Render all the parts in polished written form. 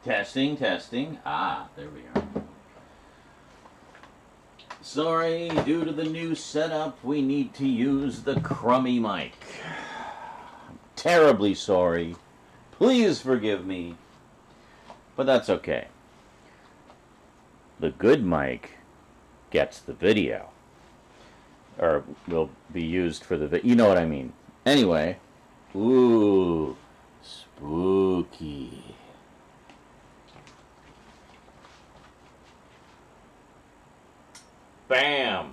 Testing, testing. Ah, there we are. Sorry, due to the new setup, we need to use the crummy mic. Terribly sorry. Please forgive me. But that's okay. The good mic gets the video. Or will be used for the video. You know what I mean. Anyway. Ooh. Spooky. Bam!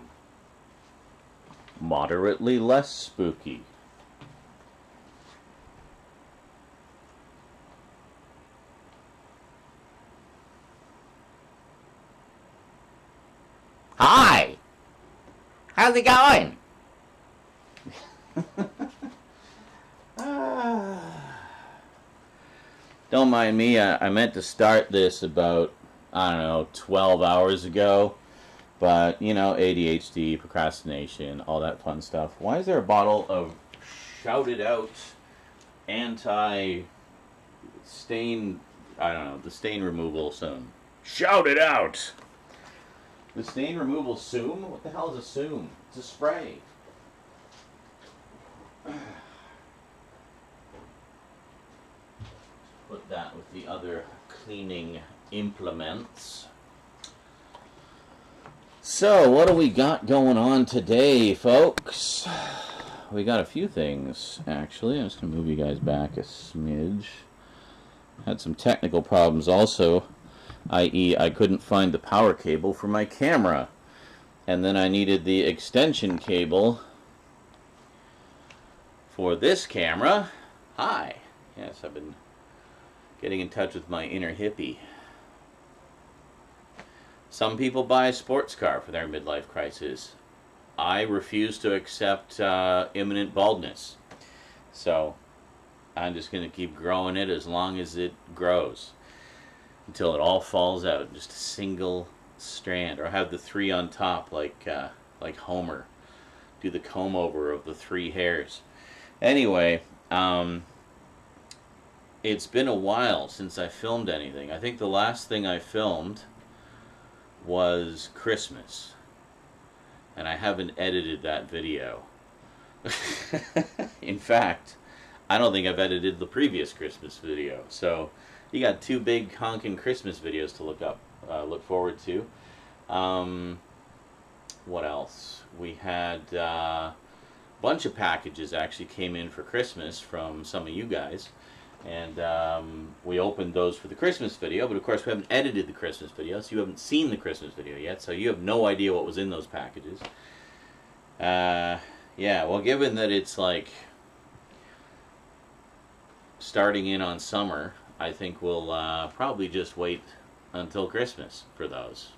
Moderately less spooky. Hi! How's it going? Don't mind me, I meant to start this about, I don't know, 12 hours ago. But, you know, ADHD, procrastination, all that fun stuff. Why is there a bottle of shouted out anti-stain, I don't know, the stain removal soom? Shout it out! The stain removal soom? What the hell is a soom? It's a spray. Put that with the other cleaning implements. So, what do we got going on today, folks? We got a few things, actually. I'm just going to move you guys back a smidge. Had some technical problems also, i.e. I couldn't find the power cable for my camera. And then I needed the extension cable for this camera. Hi. Yes, I've been getting in touch with my inner hippie. Some people buy a sports car for their midlife crisis. I refuse to accept imminent baldness. So I'm just going to keep growing it as long as it grows. Until it all falls out. Just a single strand. Or have the three on top like Homer. Do the comb over of the three hairs. Anyway, it's been a while since I filmed anything. I think the last thing I filmed was Christmas, and I haven't edited that video. In fact, I don't think I've edited the previous Christmas video. So you got two big honking Christmas videos to look forward to. What else? We had a bunch of packages actually came in for Christmas from some of you guys. And we opened those for the Christmas video, but of course we haven't edited the Christmas video, so you haven't seen the Christmas video yet, so you have no idea what was in those packages. Yeah, well, given that it's like starting in on summer, I think we'll probably just wait until Christmas for those.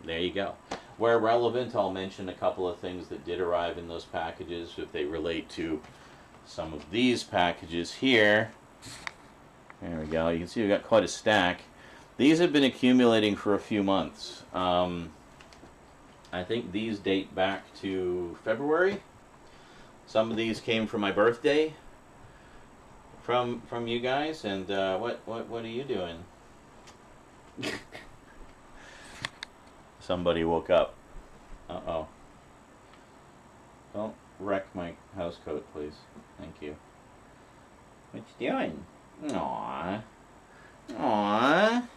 There you go. Where relevant, I'll mention a couple of things that did arrive in those packages if they relate to some of these packages here. There we go. You can see we've got quite a stack. These have been accumulating for a few months. I think these date back to February. Some of these came for my birthday from you guys. And what are you doing? Somebody woke up. Uh-oh. Don't wreck my house coat, please. Thank you. What you doing? Aww. Aww.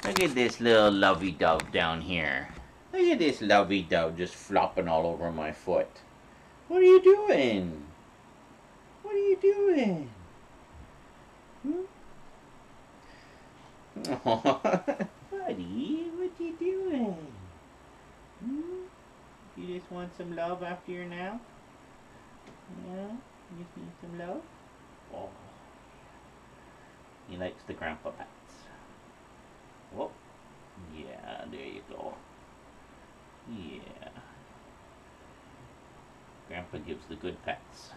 Look at this little lovey-dove down here. Look at this lovey-dove just flopping all over my foot. What are you doing? What are you doing? Aww. Buddy, what you doing? You just want some love after your nap? Yeah? You just need some love? Oh. He likes the grandpa pets. Whoa. Yeah, there you go. Yeah. Grandpa gives the good pets.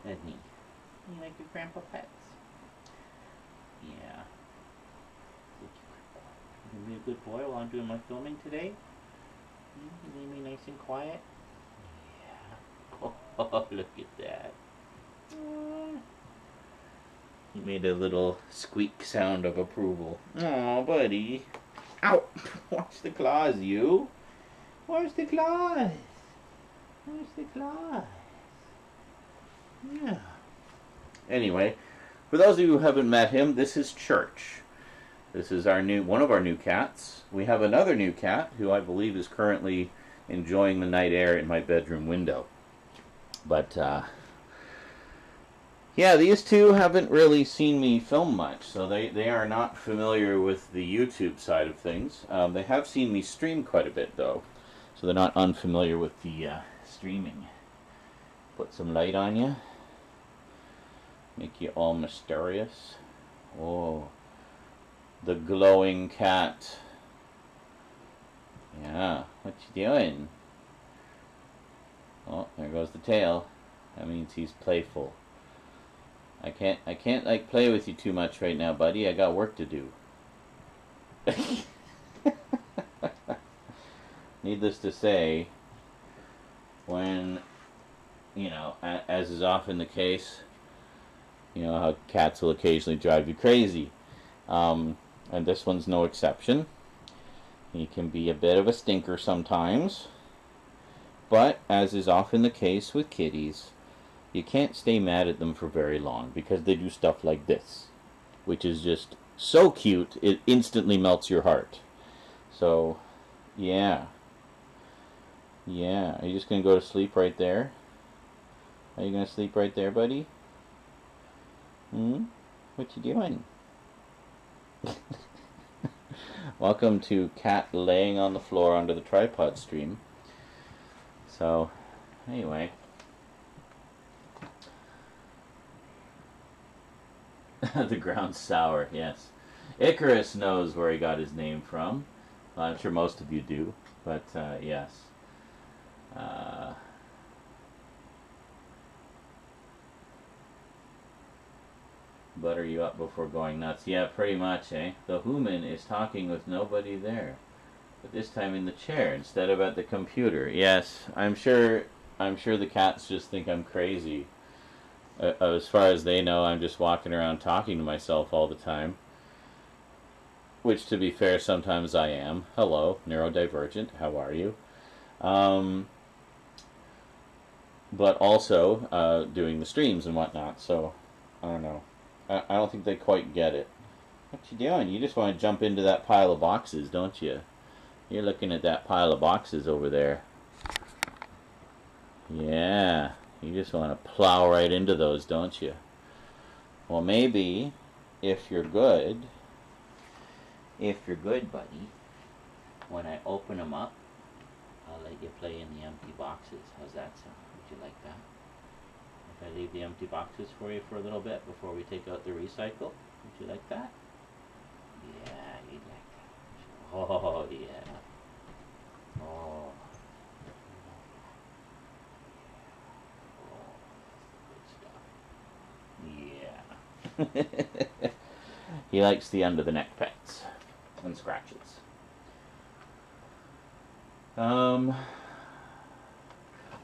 Doesn't he? You like your grandpa pets? Yeah. You gonna be a good boy while I'm doing my filming today? You leave me nice and quiet? Yeah. Oh, look at that. He made a little squeak sound of approval. Aw, buddy. Ow! Watch the claws, you. Watch the claws. Watch the claws. Yeah. Anyway, for those of you who haven't met him, this is Church. This is one of our new cats. We have another new cat who I believe is currently enjoying the night air in my bedroom window. But, yeah, these two haven't really seen me film much, so they are not familiar with the YouTube side of things. They have seen me stream quite a bit, though, so they're not unfamiliar with the streaming. Put some light on you. Make you all mysterious. Oh, the glowing cat. Yeah, what you doing? Oh, there goes the tail. That means he's playful. I can't like play with you too much right now, buddy. I got work to do. Needless to say, when, you know, as is often the case, you know how cats will occasionally drive you crazy. And this one's no exception. He can be a bit of a stinker sometimes. But, as is often the case with kitties, you can't stay mad at them for very long because they do stuff like this, which is just so cute, it instantly melts your heart. So, yeah. Yeah, are you just going to go to sleep right there? Are you going to sleep right there, buddy? What you doing? Welcome to Cat Laying on the Floor Under the Tripod stream. So, anyway. The ground's sour, yes. Icarus knows where he got his name from. Well, I'm sure most of you do, but yes. Butter you up before going nuts. Yeah, pretty much, eh? The human is talking with nobody there, but this time in the chair instead of at the computer. Yes, I'm sure the cats just think I'm crazy. As far as they know, I'm just walking around talking to myself all the time. Which, to be fair, sometimes I am. Hello, neurodivergent. How are you? But also doing the streams and whatnot. So, I don't know. I don't think they quite get it. What you doing? You just want to jump into that pile of boxes, don't you? You're looking at that pile of boxes over there. Yeah. You just want to plow right into those, don't you? Well, maybe, if you're good, buddy, when I open them up, I'll let you play in the empty boxes. How's that sound? Would you like that? If I leave the empty boxes for you for a little bit before we take out the recycle, would you like that? Yeah, you'd like that. Oh, yeah. Oh. Yeah. He likes the under the neck pets and scratches.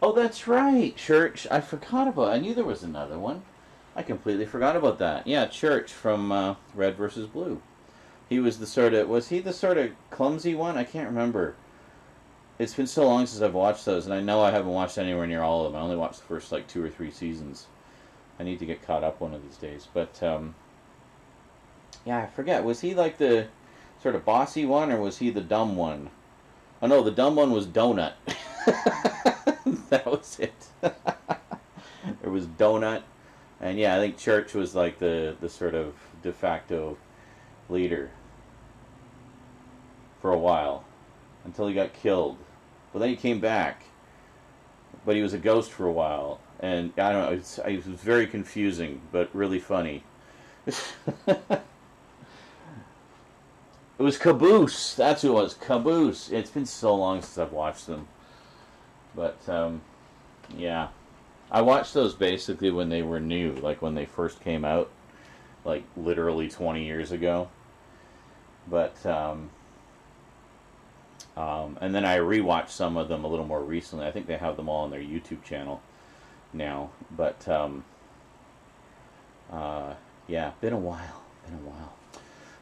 Oh, that's right, Church. I forgot about. I knew there was another one. I completely forgot about that. Yeah, Church from Red vs. Blue. He was the sort of. Was he the sort of clumsy one? I can't remember. It's been so long since I've watched those, and I know I haven't watched anywhere near all of them. I only watched the first like 2 or 3 seasons. I need to get caught up one of these days. But yeah, I forget. Was he like the sort of bossy one, or was he the dumb one? Oh no, the dumb one was Donut. That was it. There was Donut, and yeah, I think Church was like the sort of de facto leader for a while until he got killed. But then he came back, but he was a ghost for a while, and I don't know. It was very confusing, but really funny. It was Caboose. That's who it was. Caboose. It's been so long since I've watched them. But, yeah. I watched those basically when they were new, like when they first came out, like literally 20 years ago. But, and then I rewatched some of them a little more recently. I think they have them all on their YouTube channel now. But, Yeah, been a while.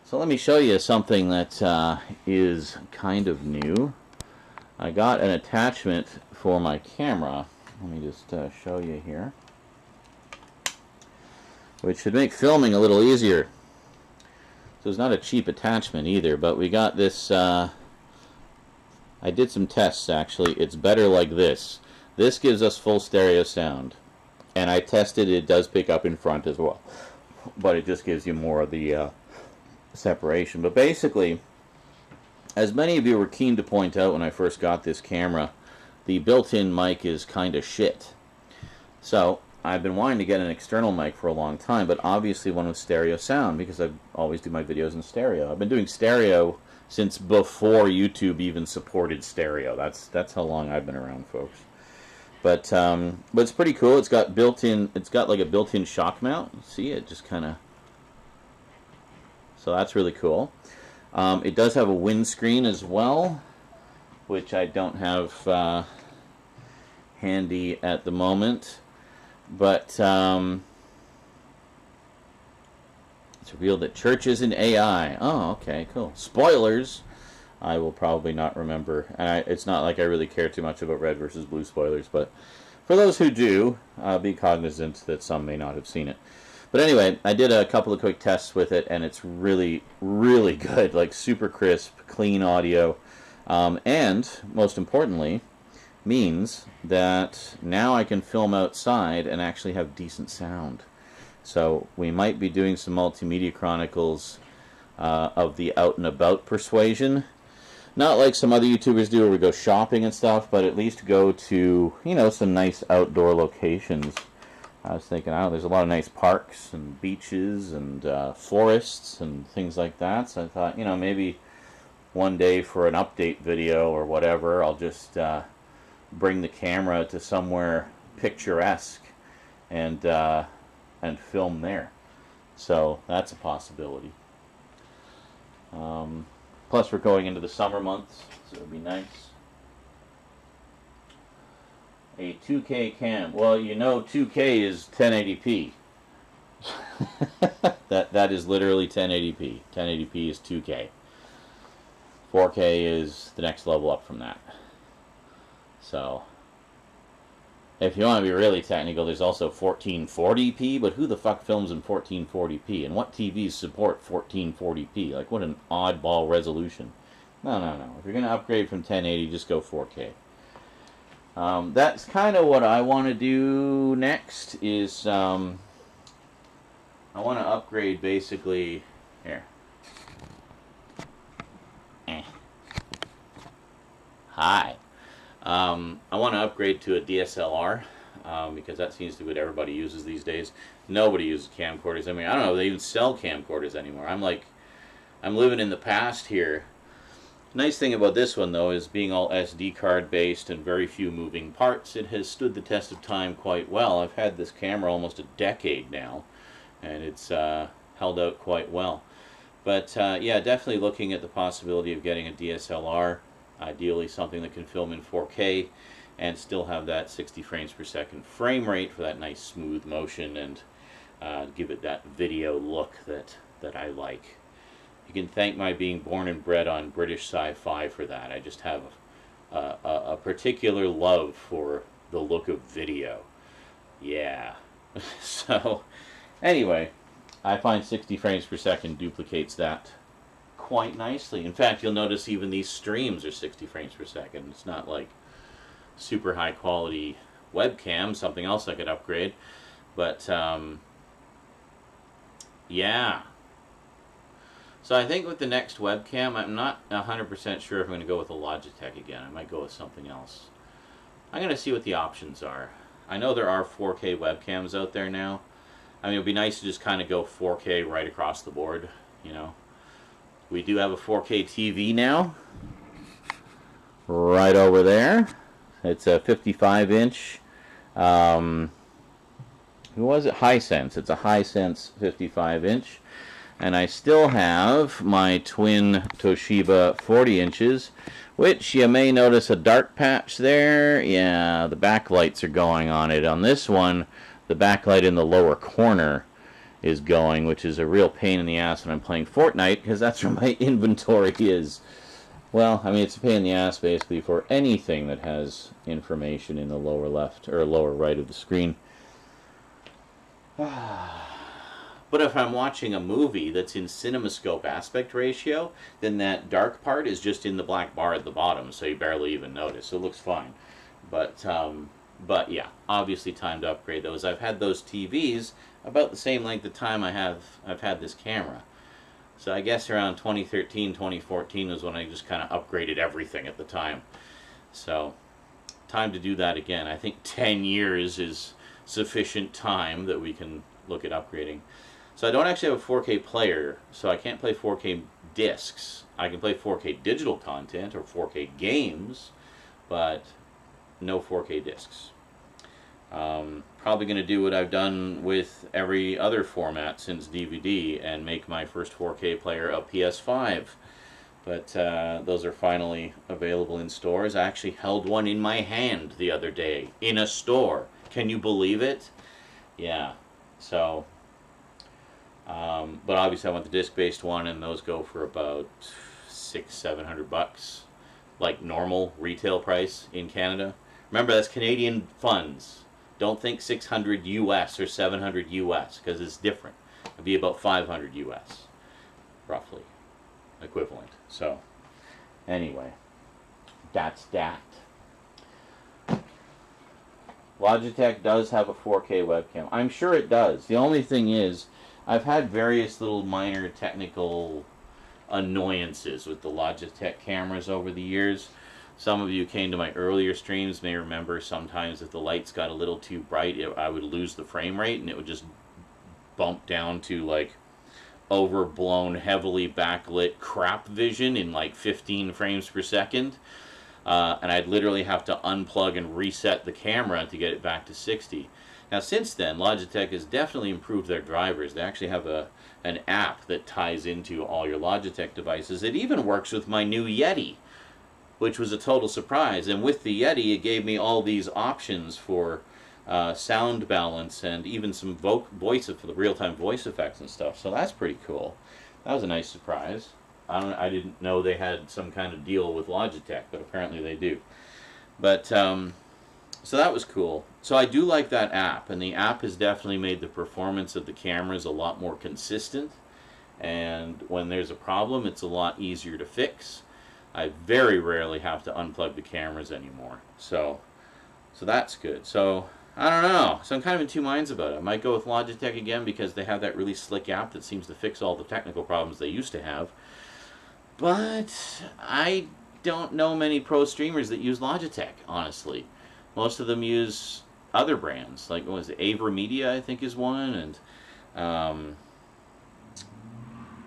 So let me show you something that is kind of new. I got an attachment for my camera. Let me just show you here, which should make filming a little easier. So it's not a cheap attachment either, but we got this. I did some tests actually. It's better like this. This gives us full stereo sound, and I tested it does pick up in front as well, but it just gives you more of the separation. But basically, as many of you were keen to point out when I first got this camera, the built-in mic is kind of shit. So I've been wanting to get an external mic for a long time, but obviously one with stereo sound, because I always do my videos in stereo. I've been doing stereo since before YouTube even supported stereo. That's how long I've been around, folks. But it's pretty cool. It's got built-in. It's got like a built-in shock mount. See, it just kind of. So that's really cool. It does have a windscreen as well, which I don't have handy at the moment. But it's revealed that church is an AI. Oh, okay, cool. Spoilers. I will probably not remember. And it's not like I really care too much about red versus blue spoilers, but for those who do, be cognizant that some may not have seen it. But anyway, I did a couple of quick tests with it, and it's really, really good. Like super crisp, clean audio. And most importantly, means that now I can film outside and actually have decent sound. So we might be doing some Multimedia Chronicles of the out and about persuasion. Not like some other YouTubers do where we go shopping and stuff, but at least go to, you know, some nice outdoor locations. I was thinking, oh, there's a lot of nice parks and beaches and forests and things like that. So I thought, you know, maybe one day for an update video or whatever, I'll just bring the camera to somewhere picturesque and film there. So that's a possibility. Plus we're going into the summer months, so it would be nice. A 2K cam. Well, you know 2K is 1080p. that is literally 1080p. 1080p is 2K. 4K is the next level up from that. So, if you want to be really technical, there's also 1440p, but who the fuck films in 1440p? And what TVs support 1440p? Like, what an oddball resolution. No. If you're going to upgrade from 1080, just go 4K. That's kind of what I want to do next, is I want to upgrade basically... Here. Hi. I want to upgrade to a DSLR because that seems to be what everybody uses these days. Nobody uses camcorders. I mean, I don't know if they even sell camcorders anymore. I'm living in the past here. Nice thing about this one, though, is being all SD card based and very few moving parts, it has stood the test of time quite well. I've had this camera almost a decade now, and it's held out quite well. But yeah, definitely looking at the possibility of getting a DSLR. Ideally something that can film in 4K and still have that 60 frames per second frame rate for that nice smooth motion and give it that video look that I like. You can thank my being born and bred on British sci-fi for that. I just have a particular love for the look of video. Yeah. So anyway, I find 60 frames per second duplicates that quite nicely. In fact, you'll notice even these streams are 60 frames per second. It's not like super high quality webcam, something else I could upgrade. But yeah. So I think with the next webcam, I'm not 100% sure if I'm going to go with a Logitech again. I might go with something else. I'm going to see what the options are. I know there are 4K webcams out there now. I mean, it would be nice to just kind of go 4K right across the board, you know. We do have a 4K TV now, right over there. It's a 55-inch, who was it? Hisense. It's a Hisense 55-inch. And I still have my twin Toshiba 40 inches, which you may notice a dark patch there. Yeah, the backlights are going on it. On this one, the backlight in the lower corner is going, which is a real pain in the ass when I'm playing Fortnite, because that's where my inventory is. Well, I mean, it's a pain in the ass basically for anything that has information in the lower left or lower right of the screen. But if I'm watching a movie that's in CinemaScope aspect ratio, then that dark part is just in the black bar at the bottom, so you barely even notice. So it looks fine. But yeah, obviously time to upgrade those. I've had those TVs about the same length of time I've had this camera. So I guess around 2013, 2014 was when I just kind of upgraded everything at the time. So time to do that again. I think 10 years is sufficient time that we can look at upgrading. So I don't actually have a 4K player, so I can't play 4K discs. I can play 4K digital content or 4K games, but no 4K discs. Probably going to do what I've done with every other format since DVD and make my first 4K player a PS5. But those are finally available in stores. I actually held one in my hand the other day in a store. Can you believe it? Yeah. So, but obviously I want the disc-based one, and those go for about $600-700, like normal retail price in Canada. Remember, that's Canadian funds. Don't think 600 US or 700 US, because it's different. It'd be about 500 US, roughly, equivalent. So, anyway, that's that. Logitech does have a 4K webcam. I'm sure it does. The only thing is, I've had various little minor technical annoyances with the Logitech cameras over the years. Some of you came to my earlier streams may remember sometimes if the lights got a little too bright, I would lose the frame rate and it would just bump down to like overblown, heavily backlit crap vision in like 15 frames per second. And I'd literally have to unplug and reset the camera to get it back to 60. Now since then, Logitech has definitely improved their drivers. They actually have an app that ties into all your Logitech devices. It even works with my new Yeti, which was a total surprise. And with the Yeti, it gave me all these options for sound balance and even some voice for the real-time voice effects and stuff. So that's pretty cool. That was a nice surprise. I didn't know they had some kind of deal with Logitech, but apparently they do. But so that was cool. So I do like that app, and the app has definitely made the performance of the cameras a lot more consistent. And when there's a problem, it's a lot easier to fix. I very rarely have to unplug the cameras anymore. So that's good. So I don't know. So I'm kind of in two minds about it. I might go with Logitech again because they have that really slick app that seems to fix all the technical problems they used to have. But I don't know many pro streamers that use Logitech, honestly. Most of them use other brands. Like, what was it? Vermin, I think, is one. And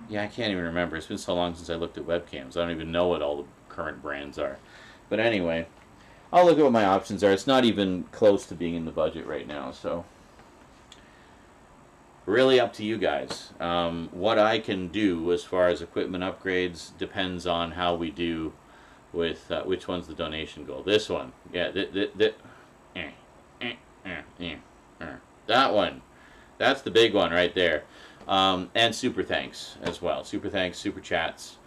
yeah, I can't even remember. It's been so long since I looked at webcams. I don't even know what all the current brands are. But anyway, I'll look at what my options are. It's not even close to being in the budget right now, so really up to you guys. What I can do as far as equipment upgrades depends on how we do with which one's the donation goal. This one. Yeah, that one. That's the big one right there. And super thanks as well. Super thanks, super chats,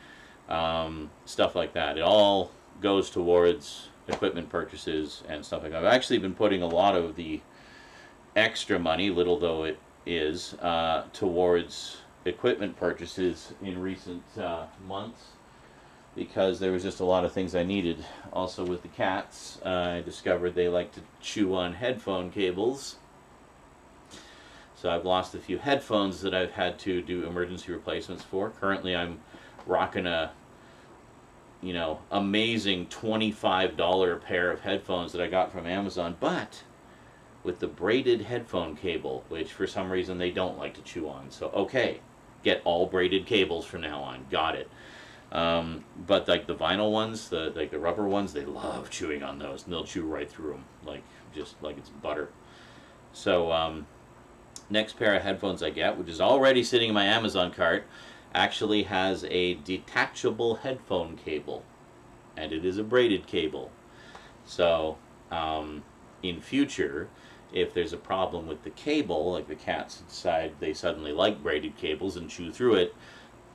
stuff like that. It all goes towards equipment purchases and stuff like that. I've actually been putting a lot of the extra money, little though it is, towards equipment purchases in recent months, because there was just a lot of things I needed. Also with the cats, I discovered they like to chew on headphone cables. So I've lost a few headphones that I've had to do emergency replacements for. Currently I'm rocking a, amazing $25 pair of headphones that I got from Amazon, but with the braided headphone cable, which for some reason they don't like to chew on. So okay, get all braided cables from now on. Got it. But like the vinyl ones, the rubber ones, they love chewing on those, and they'll chew right through them, just like it's butter. So next pair of headphones I get, which is already sitting in my Amazon cart, actually has a detachable headphone cable, and it is a braided cable. So in future, If there's a problem with the cable, like the cats decide they suddenly like braided cables and chew through it,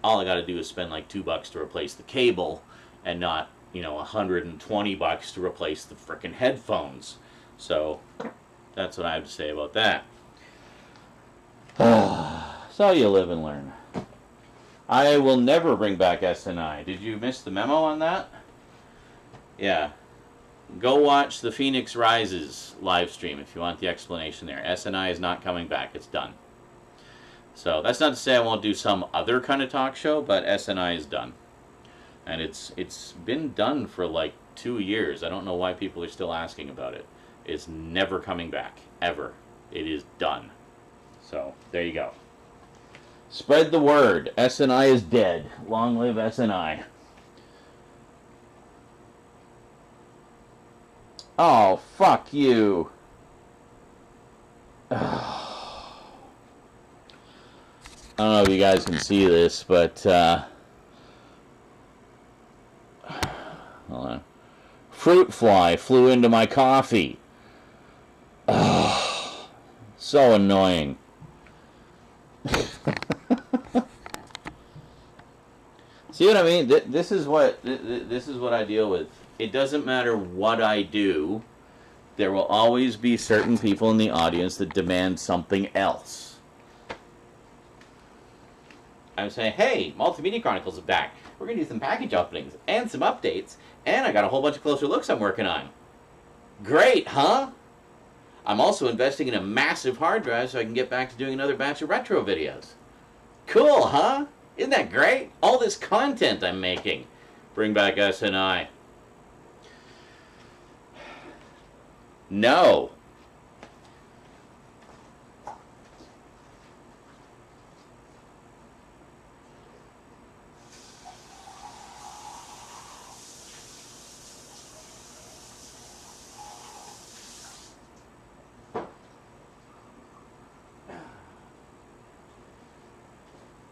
all I got to do is spend like $2 to replace the cable, and not, you know, $120 to replace the frickin' headphones. So that's what I have to say about that. So you live and learn. I will never bring back SNI. Did you miss the memo on that? Yeah. Go watch the Phoenix Rises live stream if you want the explanation there. SNI is not coming back. It's done. So that's not to say I won't do some other kind of talk show, but SNI is done. And it's been done for like 2 years. I don't know why people are still asking about it. It's never coming back. Ever. It is done. So, there you go. Spread the word. SNI is dead. Long live SNI. Oh, fuck you. I don't know if you guys can see this, but hold on. Fruit fly flew into my coffee. So annoying. See what I mean? This is what I deal with. It doesn't matter what I do. There will always be certain people in the audience that demand something else. I'm saying, hey, Multimedia Chronicles is back. We're going to do some package openings and some updates, and I got a whole bunch of closer looks I'm working on. Great, huh? I'm also investing in a massive hard drive so I can get back to doing another batch of retro videos. Cool, huh? Isn't that great? All this content I'm making. Bring back SNI. No.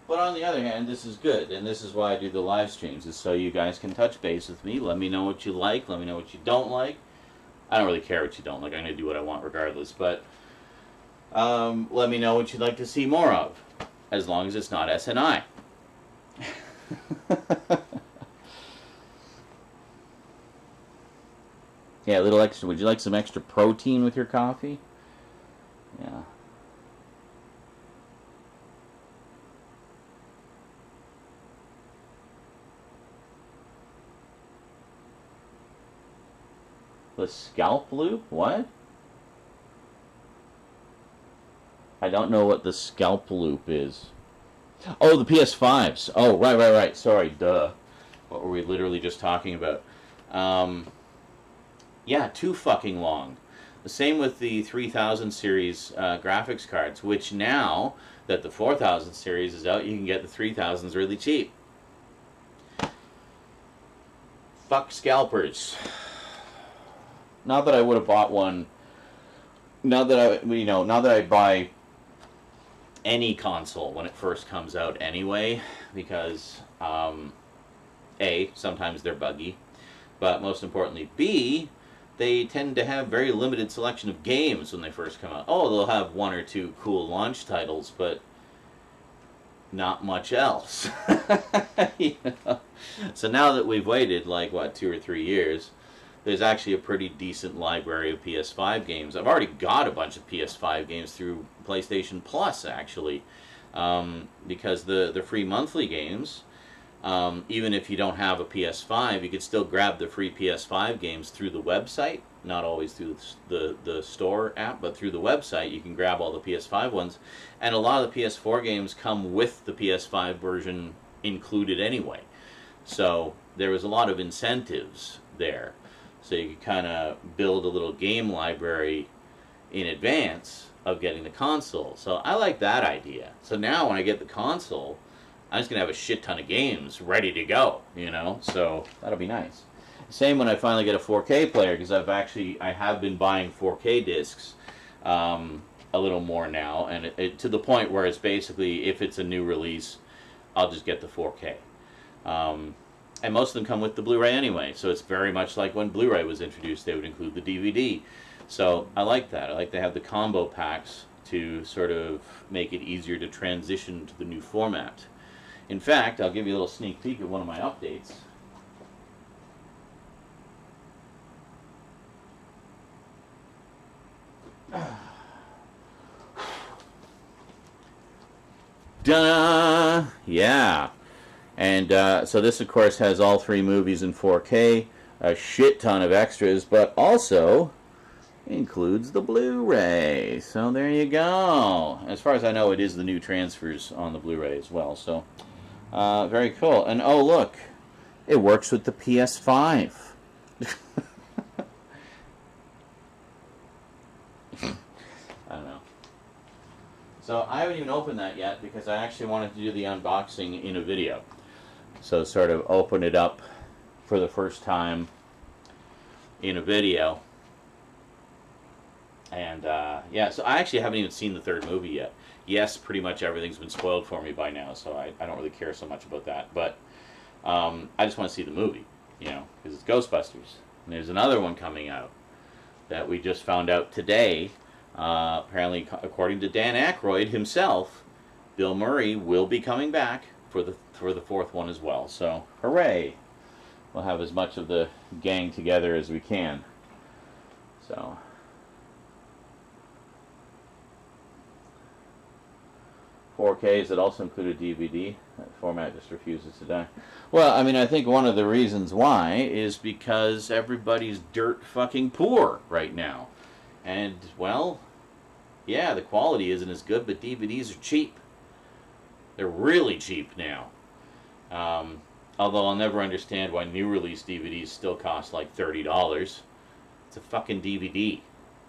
But on the other hand, this is good, and this is why I do the live streams, is so you guys can touch base with me. Let me know what you like. Let me know what you don't like. I don't really care what you don't like. I'm going to do what I want regardless. But let me know what you'd like to see more of, as long as it's not SNI. Yeah, a little extra. Would you like some extra protein with your coffee? Yeah. The scalp loop? What? I don't know what the scalp loop is. Oh, the PS5s. Oh, right. Sorry, duh. What were we literally just talking about? Yeah, too fucking long. The same with the 3000 series graphics cards, which now that the 4000 series is out, you can get the 3000s really cheap. Fuck scalpers. Not that I would have bought one. Not that I buy any console when it first comes out anyway, because A, sometimes they're buggy, but most importantly, B, they tend to have very limited selection of games when they first come out. Oh, they'll have one or two cool launch titles, but not much else. You know? So now that we've waited like, what, 2 or 3 years, there's actually a pretty decent library of PS5 games. I've already got a bunch of PS5 games through PlayStation Plus, actually, because the free monthly games, even if you don't have a PS5, you could still grab the free PS5 games through the website, not always through the store app, but through the website. You can grab all the PS5 ones, and a lot of the PS4 games come with the PS5 version included anyway. So there was a lot of incentives there. So you could kind of build a little game library in advance of getting the console. So I like that idea. So now when I get the console, I'm just going to have a shit ton of games ready to go, you know? So that'll be nice. Same when I finally get a 4K player, because I have been buying 4K discs a little more now, and it to the point where it's basically, if it's a new release, I'll just get the 4K. And most of them come with the Blu-ray anyway, so it's very much like when Blu-ray was introduced. They would include the DVD. So I like that. I like to have the combo packs to sort of make it easier to transition to the new format. In fact, I'll give you a little sneak peek at one of my updates. Da! Yeah. And so this, of course, has all 3 movies in 4K, a shit ton of extras, but also includes the Blu-ray. So there you go. As far as I know, it is the new transfers on the Blu-ray as well. So very cool. And oh, look, it works with the PS5. I don't know. So I haven't even opened that yet because I actually wanted to do the unboxing in a video. So sort of open it up for the first time in a video. And yeah, so I actually haven't even seen the 3rd movie yet. Yes, pretty much everything's been spoiled for me by now, so I don't really care so much about that. But I just want to see the movie, you know, because it's Ghostbusters. And there's another one coming out that we just found out today. Apparently, according to Dan Aykroyd himself, Bill Murray will be coming back for the 4th one as well. So, hooray! We'll have as much of the gang together as we can. So, 4Ks that also include a DVD. That format just refuses to die. Well, I mean, I think one of the reasons why is because everybody's dirt fucking poor right now. And, well, yeah, the quality isn't as good, but DVDs are cheap. They're really cheap now. Although I'll never understand why new release DVDs still cost like $30. It's a fucking DVD.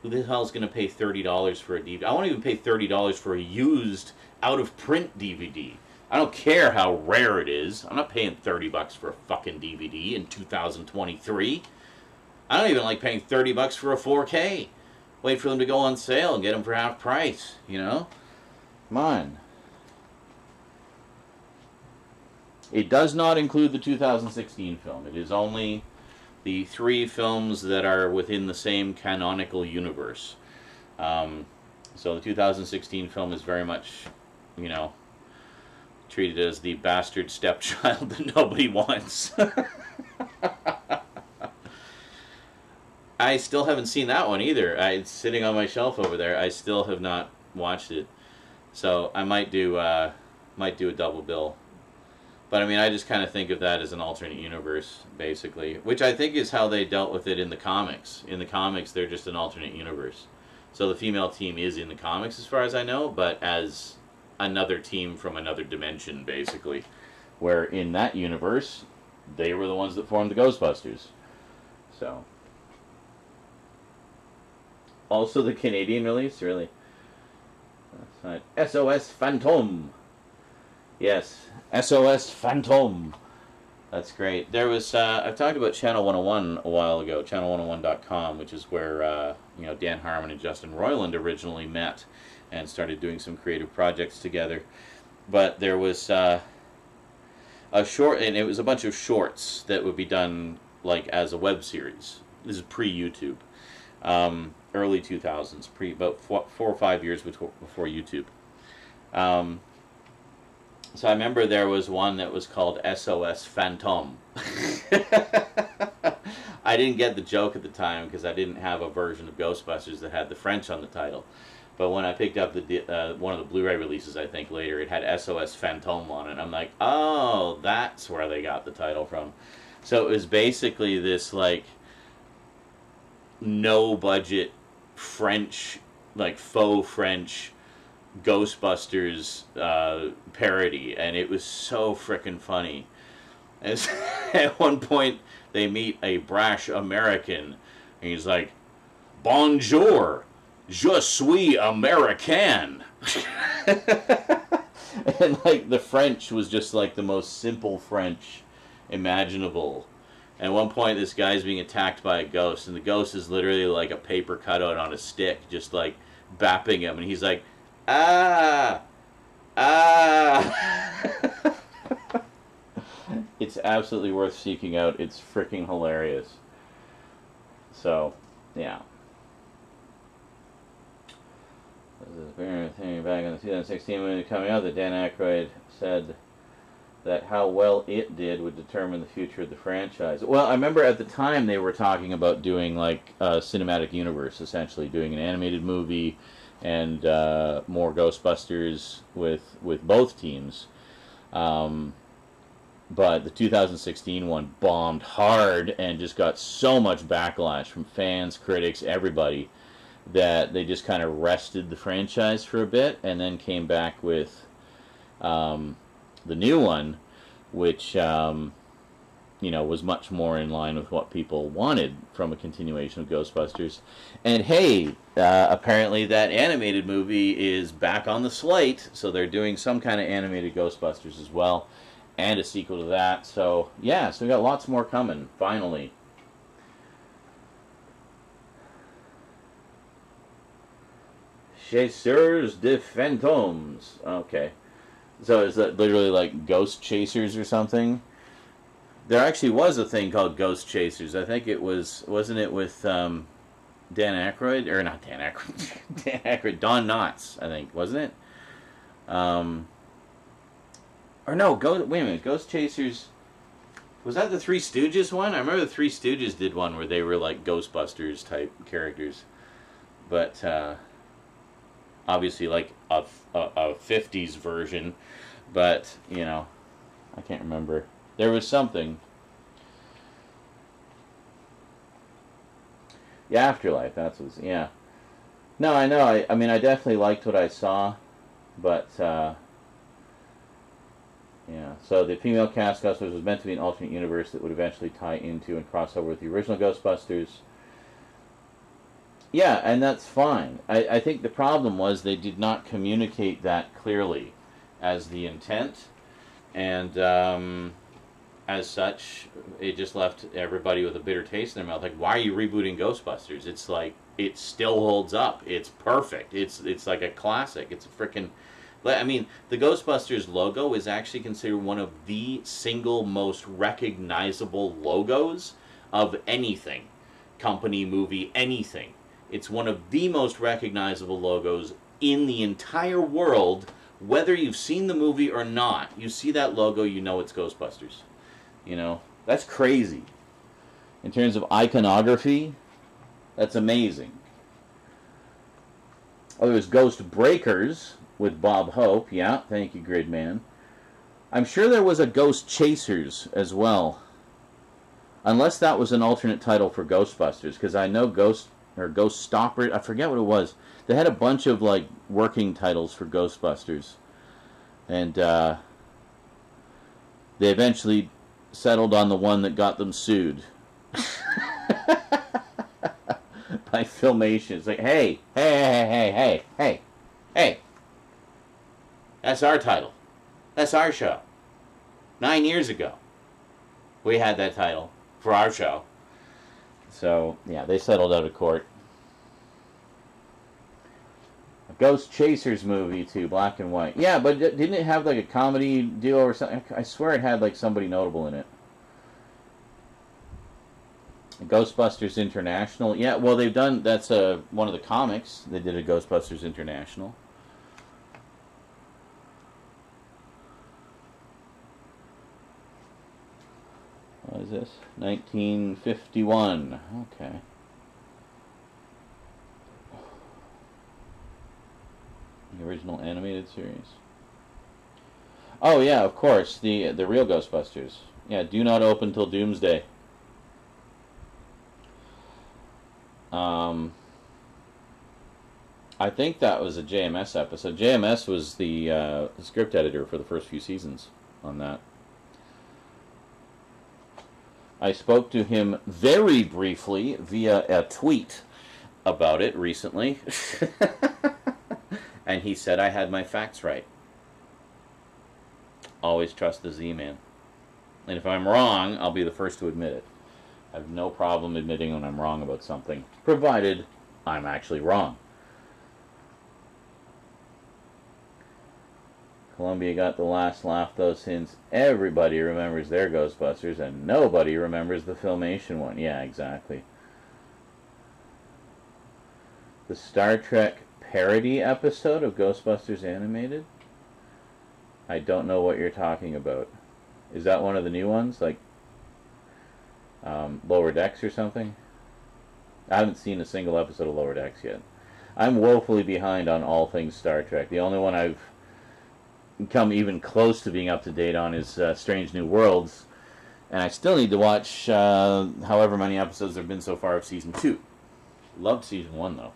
Who the hell's going to pay $30 for a DVD? I won't even pay $30 for a used, out-of-print DVD. I don't care how rare it is. I'm not paying $30 for a fucking DVD in 2023. I don't even like paying $30 for a 4K. Wait for them to go on sale and get them for half price, you know? Come on. It does not include the 2016 film. It is only the 3 films that are within the same canonical universe. So the 2016 film is very much, you know, treated as the bastard stepchild that nobody wants. I still haven't seen that one either. It's sitting on my shelf over there. I still have not watched it. So I might do a double bill. But I mean, I just kind of think of that as an alternate universe, basically, which I think is how they dealt with it in the comics. In the comics, they're just an alternate universe. So the female team is in the comics, as far as I know, but as another team from another dimension, basically, where in that universe, they were the ones that formed the Ghostbusters. So, also the Canadian release, really. That's right. SOS Phantom. Yes, SOS Phantom. That's great. There was, I've talked about Channel 101 a while ago, channel101.com, which is where, you know, Dan Harmon and Justin Roiland originally met and started doing some creative projects together. But there was a short, and it was a bunch of shorts that would be done, like, as a web series. This is pre-YouTube. Early 2000s, about 4 or 5 years before YouTube. So I remember there was one that was called SOS Phantom. I didn't get the joke at the time because I didn't have a version of Ghostbusters that had the French on the title. But when I picked up the one of the Blu-ray releases, I think later, it had SOS Phantom on it. I'm like, oh, that's where they got the title from. So it was basically this, like, no-budget French, like, faux French Ghostbusters parody, and it was so frickin' funny. As at one point they meet a brash American, and he's like, "Bonjour, je suis American." And like the French was just like the most simple French imaginable. And at one point this guy's being attacked by a ghost, and the ghost is literally like a paper cutout on a stick, just like bapping him, and he's like, "Ah! Ah!" It's absolutely worth seeking out. It's freaking hilarious. So, yeah. back in the 2016 movie coming out, that Dan Aykroyd said that how well it did would determine the future of the franchise. Well, I remember at the time they were talking about doing like a cinematic universe, essentially doing an animated movie and more Ghostbusters with both teams. But the 2016 one bombed hard and just got so much backlash from fans, critics, everybody, that they just kind of rested the franchise for a bit and then came back with the new one, which was much more in line with what people wanted from a continuation of Ghostbusters. And hey, apparently that animated movie is back on the slate, so they're doing some kind of animated Ghostbusters as well, and a sequel to that. So yeah, so we got lots more coming, finally. Chasseurs de Fantômes. Okay. So is that literally like Ghost Chasers or something? There actually was a thing called Ghost Chasers. I think it was, wasn't it with Dan Aykroyd? Or not Dan Aykroyd. Dan Aykroyd. Don Knotts, I think. Wasn't it? Or no, wait a minute. Ghost Chasers. Was that the Three Stooges one? I remember the Three Stooges did one where they were like Ghostbusters type characters. But, obviously like a 50s version, but I can't remember. There was something. Yeah, Afterlife, that's what. Yeah. No, I know. I mean, I definitely liked what I saw, but yeah. So the female cast Ghostbusters was meant to be an alternate universe that would eventually tie into and cross over with the original Ghostbusters. Yeah, and that's fine. I think the problem was they did not communicate that clearly as the intent, and as such, it just left everybody with a bitter taste in their mouth. Like, why are you rebooting Ghostbusters? It's like, it still holds up. It's perfect. It's like a classic. It's a freaking... I mean, the Ghostbusters logo is actually considered one of the single most recognizable logos of anything. Company, movie, anything. It's one of the most recognizable logos in the entire world, whether you've seen the movie or not. You see that logo, you know it's Ghostbusters. That's crazy. In terms of iconography, that's amazing. Oh, there was Ghost Breakers with Bob Hope. Yeah, thank you, Gridman. I'm sure there was a Ghost Chasers as well. Unless that was an alternate title for Ghostbusters, because I know Ghost Stopper, I forget what it was. They had a bunch of like working titles for Ghostbusters, and they eventually settled on the one that got them sued by Filmation. It's like, hey, that's our title, that's our show. 9 years ago, we had that title for our show. So, yeah, they settled out of court. A Ghost Chasers movie, too, black and white. Yeah, but didn't it have, like, a comedy duo or something? I swear it had, like, somebody notable in it. Ghostbusters International. Yeah, well, they've done... That's one of the comics. They did a Ghostbusters International. What is this? 1951. Okay. The original animated series. Oh yeah, of course, the real Ghostbusters. Yeah, do not open till Doomsday. I think that was a JMS episode. JMS was the script editor for the first few seasons on that. I spoke to him very briefly via a tweet about it recently. And he said I had my facts right. Always trust the Z-Man. And if I'm wrong, I'll be the first to admit it. I have no problem admitting when I'm wrong about something, provided I'm actually wrong. Columbia got the last laugh, though, since everybody remembers their Ghostbusters and nobody remembers the Filmation one. Yeah, exactly. The Star Trek parody episode of Ghostbusters animated? I don't know what you're talking about. Is that one of the new ones, like Lower Decks or something? I haven't seen a single episode of Lower Decks yet. I'm woefully behind on all things Star Trek. The only one I've come even close to being up to date on is Strange New Worlds, and I still need to watch however many episodes there have been so far of Season 2. Loved Season 1, though.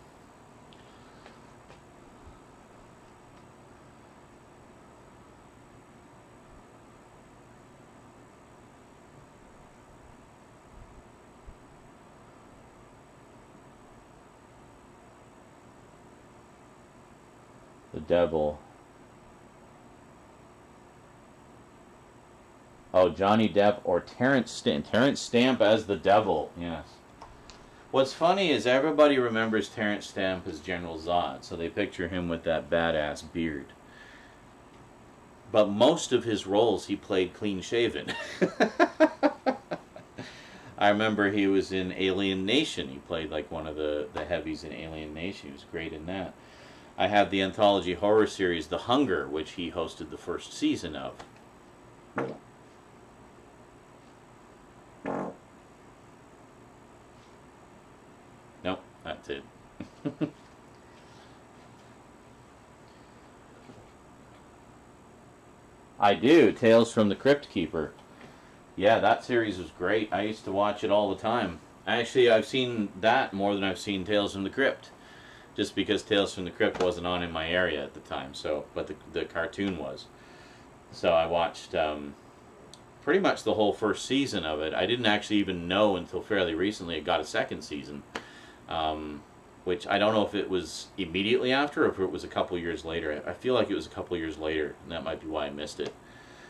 The Devil. Oh, Johnny Depp or Terrence Stamp. Terrence Stamp as the Devil, yes. What's funny is everybody remembers Terrence Stamp as General Zod, so they picture him with that badass beard. But most of his roles he played clean-shaven. I remember he was in Alien Nation. He played like one of the heavies in Alien Nation. He was great in that. I have the anthology horror series The Hunger, which he hosted the first season of. Nope, that's it. I do, Tales from the Crypt Keeper. Yeah, that series was great. I used to watch it all the time. Actually, I've seen that more than I've seen Tales from the Crypt. Just because Tales from the Crypt wasn't on in my area at the time, so but the cartoon was. So I watched pretty much the whole first season of it. I didn't actually even know until fairly recently it got a second season, which I don't know if it was immediately after or if it was a couple years later. I feel like it was a couple years later, and that might be why I missed it.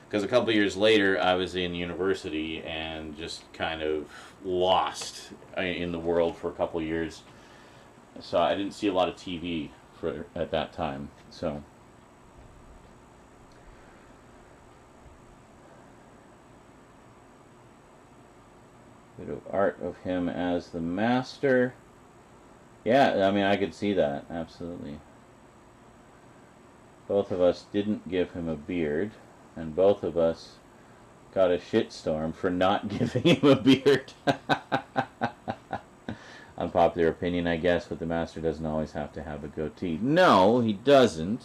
Because a couple years later, I was in university and just kind of lost in the world for a couple years. So I didn't see a lot of TV at that time. So bit of art of him as the Master. Yeah, I mean, I could see that, absolutely. Both of us didn't give him a beard, and both of us got a shitstorm for not giving him a beard. Unpopular opinion, I guess, but the Master doesn't always have to have a goatee. No, he doesn't,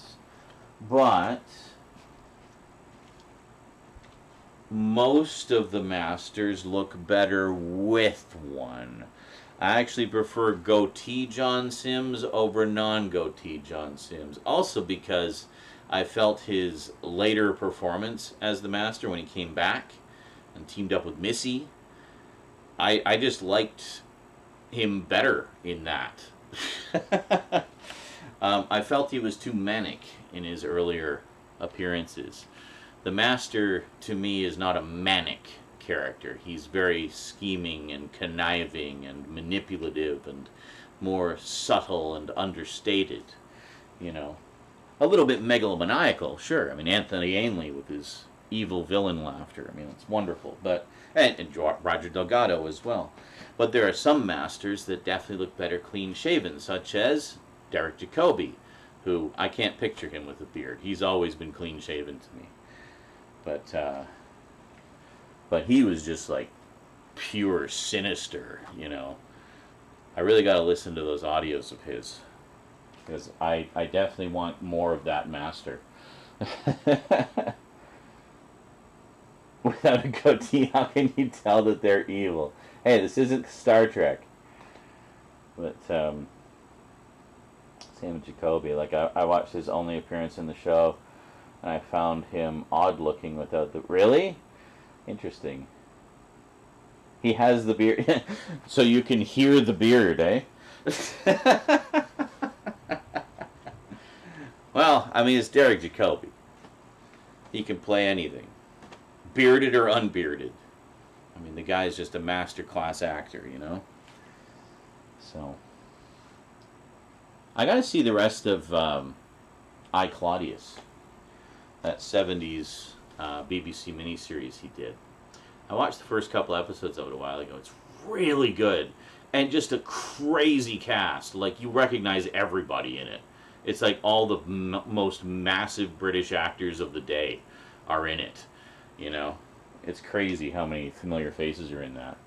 but most of the Masters look better with one. I actually prefer goatee John Sims over non-goatee John Sims. Also because I felt his later performance as the Master when he came back and teamed up with Missy. I just liked him better in that. I felt he was too manic in his earlier appearances. The Master, to me, is not a manic character. He's very scheming and conniving and manipulative and more subtle and understated, you know. A little bit megalomaniacal, sure. I mean, Anthony Ainley with his evil villain laughter. I mean, it's wonderful. But and Roger Delgado as well. But there are some Masters that definitely look better clean-shaven, such as Derek Jacobi, who I can't picture him with a beard. He's always been clean-shaven to me. But he was just like pure sinister, you know. I really got to listen to those audios of his, because I definitely want more of that Master. Without a goatee, how can you tell that they're evil? Hey, this isn't Star Trek. But same with Jacoby. Like I watched his only appearance in the show, and I found him odd looking without the... Really? Interesting. He has the beard, so you can hear the beard, eh? Well, I mean, it's Derek Jacobi. He can play anything, bearded or unbearded. I mean, the guy's just a master-class actor, you know? So, I gotta see the rest of I, Claudius, that 70s BBC miniseries he did. I watched the first couple episodes of it a while ago. It's really good. And just a crazy cast. Like, you recognize everybody in it. It's like all the most massive British actors of the day are in it. You know, it's crazy how many familiar faces are in that.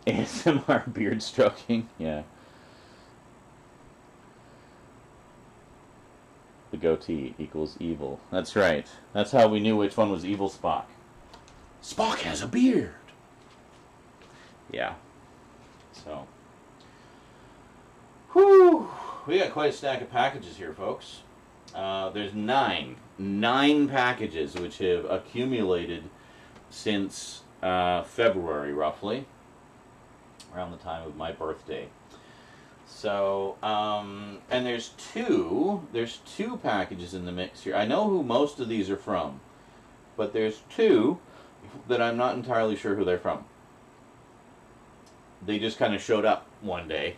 ASMR beard stroking, yeah. The goatee equals evil. That's right. That's how we knew which one was evil Spock. Spock has a beard! Yeah. So. Whew! We got quite a stack of packages here, folks. There's nine packages which have accumulated since February, roughly. Around the time of my birthday. So, and there's two packages in the mix here. I know who most of these are from, but there's two that I'm not entirely sure who they're from. They just kind of showed up one day,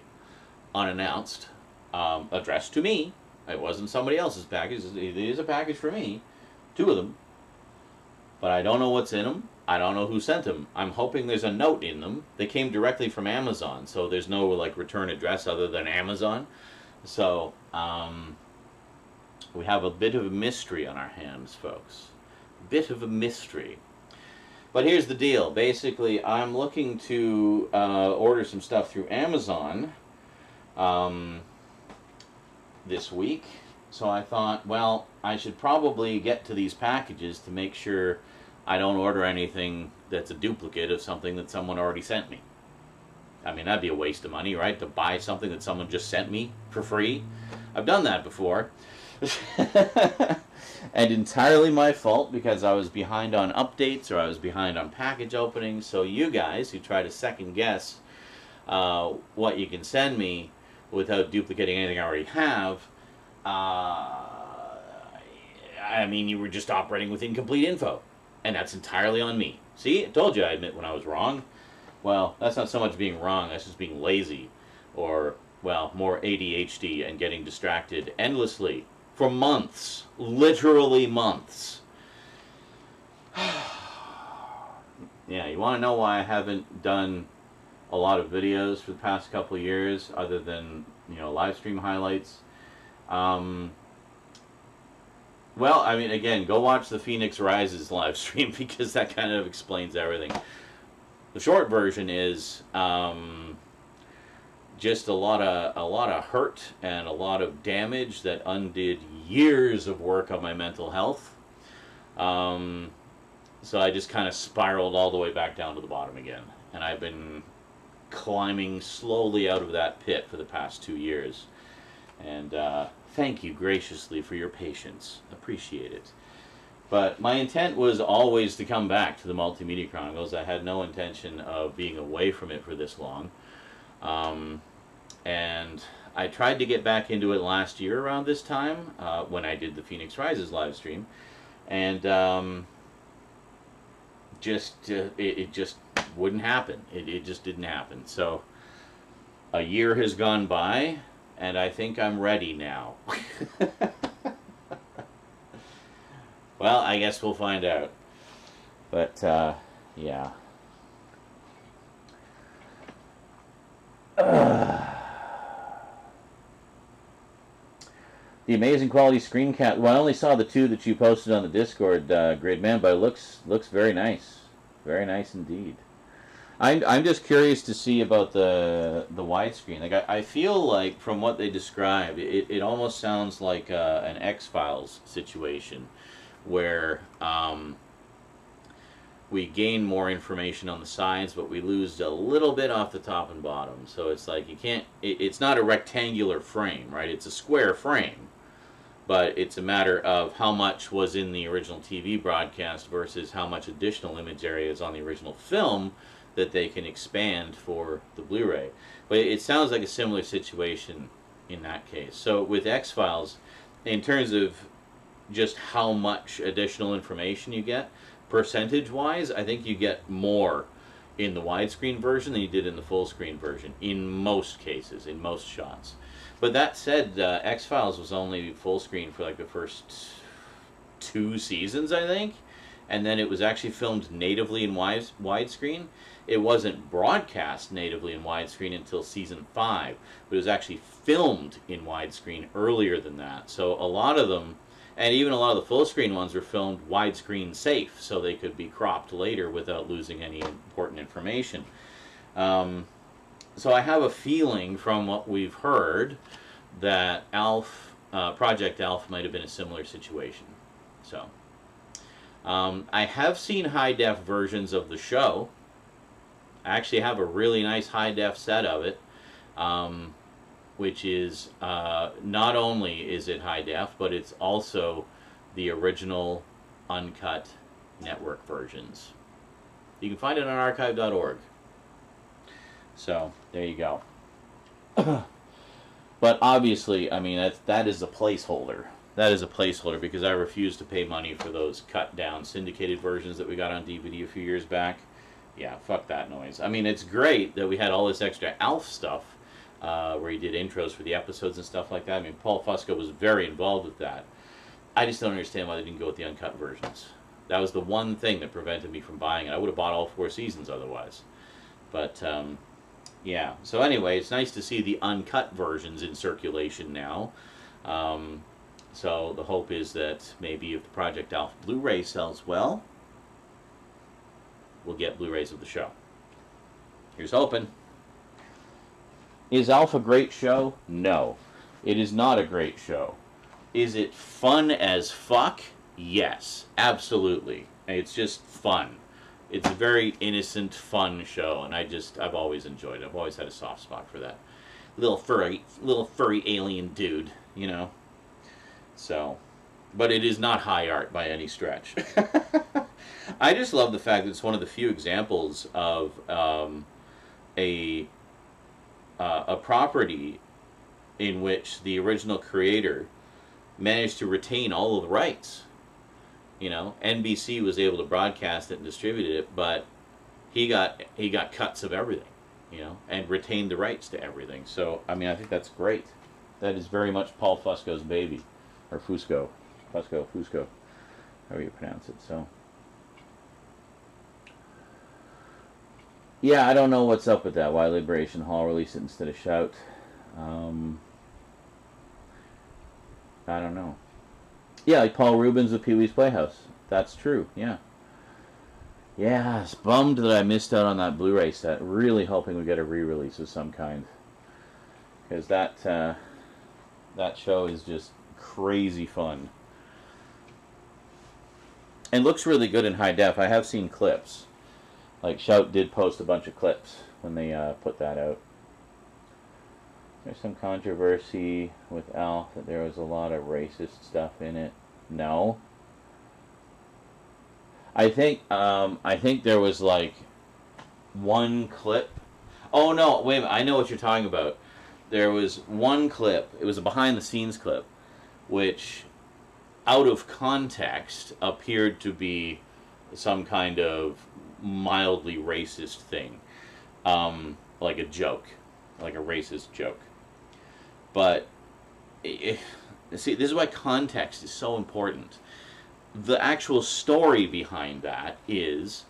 unannounced, addressed to me. It wasn't somebody else's package. It is a package for me, two of them, but I don't know what's in them. I don't know who sent them. I'm hoping there's a note in them. They came directly from Amazon, so there's no like return address other than Amazon. So we have a bit of a mystery on our hands, folks. Bit of a mystery. But here's the deal. Basically, I'm looking to order some stuff through Amazon this week. So I thought, well, I should probably get to these packages to make sure I don't order anything that's a duplicate of something that someone already sent me. I mean, that'd be a waste of money, right? To buy something that someone just sent me for free. I've done that before. And entirely my fault because I was behind on updates or I was behind on package openings. So you guys who try to second guess what you can send me without duplicating anything I already have, I mean, you were just operating with incomplete info. And that's entirely on me. See, I told you I admit when I was wrong. Well, that's not so much being wrong, that's just being lazy. Or, well, more ADHD and getting distracted endlessly for months. Literally months. Yeah, you want to know why I haven't done a lot of videos for the past couple of years other than, you know, live stream highlights? Well, I mean, again, go watch the Phoenix Rises live stream because that kind of explains everything. The short version is just a lot of hurt and a lot of damage that undid years of work on my mental health. So I just kind of spiraled all the way back down to the bottom again, and I've been climbing slowly out of that pit for the past 2 years. And thank you graciously for your patience. Appreciate it. But my intent was always to come back to the Multimedia Chronicles. I had no intention of being away from it for this long. And I tried to get back into it last year around this time when I did the Phoenix Rises live stream. And it just wouldn't happen. It just didn't happen. So a year has gone by. And I think I'm ready now. Well, I guess we'll find out. But, yeah. The amazing quality screencast. Well, I only saw the two that you posted on the Discord, Gridman, but it looks very nice. Very nice indeed. I'm just curious to see about the widescreen. Like I feel like from what they describe, it almost sounds like an X-Files situation, where we gain more information on the sides, but we lose a little bit off the top and bottom. So it's like you can't. It's not a rectangular frame, right? It's a square frame, but it's a matter of how much was in the original TV broadcast versus how much additional image area is on the original film that they can expand for the Blu-ray. But it sounds like a similar situation in that case. So with X-Files, in terms of just how much additional information you get, percentage-wise, I think you get more in the widescreen version than you did in the full-screen version, in most cases, in most shots. But that said, X-Files was only full-screen for like the first 2 seasons, I think. and then it was actually filmed natively in widescreen. It wasn't broadcast natively in widescreen until season 5, but it was actually filmed in widescreen earlier than that. So a lot of them, and even a lot of the full screen ones, were filmed widescreen safe, so they could be cropped later without losing any important information. So I have a feeling from what we've heard that Project Alf might have been a similar situation. So I have seen high-def versions of the show. I actually have a really nice high-def set of it, which is not only is it high-def, but it's also the original uncut network versions. You can find it on archive.org. So, there you go. But obviously, I mean, that is a placeholder. That is a placeholder because I refuse to pay money for those cut-down syndicated versions that we got on DVD a few years back. Yeah, fuck that noise. I mean, it's great that we had all this extra Alf stuff where he did intros for the episodes and stuff like that. I mean, Paul Fusco was very involved with that. I just don't understand why they didn't go with the uncut versions. That was the one thing that prevented me from buying it. I would have bought all 4 seasons otherwise. But, yeah. So anyway, it's nice to see the uncut versions in circulation now. So the hope is that maybe if the Project Alf Blu-ray sells well, we'll get Blu-rays of the show. Here's hoping. Is Alf a great show? No. It is not a great show. Is it fun as fuck? Yes. Absolutely. It's just fun. It's a very innocent, fun show, and I've always enjoyed it. I've always had a soft spot for that. Little furry alien dude, you know. So, but it is not high art by any stretch. I just love the fact that it's one of the few examples of a property in which the original creator managed to retain all of the rights. You know, NBC was able to broadcast it and distribute it, but he got cuts of everything, you know, and retained the rights to everything. So, I mean, I think that's great. That is very much Paul Fusco's baby. Or Fusco, however you pronounce it. So, yeah, I don't know what's up with that. Why Liberation Hall released it instead of Shout? I don't know. Yeah, like Paul Rubens with Pee Wee's Playhouse. That's true. Yeah. Yeah, it's bummed that I missed out on that Blu-ray set. Really hoping we get a re-release of some kind, because that show is just crazy fun and looks really good in high def. I have seen clips. Like Shout did post a bunch of clips when they put that out. There's some controversy with Alf that there was a lot of racist stuff in it. No. I think there was like one clip. Oh no, wait a minute, I know what you're talking about. There was one clip, it was a behind the scenes clip, which out of context appeared to be some kind of mildly racist thing. Like a joke. Like a racist joke. But, see, this is why context is so important. The actual story behind that is,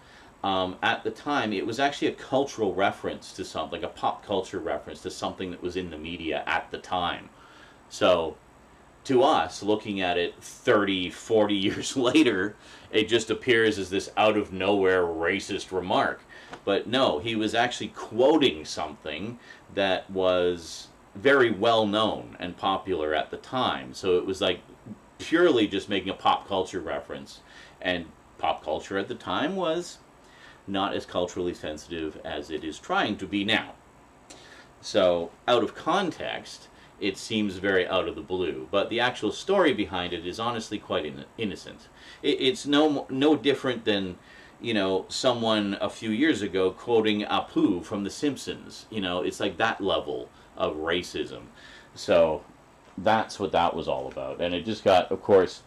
at the time, it was actually a cultural reference to something, like a pop culture reference to something that was in the media at the time. So, to us, looking at it 30, 40 years later, it just appears as this out-of-nowhere racist remark. But no, he was actually quoting something that was very well-known and popular at the time. So it was like purely just making a pop culture reference. And pop culture at the time was not as culturally sensitive as it is trying to be now. So, out of context, it seems very out of the blue, but the actual story behind it is honestly quite innocent. It's no different than, you know, someone a few years ago quoting Apu from The Simpsons. You know, it's like that level of racism. So that's what that was all about. And it just got, of course,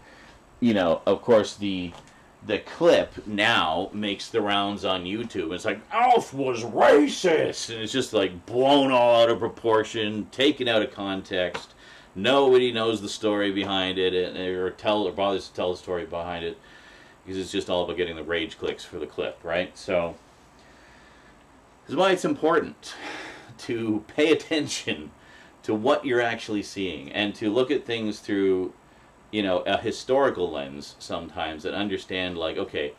the clip now makes the rounds on YouTube. It's like, Alf was racist! And it's just like blown all out of proportion, taken out of context. Nobody knows the story behind it, or bothers to tell the story behind it. because it's just all about getting the rage clicks for the clip, right? So this is why it's important to pay attention to what you're actually seeing and to look at things through, you know, a historical lens sometimes, and understand, like, okay,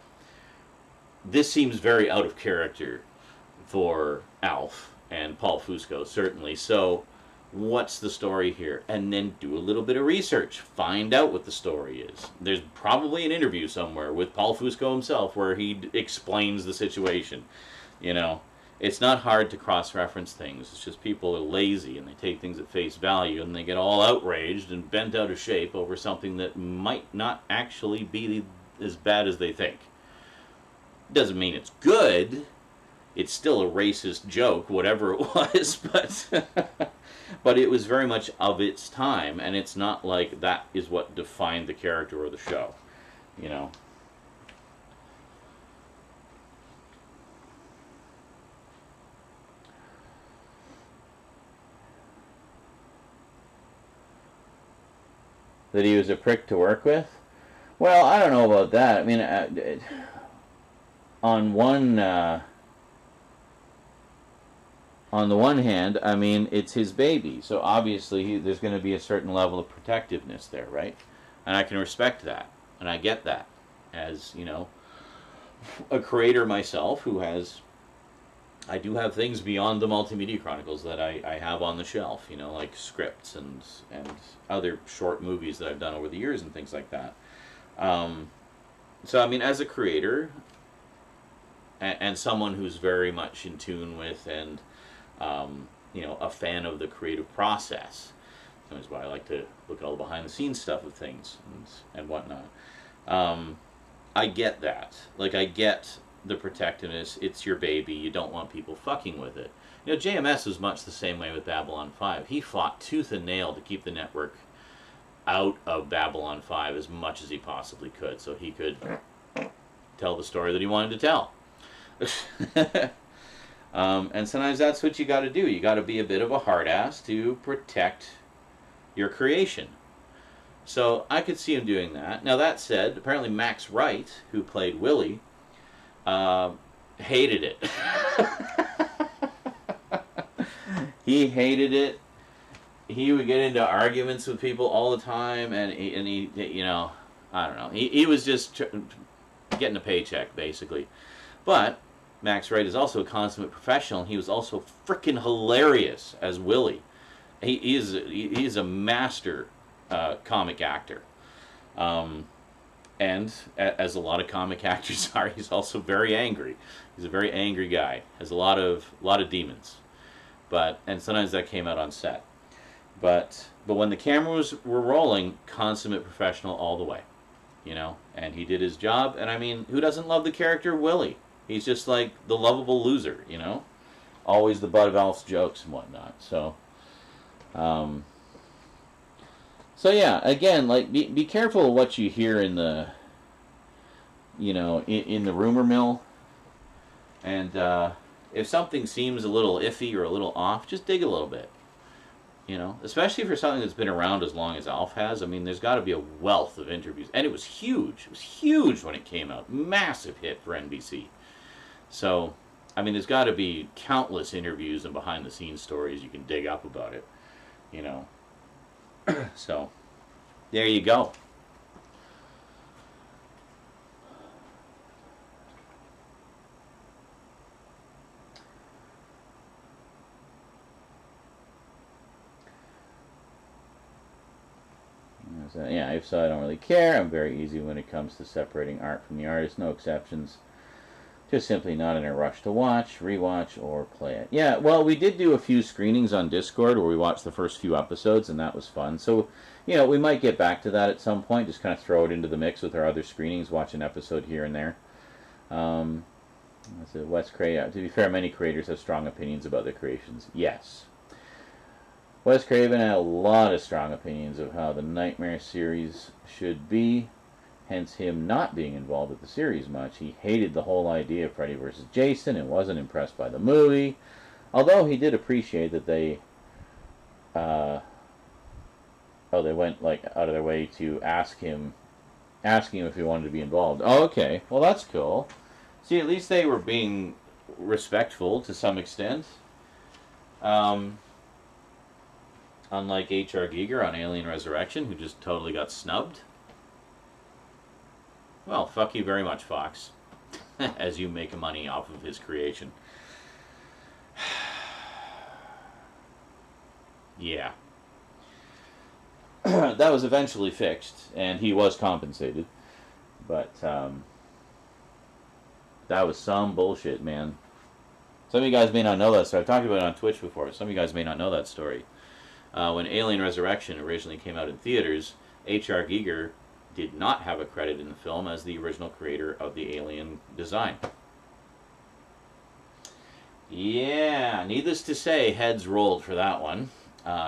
this seems very out of character for Alf and Paul Fusco, certainly. So what's the story here? And then do a little bit of research. Find out what the story is. There's probably an interview somewhere with Paul Fusco himself where he explains the situation. You know, it's not hard to cross-reference things. It's just people are lazy and they take things at face value and they get all outraged and bent out of shape over something that might not actually be as bad as they think. Doesn't mean it's good. It's still a racist joke, whatever it was, but it was very much of its time, and it's not like that is what defined the character or the show, you know. That he was a prick to work with? Well, I don't know about that. I mean, on the one hand, I mean, it's his baby, so obviously there's going to be a certain level of protectiveness there, right? And I can respect that, and I get that, as, you know, a creator myself who has, I do have things beyond the Multimedia Chronicles that I have on the shelf, you know, like scripts and other short movies that I've done over the years and things like that. So, I mean, as a creator, and someone who's very much in tune with and, you know, a fan of the creative process. That's why I like to look at all the behind-the-scenes stuff of things and whatnot. I get that. Like, I get the protectiveness. It's your baby. You don't want people fucking with it. You know, JMS was much the same way with Babylon 5. He fought tooth and nail to keep the network out of Babylon 5 as much as he possibly could, so he could tell the story that he wanted to tell. And sometimes that's what you got to do. You got to be a bit of a hard ass to protect your creation. So I could see him doing that. Now that said, apparently Max Wright, who played Willie, hated it. He hated it. He would get into arguments with people all the time, and he you know, I don't know. He was just getting a paycheck, basically. But Max Wright is also a consummate professional, and he was also freaking hilarious as Willie. He is a master comic actor. And as a lot of comic actors are, he's also very angry. He's a very angry guy. Has a lot of demons. And sometimes that came out on set. But when the cameras were rolling, consummate professional all the way, you know. And he did his job. And I mean, who doesn't love the character Willie? He's just like the lovable loser, you know. Always the butt of Alf's jokes and whatnot. So yeah, again, like be careful of what you hear in the, you know, in the rumor mill. And if something seems a little iffy or a little off, just dig a little bit. You know, especially for something that's been around as long as Alf has. I mean, there's got to be a wealth of interviews. And it was huge. It was huge when it came out. Massive hit for NBC. So, I mean, there's got to be countless interviews and behind-the-scenes stories you can dig up about it. You know. So, there you go. So, yeah, if so, I don't really care. I'm very easy when it comes to separating art from the artist. No exceptions. Just simply not in a rush to watch, rewatch, or play it. Yeah, well, we did do a few screenings on Discord where we watched the first few episodes, and that was fun. So, you know, we might get back to that at some point. Just kind of throw it into the mix with our other screenings, watch an episode here and there. Wes Craven. To be fair, many creators have strong opinions about their creations. Yes. Wes Craven had a lot of strong opinions of how the Nightmare series should be, hence him not being involved with the series much. He hated the whole idea of Freddy vs. Jason and wasn't impressed by the movie, although he did appreciate that they went like out of their way to ask him asking him if he wanted to be involved. Oh, okay. Well, that's cool. See, at least they were being respectful to some extent. Unlike H.R. Giger on Alien Resurrection, who just totally got snubbed. Well, fuck you very much, Fox, as you make money off of his creation. Yeah. That was eventually fixed, and he was compensated. But, that was some bullshit, man. Some of you guys may not know that story. I've talked about it on Twitch before. Some of you guys may not know that story. When Alien Resurrection originally came out in theaters, H.R. Giger did not have a credit in the film as the original creator of the alien design. Yeah, needless to say, heads rolled for that one.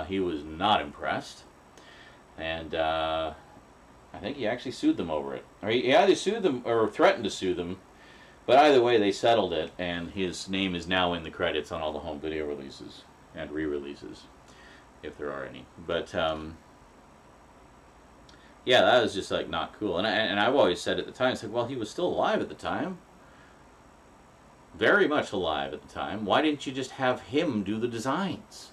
He was not impressed. And I think he actually sued them over it. Or he either sued them or threatened to sue them. But either way, they settled it, and his name is now in the credits on all the home video releases and re-releases, if there are any. But yeah, that was just like not cool. And I've always said at the time, it's like, well, he was still alive at the time, very much alive at the time. Why didn't you just have him do the designs?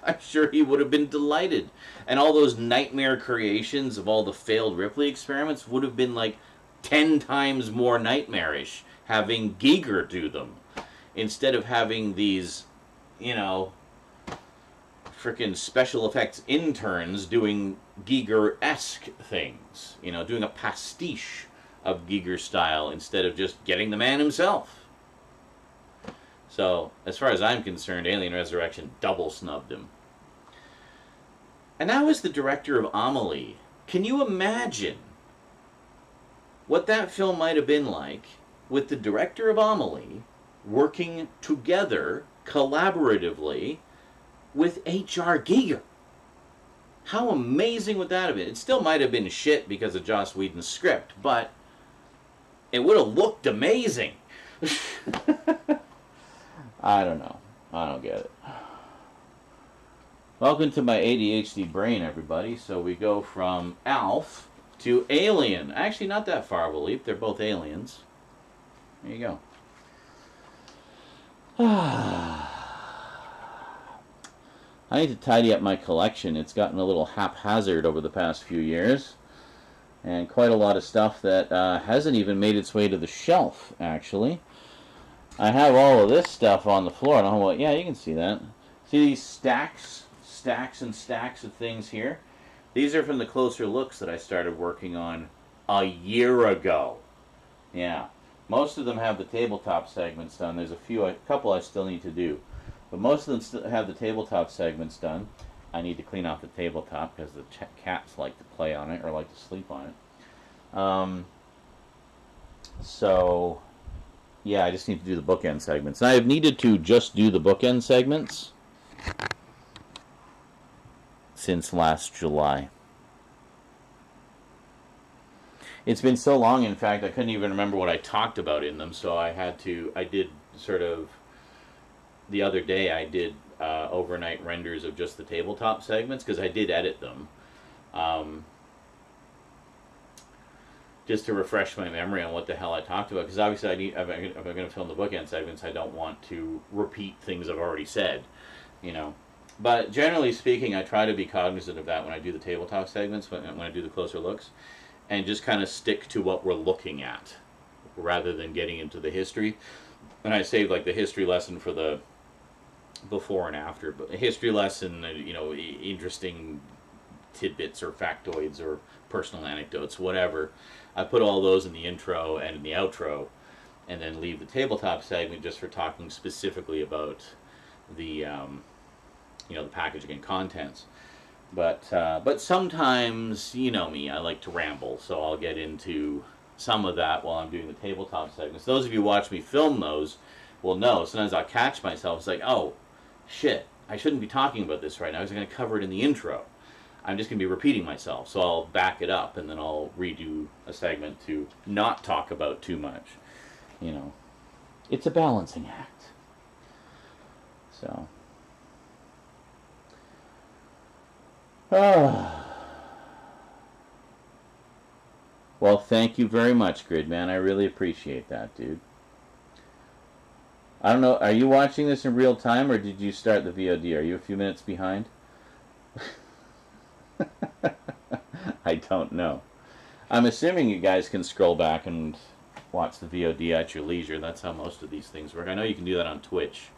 I'm sure he would have been delighted. And all those nightmare creations of all the failed Ripley experiments would have been like 10 times more nightmarish having Giger do them instead of having these, you know, freaking special effects interns doing Giger-esque things. You know, doing a pastiche of Giger style instead of just getting the man himself. So, as far as I'm concerned, Alien Resurrection double snubbed him. And that was the director of Amelie. Can you imagine what that film might have been like with the director of Amelie working together, collaboratively, with H.R. Giger? How amazing would that have been? It still might have been shit because of Joss Whedon's script, but it would have looked amazing. I don't know. I don't get it. Welcome to my ADHD brain, everybody. So we go from Alf to Alien. Actually, not that far of a leap. They're both aliens. There you go. I need to tidy up my collection. It's gotten a little haphazard over the past few years. And quite a lot of stuff that hasn't even made its way to the shelf, actually. I have all of this stuff on the floor. I don't know what... Yeah, you can see that. See these stacks and stacks of things here? These are from the closer looks that I started working on a year ago. Yeah. Most of them have the tabletop segments done. There's a couple I still need to do. But most of them still have the tabletop segments done. I need to clean off the tabletop because the cats like to play on it or like to sleep on it. So, yeah, I just need to do the bookend segments. And I have needed to just do the bookend segments since last July. It's been so long, in fact, I couldn't even remember what I talked about in them, so I did sort of, the other day I did overnight renders of just the tabletop segments, because I did edit them. Just to refresh my memory on what the hell I talked about, because obviously if I'm going to film the bookend segments, I don't want to repeat things I've already said, you know. But generally speaking, I try to be cognizant of that when I do the tabletop segments, when I do the closer looks, and just kind of stick to what we're looking at, rather than getting into the history. And I save like the history lesson for the before and after, but a history lesson, you know, interesting tidbits or factoids or personal anecdotes, whatever. I put all those in the intro and in the outro, and then leave the tabletop segment just for talking specifically about the you know, the packaging and contents. But sometimes, you know me, I like to ramble, so I'll get into some of that while I'm doing the tabletop segments. Those of you who watch me film those will know. Sometimes I'll catch myself. It's like, oh, shit, I shouldn't be talking about this right now. I was going to cover it in the intro. I'm just going to be repeating myself, so I'll back it up, and then I'll redo a segment to not talk about too much. You know, it's a balancing act. So... Well, thank you very much, Gridman. I really appreciate that, dude. I don't know, are you watching this in real time, or did you start the VOD? Are you a few minutes behind? I don't know. I'm assuming you guys can scroll back and watch the VOD at your leisure. That's how most of these things work. I know you can do that on Twitch.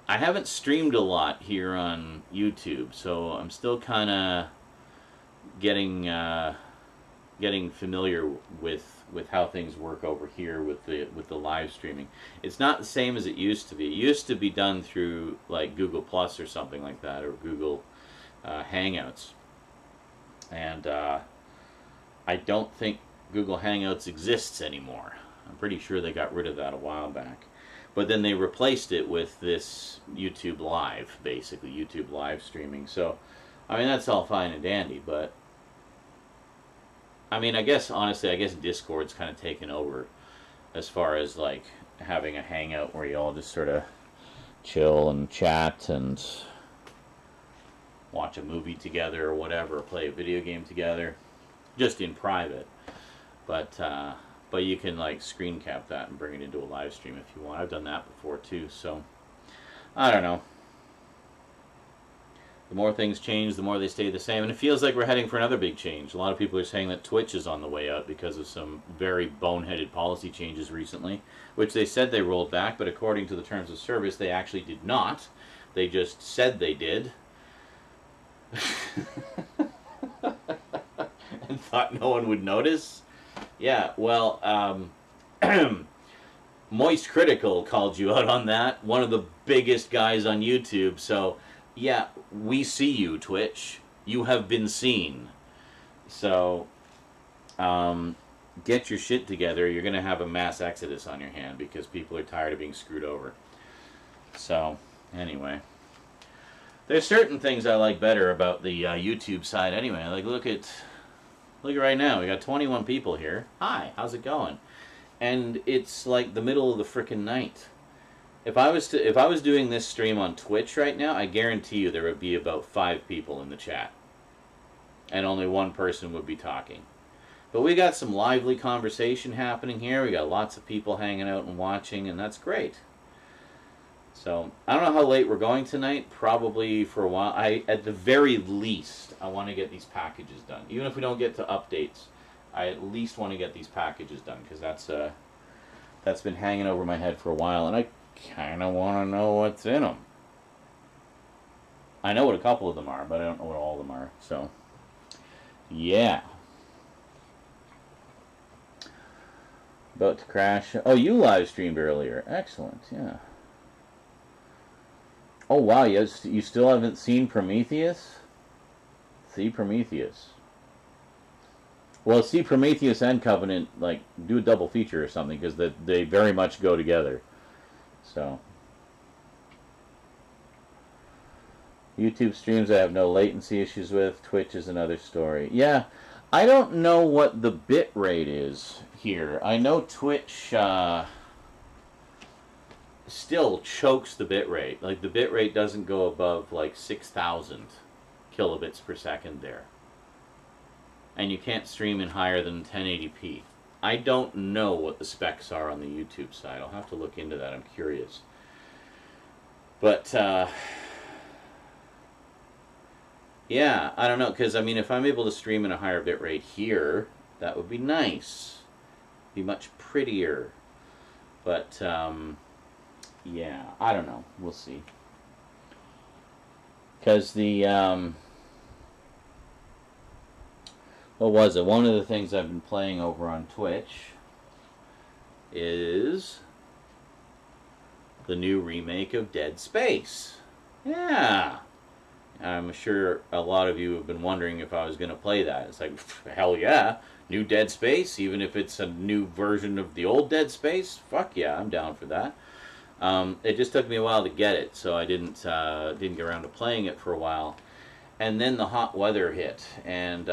I haven't streamed a lot here on YouTube, so I'm still kind of getting familiar with how things work over here with the live streaming. It's not the same as it used to be. It used to be done through like Google Plus or something like that, or Google Hangouts. And I don't think Google Hangouts exists anymore. I'm pretty sure they got rid of that a while back. But then they replaced it with this YouTube Live, basically, YouTube live streaming. So, I mean, that's all fine and dandy, but I mean, I guess, honestly, I guess Discord's kind of taken over as far as, like, having a hangout where you all just sort of chill and chat and watch a movie together or whatever, or play a video game together, just in private. But you can, like, screen cap that and bring it into a live stream if you want. I've done that before, too, so I don't know. The more things change, the more they stay the same. And it feels like we're heading for another big change. A lot of people are saying that Twitch is on the way out because of some very boneheaded policy changes recently, which they said they rolled back, but according to the terms of service, they actually did not. They just said they did. And thought no one would notice. Yeah, well, Moist Critical called you out on that. One of the biggest guys on YouTube, so yeah, we see you, Twitch. You have been seen. So, get your shit together. You're going to have a mass exodus on your hand because people are tired of being screwed over. So, anyway. There's certain things I like better about the YouTube side anyway. Like, look at right now. We got 21 people here. Hi, how's it going? And it's like the middle of the frickin' night. If I was doing this stream on Twitch right now, I guarantee you there would be about 5 people in the chat. And only one person would be talking. But we got some lively conversation happening here. We got lots of people hanging out and watching, and that's great. So, I don't know how late we're going tonight. Probably for a while. At the very least, I want to get these packages done. Even if we don't get to updates, I at least want to get these packages done, because that's been hanging over my head for a while, and I kind of want to know what's in them. I know what a couple of them are, but I don't know what all of them are. So, yeah. About to crash. Oh, you live streamed earlier. Excellent, yeah. Oh, wow, you still haven't seen Prometheus? See Prometheus. Well, see Prometheus and Covenant, like, do a double feature or something, because they very much go together. So. YouTube streams I have no latency issues with. Twitch is another story. Yeah, I don't know what the bit rate is here. I know Twitch still chokes the bit rate. Like, the bit rate doesn't go above like 6,000 kilobits per second there. And you can't stream in higher than 1080p. I don't know what the specs are on the YouTube side. I'll have to look into that. I'm curious. But, yeah, I don't know. Because, I mean, if I'm able to stream in a higher bit rate here, that would be nice. Be much prettier. But, yeah, I don't know. We'll see. Because the, what was it? One of the things I've been playing over on Twitch is the new remake of Dead Space. Yeah. I'm sure a lot of you have been wondering if I was going to play that. It's like, hell yeah. New Dead Space, even if it's a new version of the old Dead Space. Fuck yeah, I'm down for that. It just took me a while to get it, so I didn't get around to playing it for a while. And then the hot weather hit, and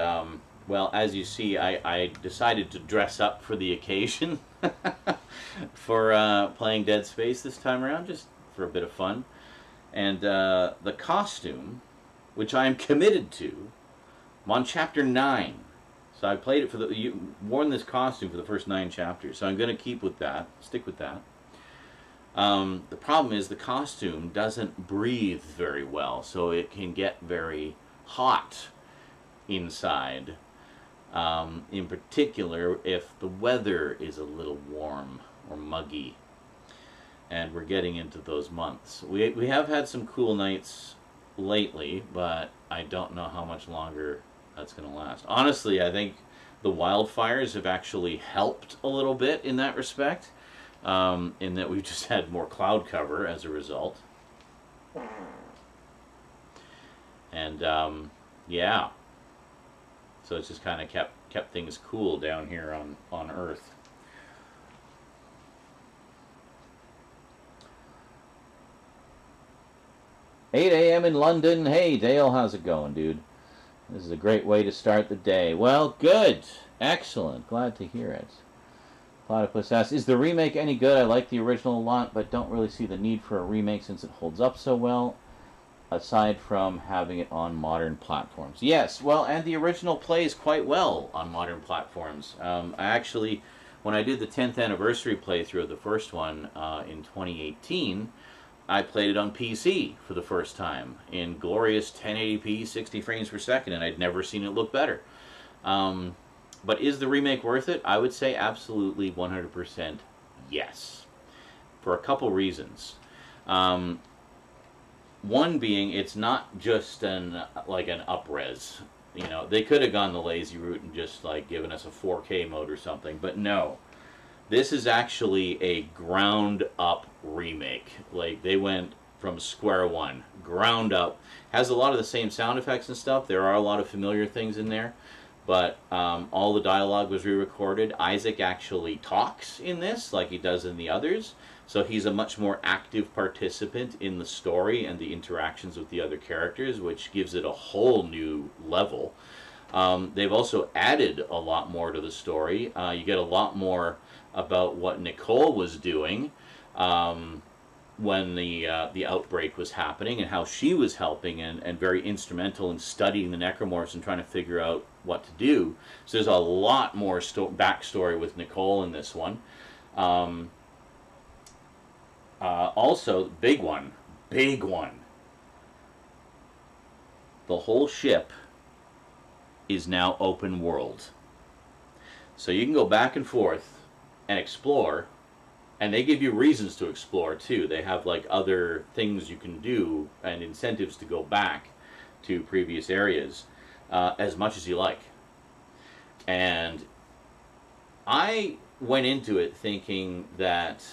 well, as you see, I decided to dress up for the occasion for playing Dead Space this time around, just for a bit of fun. And the costume, which I am committed to, I'm on Chapter 9, So I played it for worn this costume for the first 9 chapters. So I'm going to stick with that. The problem is the costume doesn't breathe very well, so it can get very hot inside. In particular, if the weather is a little warm or muggy, and we're getting into those months. We have had some cool nights lately, but I don't know how much longer that's going to last. Honestly, I think the wildfires have actually helped a little bit in that respect, in that we've just had more cloud cover as a result. And yeah, so it's just kind of kept things cool down here on Earth. "8 a.m. in London. Hey, Dale, how's it going, dude? This is a great way to start the day." Well, good. Excellent. Glad to hear it. Platypus asks, "Is the remake any good? I like the original a lot, but don't really see the need for a remake since it holds up so well, aside from having it on modern platforms." Yes, well, and the original plays quite well on modern platforms. I actually, when I did the 10th anniversary playthrough of the first one in 2018, I played it on PC for the first time in glorious 1080p, 60 frames per second, and I'd never seen it look better. But is the remake worth it? I would say absolutely 100% yes, for a couple reasons. One being, it's not just like an up-res. You know, they could have gone the lazy route and just like given us a 4K mode or something, but no. This is actually a ground-up remake. Like, they went from square one, ground up. Has a lot of the same sound effects and stuff. There are a lot of familiar things in there, but all the dialogue was re-recorded. Isaac actually talks in this, like he does in the others, so he's a much more active participant in the story and the interactions with the other characters, which gives it a whole new level. They've also added a lot more to the story. You get a lot more about what Nicole was doing when the outbreak was happening, and how she was helping and very instrumental in studying the necromorphs and trying to figure out what to do. So there's a lot more backstory with Nicole in this one. Also, big one. The whole ship is now open world. So you can go back and forth and explore, and they give you reasons to explore too. They have like other things you can do and incentives to go back to previous areas as much as you like. And I went into it thinking that,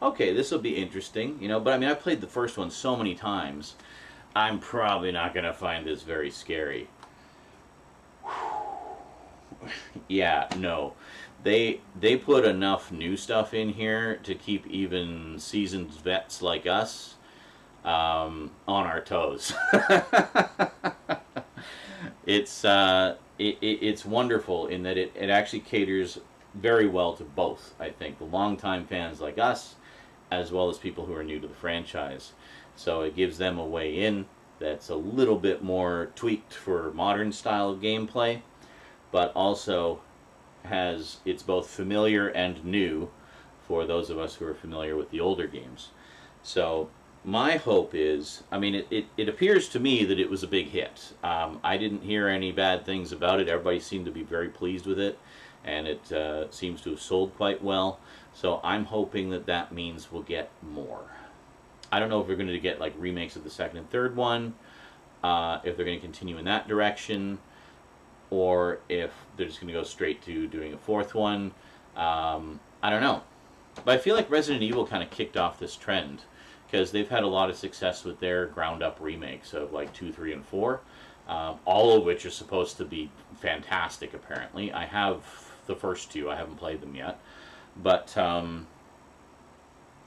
okay, this will be interesting, you know, but I mean, I played the first one so many times, I'm probably not going to find this very scary. Yeah, no. They put enough new stuff in here to keep even seasoned vets like us on our toes. It's wonderful in that it actually caters very well to both, I think, the longtime fans like us, as well as people who are new to the franchise. So it gives them a way in that's a little bit more tweaked for modern style of gameplay, but also it's both familiar and new for those of us who are familiar with the older games. So my hope is, I mean, it appears to me that it was a big hit. I didn't hear any bad things about it. Everybody seemed to be very pleased with it, and it seems to have sold quite well. So I'm hoping that means we'll get more. I don't know if we're going to get like remakes of the second and third one, if they're going to continue in that direction, or if they're just going to go straight to doing a fourth one. I don't know. But I feel like Resident Evil kind of kicked off this trend, because they've had a lot of success with their ground-up remakes of like 2, 3, and 4, all of which are supposed to be fantastic, apparently. I have the first two. I haven't played them yet. But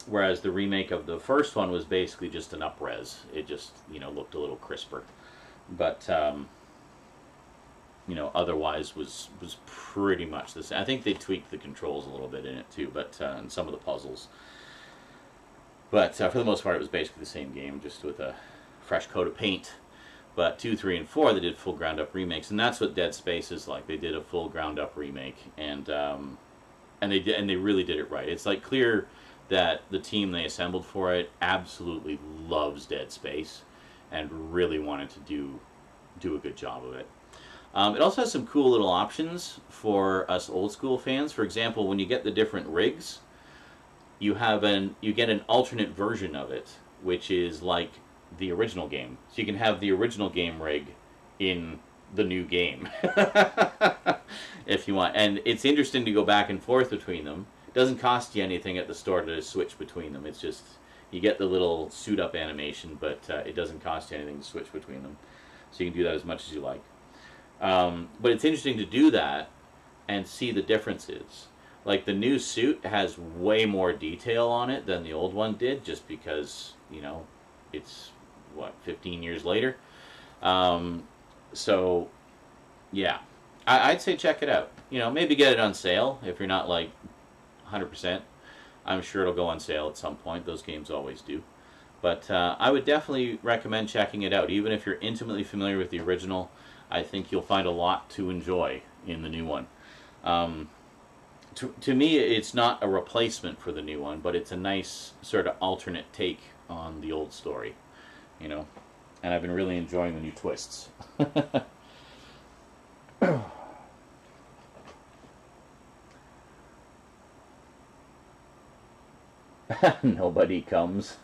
whereas the remake of the first one was basically just an up-res. It just, you know, looked a little crisper. But you know, otherwise was pretty much the same. I think they tweaked the controls a little bit in it too, but and some of the puzzles. But for the most part, it was basically the same game, just with a fresh coat of paint. But 2, 3, and 4, they did full ground-up remakes, and that's what Dead Space is like. They did a full ground-up remake, and they really did it right. It's like clear that the team they assembled for it absolutely loves Dead Space, and really wanted to do a good job of it. It also has some cool little options for us old school fans. For example, when you get the different rigs, you get an alternate version of it, which is like the original game. So you can have the original game rig in the new game if you want. And it's interesting to go back and forth between them. It doesn't cost you anything at the store to switch between them. It's just you get the little suit up animation, but it doesn't cost you anything to switch between them. So you can do that as much as you like. But it's interesting to do that and see the differences. Like the new suit has way more detail on it than the old one did, just because, you know, it's 15 years later. So yeah, I'd say check it out. You know, maybe get it on sale if you're not like 100%. I'm sure it'll go on sale at some point. Those games always do. But I would definitely recommend checking it out. Even if you're intimately familiar with the original, I think you'll find a lot to enjoy in the new one. To me, it's not a replacement for the new one, but it's a nice sort of alternate take on the old story, you know. And I've been really enjoying the new twists. Nobody comes.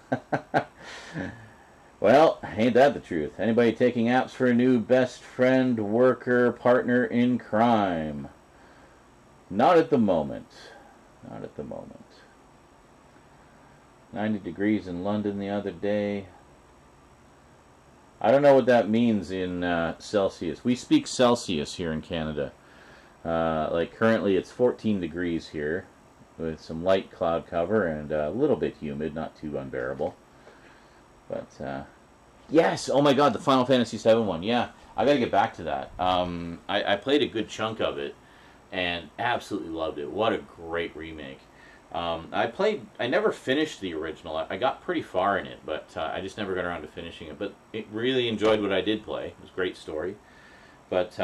Well, ain't that the truth? Anybody taking apps for a new best friend, worker, partner in crime? Not at the moment. Not at the moment. 90 degrees in London the other day. I don't know what that means in Celsius. We speak Celsius here in Canada. Like currently it's 14 degrees here with some light cloud cover and a little bit humid, not too unbearable. But yes, oh my god, the Final Fantasy VII one. Yeah, I gotta get back to that. I played a good chunk of it and absolutely loved it. What a great remake. I never finished the original. I got pretty far in it, but I just never got around to finishing it. But it really enjoyed what I did play. It was a great story. But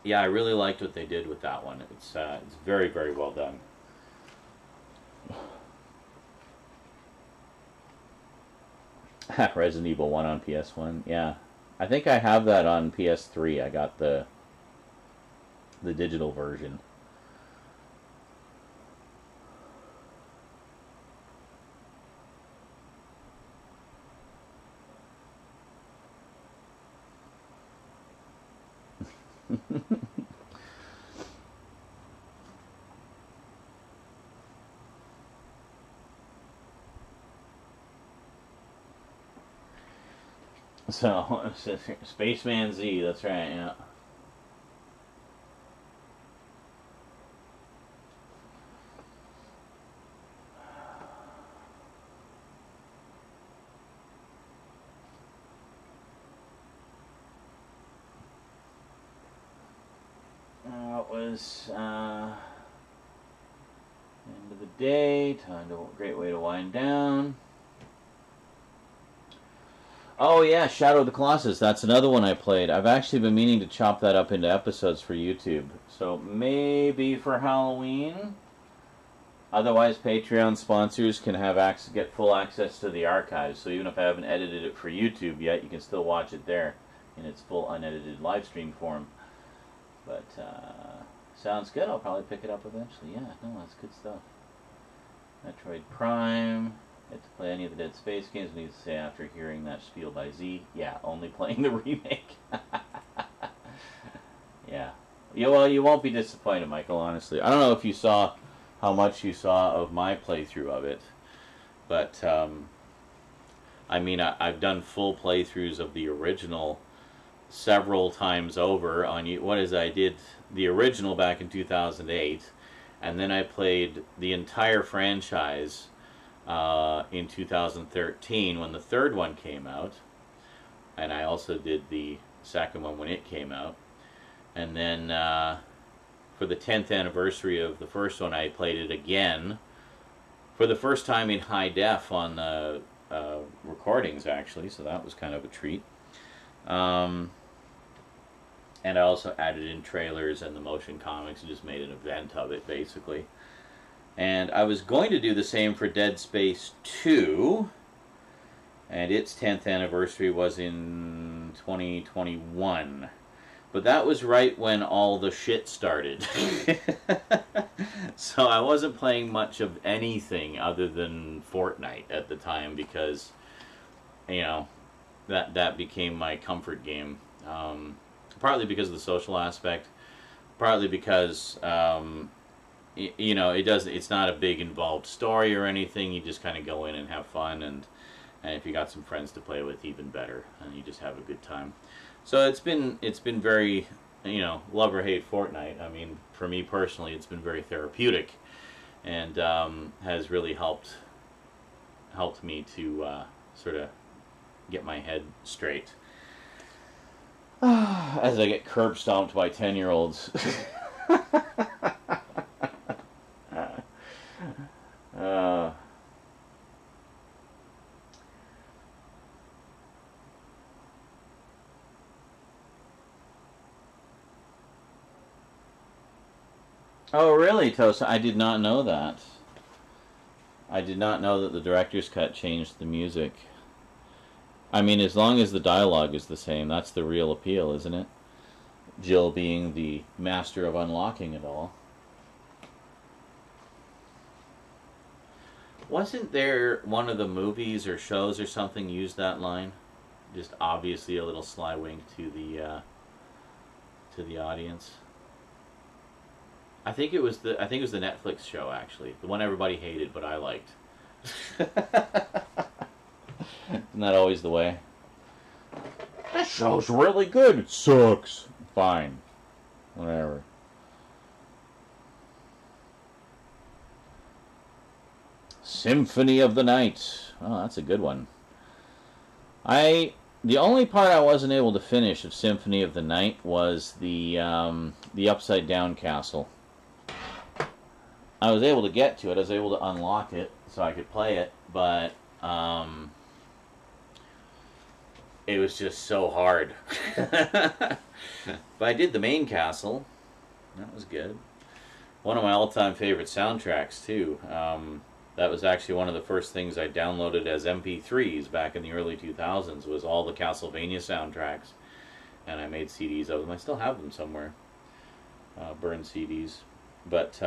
yeah, I really liked what they did with that one. It's very, very well done. Resident Evil 1 on PS1. Yeah, I think I have that on PS3. I got the digital version. So, Spaceman Z, that's right, yeah. It was end of the day, great way to wind down. Oh yeah, Shadow of the Colossus. That's another one I played. I've actually been meaning to chop that up into episodes for YouTube. So maybe for Halloween. Otherwise, Patreon sponsors can have get full access to the archives. So even if I haven't edited it for YouTube yet, you can still watch it there in its full unedited live stream form. But sounds good. I'll probably pick it up eventually. Yeah, no, that's good stuff. Metroid Prime. Get to play any of the Dead Space games. Need to say after hearing that spiel by Z, yeah, only playing the remake. Yeah, well, you won't be disappointed, Michael. Honestly, I don't know if you saw how much you saw of my playthrough of it, but I mean, I've done full playthroughs of the original several times over. I did the original back in 2008, and then I played the entire franchise. In 2013 when the third one came out, and I also did the second one when it came out, and then for the 10th anniversary of the first one I played it again for the first time in high def on the recordings actually, so that was kind of a treat. And I also added in trailers and the motion comics and just made an event of it, basically. And I was going to do the same for Dead Space 2, and its 10th anniversary was in 2021. But that was right when all the shit started. So I wasn't playing much of anything other than Fortnite at the time because, you know, that became my comfort game. Partly because of the social aspect, partly because you know, it's not a big involved story or anything. You just kind of go in and have fun, and if you got some friends to play with, even better, and you just have a good time. So it's been very, you know, love or hate Fortnite. I mean, for me personally, it's been very therapeutic, and has really helped me to sort of get my head straight as I get curb stomped by 10-year-olds. Oh, really, Tosa? I did not know that. I did not know that the director's cut changed the music. I mean, as long as the dialogue is the same, that's the real appeal, isn't it? Jill being the master of unlocking it all. Wasn't there one of the movies or shows or something used that line? Just obviously a little sly wink to the audience. I think it was the Netflix show, actually, the one everybody hated but I liked. Isn't that always the way? This show's really good. It sucks. Fine. Whatever. Symphony of the Night. Oh, that's a good one. The only part I wasn't able to finish of Symphony of the Night was the upside down castle. I was able to get to it. I was able to unlock it so I could play it, but it was just so hard. But I did the main castle. That was good. One of my all-time favorite soundtracks, too. That was actually one of the first things I downloaded as MP3s back in the early 2000s, was all the Castlevania soundtracks. And I made CDs of them. I still have them somewhere. Burned CDs. But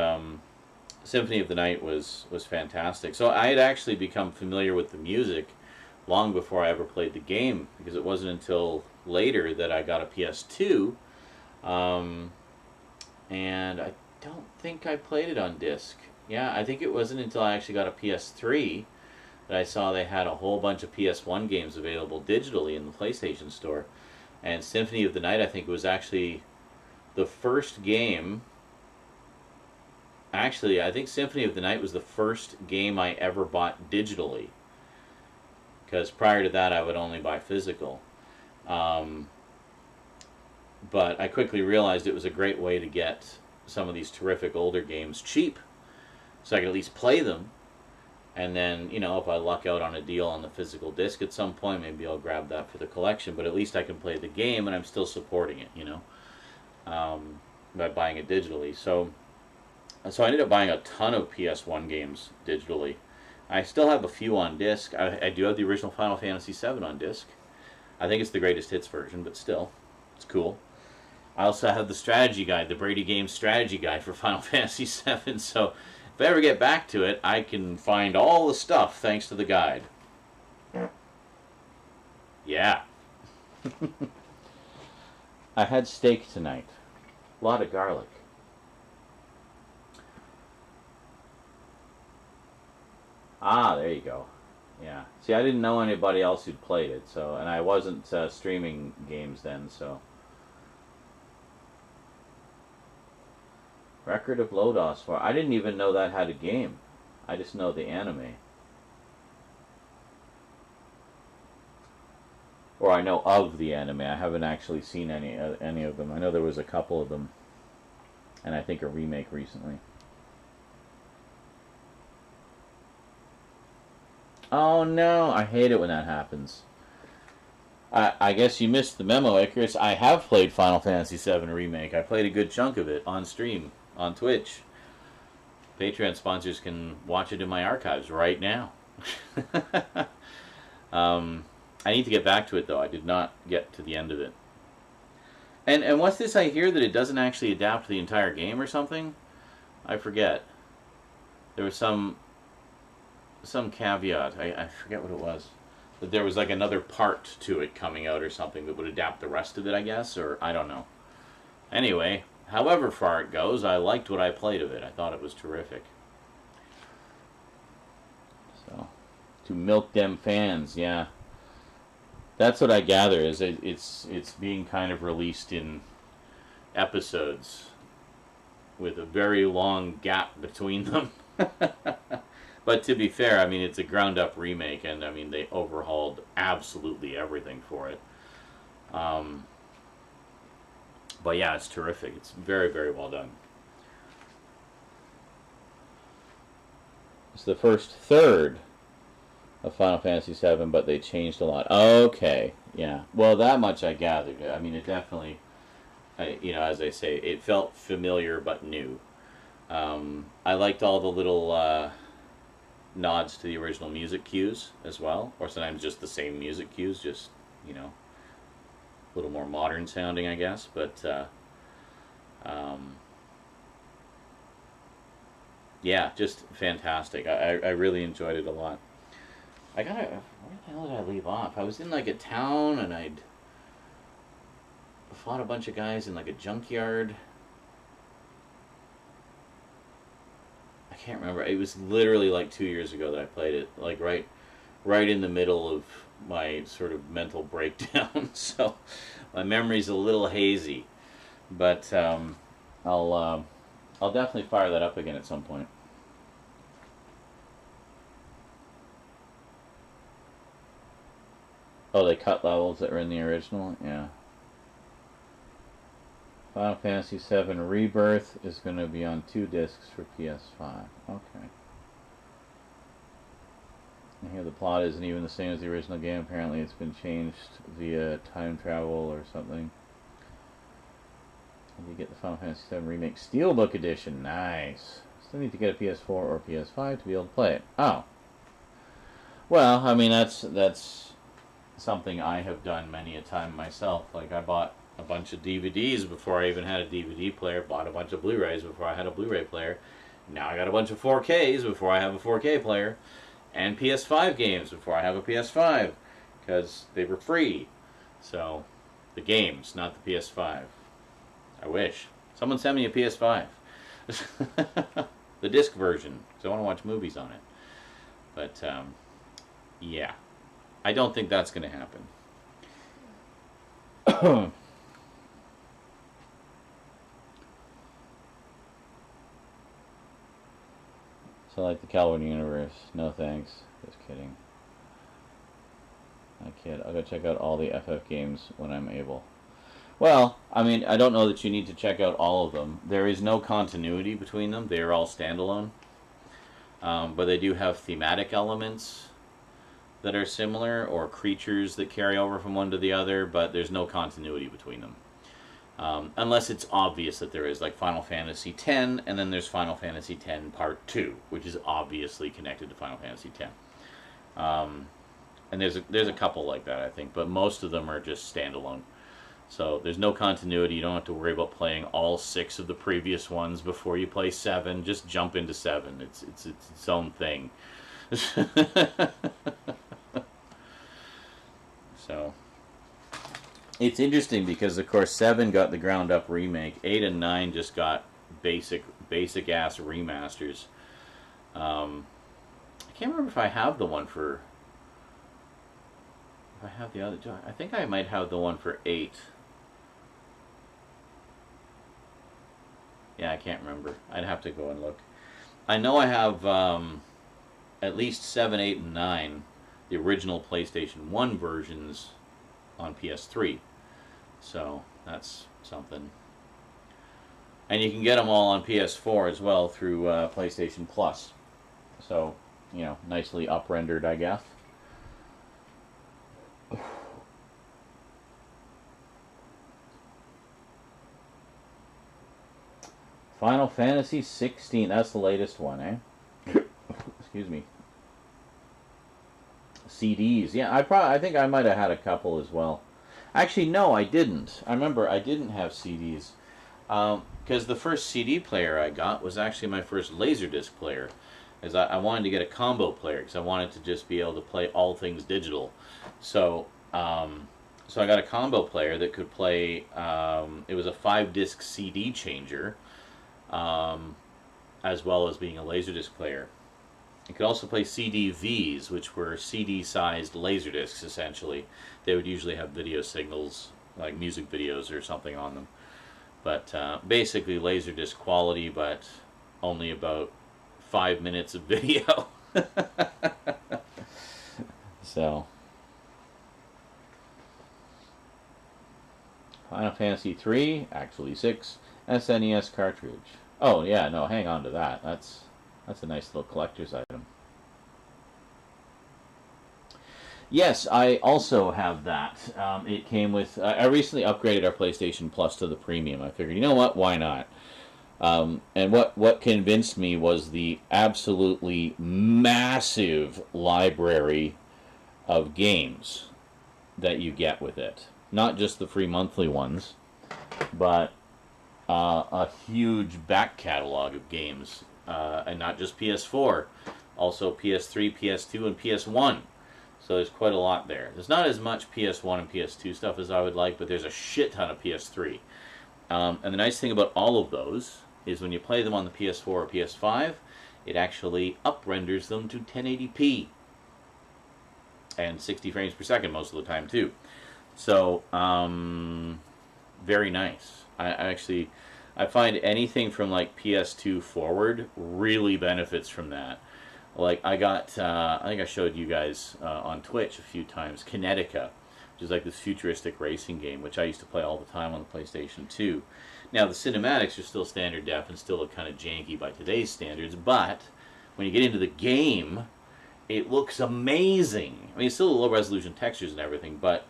Symphony of the Night was fantastic. So I had actually become familiar with the music long before I ever played the game, because it wasn't until later that I got a PS2. And I don't think I played it on disc. Yeah, I think it wasn't until I actually got a PS3 that I saw they had a whole bunch of PS1 games available digitally in the PlayStation Store. And Symphony of the Night, I think, was actually the first game. Actually, I think Symphony of the Night was the first game I ever bought digitally. Because prior to that, I would only buy physical. But I quickly realized it was a great way to get some of these terrific older games cheap, so I could at least play them. And then, you know, if I luck out on a deal on the physical disc at some point, maybe I'll grab that for the collection. But at least I can play the game, and I'm still supporting it, you know, by buying it digitally. So I ended up buying a ton of PS1 games digitally. I still have a few on disc. I do have the original Final Fantasy VII on disc. I think it's the greatest hits version, but still, it's cool. I also have the strategy guide, the Brady Games strategy guide for Final Fantasy VII, so if I ever get back to it, I can find all the stuff thanks to the guide. Yeah. I had steak tonight. A lot of garlic. Ah, there you go. Yeah. See, I didn't know anybody else who'd played it, so, and I wasn't streaming games then, so. Record of Lodos War. I didn't even know that had a game. I just know the anime. Or I know of the anime. I haven't actually seen any of them. I know there was a couple of them, and I think a remake recently. Oh no, I hate it when that happens. I guess you missed the memo, Icarus. I have played Final Fantasy VII Remake. I played a good chunk of it on stream, on Twitch. Patreon sponsors can watch it in my archives right now. I need to get back to it, though. I did not get to the end of it. And what's this I hear that it doesn't actually adapt the entire game or something? I forget. There was some caveat. I forget what it was. But there was like another part to it coming out or something that would adapt the rest of it, I guess, or I don't know. Anyway, however far it goes, I liked what I played of it. I thought it was terrific. So, to milk them fans, yeah. That's what I gather, is it's being kind of released in episodes with a very long gap between them. But to be fair, I mean, it's a ground-up remake, and I mean, they overhauled absolutely everything for it. But yeah, it's terrific. It's very, very well done. It's the first third of Final Fantasy VII, but they changed a lot. Okay, yeah. Well, that much I gathered. I mean, it definitely, you know, as I say, it felt familiar but new. I liked all the little nods to the original music cues as well, or sometimes just the same music cues, just, you know, a little more modern sounding, I guess. But yeah, just fantastic. I really enjoyed it a lot. Where the hell did I leave off? I was in like a town and I'd fought a bunch of guys in like a junkyard. I can't remember. It was literally like 2 years ago that I played it. Like right in the middle of my sort of mental breakdown. So my memory's a little hazy. But I'll definitely fire that up again at some point. Oh, they cut levels that were in the original? Yeah. Final Fantasy VII Rebirth is going to be on 2 discs for PS5. Okay. And here the plot isn't even the same as the original game. Apparently it's been changed via time travel or something. And you get the Final Fantasy VII Remake Steelbook Edition. Nice. Still need to get a PS4 or PS5 to be able to play it. Oh. Well, I mean, that's something I have done many a time myself. Like, I bought a bunch of DVDs before I even had a DVD player, bought a bunch of Blu-rays before I had a Blu-ray player. Now I got a bunch of 4Ks before I have a 4K player, and PS5 games before I have a PS5, because they were free. So, the games, not the PS5. I wish. Someone send me a PS5. The disc version, because I want to watch movies on it. But, yeah. I don't think that's going to happen. So, like the Calvin universe. No thanks. Just kidding. I kid. I'll go check out all the FF games when I'm able. Well, I mean, I don't know that you need to check out all of them. There is no continuity between them. They are all standalone. But they do have thematic elements that are similar, or creatures that carry over from one to the other, but there's no continuity between them. Unless it's obvious that there is, like Final Fantasy X, and then there's Final Fantasy X Part 2, which is obviously connected to Final Fantasy X. And there's a couple like that, I think, but most of them are just standalone. So there's no continuity. You don't have to worry about playing all 6 of the previous ones before you play 7. Just jump into 7. It's its own thing. So it's interesting because, of course, 7 got the ground up remake. 8 and 9 just got basic ass remasters. I can't remember if I have the one for. If I have the other, I think I might have the one for 8. Yeah, I can't remember. I'd have to go and look. I know I have at least 7, 8, and 9, the original PlayStation 1 versions on PS3. So that's something. And you can get them all on PS4 as well through PlayStation Plus. So, you know, nicely up-rendered, I guess. Final Fantasy 16. That's the latest one, eh? Excuse me. CDs. Yeah, I think I might have had a couple as well. Actually, no, I didn't. I remember I didn't have CDs. Because the first CD player I got was actually my first Laserdisc player. As I wanted to get a combo player because I wanted to just be able to play all things digital. So, so I got a combo player that could play. It was a 5-disc CD changer, as well as being a Laserdisc player. It could also play CDVs, which were CD-sized Laserdiscs, essentially. They would usually have video signals, like music videos or something on them. But basically Laserdisc quality, but only about 5 minutes of video. So, Final Fantasy 3, actually 6, SNES cartridge. Oh yeah, no, hang on to that. That's a nice little collector's item. Yes, I also have that. It came with... I recently upgraded our PlayStation Plus to the Premium. I figured, you know what, why not? And what convinced me was the absolutely massive library of games that you get with it. Not just the free monthly ones, but a huge back catalog of games. And not just PS4, also PS3, PS2, and PS1. So there's quite a lot there. There's not as much PS1 and PS2 stuff as I would like, but there's a shit ton of PS3. And the nice thing about all of those is when you play them on the PS4 or PS5, it actually up-renders them to 1080p. And 60 frames per second most of the time, too. So, very nice. I find anything from like PS2 forward really benefits from that. Like I got, I think I showed you guys on Twitch a few times, Kinetica, which is like this futuristic racing game, which I used to play all the time on the PlayStation 2. Now the cinematics are still standard def and still look kind of janky by today's standards, but when you get into the game, it looks amazing. I mean, it's still low resolution textures and everything, but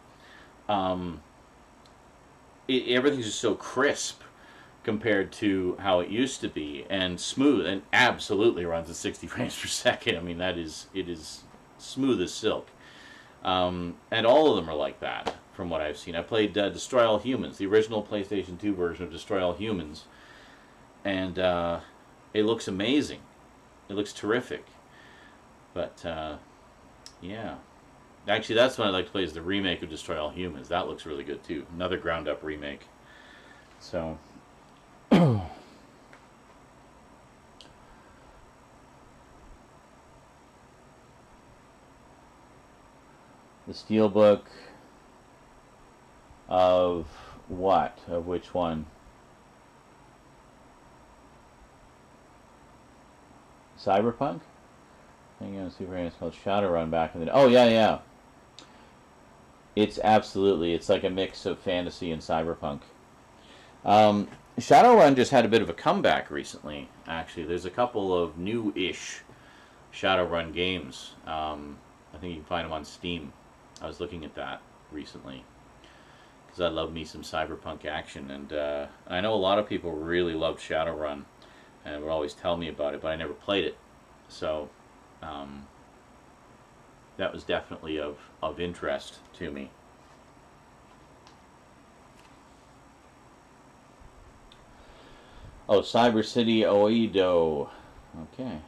everything's just so crisp compared to how it used to be, and smooth, and absolutely runs at 60 frames per second. I mean, it is smooth as silk. And all of them are like that, from what I've seen. I played Destroy All Humans, the original PlayStation 2 version of Destroy All Humans, and it looks amazing. It looks terrific. But, yeah. Actually, that's one I'd like to play, is the remake of Destroy All Humans. That looks really good, too. Another ground-up remake. So... the steelbook of what? Of which one? Cyberpunk? Hang on, Super it's called Shadowrun back in the day. Oh yeah, yeah. It's absolutely, it's like a mix of fantasy and cyberpunk. Shadowrun just had a bit of a comeback recently, actually. There's a couple of new-ish Shadowrun games. I think you can find them on Steam. I was looking at that recently because I love me some cyberpunk action, and I know a lot of people really loved Shadowrun and would always tell me about it, but I never played it. So that was definitely of interest to me. Oh, Cyber City Oedo. Okay.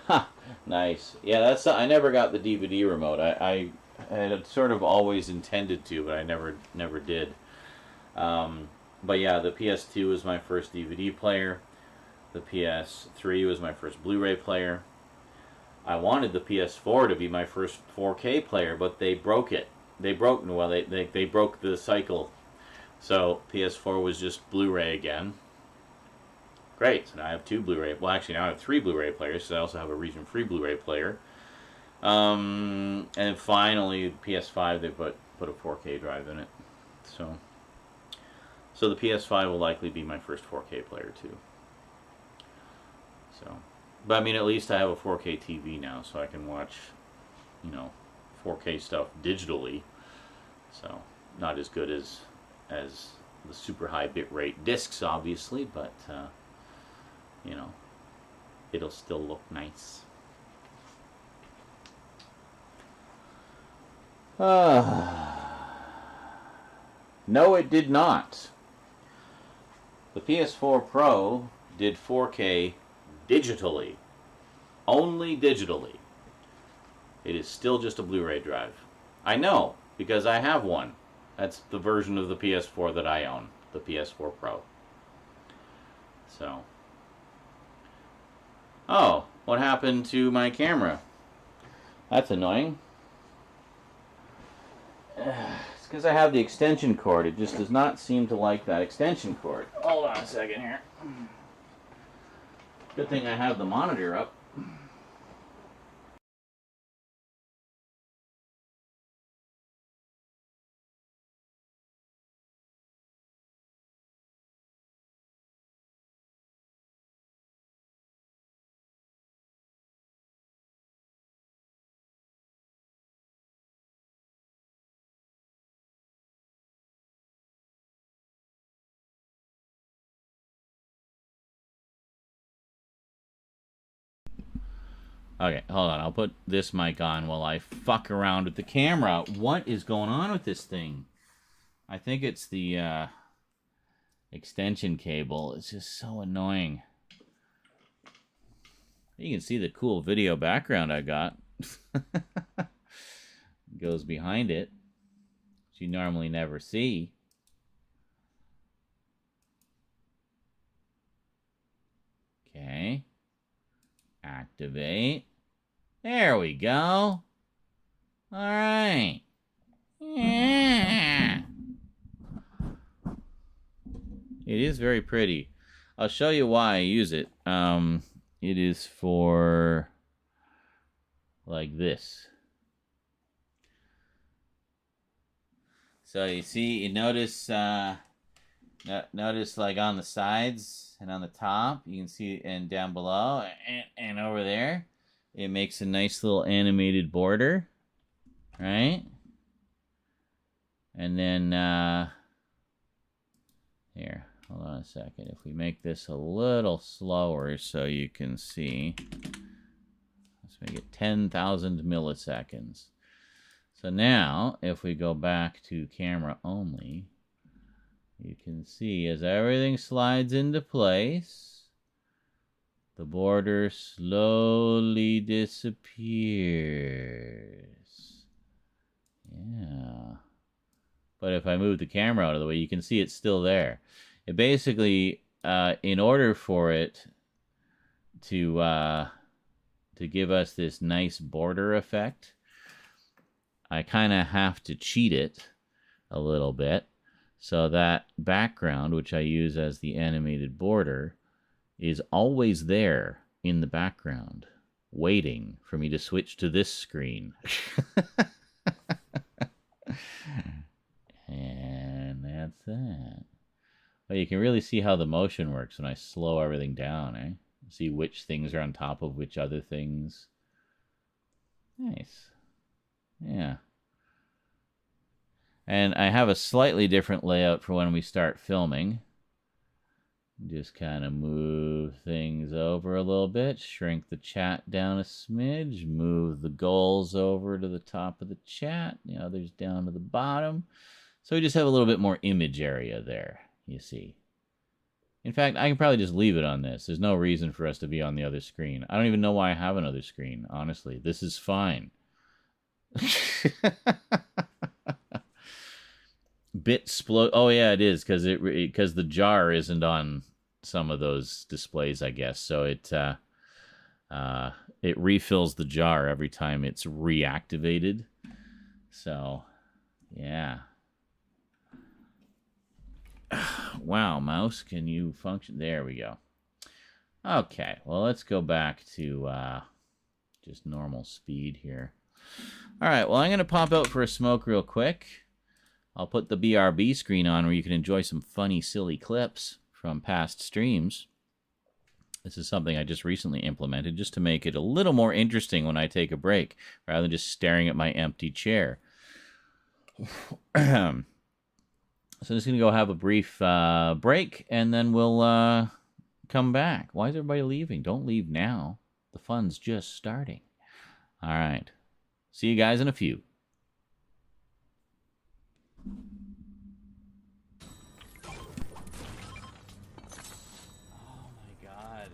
Ha! Nice. Yeah, that's. I never got the DVD remote. I had sort of always intended to, but I never did. But yeah, the PS2 was my first DVD player. The PS3 was my first Blu-ray player. I wanted the PS4 to be my first 4K player, but they broke it. They broke the cycle. So PS4 was just Blu-ray again. Great. So now I have two Blu-ray. Well, actually now I have three Blu-ray players, so I also have a region-free Blu-ray player. And finally, PS5 they put a 4K drive in it. So the PS5 will likely be my first 4K player too. So, but I mean, at least I have a 4K TV now, so I can watch, 4K stuff digitally. So, not as good as as the super high bitrate discs, obviously, but you know, it'll still look nice. No, it did not. The PS4 Pro did 4K digitally. Only digitally. It is still just a Blu-ray drive. I know, because I have one. That's the version of the PS4 that I own, the PS4 Pro. So. Oh, what happened to my camera? That's annoying. It's because I have the extension cord. It just does not seem to like that extension cord. Hold on a second here. Good thing I have the monitor up. Okay, hold on. I'll put this mic on while I fuck around with the camera. What is going on with this thing? I think it's the extension cable. It's just so annoying. You can see the cool video background I got. Goes behind it, which you normally never see. Okay. Activate. There we go. All right. Yeah. It is very pretty. I'll show you why I use it. It is for like this. So you see, you notice like on the sides and on the top, you can see, and down below and over there, it makes a nice little animated border, right? And then here, hold on a second. If we make this a little slower so you can see, let's make it 10,000 milliseconds. So now, if we go back to camera only, you can see as everything slides into place, the border slowly disappears. Yeah. But if I move the camera out of the way, you can see it's still there. It basically, in order for it to give us this nice border effect, I kind of have to cheat it a little bit. So that background, which I use as the animated border, is always there in the background, waiting for me to switch to this screen. And that's that. Well, you can really see how the motion works when I slow everything down, eh? See which things are on top of which other things. Nice. Yeah. And I have a slightly different layout for when we start filming. Just kind of move things over a little bit, shrink the chat down a smidge, move the goals over to the top of the chat, the others down to the bottom. So we just have a little bit more image area there, you see. In fact, I can probably just leave it on this. There's no reason for us to be on the other screen. I don't even know why I have another screen, honestly. This is fine. Oh yeah, it is, because the jar isn't on some of those displays, I guess. So it refills the jar every time it's reactivated. So yeah. Wow, mouse, can you function? There we go. Okay, well, let's go back to just normal speed here. All right, well, I'm going to pop out for a smoke real quick. I'll put the BRB screen on where you can enjoy some funny, silly clips from past streams. This is something I just recently implemented just to make it a little more interesting when I take a break, rather than just staring at my empty chair. So I'm just going to go have a brief break, and then we'll come back. Why is everybody leaving? Don't leave now. The fun's just starting. All right. See you guys in a few. Oh, my God.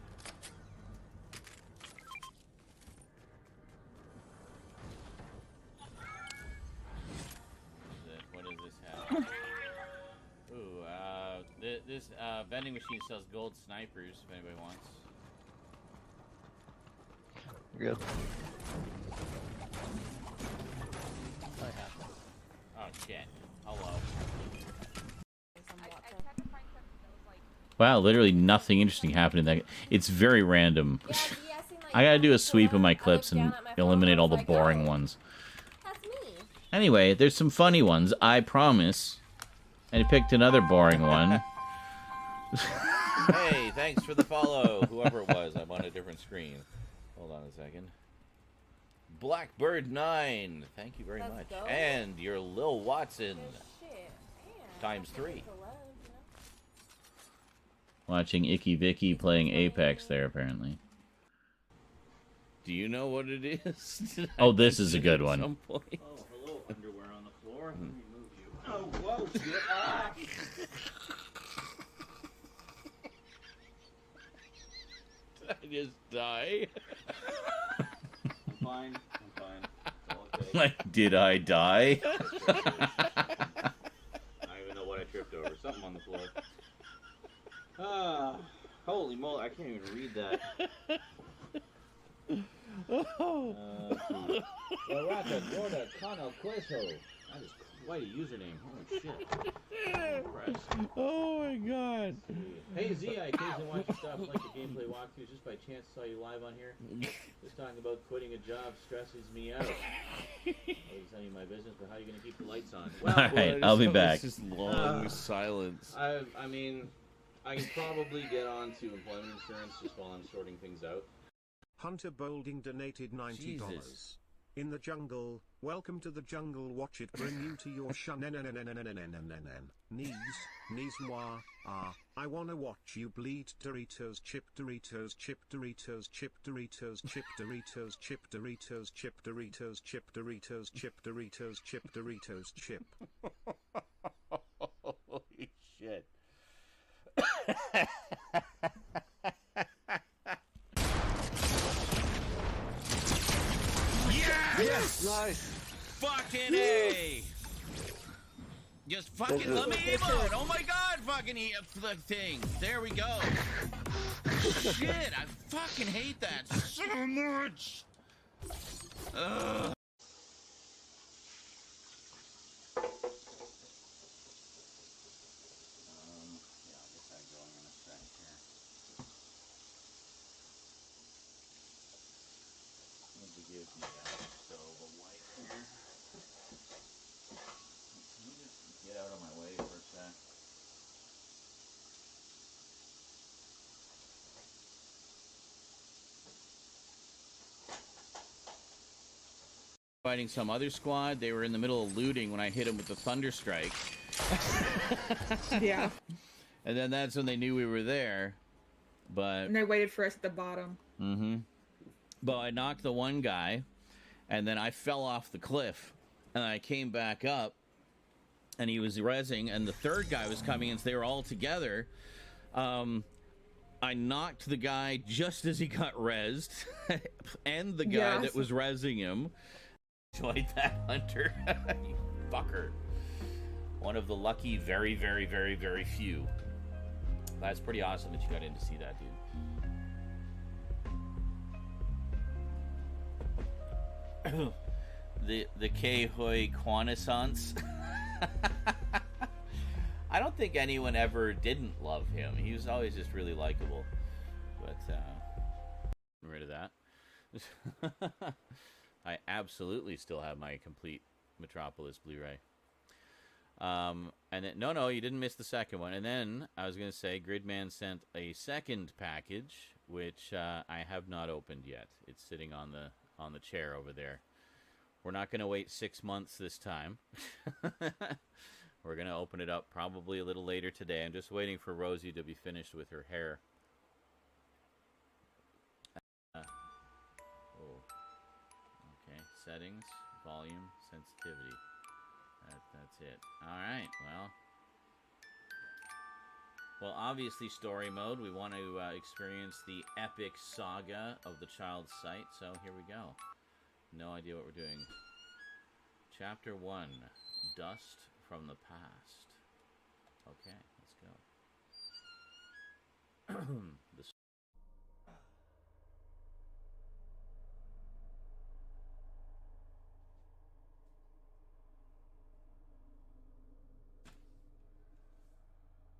What does this have? Ooh, this vending machine sells gold snipers, if anybody wants. Good. Oh, shit. Hello. Wow, literally nothing interesting happened in that. It's very random. I gotta do a sweep of my clips and eliminate all the boring ones. Anyway, there's some funny ones, I promise. And I picked another boring one. Hey, thanks for the follow, whoever it was. I'm on a different screen. Hold on a second. Blackbird 9, thank you very much. And your Lil Watson, times 3. Watching Icky Vicky playing Apex there, apparently. Do you know what it is? Oh, this is a good one. Some point? Oh, hello, underwear on the floor. Let me move you. Oh, whoa, get off! Did I just die? I'm fine. I'm fine. It's all okay. Like, did I die? I don't even know what I tripped over. Something on the floor. Holy moly, I can't even read that. Baraka Gorda Kano Queso. That is quite a username. Holy shit. Oh my god. Hey Z, I occasionally watch your stuff like the gameplay walkthroughs. Just by chance saw you live on here. Just talking about quitting a job stresses me out. I was telling you my business, but how are you going to keep the lights on? Well, alright, I'll be back. It's just long silence. I mean, I can probably get on to employment insurance just while I'm sorting things out. Hunter Bolding donated $90. Jesus. In the jungle, welcome to the jungle. Watch it bring you to your knees moi. I wanna watch you bleed. Doritos chip, Doritos chip, Doritos chip, Doritos chip, Doritos chip, Doritos chip, Doritos chip, Doritos chip, Doritos chip, Doritos chip. Holy shit. Yes! Nice. Fucking A! Just fucking let me emote! Oh my god, fucking the thing! There we go! Shit, I fucking hate that so much! Ugh. Get out of my way for a sec. Fighting some other squad, they were in the middle of looting when I hit them with the Thunder Strike. Yeah. And then that's when they knew we were there. But And they waited for us at the bottom. mm-hmm. But I knocked the one guy, and then I fell off the cliff, and I came back up, and he was rezzing, and the third guy was coming in, so they were all together. I knocked the guy just as he got rezzed, and the guy that was rezzing him. Enjoyed that, Hunter. You fucker. One of the lucky, very, very, very, very few. That's pretty awesome that you got in to see that, dude. the K-Hoi Quanaissance. I don't think anyone ever didn't love him. He was always just really likable. But, rid of that. I absolutely still have my complete Metropolis Blu-ray. And then, no, you didn't miss the second one. And then, I was going to say, Gridman sent a second package, which I have not opened yet. It's sitting on the chair over there. We're not going to wait 6 months this time. We're going to open it up probably a little later today. I'm just waiting for Rosie to be finished with her hair. Okay, settings, volume, sensitivity. That's it. All right, well, obviously story mode. We want to experience the epic saga of the child's sight, so here we go. No idea what we're doing. Chapter 1, Dust from the Past. Okay, let's go. The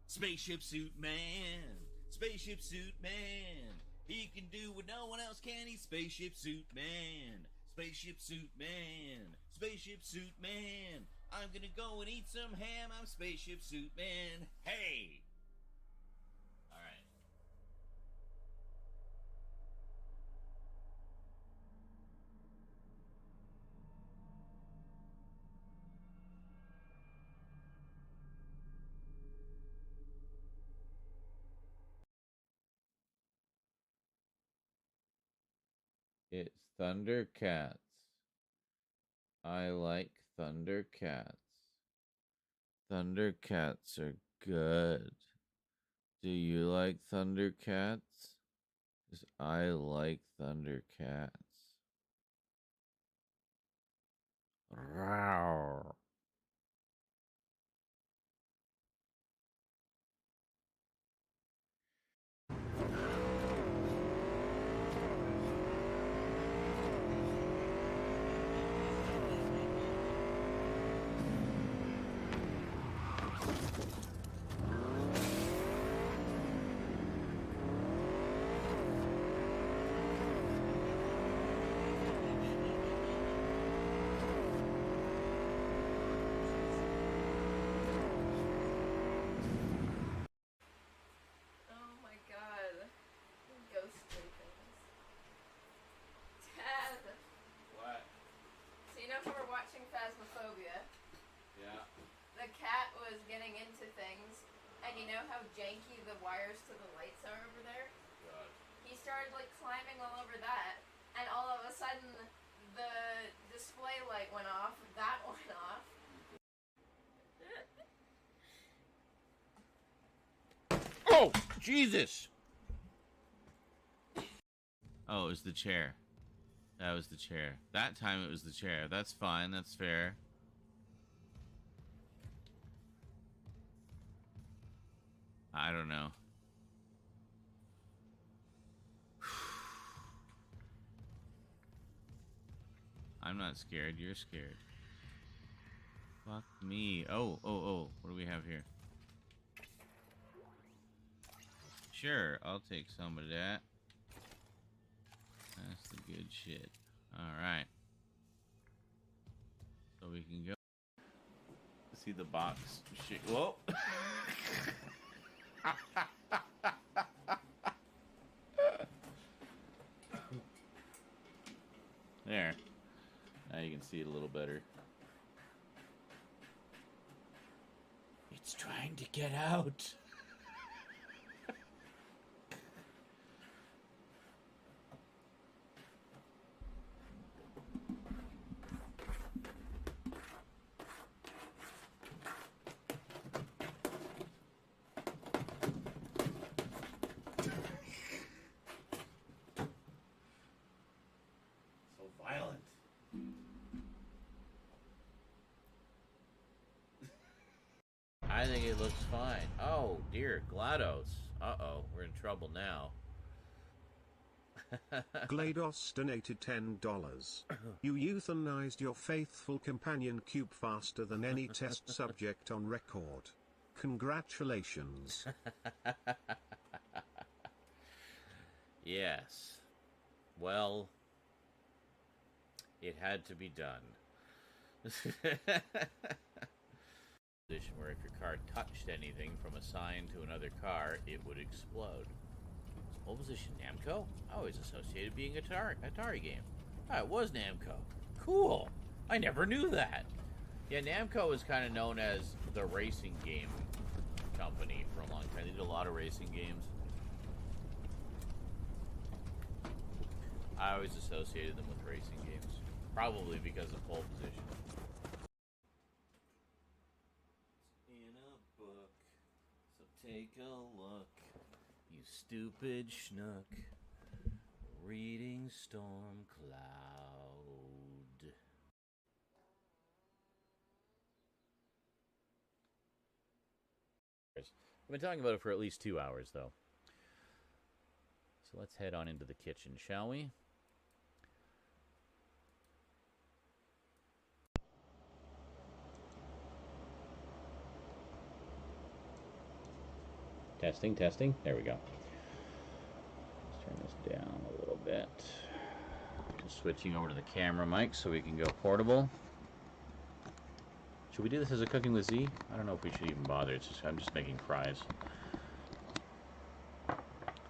Spaceship Suit Man, Spaceship Suit Man. He can do what no one else can. He's Spaceship Suit Man, Spaceship Suit Man, Spaceship Suit Man. I'm gonna go and eat some ham. I'm Spaceship Suit Man. Hey! Alright. It's Thundercats. I like Thundercats. Thundercats are good. Do you like Thundercats? 'Cause I like Thundercats. Rawr. Oh my god. Ghostly things. Dad! What? So you know how we're watching Phasmophobia? Yeah. The cat was getting into things, and you know how janky the wires to the lights are over there? God. He started like climbing all over that, and all of a sudden the display light went off, that went off. Oh, Jesus! Oh, it was the chair. That was the chair. That time it was the chair. That's fine. That's fair. I don't know. I'm not scared. You're scared. Fuck me. Oh. What do we have here? Sure, I'll take some of that. That's the good shit. Alright. So we can go. See the box. Shit. Whoa! There. Now you can see it a little better. It's trying to get out. Violent. I think it looks fine. Oh dear, GLaDOS. Uh-oh, we're in trouble now. GLaDOS donated $10. You euthanized your faithful companion Cube faster than any test subject on record. Congratulations. Yes. Well, it had to be done. Position where if your car touched anything from a sign to another car, it would explode. What position, Namco? I always associated being Atari game. Oh, it was Namco. Cool. I never knew that. Yeah, Namco was kind of known as the racing game company for a long time. They did a lot of racing games. I always associated them with racing games, probably because of pole position. In a book, so take a look, you stupid schnook, reading Storm Cloud. We've been talking about it for at least 2 hours, though. So let's head on into the kitchen, shall we? Testing, testing. There we go. Let's turn this down a little bit. Just switching over to the camera mic so we can go portable. Should we do this as a cooking with Z? I don't know if we should even bother. It's just, I'm just making fries.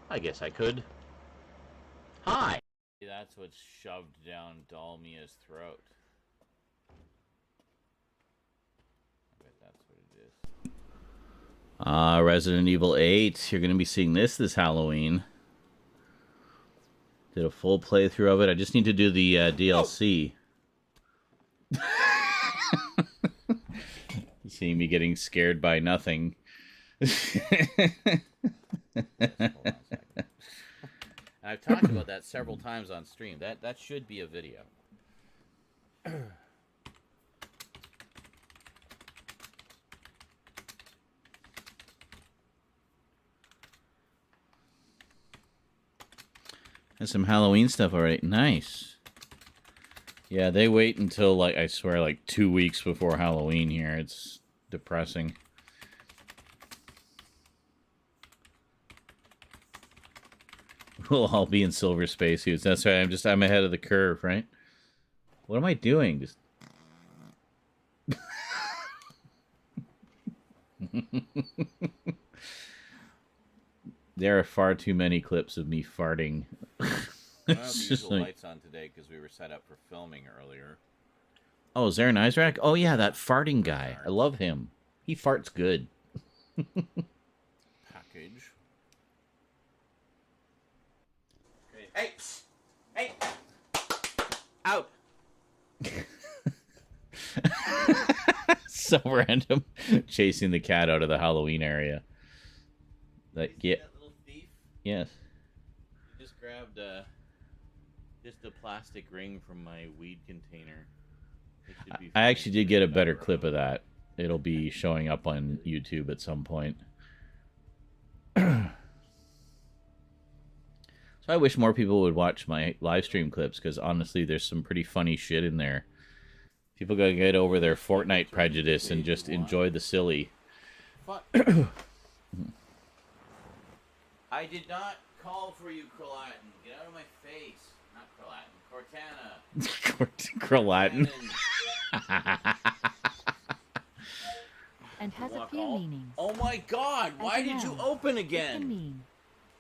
I guess I could. Hi! That's what's shoved down Dalmia's throat. I bet that's what it is. Resident Evil 8. You're going to be seeing this Halloween. Did a full playthrough of it. I just need to do the DLC. You see me getting scared by nothing. I've talked about that several times on stream. That should be a video. Has some Halloween stuff already. Nice. Yeah, they wait until, like, I swear, like 2 weeks before Halloween here. It's depressing. We'll all be in silver spacesuits. That's right. I'm ahead of the curve, right? What am I doing? Just... There are far too many clips of me farting. I don't have the usual lights on today because we were set up for filming earlier. Oh, is there an eyes rack? Oh yeah, that farting guy. I love him. He farts good. Package. Hey! Hey! Out! So random. Chasing the cat out of the Halloween area. Like, yeah. That little thief? Yes. He just grabbed just a plastic ring from my weed container. I actually did get a better clip of that. It'll be showing up on YouTube at some point. So I wish more people would watch my live stream clips, because honestly, there's some pretty funny shit in there. People gotta get over their Fortnite prejudice and just enjoy the silly. I did not call for you, Crollatin. Get out of my face. Not Crollatin. Cortana. Crollatin. And has a few meanings. Oh my god, why did you open again? It can mean,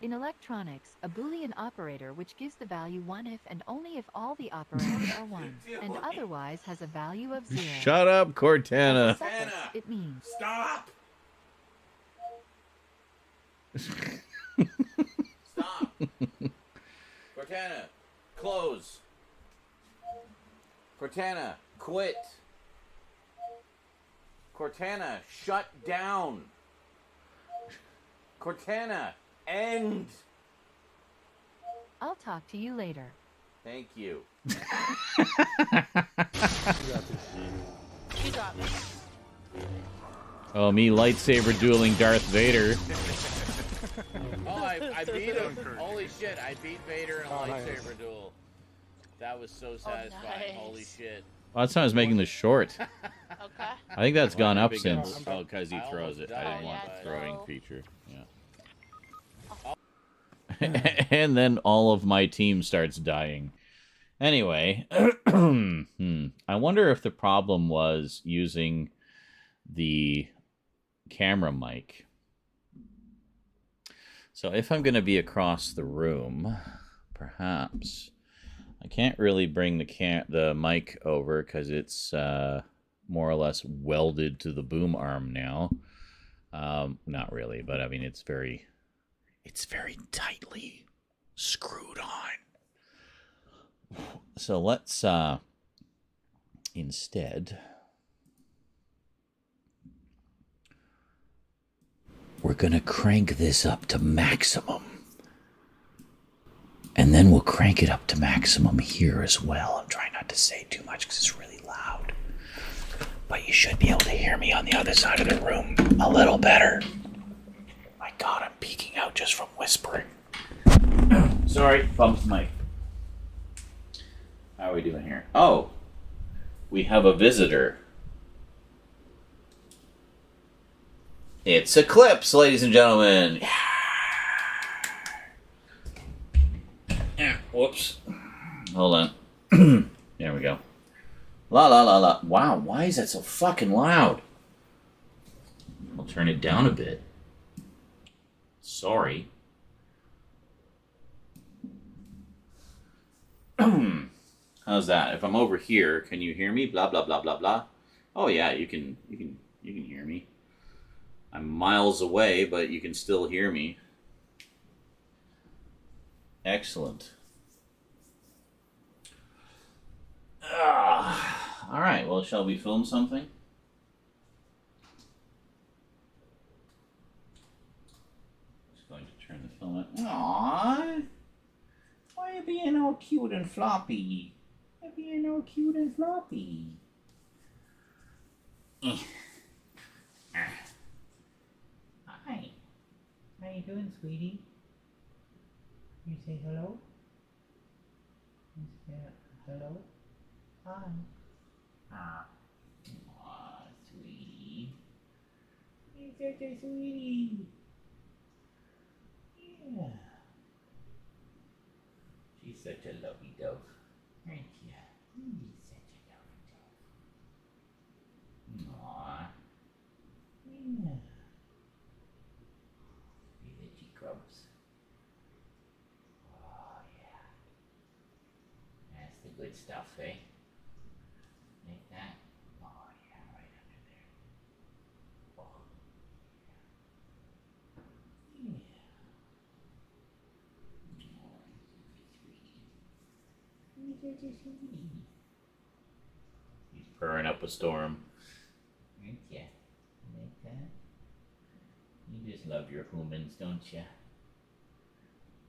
in electronics, a Boolean operator which gives the value 1 if and only if all the operands are 1, and otherwise has a value of 0. Shut up, Cortana. Suffix, it means. Stop! Stop! Cortana, close. Cortana, quit. Cortana, shut down. Cortana, end. I'll talk to you later. Thank you. You got this. Oh, me lightsaber dueling Darth Vader. Oh, I beat him. Holy shit, I beat Vader in a lightsaber duel. That was so satisfying. Nice. Holy shit. Well, that's how I was making this short. Okay. I think that's gone up since. Oh, because he throws it. I didn't Oh, want yeah, the throwing so- feature. Yeah. And then all of my team starts dying. Anyway, I wonder if the problem was using the camera mic. So if I'm going to be across the room, perhaps I can't really bring the mic over because it's more or less welded to the boom arm now. Not really, but I mean it's very tightly screwed on. So let's instead we're gonna crank this up to maximum. And then we'll crank it up to maximum here as well. I'm trying not to say too much because it's really loud. But you should be able to hear me on the other side of the room a little better. My God, I'm peeking out just from whispering. Sorry, bumped the mic. How are we doing here? Oh, we have a visitor. It's Eclipse, ladies and gentlemen. Whoops. Hold on. There we go. La la la la. Wow, why is that so fucking loud? I'll turn it down a bit. Sorry. How's that? If I'm over here, can you hear me? Blah blah blah blah blah. Oh yeah, you can hear me. I'm miles away, but you can still hear me. Excellent. All right, well, shall we film something? Just going to turn the film on. Aww. Why are you being all cute and floppy? You're being all cute and floppy. Hi. How you doing, sweetie? You say hello? You say hello? Hi. Aw, sweetie. You're such a sweetie. Yeah. She's such a lovely dove. Aren't you? You're such a lovely dove. Aw. Yeah. See the cheek rubs. Oh, yeah. That's the good stuff, eh? Like that. Oh, yeah, right under there. Oh, yeah. He's purring up a storm. Aren't ya? Like that? You just love your humans, don't ya?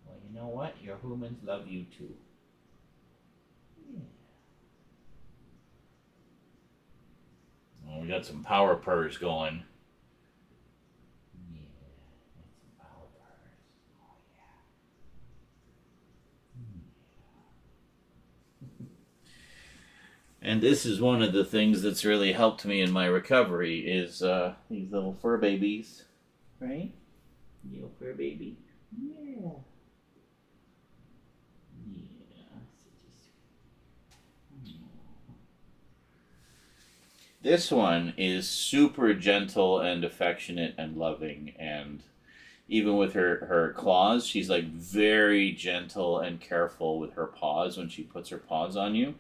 Well, you know what? Your humans love you too. Yeah. Well, we got some power purrs going. Yeah, that's some power purrs. Oh, yeah. And this is one of the things that's really helped me in my recovery is these little fur babies. Right? Little fur baby. Yeah. This one is super gentle and affectionate and loving, and even with her claws, she's like very gentle and careful with her paws when she puts her paws on you,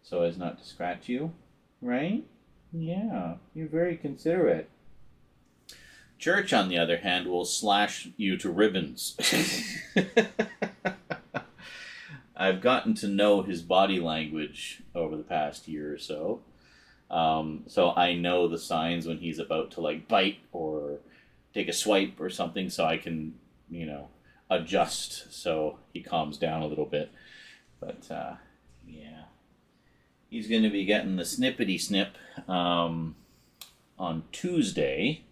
so as not to scratch you, right? Yeah, you're very considerate. Church, on the other hand, will slash you to ribbons. I've gotten to know his body language over the past year or so. So I know the signs when he's about to like bite or take a swipe or something, so I can, adjust so he calms down a little bit. But yeah, he's going to be getting the snippety snip on Tuesday.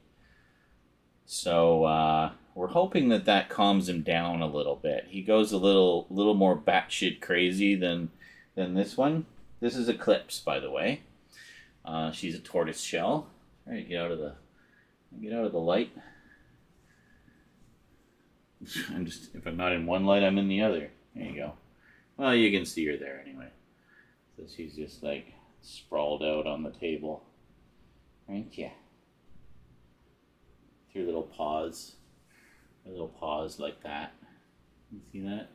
So we're hoping that calms him down a little bit. He goes a little more batshit crazy than this one. This is Eclipse, by the way. She's a tortoise shell. All right, get out of the light. If I'm not in one light, I'm in the other. There you go. Well, you can see her there anyway. So she's just like sprawled out on the table. Aren't ya? With her little paws. Her little paws like that. You see that?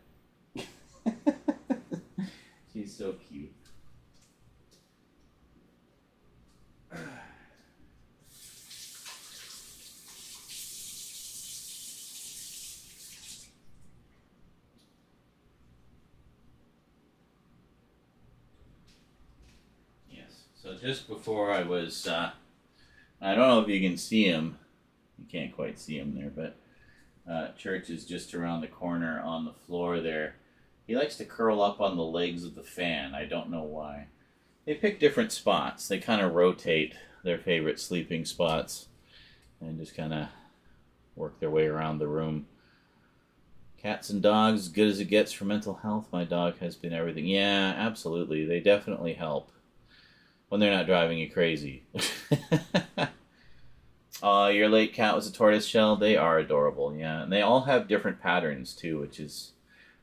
She's so cute. just before I was, I don't know if you can see him. You can't quite see him there, but Church is just around the corner on the floor there. He likes to curl up on the legs of the fan. I don't know why. They pick different spots. They kind of rotate their favorite sleeping spots and just kind of work their way around the room. Cats and dogs, as good as it gets for mental health. My dog has been everything. Yeah, absolutely. They definitely help when they're not driving you crazy. Your late cat was a tortoise shell. They are adorable, yeah. And they all have different patterns, too, which is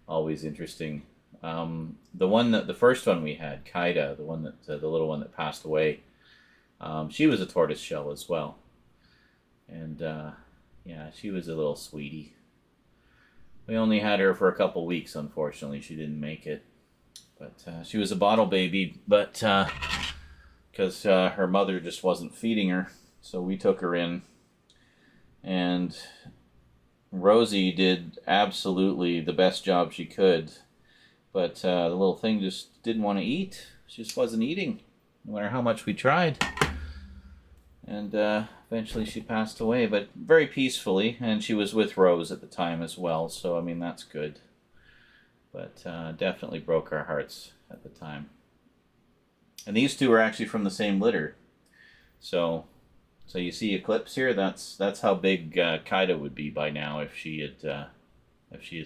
always interesting. The first one we had, Kaida, the little one that passed away, she was a tortoise shell as well. And, yeah, she was a little sweetie. We only had her for a couple weeks, unfortunately. She didn't make it. But she was a bottle baby, but because her mother just wasn't feeding her. So we took her in. And Rosie did absolutely the best job she could. But the little thing just didn't want to eat. She just wasn't eating, no matter how much we tried. And eventually she passed away, but very peacefully. And she was with Rose at the time as well, so I mean, that's good. But definitely broke our hearts at the time. And these two are actually from the same litter. So you see Eclipse here? That's how big Kaida would be by now if she had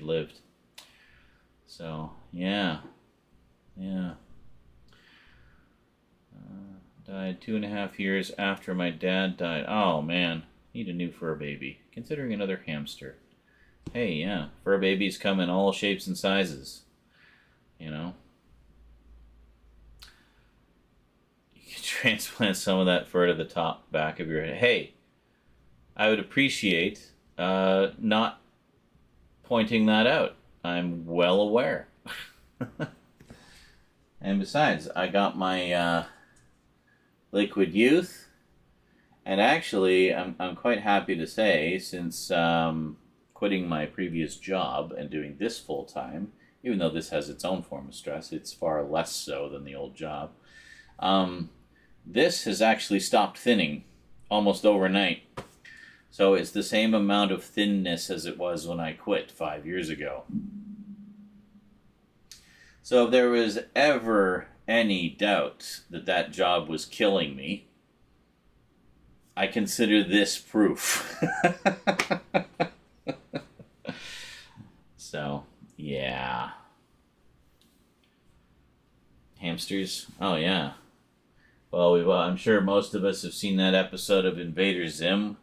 lived. So yeah. Died 2.5 years after my dad died. Oh man, need a new fur baby. Considering another hamster. Hey, yeah, fur babies come in all shapes and sizes. You know? You can transplant some of that fur to the back of your head. Hey, I would appreciate not pointing that out. I'm well aware. And besides, I got my Liquid Youth, and actually I'm quite happy to say, since quitting my previous job and doing this full time, even though this has its own form of stress, it's far less so than the old job. This has actually stopped thinning almost overnight. So it's the same amount of thinness as it was when I quit 5 years ago. So if there was ever any doubt that job was killing me, I consider this proof. So, yeah. Hamsters? Oh, yeah. Well, I'm sure most of us have seen that episode of Invader Zim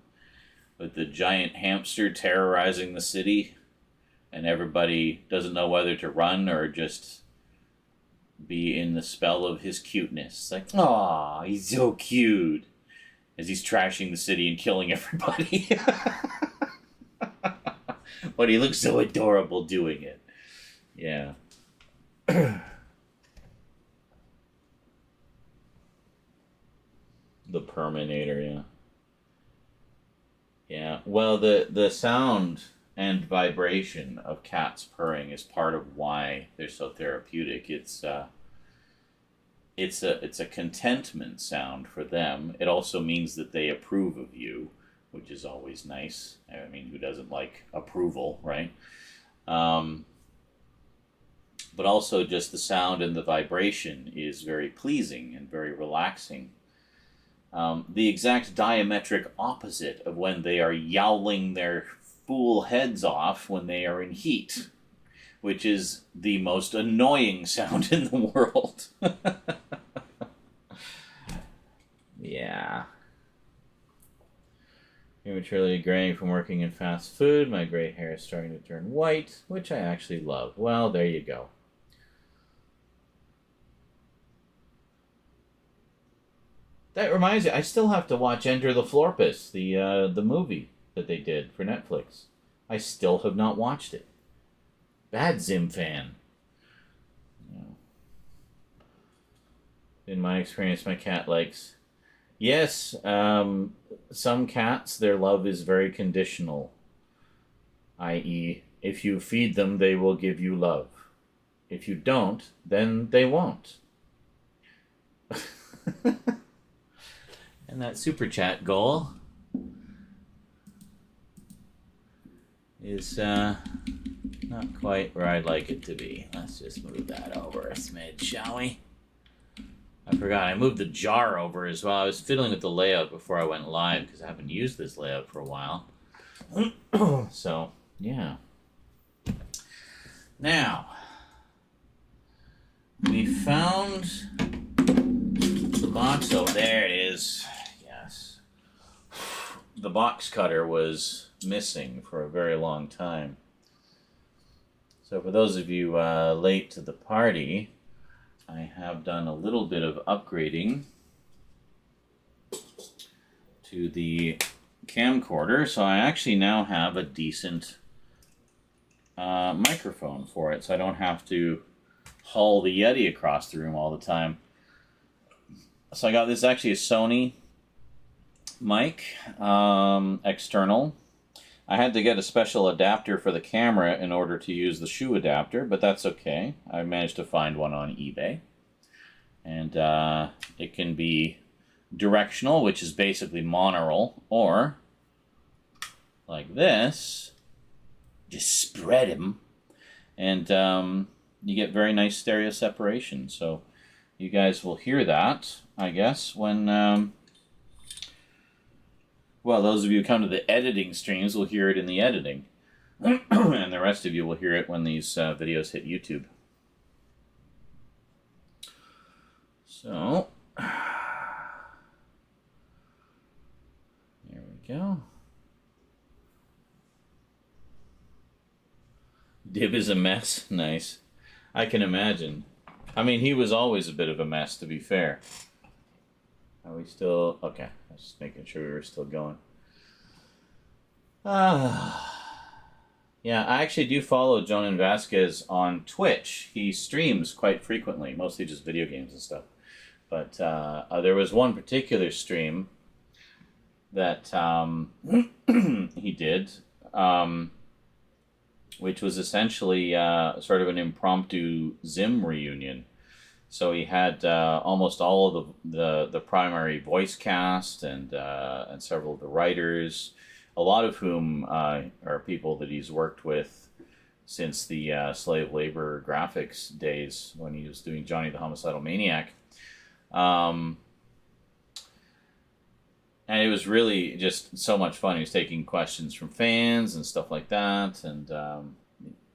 with the giant hamster terrorizing the city, and everybody doesn't know whether to run or just be in the spell of his cuteness. It's like, aw, he's so cute, as he's trashing the city and killing everybody. But he looks so adorable doing it. Yeah. The Perminator, yeah. Yeah, well, the sound and vibration of cats purring is part of why they're so therapeutic. It's a contentment sound for them. It also means that they approve of you, which is always nice. I mean, who doesn't like approval, right? But also just the sound and the vibration is very pleasing and very relaxing. The exact diametric opposite of when they are yowling their fool heads off when they are in heat, which is the most annoying sound in the world. Yeah. Prematurely graying from working in fast food. My gray hair is starting to turn white, which I actually love. Well, there you go. That reminds me, I still have to watch Enter the Florpus, the movie that they did for Netflix. I still have not watched it. Bad Zim fan. No. In my experience, my cat likes... Yes, some cats, their love is very conditional. I.e., if you feed them, they will give you love. If you don't, then they won't. And that super chat goal is not quite where I'd like it to be. Let's just move that over a smidge, shall we? I forgot, I moved the jar over as well. I was fiddling with the layout before I went live because I haven't used this layout for a while. So, yeah. Now, we found the box. Oh, there it is. Yes. The box cutter was missing for a very long time. So for those of you late to the party, I have done a little bit of upgrading to the camcorder, so I actually now have a decent microphone for it, so I don't have to haul the Yeti across the room all the time. So I got this, actually a Sony mic, external. I had to get a special adapter for the camera in order to use the shoe adapter, but that's okay. I managed to find one on eBay. And it can be directional, which is basically monaural, or like this, just spread them, and you get very nice stereo separation. So you guys will hear that, I guess, when... well, those of you who come to the editing streams will hear it in the editing. And the rest of you will hear it when these videos hit YouTube. So, there we go. Dib is a mess. Nice. I can imagine. I mean, he was always a bit of a mess, to be fair. Are we still... okay, I was just making sure we were still going. Yeah, I actually do follow Jonan Vasquez on Twitch. He streams quite frequently, mostly just video games and stuff. But there was one particular stream that he did, which was essentially sort of an impromptu Zim reunion. So he had almost all of the primary voice cast and several of the writers, a lot of whom are people that he's worked with since the slave labor graphics days when he was doing Johnny the Homicidal Maniac. And it was really just so much fun. He was taking questions from fans and stuff like that. And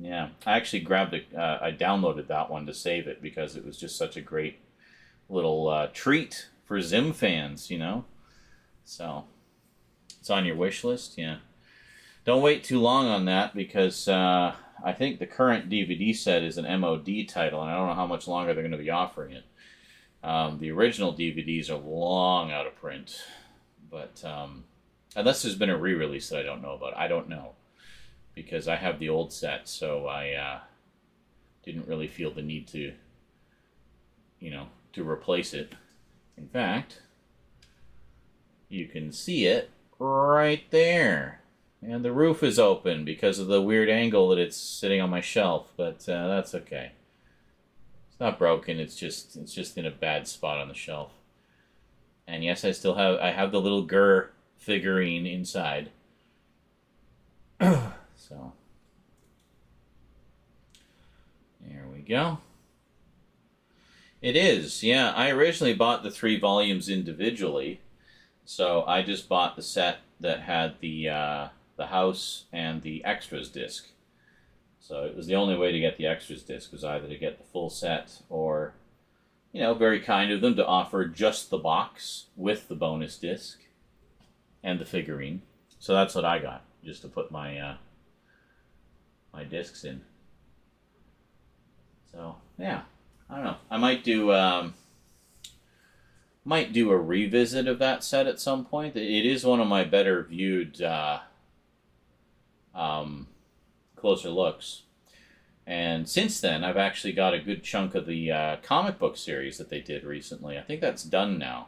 yeah, I actually grabbed it. I downloaded that one to save it because it was just such a great little treat for Zim fans, you know. So it's on your wish list, yeah. Don't wait too long on that because I think the current DVD set is an MOD title, and I don't know how much longer they're going to be offering it. The original DVDs are long out of print, but unless there's been a re-release that I don't know about, I don't know. Because I have the old set, so I didn't really feel the need to, you know, to replace it. In fact, you can see it right there. And the roof is open because of the weird angle that it's sitting on my shelf, but that's okay. It's not broken, it's just in a bad spot on the shelf. And yes, I have the little Gurr figurine inside. So, there we go. It is, yeah. I originally bought the 3 volumes individually, so I just bought the set that had the house and the extras disc. So it was the only way to get the extras disc was either to get the full set or, you know, very kind of them to offer just the box with the bonus disc and the figurine. So that's what I got, just to put my my discs in. So yeah, I don't know. I might do a revisit of that set at some point. It is one of my better viewed closer looks. And since then, I've actually got a good chunk of the comic book series that they did recently. I think that's done now,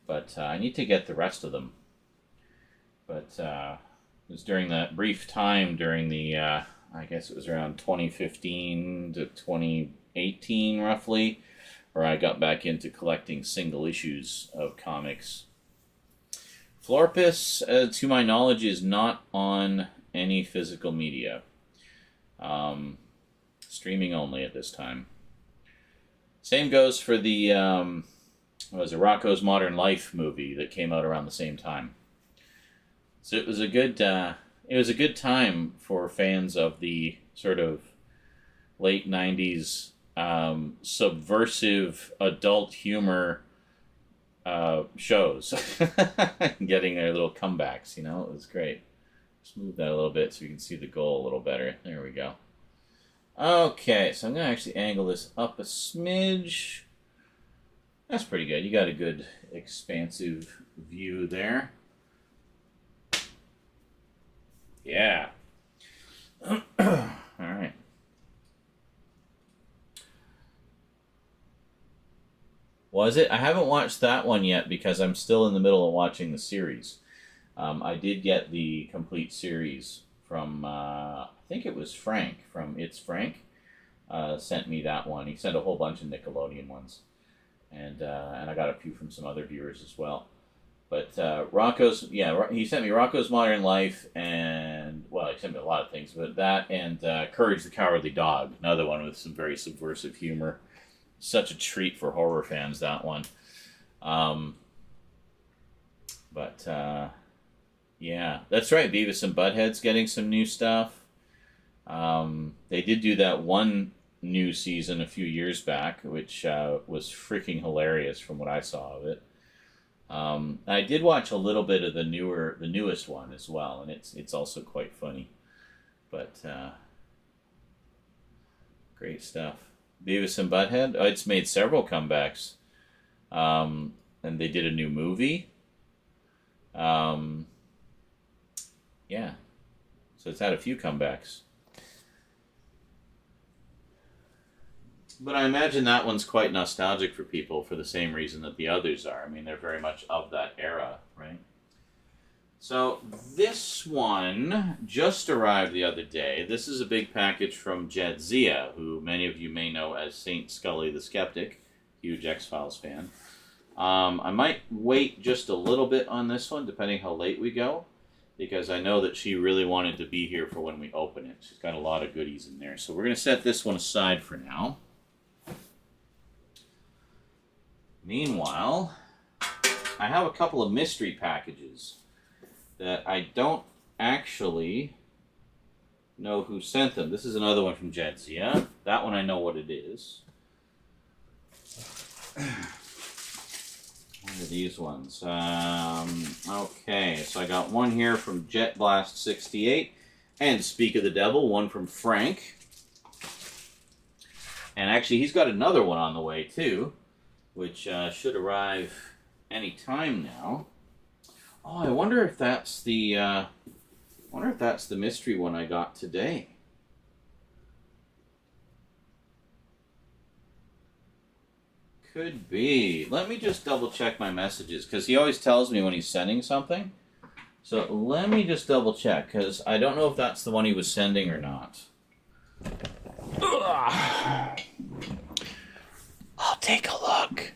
but I need to get the rest of them. But it was during that brief time during the, I guess it was around 2015 to 2018, roughly, where I got back into collecting single issues of comics. Florpus, to my knowledge, is not on any physical media. Streaming only at this time. Same goes for the what was it, Rocco's Modern Life movie that came out around the same time. So it was a good time for fans of the sort of late 90s subversive adult humor shows. Getting their little comebacks, you know, it was great. Just move that a little bit so you can see the goal a little better. There we go. Okay, so I'm going to actually angle this up a smidge. That's pretty good. You got a good expansive view there. Yeah. All right. Was it? I haven't watched that one yet because I'm still in the middle of watching the series. I did get the complete series from, I think it was Frank from It's Frank, sent me that one. He sent a whole bunch of Nickelodeon ones. And I got a few from some other viewers as well. But he sent me Rocco's Modern Life and, well, he sent me a lot of things, but that and Courage the Cowardly Dog, another one with some very subversive humor. Such a treat for horror fans, that one. Yeah, that's right. Beavis and Butthead's getting some new stuff. They did do that one new season a few years back, which was freaking hilarious from what I saw of it. I did watch a little bit of the newest one as well, and it's also quite funny. But great stuff. Beavis and Butthead. Oh, it's made several comebacks, and they did a new movie. Yeah, so it's had a few comebacks. But I imagine that one's quite nostalgic for people for the same reason that the others are. I mean, they're very much of that era, right? So this one just arrived the other day. This is a big package from Jadzia, who many of you may know as Saint Scully the Skeptic, huge X-Files fan. I might wait just a little bit on this one, depending how late we go, because I know that she really wanted to be here for when we open it. She's got a lot of goodies in there. So we're going to set this one aside for now. Meanwhile, I have a couple of mystery packages that I don't actually know who sent them. This is another one from Jadzia. That one I know what it is. What are these ones? Okay, so I got one here from Jet Blast 68 and Speak of the Devil, one from Frank. And actually, he's got another one on the way too, which should arrive any time now. Oh, I wonder if that's the mystery one I got today. Could be. Let me just double check my messages, because he always tells me when he's sending something. So let me just double check, because I don't know if that's the one he was sending or not. Ugh. I'll take a look,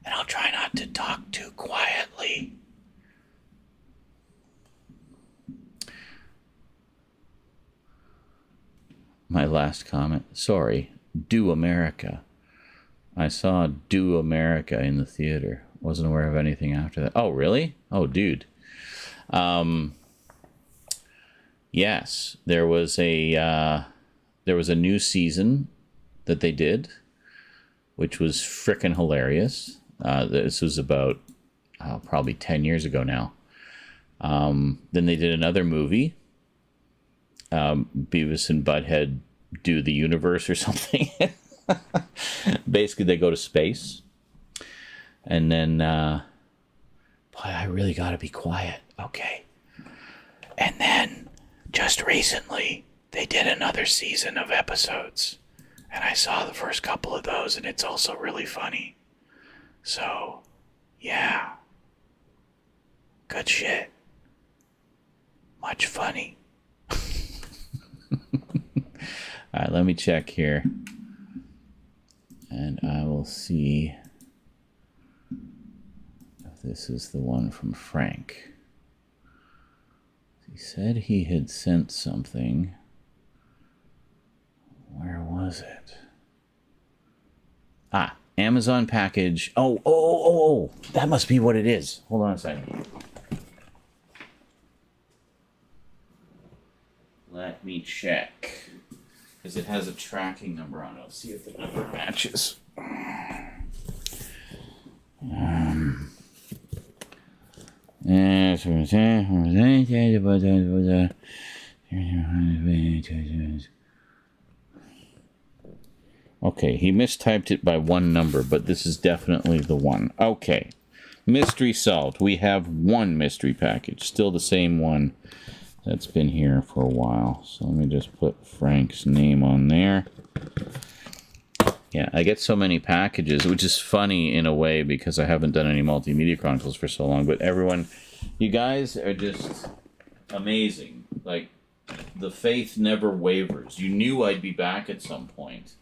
and I'll try not to talk too quietly. My last comment. Sorry. Do America. I saw Do America in the theater. Wasn't aware of anything after that. Oh, really? Oh, dude. Yes, there was a new season that they did, which was frickin' hilarious. This was about probably 10 years ago now. Then they did another movie, Beavis and Butthead Do the Universe or something. Basically, they go to space. And then, boy, I really gotta be quiet. Okay. And then, just recently, they did another season of episodes. And I saw the first couple of those, and it's also really funny. So, yeah. Good shit. Much funny. Alright, let me check here. And I will see if this is the one from Frank. He said he had sent something. Where was it? Ah, Amazon package. Oh. That must be what it is. Hold on a second. Let me check. Because it has a tracking number on it. Let's see if the number matches. Okay, he mistyped it by one number, but this is definitely the one. Okay, mystery solved. We have one mystery package, still the same one that's been here for a while. So let me just put Frank's name on there. Yeah, I get so many packages, which is funny in a way because I haven't done any Multimedia Chronicles for so long, but everyone, you guys are just amazing. Like, the faith never wavers. You knew I'd be back at some point.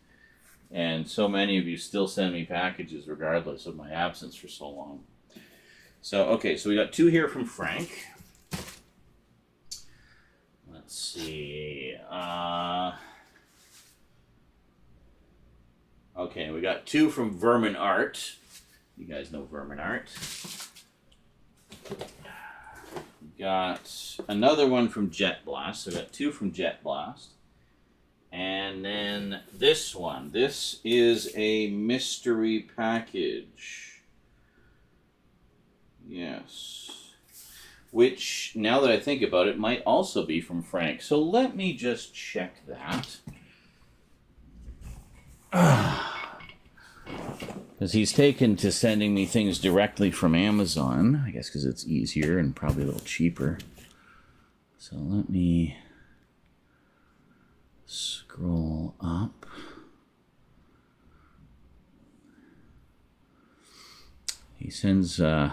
And so many of you still send me packages regardless of my absence for so long. So, okay, so we got 2 here from Frank. Let's see. Okay, we got 2 from Vermin Art. You guys know Vermin Art. Got another one from Jet Blast. So we got 2 from Jet Blast. And then this one. This is a mystery package. Yes. Which, now that I think about it, might also be from Frank. So let me just check that. Because he's taken to sending me things directly from Amazon. I guess because it's easier and probably a little cheaper. So let me scroll up. He sends me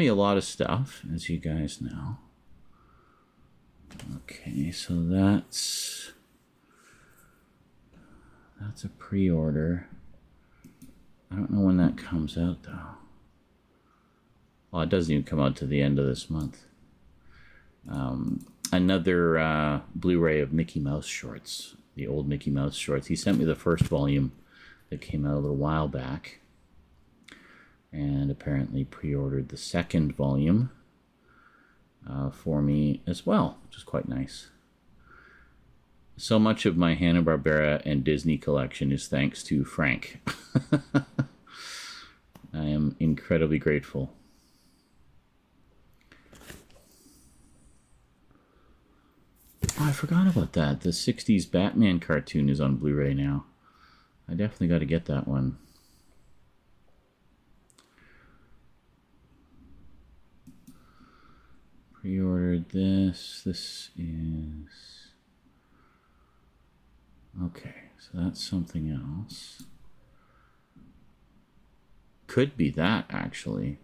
a lot of stuff, as you guys know. Okay, so that's a pre-order. I don't know when that comes out, though. Well, it doesn't even come out to the end of this month. Another Blu-ray of Mickey Mouse shorts, the old Mickey Mouse shorts. He sent me the first volume that came out a little while back, and apparently pre-ordered the second volume for me as well, which is quite nice. So much of my Hanna-Barbera and Disney collection is thanks to Frank. I am incredibly grateful. Oh, I forgot about that. The 60s Batman cartoon is on Blu-ray now. I definitely got to get that one. Pre-ordered this. This is... Okay, so that's something else. Could be that, actually.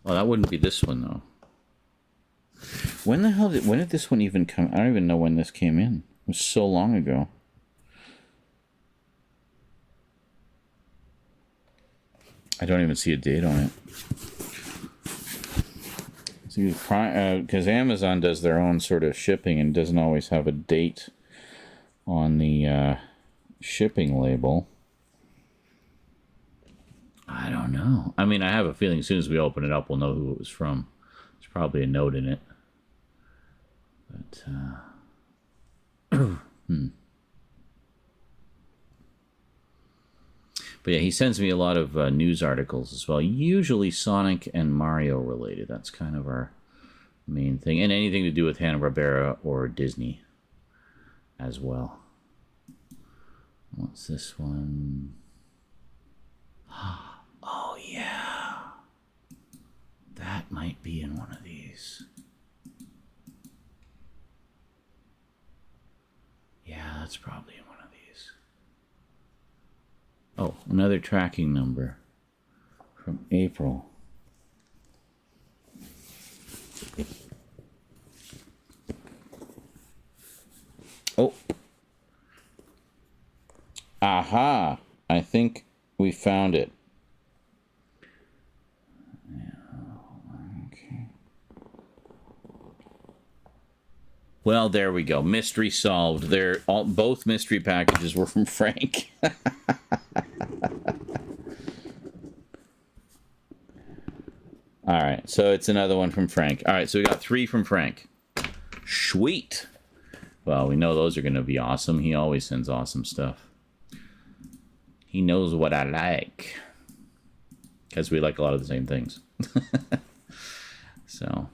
Oh, that wouldn't be this one, though. When did this one even come? I don't even know when this came in. It was so long ago. I don't even see a date on it. See, because Amazon does their own sort of shipping and doesn't always have a date on the shipping label. I don't know. I mean, I have a feeling as soon as we open it up, we'll know who it was from. There's probably a note in it. But, But yeah, he sends me a lot of news articles as well. Usually Sonic and Mario related. That's kind of our main thing. And anything to do with Hanna-Barbera or Disney as well. What's this one? Oh, yeah. That might be in one of these. Yeah, that's probably in one of these. Oh, another tracking number from April. Oh. Aha! I think we found it. Yeah. Well, there we go. Mystery solved. Both mystery packages were from Frank. All right, so it's another one from Frank. All right, so we got 3 from Frank. Sweet. Well, we know those are going to be awesome. He always sends awesome stuff. He knows what I like. Because we like a lot of the same things. So...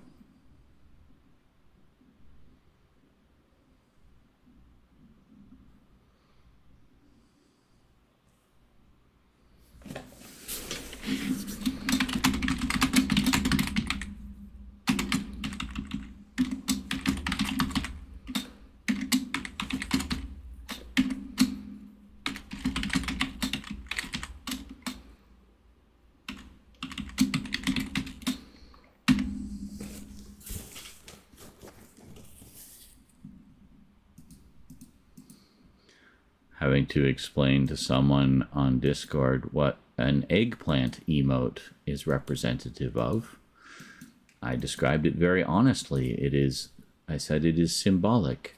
having to explain to someone on Discord what an eggplant emote is representative of. I described it very honestly. I said it is symbolic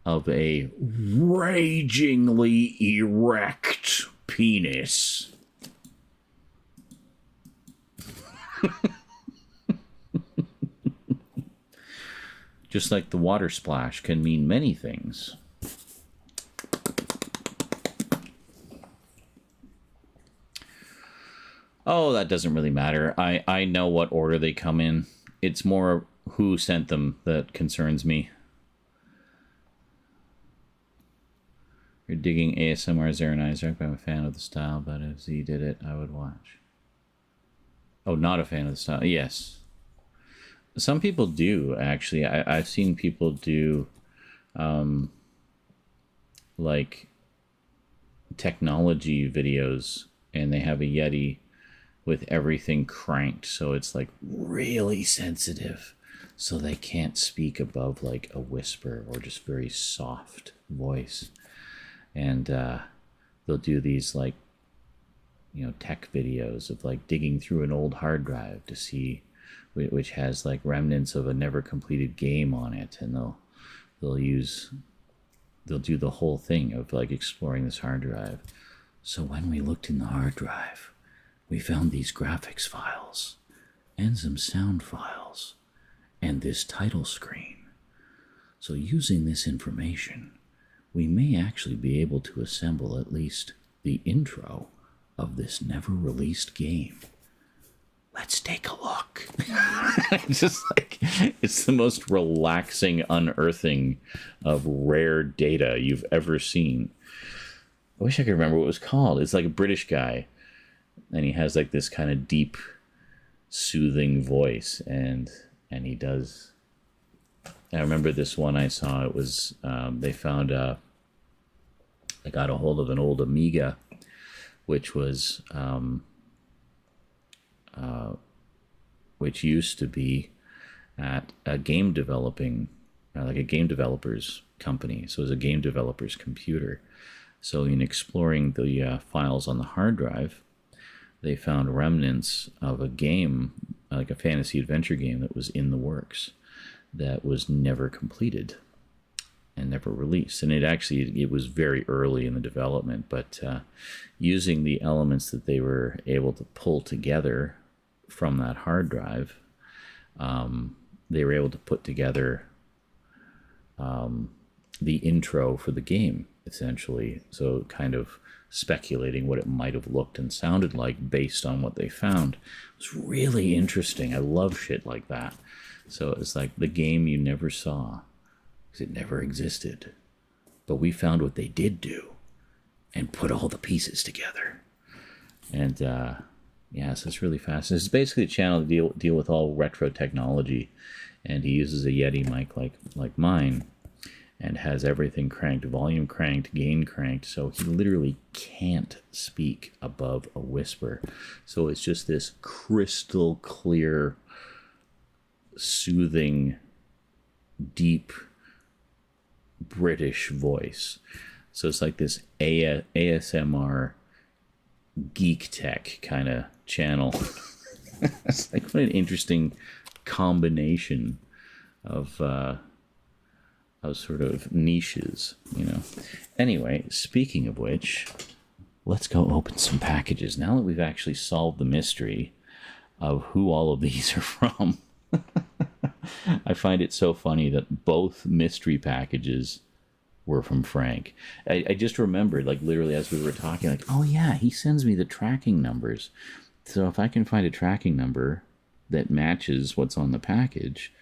of a ragingly erect penis. Just like the water splash can mean many things. Oh, that doesn't really matter. I know what order they come in. It's more who sent them that concerns me. You're digging ASMR Zaren Isaac. I'm a fan of the style, but if Z did it, I would watch. Oh, not a fan of the style. Yes. Some people do, actually. I've seen people do, like, technology videos, and they have a Yeti with everything cranked, so it's like really sensitive, so they can't speak above like a whisper or just very soft voice. And they'll do these like, you know, tech videos of like digging through an old hard drive to see which has like remnants of a never completed game on it, and they'll do the whole thing of like exploring this hard drive. So when we looked in the hard drive, we found these graphics files, and some sound files, and this title screen. So using this information, we may actually be able to assemble at least the intro of this never-released game. Let's take a look. Just like, it's the most relaxing unearthing of rare data you've ever seen. I wish I could remember what it was called. It's like a British guy, and he has like this kind of deep, soothing voice, and he does. I remember this one I saw. It was they found they got a hold of an old Amiga, which was which used to be at a game developing, like a game developer's company. So it was a game developer's computer. So in exploring the files on the hard drive, they found remnants of a game, like a fantasy adventure game that was in the works, that was never completed and never released. And it was very early in the development, but using the elements that they were able to pull together from that hard drive, they were able to put together the intro for the game, essentially. So kind of speculating what it might have looked and sounded like based on what they found. It was really interesting. I love shit like that. So it's like the game you never saw, because it never existed. But we found what they did do and put all the pieces together. And yeah, so it's really fast. It's basically a channel to deal with all retro technology. And he uses a Yeti mic like mine, and has everything cranked, volume cranked, gain cranked, so he literally can't speak above a whisper. So it's just this crystal clear, soothing, deep British voice. So it's like this ASMR geek tech kind of channel. It's like, what an interesting combination of sort of niches, Anyway, speaking of which, let's go open some packages. Now that we've actually solved the mystery of who all of these are from, I find it so funny that both mystery packages were from Frank. I just remembered, like, literally as we were talking, like, oh yeah, he sends me the tracking numbers. So if I can find a tracking number that matches what's on the package,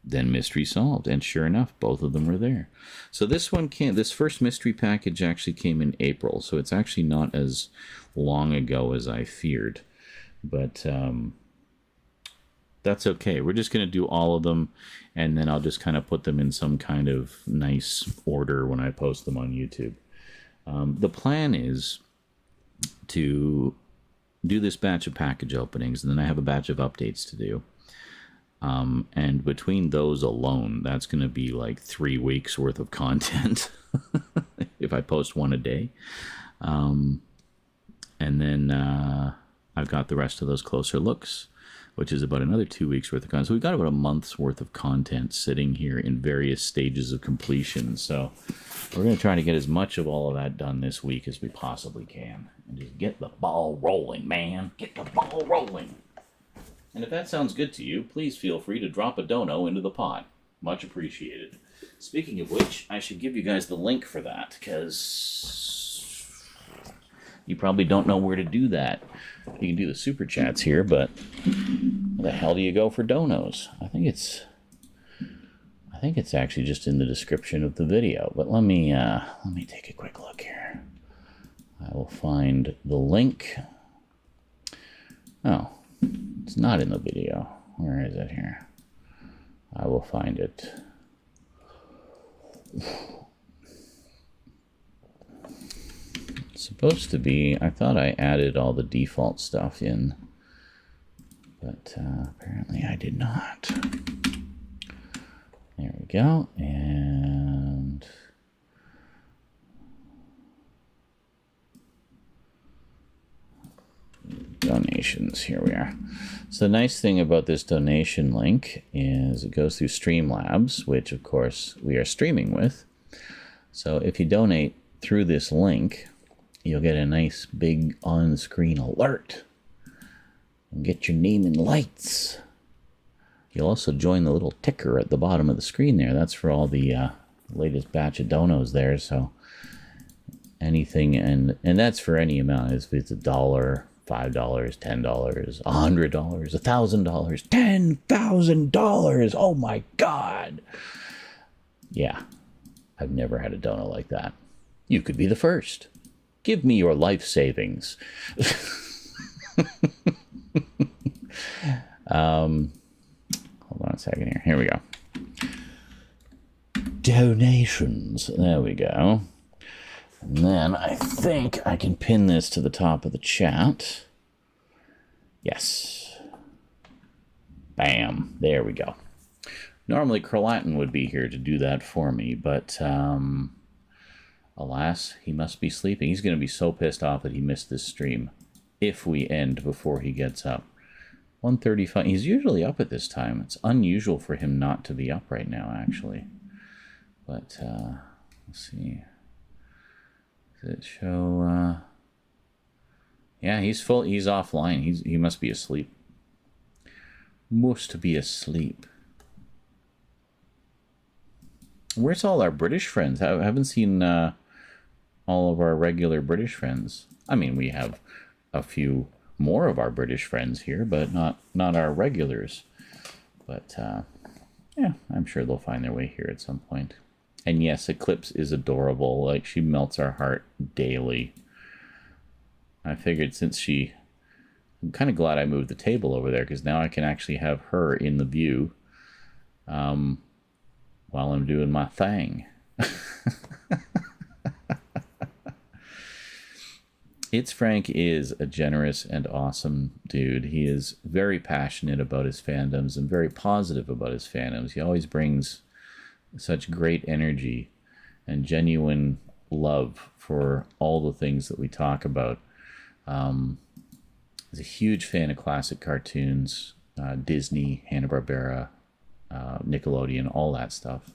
then mystery solved. And sure enough, both of them were there. So this first mystery package actually came in April, so it's actually not as long ago as I feared. But that's okay. We're just going to do all of them, and then I'll just kind of put them in some kind of nice order when I post them on YouTube. The plan is to do this batch of package openings, and then I have a batch of updates to do. And between those alone, that's going to be like 3 weeks worth of content if I post one a day. And then I've got the rest of those closer looks, which is about another 2 weeks worth of content. So we've got about a month's worth of content sitting here in various stages of completion. So we're going to try to get as much of all of that done this week as we possibly can. And just get the ball rolling, man. Get the ball rolling. And if that sounds good to you, please feel free to drop a dono into the pot. Much appreciated. Speaking of which, I should give you guys the link for that, because you probably don't know where to do that. You can do the super chats here, but where the hell do you go for donos? I think it's actually just in the description of the video. But let me take a quick look here. I will find the link. Oh, it's not in the video. Where is it here? I will find it. It's supposed to be, I thought I added all the default stuff in, but apparently I did not. There we go. And donations, here we are. So the nice thing about this donation link is it goes through Streamlabs, which of course we are streaming with. So if you donate through this link, you'll get a nice big on-screen alert and get your name in lights. You'll also join the little ticker at the bottom of the screen there. That's for all the latest batch of donos there. So anything, and that's for any amount. If it's $1, $5, $10, $100, $1,000, $10,000. Oh my God. Yeah, I've never had a dono like that. You could be the first. Give me your life savings. Hold on a second here. Here we go. Donations. There we go. And then I think I can pin this to the top of the chat. Yes. Bam. There we go. Normally Crolatin would be here to do that for me, but alas, he must be sleeping. He's going to be so pissed off that he missed this stream if we end before he gets up. 1:35. He's usually up at this time. It's unusual for him not to be up right now, actually. But let's see. Does it show? Yeah, he's full. He's offline. He must be asleep. Must be asleep. Where's all our British friends? I haven't seen all of our regular British friends. I mean, we have a few more of our British friends here, but not our regulars. But yeah, I'm sure they'll find their way here at some point. And yes, Eclipse is adorable. Like, she melts our heart daily. I figured I'm kind of glad I moved the table over there, because now I can actually have her in the view while I'm doing my thing. It's Frank is a generous and awesome dude. He is very passionate about his fandoms and very positive about his fandoms. He always brings such great energy and genuine love for all the things that we talk about. He's a huge fan of classic cartoons, Disney, Hanna-Barbera, Nickelodeon, all that stuff.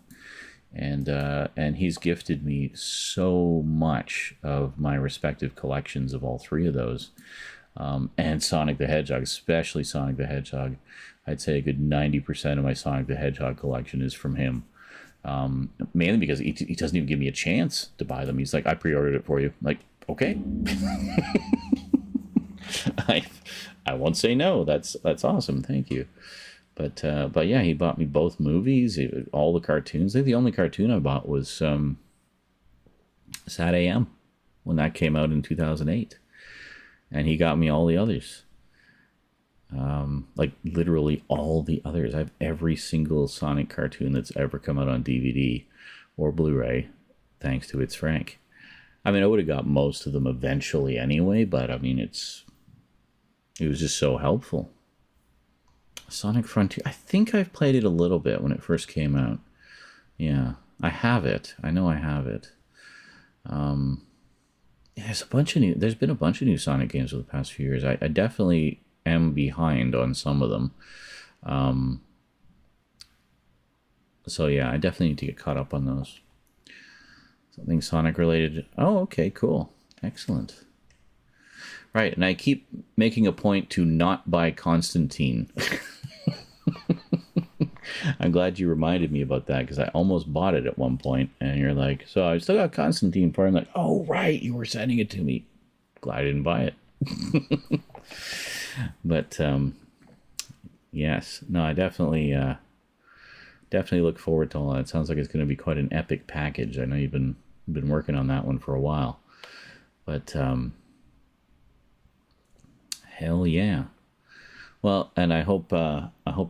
and he's gifted me so much of my respective collections of all three of those, and Sonic the Hedgehog, especially Sonic the Hedgehog. I'd say a good 90% of my Sonic the Hedgehog collection is from him. Mainly because he doesn't even give me a chance to buy them. He's like, I pre-ordered it for you. I'm like, okay. I won't say no. That's awesome. Thank you. But yeah, he bought me both movies, all the cartoons. I think the only cartoon I bought was Sad AM when that came out in 2008, and he got me all the others. Like literally all the others. I have every single Sonic cartoon that's ever come out on DVD or Blu-ray, thanks to It's Frank. I mean, I would have got most of them eventually anyway, but I mean, it was just so helpful. Sonic Frontier, I think I've played it a little bit when it first came out. Yeah, I have it. I know I have it. Yeah, there's been a bunch of new Sonic games over the past few years. I definitely am behind on some of them. So yeah, I definitely need to get caught up on those. Something Sonic related. Oh, okay, cool. Excellent. Right, and I keep making a point to not buy Constantine. I'm glad you reminded me about that, because I almost bought it at one point, and you're like, so I still got Constantine for it. I'm like, oh, right, you were sending it to me. Glad I didn't buy it. But, yes, no, I definitely look forward to all that. It sounds like it's going to be quite an epic package. I know you've been working on that one for a while. But, hell yeah. Well, and I hope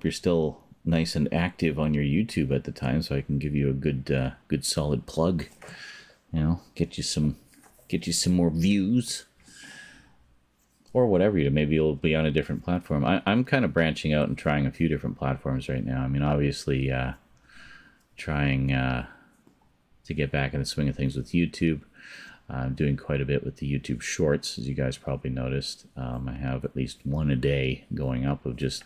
you're still nice and active on your YouTube at the time, so I can give you a good solid plug. You know, get you some more views or whatever. Maybe you'll be on a different platform. I'm kind of branching out and trying a few different platforms right now. I mean, obviously, trying to get back in the swing of things with YouTube. I'm doing quite a bit with the YouTube Shorts, as you guys probably noticed. I have at least one a day going up of just,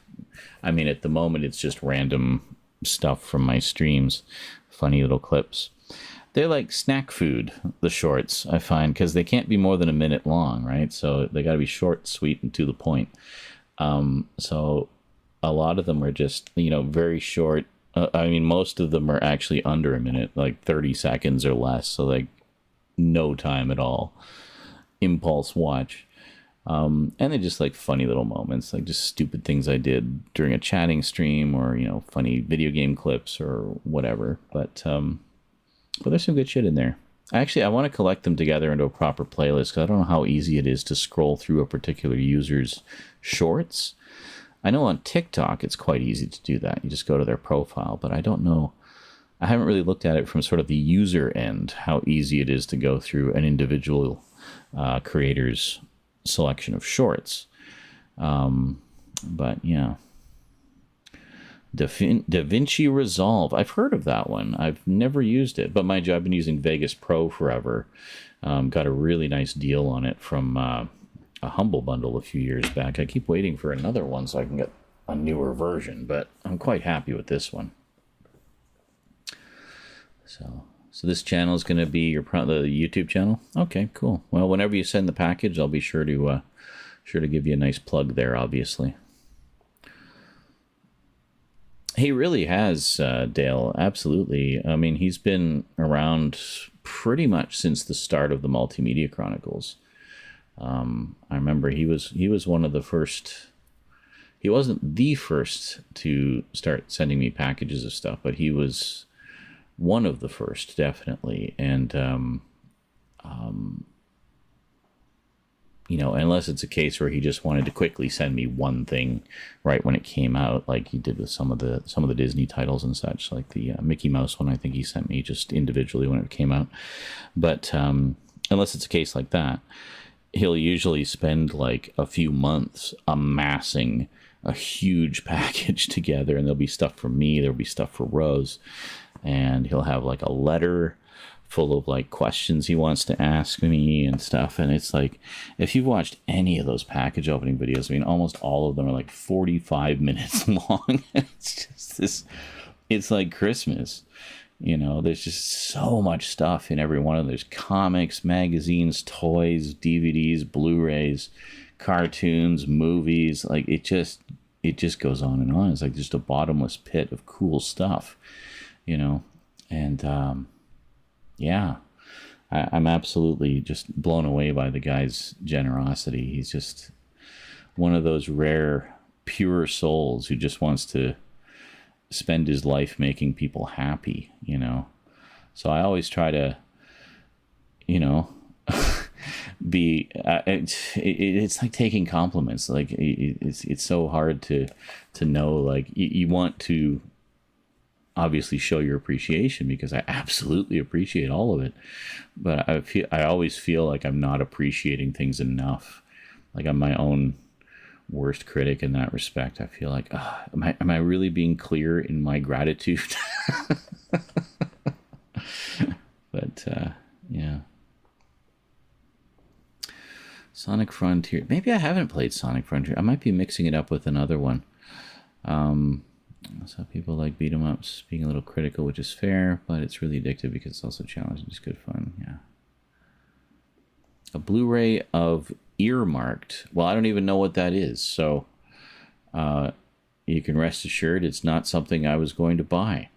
I mean, at the moment, it's just random stuff from my streams, funny little clips. They're like snack food, the shorts, I find, because they can't be more than a minute long, right? So they got to be short, sweet, and to the point. So a lot of them are just, very short. I mean, most of them are actually under a minute, like 30 seconds or less. So like, no time at all. Impulse watch. And they're just like funny little moments, like just stupid things I did during a chatting stream, or, funny video game clips or whatever. But there's some good shit in there. Actually, I want to collect them together into a proper playlist, because I don't know how easy it is to scroll through a particular user's shorts. I know on TikTok it's quite easy to do that. You just go to their profile, but I don't know. I haven't really looked at it from sort of the user end, how easy it is to go through an individual creator's selection of shorts. But yeah. DaVinci Resolve. I've heard of that one. I've never used it, but mind you, I've been using Vegas Pro forever. Got a really nice deal on it from a Humble Bundle a few years back. I keep waiting for another one so I can get a newer version, but I'm quite happy with this one. So this channel is going to be the YouTube channel. Okay, cool. Well, whenever you send the package, I'll be sure to give you a nice plug there. Obviously, he really has, Dale. Absolutely. I mean, he's been around pretty much since the start of the Multimedia Chronicles. I remember he was one of the first. He wasn't the first to start sending me packages of stuff, but he was one of the first, definitely. And unless it's a case where he just wanted to quickly send me one thing right when it came out, like he did with some of the Disney titles and such, like the Mickey Mouse one, I think he sent me just individually when it came out. But unless it's a case like that, he'll usually spend like a few months amassing a huge package together, and there'll be stuff for me, there'll be stuff for Rose, and he'll have like a letter full of like questions he wants to ask me and stuff. And it's like, if you've watched any of those package opening videos, I mean, almost all of them are like 45 minutes long. It's just this, it's like Christmas. You know, there's just so much stuff in every one of them. There's comics, magazines, toys, DVDs, Blu-rays, cartoons, movies. Like it just goes on and on. It's like just a bottomless pit of cool stuff, you know. And yeah, I'm absolutely just blown away by the guy's generosity. He's just one of those rare, pure souls who just wants to spend his life making people happy, you know. So I always try to, you know, be it's like taking compliments. Like it's so hard to know. Like you want to obviously show your appreciation, because I absolutely appreciate all of it, but I always feel like I'm not appreciating things enough. Like I'm my own worst critic in that respect. I feel like, am I really being clear in my gratitude? But yeah, Sonic Frontier. Maybe I haven't played Sonic Frontier. I might be mixing it up with another one. So people like beat 'em ups, being a little critical, which is fair, but it's really addictive because it's also challenging. It's good fun. Yeah. A Blu-ray of Earmarked. Well, I don't even know what that is, so you can rest assured it's not something I was going to buy.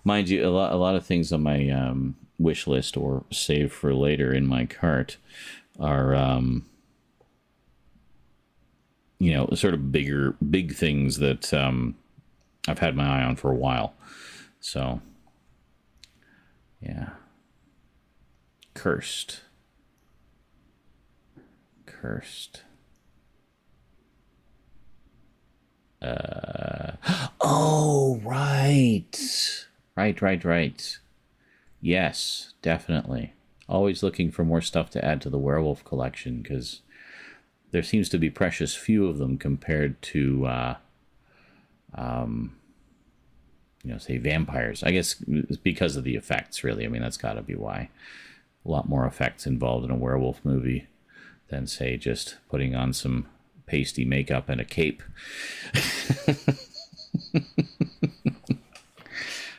Mind you, a lot of things on my wish list or save for later in my cart are you know, sort of big things that I've had my eye on for a while. So yeah. Cursed. Oh, right. Yes, definitely. Always looking for more stuff to add to the werewolf collection, because there seems to be precious few of them compared to, you know, say vampires. I guess it's because of the effects, really. I mean, that's got to be why. A lot more effects involved in a werewolf movie than, say, just putting on some pasty makeup and a cape.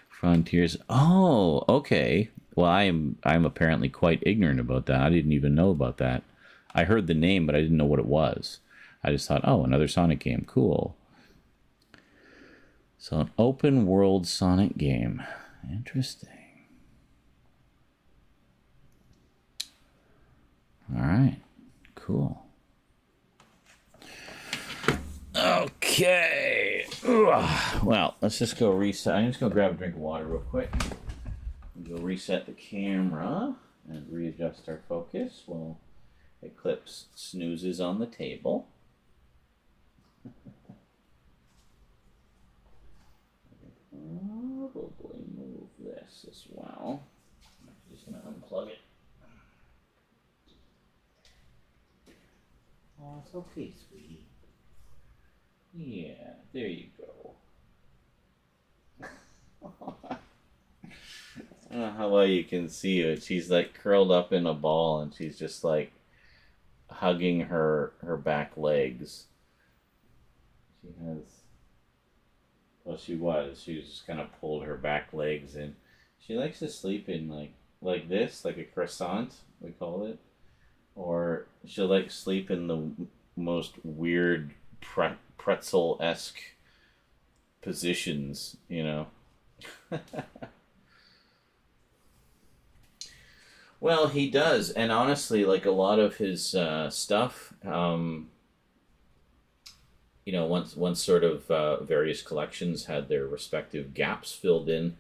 Frontiers. Oh, okay. Well, I'm apparently quite ignorant about that. I didn't even know about that. I heard the name, but I didn't know what it was. I just thought, oh, another Sonic game. Cool. So an open world Sonic game. Interesting. All right. Cool. Okay. Well, let's just go reset. I'm just going to grab a drink of water real quick. Go reset the camera and readjust our focus while Eclipse snoozes on the table. Probably move this as well. I'm just going to unplug it. Oh, it's okay, sweetie. Yeah, there you go. I don't know how well you can see it. She's like curled up in a ball and she's just like hugging her back legs. She has... Well, she was just kind of pulled her back legs in. She likes to sleep in like this, like a croissant, we call it. Or she'll like sleep in the most weird pretzel-esque positions, you know. Well, he does, and honestly, like a lot of his stuff, you know, once sort of various collections had their respective gaps filled in,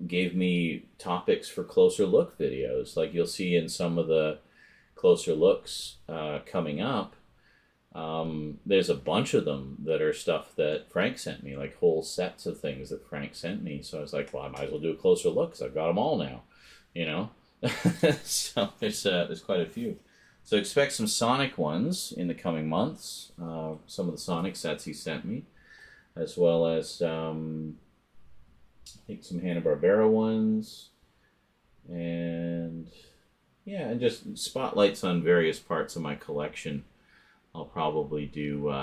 gave me topics for closer look videos. Like you'll see in some of the closer looks coming up, there's a bunch of them that are stuff that Frank sent me, like whole sets of things that Frank sent me. So I was like, well, I might as well do a closer look because I've got them all now, you know. So there's quite a few. So expect some Sonic ones in the coming months. Some of the Sonic sets he sent me, as well as I think some Hanna-Barbera ones, and yeah, and just spotlights on various parts of my collection. I'll probably do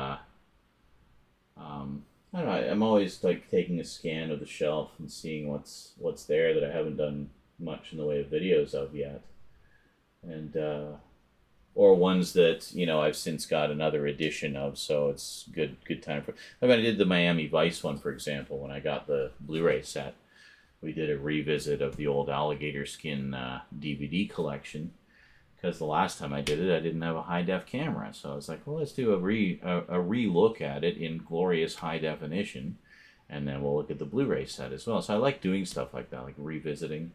I don't know. I'm always like taking a scan of the shelf and seeing what's there that I haven't done much in the way of videos of yet, and or ones that I've since got another edition of, so it's good time for. I mean, I did the Miami Vice one, for example, when I got the Blu-ray set. We did a revisit of the old alligator skin DVD collection, because the last time I did it, I didn't have a high-def camera. So I was like, well, let's do a re-look at it in glorious high definition, and then we'll look at the Blu-ray set as well. So I like doing stuff like that, like revisiting.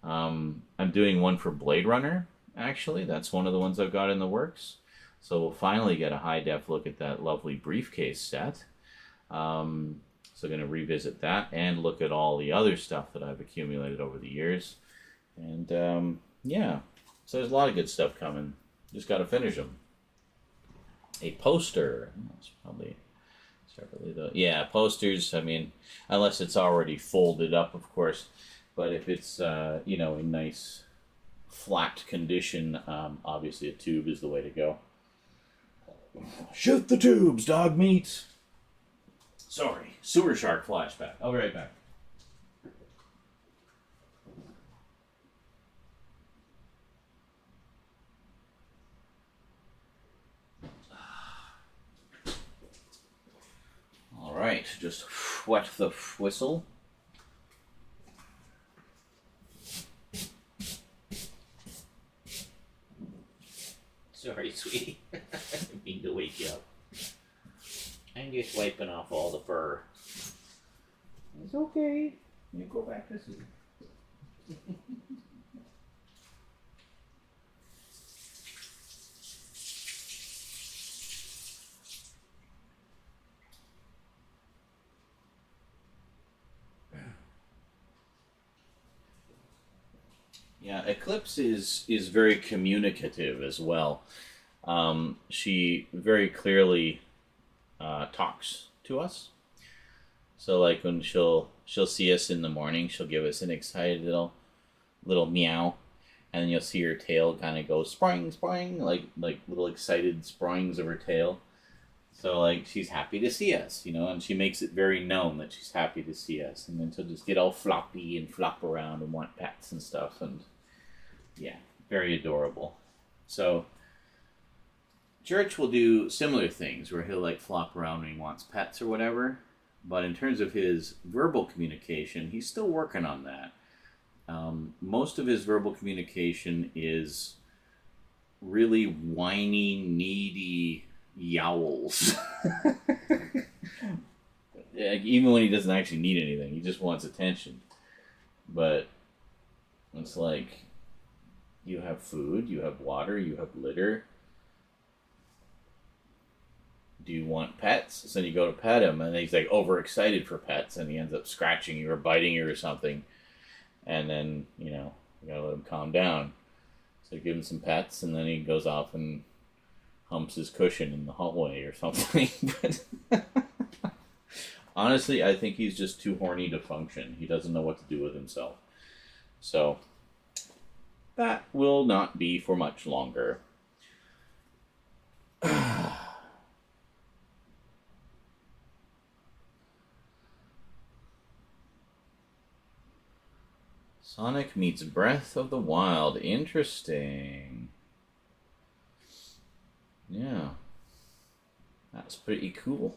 I'm doing one for Blade Runner, actually. That's one of the ones I've got in the works. So we'll finally get a high-def look at that lovely briefcase set. So going to revisit that and look at all the other stuff that I've accumulated over the years. And yeah, so there's a lot of good stuff coming. Just got to finish them. A poster. That's probably separately though. Yeah, posters. I mean, unless it's already folded up, of course. But if it's in nice flat condition, obviously a tube is the way to go. Shoot the tubes, dog meat. Sorry, sewer shark flashback. I'll be right back. All right, just wet the whistle. Sorry, sweetie. I didn't mean to wake you up. I'm just wiping off all the fur. It's okay. You go back to sleep. Yeah, Eclipse is very communicative as well. She very clearly talks to us. So like when she'll see us in the morning, she'll give us an excited little meow, and then you'll see her tail kind of go spring, spring, like little excited springs of her tail. So like she's happy to see us, and she makes it very known that she's happy to see us, and then she'll just get all floppy and flop around and want pets and stuff, and yeah, very adorable. So Church will do similar things where he'll like flop around when he wants pets or whatever. But in terms of his verbal communication, he's still working on that. Most of his verbal communication is really whiny, needy yowls. Even when he doesn't actually need anything, he just wants attention. But it's like, you have food, you have water, you have litter. Do you want pets? So then you go to pet him, and he's like overexcited for pets, and he ends up scratching you or biting you or something. And then, you gotta let him calm down. So you give him some pets, and then he goes off and humps his cushion in the hallway or something. But honestly, I think he's just too horny to function. He doesn't know what to do with himself. So that will not be for much longer. Sonic meets Breath of the Wild. Interesting. Yeah. That's pretty cool.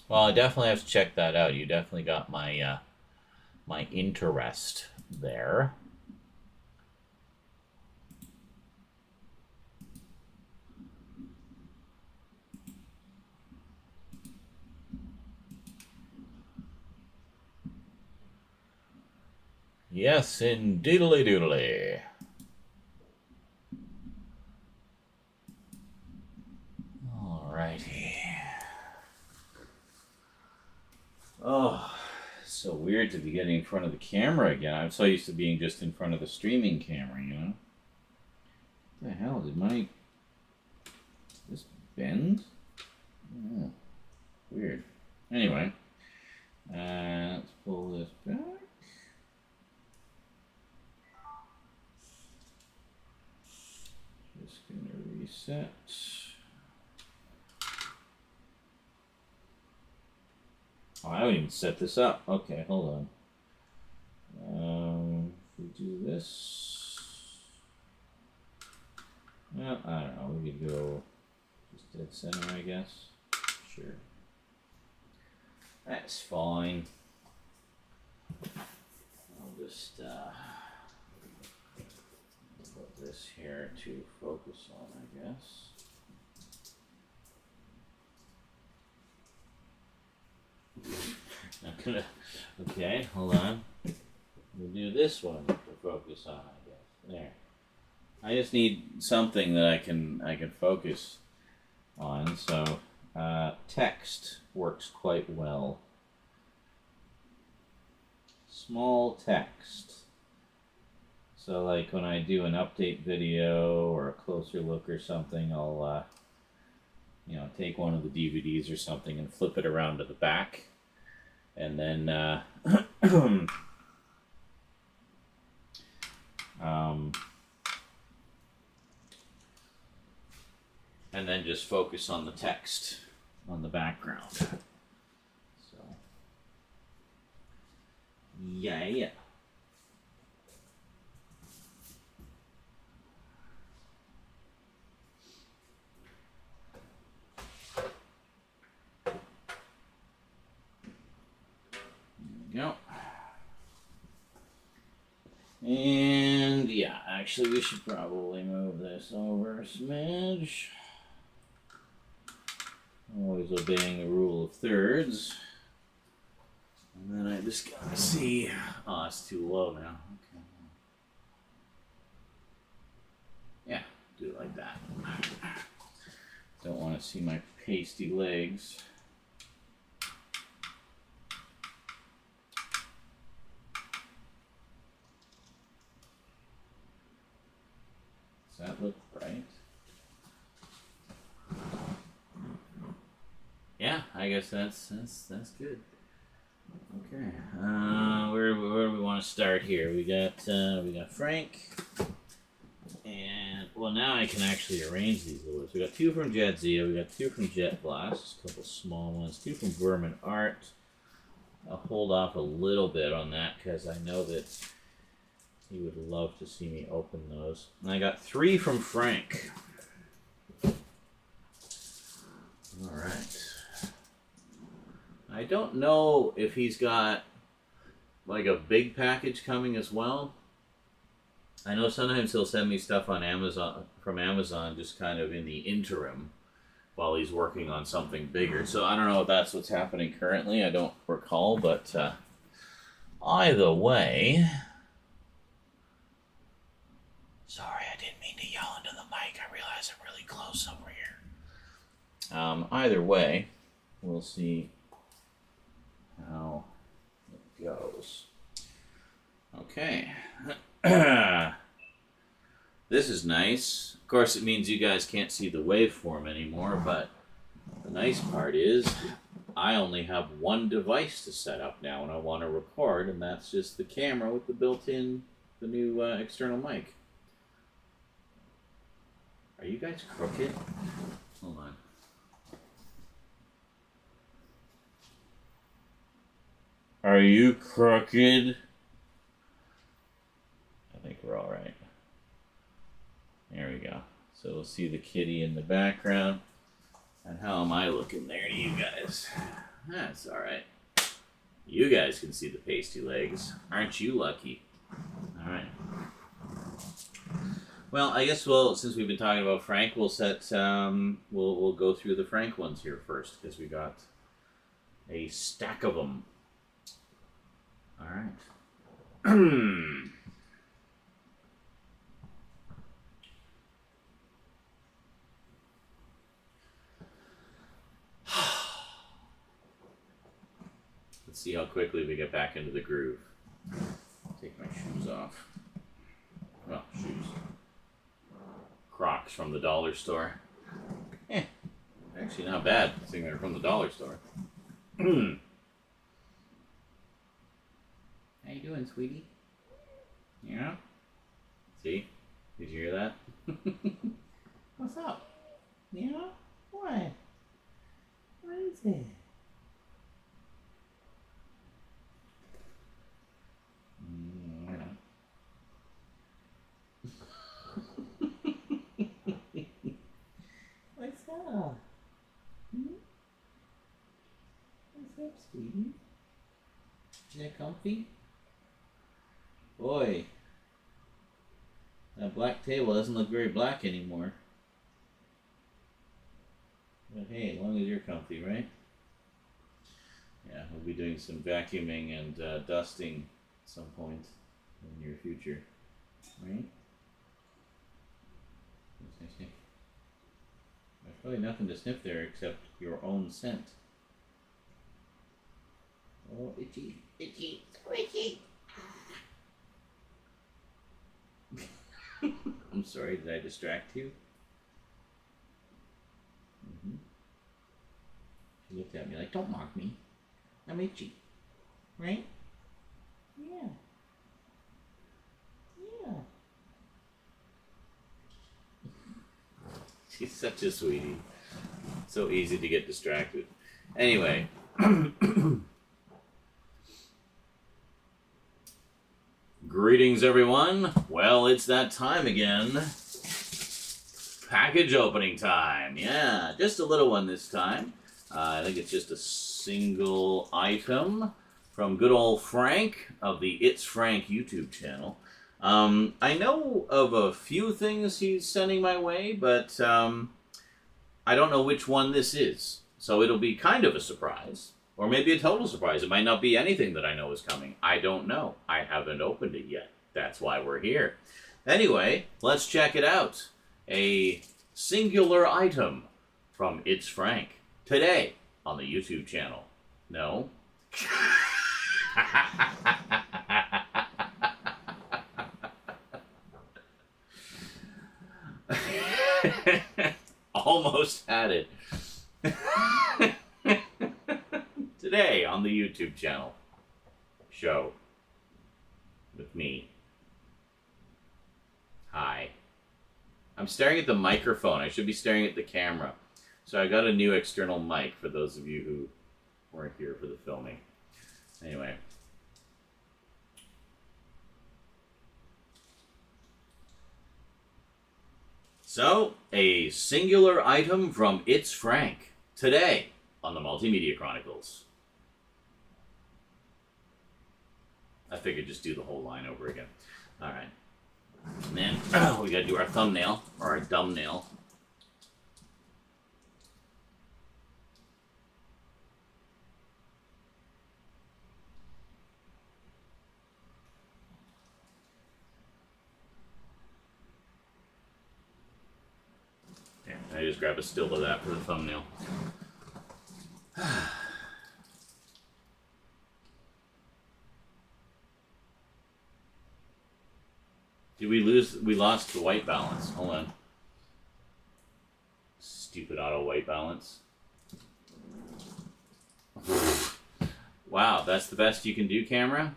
Well, I definitely have to check that out. You definitely got my my interest there. Yes, indeedly doodly. Alrighty. Oh, it's so weird to be getting in front of the camera again. I'm so used to being just in front of the streaming camera, What the hell, did this bend? Oh, weird. Anyway, let's pull this back. Just gonna reset. Oh, I haven't even set this up. Okay, hold on. We do this. Well, I don't know. We could go just dead center, I guess. Sure. That's fine. I'll just put this here to focus on, I guess. Not gonna. Okay, hold on. We'll do this one to focus on, I guess. There. I just need something that I can focus on. So text works quite well. Small text. So like when I do an update video or a closer look or something, I'll take one of the DVDs or something and flip it around to the back, and then and then just focus on the text on the background. So, yeah. There we go. And yeah, actually we should probably move this over a smidge. Always obeying the rule of thirds. And then I just gotta see. Oh, it's too low now. Okay. Yeah, do it like that. Don't want to see my pasty legs. Does that look right? Yeah, I guess that's good. Okay, where do we want to start here? We got Frank, and well now I can actually arrange these little. We got 2 from Jadzia, we got 2 from Jet Blast, a couple small ones, 2 from Vermin Art. I'll hold off a little bit on that because I know that he would love to see me open those. And I got 3 from Frank. All right. I don't know if he's got like a big package coming as well. I know sometimes he'll send me stuff on Amazon from Amazon just kind of in the interim while he's working on something bigger. So I don't know if that's what's happening currently. I don't recall, but either way. Sorry, I didn't mean to yell into the mic. I realize I'm really close over here. Either way, we'll see how it goes. Okay. This is nice. Of course, it means you guys can't see the waveform anymore, but the nice part is I only have one device to set up now when I want to record, and that's just the camera with the built-in, the new external mic. Are you guys crooked? Hold on. Are you crooked? I think we're all right. There we go. So we'll see the kitty in the background. And how am I looking there to you guys? That's all right. You guys can see the pasty legs. Aren't you lucky? All right. Well, I guess since we've been talking about Frank, we'll we'll go through the Frank ones here first because we got a stack of them. All right. Let's see how quickly we get back into the groove. Take my shoes off. Well, shoes. Crocs from the dollar store. Actually not bad, seeing they're from the dollar store. How you doing, sweetie? Yeah? See? Did you hear that? What's up? Yeah? What? What is it? What's up, sweetie? Is that comfy? Boy, that black table doesn't look very black anymore. But hey, as long as you're comfy, right? Yeah, we'll be doing some vacuuming and dusting at some point in the near future, right? There's probably nothing to sniff there except your own scent. Oh, itchy, itchy, squishy. I'm sorry, did I distract you? She looked at me like, don't mock me. I'm itchy. Right? Yeah. Yeah. She's such a sweetie. So easy to get distracted. Anyway. Greetings, everyone. Well, it's that time again. Package opening time. Yeah, just a little one this time. I think it's just a single item from good old Frank of the It's Frank YouTube channel. I know of a few things he's sending my way, but I don't know which one this is. So it'll be kind of a surprise. Or maybe a total surprise. It might not be anything that I know is coming. I don't know. I haven't opened it yet. That's why we're here. Anyway, let's check it out. A singular item from It's Frank. Today on the YouTube channel. No? Almost had it. Today on the YouTube channel. Show. With me. Hi. I'm staring at the microphone. I should be staring at the camera. So I got a new external mic for those of you who weren't here for the filming. Anyway. So, a singular item from It's Frank. Today on the Multimedia Chronicles. I figured just do the whole line over again. Alright. And then we gotta do our thumbnail, or our dumbnail. There, I just grab a still of that for the thumbnail. Did we lose? We lost the white balance. Hold on. Stupid auto white balance. Wow, that's the best you can do, camera?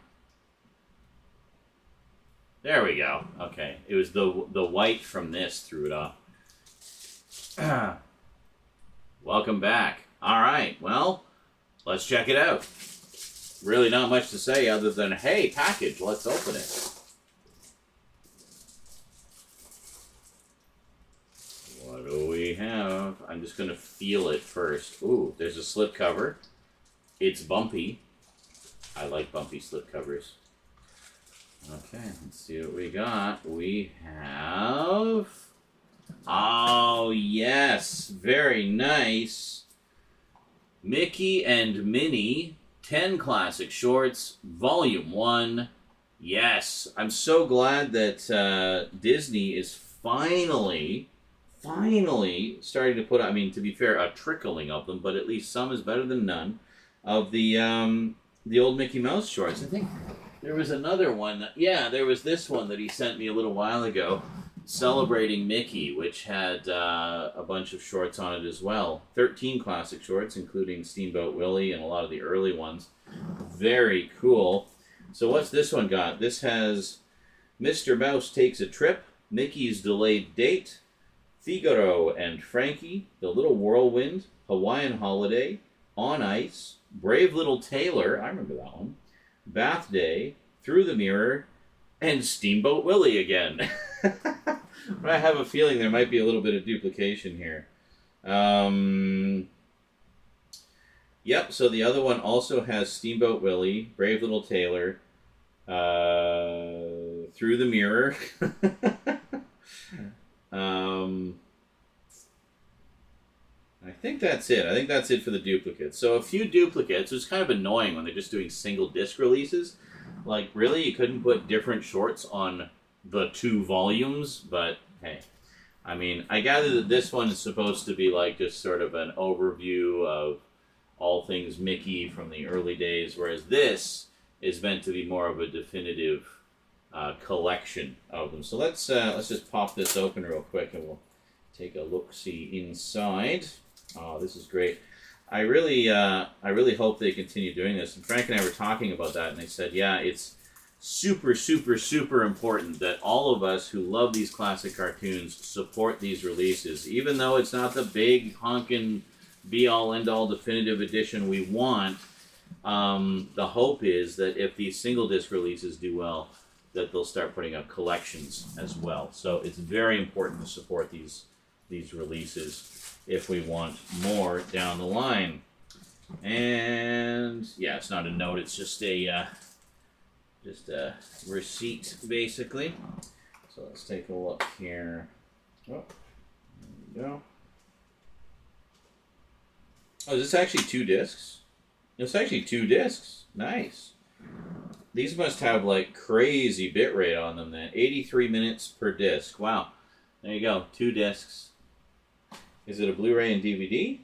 There we go. Okay. It was the white from this threw it off. Welcome back. Alright, well, let's check it out. Really not much to say other than, hey, package, let's open it. What do we have? I'm just going to feel it first. Ooh, there's a slip cover. It's bumpy. I like bumpy slip covers. Okay, let's see what we got. We have... Oh, yes. Very nice. Mickey and Minnie 10 Classic Shorts, Volume 1. Yes. I'm so glad that Disney is finally starting to put, I mean, to be fair, a trickling of them, but at least some is better than none, of the old Mickey Mouse shorts. I think there was another one. Yeah, there was this one that he sent me a little while ago, celebrating Mickey, which had a bunch of shorts on it as well. 13 classic shorts, including Steamboat Willie and a lot of the early ones. Very cool. So what's this one got? This has Mr. Mouse Takes a Trip, Mickey's Delayed Date, Figaro and Frankie, The Little Whirlwind, Hawaiian Holiday, On Ice, Brave Little Tailor, I remember that one, Bath Day, Through the Mirror, and Steamboat Willie again. But I have a feeling there might be a little bit of duplication here. Yep, so the other one also has Steamboat Willie, Brave Little Tailor, Through the Mirror. I think that's it. I think that's it for the duplicates. So a few duplicates. It's kind of annoying when they're just doing single disc releases. Like, really? You couldn't put different shorts on the 2 volumes? But, hey. I mean, I gather that this one is supposed to be like just sort of an overview of all things Mickey from the early days, whereas this is meant to be more of a definitive collection of them. So let's just pop this open real quick and we'll take a look-see inside. Oh, this is great. I really hope they continue doing this. And Frank and I were talking about that, and they said, yeah, it's super, super, super important that all of us who love these classic cartoons support these releases, even though it's not the big honkin' be-all, end-all definitive edition we want. The hope is that if these single disc releases do well, that they'll start putting up collections as well. So it's very important to support these releases if we want more down the line. And yeah, it's not a note; it's just a receipt, basically. So let's take a look here. Oh, there we go. Oh, is this actually 2 discs? It's actually 2 discs. Nice. These must have like crazy bitrate on them then. 83 minutes per disc. Wow. There you go. 2 discs. Is it a Blu-ray and DVD?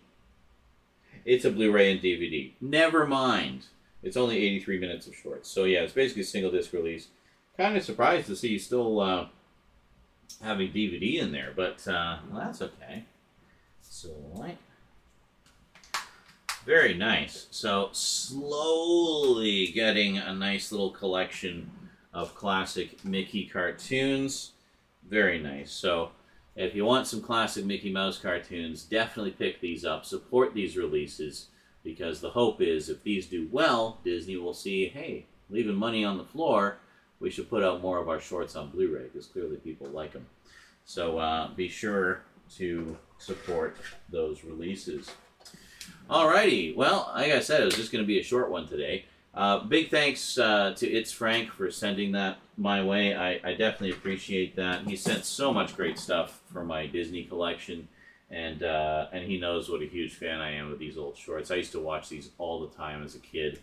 It's a Blu-ray and DVD. Never mind. It's only 83 minutes of shorts. So yeah, it's basically a single disc release. Kind of surprised to see you still having DVD in there, but well, that's okay. So like. Very nice. So, slowly getting a nice little collection of classic Mickey cartoons. Very nice. So, if you want some classic Mickey Mouse cartoons, definitely pick these up. Support these releases, because the hope is if these do well, Disney will see, hey, leaving money on the floor, we should put out more of our shorts on Blu-ray, because clearly people like them. So, be sure to support those releases. Alrighty, well, like I said, it was just going to be a short one today. Big thanks to It's Frank for sending that my way. I definitely appreciate that. He sent so much great stuff for my Disney collection, and he knows what a huge fan I am of these old shorts. I used to watch these all the time as a kid.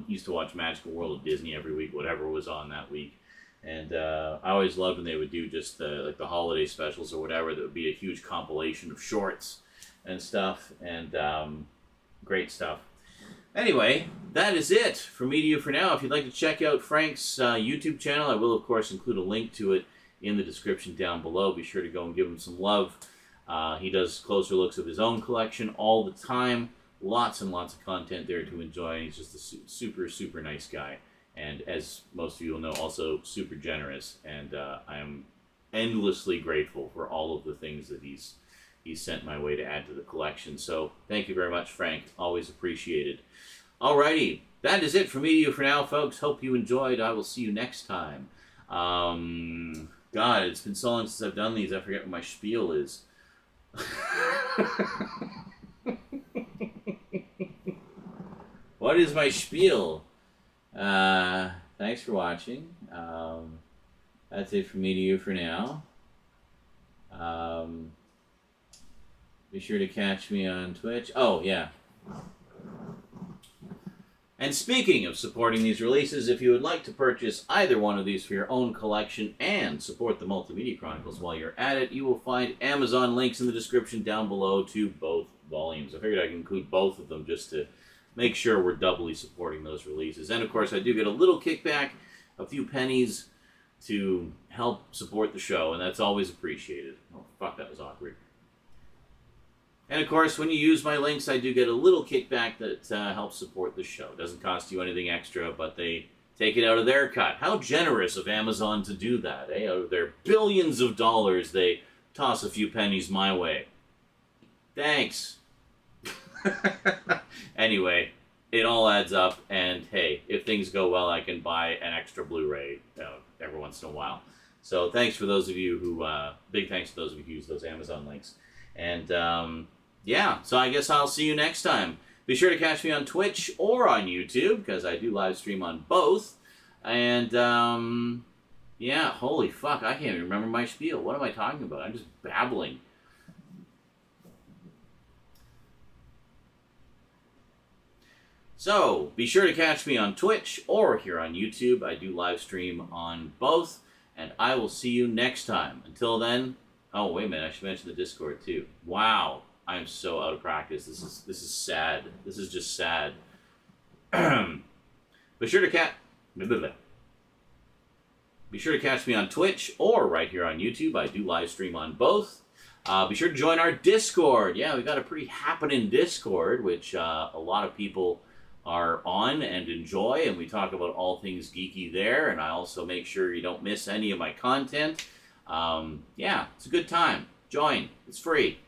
Used to watch Magical World of Disney every week, whatever was on that week. And I always loved when they would do just like the holiday specials or whatever. That would be a huge compilation of shorts and stuff, and great stuff. Anyway, that is it for me to you for now. If you'd like to check out Frank's YouTube channel, I will, of course, include a link to it in the description down below. Be sure to go and give him some love. He does closer looks of his own collection all the time. Lots and lots of content there to enjoy. He's just a super, super nice guy. And as most of you will know, also super generous. And I am endlessly grateful for all of the things that he's sent my way to add to the collection. So thank you very much, Frank. Always appreciated. Alrighty, that is it for me to you for now, folks. Hope you enjoyed. I will see you next time. God, it's been so long since I've done these, I forget what my spiel is. What is my spiel? Thanks for watching. That's it for me to you for now. Be sure to catch me on Twitch. Oh, yeah. And speaking of supporting these releases, if you would like to purchase either one of these for your own collection and support the Multimedia Chronicles while you're at it, you will find Amazon links in the description down below to both volumes. I figured I could include both of them just to make sure we're doubly supporting those releases. And of course, I do get a little kickback, a few pennies to help support the show, and that's always appreciated. Oh, fuck, that was awkward. And of course, when you use my links, I do get a little kickback that helps support the show. It doesn't cost you anything extra, but they take it out of their cut. How generous of Amazon to do that, eh? Out of their billions of dollars, they toss a few pennies my way. Thanks. Anyway, it all adds up, and hey, if things go well, I can buy an extra Blu-ray every once in a while. So thanks for those of you who, big thanks to those of you who use those Amazon links. And yeah, so I guess I'll see you next time. Be sure to catch me on Twitch or on YouTube, because I do live stream on both. And yeah, holy fuck, I can't even remember my spiel. What am I talking about? I'm just babbling. So, be sure to catch me on Twitch or here on YouTube. I do live stream on both, and I will see you next time. Until then, oh, wait a minute, I should mention the Discord too. Wow, I'm so out of practice. This is sad. This is just sad. Be sure to catch me on Twitch or right here on YouTube. I do live stream on both. Be sure to join our Discord. Yeah, we got a pretty happening Discord, which a lot of people are on and enjoy, and we talk about all things geeky there, and I also make sure you don't miss any of my content. Yeah, it's a good time. Join. It's free.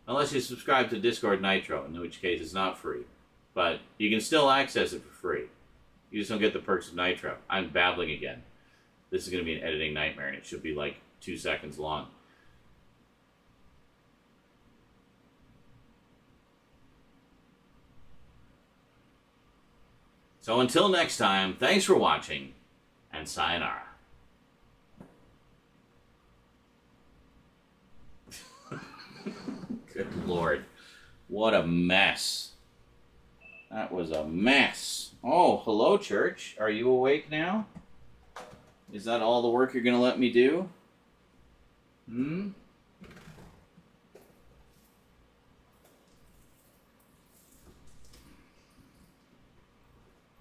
Unless you subscribe to Discord Nitro, in which case it's not free. But you can still access it for free. You just don't get the perks of Nitro. I'm babbling again. This is going to be an editing nightmare, and it should be like 2 seconds long. So until next time, thanks for watching, and sayonara. Good Lord. What a mess. That was a mess. Oh, hello, church. Are you awake now? Is that all the work you're going to let me do? Hmm?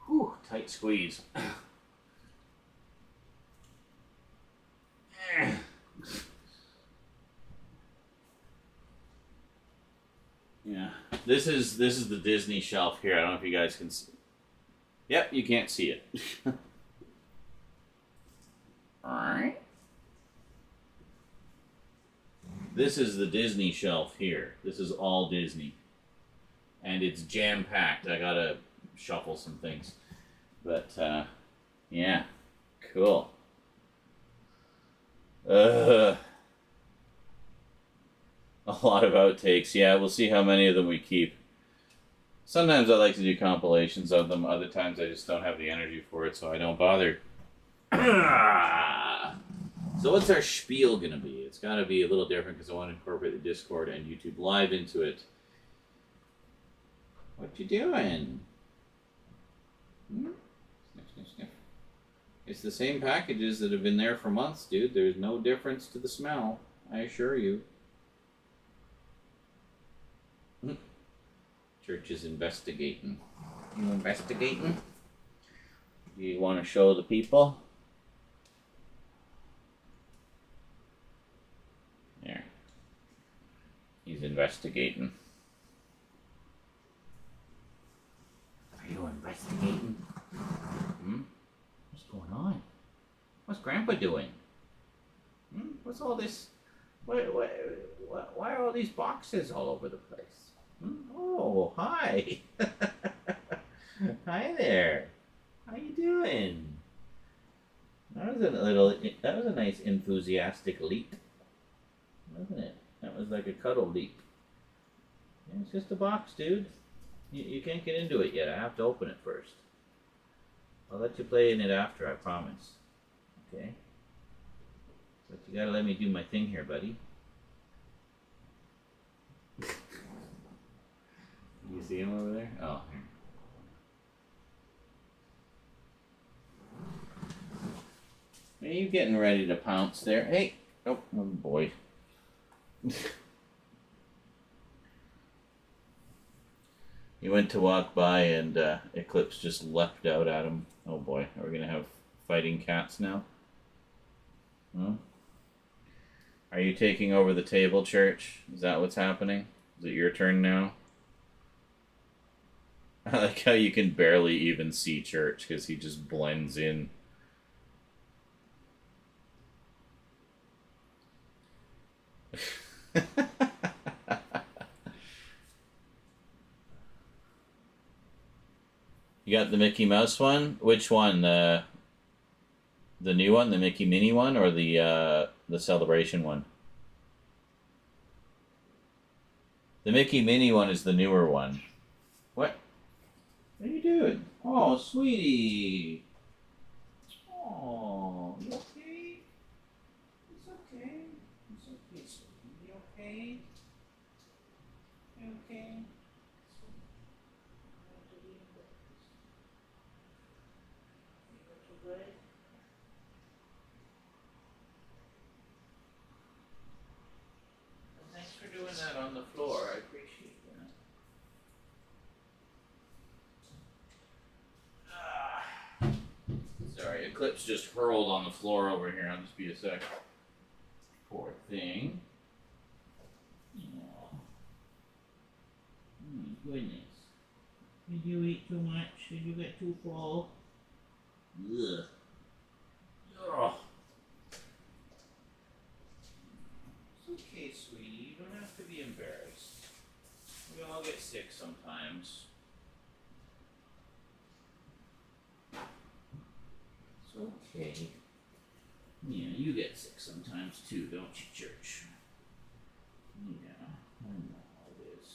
Whew, tight squeeze. Yeah, this is the Disney shelf here. I don't know if you guys can see. Yep, you can't see it. Alright. This is the Disney shelf here. This is all Disney. And it's jam-packed. I gotta shuffle some things. But, yeah. Cool. A lot of outtakes. Yeah, we'll see how many of them we keep. Sometimes I like to do compilations of them. Other times I just don't have the energy for it, so I don't bother. So what's our spiel going to be? It's got to be a little different because I want to incorporate the Discord and YouTube Live into it. What you doing? Sniff, sniff, sniff. It's the same packages that have been there for months, dude. There's no difference to the smell. I assure you. Church is investigating. You investigating? You want to show the people? There. He's investigating. Are you investigating? Hmm? What's going on? What's Grandpa doing? Hmm? What's all this? Why are all these boxes all over the place? Oh, hi. Hi there. How you doing? That was a nice enthusiastic leap. Wasn't it? That was like a cuddle leap. Yeah, it's just a box, dude. You can't get into it yet. I have to open it first. I'll let you play in it after, I promise. Okay? But you gotta let me do my thing here, buddy. You see him over there? Oh, here. Are you getting ready to pounce there? Hey! Oh boy. He went to walk by and Eclipse just leapt out at him. Oh boy, are we gonna have fighting cats now? Huh? Are you taking over the table, Church? Is that what's happening? Is it your turn now? I like how you can barely even see Church because he just blends in. You got the Mickey Mouse one? Which one? The new one, the Mickey Mini one, or the Celebration one? The Mickey Mini one is the newer one. What? What are you doing? Oh, sweetie. Oh, you okay? It's okay. It's okay, sweetie. You okay? You okay? Thanks for doing that on the floor. I appreciate that. Sorry, Eclipse just hurled on the floor over here. I'll just be a sec. Poor thing. Oh. Goodness. Did you eat too much? Did you get too full? Ugh. Oh. It's okay, sweetie. You don't have to be embarrassed. We all get sick sometimes. It's okay. Yeah, you get sick sometimes too, don't you, Church? Yeah, I know how it is.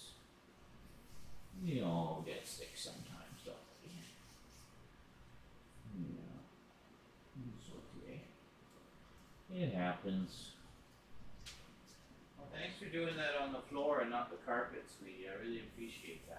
We all get sick sometimes, don't we? Yeah. It's okay. It happens. Well, thanks for doing that on the floor and not the carpet, sweetie. I really appreciate that.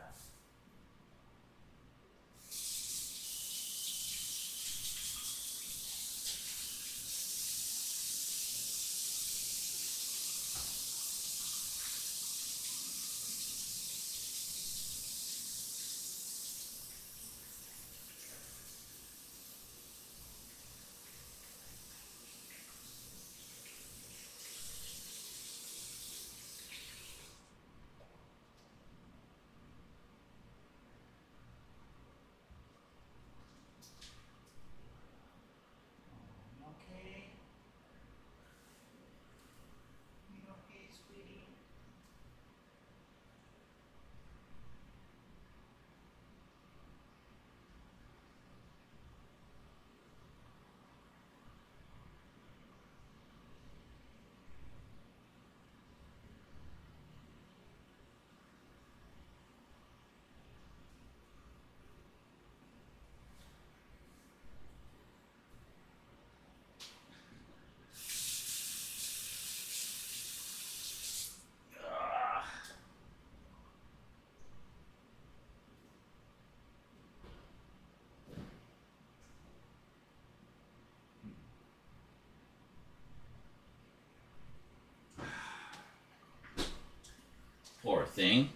Poor thing.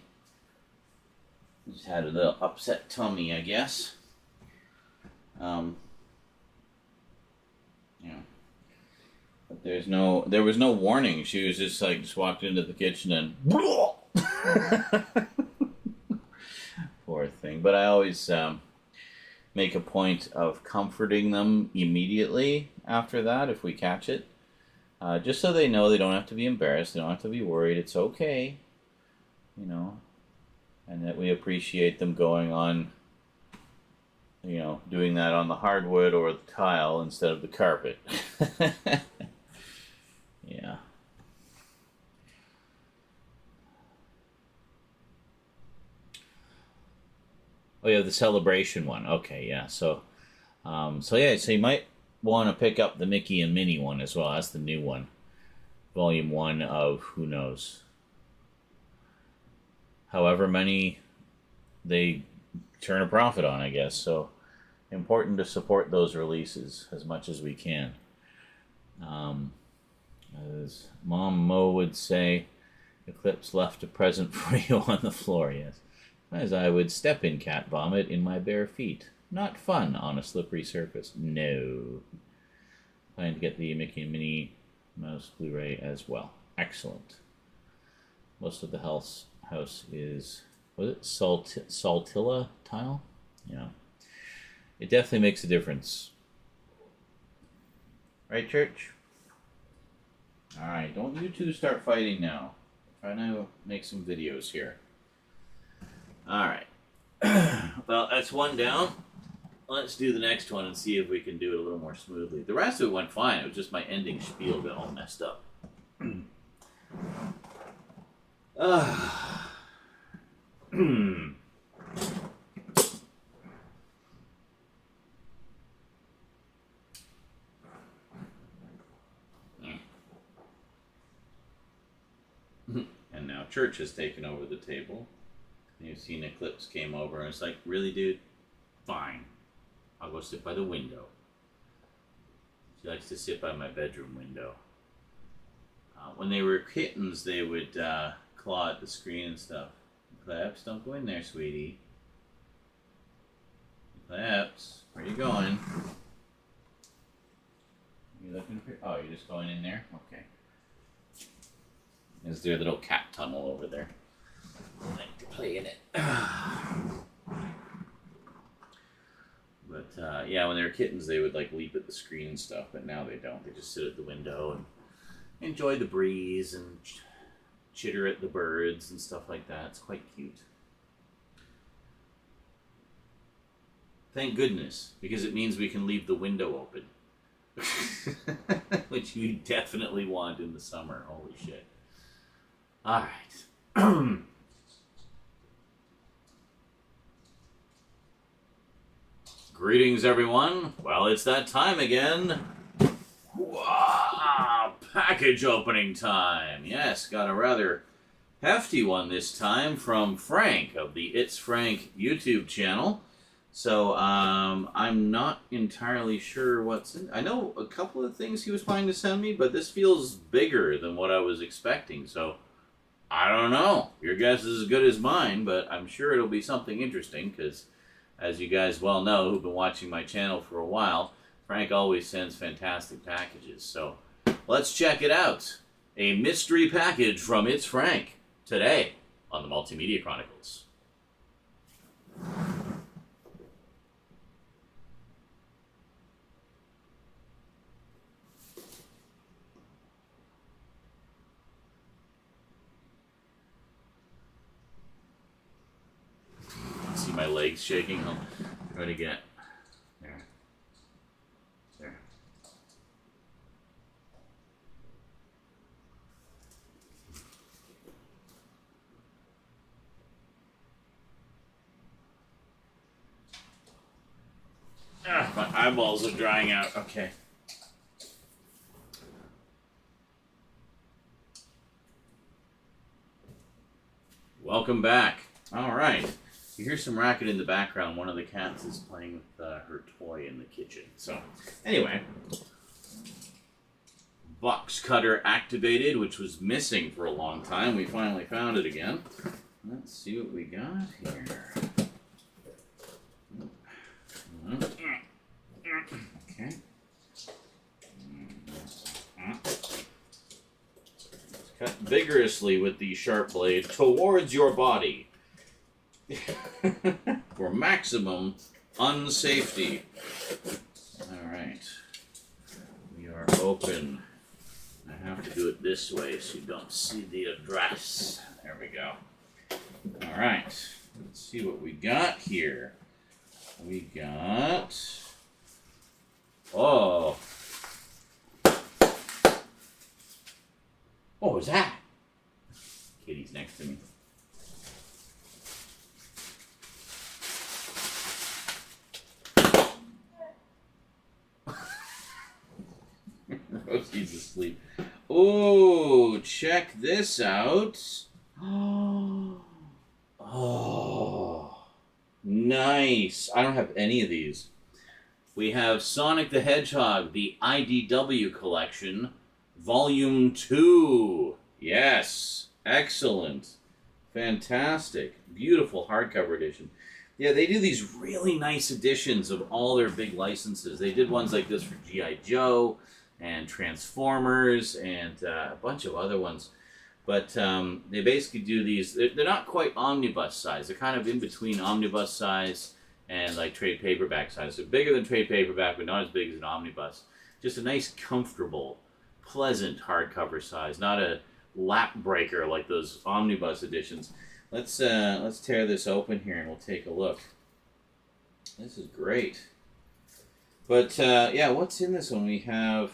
Just had a little upset tummy, I guess. Yeah. But there was no warning. She was just like, just walked into the kitchen and poor thing. But I always make a point of comforting them immediately after that if we catch it. Just so they know they don't have to be embarrassed, they don't have to be worried, it's okay. You know, and that we appreciate them going on, you know, doing that on the hardwood or the tile instead of the carpet. Yeah. Oh, yeah, the celebration one. Okay, yeah. So you might want to pick up the Mickey and Minnie one as well. That's the new one, Volume 1 of who knows. However many they turn a profit on, I guess. So important to support those releases as much as we can. As Mom Mo would say, Eclipse left a present for you on the floor, yes. As I would step in cat vomit in my bare feet. Not fun on a slippery surface. No. Plan to get the Mickey and Minnie Mouse Blu-ray as well. Excellent. Most of the house is, was it Saltilla tile? Yeah. It definitely makes a difference. Right, Church? Alright, don't you two start fighting now. Trying to make some videos here. Alright. Well, that's one down. Let's do the next one and see if we can do it a little more smoothly. The rest of it went fine. It was just my ending spiel got all messed up. And now Church has taken over the table. You've seen Eclipse came over and it's like, really, dude? Fine. I'll go sit by the window. She likes to sit by my bedroom window. When they were kittens, they would claw at the screen and stuff. Eclipse, don't go in there, sweetie. Eclipse, where are you going? You looking for? Oh, you're just going in there? Okay. There's their little cat tunnel over there. I like to play in it. But yeah, when they were kittens, they would like leap at the screen and stuff. But now they don't. They just sit at the window and enjoy the breeze and chitter at the birds and stuff like that. It's quite cute. Thank goodness, because it means we can leave the window open. Which you definitely want in the summer. Holy shit. Alright. Greetings, everyone. Well, it's that time again. Wow, package opening time. Yes, got a rather hefty one this time from Frank of the It's Frank YouTube channel. So, I'm not entirely sure what's in. I know a couple of things he was planning to send me, but this feels bigger than what I was expecting. So, I don't know. Your guess is as good as mine, but I'm sure it'll be something interesting because, as you guys well know, who've been watching my channel for a while, Frank always sends fantastic packages. So, let's check it out. A mystery package from It's Frank today on the Multimedia Chronicles. See my legs shaking? I'll try to get there. There. My eyeballs are drying out. Okay. Welcome back. All right. You hear some racket in the background. One of the cats is playing with her toy in the kitchen. So, anyway. Box cutter activated, which was missing for a long time. We finally found it again. Let's see what we got here. Okay. Cut vigorously with the sharp blade towards your body. For maximum unsafety. Alright. We are open. I have to do it this way so you don't see the address. There we go. Alright. Let's see what we got here. We got... Oh. What was that? Kitty's next to me. Rosie's asleep. Oh, check this out. Oh, nice. I don't have any of these. We have Sonic the Hedgehog, the IDW collection, Volume 2. Yes, excellent. Fantastic. Beautiful hardcover edition. Yeah, they do these really nice editions of all their big licenses. They did ones like this for G.I. Joe and Transformers and a bunch of other ones. But they basically do these. They're not quite omnibus size. They're kind of in between omnibus size and like trade paperback size. They're bigger than trade paperback, but not as big as an omnibus. Just a nice, comfortable, pleasant hardcover size. Not a lap breaker like those omnibus editions. Let's tear this open here and we'll take a look. This is great. But yeah, what's in this one? We have...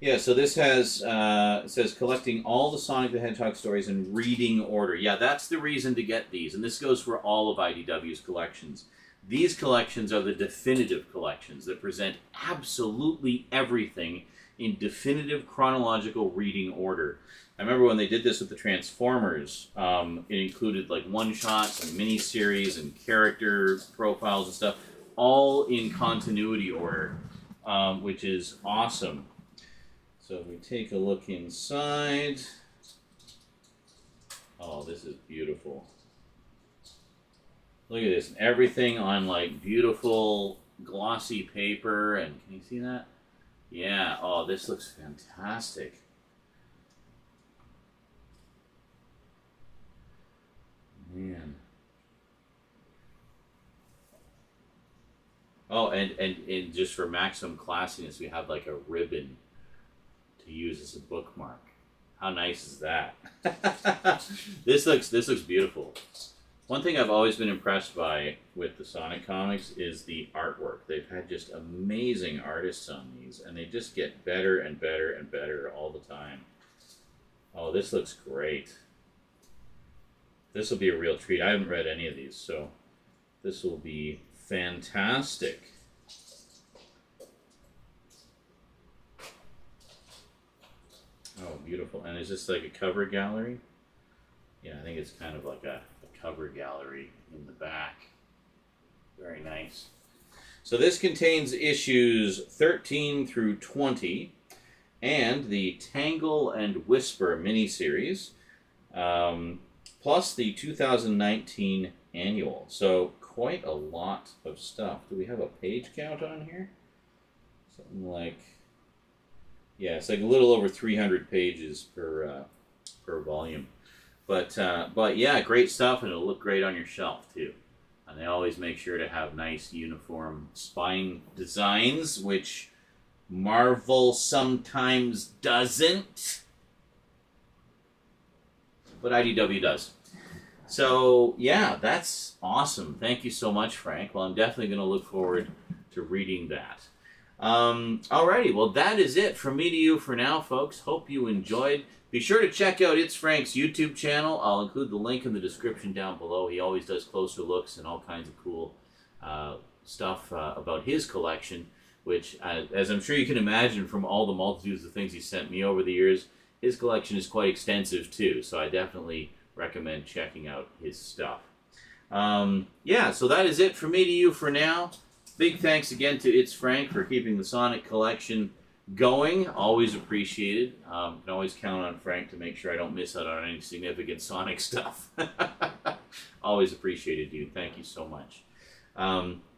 Yeah, so this has, it says collecting all the Sonic the Hedgehog stories in reading order. Yeah, that's the reason to get these, and this goes for all of IDW's collections. These collections are the definitive collections that present absolutely everything in definitive chronological reading order. I remember when they did this with the Transformers, it included like one-shots and mini-series and character profiles and stuff, all in continuity order, which is awesome. So if we take a look inside, oh, this is beautiful. Look at this, everything on like beautiful glossy paper, and can you see that? Yeah, oh, this looks fantastic. Man. Oh, and just for maximum classiness, we have like a ribbon to use as a bookmark. How nice is that? This looks beautiful. One thing I've always been impressed by with the Sonic comics is the artwork. They've had just amazing artists on these, and they just get better and better and better all the time. Oh, this looks great. This will be a real treat. I haven't read any of these, so this will be fantastic. Oh, beautiful. And is this like a cover gallery? Yeah, I think it's kind of like a cover gallery in the back. Very nice. So this contains issues 13 through 20 and the Tangle and Whisper miniseries, plus the 2019 annual. So quite a lot of stuff. Do we have a page count on here? Something like, yeah, it's like a little over 300 pages per volume. But yeah, great stuff, and it'll look great on your shelf too. And they always make sure to have nice uniform spine designs, which Marvel sometimes doesn't, but IDW does. So yeah, that's awesome. Thank you so much, Frank. Well, I'm definitely going to look forward to reading that. Alrighty, well, that is it from me to you for now, folks. Hope you enjoyed. Be sure to check out It's Frank's YouTube channel. I'll include the link in the description down below. He always does closer looks and all kinds of cool stuff about his collection, which, as I'm sure you can imagine from all the multitudes of things he sent me over the years, his collection is quite extensive too, so I definitely recommend checking out his stuff. Yeah, so that is it from me to you for now. Big thanks again to It's Frank for keeping the Sonic collection going. Always appreciated. Can always count on Frank to make sure I don't miss out on any significant Sonic stuff. Always appreciated, dude. Thank you so much.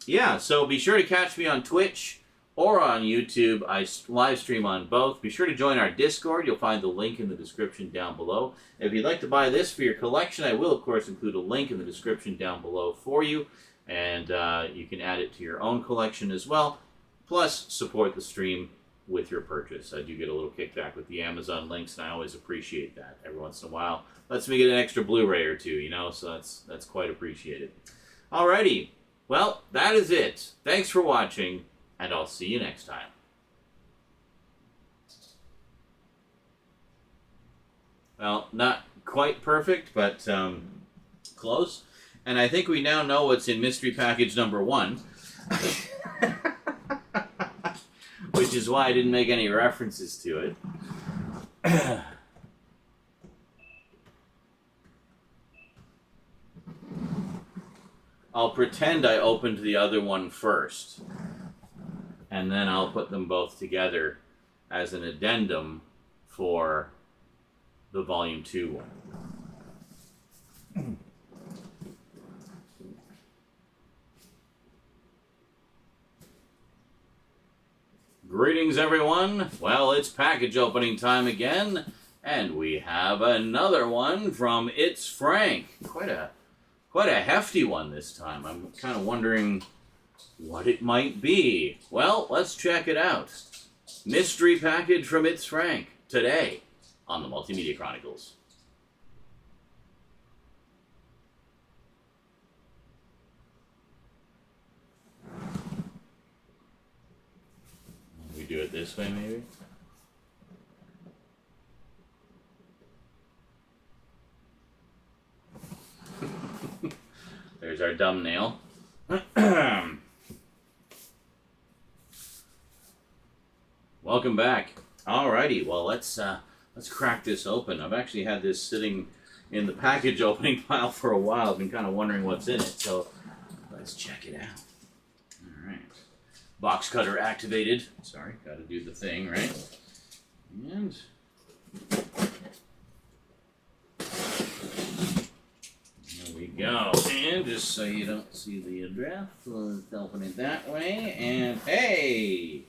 Yeah, so be sure to catch me on Twitch or on YouTube. I live stream on both. Be sure to join our Discord. You'll find the link in the description down below. If you'd like to buy this for your collection, I will, of course, include a link in the description down below for you. And you can add it to your own collection as well. Plus, support the stream with your purchase. I do get a little kickback with the Amazon links, and I always appreciate that. Every once in a while, lets me get an extra Blu-ray or two, you know, so that's quite appreciated. Alrighty, well, that is it. Thanks for watching, and I'll see you next time. Well, not quite perfect, but close. And I think we now know what's in mystery package number 1. Which is why I didn't make any references to it. I'll pretend I opened the other one first. And then I'll put them both together as an addendum for the Volume 2 one. Greetings, everyone. Well, it's package opening time again, and we have another one from It's Frank. Quite a hefty one this time. I'm kind of wondering what it might be. Well, let's check it out. Mystery package from It's Frank today on the Multimedia Chronicles. We do it this way, maybe? There's our thumbnail. Welcome back. Alrighty, well let's let's crack this open. I've actually had this sitting in the package opening pile for a while. I've been kind of wondering what's in it, so let's check it out. All right. Box cutter activated. Sorry, got to do the thing, right? And there we go. And just so you don't see the address, let's open it that way. And hey,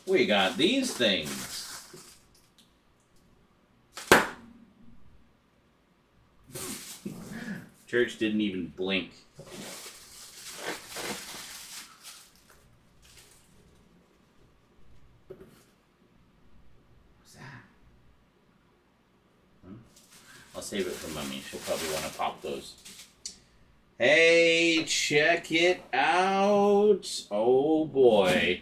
we got these things. Church didn't even blink. What's that? I'll save it for Mummy. She'll probably want to pop those. Hey, check it out. Oh boy.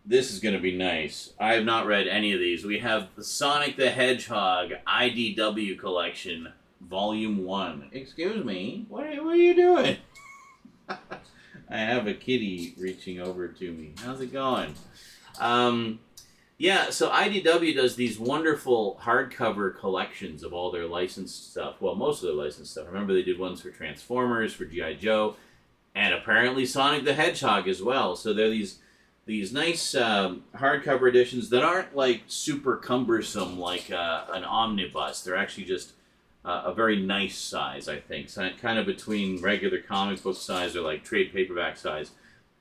This is going to be nice. I have not read any of these. We have the Sonic the Hedgehog IDW collection, Volume 1. Excuse me, what are you doing? I have a kitty reaching over to me. How's it going? Yeah, so IDW does these wonderful hardcover collections of all their licensed stuff. Well, most of their licensed stuff. Remember they did ones for Transformers, for G.I. Joe, and apparently Sonic the Hedgehog as well. So they're these nice hardcover editions that aren't like super cumbersome like an omnibus. They're actually just a very nice size, I think. So kind of between regular comic book size or like trade paperback size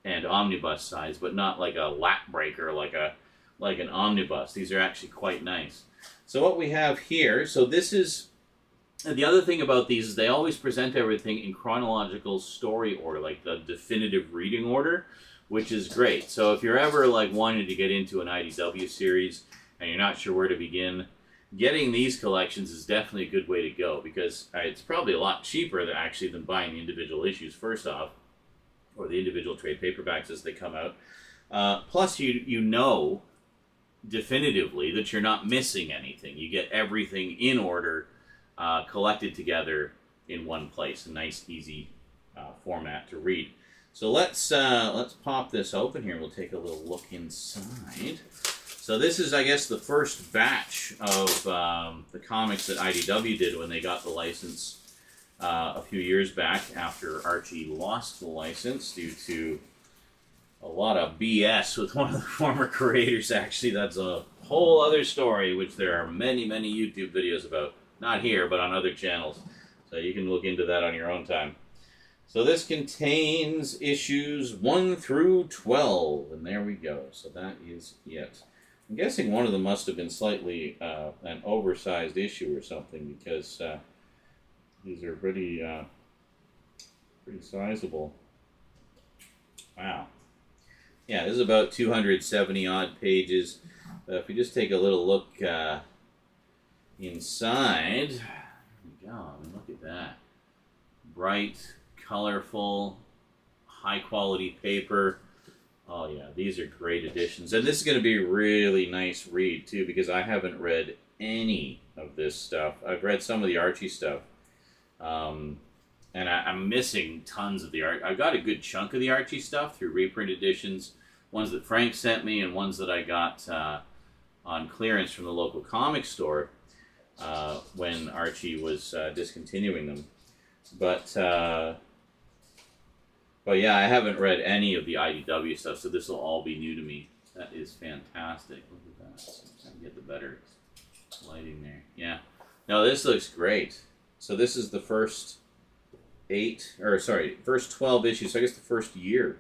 and omnibus size, but not like a lap breaker like an omnibus. These are actually quite nice. So what we have here, so this is, the other thing about these is they always present everything in chronological story order, like the definitive reading order, which is great. So if you're ever like wanting to get into an IDW series and you're not sure where to begin, getting these collections is definitely a good way to go, because it's probably a lot cheaper than buying the individual issues first off, or the individual trade paperbacks as they come out. Plus you know definitively that you're not missing anything. You get everything in order, collected together in one place. A nice, easy format to read. So let's pop this open here. We'll take a little look inside. So this is, I guess, the first batch of the comics that IDW did when they got the license a few years back after Archie lost the license due to a lot of BS with one of the former creators. Actually, that's a whole other story, which there are many, many YouTube videos about. Not here, but on other channels. So you can look into that on your own time. So this contains issues 1 through 12, and there we go. So that is it. I'm guessing one of them must have been slightly an oversized issue or something, because these are pretty sizable. Wow. Yeah, this is about 270 odd pages. If we just take a little look inside, there we go. I mean, look at that. Bright, colorful, high quality paper. Oh yeah, these are great editions. And this is going to be a really nice read too, because I haven't read any of this stuff. I've read some of the Archie stuff. And I'm missing tons of the art. I got a good chunk of the Archie stuff through reprint editions, ones that Frank sent me and ones that I got on clearance from the local comic store when Archie was discontinuing them. But yeah, I haven't read any of the IDW stuff, so this will all be new to me. That is fantastic. Look at that. Try to get the better lighting there. Yeah. No, this looks great. So this is the first first 12 issues. So I guess the first year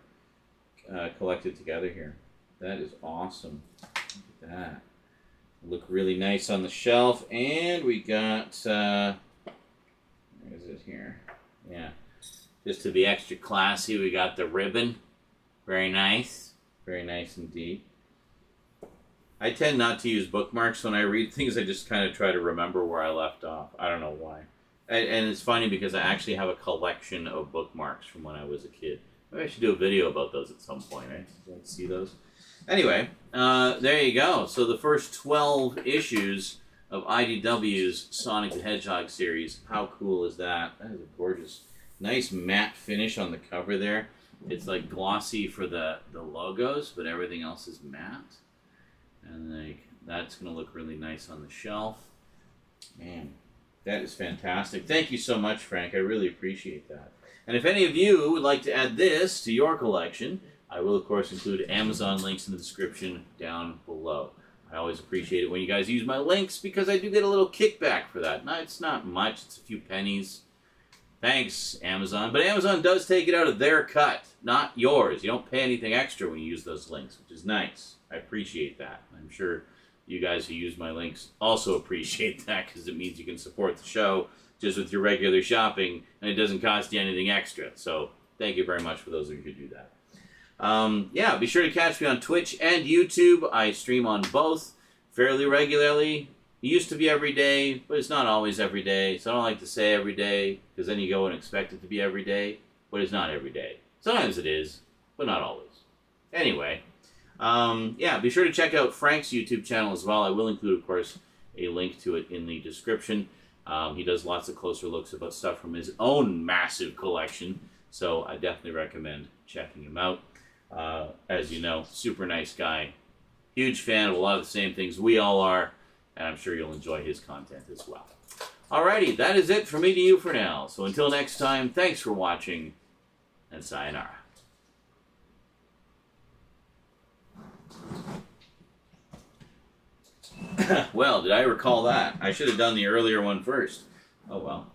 collected together here. That is awesome. Look at that. Look really nice on the shelf. And we got, where is it here? Yeah. Just to be extra classy, we got the ribbon. Very nice. Very nice indeed. I tend not to use bookmarks when I read things. I just kind of try to remember where I left off. I don't know why. And it's funny because I actually have a collection of bookmarks from when I was a kid. Maybe I should do a video about those at some point, right? Let's see those. Anyway, there you go. So the first 12 issues of IDW's Sonic the Hedgehog series. How cool is that? That is a gorgeous, nice matte finish on the cover there. It's like glossy for the logos, but everything else is matte. And like That's going to look really nice on the shelf. Man, that is fantastic. Thank you so much, Frank. I really appreciate that. And if any of you would like to add this to your collection, I will, of course, include Amazon links in the description down below. I always appreciate it when you guys use my links because I do get a little kickback for that. No, it's not much. It's a few pennies. Thanks, Amazon. But Amazon does take it out of their cut, not yours. You don't pay anything extra when you use those links, which is nice. I appreciate that. I'm sure you guys who use my links also appreciate that because it means you can support the show just with your regular shopping and it doesn't cost you anything extra. So thank you very much for those of you who do that. Yeah, be sure to catch me on Twitch and YouTube. I stream on both fairly regularly. It used to be every day, but it's not always every day. So I don't like to say every day, because then you go and expect it to be every day, but it's not every day. Sometimes it is, but not always. Anyway, yeah, be sure to check out Frank's YouTube channel as well. I will include, of course, a link to it in the description. He does lots of closer looks about stuff from his own massive collection, so I definitely recommend checking him out. As you know, super nice guy. Huge fan of a lot of the same things we all are, and I'm sure you'll enjoy his content as well. Alrighty, that is it from me to you for now. So until next time, thanks for watching, and sayonara. Well, did I recall that? I should have done the earlier one first. Oh well.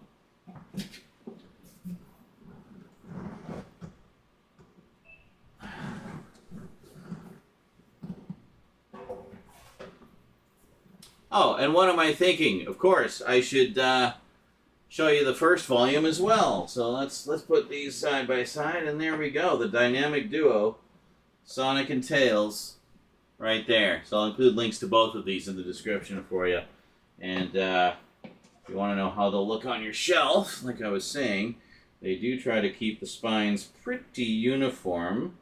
Oh, and what am I thinking? Of course, I should show you the first volume as well. So let's put these side by side, and there we go. The dynamic duo, Sonic and Tails, right there. So I'll include links to both of these in the description for you. And if you want to know how they'll look on your shelf, like I was saying, they do try to keep the spines pretty uniform.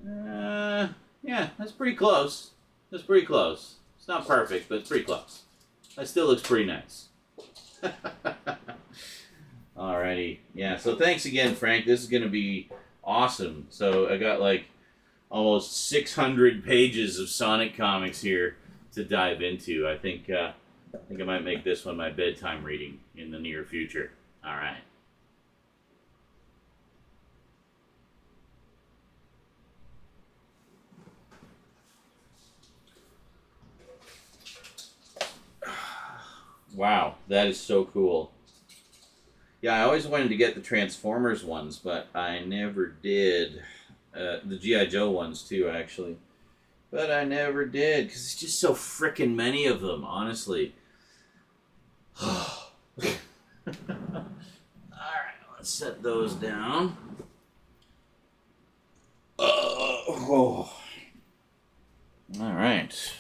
Yeah, that's pretty close. That's pretty close. It's not perfect, but it's pretty close. That still looks pretty nice. Alrighty. Yeah, so thanks again, Frank. This is going to be awesome. So I got like almost 600 pages of Sonic comics here to dive into. I think I might make this one my bedtime reading in the near future. Alright. Wow, that is so cool. Yeah, I always wanted to get the Transformers ones, but I never did. The G.I. Joe ones, too, actually. But I never did, because it's just so frickin' many of them, honestly. Alright, let's set those down. Oh. Alright.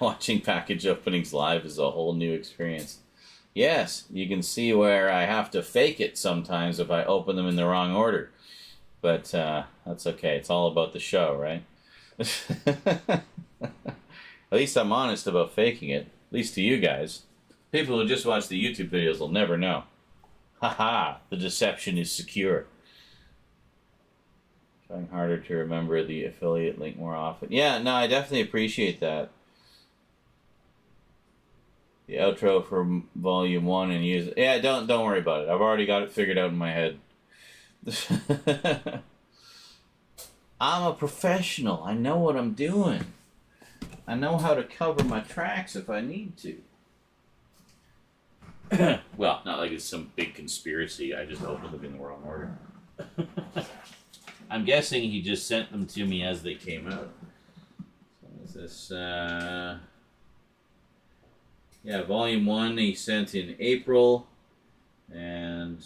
Watching package openings live is a whole new experience. Yes, you can see where I have to fake it sometimes if I open them in the wrong order. But that's okay. It's all about the show, right? At least I'm honest about faking it. At least to you guys. People who just watch the YouTube videos will never know. Haha, the deception is secure. Trying harder to remember the affiliate link more often. Yeah, no, I definitely appreciate that. The outro for volume 1 and use it. Yeah, don't worry about it. I've already got it figured out in my head. I'm a professional. I know what I'm doing. I know how to cover my tracks if I need to. Well, not like it's some big conspiracy. I just opened them in the wrong order. I'm guessing he just sent them to me as they came out. So is this, yeah, volume 1 he sent in April, and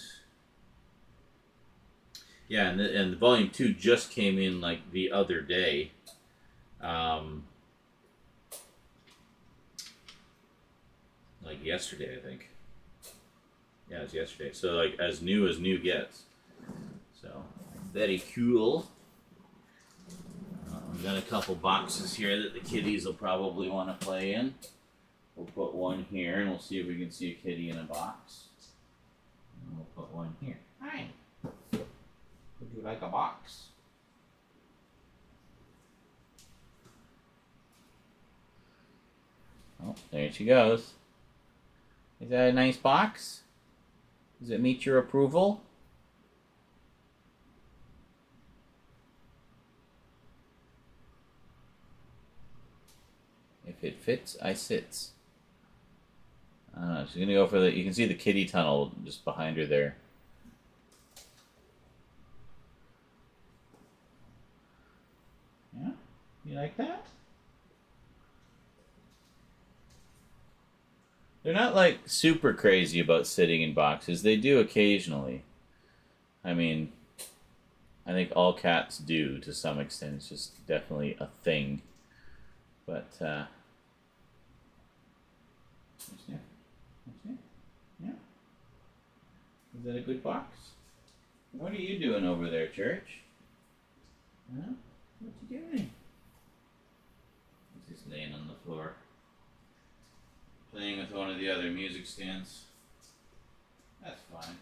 yeah, and the volume 2 just came in like the other day. Like yesterday, I think. Yeah, it's yesterday. So like as new gets. So very cool. Let me We've got a couple boxes here that the kiddies will probably want to play in. We'll put one here and we'll see if we can see a kitty in a box. And we'll put one here. Hi. Would you like a box? Oh, there she goes. Is that a nice box? Does it meet your approval? If it fits, I sits. I don't know. She's gonna go for the. You can see the kitty tunnel just behind her there. Yeah, you like that? They're not like super crazy about sitting in boxes. They do occasionally. I mean, I think all cats do to some extent. It's just definitely a thing. But yeah. Is that a good box? What are you doing over there, Church? Huh? What you doing? He's just laying on the floor. Playing with one of the other music stands. That's fine.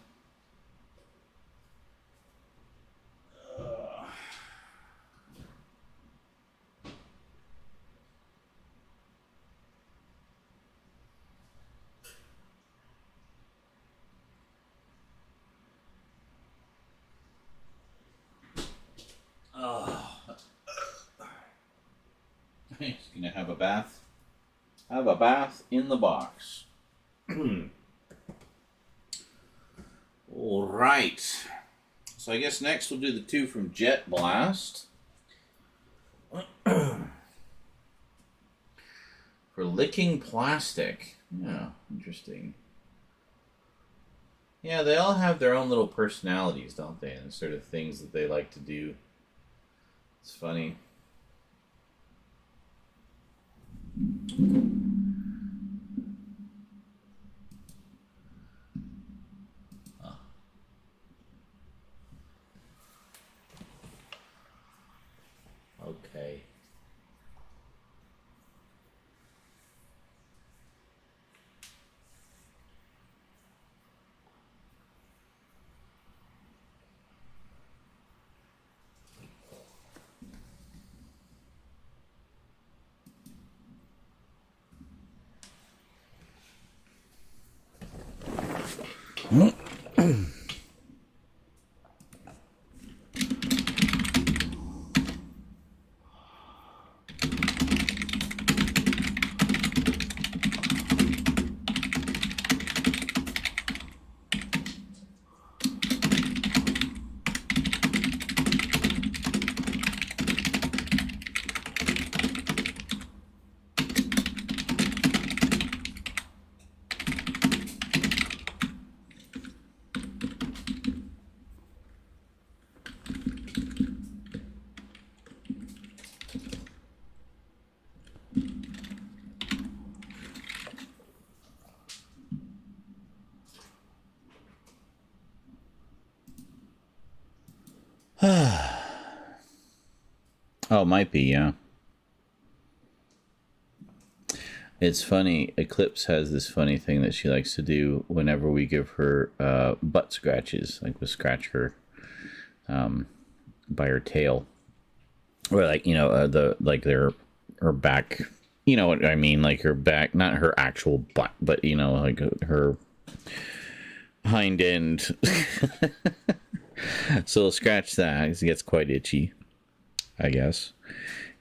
He's gonna have a bath. Have a bath in the box. All right. So I guess next we'll do the two from Jet Blast. For licking plastic. Yeah, interesting. Yeah, they all have their own little personalities, don't they? And sort of things that they like to do. It's funny. Okay. Oh, it might be, yeah. It's funny, Eclipse has this funny thing that she likes to do whenever we give her butt scratches. Like, we'll scratch her by her tail. Or, like, you know, her back, you know what I mean? Like, her back, not her actual butt, but, you know, like her hind end. So we'll scratch that because it gets quite itchy, I guess.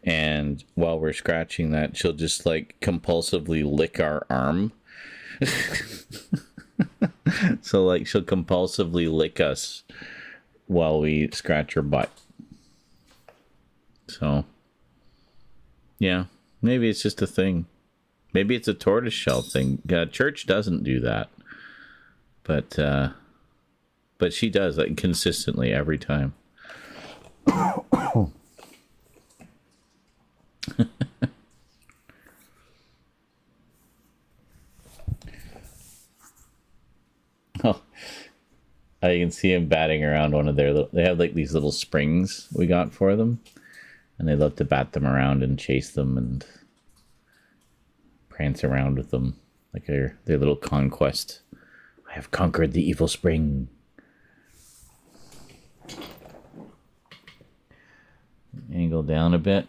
And while we're scratching that, she'll just like compulsively lick our arm. So like she'll compulsively lick us while we scratch her butt. So yeah, maybe it's just a thing. Maybe it's a tortoiseshell thing. Church doesn't do that, but she does, like, consistently every time. Oh, I can see him batting around one of their little, they have like these little springs we got for them. And they love to bat them around and chase them and prance around with them like their little conquest. I have conquered the evil spring. Angle down a bit.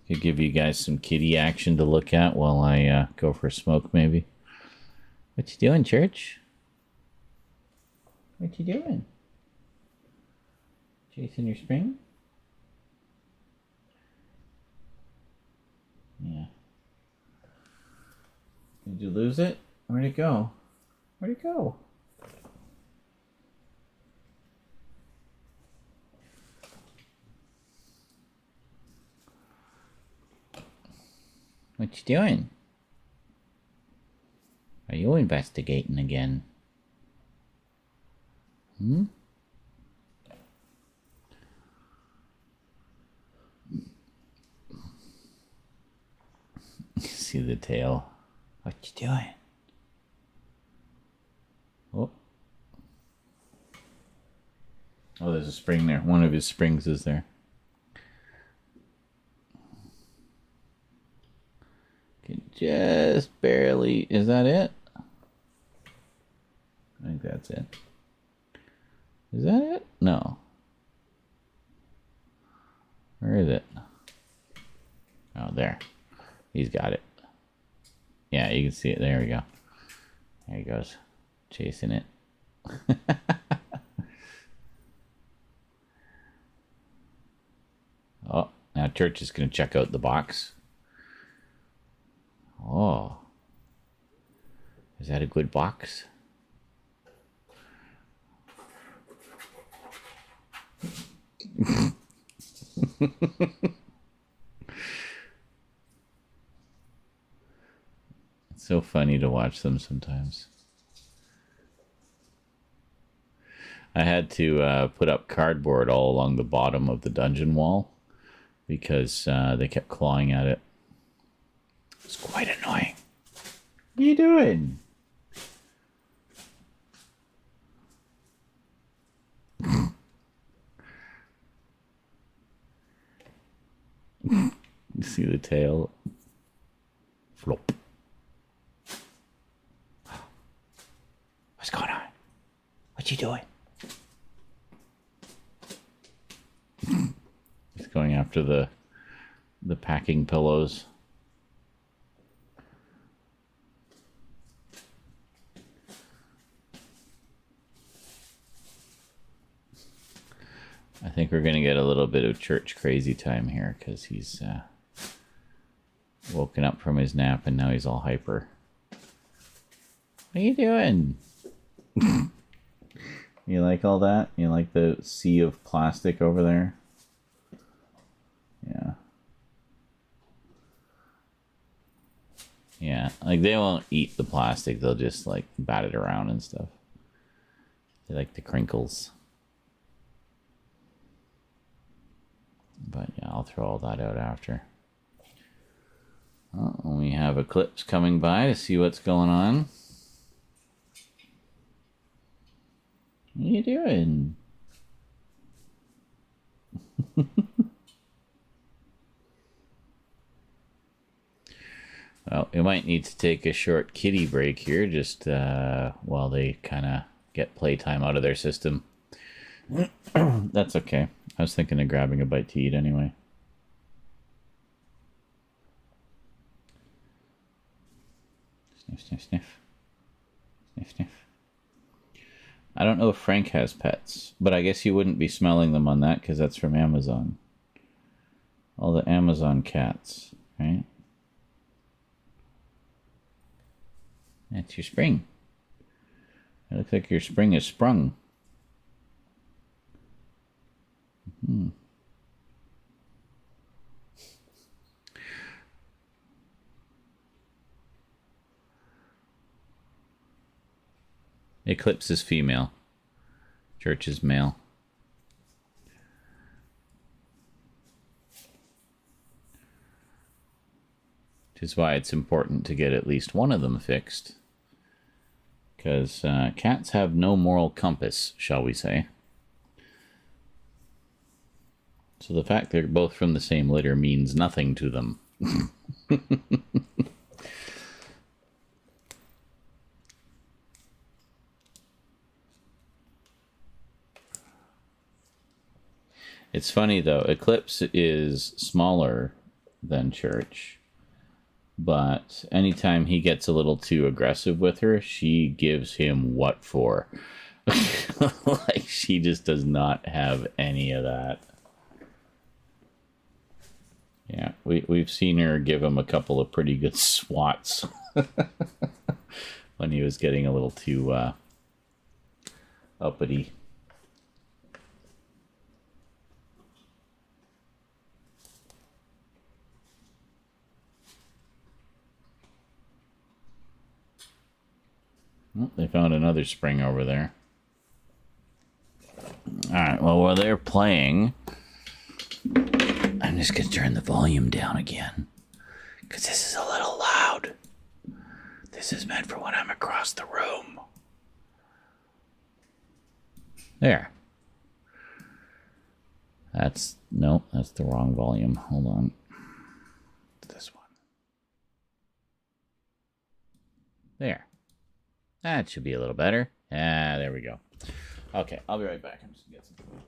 Could give you guys some kitty action to look at while I go for a smoke, maybe. What you doing, Church? What you doing? Chasing your spring? Yeah. Did you lose it? Where'd it go? Where'd it go? What you doing? Are you investigating again? Hmm? See the tail. What you doing? Oh. Oh, there's a spring there. One of his springs is there. Can just barely... Is that it? I think that's it. Is that it? No. Where is it? Oh, there. He's got it. Yeah, you can see it. There we go. There he goes. Chasing it. Oh, now Church is going to check out the box. Oh. Is that a good box? It's so funny to watch them sometimes. I had to put up cardboard all along the bottom of the dungeon wall because they kept clawing at it. It's quite annoying. What are you doing? You see the tail? Flop. What's going on? What you doing? He's going after the packing pillows. I think we're going to get a little bit of church crazy time here because he's woken up from his nap and now he's all hyper. What are you doing? You like all that? You like the sea of plastic over there? Yeah. Yeah, like they won't eat the plastic. They'll just like bat it around and stuff. They like the crinkles. But yeah, I'll throw all that out after. Oh, we have Eclipse coming by to see what's going on. What are you doing? Well, we might need to take a short kitty break here, just while they kind of get playtime out of their system. That's okay. I was thinking of grabbing a bite to eat anyway. Sniff, sniff, sniff. Sniff, sniff. I don't know if Frank has pets, but I guess you wouldn't be smelling them on that because that's from Amazon. All the Amazon cats, right? That's your spring. It looks like your spring is sprung. Hmm. Eclipse is female. Church is male. Which is why it's important to get at least one of them fixed. Because cats have no moral compass, shall we say. So the fact they're both from the same litter means nothing to them. It's funny, though. Eclipse is smaller than Church, but anytime he gets a little too aggressive with her, she gives him what for. Like, she just does not have any of that. Yeah, we've seen her give him a couple of pretty good swats when he was getting a little too uppity. Oh, they found another spring over there. Alright, well, while they're playing, I'm just going to turn the volume down again, because this is a little loud. This is meant for when I'm across the room. There. That's the wrong volume. Hold on. This one. There. That should be a little better. Ah, there we go. Okay, I'll be right back. I'm just going to get some food.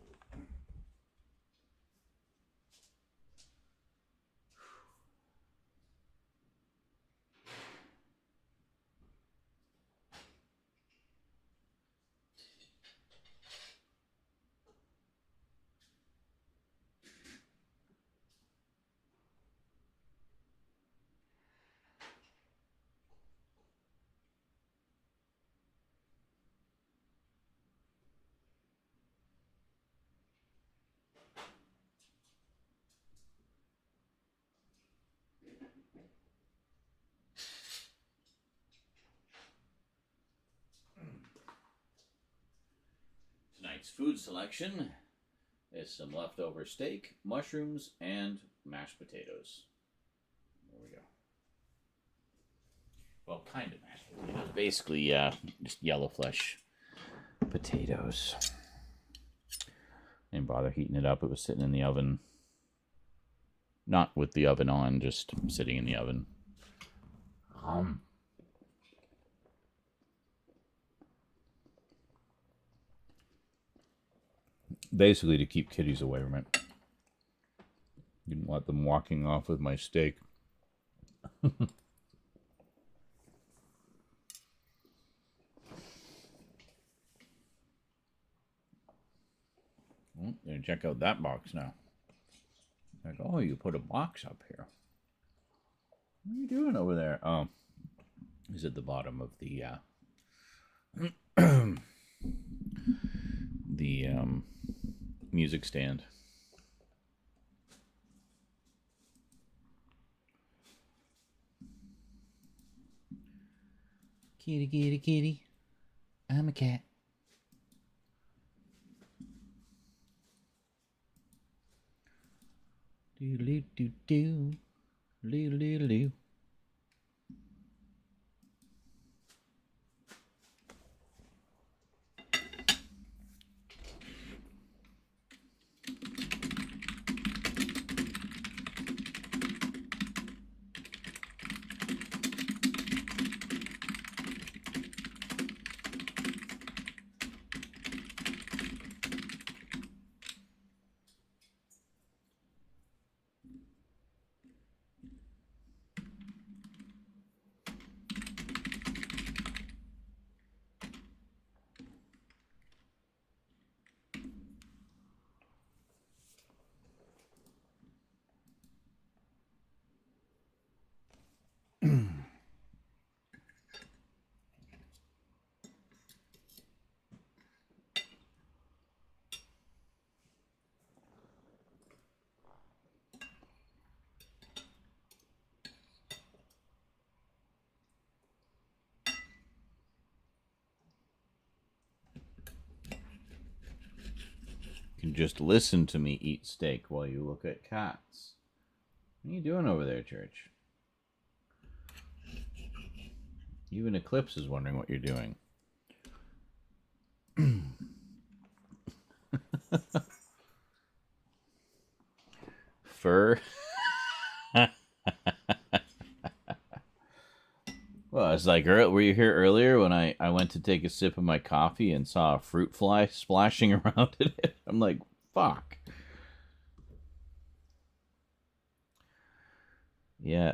Tonight's food selection is some leftover steak, mushrooms, and mashed potatoes. There we go. Well, kind of mashed potatoes. Basically, just yellow flesh potatoes. Didn't bother heating it up. It was sitting in the oven. Not with the oven on, just sitting in the oven. Basically to keep kitties away from it. Didn't want them walking off with my steak. Well, gonna check out that box now. Like, oh, you put a box up here. What are you doing over there? Oh, is at the bottom of the music stand. Kitty, kitty, kitty. I'm a cat. Do do do do do do do. You can just listen to me eat steak while you look at cats. What are you doing over there, Church? Even Eclipse is wondering what you're doing. it's like, were you here earlier when I went to take a sip of my coffee and saw a fruit fly splashing around in it? I'm like, fuck. Yeah,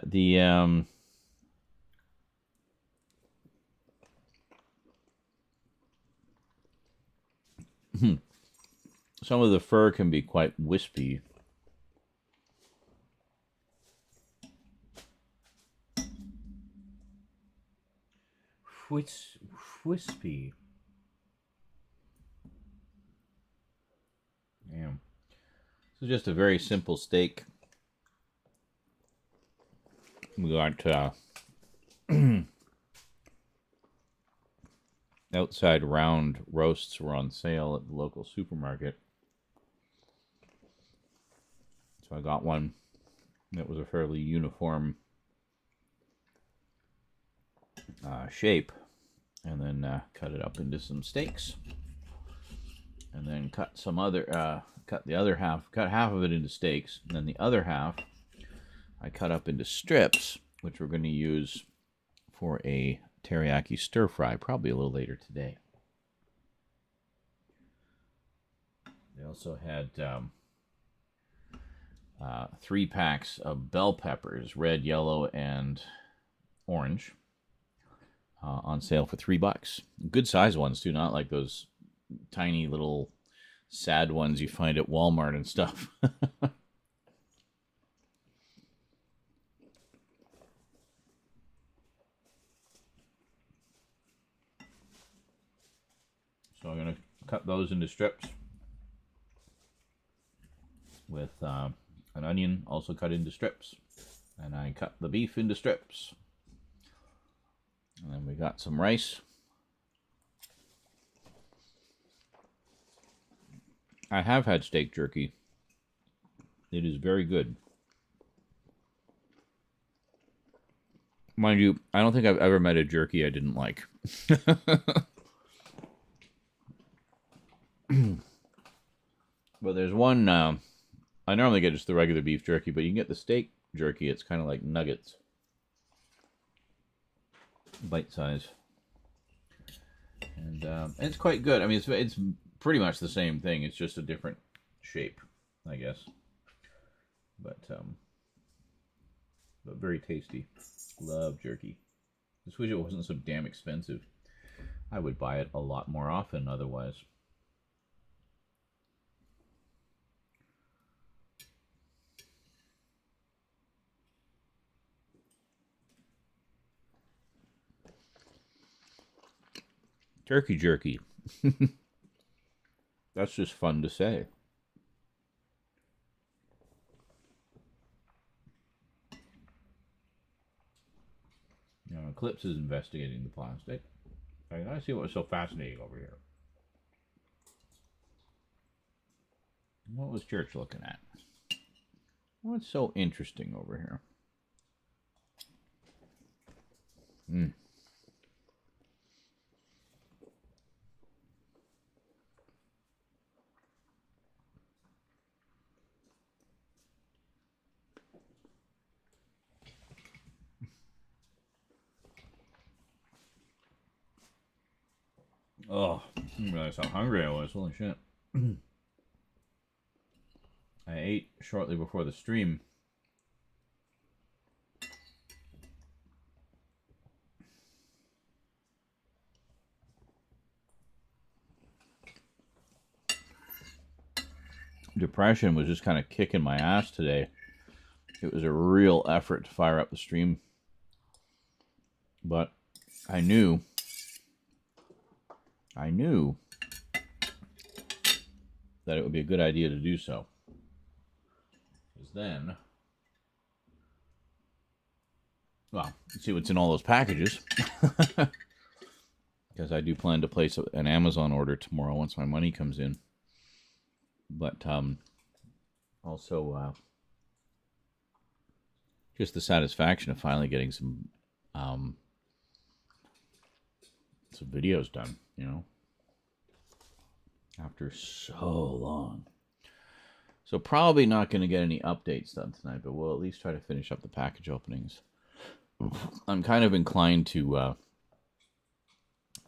some of the fur can be quite wispy. Wispy. Yeah. So just a very simple steak. We got outside round roasts were on sale at the local supermarket. So I got one that was a fairly uniform shape, and then cut it up into some steaks, and then cut half of it into steaks, and then the other half I cut up into strips, which we're going to use for a teriyaki stir fry, probably a little later today. They also had 3 packs of bell peppers, red, yellow, and orange, on sale for $3. Good size ones too, not like those tiny little sad ones you find at Walmart and stuff. So I'm going to cut those into strips with an onion also cut into strips. And I cut the beef into strips. And then we got some rice. I have had steak jerky. It is very good. Mind you, I don't think I've ever met a jerky I didn't like. But there's one, I normally get just the regular beef jerky, but you can get the steak jerky. It's kind of like nuggets. Bite size. And it's quite good. I mean, it's pretty much the same thing. It's just a different shape, I guess. But very tasty. Love jerky. Just wish it wasn't so damn expensive. I would buy it a lot more often otherwise. Turkey jerky. That's just fun to say. You know, Eclipse is investigating the plastic. I gotta see what was so fascinating over here. What was Church looking at? What's so interesting over here? Oh, I didn't realize how hungry I was. Holy shit. I ate shortly before the stream. Depression was just kind of kicking my ass today. It was a real effort to fire up the stream. But I knew that it would be a good idea to do so. Because then, well, let's see what's in all those packages. Because I do plan to place an Amazon order tomorrow once my money comes in. But also just the satisfaction of finally getting some videos done, you know, after so long. So probably not going to get any updates done tonight, but we'll at least try to finish up the package openings I'm kind of inclined to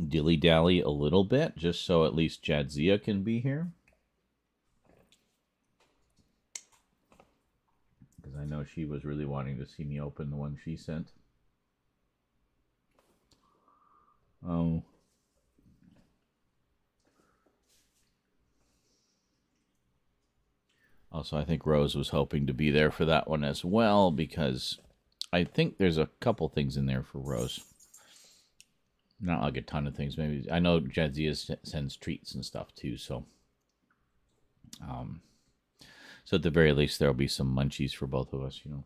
dilly-dally a little bit, just so at least Jadzia can be here. Because I know she was really wanting to see me open the one she sent. Oh. Also, I think Rose was hoping to be there for that one as well, because I think there's a couple things in there for Rose. Not like a ton of things. Maybe I know Jadzia sends treats and stuff too, so so at the very least there'll be some munchies for both of us, you know.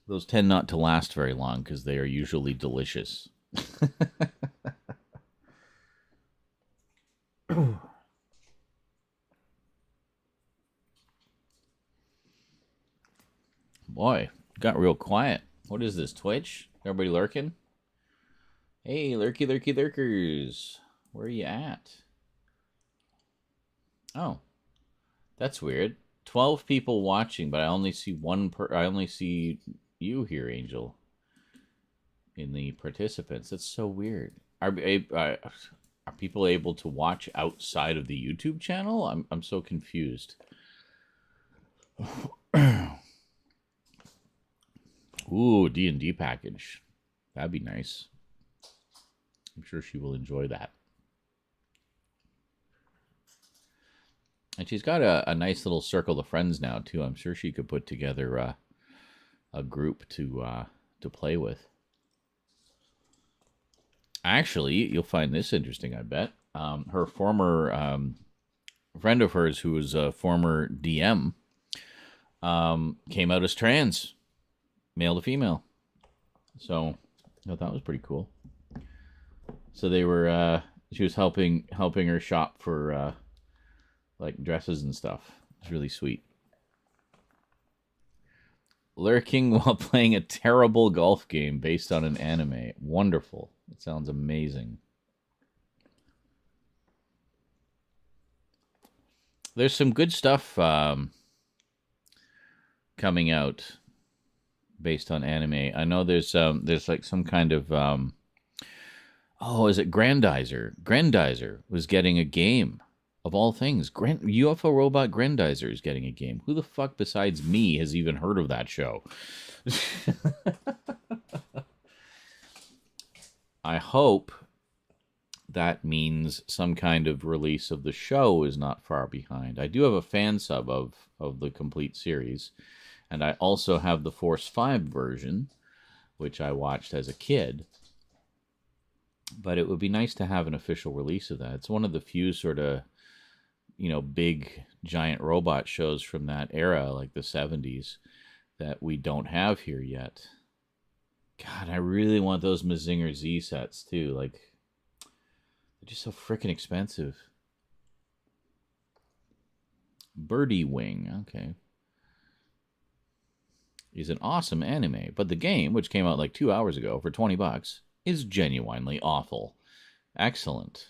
Those tend not to last very long because they are usually delicious. Boy, got real quiet. What is this, Twitch? Everybody lurking? Hey, lurky, lurky, lurkers. Where are you at? Oh, that's weird. 12 people watching, but I only see I only see you here, Angel, in the participants. That's so weird. Are people able to watch outside of the YouTube channel? I'm so confused. Ooh, D&D package. That'd be nice. I'm sure she will enjoy that. And she's got a nice little circle of friends now, too. I'm sure she could put together a group to play with. Actually, you'll find this interesting, I bet. Her former friend of hers, who was a former DM, came out as trans. Male to female. So I thought that was pretty cool. So they were she was helping her shop for like dresses and stuff. It's really sweet. Lurking while playing a terrible golf game based on an anime. Wonderful. It sounds amazing. There's some good stuff coming out based on anime. I know there's like some kind of is it Grandizer? Grandizer was getting a game. Of all things, UFO Robot Grandizer is getting a game. Who the fuck besides me has even heard of that show? I hope that means some kind of release of the show is not far behind. I do have a fan sub of the complete series, and I also have the Force 5 version, which I watched as a kid. But it would be nice to have an official release of that. It's one of the few sort of, big giant robot shows from that era, like the 70s, that we don't have here yet. God, I really want those Mazinger Z sets too. Like, they're just so freaking expensive. Birdie Wing, okay. Is an awesome anime, but the game, which came out like 2 hours ago for $20, is genuinely awful. Excellent.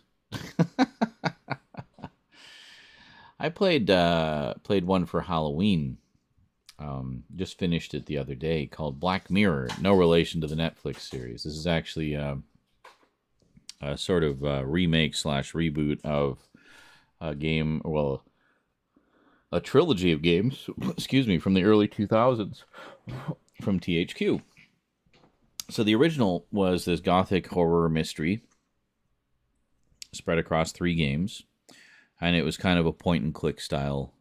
I played one for Halloween. Just finished it the other day, called Black Mirror. No relation to the Netflix series. This is actually a sort of remake / reboot of a game, well, a trilogy of games, excuse me, from the early 2000s from THQ. So the original was this gothic horror mystery spread across 3 games. And it was kind of a point-and-click style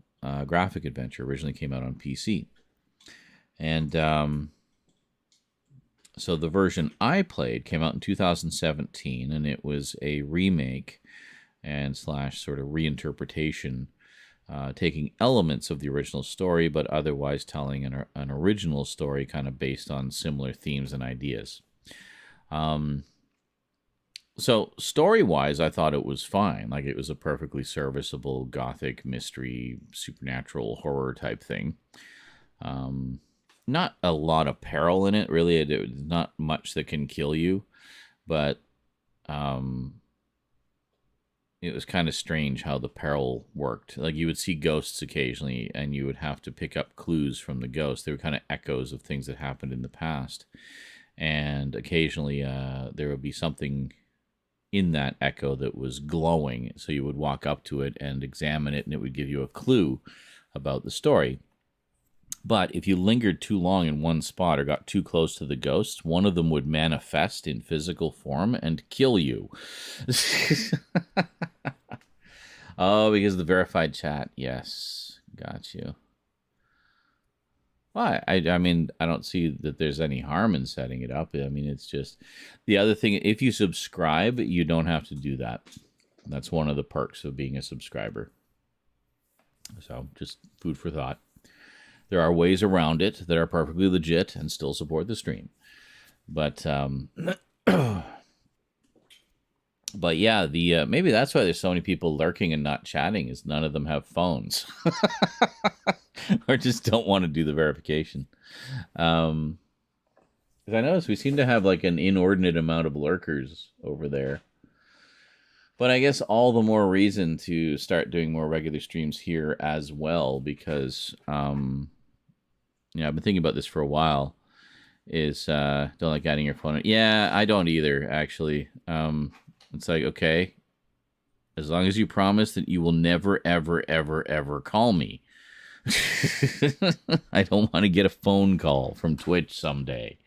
graphic adventure. Originally came out on PC. And so the version I played came out in 2017, and it was a remake and / sort of reinterpretation, taking elements of the original story, but otherwise telling an original story kind of based on similar themes and ideas. So story-wise, I thought it was fine. Like, it was a perfectly serviceable gothic mystery, supernatural horror type thing. Not a lot of peril in it, really. There's not much that can kill you. But it was kind of strange how the peril worked. Like, you would see ghosts occasionally, and you would have to pick up clues from the ghosts. They were kind of echoes of things that happened in the past. And occasionally there would be something in that echo that was glowing. So you would walk up to it and examine it, and it would give you a clue about the story. But if you lingered too long in one spot or got too close to the ghosts, one of them would manifest in physical form and kill you. Oh, because of the verified chat. Yes, got you. Well, I mean, I don't see that there's any harm in setting it up. I mean, it's just... The other thing, if you subscribe, you don't have to do that. That's one of the perks of being a subscriber. So, just food for thought. There are ways around it that are perfectly legit and still support the stream. But but yeah, the maybe that's why there's so many people lurking and not chatting, is none of them have phones. Or just don't want to do the verification. 'Cause I noticed we seem to have like an inordinate amount of lurkers over there. But I guess all the more reason to start doing more regular streams here as well, because I've been thinking about this for a while. Is don't like adding your phone. Yeah, I don't either, actually. It's like, okay, as long as you promise that you will never, ever, ever, ever call me. I don't want to get a phone call from Twitch someday,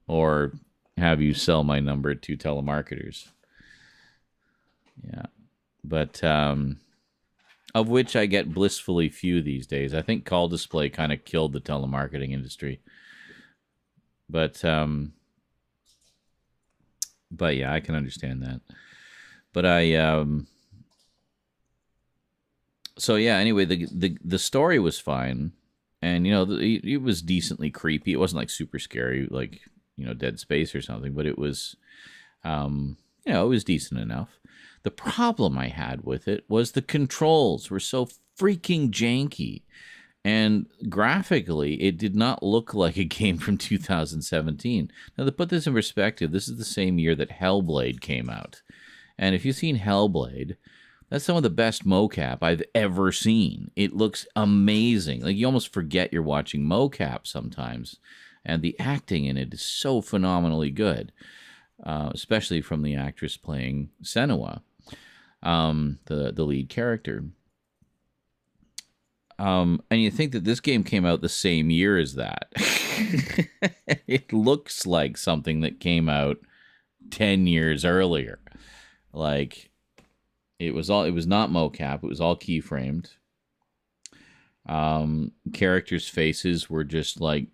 or have you sell my number to telemarketers. Yeah, but of which I get blissfully few these days. I think call display kind of killed the telemarketing industry. But yeah, I can understand that. But so yeah, anyway, the story was fine, and it was decently creepy. It wasn't like super scary, like Dead Space or something, but it was it was decent enough. The problem I had with it was the controls were so freaking janky, and graphically it did not look like a game from 2017. Now, to put this in perspective, this is the same year that Hellblade came out, and if you've seen Hellblade, that's some of the best mocap I've ever seen. It looks amazing. Like, you almost forget you're watching mocap sometimes, and the acting in it is so phenomenally good, especially from the actress playing Senua, the lead character. And you think that this game came out the same year as that. It looks like something that came out 10 years earlier. Like, it was not mocap, it was all keyframed. Characters' faces were just like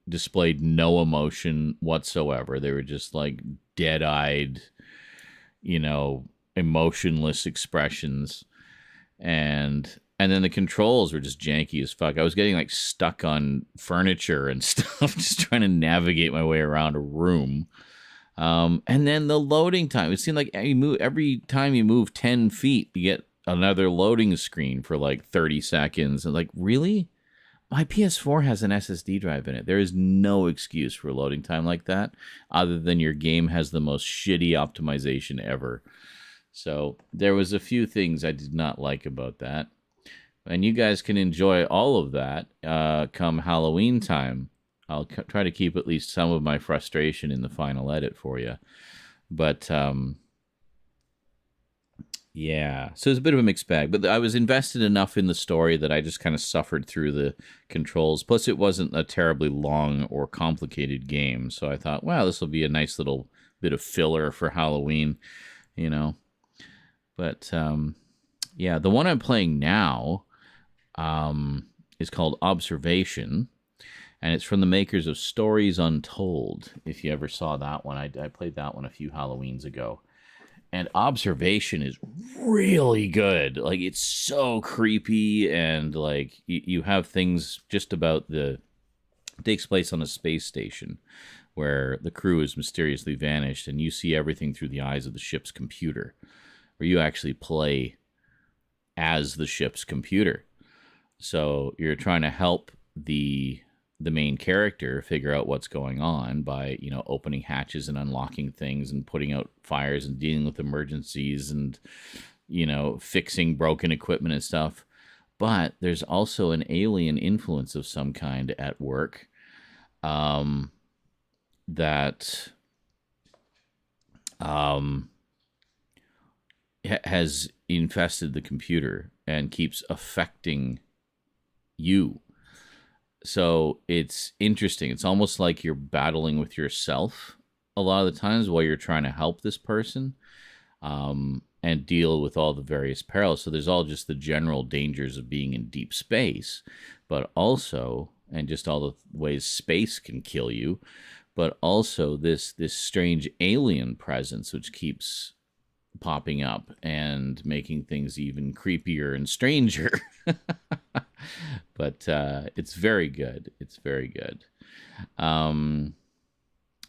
displayed no emotion whatsoever. They were just like dead-eyed, emotionless expressions. And then the controls were just janky as fuck. I was getting like stuck on furniture and stuff, just trying to navigate my way around a room. And then the loading time, it seemed like every time you move 10 feet, you get another loading screen for like 30 seconds. And like, really? My PS4 has an SSD drive in it. There is no excuse for loading time like that, other than your game has the most shitty optimization ever. So there was a few things I did not like about that. And you guys can enjoy all of that come Halloween time. I'll try to keep at least some of my frustration in the final edit for you. But, yeah. So it's a bit of a mixed bag. But I was invested enough in the story that I just kind of suffered through the controls. Plus, it wasn't a terribly long or complicated game. So I thought, wow, this will be a nice little bit of filler for Halloween, But, yeah, the one I'm playing now is called Observation. And it's from the makers of Stories Untold, if you ever saw that one. I played that one a few Halloweens ago. And Observation is really good. Like, it's so creepy, and, like, you have things just about it takes place on a space station where the crew is mysteriously vanished, and you see everything through the eyes of the ship's computer, where you actually play as the ship's computer. So you're trying to help the the main character figure out what's going on by, opening hatches and unlocking things and putting out fires and dealing with emergencies and, fixing broken equipment and stuff. But there's also an alien influence of some kind at work that has infested the computer and keeps affecting you. So it's interesting. It's almost like you're battling with yourself a lot of the times while you're trying to help this person and deal with all the various perils. So there's all just the general dangers of being in deep space, but also, and just all the ways space can kill you, but also this strange alien presence which keeps popping up and making things even creepier and stranger. But it's very good. It's very good.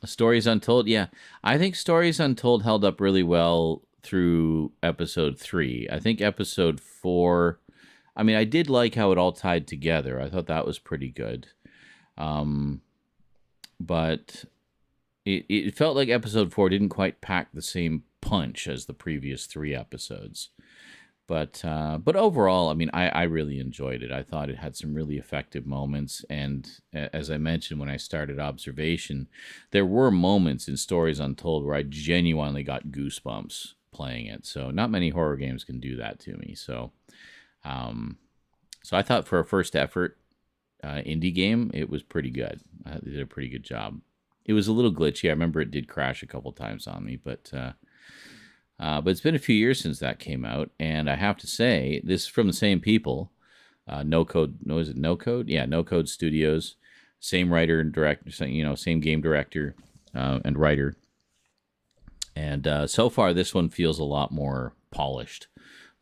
Stories Untold. Yeah, I think Stories Untold held up really well through episode 3. I think episode 4, I did like how it all tied together. I thought that was pretty good. But it felt like episode 4 didn't quite pack the same punch as the previous 3 episodes. But overall, I really enjoyed it. I thought it had some really effective moments. And as I mentioned when I started Observation, there were moments in Stories Untold where I genuinely got goosebumps playing it. So not many horror games can do that to me. So I thought for a first effort indie game, it was pretty good. They did a pretty good job. It was a little glitchy. I remember it did crash a couple times on me, but it's been a few years since that came out, and I have to say, this is from the same people, No Code Studios, same writer and director, same game director and writer, and so far this one feels a lot more polished,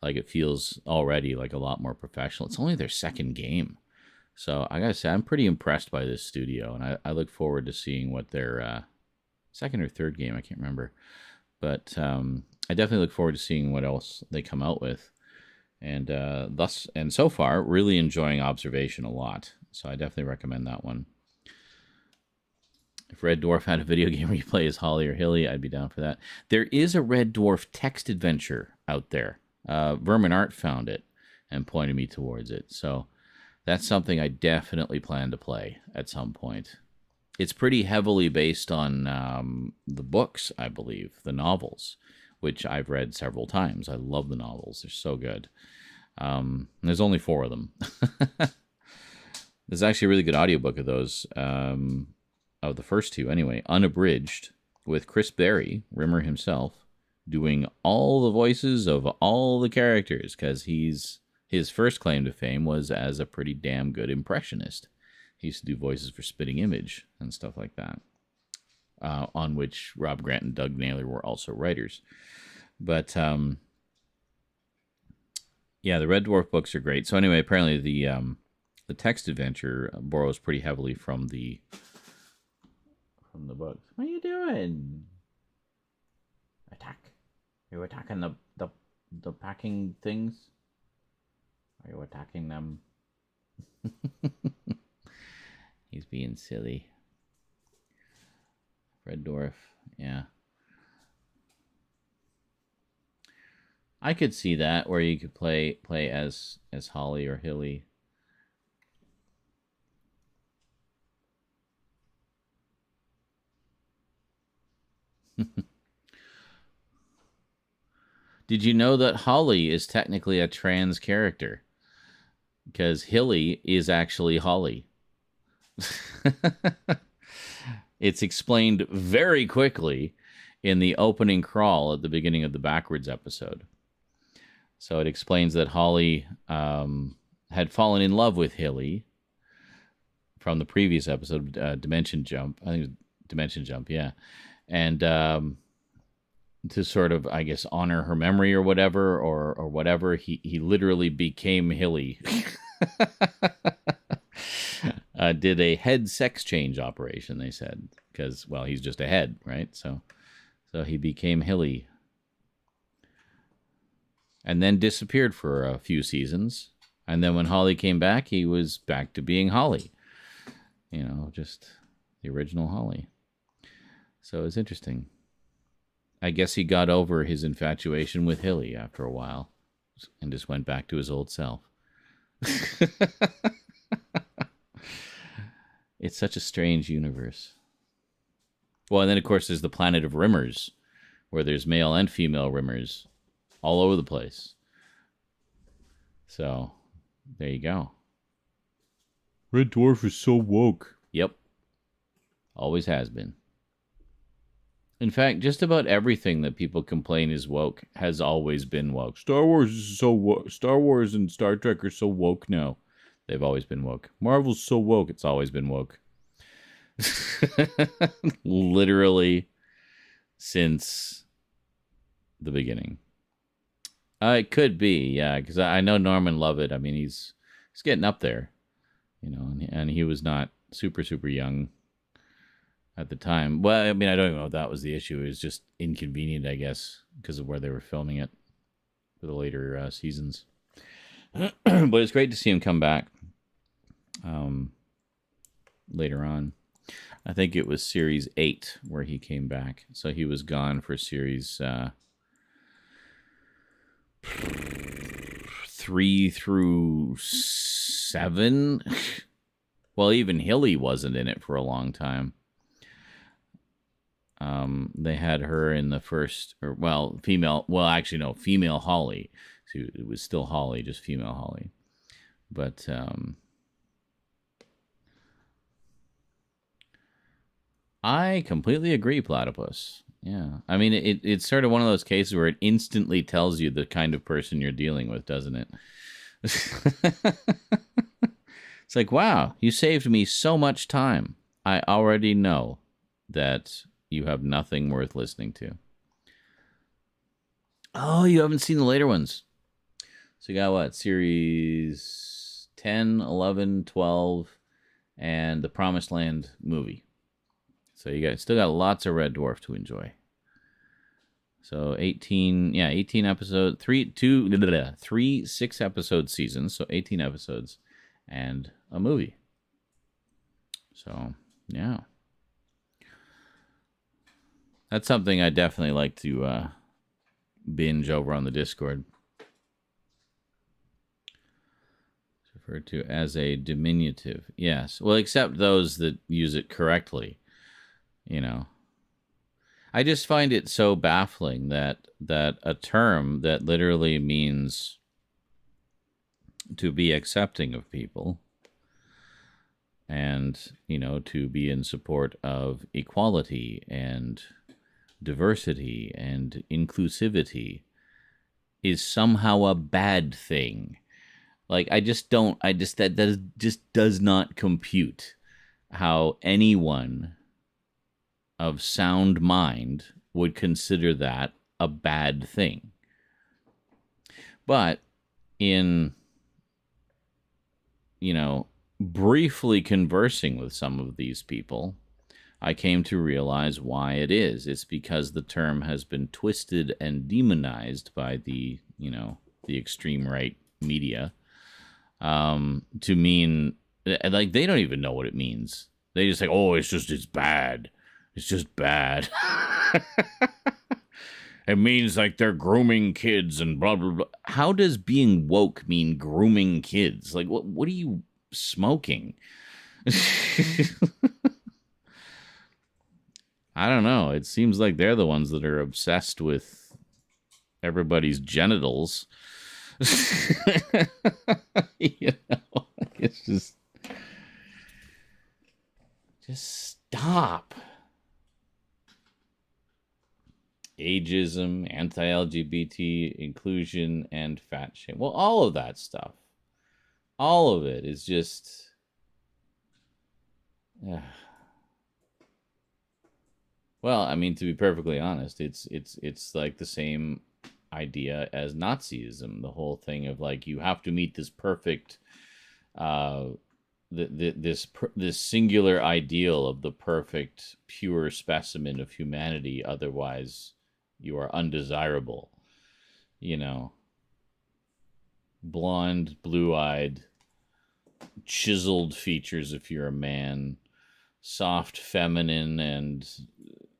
like it feels already like a lot more professional. It's only their second game, so I gotta say I'm pretty impressed by this studio, and I look forward to seeing what their second or third game, I can't remember, but I definitely look forward to seeing what else they come out with. And so far, really enjoying Observation a lot. So I definitely recommend that one. If Red Dwarf had a video game replay as Holly or Hilly, I'd be down for that. There is a Red Dwarf text adventure out there. Vermin Art found it and pointed me towards it. So that's something I definitely plan to play at some point. It's pretty heavily based on the books, I believe, the novels, which I've read several times. I love the novels. They're so good. There's only 4 of them. There's actually a really good audiobook of those, of the first 2 anyway, unabridged, with Chris Berry, Rimmer himself, doing all the voices of all the characters, because his first claim to fame was as a pretty damn good impressionist. He used to do voices for Spitting Image and stuff like that, on which Rob Grant and Doug Naylor were also writers. But yeah, the Red Dwarf books are great. So anyway, apparently the text adventure borrows pretty heavily from the books. What are you doing? Attack! Are you attacking the packing things? Are you attacking them? He's being silly. Red Dwarf, yeah. I could see that where you could play as Holly or Hilly. Did you know that Holly is technically a trans character? Because Hilly is actually Holly. It's explained very quickly in the opening crawl at the beginning of the Backwards episode. So it explains that Holly had fallen in love with Hilly from the previous episode, Dimension Jump. I think it was Dimension Jump, yeah. And to sort of, I guess, honor her memory or whatever, or whatever, he literally became Hilly. Did a head sex change operation, they said, because, well, he's just a head, right? So he became Hilly, and then disappeared for a few seasons, and then when Holly came back, he was back to being Holly. just the original Holly. So it's interesting. I guess he got over his infatuation with Hilly after a while and just went back to his old self. It's such a strange universe. Well, and then, of course, there's the planet of Rimmers, where there's male and female Rimmers all over the place. So, there you go. Red Dwarf is so woke. Yep. Always has been. In fact, just about everything that people complain is woke has always been woke. Star Wars is so woke. Star Wars and Star Trek are so woke now. They've always been woke. Marvel's so woke, it's always been woke. Literally since the beginning. It could be, yeah, because I know Norman Lovett. I mean, he's getting up there, and he was not super young at the time. Well, I mean, I don't even know if that was the issue. It was just inconvenient, I guess, because of where they were filming it for the later seasons. But it's great to see him come back later on. I think it was Series 8 where he came back. So he was gone for Series 3 through 7. Well, even Hilly wasn't in it for a long time. They had her in the first, female Holly. So it was still Holly, just female Holly. But I completely agree, Platypus. Yeah. I mean, it's sort of one of those cases where it instantly tells you the kind of person you're dealing with, doesn't it? It's like, wow, you saved me so much time. I already know that you have nothing worth listening to. Oh, you haven't seen the later ones. So you got what? Series 10, 11, 12, and the Promised Land movie. So you still got lots of Red Dwarf to enjoy. So 18 episodes, 3 6-episode seasons, so 18 episodes and a movie. So, yeah. That's something I definitely like to binge over on the Discord. It's referred to as a diminutive. Yes. Well, except those that use it correctly. I just find it so baffling that a term that literally means to be accepting of people and, to be in support of equality and diversity and inclusivity is somehow a bad thing. Like, that just does not compute how anyone of sound mind would consider that a bad thing. But in, briefly conversing with some of these people, I came to realize why it is. It's because the term has been twisted and demonized by the extreme right media to mean, like, they don't even know what it means. They just say, oh, it's bad. It's just bad. It means like they're grooming kids and blah, blah, blah. How does being woke mean grooming kids? Like, what are you smoking? I don't know. It seems like they're the ones that are obsessed with everybody's genitals. It's just stop. Ageism, anti-LGBT, inclusion, and fat shame. Well, all of that stuff. All of it is just... Well, I mean, to be perfectly honest, it's like the same idea as Nazism. The whole thing of, like, you have to meet this perfect... this singular ideal of the perfect, pure specimen of humanity, otherwise you are undesirable. Blonde, blue-eyed, chiseled features if you're a man, soft, feminine, and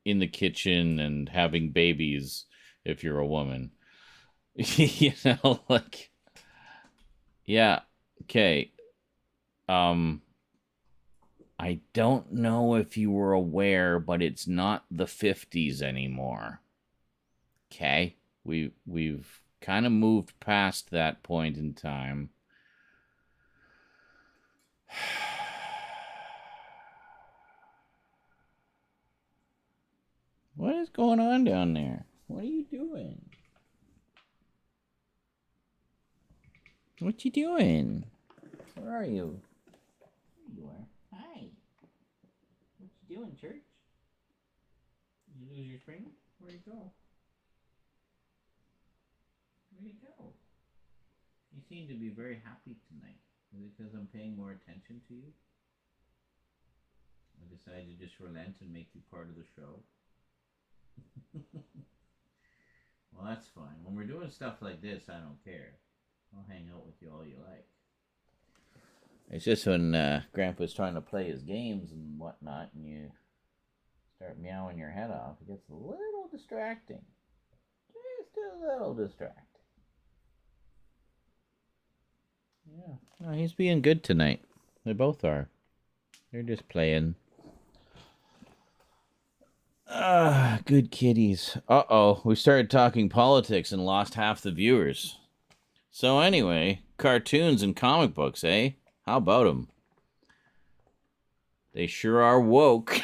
in the kitchen and having babies if you're a woman. You know, like, yeah, okay. I don't know if you were aware, but it's not the 50s anymore. Okay? We've kind of moved past that point in time. What is going on down there? What are you doing? What you doing? Where are you? There you are. Hi. What you doing, church? Did you lose your spring? Where'd it go? Where'd it go? You seem to be very happy tonight. Is it because I'm paying more attention to you? I decided to just relent and make you part of the show. Well, that's fine. When we're doing stuff like this, I don't care. I'll hang out with you all you like. It's just when Grandpa's trying to play his games and whatnot, and you start meowing your head off, it gets a little distracting. Just a little distracting. Yeah. No, he's being good tonight. They both are. They're just playing. Good kitties. Uh-oh, we started talking politics and lost half the viewers. So anyway, cartoons and comic books, eh? How about them? They sure are woke.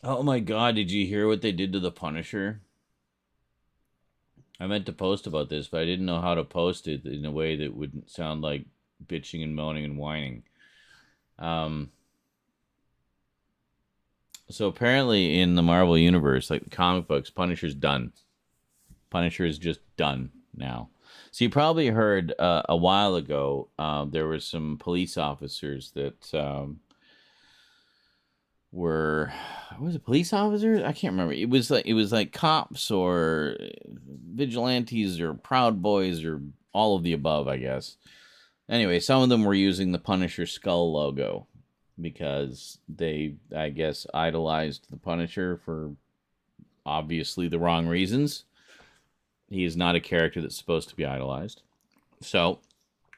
Oh my god, did you hear what they did to the Punisher? I meant to post about this, but I didn't know how to post it in a way that wouldn't sound like bitching and moaning and whining. So apparently in the Marvel Universe, like the comic books, Punisher's done. Punisher is just done now. So you probably heard a while ago, there were some police officers that was it police officers? I can't remember. It was like cops or vigilantes or Proud Boys or all of the above, I guess. Anyway, some of them were using the Punisher skull logo because they, I guess, idolized the Punisher for obviously the wrong reasons. He is not a character that's supposed to be idolized. So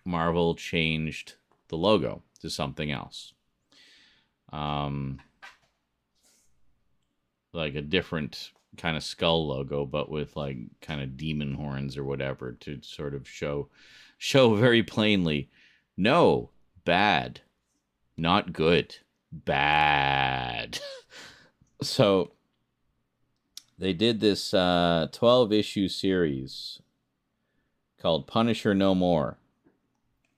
Marvel changed the logo to something else. Like a different kind of skull logo, but with like kind of demon horns or whatever to sort of show very plainly, no, bad, not good, bad. So they did this 12-issue series called Punisher No More.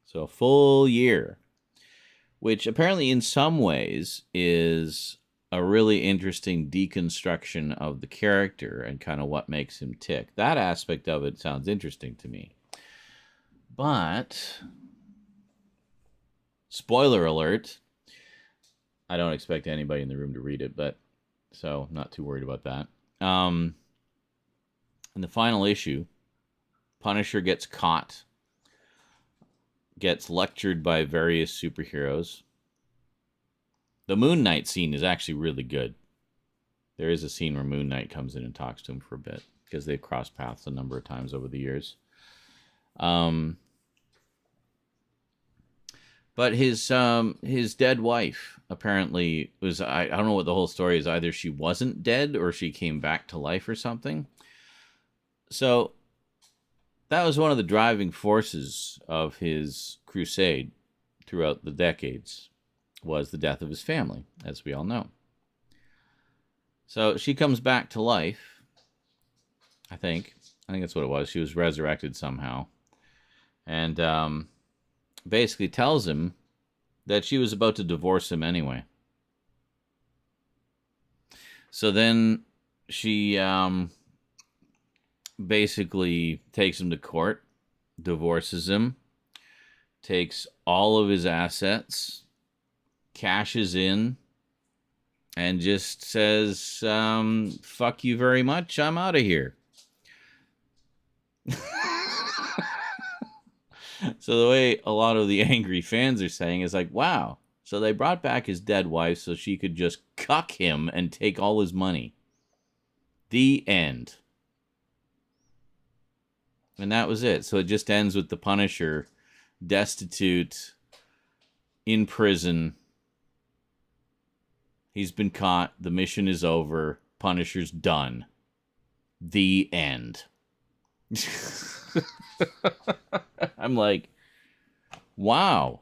So a full year, which apparently in some ways is a really interesting deconstruction of the character and kind of what makes him tick. That aspect of it sounds interesting to me. But, spoiler alert, I don't expect anybody in the room to read it, but so not too worried about that. In the final issue, Punisher gets caught, gets lectured by various superheroes. The Moon Knight scene is actually really good. There is a scene where Moon Knight comes in and talks to him for a bit because they've crossed paths a number of times over the years. But his dead wife apparently was, I don't know what the whole story is. Either she wasn't dead or she came back to life or something. So that was one of the driving forces of his crusade throughout the decades, was the death of his family, as we all know. So she comes back to life, I think that's what it was. She was resurrected somehow. And basically tells him that she was about to divorce him anyway. So then she basically takes him to court, divorces him, takes all of his assets, cashes in, and just says, fuck you very much, I'm out of here. So the way a lot of the angry fans are saying is like, wow. So they brought back his dead wife so she could just cuck him and take all his money. The end. And that was it. So it just ends with the Punisher destitute, in prison. He's been caught. The mission is over. Punisher's done. The end. I'm like, wow.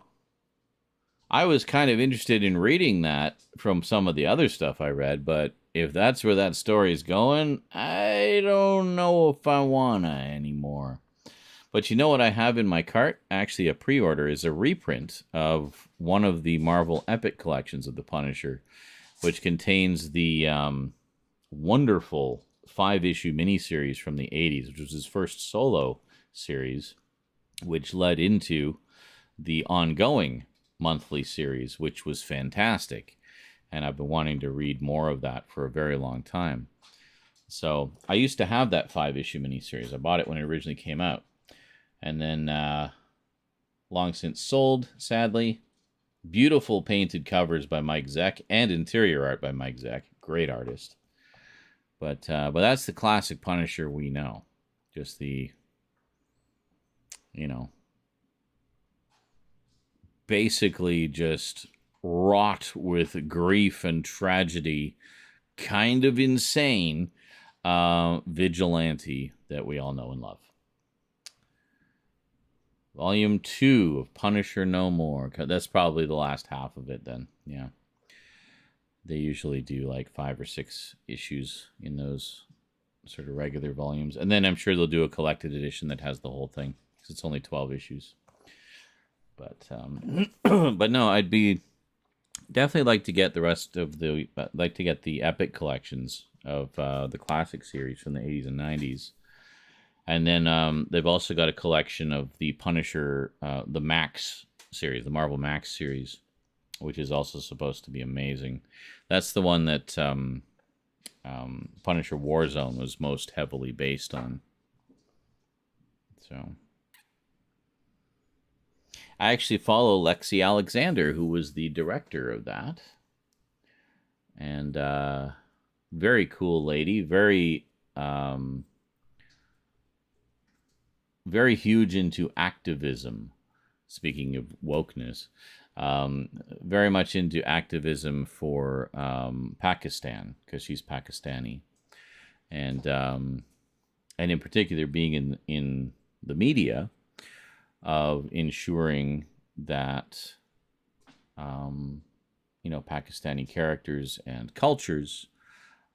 I was kind of interested in reading that from some of the other stuff I read, but if that's where that story is going, I don't know if I wanna anymore. But you know what I have in my cart? Actually, a pre-order is a reprint of one of the Marvel Epic collections of the Punisher, which contains the wonderful 5-issue miniseries from the 80s, which was his first solo series, which led into the ongoing monthly series, which was fantastic. And I've been wanting to read more of that for a very long time. So I used to have that 5-issue miniseries. I bought it when it originally came out. And then long since sold, sadly. Beautiful painted covers by Mike Zeck and interior art by Mike Zeck. Great artist. But that's the classic Punisher we know. Just the, basically just wrought with grief and tragedy, kind of insane vigilante that we all know and love. Volume 2 of Punisher No More. That's probably the last half of it then. Yeah. They usually do like 5 or 6 issues in those sort of regular volumes. And then I'm sure they'll do a collected edition that has the whole thing, because it's only 12 issues. But but no, I'd be definitely like to get the rest of the Epic collections of the classic series from the 80s and 90s. And then they've also got a collection of the Punisher, the Max series, the Marvel Max series, which is also supposed to be amazing. That's the one that Punisher Warzone was most heavily based on. So I actually follow Lexi Alexander, who was the director of that. And very cool lady, very huge into activism. Speaking of wokeness, very much into activism for Pakistan, because she's Pakistani, and in particular being in the media, of ensuring that Pakistani characters and cultures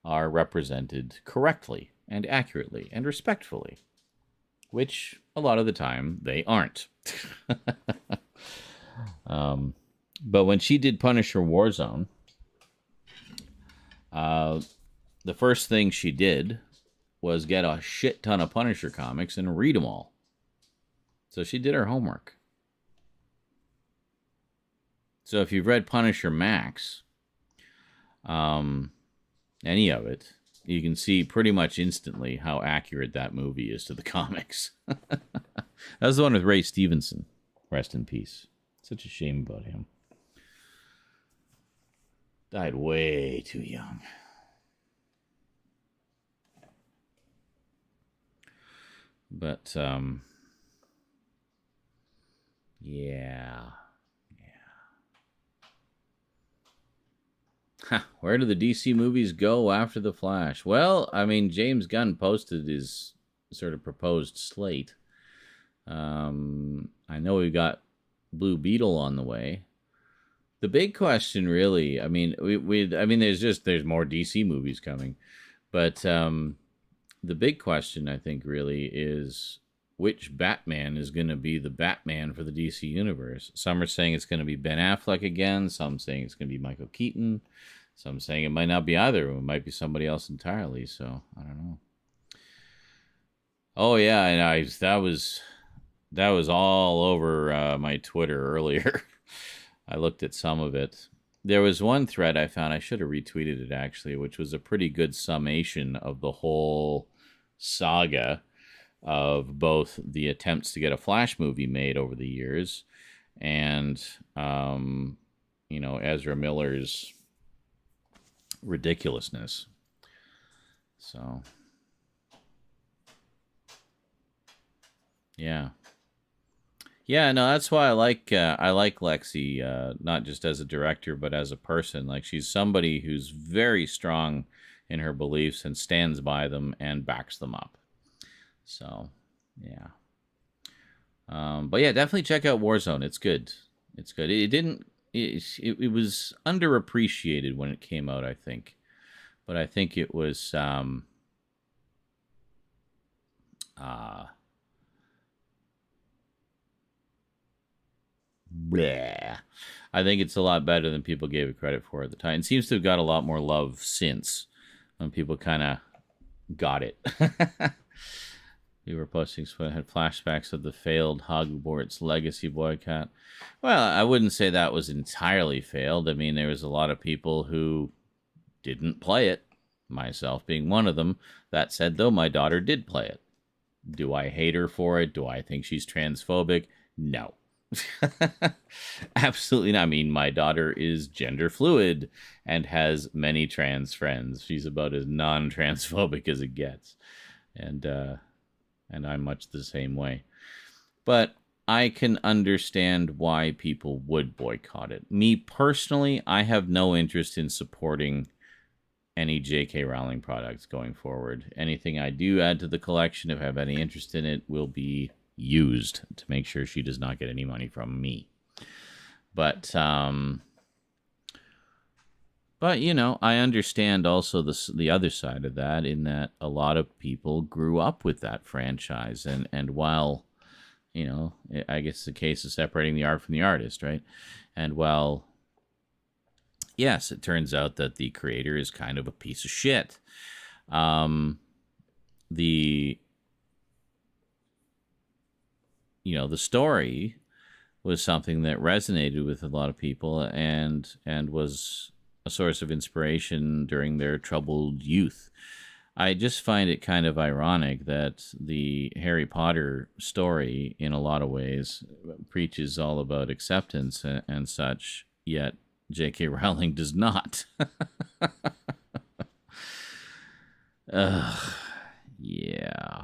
are represented correctly and accurately and respectfully, which a lot of the time they aren't. But when she did Punisher Warzone, the first thing she did was get a shit ton of Punisher comics and read them all. So she did her homework. So if you've read Punisher Max, any of it, you can see pretty much instantly how accurate that movie is to the comics. That was the one with Ray Stevenson. Rest in peace. Such a shame about him. Died way too young. But, yeah. Where do the DC movies go after The Flash? Well, I mean, James Gunn posted his sort of proposed slate. I know we've got Blue Beetle on the way. The big question, really, I mean, there's more DC movies coming, but the big question, I think, really is which Batman is going to be the Batman for the DC universe. Some are saying it's going to be Ben Affleck again. Some saying it's going to be Michael Keaton. Some saying it might not be either. It might be somebody else entirely. So I don't know. Oh yeah, and that was all over my Twitter earlier. I looked at some of it. There was one thread I found, I should have retweeted it actually, which was a pretty good summation of the whole saga of both the attempts to get a Flash movie made over the years and, Ezra Miller's ridiculousness. So, yeah. Yeah, no, that's why I like Lexi, not just as a director, but as a person. Like, she's somebody who's very strong in her beliefs and stands by them and backs them up. So, yeah. But yeah, definitely check out Warzone. It's good. It's good. It was underappreciated when it came out, I think. But I think it was, bleh. I think it's a lot better than people gave it credit for at the time. It seems to have got a lot more love since, when people kind of got it. We were posting had flashbacks of the failed Hogwarts Legacy boycott. Well, I wouldn't say that was entirely failed. I mean, there was a lot of people who didn't play it, myself being one of them. That said, though, my daughter did play it. Do I hate her for it? Do I think she's transphobic? No. Absolutely not. I mean, my daughter is gender fluid and has many trans friends. She's about as non-transphobic as it gets. And I'm much the same way. But I can understand why people would boycott it. Me personally, I have no interest in supporting any J.K. Rowling products going forward. Anything I do add to the collection, if I have any interest in it, will be used to make sure she does not get any money from me. But I understand also the other side of that, in that a lot of people grew up with that franchise, and while, I guess the case of separating the art from the artist, right? And while, yes, it turns out that the creator is kind of a piece of shit, the story was something that resonated with a lot of people and was a source of inspiration during their troubled youth. I just find it kind of ironic that the Harry Potter story, in a lot of ways, preaches all about acceptance and such, yet J.K. Rowling does not. Yeah.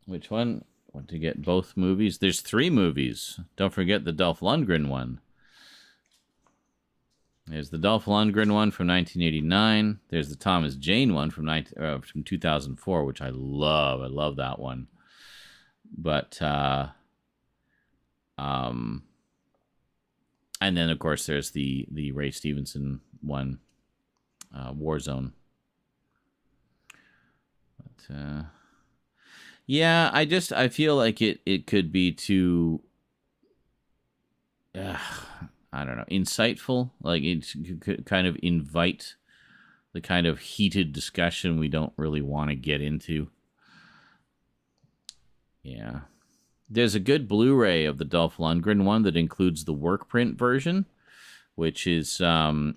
Which one? Want to get both movies? There's 3 movies. Don't forget the Dolph Lundgren one. There's the Dolph Lundgren one from 1989. There's the Thomas Jane one from 2004, which I love. I love that one. But and then of course there's the Ray Stevenson one, Warzone. But yeah, I feel like it could be too, I don't know, insightful. Like, it could kind of invite the kind of heated discussion we don't really want to get into. Yeah. There's a good Blu-ray of the Dolph Lundgren one that includes the work print version, which is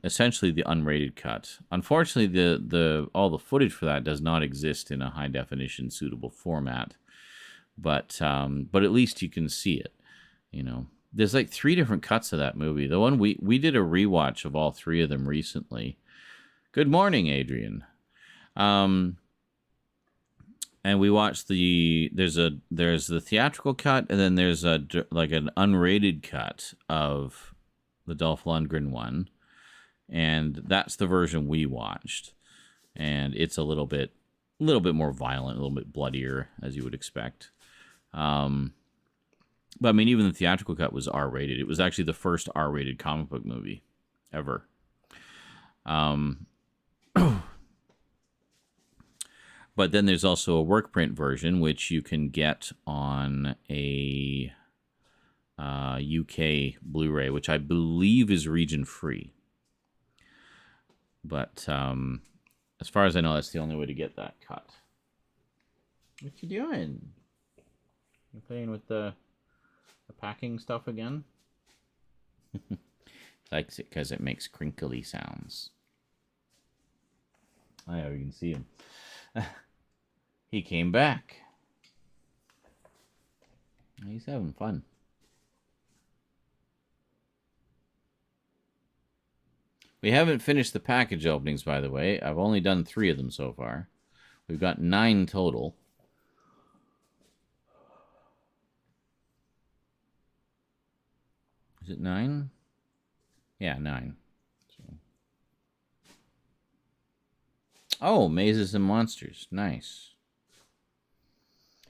essentially the unrated cut. Unfortunately, the all the footage for that does not exist in a high definition suitable format. But at least you can see it. There's like 3 different cuts of that movie. The one we did a rewatch of all 3 of them recently. Good morning, Adrian. And we watched there's the theatrical cut, and then there's an unrated cut of the Dolph Lundgren one, and that's the version we watched, and it's a little bit more violent, a little bit bloodier, as you would expect. But I mean, even the theatrical cut was R-rated. It was actually the first R-rated comic book movie ever. But then there's also a work print version, which you can get on a UK Blu-ray, which I believe is region free. But as far as I know, that's the only way to get that cut. What you doing? You playing with the packing stuff again? Likes it because it makes crinkly sounds. Oh, yeah, you can see him. He came back. He's having fun. We haven't finished the package openings, by the way. I've only done 3 of them so far. We've got 9 total. Is it 9? Yeah, 9. So. Oh, Mazes and Monsters. Nice.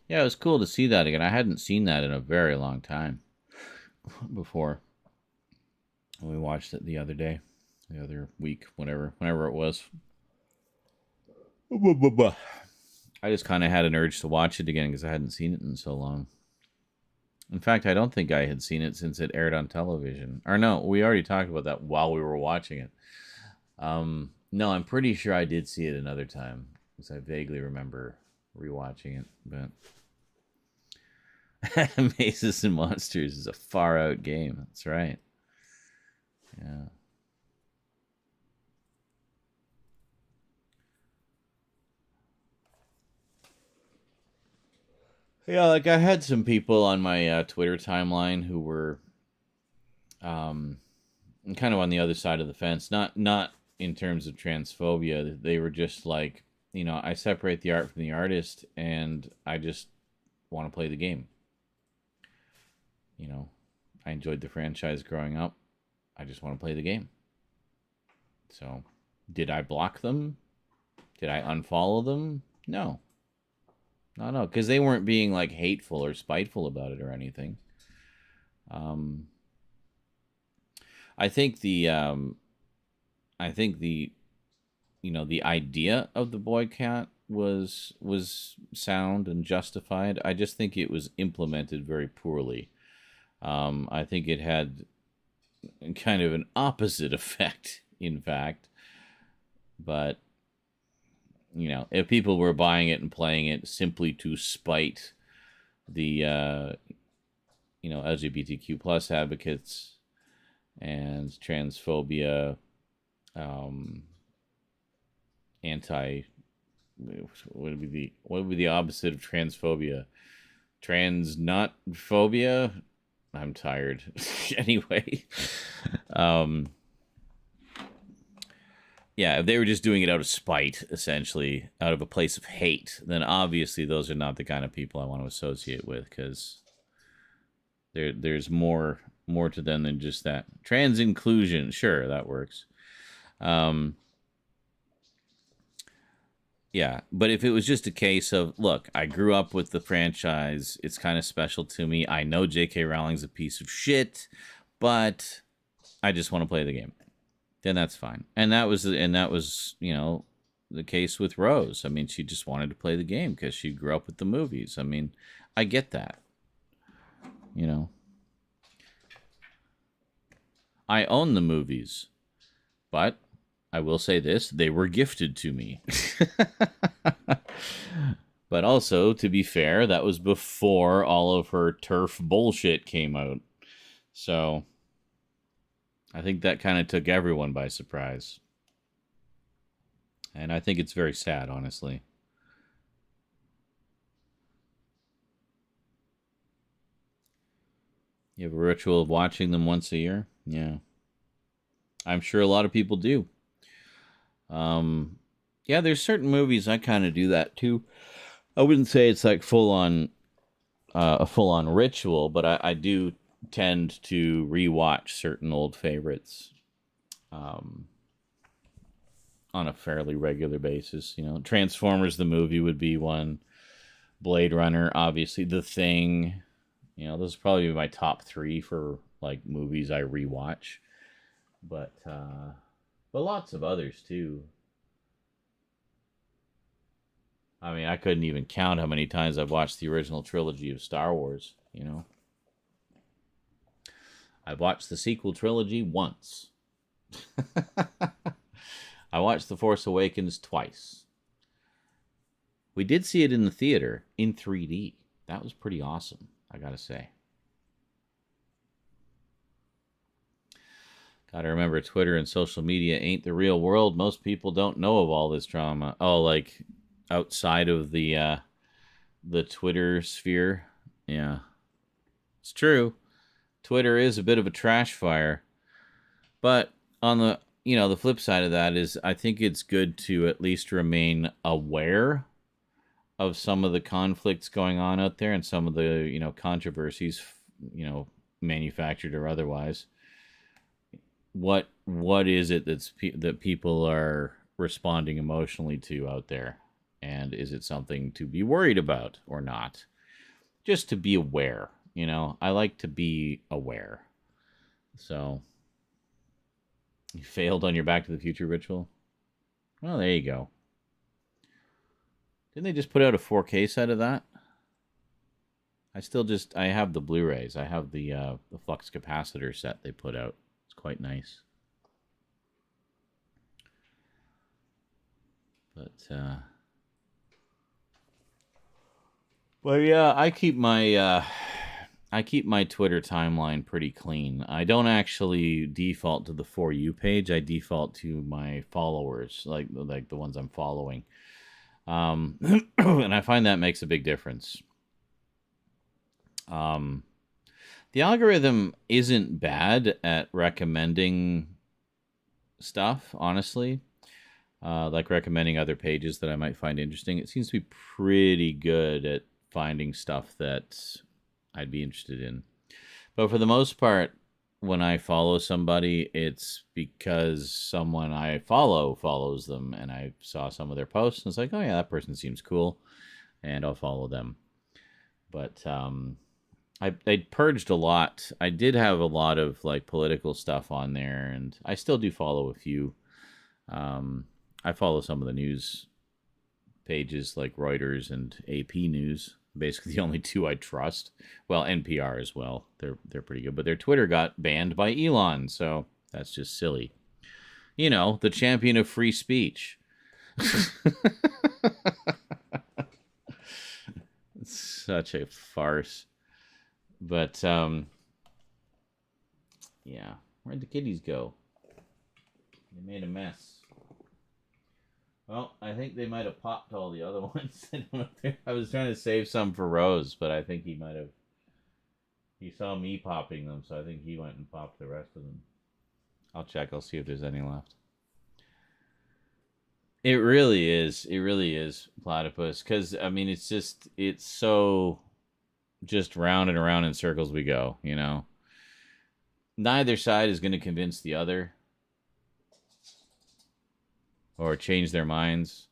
Yeah, it was cool to see that again. I hadn't seen that in a very long time before. We watched it the other day. The other week, whenever it was. I just kind of had an urge to watch it again because I hadn't seen it in so long. In fact, I don't think I had seen it since it aired on television. Or no, we already talked about that while we were watching it. No, I'm pretty sure I did see it another time because I vaguely remember rewatching it. But Mazes and Monsters is a far out game. That's right. Yeah. Yeah, like I had some people on my Twitter timeline who were kind of on the other side of the fence. Not in terms of transphobia. They were just like, I separate the art from the artist, and I just want to play the game. I enjoyed the franchise growing up. I just want to play the game. So, did I block them? Did I unfollow them? No. No, because they weren't being like hateful or spiteful about it or anything. I think the the idea of the boycott was sound and justified. I just think it was implemented very poorly. I think it had kind of an opposite effect, in fact. But if people were buying it and playing it simply to spite the, LGBTQ plus advocates and transphobia, what would be the opposite of transphobia? Not phobia? I'm tired. Anyway, yeah, if they were just doing it out of spite, essentially, out of a place of hate, then obviously those are not the kind of people I want to associate with, because there's more to them than just that. Trans inclusion, sure, that works. Yeah, but if it was just a case of, look, I grew up with the franchise, it's kind of special to me, I know J.K. Rowling's a piece of shit, but I just want to play the game, then that's fine. And that was the case with Rose. I mean, she just wanted to play the game because she grew up with the movies. I mean, I get that. I own the movies, but I will say this, they were gifted to me. But also, to be fair, that was before all of her turf bullshit came out. So, I think that kind of took everyone by surprise. And I think it's very sad, honestly. You have a ritual of watching them once a year? Yeah. I'm sure a lot of people do. Yeah, there's certain movies I kind of do that too. I wouldn't say it's like a full-on ritual, but I do tend to rewatch certain old favorites on a fairly regular basis. Transformers the movie would be one. Blade Runner, obviously. The Thing. Those are probably my top 3 for like movies I rewatch. But lots of others too. I mean, I couldn't even count how many times I've watched the original trilogy of Star Wars, I've watched the sequel trilogy once. I watched The Force Awakens twice. We did see it in the theater, in 3D. That was pretty awesome, I gotta say. Gotta remember, Twitter and social media ain't the real world. Most people don't know of all this drama. Oh, like outside of the Twitter sphere. Yeah, it's true. Twitter is a bit of a trash fire, but on the flip side of that is I think it's good to at least remain aware of some of the conflicts going on out there and some of the controversies, manufactured or otherwise. What is it that people are responding emotionally to out there, and is it something to be worried about or not? Just to be aware, I like to be aware. So, you failed on your Back to the Future ritual? Well, there you go. Didn't they just put out a 4K set of that? I have the Blu-rays. I have the flux capacitor set they put out. It's quite nice. But yeah, I keep my Twitter timeline pretty clean. I don't actually default to the For You page. I default to my followers, like the ones I'm following. And I find that makes a big difference. The algorithm isn't bad at recommending stuff, honestly. Like recommending other pages that I might find interesting. It seems to be pretty good at finding stuff that I'd be interested in. But for the most part, when I follow somebody, it's because someone I follow follows them, and I saw some of their posts, and it's like, oh yeah, that person seems cool, and I'll follow them. But I purged a lot. I did have a lot of like political stuff on there, and I still do follow a few. I follow some of the news pages like Reuters and AP News. Basically the only two I trust. Well, NPR as well. They're pretty good. But their Twitter got banned by Elon, so that's just silly. The champion of free speech. Such a farce. But, yeah. Where'd the kitties go? They made a mess. Well, I think they might have popped all the other ones. I was trying to save some for Rose, but I think he might have. He saw me popping them, so I think he went and popped the rest of them. I'll check. I'll see if there's any left. It really is. It really is platypus. Because, I mean, it's so just round and around in circles we go, Neither side is going to convince the other. Or change their minds.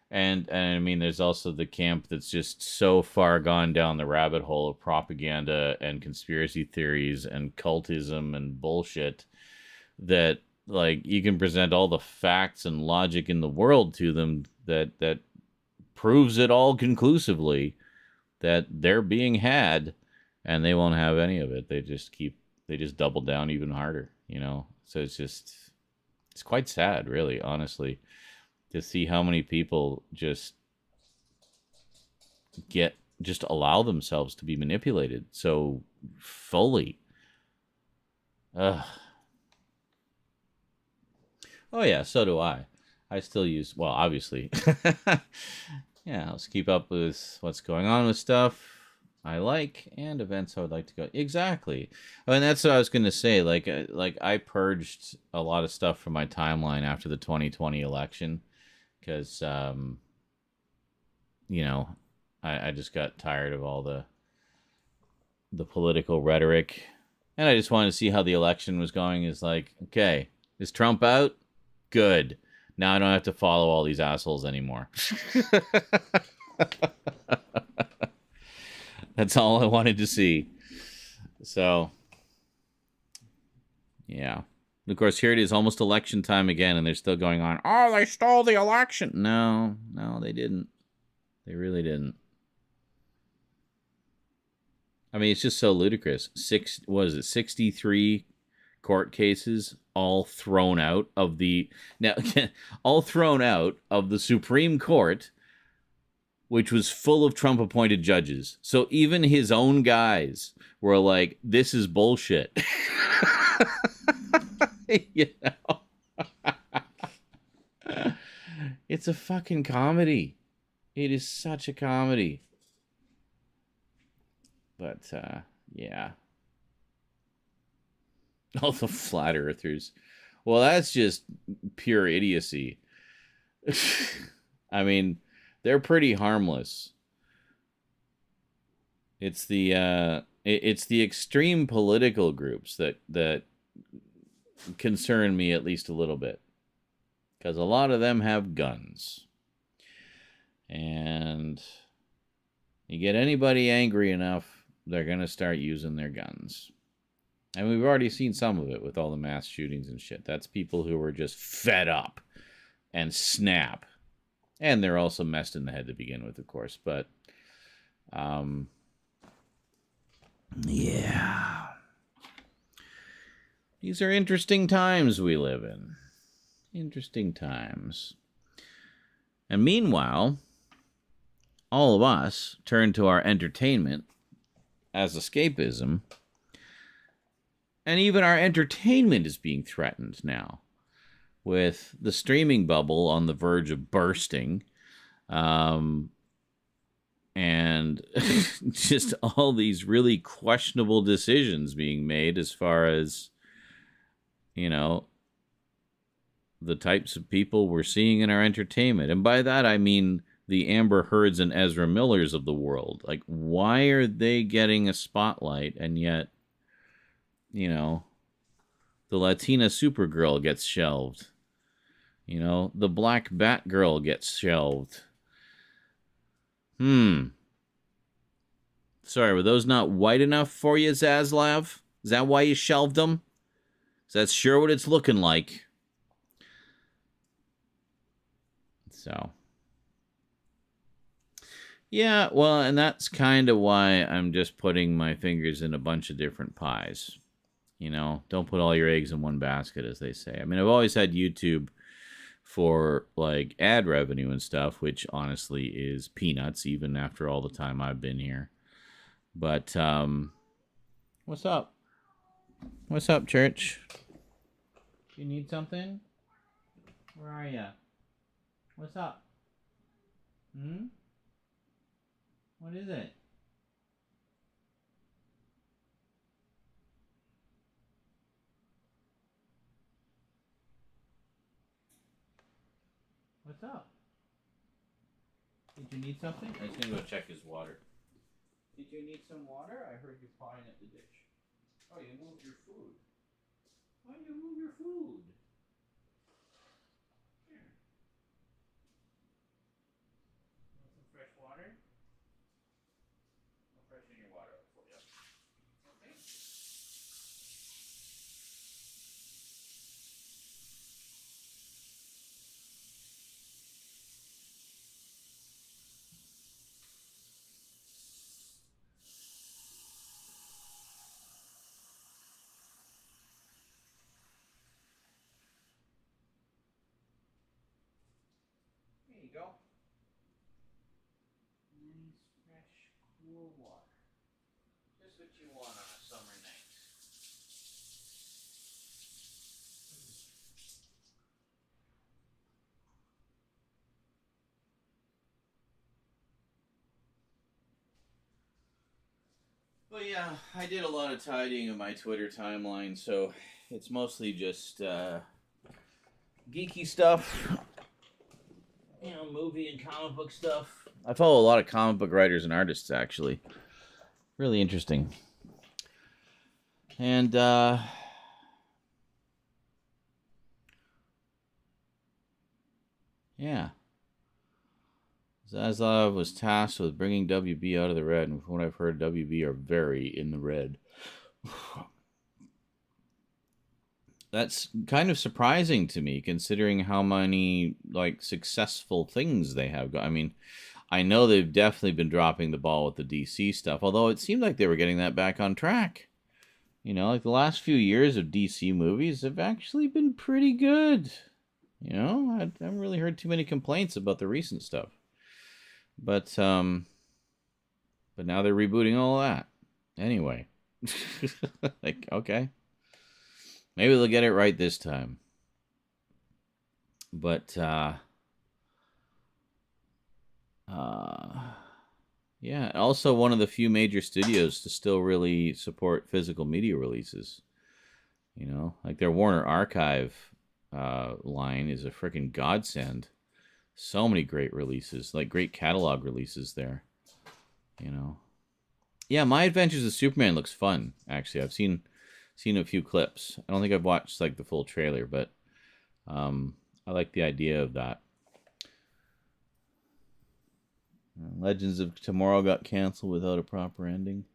And I mean, there's also the camp that's just so far gone down the rabbit hole of propaganda and conspiracy theories and cultism and bullshit that, like, you can present all the facts and logic in the world to them that proves it all conclusively that they're being had, and they won't have any of it. They just double down even harder, So it's quite sad, really, honestly, to see how many people just allow themselves to be manipulated so fully. Ugh. Oh yeah, so do I. I still use, well, obviously. Yeah, let's keep up with what's going on with stuff I like and events I would like to go. Exactly. And that's what I was going to say. Like I purged a lot of stuff from my timeline after the 2020 election because, I just got tired of all the political rhetoric, and I just wanted to see how the election was going. Is like, okay, is Trump out? Good. Now I don't have to follow all these assholes anymore. That's all I wanted to see. So, yeah. Of course, here it is, almost election time again, and they're still going on, oh, they stole the election. No, they didn't. They really didn't. I mean, it's just so ludicrous. 63 court cases all thrown out of the Supreme Court, which was full of Trump-appointed judges. So even his own guys were like, this is bullshit. It's a fucking comedy. It is such a comedy. But, yeah. All the flat earthers. Well, that's just pure idiocy. I mean, they're pretty harmless. It's the extreme political groups that concern me at least a little bit. Because a lot of them have guns. And you get anybody angry enough, they're going to start using their guns. And we've already seen some of it with all the mass shootings and shit. That's people who are just fed up and snap. And they're also messed in the head to begin with, of course. But, yeah. These are interesting times we live in. Interesting times. And meanwhile, all of us turn to our entertainment as escapism. And even our entertainment is being threatened now, with the streaming bubble on the verge of bursting, and just all these really questionable decisions being made as far as, you know, the types of people we're seeing in our entertainment. And by that, I mean the Amber Heards and Ezra Millers of the world. Like, why are they getting a spotlight, and yet, you know, the Latina Supergirl gets shelved. You know, the Black Batgirl gets shelved. Sorry, were those not white enough for you, Zaslav? Is that why you shelved them? Is that sure what it's looking like? So. Yeah, well, and that's kind of why I'm just putting my fingers in a bunch of different pies. You know, don't put all your eggs in one basket, as they say. I mean, I've always had YouTube for, like, ad revenue and stuff, which honestly is peanuts, even after all the time I've been here. But, what's up? What's up, church? You need something? Where are ya? What's up? What is it? What's up? Did you need something? I was going to go check his water. Did you need some water? I heard you pawing at the dish. Oh, you moved your food. Why did you move your food? Here. Want some fresh water? I'll freshen your water up for you. Okay. There you go. Nice, fresh, cool water. Just what you want on a summer night. Well, yeah, I did a lot of tidying of my Twitter timeline, so it's mostly just geeky stuff. You know, movie and comic book stuff. I follow a lot of comic book writers and artists, actually. Really interesting. And, yeah. Zaslav was tasked with bringing WB out of the red, and from what I've heard, WB are very in the red. That's kind of surprising to me, considering how many, like, successful things they have. I mean, I know they've definitely been dropping the ball with the DC stuff, although it seemed like they were getting that back on track. You know, like, the last few years of DC movies have actually been pretty good. You know, I haven't really heard too many complaints about the recent stuff. But now they're rebooting all of that. Anyway. Like, okay. Maybe they'll get it right this time. But, Yeah, also one of the few major studios to still really support physical media releases. You know, like their Warner Archive line is a freaking godsend. So many great releases, like great catalog releases there. You know, yeah, My Adventures of Superman looks fun. Actually, I've seen a few clips. I don't think I've watched like the full trailer, but I like the idea of that. Legends of Tomorrow got canceled without a proper ending.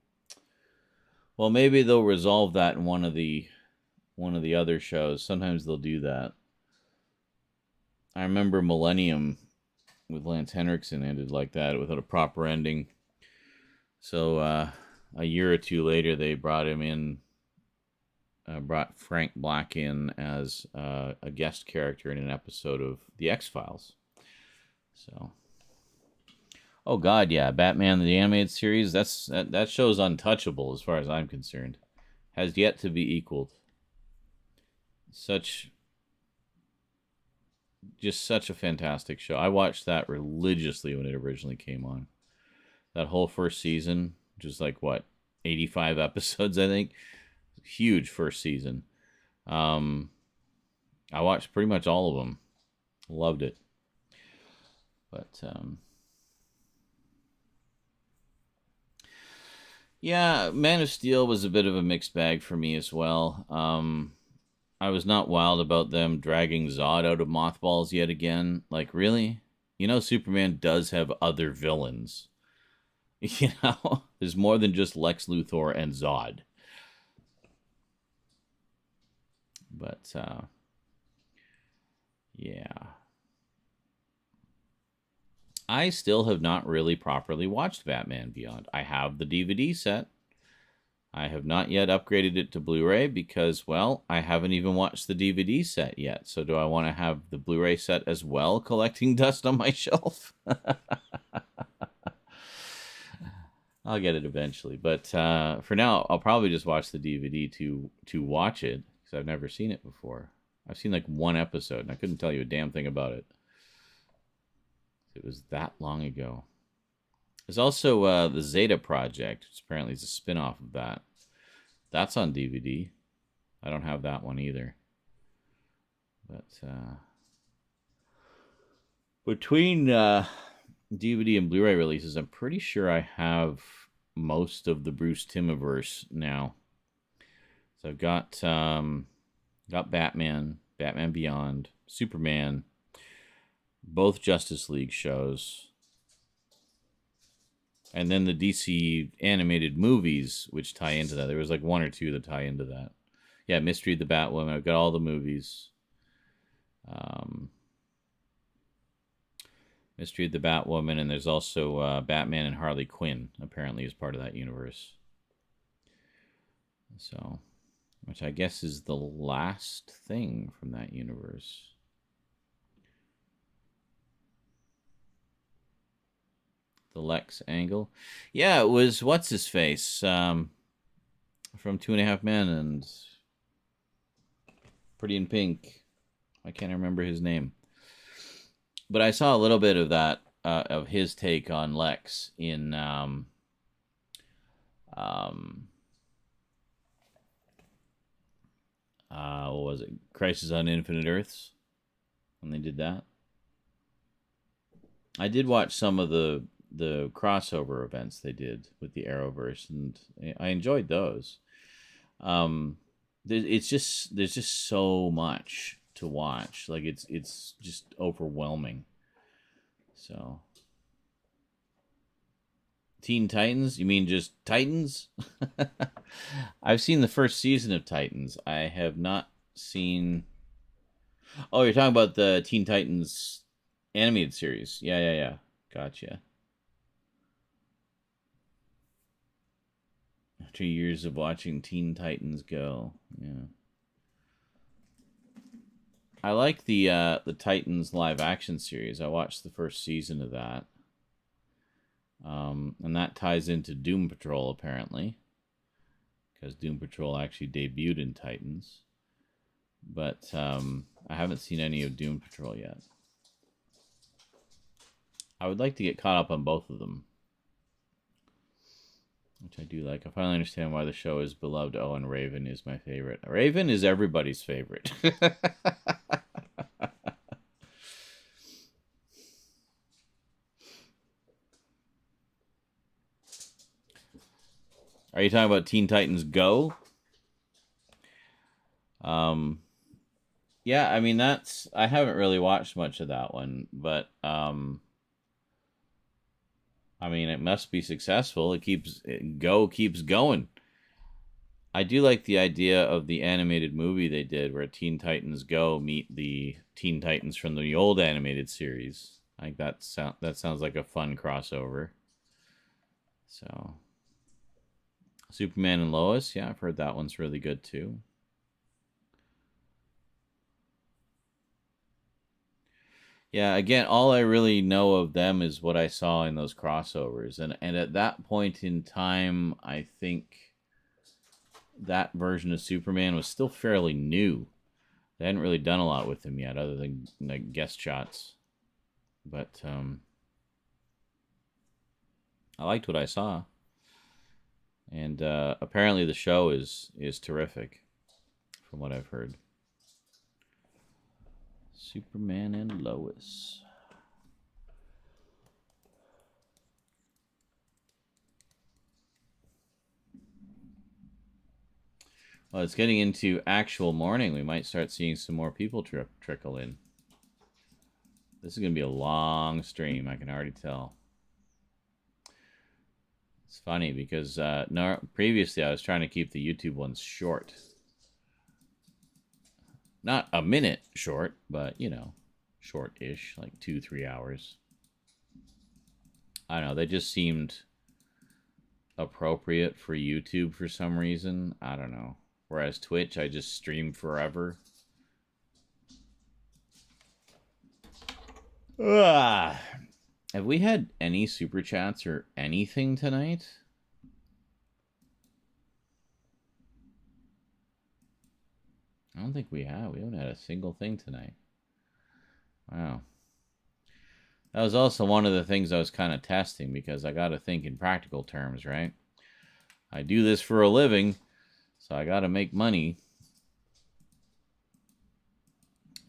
Well, maybe they'll resolve that in one of the other shows. Sometimes they'll do that. I remember Millennium with Lance Henriksen ended like that without a proper ending. So a year or two later, they brought him in, brought Frank Black in as a guest character in an episode of The X-Files. So, oh God, yeah, Batman the Animated Series, that show's untouchable as far as I'm concerned. Has yet to be equaled. Just such a fantastic show. I watched that religiously when it originally came on. That whole first season, which was like, what, 85 episodes, I think? Huge first season. I watched pretty much all of them. Loved it. But, yeah, Man of Steel was a bit of a mixed bag for me as well. I was not wild about them dragging Zod out of mothballs yet again. Like, really? You know, Superman does have other villains. You know, there's more than just Lex Luthor and Zod. But, yeah. I still have not really properly watched Batman Beyond. I have the DVD set. I have not yet upgraded it to Blu-ray because, well, I haven't even watched the DVD set yet. So do I want to have the Blu-ray set as well collecting dust on my shelf? I'll get it eventually. But for now, I'll probably just watch the DVD to watch it because I've never seen it before. I've seen like one episode and I couldn't tell you a damn thing about it. It was that long ago. There's also the Zeta Project, which apparently is a spin-off of that. That's on DVD. I don't have that one either. But between DVD and Blu-ray releases, I'm pretty sure I have most of the Bruce Timmiverse now. So I've got Batman, Batman Beyond, Superman, both Justice League shows, and then the DC animated movies, which tie into that. There was like one or two that tie into that. Yeah, Mystery of the Batwoman. I've got all the movies. Mystery of the Batwoman, and there's also Batman and Harley Quinn, apparently, as part of that universe. So, which I guess is the last thing from that universe. The Lex angle. Yeah, it was what's-his-face from 2.5 Men and Pretty in Pink. I can't remember his name. But I saw a little bit of that, of his take on Lex in what was it? Crisis on Infinite Earths, when they did that. I did watch some of the crossover events they did with the Arrowverse, and I enjoyed those. There's just so much to watch. Like it's just overwhelming. So, Teen Titans? You mean just Titans? I've seen the first season of Titans. I have not seen. Oh, you're talking about the Teen Titans animated series? Yeah. Gotcha. 2 years of watching Teen Titans Go. Yeah. I like the Titans live action series. I watched the first season of that. And that ties into Doom Patrol, apparently. Because Doom Patrol actually debuted in Titans. But I haven't seen any of Doom Patrol yet. I would like to get caught up on both of them, which I do like. I finally understand why the show is beloved. Oh, and Raven is my favorite. Raven is everybody's favorite. Are you talking about Teen Titans Go? Yeah, I mean, I haven't really watched much of that one, but I mean, it must be successful. Keeps going. I do like the idea of the animated movie they did where Teen Titans Go meet the Teen Titans from the old animated series. I think that sounds like a fun crossover. So, Superman and Lois, yeah, I've heard that one's really good too. Yeah, again, all I really know of them is what I saw in those crossovers. And at that point in time, I think that version of Superman was still fairly new. They hadn't really done a lot with him yet, other than like guest shots. But I liked what I saw. And apparently the show is terrific, from what I've heard. Superman and Lois. Well, it's getting into actual morning. We might start seeing some more people trickle in. This is going to be a long stream, I can already tell. It's funny because previously I was trying to keep the YouTube ones short. Not a minute short, but, you know, short-ish, like 2-3 hours. I don't know, they just seemed appropriate for YouTube for some reason. I don't know. Whereas Twitch, I just stream forever. Have we had any super chats or anything tonight? I don't think we have. We haven't had a single thing tonight. Wow. That was also one of the things I was kind of testing, because I got to think in practical terms, right? I do this for a living, so I got to make money.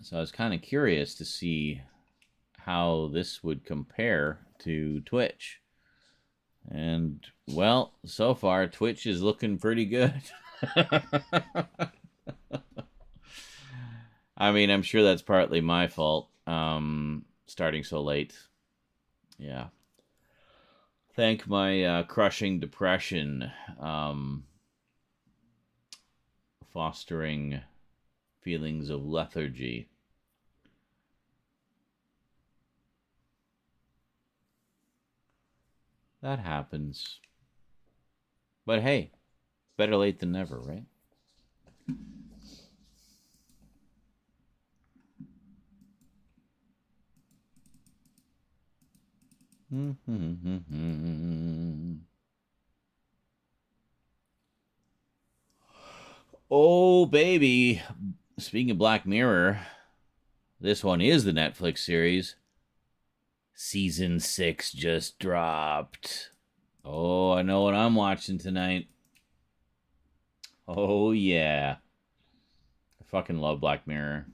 So I was kind of curious to see how this would compare to Twitch. And, well, so far, Twitch is looking pretty good. I mean, I'm sure that's partly my fault, starting so late. Yeah. Thank my crushing depression, fostering feelings of lethargy. That happens. But hey, better late than never, right? Oh, baby. Speaking of Black Mirror, this one is the Netflix series. Season 6 just dropped. Oh, I know what I'm watching tonight. Oh, yeah. I fucking love Black Mirror.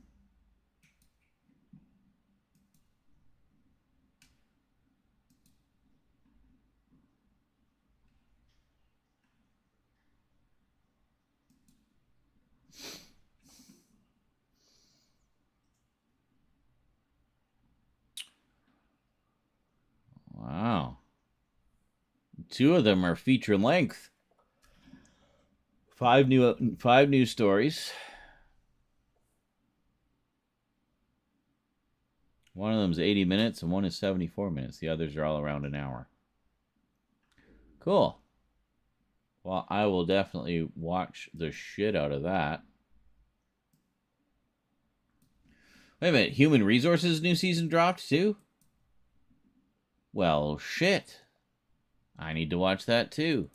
Wow. 2 of them are feature length. 5 new stories. One of them is 80 minutes and one is 74 minutes. The others are all around an hour. Cool. Well, I will definitely watch the shit out of that. Wait a minute. Human Resources new season dropped too? Well, shit. I need to watch that too.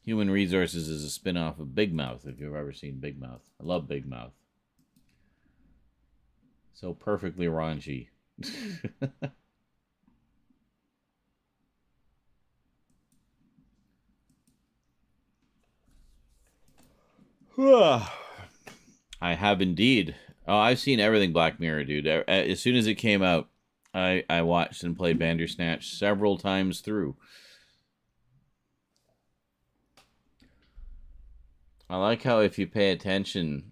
Human Resources is a spin-off of Big Mouth, if you've ever seen Big Mouth. I love Big Mouth. So perfectly raunchy. I have indeed. Oh, I've seen everything Black Mirror, dude. As soon as it came out, I watched and played Bandersnatch several times through. I like how if you pay attention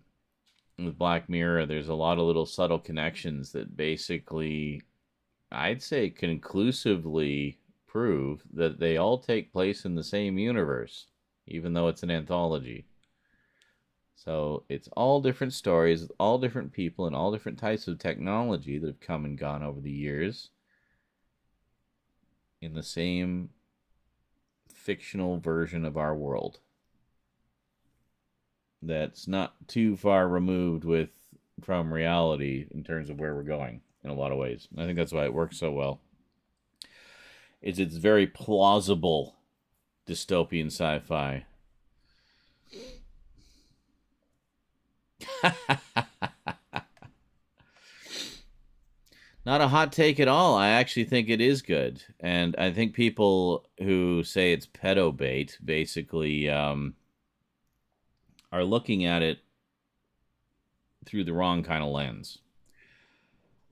with Black Mirror, there's a lot of little subtle connections that basically, I'd say, conclusively prove that they all take place in the same universe, even though it's an anthology. So it's all different stories, all different people, and all different types of technology that have come and gone over the years in the same fictional version of our world. That's not too far removed from reality in terms of where we're going in a lot of ways. I think that's why it works so well. It's very plausible dystopian sci-fi. Not a hot take at all. I actually think it is good. And I think people who say it's pedo bait basically are looking at it through the wrong kind of lens.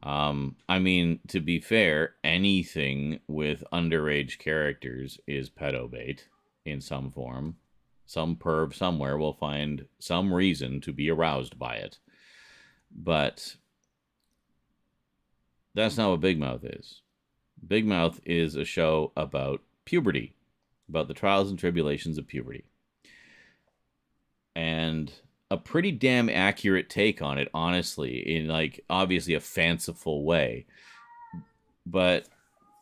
I mean, to be fair, anything with underage characters is pedo bait in some form. Some perv somewhere will find some reason to be aroused by it. But that's not what Big Mouth is. Big Mouth is a show about puberty, about the trials and tribulations of puberty. And a pretty damn accurate take on it, honestly, in like obviously a fanciful way. But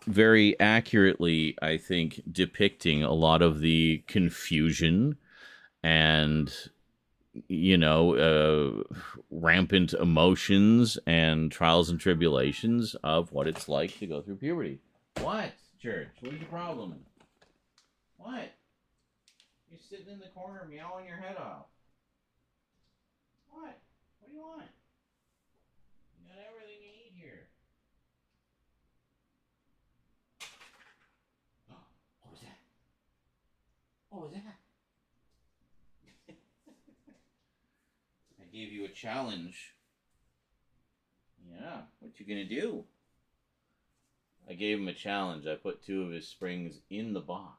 very accurately, I think, depicting a lot of the confusion and, rampant emotions and trials and tribulations of what it's like to go through puberty. What, Church? What is the problem? What? You're sitting in the corner meowing your head off. What? What do you want? You got everything you need here. What was that? What was that? I gave you a challenge. Yeah, what you gonna do? I gave him a challenge. I put 2 of his springs in the box.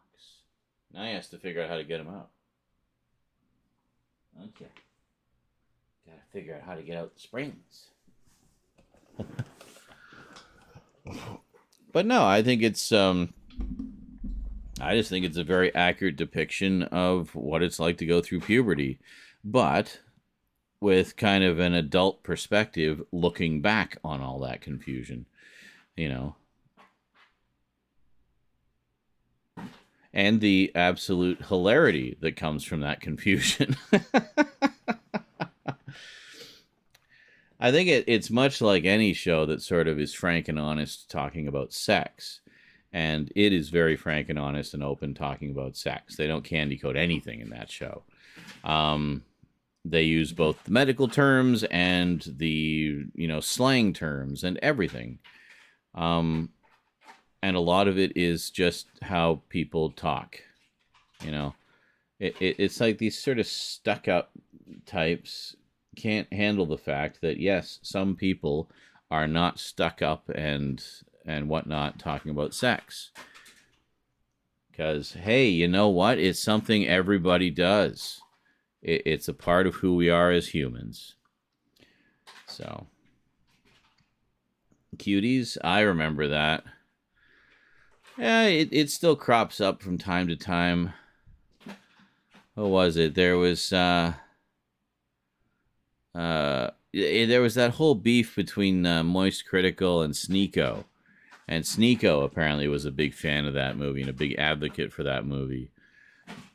Now he has to figure out how to get them out. Okay. Gotta figure out how to get out the springs. But no, I think it's I just think it's a very accurate depiction of what it's like to go through puberty, but with kind of an adult perspective looking back on all that confusion, and the absolute hilarity that comes from that confusion. I think it's much like any show that sort of is frank and honest talking about sex. And it is very frank and honest and open talking about sex. They don't candy coat anything in that show. They use both the medical terms and the, slang terms and everything. And a lot of it is just how people talk. It's like these sort of stuck-up types can't handle the fact that, yes, some people are not stuck up and whatnot talking about sex. Because, hey, you know what? It's something everybody does. It's a part of who we are as humans. So, cuties, I remember that. Yeah, it still crops up from time to time. What was it? There was that whole beef between Moist Critical and Sneeko. And Sneeko apparently was a big fan of that movie and a big advocate for that movie.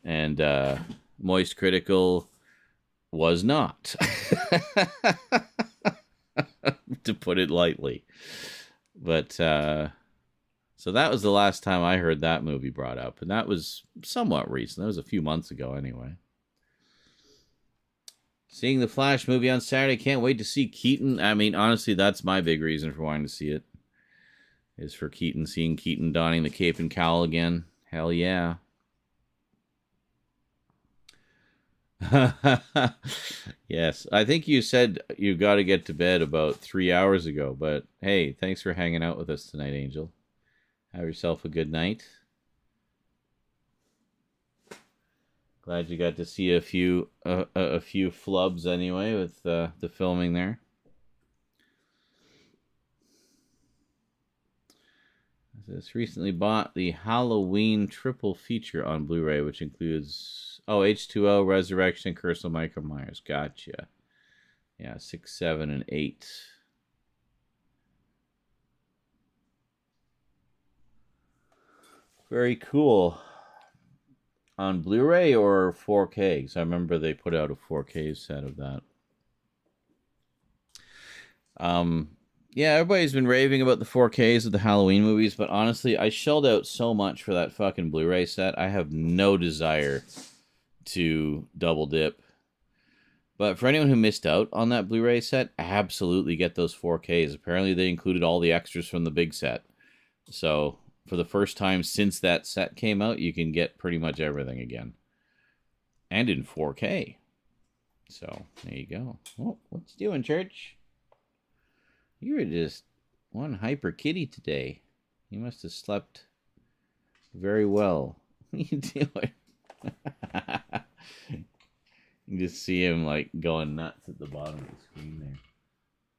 And Moist Critical was not, to put it lightly. But so that was the last time I heard that movie brought up, and that was somewhat recent. That was a few months ago, anyway. Seeing the Flash movie on Saturday, can't wait to see Keaton. I mean, honestly, that's my big reason for wanting to see it. is for Keaton, seeing Keaton donning the cape and cowl again. Hell yeah. Yes, I think you said you got to get to bed about 3 hours ago, but hey, thanks for hanging out with us tonight, Angel. Have yourself a good night. Glad you got to see a few flubs anyway with the filming there. This recently bought the Halloween triple feature on Blu-ray, which includes H2O, Resurrection, Curse of Michael Myers. Gotcha. Yeah, 6, 7, and 8. Very cool. On Blu-ray or 4K? Because I remember they put out a 4K set of that. Yeah, everybody's been raving about the 4Ks of the Halloween movies, but honestly, I shelled out so much for that fucking Blu-ray set. I have no desire to double dip. But for anyone who missed out on that Blu-ray set, absolutely get those 4Ks. Apparently they included all the extras from the big set. So for the first time since that set came out, you can get pretty much everything again. And in 4K. So there you go. Oh, what's doing, Church? You were just one hyper kitty today. You must have slept very well. What are you doing? You just see him like going nuts at the bottom of the screen there.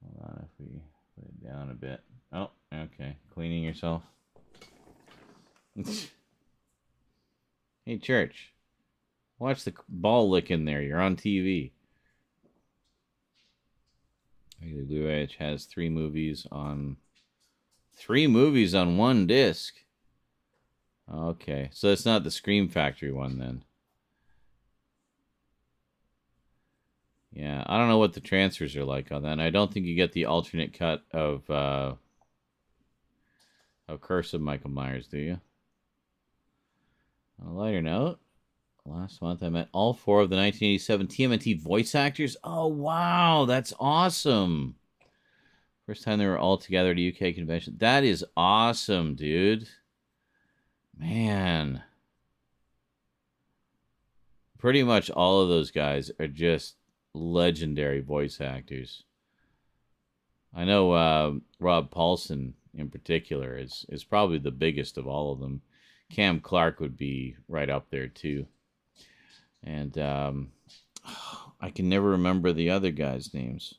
Hold on, if we put it down a bit. Oh, okay. Cleaning yourself. Hey, Church. Watch the ball lick in there. You're on TV. Regular Blu-ray has 3 movies on 1 disc. Okay, so it's not the Scream Factory one then. Yeah, I don't know what the transfers are like on that. And I don't think you get the alternate cut of Curse of Michael Myers, do you? On a lighter note, last month I met all 4 of the 1987 TMNT voice actors. Oh, wow, that's awesome. First time they were all together at a UK convention. That is awesome, dude. Man. Pretty much all of those guys are just legendary voice actors. I know Rob Paulson in particular is probably the biggest of all of them. Cam Clark would be right up there too. And I can never remember the other guys' names.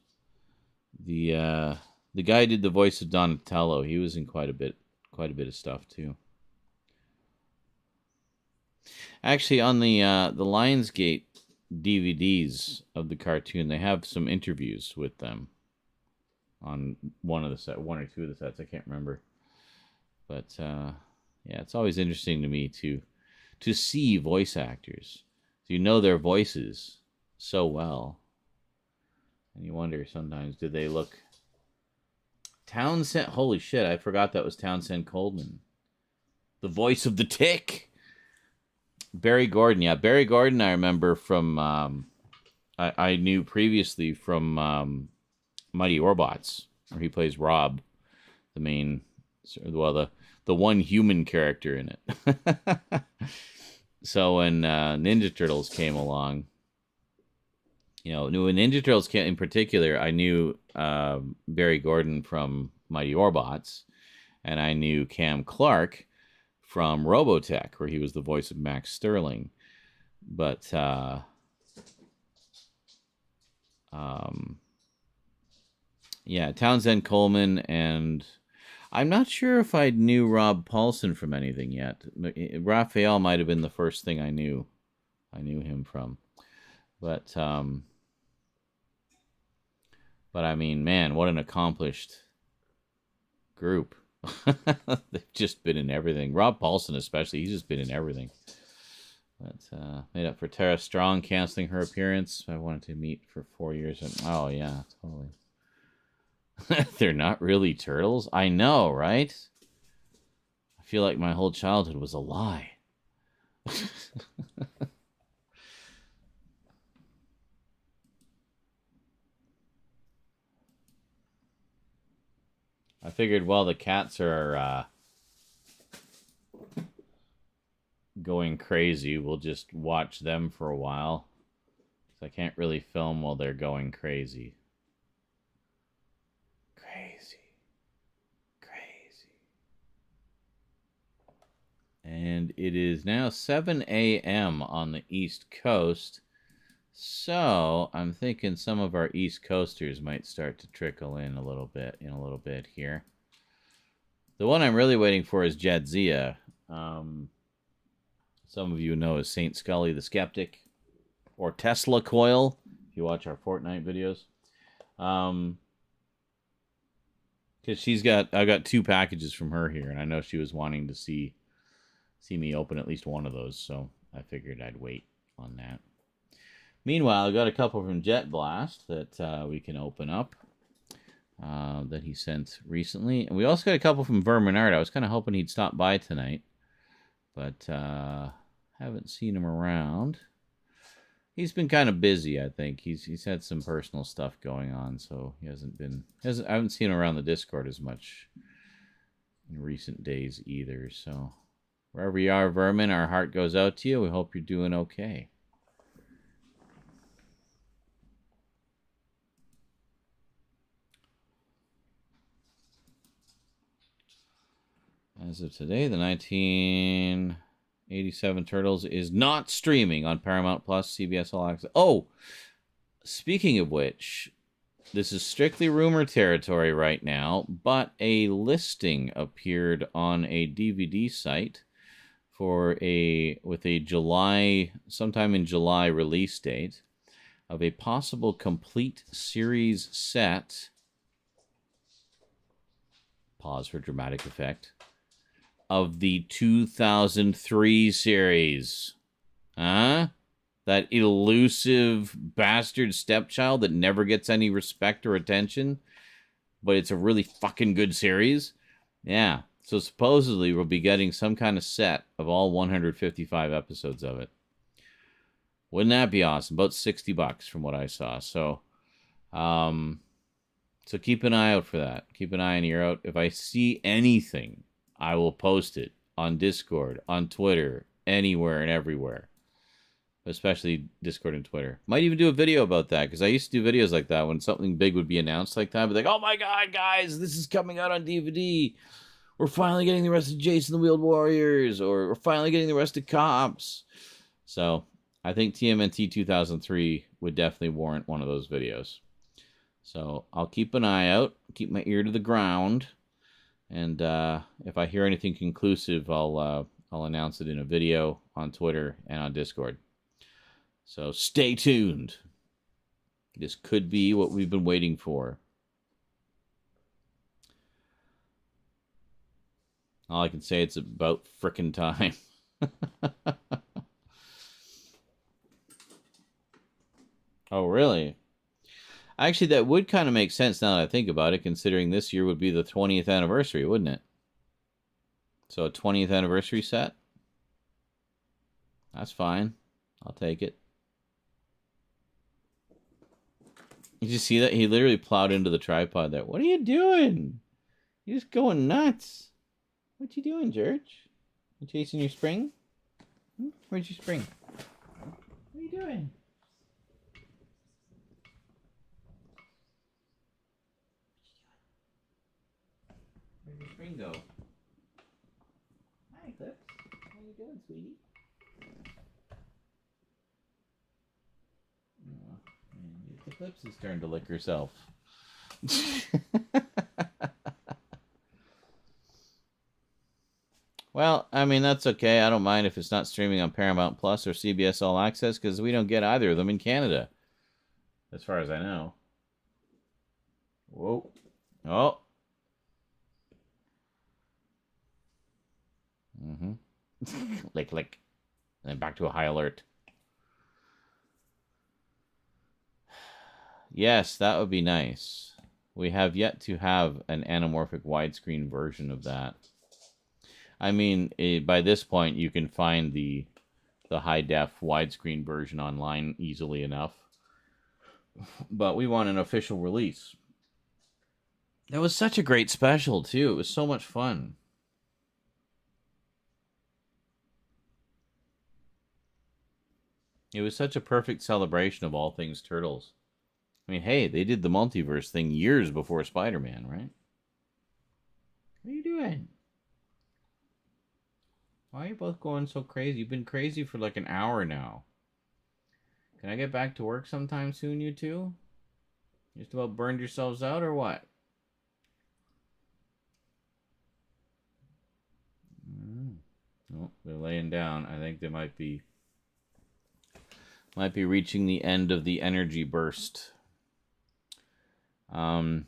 The guy who did the voice of Donatello, he was in quite a bit of stuff too. Actually, on the Lionsgate DVDs of the cartoon, they have some interviews with them on one or 2 of the sets. I can't remember, but yeah, it's always interesting to me to see voice actors. So you know their voices so well, and you wonder sometimes, do they look Townsend? Holy shit! I forgot that was Townsend Coleman, the voice of the Tick. Barry Gordon, yeah. Barry Gordon, I remember from, I knew previously from Mighty Orbots, where he plays Rob, the main, well, the one human character in it. So when Ninja Turtles came along, you know, when Ninja Turtles came in particular, I knew Barry Gordon from Mighty Orbots, and I knew Cam Clark from Robotech, where he was the voice of Max Sterling. But yeah, Townsend Coleman, and I'm not sure if I knew Rob Paulson from anything yet. Raphael might have been the first thing I knew him from. But I mean, man, what an accomplished group. They've just been in everything. Rob Paulson especially, he's just been in everything. But made up for Tara Strong canceling her appearance. I wanted to meet for 4 years. Oh yeah, totally. They're not really turtles? I know, right? I feel like my whole childhood was a lie. figured while the cats are going crazy, we'll just watch them for a while. I can't really film while they're going crazy. And it is now 7 a.m. on the East Coast. So I'm thinking some of our East Coasters might start to trickle in a little bit here. The one I'm really waiting for is Jadzia. Some of you know as Saint Scully the Skeptic. Or Tesla Coil, if you watch our Fortnite videos. Because I got 2 packages from her here, and I know she was wanting to see me open at least one of those, so I figured I'd wait on that. Meanwhile, I got a couple from Jet Blast that we can open up that he sent recently. And we also got a couple from Vermin. I was kind of hoping he'd stop by tonight, but haven't seen him around. He's been kind of busy, I think. He's had some personal stuff going on, so I haven't seen him around the Discord as much in recent days either, so... Wherever you are, Vermin, our heart goes out to you. We hope you're doing okay. As of today, the 1987 Turtles is not streaming on Paramount Plus, CBS All Access. Oh, speaking of which, this is strictly rumor territory right now, but a listing appeared on a DVD site with a sometime in July release date of a possible complete series set. Pause for dramatic effect. Of the 2003 series. Huh? That elusive bastard stepchild that never gets any respect or attention, but it's a really fucking good series. Yeah. So supposedly we'll be getting some kind of set of all 155 episodes of it. Wouldn't that be awesome? About $60 from what I saw. So keep an eye out for that. Keep an eye and ear out. If I see anything, I will post it on Discord, on Twitter, anywhere and everywhere. Especially Discord and Twitter. Might even do a video about that, because I used to do videos like that when something big would be announced like that. I'd be like, oh my god, guys, this is coming out on DVD. We're finally getting the rest of Jason the Wheeled Warriors, or we're finally getting the rest of Cops. So, I think TMNT 2003 would definitely warrant one of those videos. So, I'll keep an eye out, keep my ear to the ground, and if I hear anything conclusive, I'll announce it in a video on Twitter and on Discord. So, stay tuned. This could be what we've been waiting for. All I can say, it's about frickin' time. Oh, really? Actually, that would kind of make sense now that I think about it, considering this year would be the 20th anniversary, wouldn't it? So a 20th anniversary set? That's fine. I'll take it. Did you see that? He literally plowed into the tripod there. What are you doing? You're just going nuts. What you doing, George? You chasing your spring? Where's your spring? What are you doing? Where'd your spring go? Hi, Clips. How you doing, sweetie? Oh, man, it's Eclipse's turn to lick herself. Well, I mean, that's okay. I don't mind if it's not streaming on Paramount Plus or CBS All Access, because we don't get either of them in Canada, as far as I know. Whoa. Oh. Lick, lick. And then back to a high alert. Yes, that would be nice. We have yet to have an anamorphic widescreen version of that. I mean, by this point, you can find the high-def widescreen version online easily enough. But we want an official release. That was such a great special, too. It was so much fun. It was such a perfect celebration of all things Turtles. I mean, hey, they did the multiverse thing years before Spider-Man, right? What are you doing? Why are you both going so crazy? You've been crazy for like an hour now. Can I get back to work sometime soon, you two? Just about burned yourselves out or what? Oh, they're laying down. I think they might be reaching the end of the energy burst. What are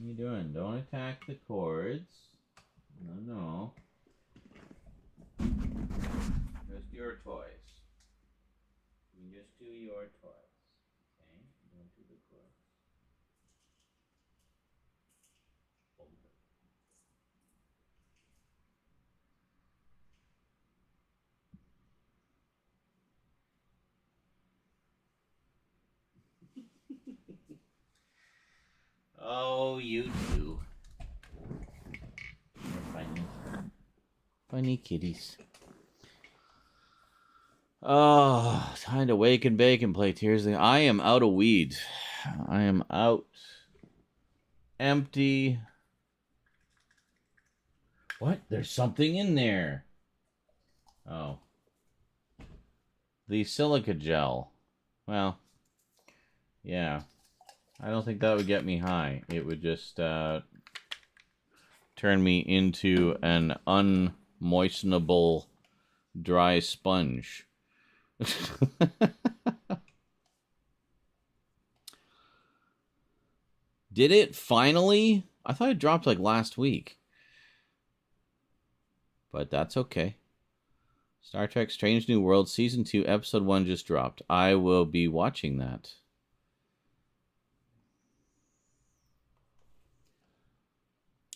you doing? Don't attack the cords. No. Just your toys. You just do your toys. Okay? Don't do the cords. Oh, you two. Funny. Funny kitties. Oh, time to wake and bake and play Tears. I am out of weed. I am out. Empty. What? There's something in there. Oh. The silica gel. Well, yeah. I don't think that would get me high. It would just turn me into an unmoistenable dry sponge. Did it finally? I thought it dropped like last week. But that's okay. Star Trek Strange New World Season 2 Episode 1 just dropped. I will be watching that.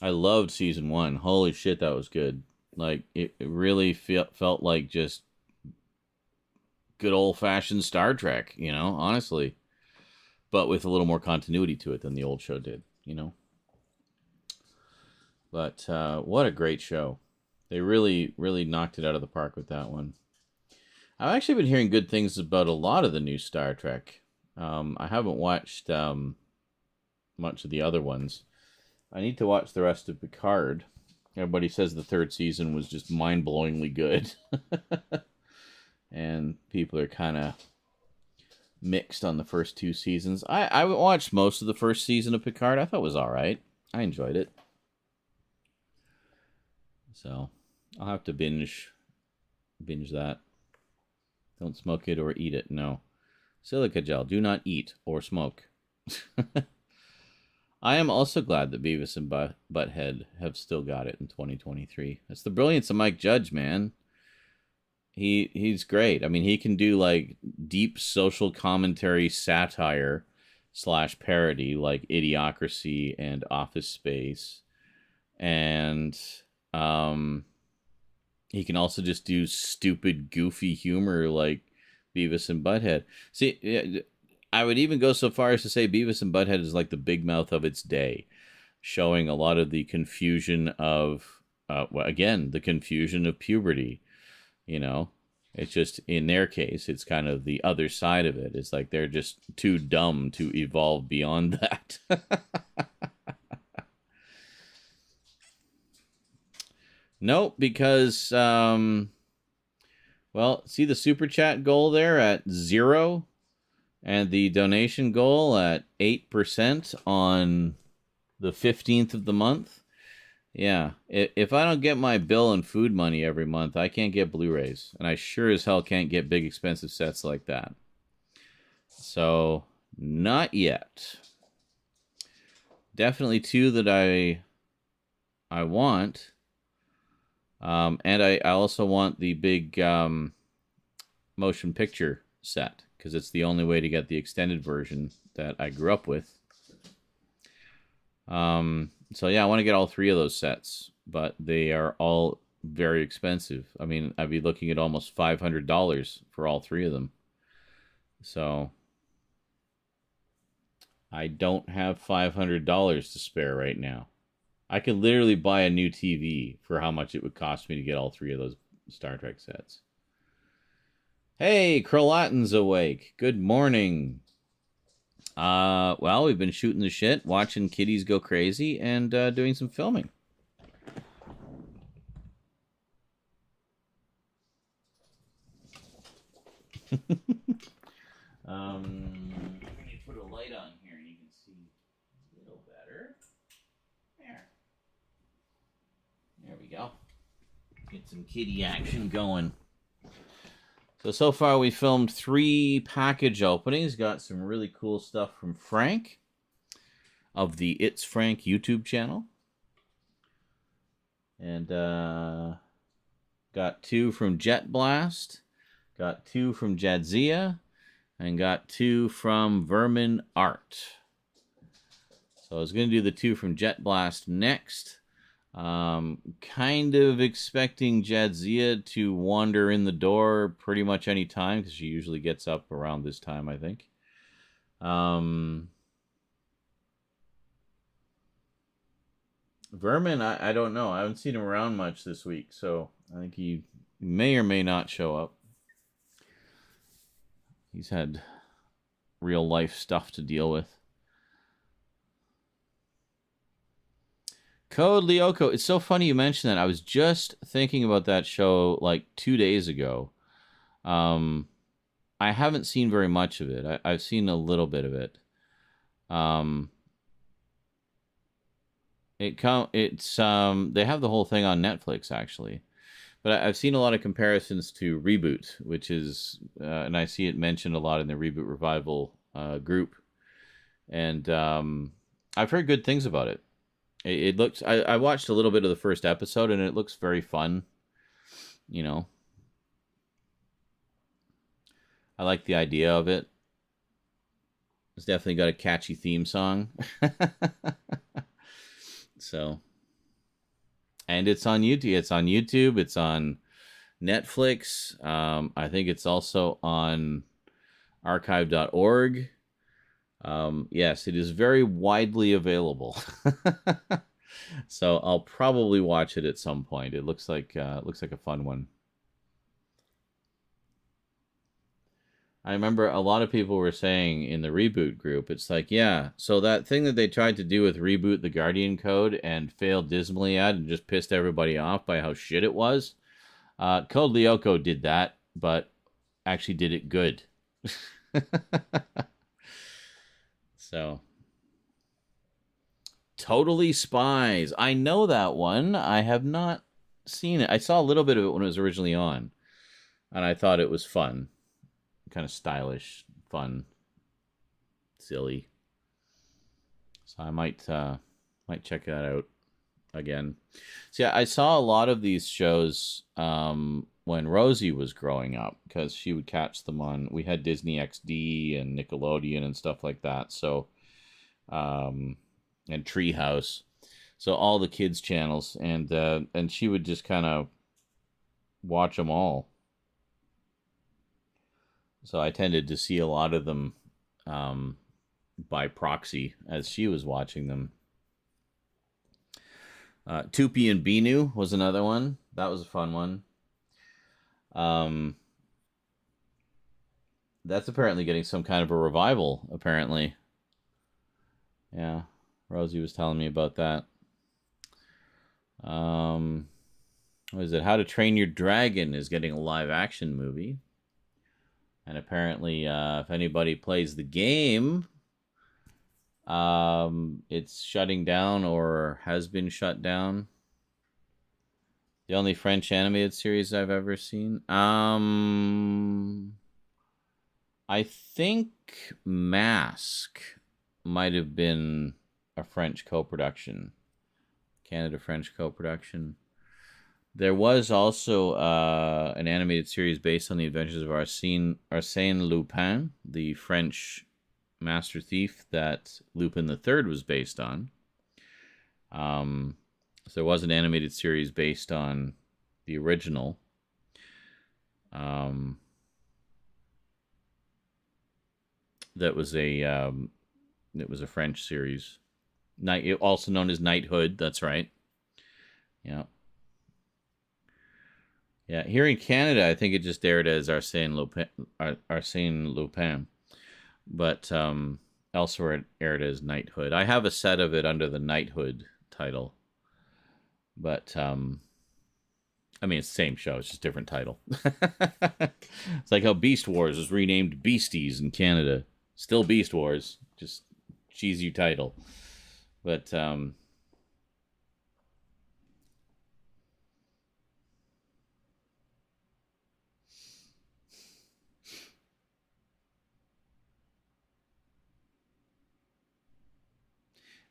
I loved Season 1. Holy shit, that was good. Like, it really felt like just good old-fashioned Star Trek, you know, honestly. But with a little more continuity to it than the old show did, you know. But what a great show. They really, really knocked it out of the park with that one. I've actually been hearing good things about a lot of the new Star Trek. I haven't watched much of the other ones. I need to watch the rest of Picard. Everybody says the third season was just mind-blowingly good. And people are kind of mixed on the first two seasons. I watched most of the first season of Picard. I thought it was all right. I enjoyed it. So, I'll have to binge that. Don't smoke it or eat it. No. Silica gel. Do not eat or smoke. I am also glad that Beavis and Butthead have still got it in 2023. That's the brilliance of Mike Judge, man. He's great. I mean, he can do like deep social commentary satire / parody like Idiocracy and Office Space. And he can also just do stupid, goofy humor like Beavis and Butthead. See, I would even go so far as to say Beavis and Butthead is like the Big Mouth of its day, showing a lot of the confusion of, again, the confusion of puberty. You know, it's just, in their case, it's kind of the other side of it. It's like they're just too dumb to evolve beyond that. Nope, because, well, see the super chat goal there at 0? And the donation goal at 8% on the 15th of the month. Yeah, if I don't get my bill and food money every month, I can't get Blu-rays. And I sure as hell can't get big expensive sets like that. So, not yet. Definitely two that I want. And I also want the big motion picture set, because it's the only way to get the extended version that I grew up with. So yeah, I want to get all three of those sets, but they are all very expensive. I mean, I'd be looking at almost $500 for all three of them. So I don't have $500 to spare right now. I could literally buy a new TV for how much it would cost me to get all 3 of those Star Trek sets. Hey, Krolatin's awake. Good morning. Well, we've been shooting the shit, watching kitties go crazy, and doing some filming. Let me put a light on here and you can see a little better. There we go. Get some kitty action going. So far we filmed 3 package openings. Got some really cool stuff from Frank of the It's Frank YouTube channel. And got 2 from Jet Blast. Got 2 from Jadzia. And got 2 from Vermin Art. So I was going to do the 2 from Jet Blast next. Kind of expecting Jadzia to wander in the door pretty much any time, because she usually gets up around this time, I think. Vermin, I don't know. I haven't seen him around much this week, so I think he may or may not show up. He's had real life stuff to deal with. Code Lyoko. It's so funny you mentioned that. I was just thinking about that show like 2 days ago. I haven't seen very much of it. I've seen a little bit of it. They have the whole thing on Netflix actually, but I've seen a lot of comparisons to Reboot, which is, and I see it mentioned a lot in the Reboot Revival group, and I've heard good things about it. It looks. I watched a little bit of the first episode, and it looks very fun. You know, I like the idea of it. It's definitely got a catchy theme song. So, and it's on YouTube. It's on YouTube. It's on Netflix. I think it's also on archive.org. Yes, it is very widely available. So I'll probably watch it at some point. It looks like a fun one. I remember a lot of people were saying in the Reboot group, it's like, yeah, so that thing that they tried to do with Reboot the Guardian Code and failed dismally at and just pissed everybody off by how shit it was. Code Lyoko did that, but actually did it good. So, Totally Spies. I know that one. I have not seen it. I saw a little bit of it when it was originally on, and I thought it was fun. Kind of stylish, fun, silly. So I might check that out again. See, I saw a lot of these shows when Rosie was growing up, because she would catch them on. We had Disney XD and Nickelodeon and stuff like that. So, and Treehouse. So all the kids channels, and she would just kind of watch them all. So I tended to see a lot of them by proxy as she was watching them. Tupi and Binu was another one. That was a fun one. That's apparently getting some kind of a revival, apparently. Yeah, Rosie was telling me about that. What is it? How to Train Your Dragon is getting a live action movie. And apparently, if anybody plays the game, it's shutting down or has been shut down. The only French animated series I've ever seen. I think Mask might have been a French co-production. Canada-French co-production. There was also an animated series based on the adventures of Arsène Lupin, the French master thief that Lupin III was based on. So there was an animated series based on the original. That was a It was a French series. Also known as Knighthood. That's right. Yeah. Yeah. Here in Canada, I think it just aired as Arsène Lupin. But elsewhere it aired as Knighthood. I have a set of it under the Knighthood title. But, I mean, it's the same show. It's just a different title. It's like how Beast Wars was renamed Beasties in Canada. Still Beast Wars. Just cheesy title. But,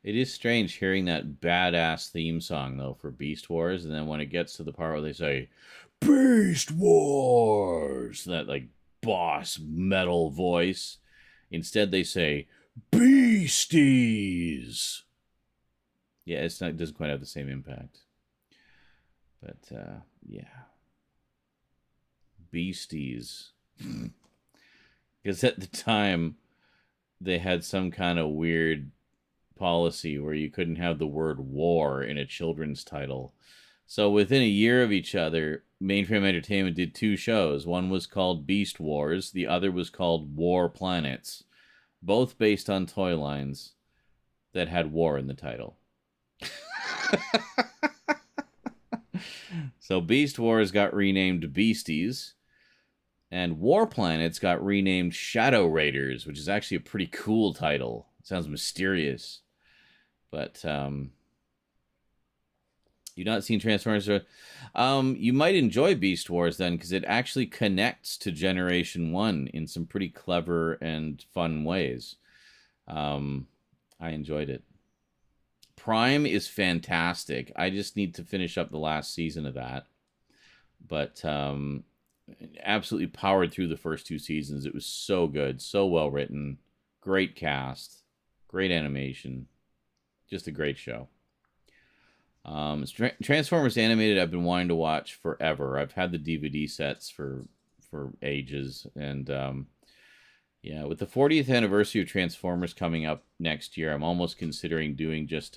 it is strange hearing that badass theme song, though, for Beast Wars, and then when it gets to the part where they say, Beast Wars, that, like, boss metal voice, instead they say, Beasties! Yeah, it doesn't quite have the same impact. But, yeah. Beasties. Because at the time, they had some kind of weird policy where you couldn't have the word war in a children's title. So within a year of each other, Mainframe Entertainment did 2 shows. One was called Beast Wars. The other was called War Planets. Both based on toy lines that had war in the title. So Beast Wars got renamed Beasties. And War Planets got renamed Shadow Raiders, which is actually a pretty cool title. It sounds mysterious. But, you've not seen Transformers? You might enjoy Beast Wars then, because it actually connects to Generation 1 in some pretty clever and fun ways. I enjoyed it. Prime is fantastic. I just need to finish up the last season of that. But, absolutely powered through the first 2 seasons. It was so good, so well written, great cast, great animation. Just a great show. Transformers Animated I've been wanting to watch forever. I've had the DVD sets for ages. And, yeah, with the 40th anniversary of Transformers coming up next year, I'm almost considering doing just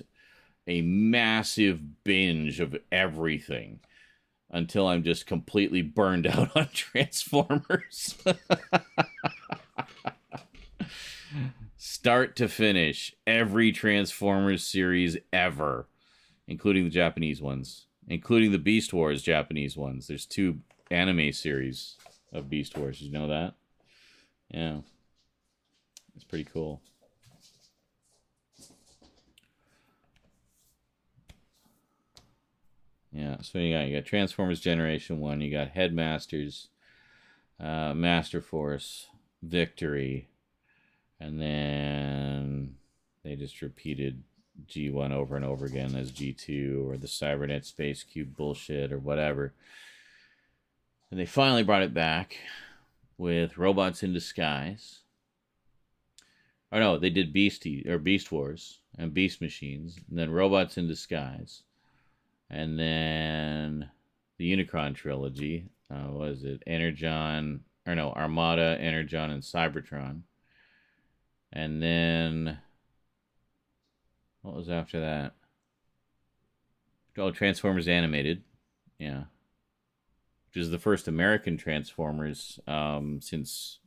a massive binge of everything until I'm just completely burned out on Transformers. Start to finish, every Transformers series ever, including the Japanese ones, including the Beast Wars Japanese ones. There's 2 anime series of Beast Wars. Did you know that? Yeah. It's pretty cool. Yeah, so you got Transformers Generation 1, you got Headmasters, Master Force, Victory, and then they just repeated G1 over and over again as G2 or the Cybernet Space Cube bullshit or whatever. And they finally brought it back with Robots in Disguise. Or no, they did Beast Wars and Beast Machines, and then Robots in Disguise. And then the Unicron trilogy. Was it Armada, Energon, and Cybertron. And then, what was after that? Oh, Transformers Animated. Yeah. Which is the first American Transformers since,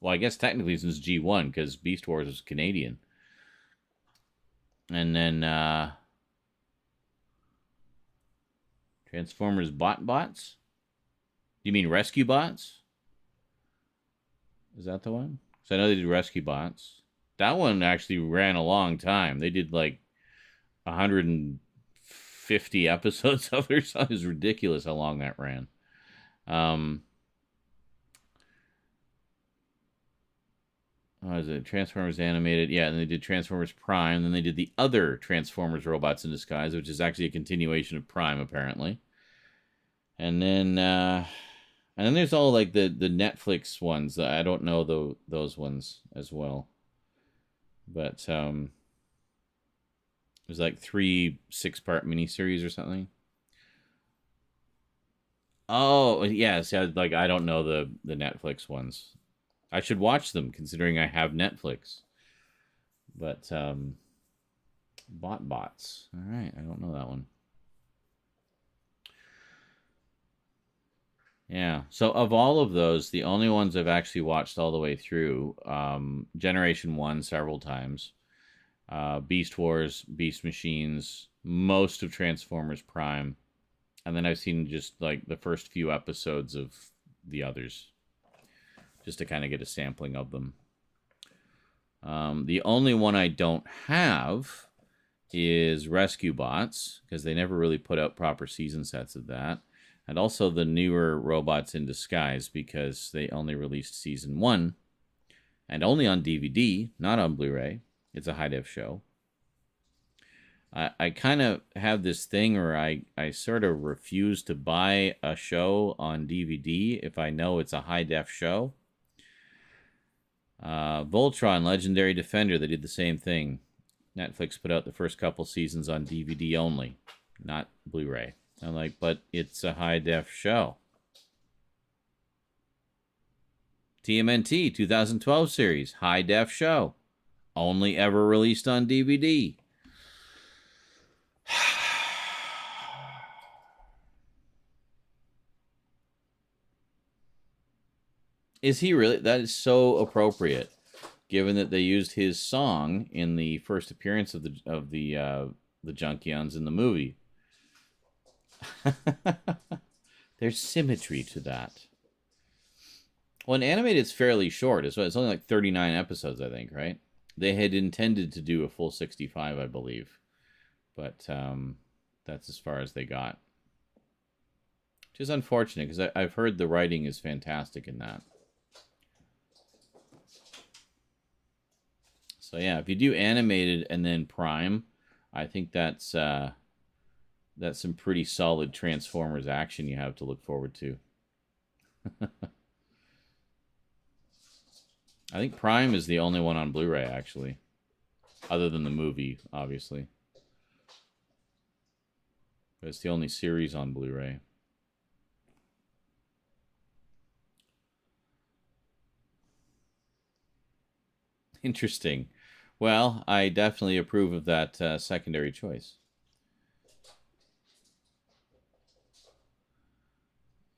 well, I guess technically since G1, because Beast Wars was Canadian. And then, Transformers Bots? You mean Rescue Bots? Is that the one? So I know they did Rescue Bots. That one actually ran a long time. They did like 150 episodes of it or something. It was ridiculous how long that ran. What is it? Transformers Animated. Yeah, and they did Transformers Prime. Then they did the other Transformers Robots in Disguise, which is actually a continuation of Prime, apparently. And then there's all like the Netflix ones. I don't know those ones as well. But there's like 3 6-part miniseries or something. Oh yes, yeah, like I don't know the Netflix ones. I should watch them considering I have Netflix. But bots. All right, I don't know that one. Yeah. So of all of those, the only ones I've actually watched all the way through, Generation 1 several times, Beast Wars, Beast Machines, most of Transformers Prime, and then I've seen just like the first few episodes of the others, just to kind of get a sampling of them. The only one I don't have is Rescue Bots, because they never really put out proper season sets of that. And also the newer Robots in Disguise, because they only released season 1, and only on DVD, not on Blu-ray. It's a high-def show. I kind of have this thing where I sort of refuse to buy a show on DVD if I know it's a high-def show. Voltron, Legendary Defender, they did the same thing. Netflix put out the first couple seasons on DVD only, not Blu-ray. I'm like, but it's a high-def show. TMNT 2012 series, high-def show. Only ever released on DVD. Is he really? That is so appropriate, given that they used his song in the first appearance of the Junkions in the movie. There's symmetry to that. Well, in animated, it's fairly short. It's only like 39 episodes, I think, right? They had intended to do a full 65, I believe. But that's as far as they got. Which is unfortunate, because I've heard the writing is fantastic in that. So yeah, if you do animated and then Prime, I think that's some pretty solid Transformers action you have to look forward to. I think Prime is the only one on Blu-ray, actually. Other than the movie, obviously. But it's the only series on Blu-ray. Interesting. Well, I definitely approve of that secondary choice.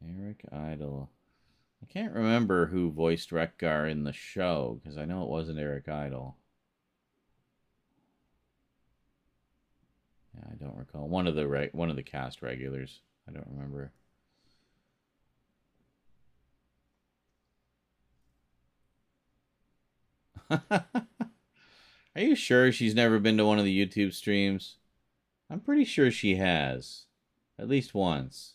Eric Idle. I can't remember who voiced Wreck-Gar in the show, because I know it wasn't Eric Idle. Yeah, I don't recall. One of the cast regulars. I don't remember. Are you sure she's never been to one of the YouTube streams? I'm pretty sure she has. At least once.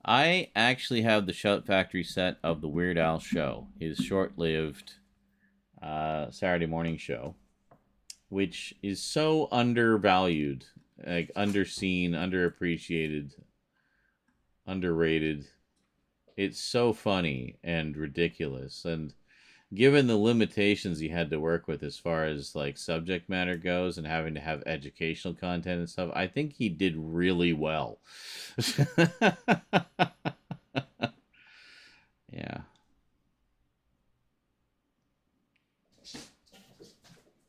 I actually have the Shout Factory set of the Weird Al show, his short-lived Saturday morning show, which is so undervalued, like underseen, underappreciated, underrated. It's so funny and ridiculous, and given the limitations he had to work with as far as like subject matter goes and having to have educational content and stuff, I think he did really well. Yeah.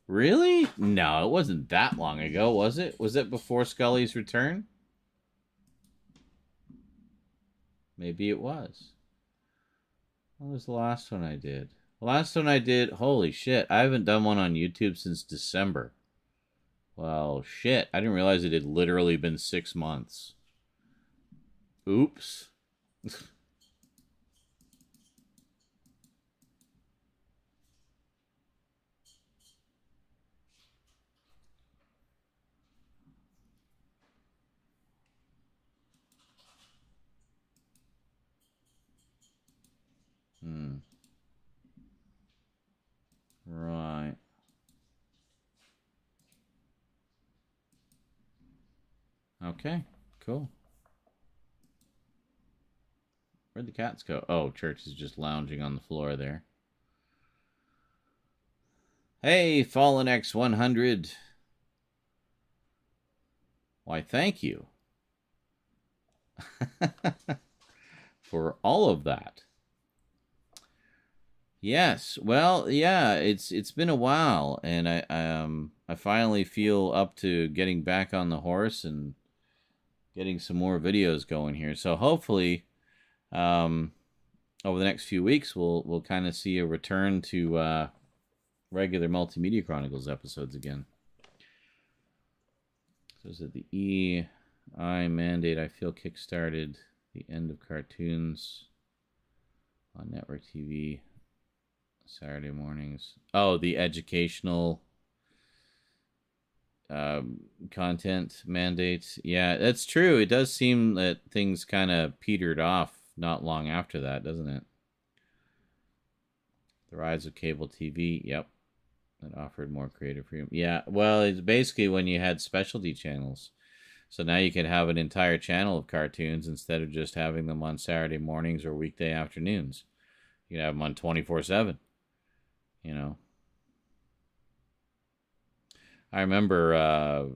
Really? No, it wasn't that long ago, was it? Was it before Scully's return? Maybe it was. What was the last one I did? The last one I did, holy shit, I haven't done one on YouTube since December. Well, shit, I didn't realize it had literally been 6 months. Oops. Right. Okay, cool. Where'd the cats go? Oh, Church is just lounging on the floor there. Hey, Fallen X100. Why, thank you. for all of that. Yes, well, yeah, it's been a while, and I finally feel up to getting back on the horse and getting some more videos going here. So hopefully, over the next few weeks, we'll kind of see a return to regular Multimedia Chronicles episodes again. So is it the EI mandate? I feel kickstarted the end of cartoons on network TV Saturday mornings. Oh, the educational content mandates. Yeah, that's true. It does seem that things kind of petered off not long after that, doesn't it? The rise of cable TV. Yep. That offered more creative freedom. Yeah, well, it's basically when you had specialty channels. So now you could have an entire channel of cartoons instead of just having them on Saturday mornings or weekday afternoons. You can have them on 24/7. You know. I remember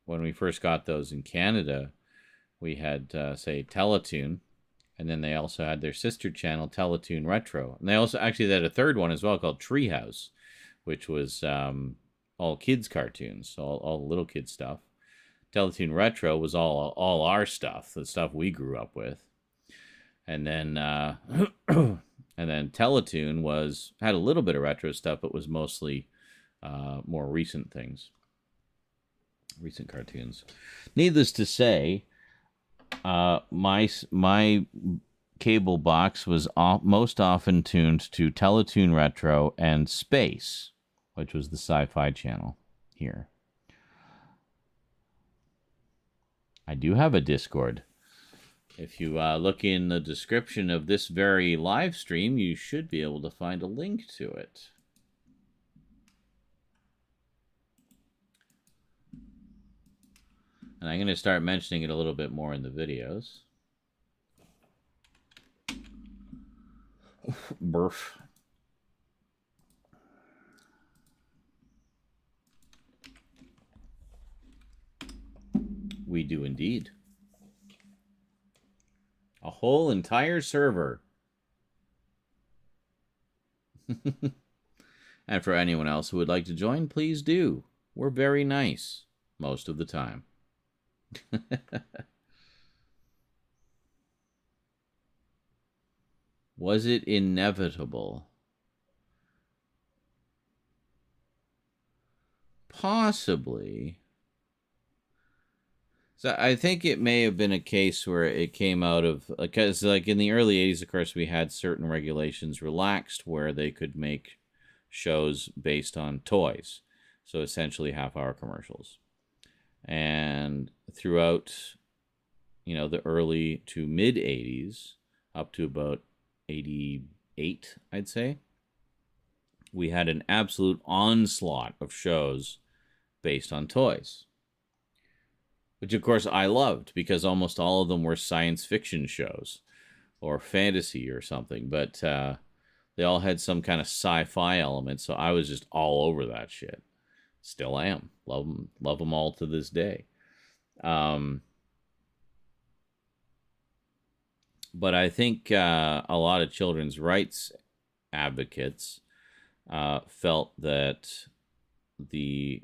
when we first got those in Canada, we had, say, Teletoon, and then they also had their sister channel, Teletoon Retro. And they also actually had a third one as well called Treehouse, which was all kids cartoons, so all the little kids stuff. Teletoon Retro was all our stuff, the stuff we grew up with. And then and then Teletoon had a little bit of retro stuff, but was mostly more recent things, recent cartoons. Needless to say, my cable box was most often tuned to Teletoon Retro and Space, which was the sci-fi channel here. I do have a Discord. If you look in the description of this very live stream, you should be able to find a link to it. And I'm going to start mentioning it a little bit more in the videos. Burf. We do indeed. A whole entire server. And for anyone else who would like to join, please do. We're very nice most of the time. Was it inevitable? Possibly. So I think it may have been a case where it came out of, because like in the early 80s, of course, we had certain regulations relaxed where they could make shows based on toys. So essentially half-hour commercials. And throughout, the early to mid 80s, up to about 88, I'd say, we had an absolute onslaught of shows based on toys. Which, of course, I loved, because almost all of them were science fiction shows or fantasy or something. But they all had some kind of sci-fi element, so I was just all over that shit. Still am. Love them all to this day. But I think a lot of children's rights advocates felt that the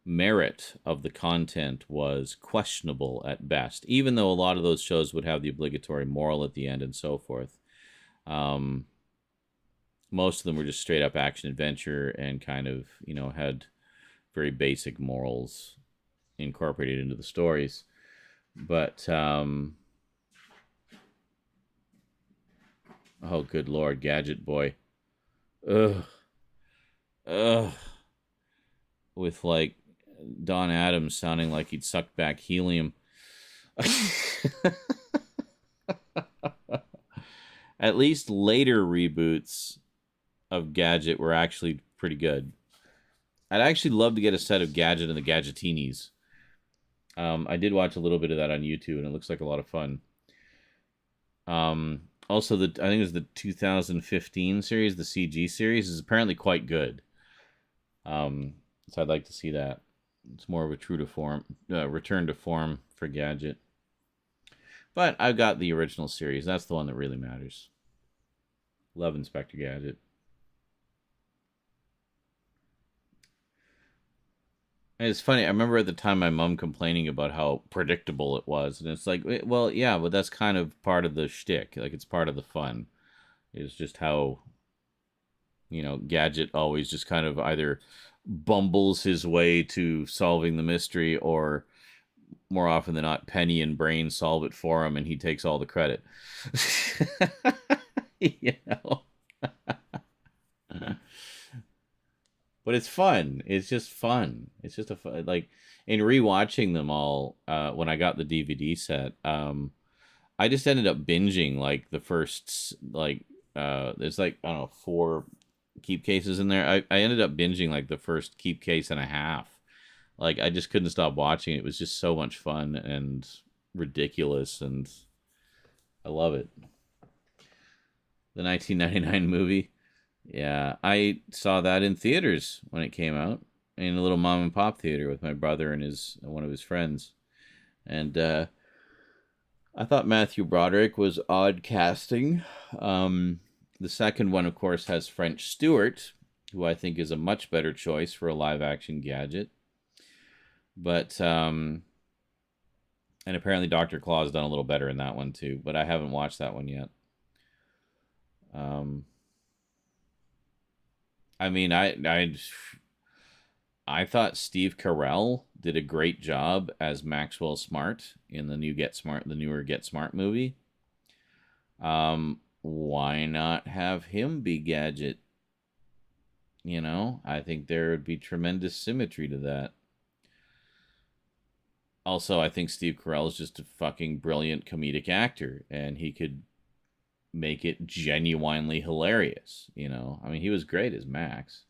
merit of the content was questionable at best, even though a lot of those shows would have the obligatory moral at the end and so forth. Most of them were just straight up action adventure and kind of, had very basic morals incorporated into the stories. But, oh, good Lord, Gadget Boy. Ugh. With, like, Don Adams sounding like he'd sucked back helium. At least later reboots of Gadget were actually pretty good. I'd actually love to get a set of Gadget and the Gadgetinis. I did watch a little bit of that on YouTube, and it looks like a lot of fun. Also, I think it was the 2015 series, the CG series, is apparently quite good. So I'd like to see that. It's more of a true to form, return to form for Gadget. But I've got the original series. That's the one that really matters. Love Inspector Gadget. And it's funny. I remember at the time my mom complaining about how predictable it was. And it's like, well, yeah, but that's kind of part of the shtick. Like, it's part of the fun. It's just how, Gadget always just kind of either bumbles his way to solving the mystery, or more often than not, Penny and Brain solve it for him and he takes all the credit. But it's fun. It's just fun. It's just a fun, like, in rewatching them all, when I got the DVD set, I just ended up binging, like, the first, like, there's, like, I don't know, 4 keep cases in there. I ended up binging, like, the first keep case and a half. Like, I just couldn't stop watching. It was just so much fun and ridiculous, and I love it. The 1999 movie. Yeah, I saw that in theaters when it came out, in a little mom and pop theater with my brother and one of his friends. And I thought Matthew Broderick was odd casting. The second one, of course, has French Stewart, who I think is a much better choice for a live-action Gadget. But, and apparently Dr. Claw's done a little better in that one, too. But I haven't watched that one yet. I mean, I thought Steve Carell did a great job as Maxwell Smart in the newer Get Smart movie. Why not have him be Gadget? I think there would be tremendous symmetry to that. Also, I think Steve Carell is just a fucking brilliant comedic actor, and he could make it genuinely hilarious, I mean, he was great as Max.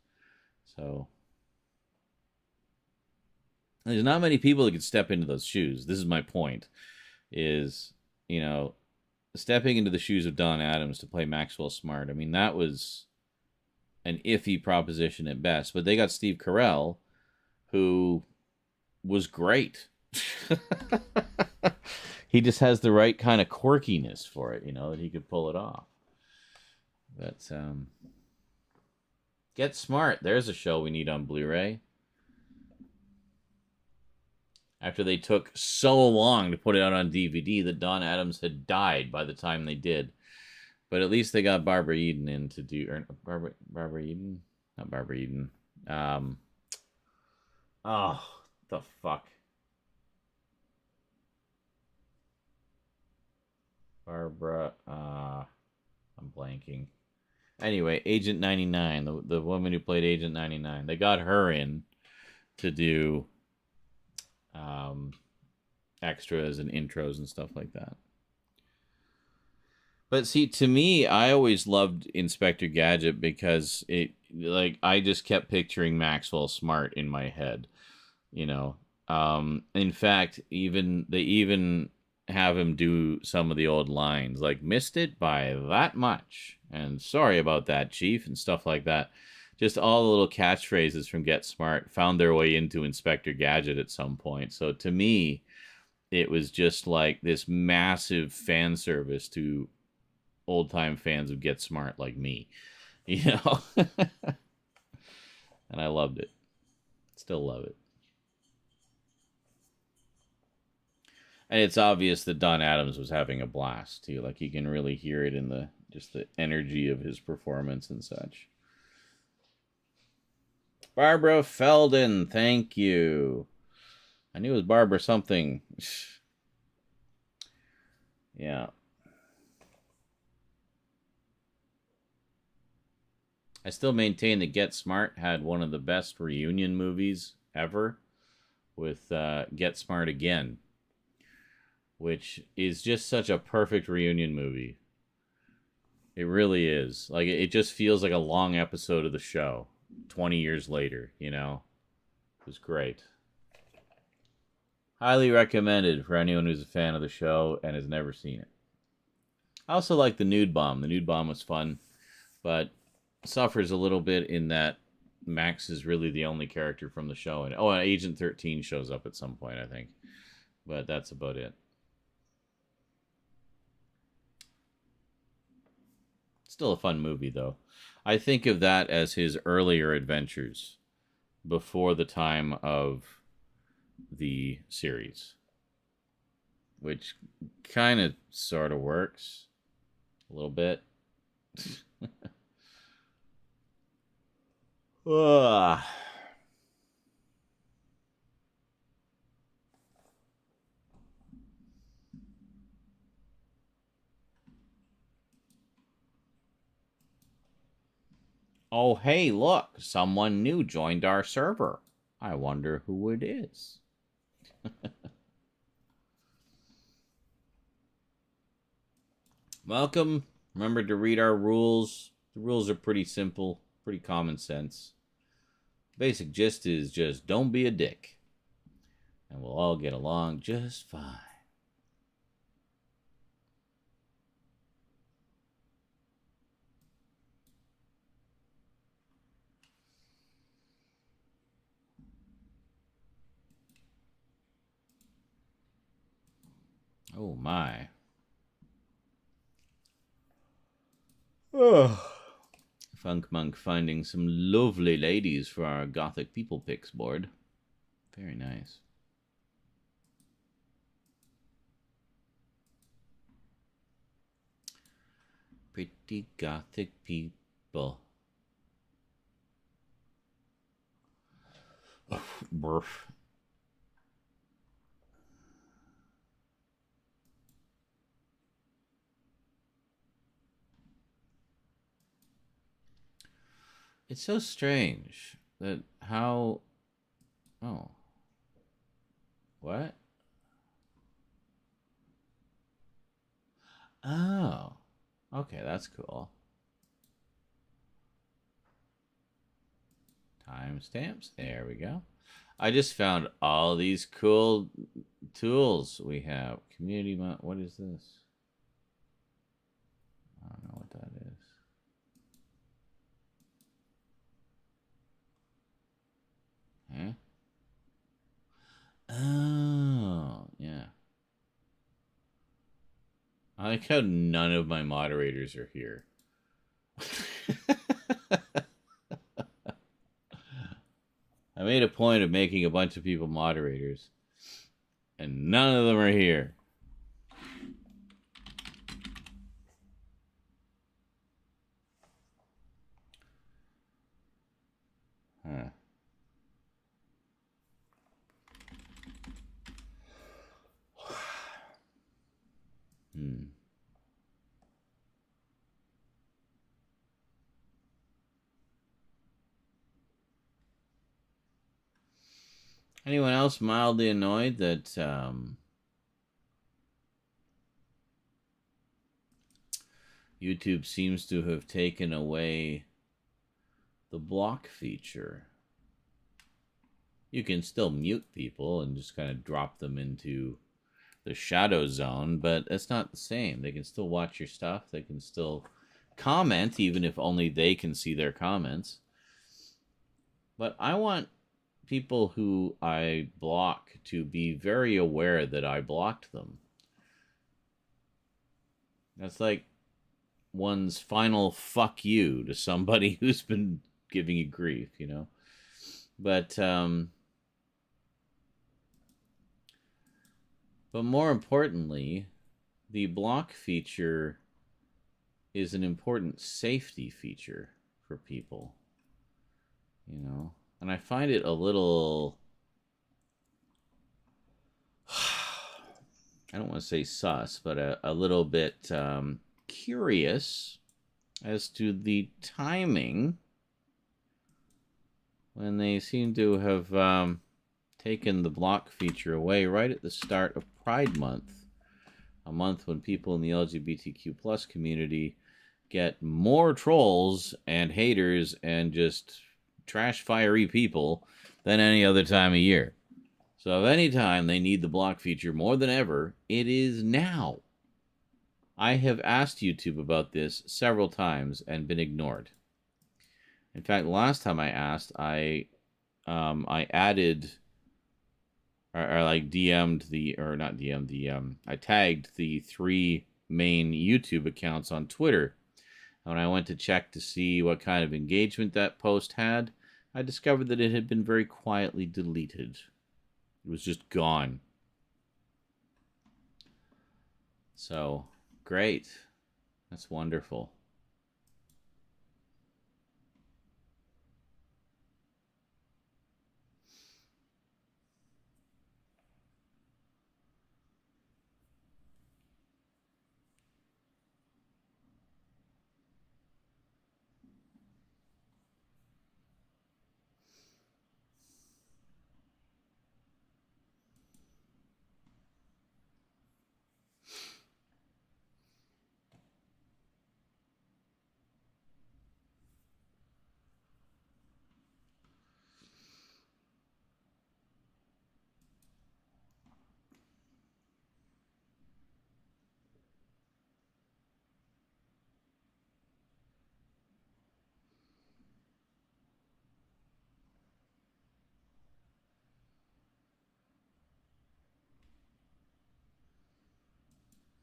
So there's not many people that could step into those shoes. This is my point, is, stepping into the shoes of Don Adams to play Maxwell Smart. I mean, that was an iffy proposition at best, but they got Steve Carell, who was great. He just has the right kind of quirkiness for it, that he could pull it off. But, Get Smart. There's a show we need on Blu-ray. After they took so long to put it out on DVD that Don Adams had died by the time they did. But at least they got Barbara Eden in to do... Barbara Eden? Not Barbara Eden. Oh, the fuck. Barbara, I'm blanking. Anyway, Agent 99, the woman who played Agent 99. They got her in to do extras and intros and stuff like that. But see, to me, I always loved Inspector Gadget because I just kept picturing Maxwell Smart in my head, In fact, they even have him do some of the old lines, like, missed it by that much, and sorry about that, Chief, and stuff like that. Just all the little catchphrases from Get Smart found their way into Inspector Gadget at some point. So to me, it was just like this massive fan service to old-time fans of Get Smart like me, And I loved it. Still love it. And it's obvious that Don Adams was having a blast, too. Like, you can really hear it in the energy of his performance and such. Barbara Feldon, thank you. I knew it was Barbara something. Yeah. I still maintain that Get Smart had one of the best reunion movies ever with Get Smart Again, which is just such a perfect reunion movie. It really is. Like, it just feels like a long episode of the show 20 years later, It was great. Highly recommended for anyone who's a fan of the show and has never seen it. I also like The Nude Bomb. The Nude Bomb was fun, but suffers a little bit in that Max is really the only character from the show. And Agent 13 shows up at some point, I think. But that's about it. Still a fun movie, though. I think of that as his earlier adventures before the time of the series, which kind of sort of works a little bit. Ugh. Oh, hey, look, someone new joined our server. I wonder who it is. Welcome. Remember to read our rules. The rules are pretty simple, pretty common sense. Basic gist is just don't be a dick. And we'll all get along just fine. Oh my. Oh. Funk Monk finding some lovely ladies for our Gothic People Picks board. Very nice. Pretty Gothic people. Brr. It's so strange that how... Oh. What? Oh. Okay, that's cool. Timestamps. There we go. I just found all these cool tools we have. Community... What is this? I don't know what that is. Huh? Oh, yeah. I like how none of my moderators are here. I made a point of making a bunch of people moderators, and none of them are here. Huh. Anyone else mildly annoyed that YouTube seems to have taken away the block feature? You can still mute people and just kind of drop them into the shadow zone, but it's not the same. They can still watch your stuff. They can still comment, even if only they can see their comments. But I want people who I block to be very aware that I blocked them. That's like one's final fuck you to somebody who's been giving you grief, you know? But more importantly, the block feature is an important safety feature for people, you know? And I find it a little, I don't want to say sus, but a little bit curious as to the timing when they seem to have taken the block feature away right at the start of Pride Month, a month when people in the LGBTQ plus community get more trolls and haters and just trash fiery people than any other time of year. So if any time they need the block feature more than ever, it is now. I have asked YouTube about this several times and been ignored. In fact, last time I asked, I added, or like DM'd the, or not DM'd, I tagged the 3 main YouTube accounts on Twitter When I went to check to see what kind of engagement that post had, I discovered that it had been very quietly deleted. It was just gone. So, great. That's wonderful.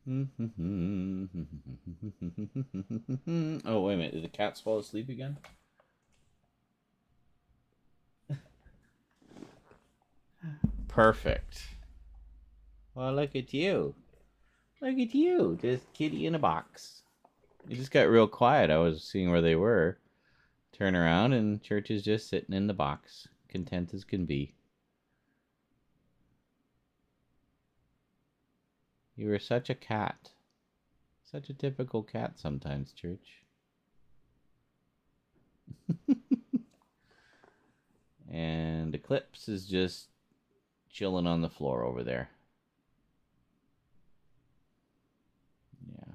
Oh, wait a minute. Did the cats fall asleep again? Perfect. Well, look at you. Look at you. Just kitty in a box. You just got real quiet. I was seeing where they were. Turn around and Church is just sitting in the box. Content as can be. You were such a cat. Such a typical cat sometimes, Church. And Eclipse is just chilling on the floor over there. Yeah.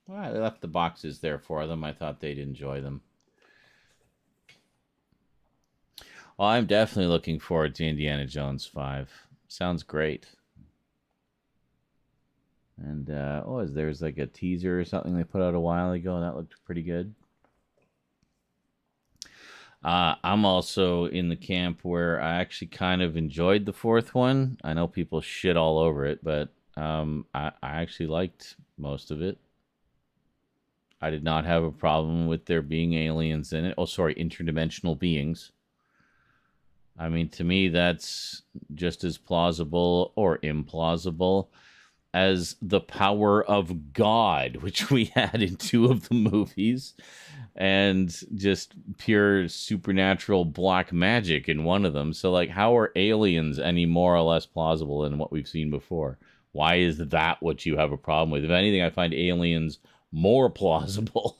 Well, I left the boxes there for them. I thought they'd enjoy them. Well, I'm definitely looking forward to Indiana Jones 5. Sounds great. And, there's like a teaser or something they put out a while ago. That looked pretty good. I'm also in the camp where I actually kind of enjoyed the fourth one. I know people shit all over it, but I actually liked most of it. I did not have a problem with there being aliens in it. Oh, sorry, interdimensional beings. I mean, to me, that's just as plausible or implausible as the power of God, which we had in 2 of the movies, and just pure supernatural black magic in one of them. So, like, how are aliens any more or less plausible than what we've seen before? Why is that what you have a problem with? If anything, I find aliens more plausible.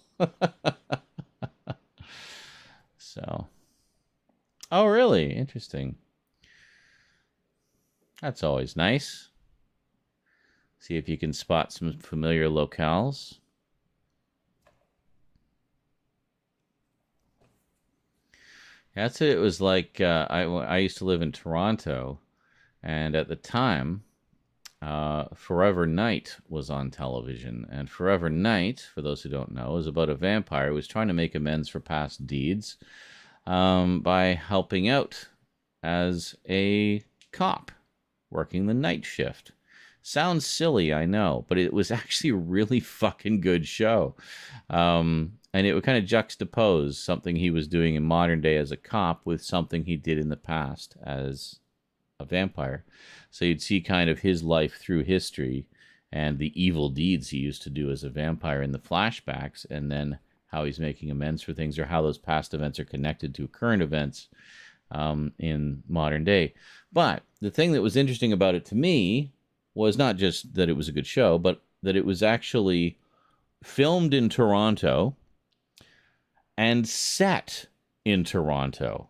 So, oh, really? Interesting. That's always nice. See if you can spot some familiar locales. That's it. It was like I used to live in Toronto, and at the time, Forever Night was on television. And Forever Night, for those who don't know, is about a vampire who was trying to make amends for past deeds by helping out as a cop working the night shift. Sounds silly, I know, but it was actually a really fucking good show. And it would kind of juxtapose something he was doing in modern day as a cop with something he did in the past as a vampire. So you'd see kind of his life through history and the evil deeds he used to do as a vampire in the flashbacks, and then how he's making amends for things, or how those past events are connected to current events in modern day. But the thing that was interesting about it to me was not just that it was a good show, but that it was actually filmed in Toronto and set in Toronto.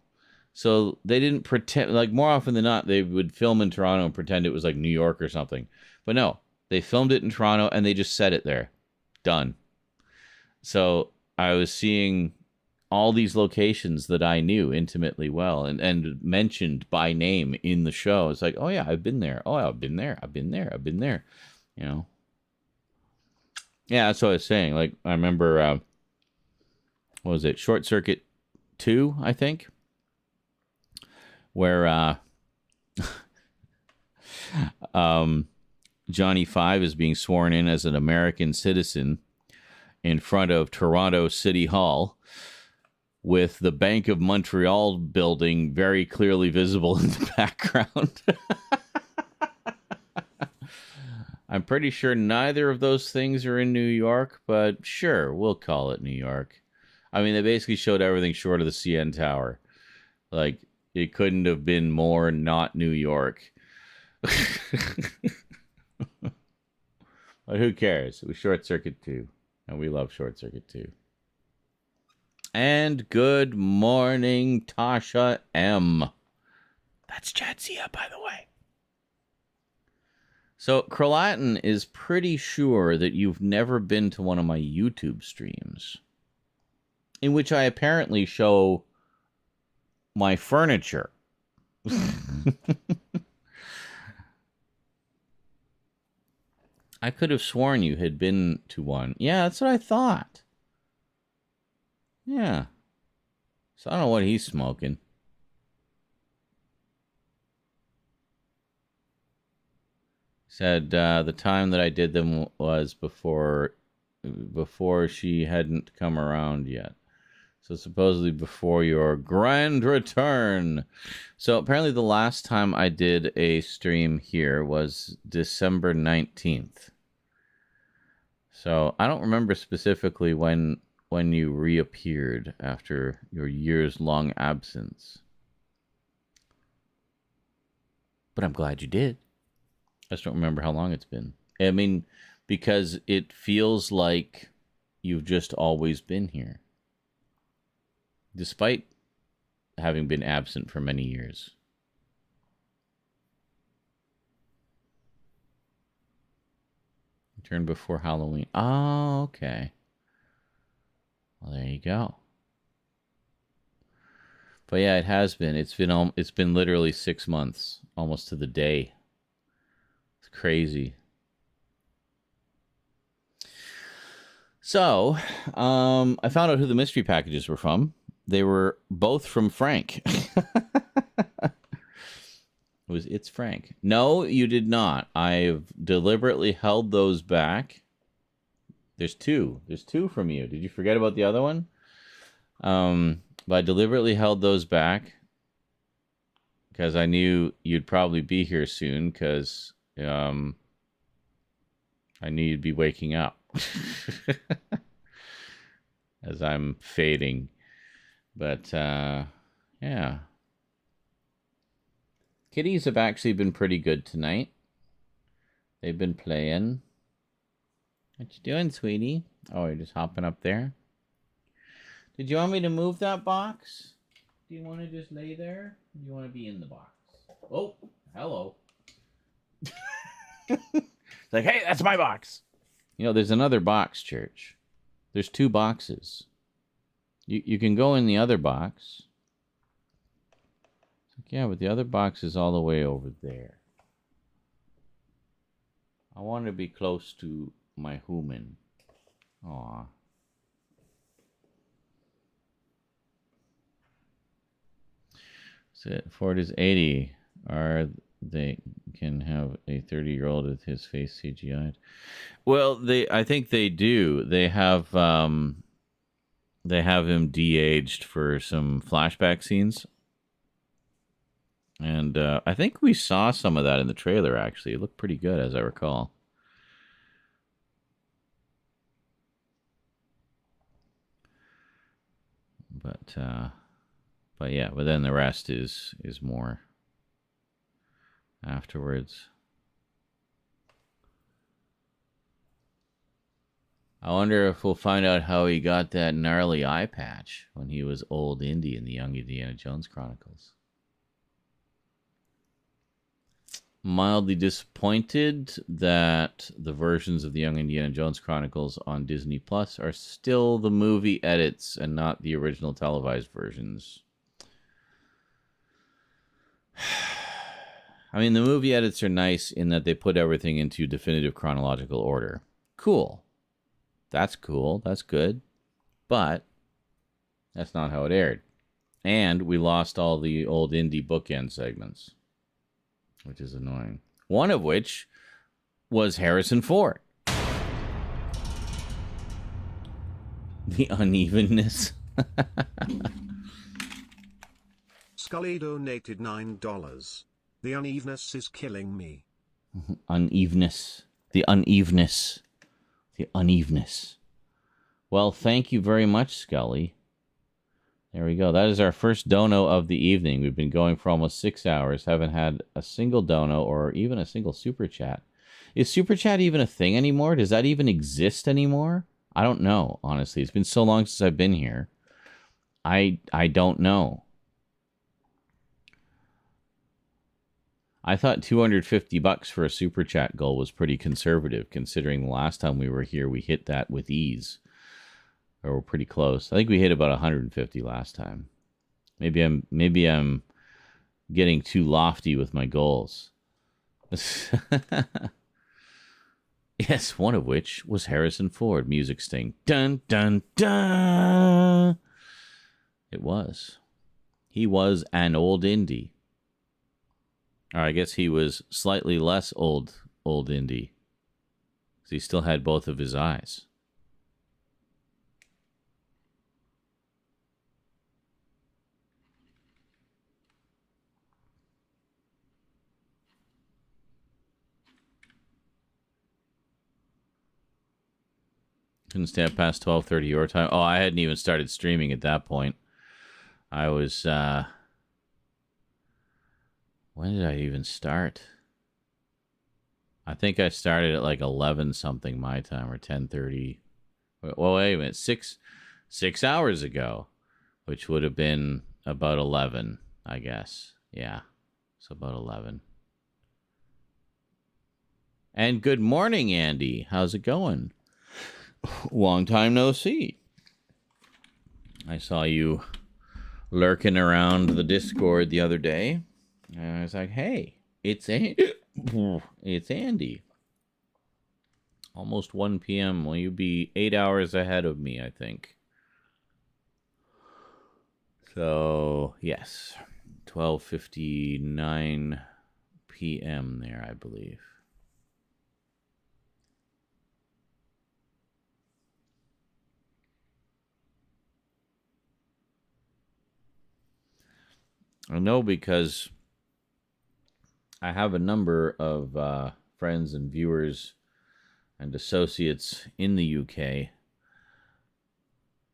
So they didn't pretend, like more often than not, they would film in Toronto and pretend it was like New York or something. But no, they filmed it in Toronto and they just set it there. Done. So I was seeing all these locations that I knew intimately well and mentioned by name in the show. It's like, oh yeah, I've been there. Oh, I've been there. I've been there. I've been there. You know? Yeah, that's what I was saying. Like, I remember, what was it? Short Circuit 2, I think, where Johnny Five is being sworn in as an American citizen in front of Toronto City Hall, with the Bank of Montreal building very clearly visible in the background. I'm pretty sure neither of those things are in New York, but sure, we'll call it New York. I mean, they basically showed everything short of the CN Tower. Like, it couldn't have been more not New York. But who cares? It was Short Circuit 2, and we love Short Circuit 2. And good morning, Tasha M. That's Jadzia, by the way. So, Kralatin is pretty sure that you've never been to one of my YouTube streams, in which I apparently show my furniture. I could have sworn you had been to one. Yeah, that's what I thought. Yeah. So I don't know what he's smoking. Said the time that I did them was before she hadn't come around yet. So supposedly before your grand return. So apparently the last time I did a stream here was December 19th. So I don't remember specifically when you reappeared after your years-long absence. But I'm glad you did. I just don't remember how long it's been. I mean, because it feels like you've just always been here, despite having been absent for many years. Return before Halloween. Oh, okay. Well, there you go. But yeah, it has been. It's been literally 6 months, almost to the day. It's crazy. So, I found out who the mystery packages were from. They were both from Frank. It's Frank. No, you did not. I've deliberately held those back. There's two. There's two from you. Did you forget about the other one? But I deliberately held those back because I knew you'd probably be here soon because I knew you'd be waking up as I'm fading. But, yeah. Kitties have actually been pretty good tonight. They've been playing. What you doing, sweetie? Oh, you're just hopping up there? Did you want me to move that box? Do you want to just lay there? Or do you want to be in the box? Oh, hello. It's like, hey, that's my box. You know, there's another box, Church. There's two boxes. You can go in the other box. It's like, yeah, but the other box is all the way over there. I want to be close to my human. Aw. So Ford is 80. They can have a 30-year-old with his face CGI'd. Well, I think they do. They have him de-aged for some flashback scenes. And I think we saw some of that in the trailer, actually. It looked pretty good, as I recall. But yeah, but then the rest is more afterwards. I wonder if we'll find out how he got that gnarly eye patch when he was old Indy in the Young Indiana Jones Chronicles. Mildly disappointed that the versions of the Young Indiana Jones Chronicles on Disney Plus are still the movie edits and not the original televised versions. I mean, the movie edits are nice in that they put everything into definitive chronological order. Cool. That's cool. That's good. But that's not how it aired. And we lost all the old indie bookend segments, which is annoying. One of which was Harrison Ford. The unevenness. Scully donated $9. The unevenness is killing me. Unevenness. The unevenness. The unevenness. Well, thank you very much, Scully. There we go. That is our first dono of the evening. We've been going for almost 6 hours. Haven't had a single dono or even a single super chat. Is super chat even a thing anymore? Does that even exist anymore? I don't know, honestly. It's been so long since I've been here. I don't know. I thought $250 for a super chat goal was pretty conservative, considering the last time we were here, we hit that with ease. Or we're pretty close. I think we hit about 150 last time. Maybe I'm getting too lofty with my goals. Yes, one of which was Harrison Ford music sting. Dun dun dun. It was. He was an old indie. Or I guess he was slightly less old indie. 'Cause he still had both of his eyes. Couldn't stay up past 12:30 your time. Oh, I hadn't even started streaming at that point. I was, when did I even start? I think I started at like 11 something my time, or 10:30. Well, wait a minute, 6 hours ago, which would have been about 11, I guess. Yeah, so about 11. And good morning, Andy. How's it going? Long time no see. I saw you lurking around the Discord the other day. And I was like, hey, it's Andy. Almost 1 p.m. Will you be 8 hours ahead of me, I think. So, yes. 12:59 p.m. there, I believe. I know because I have a number of friends and viewers and associates in the UK.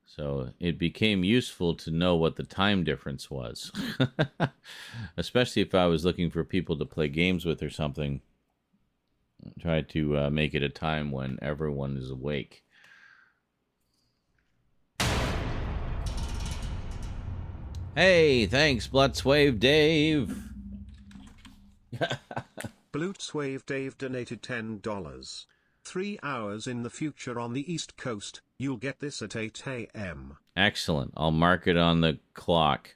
So it became useful to know what the time difference was. Especially if I was looking for people to play games with or something. Try to make it a time when everyone is awake. Hey, thanks, Blutswave Dave. Blutswave Dave donated $10. 3 hours in the future on the East Coast, you'll get this at 8 a.m. Excellent. I'll mark it on the clock.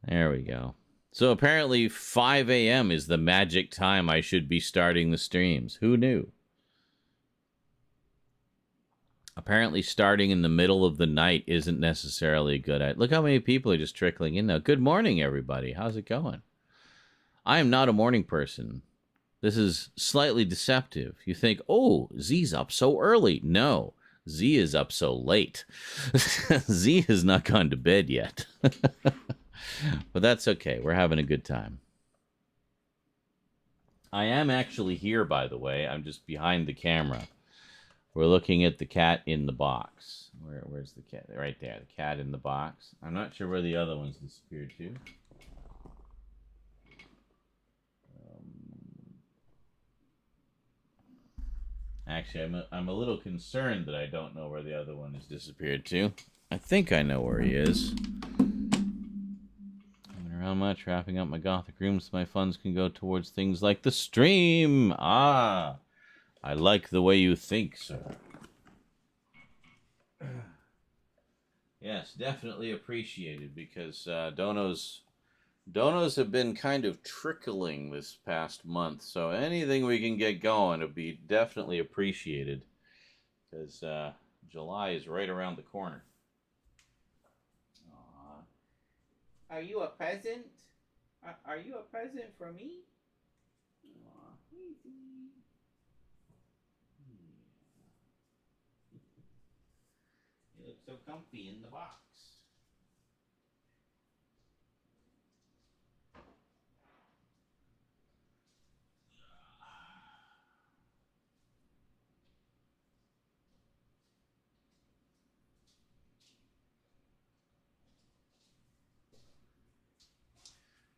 There we go. So apparently 5 a.m. is the magic time I should be starting the streams. Who knew? Apparently starting in the middle of the night isn't necessarily a good idea. Look how many people are just trickling in now. Good morning, everybody. How's it going? I am not a morning person. This is slightly deceptive. You think, oh, Z's up so early. No, Z is up so late. Z has not gone to bed yet. But that's okay. We're having a good time. I am actually here, by the way. I'm just behind the camera. We're looking at the cat in the box. Where's the cat? Right there, the cat in the box. I'm not sure where the other one's disappeared to. Actually, I'm a little concerned that I don't know where the other one has disappeared to. I think I know where he is. Coming around much, wrapping up my gothic room so my funds can go towards things like the stream. Ah, I like the way you think, sir. Yes, definitely appreciated, because donos have been kind of trickling this past month, so anything we can get going will be definitely appreciated, because July is right around the corner. Aww. Are you a present? Are you a present for me? Aww. look so comfy in the box.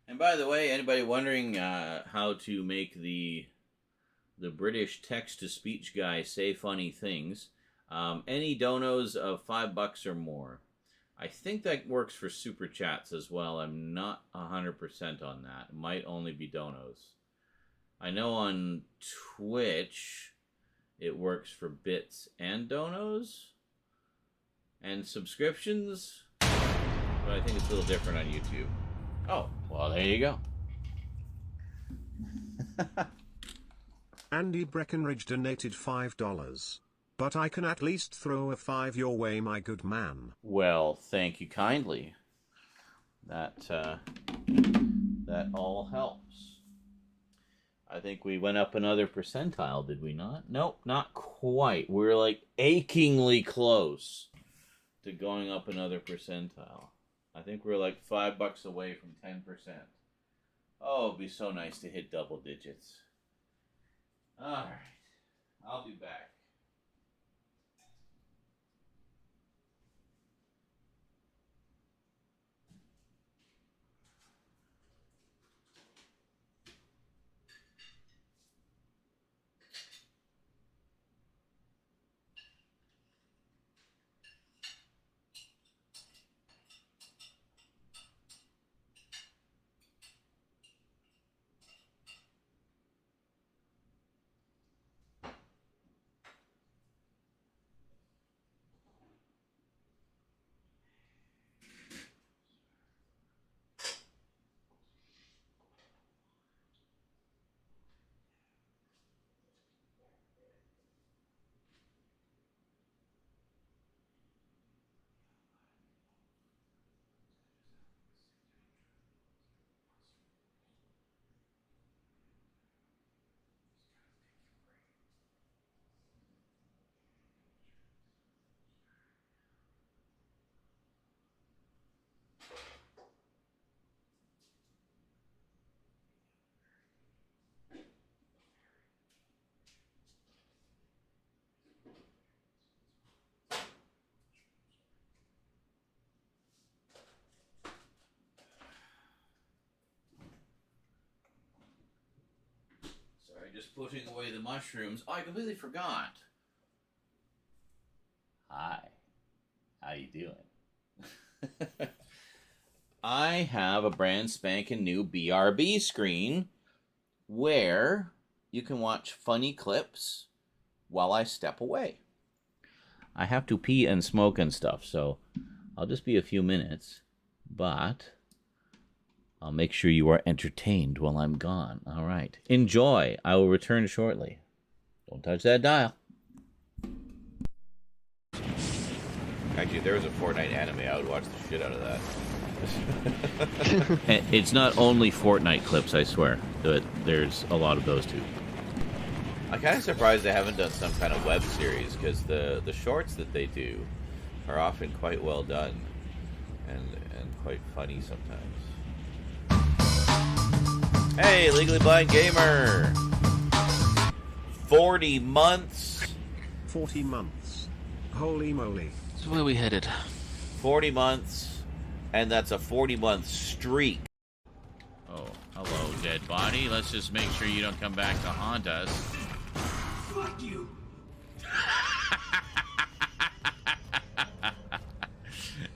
And by the way, anybody wondering how to make the British text-to-speech guy say funny things, any donos of $5 or more. I think that works for super chats as well. I'm not 100% on that. It might only be donos. I know on Twitch it works for bits and donos and subscriptions, but I think it's a little different on YouTube. Oh, well, there you go. Andy Breckenridge donated $5. But I can at least throw a 5 your way, my good man. Well, thank you kindly. That all helps. I think we went up another percentile, did we not? Nope, not quite. We're like achingly close to going up another percentile. I think we're like $5 away from 10%. Oh, it'd be so nice to hit double digits. All right, I'll be back. Just putting away the mushrooms. Oh, I completely forgot. Hi. How you doing? I have a brand spanking new BRB screen where you can watch funny clips while I step away. I have to pee and smoke and stuff, so I'll just be a few minutes, but I'll make sure you are entertained while I'm gone. All right. Enjoy. I will return shortly. Don't touch that dial. Actually, if there was a Fortnite anime, I would watch the shit out of that. It's not only Fortnite clips, I swear. But there's a lot of those too. I'm kind of surprised they haven't done some kind of web series, because the shorts that they do are often quite well done and quite funny sometimes. Hey, Legally Blind Gamer! 40 months. 40 months. Holy moly. That's where we headed. 40 months, and that's a 40-month streak. Oh, hello, dead body. Let's just make sure you don't come back to haunt us. Fuck you!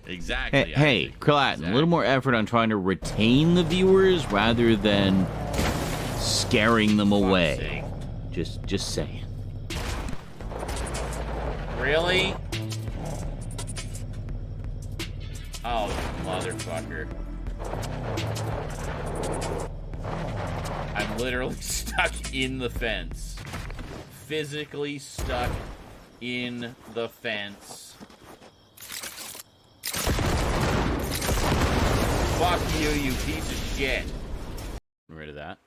Exactly. Hey, Krillatin, exactly. A little more effort on trying to retain the viewers rather than scaring them away. Just saying. Really? Oh, motherfucker. I'm literally stuck in the fence. Physically stuck in the fence. Fuck you, you piece of shit. I'm rid of that.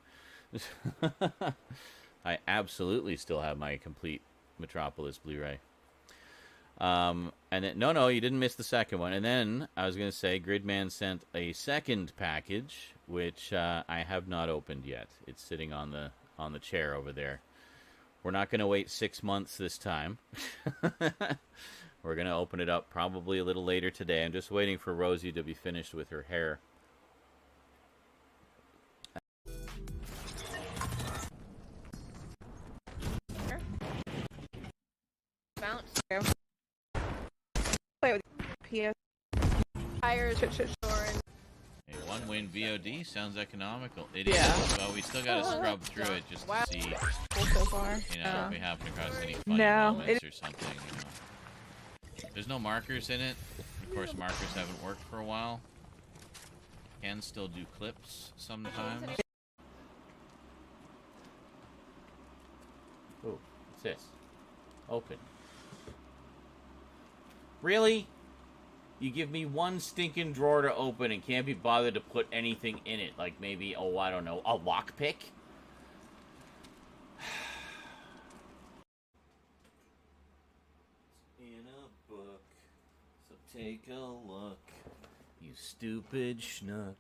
I absolutely still have my complete Metropolis Blu-ray. And then, no, you didn't miss the second one. And then I was going to say, Gridman sent a second package, which I have not opened yet. It's sitting on the chair over there. We're not going to wait 6 months this time. We're going to open it up probably a little later today. I'm just waiting for Rosie to be finished with her hair. Bounce. Play with PS. Tires, storing. A one-win VOD sounds economical. It is, but we still got to scrub through it just to see, Cool so far. if we happen across any funny moments or something. There's no markers in it. Of course, markers haven't worked for a while. Can still do clips sometimes. Ooh, what's this? Open. Really? You give me one stinking drawer to open and can't be bothered to put anything in it. Like maybe, I don't know, a lockpick? In a book, so take a look. You stupid schnook.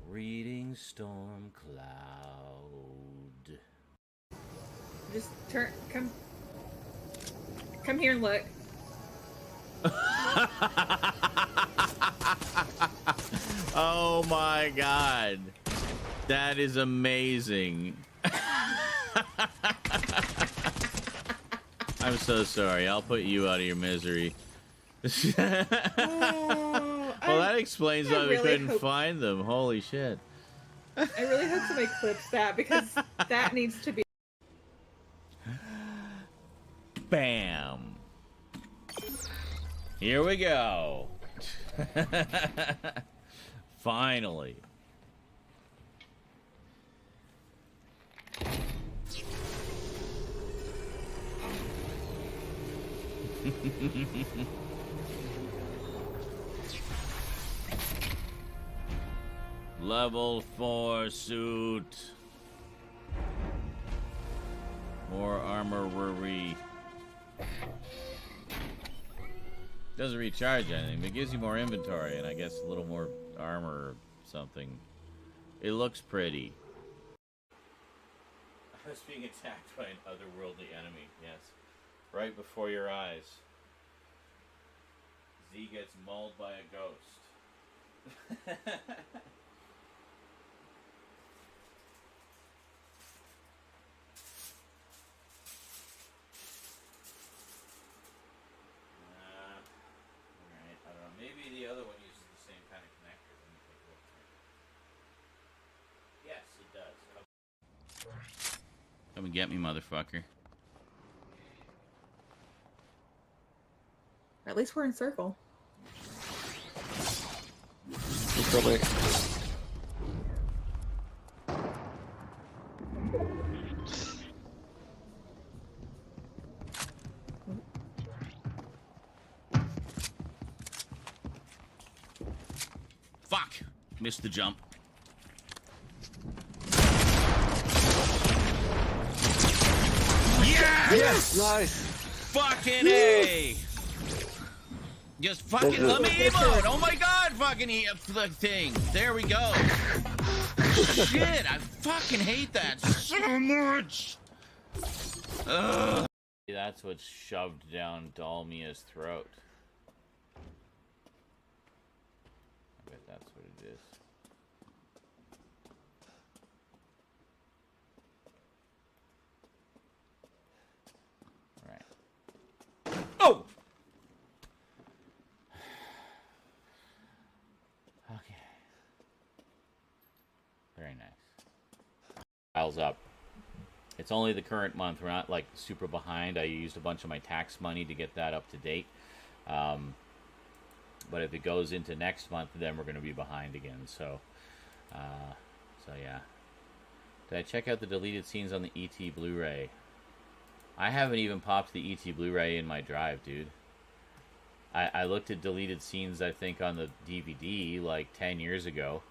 Reading Storm Cloud. Just come here and look. Oh my god. That is amazing. I'm so sorry. I'll put you out of your misery. Well, that explains why we couldn't find them. Holy shit. I really hope somebody clips that because that needs to be. Bam. Here we go. Finally. Level 4 suit. More armory. Doesn't recharge anything, but it gives you more inventory and I guess a little more armor or something. It looks pretty. I was being attacked by an otherworldly enemy, yes. Right before your eyes. Z gets mauled by a ghost. Maybe the other one uses the same kind of connector. Let me take a look here. Yes, it does. Come and get me, motherfucker. At least we're in circle. Probably. Fuck! Missed the jump. Yes! Yes! Nice! Fucking A! Just fucking let me emote! Oh my god, fucking the thing! There we go! Shit, I fucking hate that so much! Ugh. That's what's shoved down Dalmia's throat. I bet that's what it is. Right. Oh! Okay. Very nice. Piles up. It's only the current month. We're not like super behind. I used a bunch of my tax money to get that up to date. But if it goes into next month, then we're going to be behind again. So yeah. Did I check out the deleted scenes on the ET Blu-ray? I haven't even popped the ET Blu-ray in my drive, dude. I looked at deleted scenes, I think, on the DVD like 10 years ago.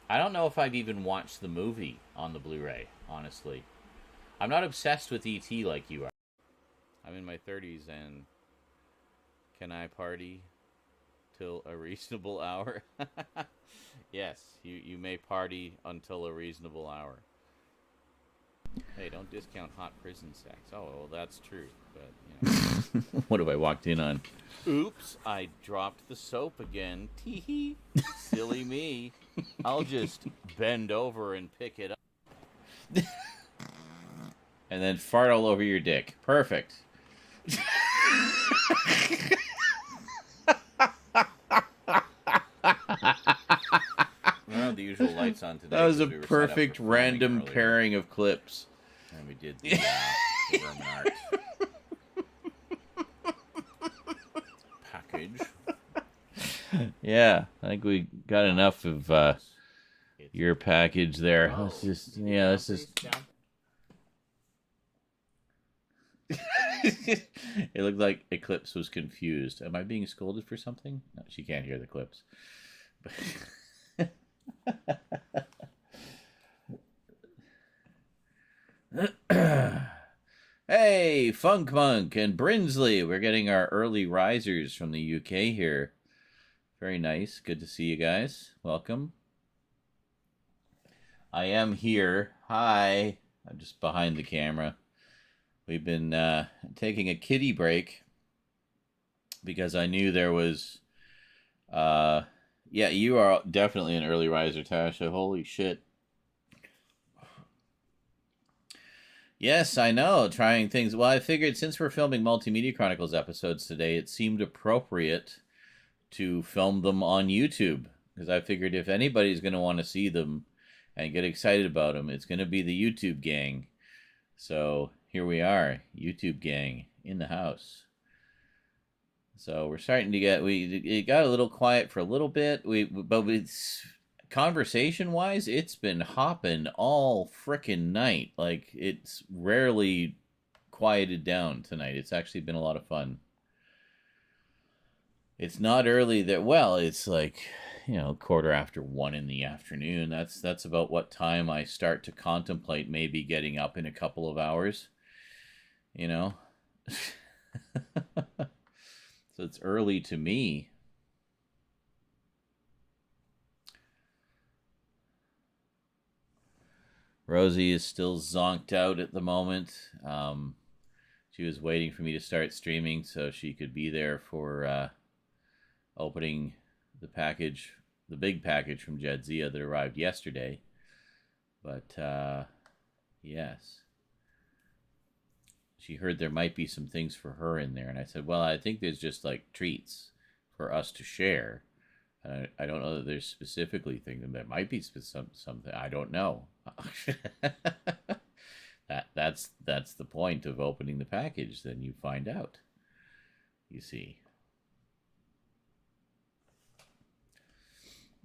I don't know if I've even watched the movie on the Blu-ray, honestly. I'm not obsessed with ET like you are. I'm in my 30s, and can I party till a reasonable hour? Yes, you may party until a reasonable hour. Hey, don't discount hot prison sex. Oh, well, that's true, but, you know. What have I walked in on? Oops, I dropped the soap again. Tee-hee. Silly me. I'll just bend over and pick it up. And then fart all over your dick. Perfect. Well, the usual lights on today. That was a 'cause we were set up perfect for filming random earlier. pairing of clips. And we did the Vermin art package. Yeah, I think we got enough of your package there. Let's just, let's just. It looked like Eclipse was confused. Am I being scolded for something? No, she can't hear the clips. Hey, Funk Monk and Brinsley. We're getting our early risers from the UK here. Very nice. Good to see you guys. Welcome. I am here. Hi. I'm just behind the camera. We've been taking a kitty break because I knew there was... yeah, you are definitely an early riser, Tasha. Holy shit. Yes, I know. Trying things. Well, I figured since we're filming Multimedia Chronicles episodes today, it seemed appropriate to film them on YouTube. Because I figured if anybody's going to want to see them and get excited about them, it's going to be the YouTube gang. So here we are, YouTube gang in the house. So we're starting to get, it got a little quiet for a little bit. But it's, conversation-wise, it's been hopping all frickin' night. Like, it's rarely quieted down tonight. It's actually been a lot of fun. It's not early that, well, it's like, 1:15 in the afternoon. That's about what time I start to contemplate maybe getting up in a couple of hours. So it's early to me. Rosie is still zonked out at the moment. She was waiting for me to start streaming so she could be there for opening the package, the big package from Jadzia that arrived yesterday. But, yes. She heard there might be some things for her in there. And I said, well, I think there's just like treats for us to share. I don't know that there's specifically things. There might be something. I don't know. That's the point of opening the package. Then you find out. You see.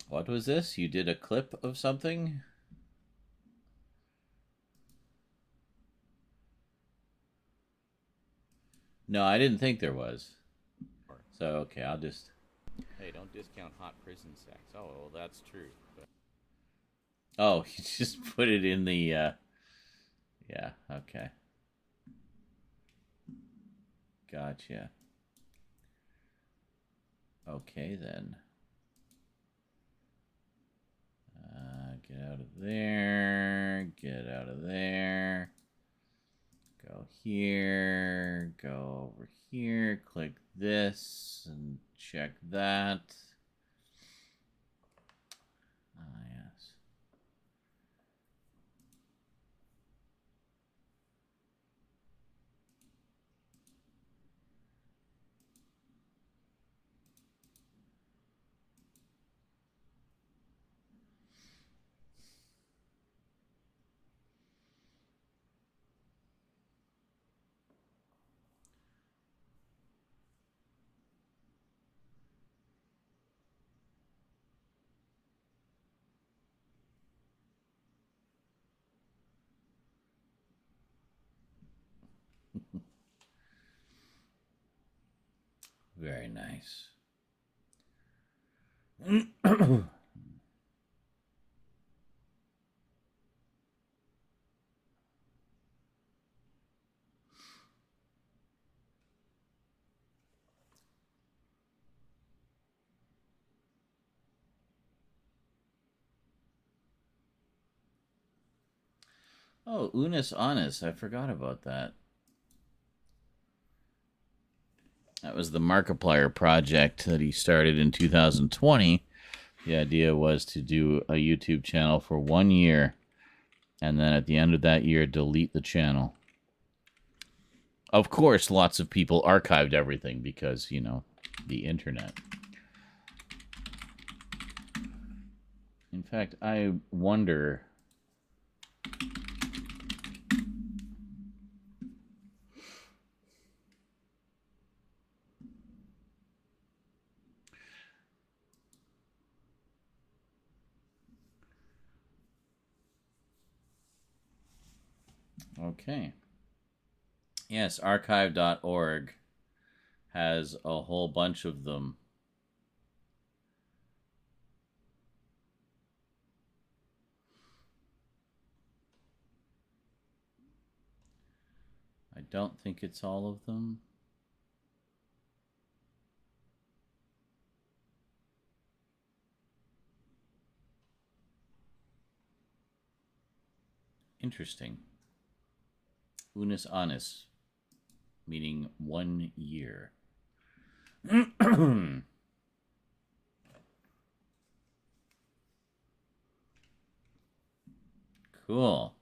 What was this? You did a clip of something? No, I didn't think there was. So, okay, I'll just... Hey, don't discount hot prison sex. Oh, well, that's true. But... Oh, you just put it in the... Yeah, okay. Gotcha. Okay, then. Get out of there. Get out of there. Go here. Go over here. Click this and check that. Ah, yes. Very nice. Oh, Unis Honest. I forgot about that. That was the Markiplier project that he started in 2020. The idea was to do a YouTube channel for 1 year, and then at the end of that year, delete the channel. Of course, lots of people archived everything because, you know, the internet. In fact, I wonder... Okay. Yes, archive.org has a whole bunch of them. I don't think it's all of them. Interesting. Unis Honest, meaning 1 year. Cool.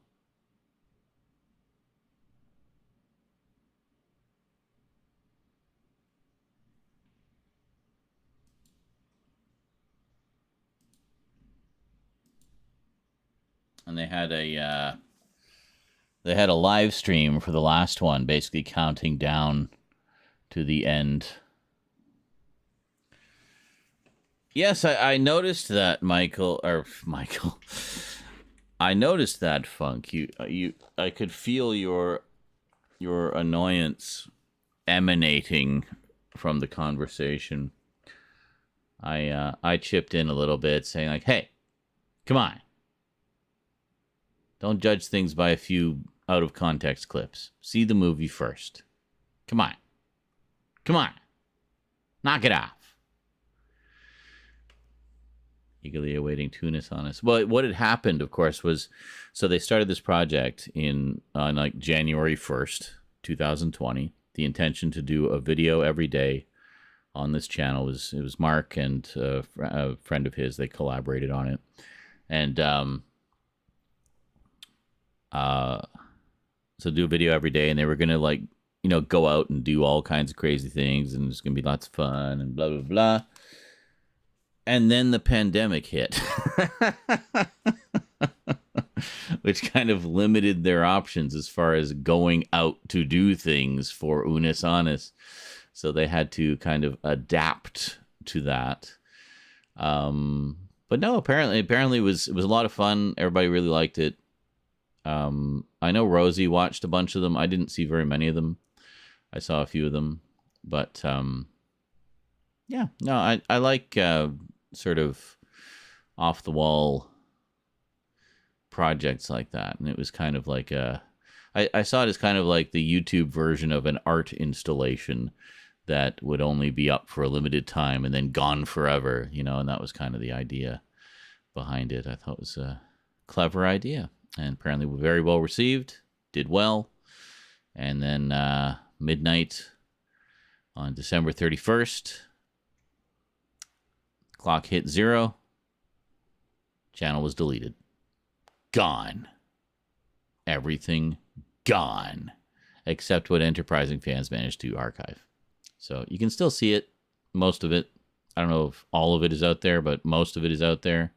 And they had a live stream for the last one, basically counting down to the end. Yes, I noticed that, Michael. I noticed that, Funk. I could feel your annoyance emanating from the conversation. I chipped in a little bit, saying like, "Hey, come on. Don't judge things by a few out-of-context clips. See the movie first. Come on. Come on. Knock it off." Eagerly awaiting Tunis on us. Well, what had happened, of course, was... So they started this project on like January 1st, 2020. The intention to do a video every day on this channel was... It was Mark and a friend of his. They collaborated on it. And... so do a video every day, and they were gonna, like, you know, go out and do all kinds of crazy things, and it's gonna be lots of fun and blah blah blah. And then the pandemic hit, which kind of limited their options as far as going out to do things for Unis Honest. So they had to kind of adapt to that. But no, apparently it was a lot of fun. Everybody really liked it. I know Rosie watched a bunch of them. I didn't see very many of them. I saw a few of them. But, yeah. No, I like sort of off-the-wall projects like that. And it was kind of like I saw it as kind of like the YouTube version of an art installation that would only be up for a limited time and then gone forever, you know, and that was kind of the idea behind it. I thought it was a clever idea. And apparently very well received, did well. And then midnight on December 31st, clock hit 0. Channel was deleted. Gone. Everything gone. Except what enterprising fans managed to archive. So you can still see it, most of it. I don't know if all of it is out there, but most of it is out there.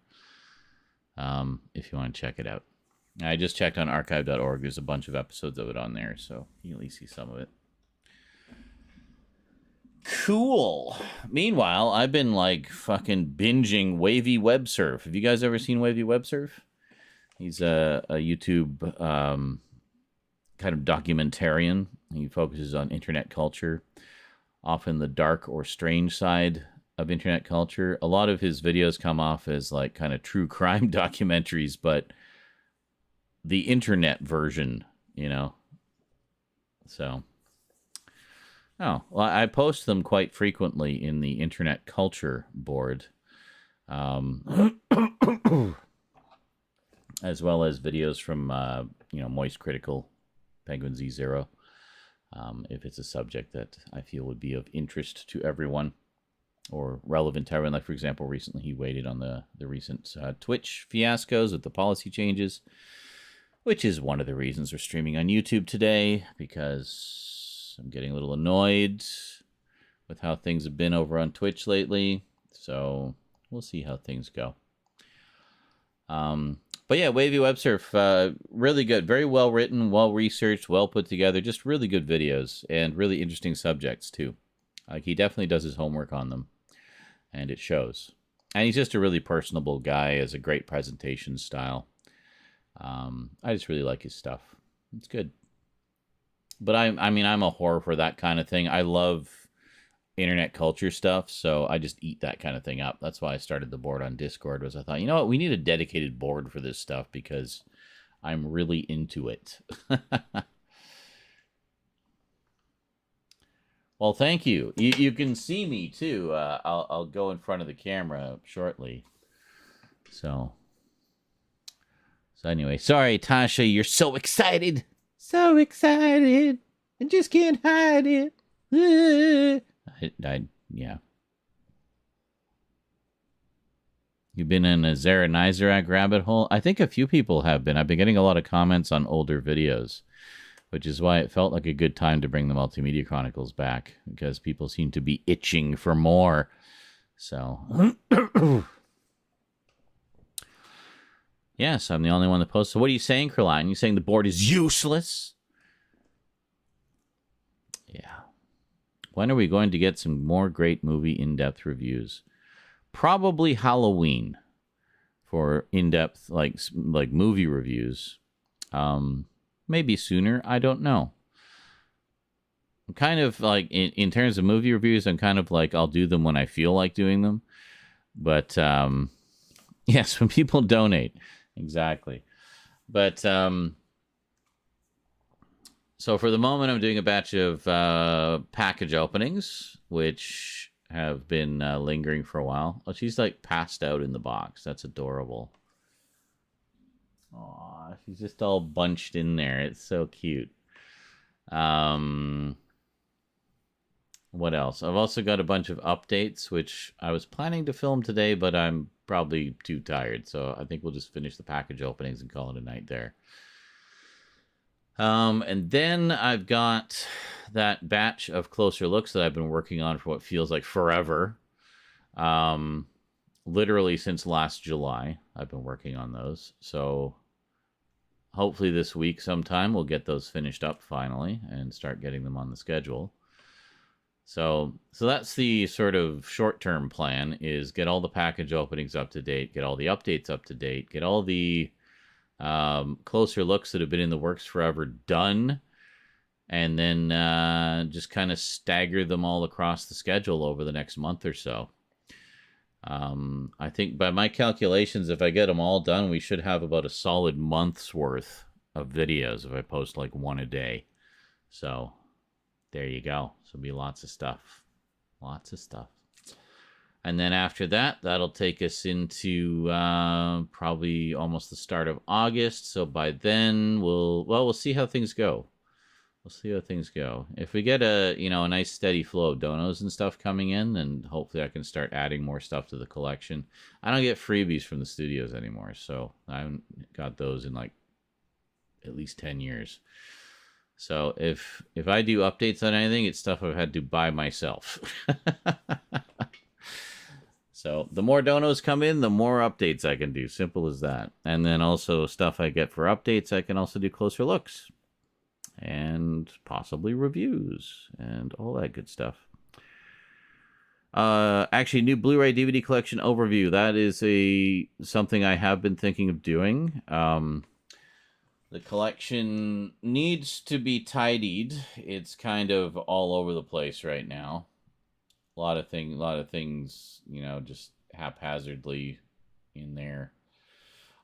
If you want to check it out. I just checked on archive.org. There's a bunch of episodes of it on there, so you can at least see some of it. Cool. Meanwhile, I've been like fucking binging Wavy Web Surf. Have you guys ever seen Wavy Web Surf? He's a YouTube kind of documentarian. He focuses on internet culture, often the dark or strange side of internet culture. A lot of his videos come off as like kind of true crime documentaries, but the internet version, you know. So, oh, well, I post them quite frequently in the internet culture board. as well as videos from Moist Critical, Penguin Z0, if it's a subject that I feel would be of interest to everyone or relevant to everyone. Like, for example, recently he waited on the recent Twitch fiascos with the policy changes, which is one of the reasons we're streaming on YouTube today, because I'm getting a little annoyed with how things have been over on Twitch lately. So we'll see how things go. But yeah, Wavy Web Surf, really good. Very well written, well researched, well put together. Just really good videos and really interesting subjects too. Like, he definitely does his homework on them, and it shows. And he's just a really personable guy, has a great presentation style. I just really like his stuff. It's good. But I'm a whore for that kind of thing. I love internet culture stuff, so I just eat that kind of thing up. That's why I started the board on Discord, was I thought, you know what, we need a dedicated board for this stuff because I'm really into it. Well, thank you. You can see me too. I'll go in front of the camera shortly. So anyway, sorry, Tasha, you're so excited. So excited. I just can't hide it. Yeah. You've been in a Zaranizerac rabbit hole? I think a few people have been. I've been getting a lot of comments on older videos, which is why it felt like a good time to bring the Multimedia Chronicles back, because people seem to be itching for more. So, yes, I'm the only one that posts. So what are you saying, Caroline? You saying the board is useless? Yeah. When are we going to get some more great movie in-depth reviews? Probably Halloween for in-depth like movie reviews. Maybe sooner. I don't know. I'm kind of like, in terms of movie reviews, I'm kind of like, I'll do them when I feel like doing them. But, yes, when people donate. Exactly. But, so for the moment, I'm doing a batch of package openings, which have been lingering for a while. Oh, she's like passed out in the box. That's adorable. Aw, she's just all bunched in there. It's so cute. What else? I've also got a bunch of updates, which I was planning to film today, but I'm probably too tired. So I think we'll just finish the package openings and call it a night there. And then I've got that batch of closer looks that I've been working on for what feels like forever. Literally since last July, I've been working on those. So hopefully this week sometime we'll get those finished up finally and start getting them on the schedule. So that's the sort of short-term plan, is get all the package openings up to date, get all the updates up to date, get all the closer looks that have been in the works forever done, and then just kind of stagger them all across the schedule over the next month or so. I think by my calculations, if I get them all done, we should have about a solid month's worth of videos if I post like one a day. So there you go. So it'll be lots of stuff. Lots of stuff. And then after that, that'll take us into probably almost the start of August. So by then, we'll see how things go. We'll see how things go. If we get a nice steady flow of donos and stuff coming in, then hopefully I can start adding more stuff to the collection. I don't get freebies from the studios anymore, so I haven't got those in like at least 10 years. So if I do updates on anything, it's stuff I've had to buy myself. So the more donos come in, the more updates I can do. Simple as that. And then also stuff I get for updates, I can also do closer looks. And possibly reviews. And all that good stuff. Actually, new Blu-ray DVD collection overview. That is something I have been thinking of doing. The collection needs to be tidied. It's kind of all over the place right now. A lot of things, just haphazardly in there.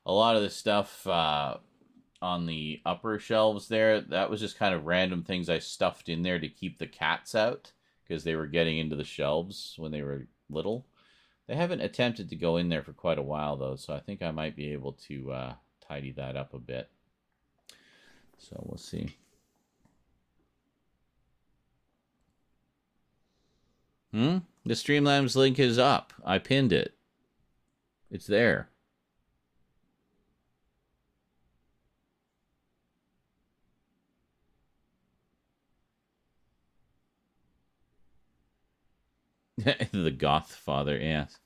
A lot of the stuff on the upper shelves there, that was just kind of random things I stuffed in there to keep the cats out, because they were getting into the shelves when they were little. They haven't attempted to go in there for quite a while, though, so I think I might be able to tidy that up a bit. So we'll see. The Streamlabs link is up. I pinned it. It's there. The goth father, yes.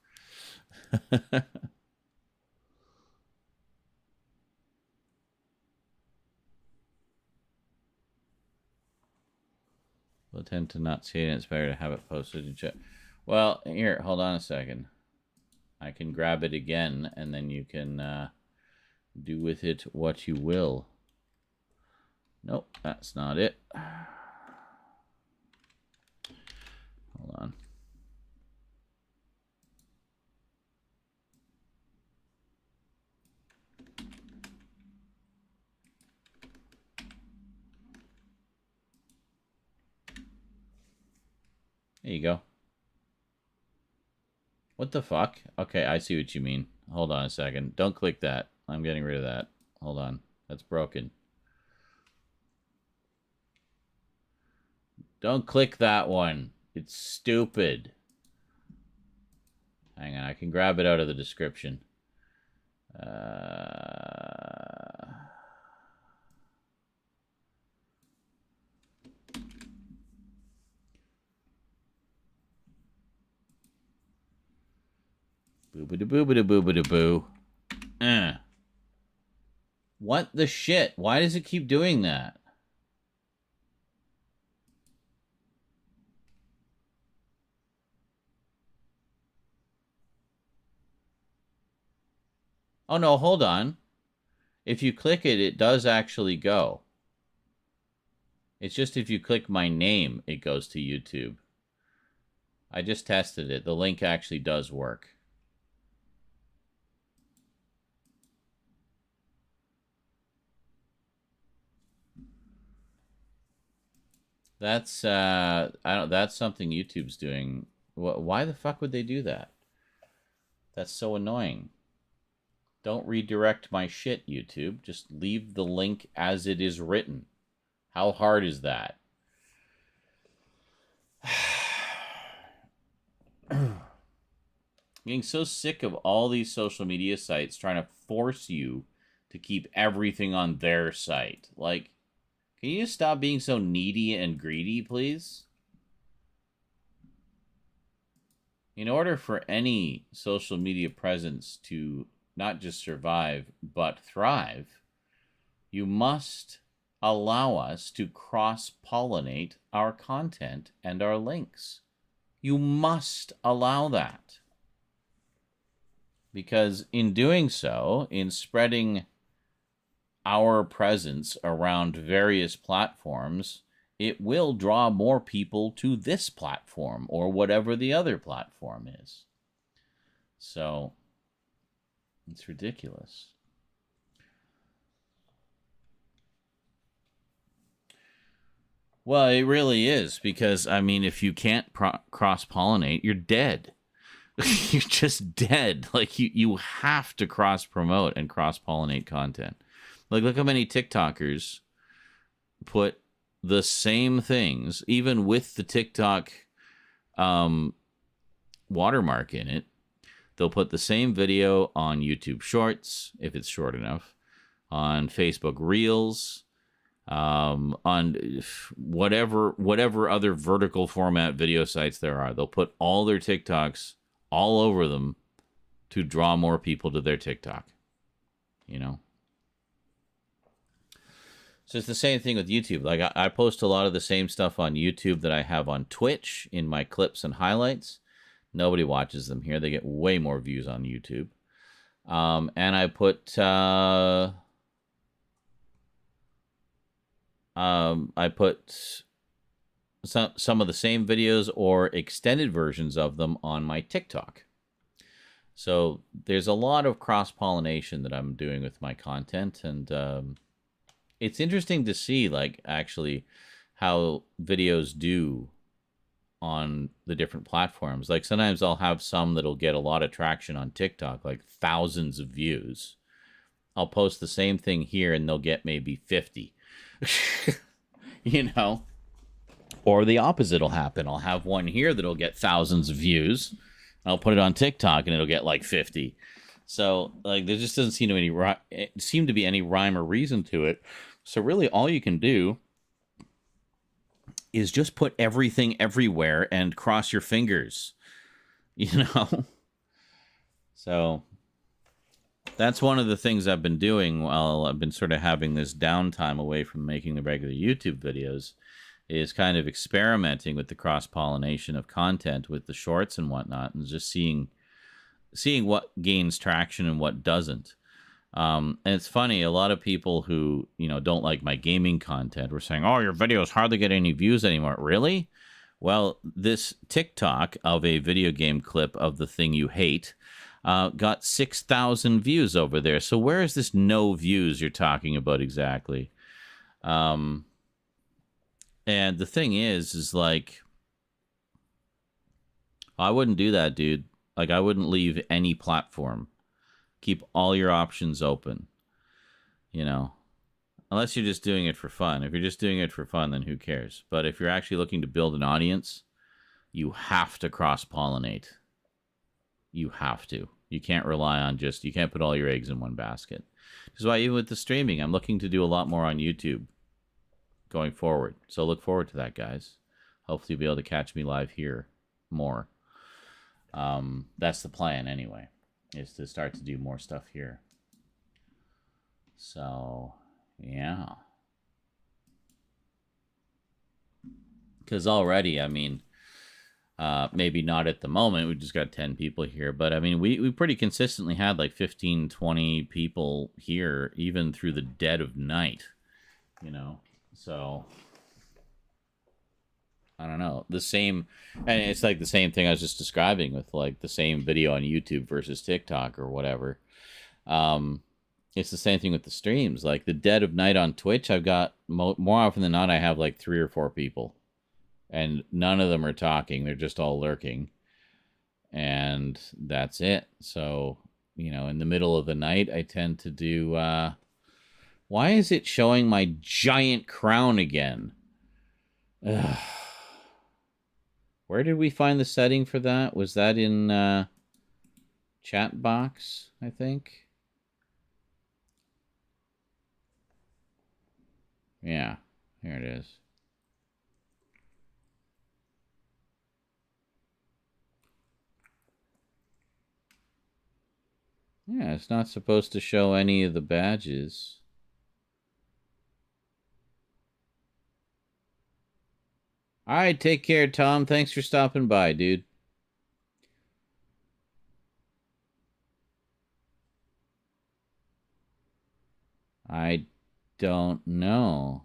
We'll tend to not see it, and it's better to have it posted in chat. Well, here, hold on a second. I can grab it again, and then you can do with it what you will. Nope, that's not it. Hold on. There you go. What the fuck? Okay, I see what you mean. Hold on a second. Don't click that. I'm getting rid of that. Hold on. That's broken. Don't click that one. It's stupid. Hang on. I can grab it out of the description. Boobity-boobity-boobity-boo. What the shit? Why does it keep doing that? Oh no, hold on. If you click it, it does actually go. It's just if you click my name, it goes to YouTube. I just tested it. The link actually does work. That's that's something YouTube's doing. Why the fuck would they do that? That's so annoying. Don't redirect my shit, YouTube. Just leave the link as it is written. How hard is that? I'm getting so sick of all these social media sites trying to force you to keep everything on their site. Like, can you just stop being so needy and greedy, please? In order for any social media presence to not just survive, but thrive, you must allow us to cross-pollinate our content and our links. You must allow that. Because in doing so, in spreading our presence around various platforms, it will draw more people to this platform or whatever the other platform is. So, it's ridiculous. Well, it really is, because, I mean, if you can't cross-pollinate, you're dead. You're just dead. Like, you have to cross-promote and cross-pollinate content. Like, look how many TikTokers put the same things, even with the TikTok watermark in it. They'll put the same video on YouTube Shorts, if it's short enough, on Facebook Reels, on whatever other vertical format video sites there are. They'll put all their TikToks all over them to draw more people to their TikTok. You know? So it's the same thing with YouTube. Like, I post a lot of the same stuff on YouTube that I have on Twitch in my clips and highlights. Nobody watches them here. They get way more views on YouTube. And I put some of the same videos or extended versions of them on my TikTok. So there's a lot of cross-pollination that I'm doing with my content, and it's interesting to see, like, actually how videos do on the different platforms. Like, sometimes I'll have some that'll get a lot of traction on TikTok, like thousands of views, I'll post the same thing here and they'll get maybe 50. You know? Or the opposite will happen. I'll have one here that'll get thousands of views. I'll put it on TikTok and it'll get like 50. So, like, there just doesn't seem to be any rhyme or reason to it. So really all you can do is just put everything everywhere and cross your fingers. You know? So that's one of the things I've been doing while I've been sort of having this downtime away from making the regular YouTube videos, is kind of experimenting with the cross-pollination of content with the shorts and whatnot, and just seeing what gains traction and what doesn't. And it's funny, a lot of people who, you know, don't like my gaming content were saying, oh, your videos hardly get any views anymore. Really? Well, this TikTok of a video game clip of the thing you hate got 6,000 views over there. So where is this no views you're talking about exactly? And the thing is like, I wouldn't do that, dude. Like, I wouldn't leave any platform. Keep all your options open, you know, unless you're just doing it for fun. If you're just doing it for fun, then who cares? But if you're actually looking to build an audience, you have to cross-pollinate. You have to. You can't rely on you can't put all your eggs in one basket. Which is why even with the streaming, I'm looking to do a lot more on YouTube going forward. So look forward to that, guys. Hopefully you'll be able to catch me live here more. That's the plan anyway, is to start to do more stuff here. So, yeah. Because already, I mean, maybe not at the moment, we just got 10 people here, but I mean, we pretty consistently had like 15, 20 people here, even through the dead of night, you know? So, I don't know. And it's like the same thing I was just describing with like the same video on YouTube versus TikTok or whatever. It's the same thing with the streams. Like the dead of night on Twitch, I've got more often than not, I have like 3 or 4 people, and none of them are talking. They're just all lurking, and that's it. So, you know, in the middle of the night, I tend to do. Why is it showing my giant crown again? Ugh. Where did we find the setting for that? Was that in chat box, I think? Yeah, here it is. Yeah, it's not supposed to show any of the badges. All right, take care, Tom. Thanks for stopping by, dude. I don't know.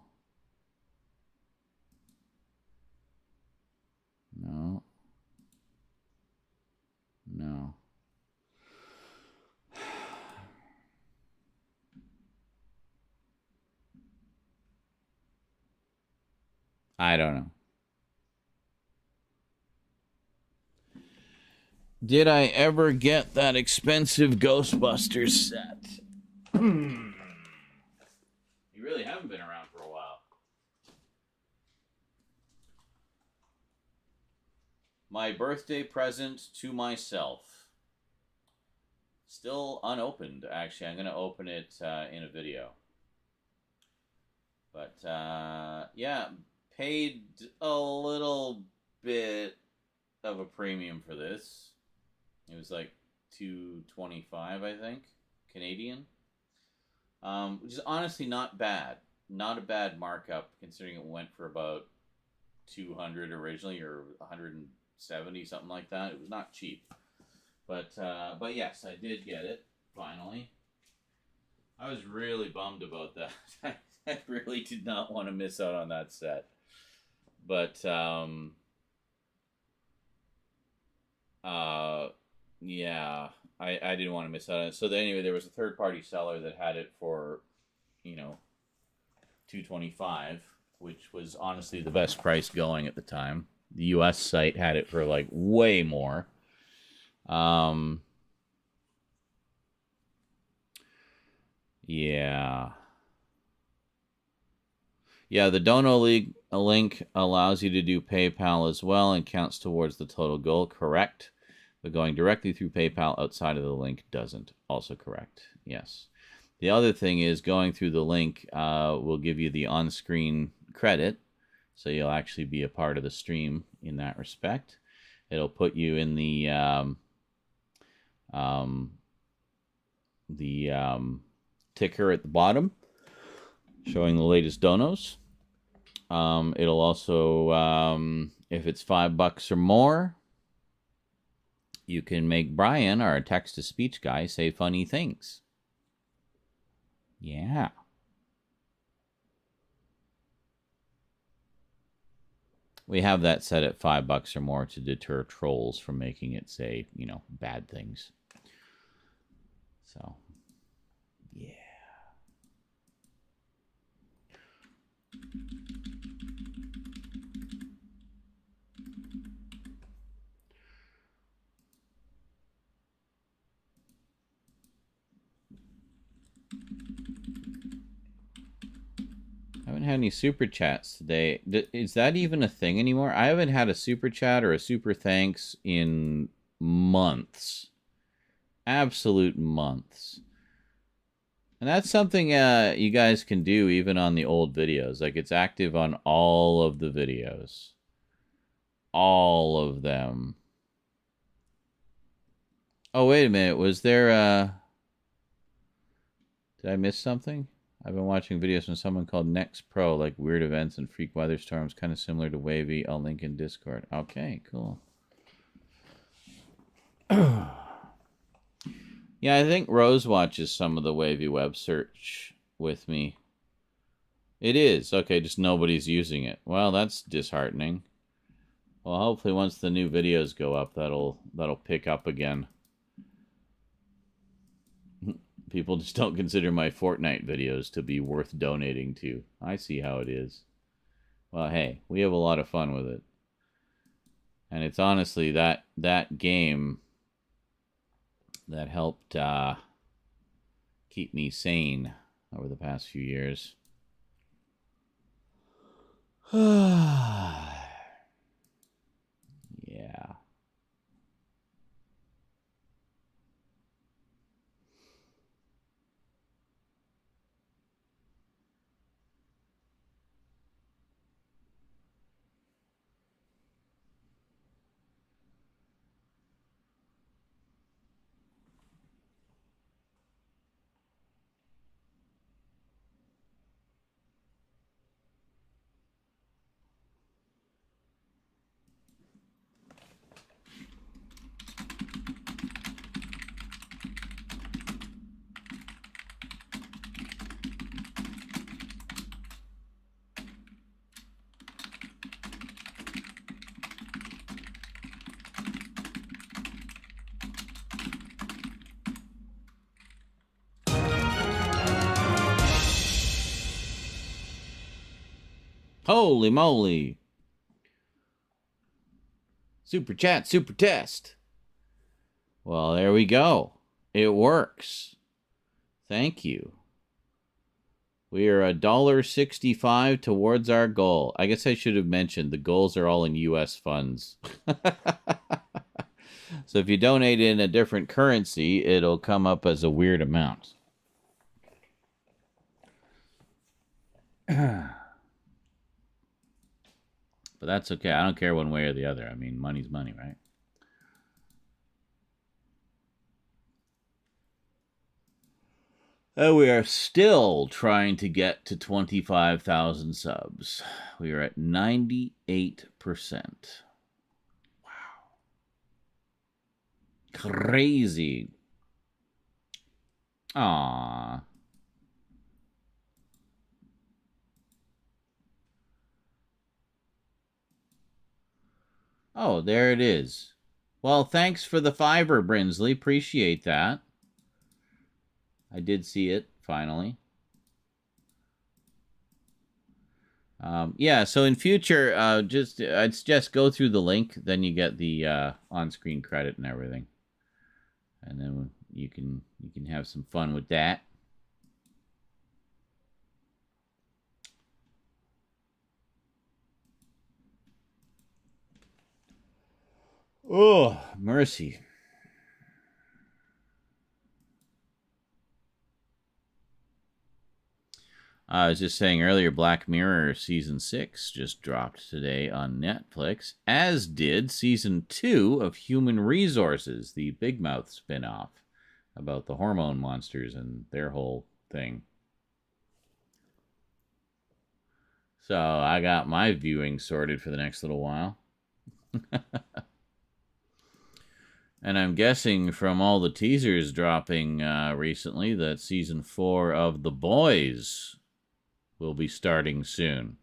No. No. I don't know. Did I ever get that expensive Ghostbusters set? You really haven't been around for a while. My birthday present to myself. Still unopened, actually. I'm going to open it in a video. But, yeah, paid a little bit of a premium for this. It was like $225, I think, Canadian. Which is honestly not bad. Not a bad markup, considering it went for about $200 originally, or $170, something like that. It was not cheap. But yes, I did get it, finally. I was really bummed about that. I really did not want to miss out on that set. But, yeah, I didn't want to miss out on it. So anyway, there was a third-party seller that had it for, $225, which was honestly the best price going at the time. The U.S. site had it for, like, way more. Yeah. Yeah, the Dono League link allows you to do PayPal as well and counts towards the total goal, correct. But going directly through PayPal outside of the link doesn't. Also correct, yes. The other thing is going through the link will give you the on-screen credit, so you'll actually be a part of the stream in that respect. It'll put you in the ticker at the bottom, showing the latest donos. It'll also, if it's $5 or more, you can make Brian, our text-to-speech guy, say funny things. Yeah. We have that set at $5 or more to deter trolls from making it say, you know, bad things. So, yeah. I haven't had any super chats today. Is that even a thing anymore? I haven't had a super chat or a super thanks in months. Absolute months. And that's something you guys can do even on the old videos. Like, it's active on all of the videos. All of them. Oh, wait a minute. Was there Did I miss something? I've been watching videos from someone called Next Pro, like weird events and freak weather storms, kind of similar to Wavy. I'll link in Discord. Okay, cool. Yeah, I think Rose watches some of the Wavy web search with me. It is. Okay, just nobody's using it. Well, that's disheartening. Well, hopefully once the new videos go up, that'll pick up again. People just don't consider my Fortnite videos to be worth donating to. I see how it is. Well, hey, we have a lot of fun with it. And it's honestly that game that helped keep me sane over the past few years. Yeah. Holy moly. Super chat, super test. Well, there we go. It works. Thank you. We are $1.65 towards our goal. I guess I should have mentioned the goals are all in U.S. funds. So if you donate in a different currency, it'll come up as a weird amount. But that's okay. I don't care one way or the other. I mean, money's money, right? And we are still trying to get to 25,000 subs. We are at 98%. Wow. Crazy. Aww. Oh, there it is. Well, thanks for the $5, Brinsley. Appreciate that. I did see it, finally. Yeah, so in future, I'd suggest go through the link, then you get the on-screen credit and everything. And then you can have some fun with that. Oh, mercy. I was just saying earlier, Black Mirror Season 6 just dropped today on Netflix, as did Season 2 of Human Resources, the Big Mouth spin-off about the hormone monsters and their whole thing. So I got my viewing sorted for the next little while. And I'm guessing from all the teasers dropping recently that Season 4 of The Boys will be starting soon.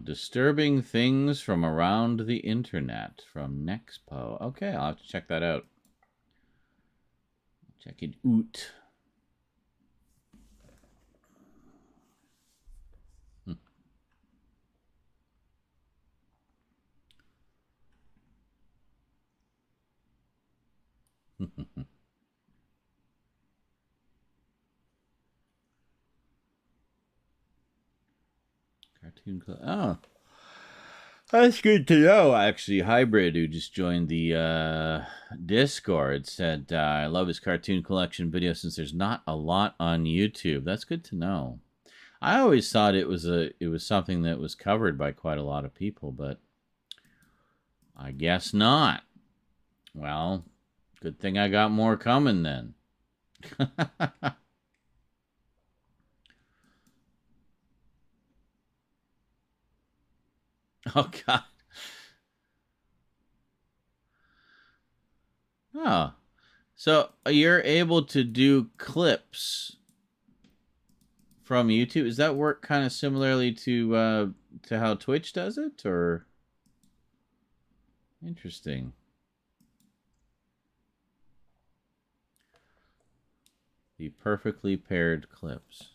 Disturbing things from around the internet from Nexpo. Okay, I'll have to check that out. Check it out. Cartoon Club. Oh, that's good to know. Actually, Hybrid, who just joined the Discord, said I love his cartoon collection video since there's not a lot on YouTube. That's good to know. I always thought it was something that was covered by quite a lot of people, but I guess not. Well, good thing I got more coming then. Oh, God. Oh. So you're able to do clips from YouTube? Does that work kind of similarly to how Twitch does it, or? Interesting. The perfectly paired clips.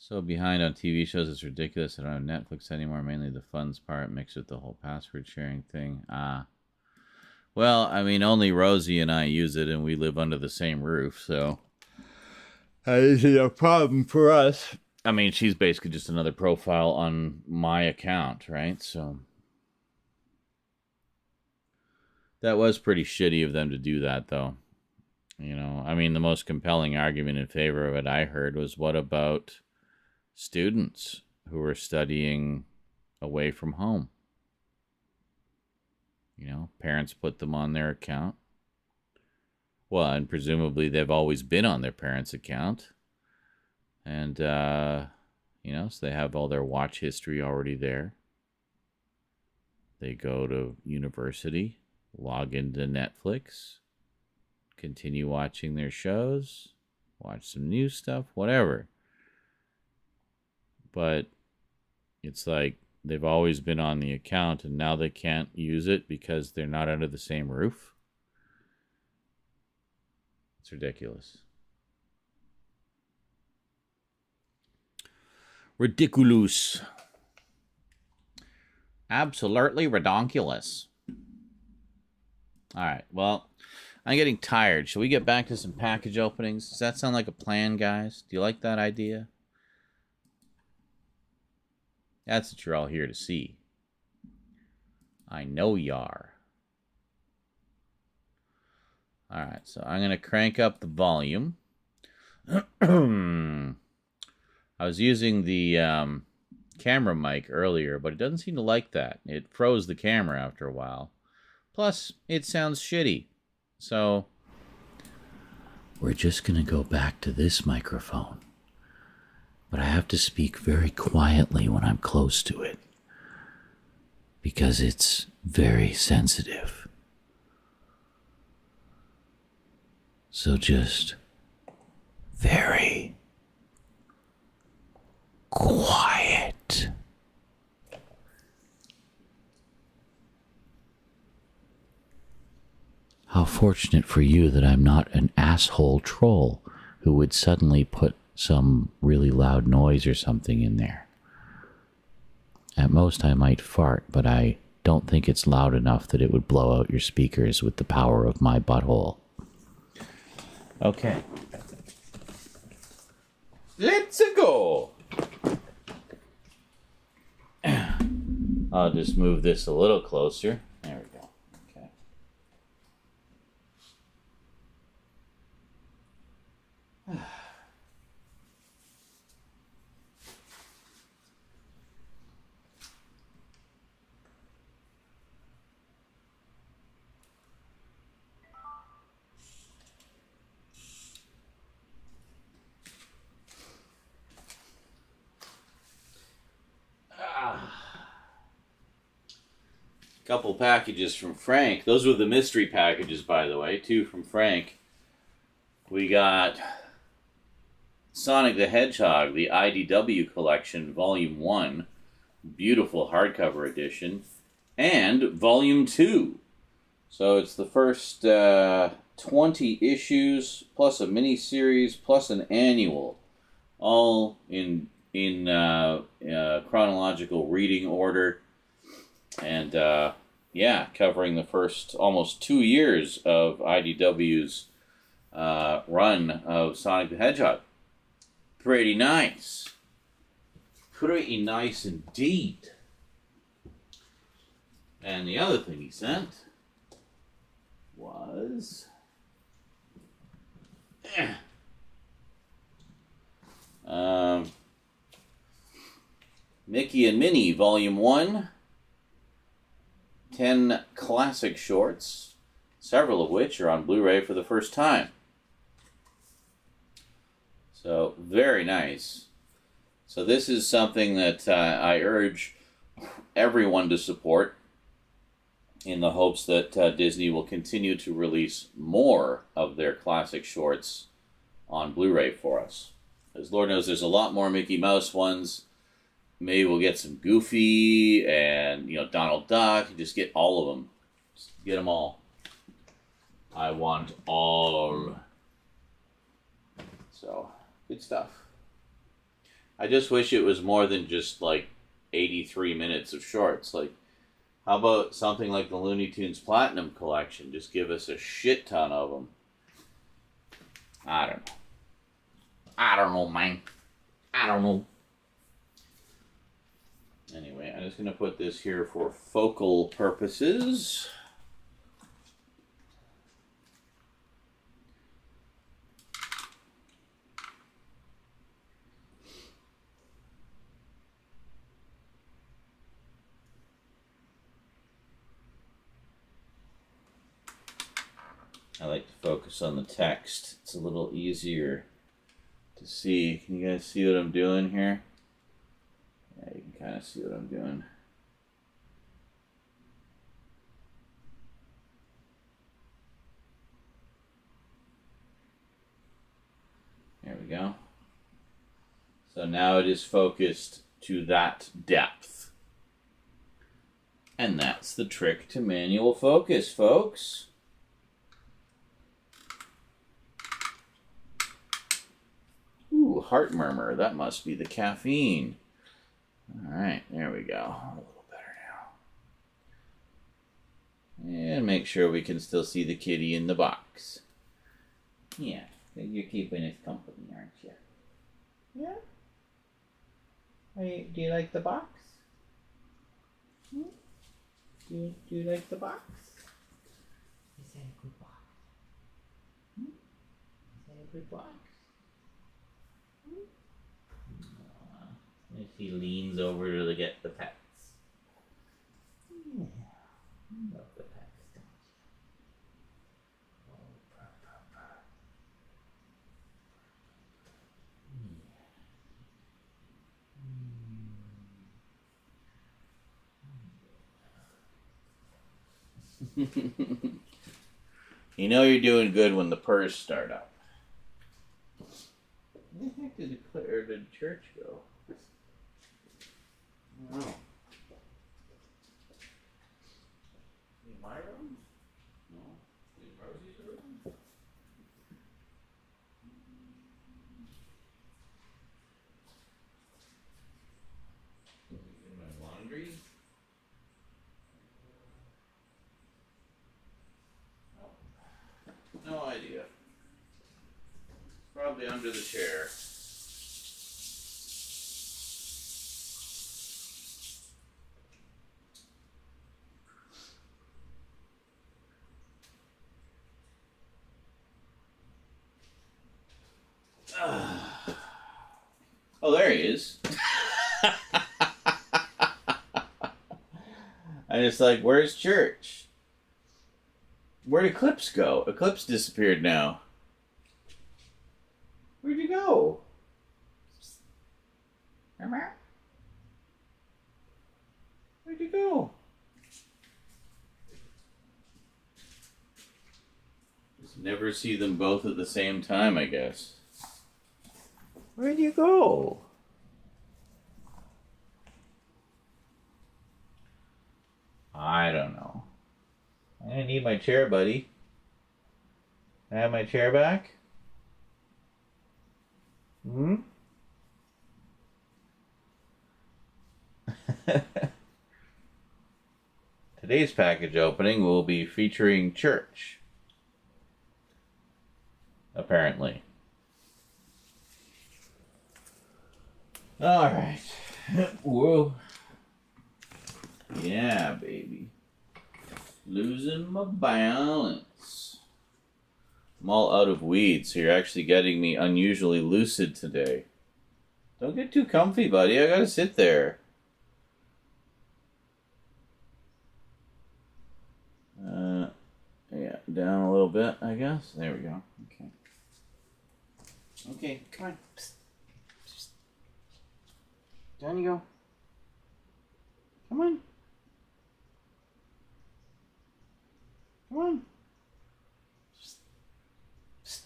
So behind on TV shows, it's ridiculous. I don't have Netflix anymore. Mainly the funds part mixed with the whole password sharing thing. Well, I mean, only Rosie and I use it, and we live under the same roof, so that isn't a problem for us. I mean, she's basically just another profile on my account, right? So that was pretty shitty of them to do that, though. You know, I mean, the most compelling argument in favor of it I heard was, what about students who are studying away from home? You know, parents put them on their account. Well, and presumably they've always been on their parents' account. And, you know, so they have all their watch history already there. They go to university, log into Netflix, continue watching their shows, watch some new stuff, whatever. But it's like they've always been on the account and now they can't use it because they're not under the same roof. It's ridiculous. Ridiculous. Absolutely redonkulous. All right, well, I'm getting tired. Shall we get back to some package openings? Does that sound like a plan, guys? Do you like that idea? That's what you're all here to see. I know you are. All right, so I'm going to crank up the volume. I was using the camera mic earlier, but it doesn't seem to like that. It froze the camera after a while. Plus, it sounds shitty. So, we're just going to go back to this microphone. but I have to speak very quietly when I'm close to it because it's very sensitive. So just very quiet. How fortunate for you that I'm not an asshole troll who would suddenly put some really loud noise or something in there. At most I might fart, but I don't think it's loud enough that it would blow out your speakers with the power of my butthole. Okay. Let's go! I'll just move this a little closer. There we go. Okay. Couple packages from Frank. Those were the mystery packages, by the way. 2 from Frank. We got Sonic the Hedgehog, the IDW Collection, Volume 1. Beautiful hardcover edition. And Volume 2. So it's the first 20 issues, plus a mini-series, plus an annual. All in chronological reading order. And, covering the first almost 2 years of IDW's run of Sonic the Hedgehog. Pretty nice. Pretty nice indeed. And the other thing he sent was... Mickey and Minnie, Volume 1. 10 classic shorts, several of which are on Blu-ray for the first time. So, very nice. So this is something that I urge everyone to support in the hopes that Disney will continue to release more of their classic shorts on Blu-ray for us. As Lord knows, there's a lot more Mickey Mouse ones. Maybe we'll get some Goofy and, Donald Duck. Just get all of them. Just get them all. I want all. So, good stuff. I just wish it was more than just, 83 minutes of shorts. How about something like the Looney Tunes Platinum Collection? Just give us a shit ton of them. I don't know, man. I don't know. Anyway, I'm just going to put this here for focal purposes. I like to focus on the text. It's a little easier to see. Can you guys see what I'm doing here? Yeah, you can kind of see what I'm doing. There we go. So now it is focused to that depth. And that's the trick to manual focus, folks. Ooh, heart murmur. That must be the caffeine. Alright, there we go. A little better now. And make sure we can still see the kitty in the box. Yeah, you're keeping us company, aren't you? Yeah? Do you like the box? Do you like the box? Is that a good box? Is that a good box? If he leans over to get the pets. Yeah, you love the pets, don't you? Oh, purr, purr, purr. You know you're doing good when the purrs start up. Where the heck did the church go? I don't know. In my room? No. In Rosie's room? In my laundry? No idea. Probably under the chair. Oh, there he is. I'm just like, where's church? Where'd Eclipse go? Eclipse disappeared now. Where'd you go? Where'd you go? Just never see them both at the same time, I guess. Where'd you go? I don't know. I need my chair, buddy. Can I have my chair back? Hmm? Today's package opening will be featuring church. Apparently. Alright. Whoa. Yeah, baby. Losing my balance. I'm all out of weed, so you're actually getting me unusually lucid today. Don't get too comfy, buddy. I gotta sit there. Yeah, down a little bit, I guess. There we go. Okay. Okay, come on. Psst. Psst. Down you go. Come on. Come on. Psst. Psst.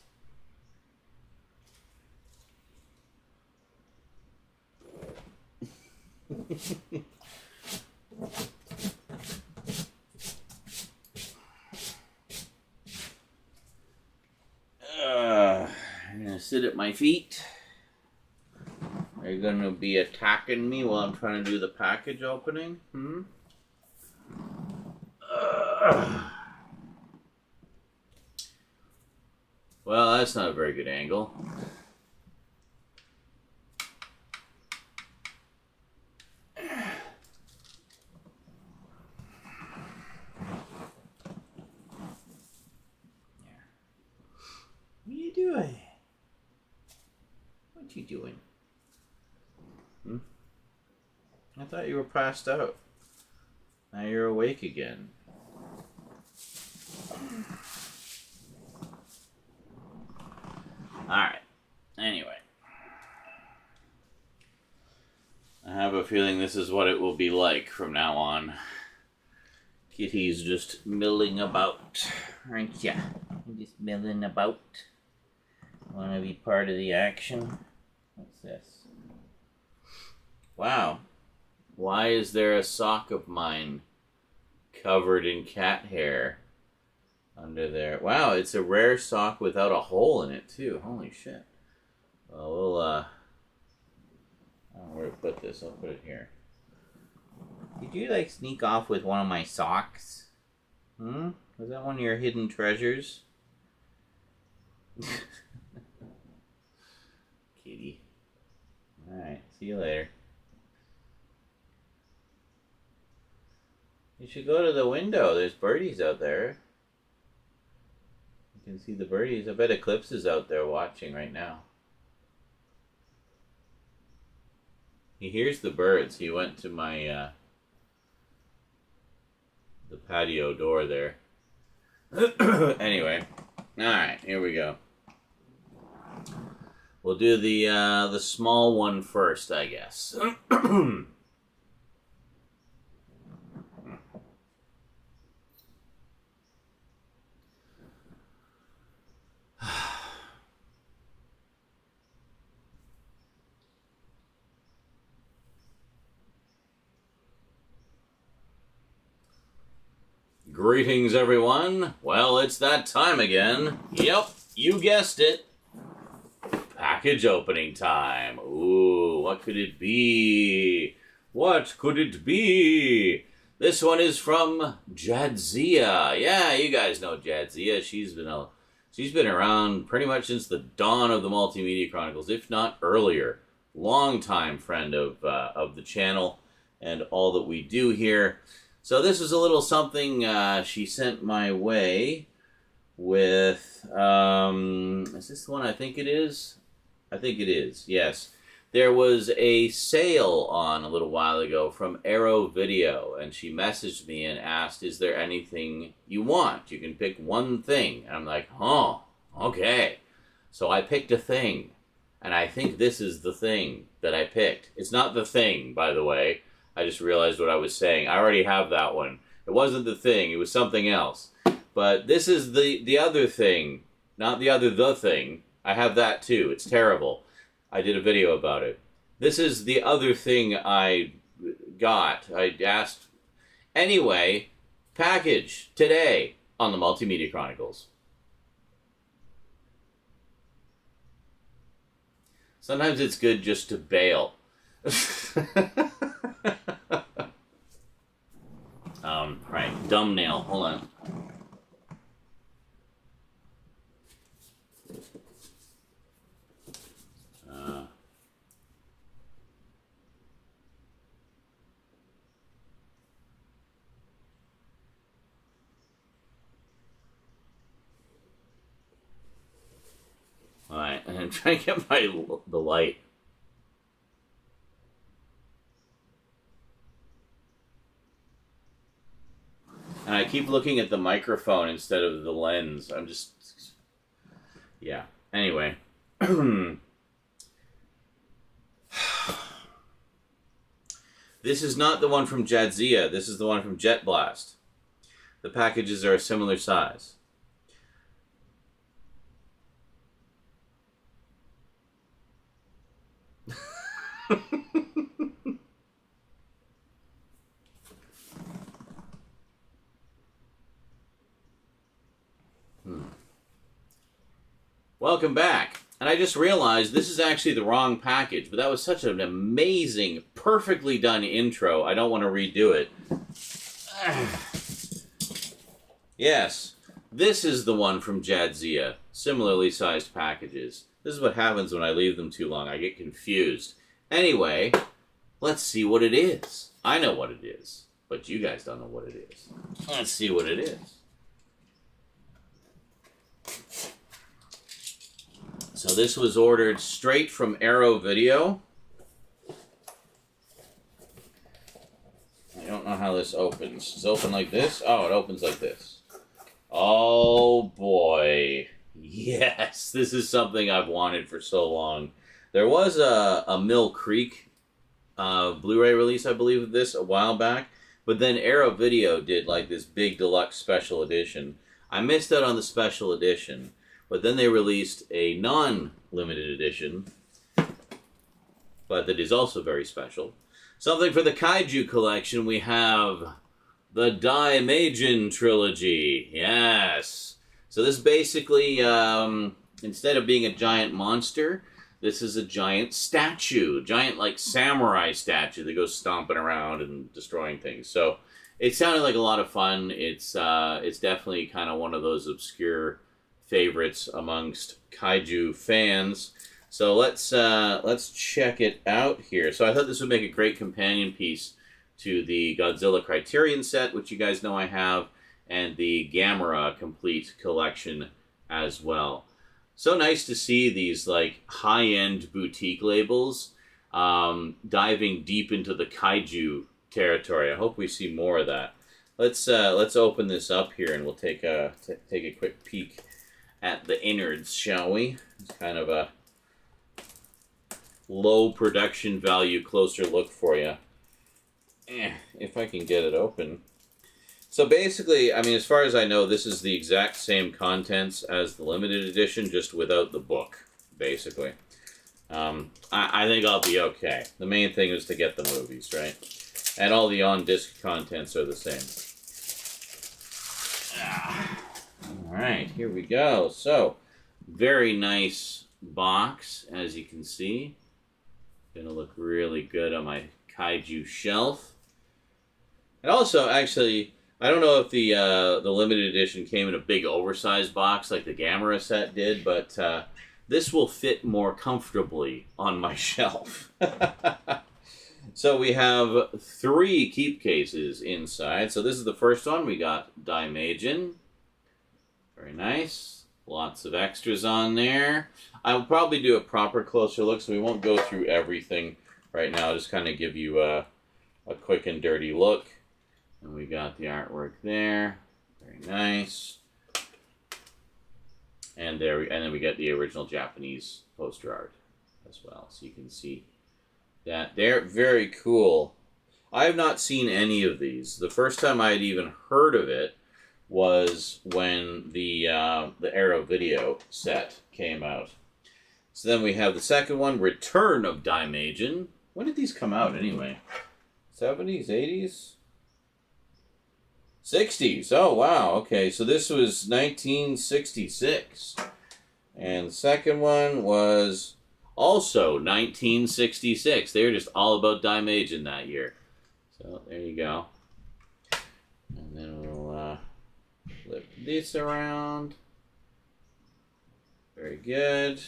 I'm gonna sit at my feet. Are you gonna be attacking me while I'm trying to do the package opening? Well, that's not a very good angle. What are you doing? What you doing? I thought you were passed out. Now you're awake again. Alright. Anyway. I have a feeling this is what it will be like from now on. Kitty's just milling about, aren't ya? Just milling about. Want to be part of the action? What's this? Wow. Why is there a sock of mine covered in cat hair under there? Wow, it's a rare sock without a hole in it, too. Holy shit. Well, we'll, I don't know where to put this. I'll put it here. Did you, like, sneak off with one of my socks? Was that one of your hidden treasures? Kitty. Alright, see you later. You should go to the window. There's birdies out there. You can see the birdies. I bet Eclipse is out there watching right now. He hears the birds. He went to my, the patio door there. Anyway. Alright, here we go. We'll do the small one first, I guess. Greetings, everyone. Well, it's that time again. Yep, you guessed it. Package opening time. Ooh, what could it be? What could it be? This one is from Jadzia. Yeah, you guys know Jadzia. She's been around pretty much since the dawn of the Multimedia Chronicles, if not earlier. Longtime friend of the channel and all that we do here. So this is a little something she sent my way with, is this the one I think it is? I think it is, yes. There was a sale on a little while ago from Arrow Video, and she messaged me and asked, is there anything you want? You can pick one thing. And I'm like, oh, okay. So I picked a thing, and I think this is the thing that I picked. It's not the thing, by the way. I just realized what I was saying. I already have that one. It wasn't the thing. It was something else. But this is the other thing. Not the thing. I have that too. It's terrible. I did a video about it. This is the other thing I got. I asked. Anyway, package today on the Multimedia Chronicles. Sometimes it's good just to bail. Right, thumbnail. Hold on. All right, and I'm trying to get the light. And I keep looking at the microphone instead of the lens. I'm just... Yeah. Anyway. This is not the one from Jadzia. This is the one from Jet Blast. The packages are a similar size. Welcome back. And I just realized this is actually the wrong package, but that was such an amazing, perfectly done intro. I don't want to redo it. Yes, this is the one from Jadzia. Similarly sized packages. This is what happens when I leave them too long. I get confused. Anyway, let's see what it is. I know what it is, but you guys don't know what it is. Let's see what it is. So this was ordered straight from Arrow Video. I don't know how this opens. Does it open like this? Oh, it opens like this. Oh boy. Yes, this is something I've wanted for so long. There was a Mill Creek Blu-ray release, I believe, of this a while back. But then Arrow Video did like this big deluxe special edition. I missed out on the special edition. But then they released a non-limited edition, but that is also very special. Something for the Kaiju collection, we have the Daimajin trilogy. Yes. So this basically, instead of being a giant monster, this is a giant statue. Giant, like, samurai statue that goes stomping around and destroying things. So it sounded like a lot of fun. It's definitely kind of one of those obscure favorites amongst kaiju fans. So let's check it out here. So I thought this would make a great companion piece to the Godzilla Criterion set, which you guys know I have, and the Gamera complete collection as well. So nice to see these like high-end boutique labels diving deep into the kaiju territory. I hope we see more of that. Let's open this up here and we'll take a quick peek at the innards, shall we? It's kind of a low production value, closer look for you. If I can get it open. So basically, I mean, as far as I know, this is the exact same contents as the limited edition, just without the book, basically. I think I'll be okay. The main thing is to get the movies, right? And all the on-disc contents are the same. here we go. So, very nice box, as you can see. Gonna look really good on my kaiju shelf. And also, actually, I don't know if the limited edition came in a big oversized box like the Gamera set did, but this will fit more comfortably on my shelf. So we have 3 keep cases inside. So this is the first one. We got Daimajin. Very nice. Lots of extras on there. I will probably do a proper closer look, so we won't go through everything right now. I'll just kind of give you a quick and dirty look. And we got the artwork there. Very nice. And then we get the original Japanese poster art as well. So you can see that they're very cool. I have not seen any of these. The first time I had even heard of it was when the Arrow Video set came out. So then we have the second one, Return of Daimajin. When did these come out anyway? 70s, 80s? 60s. Oh, wow. Okay, so this was 1966. And the second one was also 1966. They were just all about Daimajin that year. So there you go. And then we'll flip this around. Very good.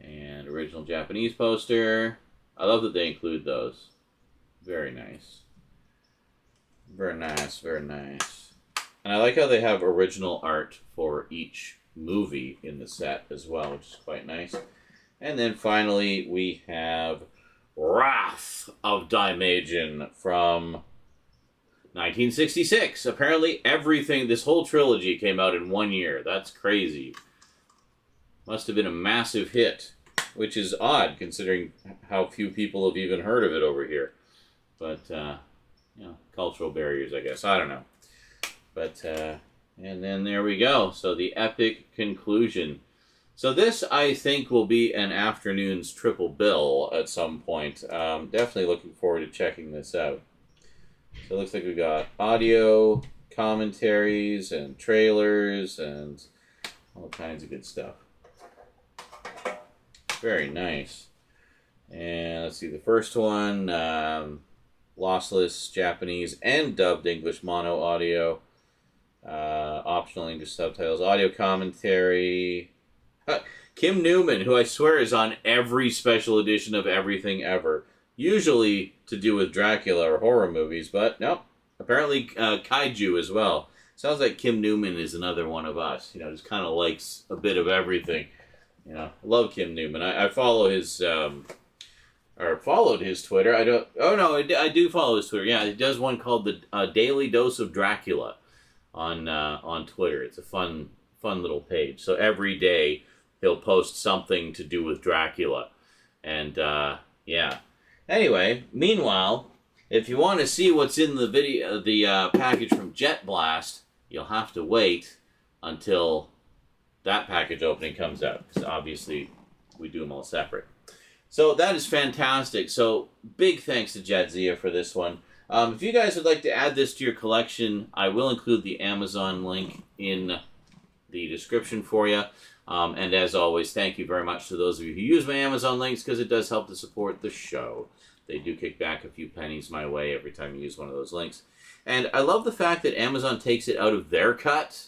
And original Japanese poster. I love that they include those. Very nice. Very nice, very nice. And I like how they have original art for each movie in the set as well, which is quite nice. And then finally, we have Wrath of Daimajin from 1966. Apparently everything, this whole trilogy came out in 1 year. That's crazy. Must have been a massive hit, which is odd considering how few people have even heard of it over here. But, you know, cultural barriers, I guess. I don't know. But, and then there we go. So the epic conclusion. So this, I think, will be an afternoon's triple bill at some point. Definitely looking forward to checking this out. So it looks like we got audio, commentaries, and trailers, and all kinds of good stuff. Very nice. And let's see, the first one, lossless Japanese and dubbed English mono audio. Optional English subtitles, audio commentary. Kim Newman, who I swear is on every special edition of everything ever. Usually to do with Dracula or horror movies, but nope. Apparently kaiju as well. Sounds like Kim Newman is another one of us. You know, just kind of likes a bit of everything. You know, love Kim Newman. I follow his, or followed his Twitter. I don't. Oh no, I do follow his Twitter. Yeah, he does one called the Daily Dose of Dracula on Twitter. It's a fun little page. So every day he'll post something to do with Dracula, and yeah. Anyway, meanwhile, if you want to see what's in the video, the package from Jet Blast, you'll have to wait until that package opening comes out, because obviously we do them all separate. So that is fantastic. So big thanks to Jadzia for this one. If you guys would like to add this to your collection, I will include the Amazon link in the description for you. And as always, thank you very much to those of you who use my Amazon links, because it does help to support the show. They do kick back a few pennies my way every time you use one of those links. And I love the fact that Amazon takes it out of their cut,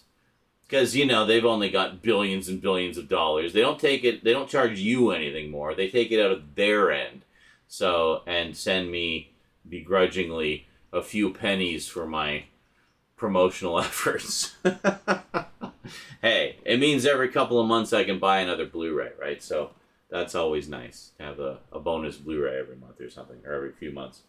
because, you know, they've only got billions and billions of dollars. They don't take it, they don't charge you anything more. They take it out of their end. So, and send me begrudgingly a few pennies for my promotional efforts. Hey, it means every couple of months I can buy another Blu-ray, right? So that's always nice to have a bonus Blu-ray every month or something, or every few months.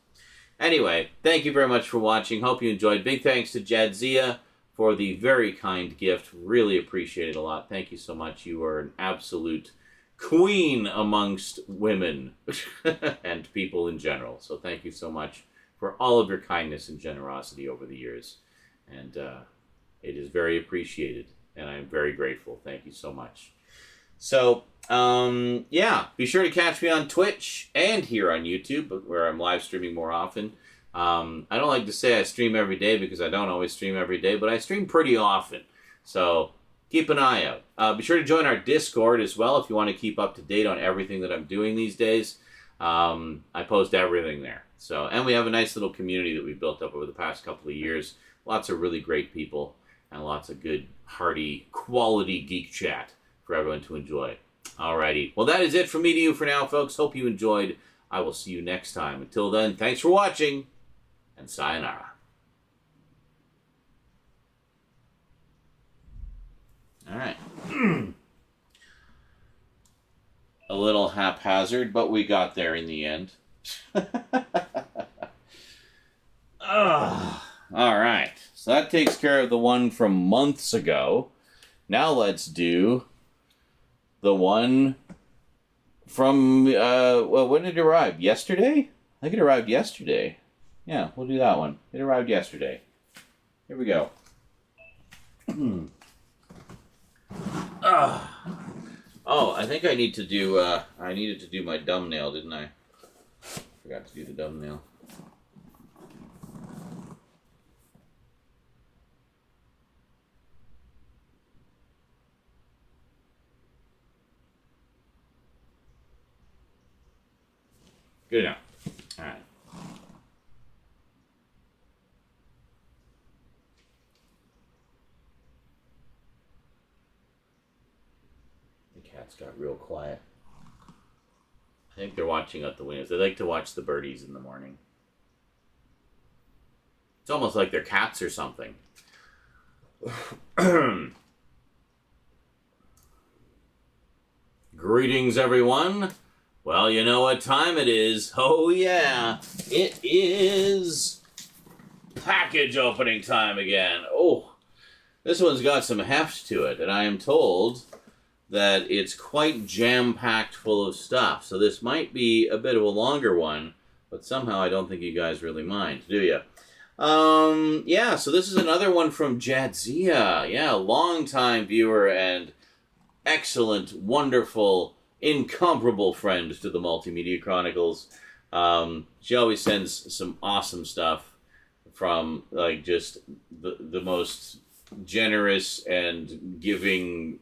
Anyway, thank you very much for watching. Hope you enjoyed. Big thanks to Jadzia for the very kind gift. Really appreciate it a lot. Thank you so much. You are an absolute queen amongst women and people in general. So thank you so much for all of your kindness and generosity over the years. And it is very appreciated. And I am very grateful. Thank you so much. So, yeah, be sure to catch me on Twitch and here on YouTube, where I'm live streaming more often. I don't like to say I stream every day, because I don't always stream every day, but I stream pretty often. So keep an eye out. Be sure to join our Discord as well if you want to keep up to date on everything that I'm doing these days. I post everything there. So, and we have a nice little community that we built up over the past couple of years. Lots of really great people and lots of good, hearty, quality geek chat for everyone to enjoy. Alrighty. Well, that is it from me to you for now, folks. Hope you enjoyed. I will see you next time. Until then, thanks for watching, and sayonara. Alright. A little haphazard, but we got there in the end. Alright. So that takes care of the one from months ago. Now let's do the one from, well, when did it arrive? Yesterday? I think it arrived yesterday. Yeah, we'll do that one. It arrived yesterday. Here we go. Oh, I think I need to do, I needed to do my thumbnail, didn't I? Forgot to do the thumbnail. Good enough. All right. The cats got real quiet. I think they're watching out the windows. They like to watch the birdies in the morning. It's almost like they're cats or something. Greetings, everyone. Well, you know what time it is. Oh, yeah. It is package opening time again. Oh, this one's got some heft to it, and I am told that it's quite jam-packed full of stuff. So this might be a bit of a longer one, but somehow I don't think you guys really mind, do you? Yeah, so this is another one from Jadzia. Yeah, long-time viewer and excellent, wonderful, incomparable friend to the Multimedia Chronicles. She always sends some awesome stuff from, like, just the most generous and giving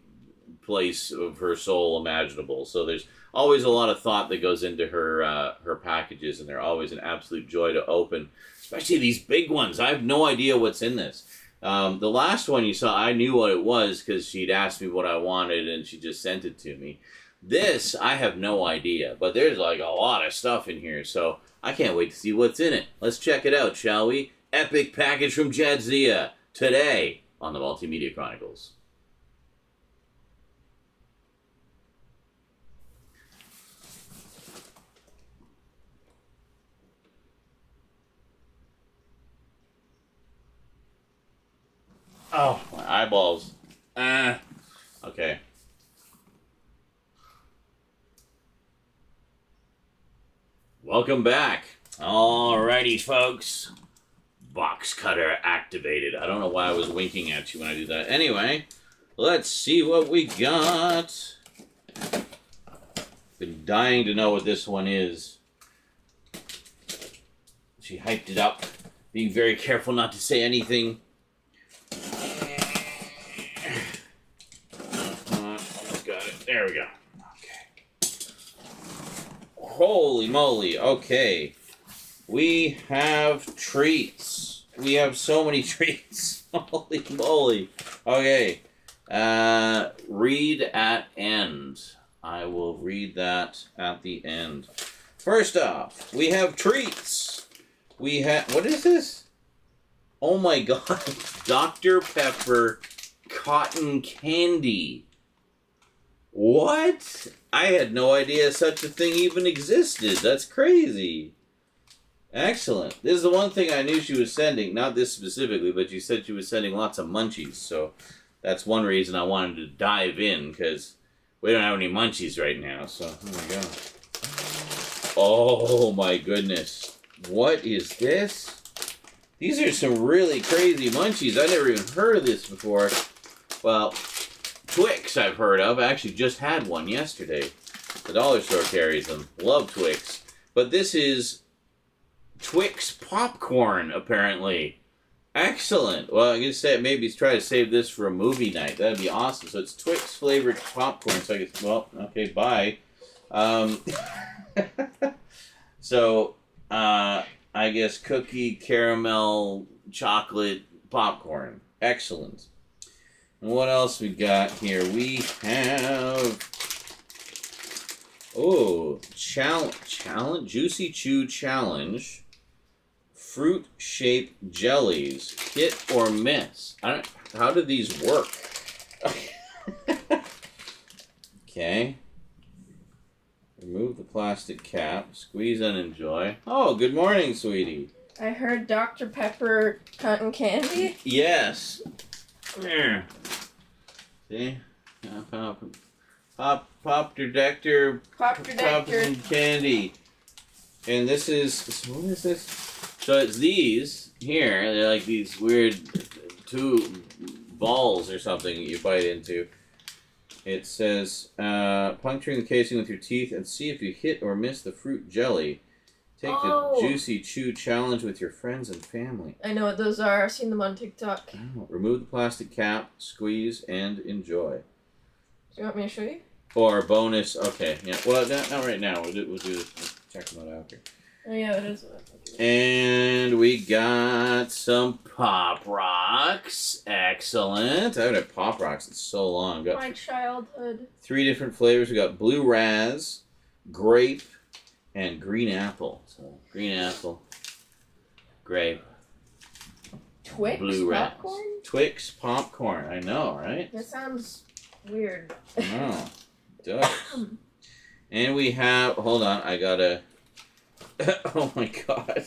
place of her soul imaginable. So there's always a lot of thought that goes into her packages, and they're always an absolute joy to open, especially these big ones. I have no idea what's in this. The last one you saw, I knew what it was because she'd asked me what I wanted and she just sent it to me. This, I have no idea, but there's like a lot of stuff in here, so I can't wait to see what's in it. Let's check it out, shall we? Epic package from Jadzia, today on the Multimedia Chronicles. Oh, my eyeballs. Okay. Welcome back. Alrighty, folks. Box cutter activated. I don't know why I was winking at you when I do that. Anyway, let's see what we got. Been dying to know what this one is. She hyped it up, being very careful not to say anything. Almost got it. There we go. Holy moly, okay. We have treats. We have so many treats. Holy moly. Okay. Read at end. I will read that at the end. First off, we have treats. We have... What is this? Oh my god. Dr. Pepper cotton candy. What? I had no idea such a thing even existed. That's crazy. Excellent. This is the one thing I knew she was sending. Not this specifically, but she said she was sending lots of munchies. So that's one reason I wanted to dive in, because we don't have any munchies right now. So, here we go. Oh my goodness. What is this? These are some really crazy munchies. I never even heard of this before. Well, Twix I've heard of. I actually just had one yesterday. The dollar store carries them. Love Twix. But this is Twix popcorn, apparently. Excellent. Well, I'm gonna say maybe try to save this for a movie night. That'd be awesome. So it's Twix flavored popcorn. So I guess, well, okay, bye. So I guess cookie, caramel, chocolate, popcorn. Excellent. And what else we got here? We have challenge, Juicy Chew Challenge. Fruit shaped jellies. Hit or miss. How do these work? Okay. Remove the plastic cap. Squeeze and enjoy. Oh, good morning, sweetie. I heard Dr. Pepper cotton candy. Yes. There. See? Pop detector. Pop detector. Some candy. And this is, what is this? So it's these here. They're like these weird two balls or something you bite into. It says, puncturing the casing with your teeth and see if you hit or miss the fruit jelly. Take the Juicy Chew Challenge with your friends and family. I know what those are. I've seen them on TikTok. Oh, remove the plastic cap, squeeze, and enjoy. Do you want me to show you? Or bonus, okay. Yeah. Well, not right now. We'll do this. We'll check them out after. Oh, yeah, it is. And we got some Pop Rocks. Excellent. I haven't had Pop Rocks in so long. Got my childhood. 3 different flavors. We got blue raz, grape, and green apple. So green apple, grape, Twix blue popcorn? raz. Twix popcorn. I know, right? That sounds weird. Oh, it does. And we have, hold on, I gotta, oh my god.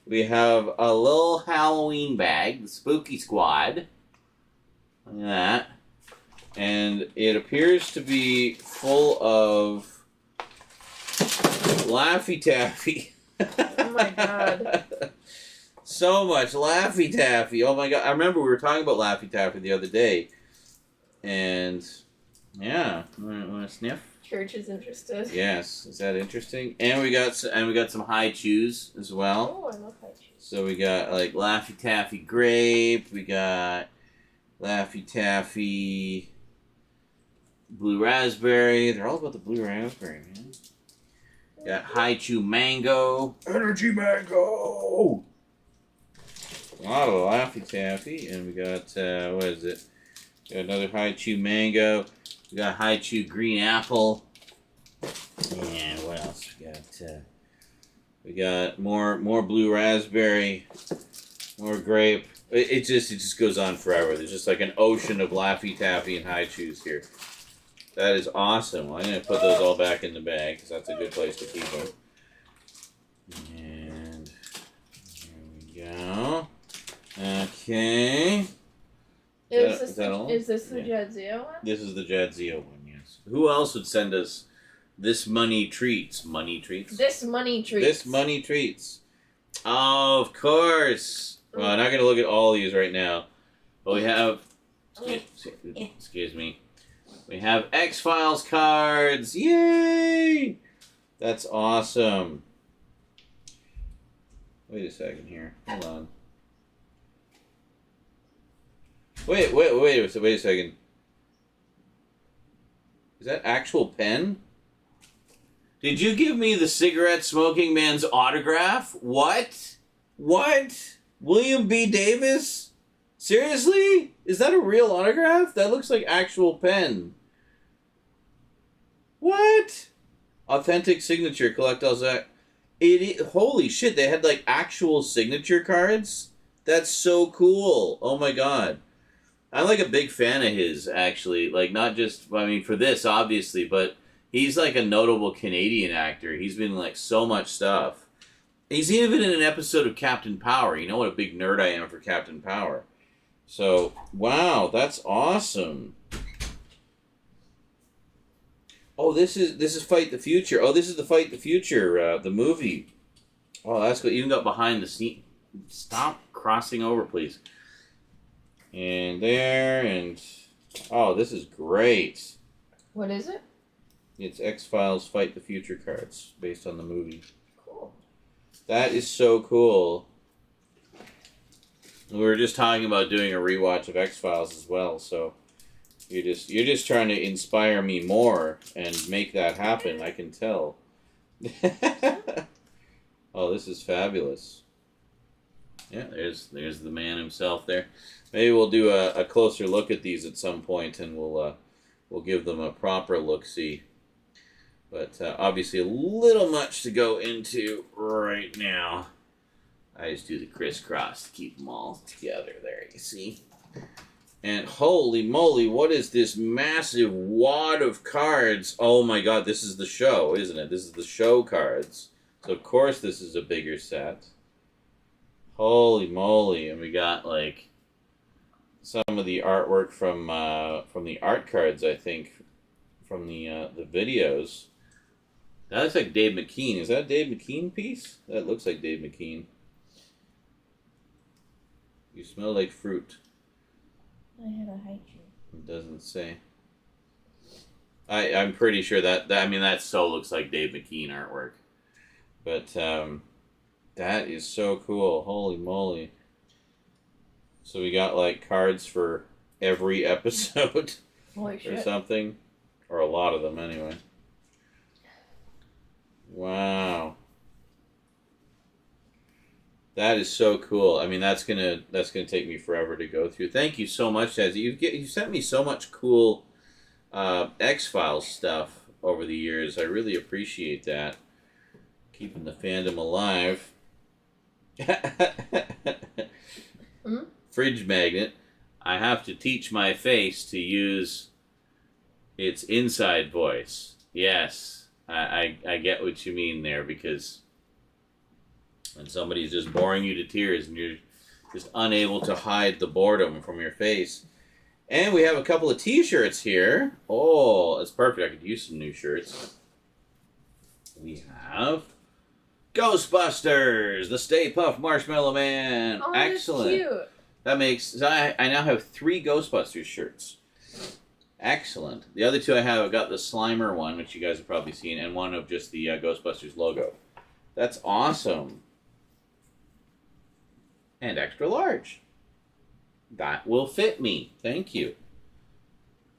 We have a little Halloween bag, the Spooky Squad. Look at that. And it appears to be full of Laffy Taffy. Oh my god. So much Laffy Taffy. Oh my god. I remember we were talking about Laffy Taffy the other day. And yeah, want to sniff? Church is interested. Yes, is that interesting? And we got some high chews as well. Oh, I love high chews. So we got like Laffy Taffy grape. We got Laffy Taffy blue raspberry. They're all about the blue raspberry, man. Got high chew mango. Energy mango. A lot of Laffy Taffy, and we got what is it? Got another high chew mango. We got high chew green apple. And what else we got? We got more blue raspberry, more grape. It just goes on forever. There's just like an ocean of Laffy Taffy and high chews here. That is awesome. Well, I'm gonna put those all back in the bag because that's a good place to keep them. And here we go. Okay. Is this the Jadzia one? This is the Jadzia one, yes. Who else would send us this money treats? Money treats? This money treats. This money treats. Oh, of course. Well, I'm not going to look at all these right now. But we have... Excuse me. We have X-Files cards. Yay! That's awesome. Wait a second here. Hold on. Wait a second. Is that actual pen? Did you give me the cigarette smoking man's autograph? What? William B. Davis? Seriously? Is that a real autograph? That looks like actual pen. What? Authentic signature, collect all that. Holy shit, they had like actual signature cards? That's so cool. Oh my god. I'm like a big fan of his, actually. Like, not just, I mean, for this, obviously, but he's like a notable Canadian actor. He's been in like so much stuff. He's even in an episode of Captain Power. You know what a big nerd I am for Captain Power. So, wow, that's awesome. Oh, this is Fight the Future. Oh, this is the Fight the Future, the movie. Oh, that's good. You even got behind the scene. Stop crossing over, please. And there, and... Oh, this is great. What is it? It's X-Files Fight the Future cards, based on the movie. Cool. That is so cool. We were just talking about doing a rewatch of X-Files as well, so you're just trying to inspire me more and make that happen, I can tell. Oh, this is fabulous. Yeah, there's the man himself there. Maybe we'll do a closer look at these at some point, and we'll give them a proper look-see. But obviously a little much to go into right now. I just do the crisscross to keep them all together there, you see. And holy moly, what is this massive wad of cards? Oh my god, this is the show, isn't it? This is the show cards. So of course this is a bigger set. Holy moly, and we got like some of the artwork from the art cards, I think, from the videos. That looks like Dave McKean. Is that a Dave McKean piece? That looks like Dave McKean. You smell like fruit. I had a haiku. It doesn't say. I'm pretty sure that so looks like Dave McKean artwork. But that is so cool. Holy moly. So we got like cards for every episode Holy or shit. something. Or a lot of them anyway. Wow. That is so cool. I mean, that's gonna take me forever to go through. Thank you so much, Jadzia. You sent me so much cool X-Files stuff over the years. I really appreciate that. Keeping the fandom alive. Fridge magnet. I have to teach my face to use its inside voice. Yes. I get what you mean there, because when somebody's just boring you to tears and you're just unable to hide the boredom from your face. And we have a couple of t-shirts here. Oh, that's perfect. I could use some new shirts. We have Ghostbusters, the Stay Puft Marshmallow Man. Oh, excellent. That's cute. That makes... So I now have 3 Ghostbusters shirts. Excellent. The other 2 I have, I've got the Slimer one, which you guys have probably seen, and one of just the Ghostbusters logo. That's awesome. And extra large. That will fit me. Thank you.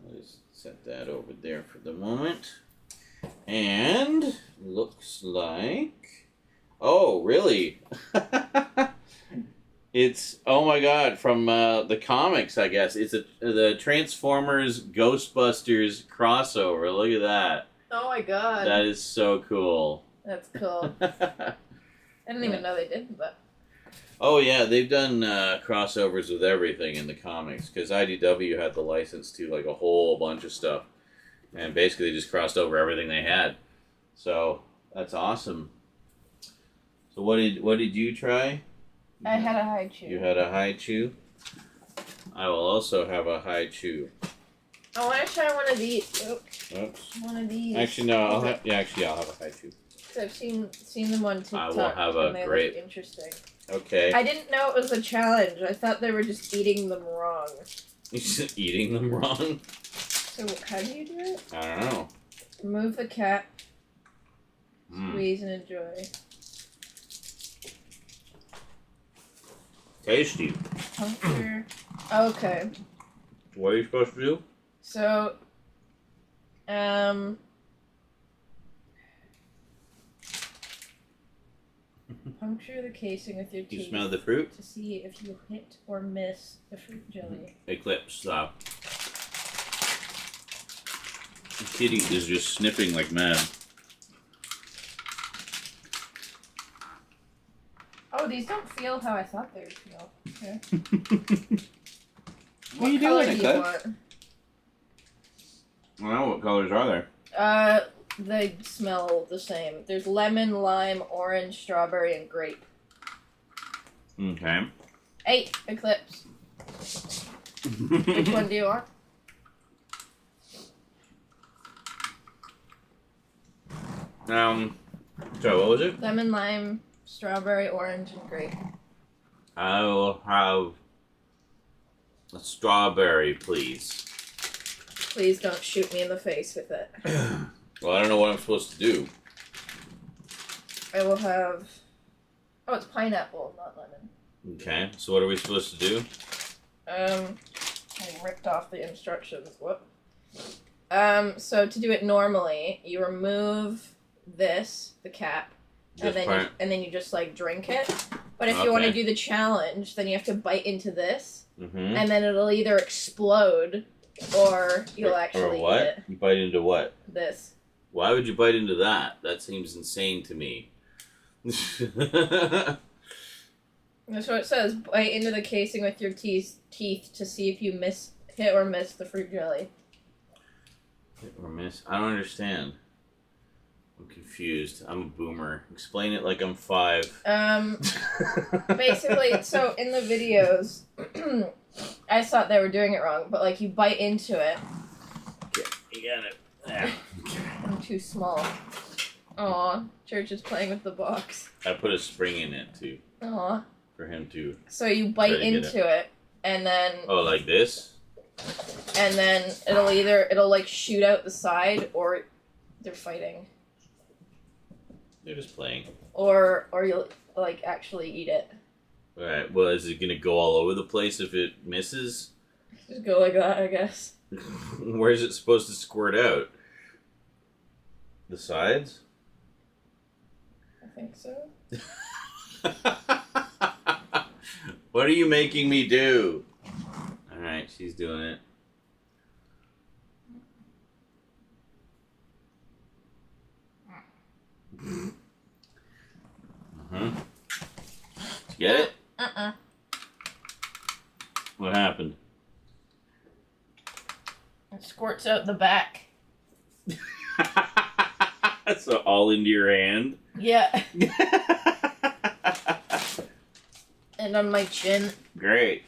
I'll just set that over there for the moment. And looks like... Oh, really? It's, oh my god, from the comics, I guess. It's the Transformers Ghostbusters crossover. Look at that. Oh my god. That is so cool. That's cool. I didn't even know they did, but... Oh yeah, they've done crossovers with everything in the comics, because IDW had the license to like a whole bunch of stuff. And basically they just crossed over everything they had. So, that's awesome. So what did you try? I had a haiku. You had a haiku? I will also have a haiku. I want to try one of these. Oops. One of these. Actually, no. I'll have a haiku. I've seen them on TikTok. I will have a and they grape. look interesting. Okay. I didn't know it was a challenge. I thought they were just eating them wrong. You're just eating them wrong? So how do you do it? I don't know. Remove the cap. Squeeze and enjoy. Tasty. Puncture. Okay. What are you supposed to do? So, puncture the casing with your teeth. You smell the fruit? To see if you hit or miss the fruit jelly. Eclipse. The kitty is just sniffing like mad. Oh, these don't feel how I thought they would feel. Okay. What are you color doing, do you Eclipse? want? I don't know, what colors are there? They smell the same. There's lemon, lime, orange, strawberry, and grape. Okay. 8, Eclipse. Which one do you want? So what was it? Lemon, lime, strawberry, orange, and grape. I will have a strawberry, please. Please don't shoot me in the face with it. Well, I don't know what I'm supposed to do. I will have Oh, it's pineapple, not lemon. Okay, so what are we supposed to do? I ripped off the instructions. Whoop. So to do it normally, you remove this, the cap, and then you just like drink it. But if you want to do the challenge, then you have to bite into this, and then it'll either explode or you'll actually or what? eat it. You bite into what? This. Why would you bite into that? That seems insane to me. That's what it says. Bite into the casing with your teeth to see if you hit or miss the fruit jelly. Hit or miss? I don't understand. I'm confused. I'm a boomer. Explain it like I'm 5. Basically, so in the videos, I thought they were doing it wrong, but like you bite into it. Okay, you got it. Yeah. I'm too small. Aw, Church is playing with the box. I put a spring in it too. Aw. For him to. So you bite into it, and then. Oh, like this? And then it'll like shoot out the side, or they're fighting. They're just playing. Or you'll like actually eat it. Alright, well, is it gonna go all over the place if it misses? Just go like that, I guess. Where's it supposed to squirt out? The sides? I think so. What are you making me do? Alright, she's doing it. Did you get it? What happened? It squirts out the back. So all into your hand? Yeah. And on my chin. Great.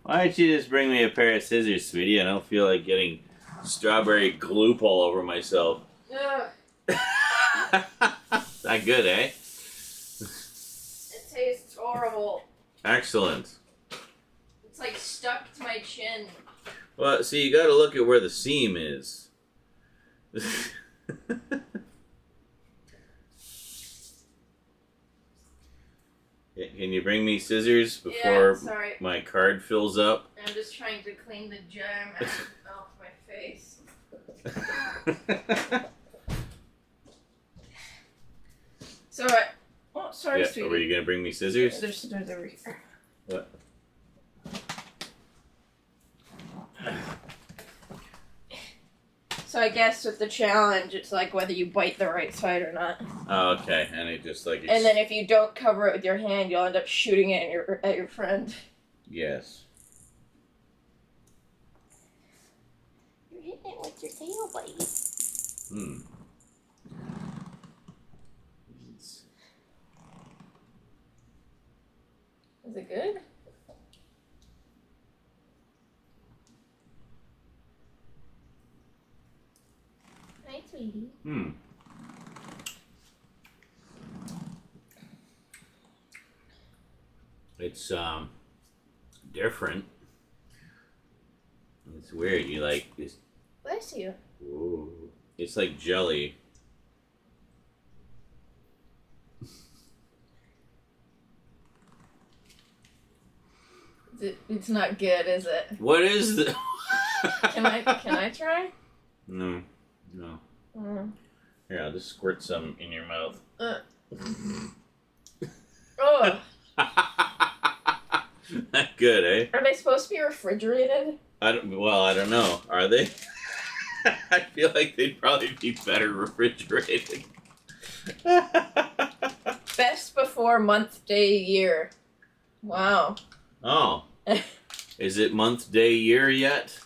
Why don't you just bring me a pair of scissors, sweetie? I don't feel like getting strawberry gloop all over myself. Ugh. Not good, eh? It tastes horrible. Excellent. It's like stuck to my chin. Well, see, you gotta look at where the seam is. Can you bring me scissors before my card fills up? I'm just trying to clean the germ off my face. So, oh, sorry, sweetie. Were you gonna bring me scissors? There's scissors over here. What? So I guess with the challenge, it's like whether you bite the right side or not. Oh, okay, and it just like. And then if you don't cover it with your hand, you'll end up shooting it at your friend. Yes. You're hitting it with your tail, buddy. Is it good? Hi, sweetie. It's different. It's weird. You like this. Bless you. Ooh. It's like jelly. It's not good, is it? What is the? Can I try? No. Here, I'll just squirt some in your mouth. Oh. Not good, eh? Are they supposed to be refrigerated? I don't know. Are they? I feel like they'd probably be better refrigerated. Best before month, day, year. Wow. Oh. Is it month, day, year yet?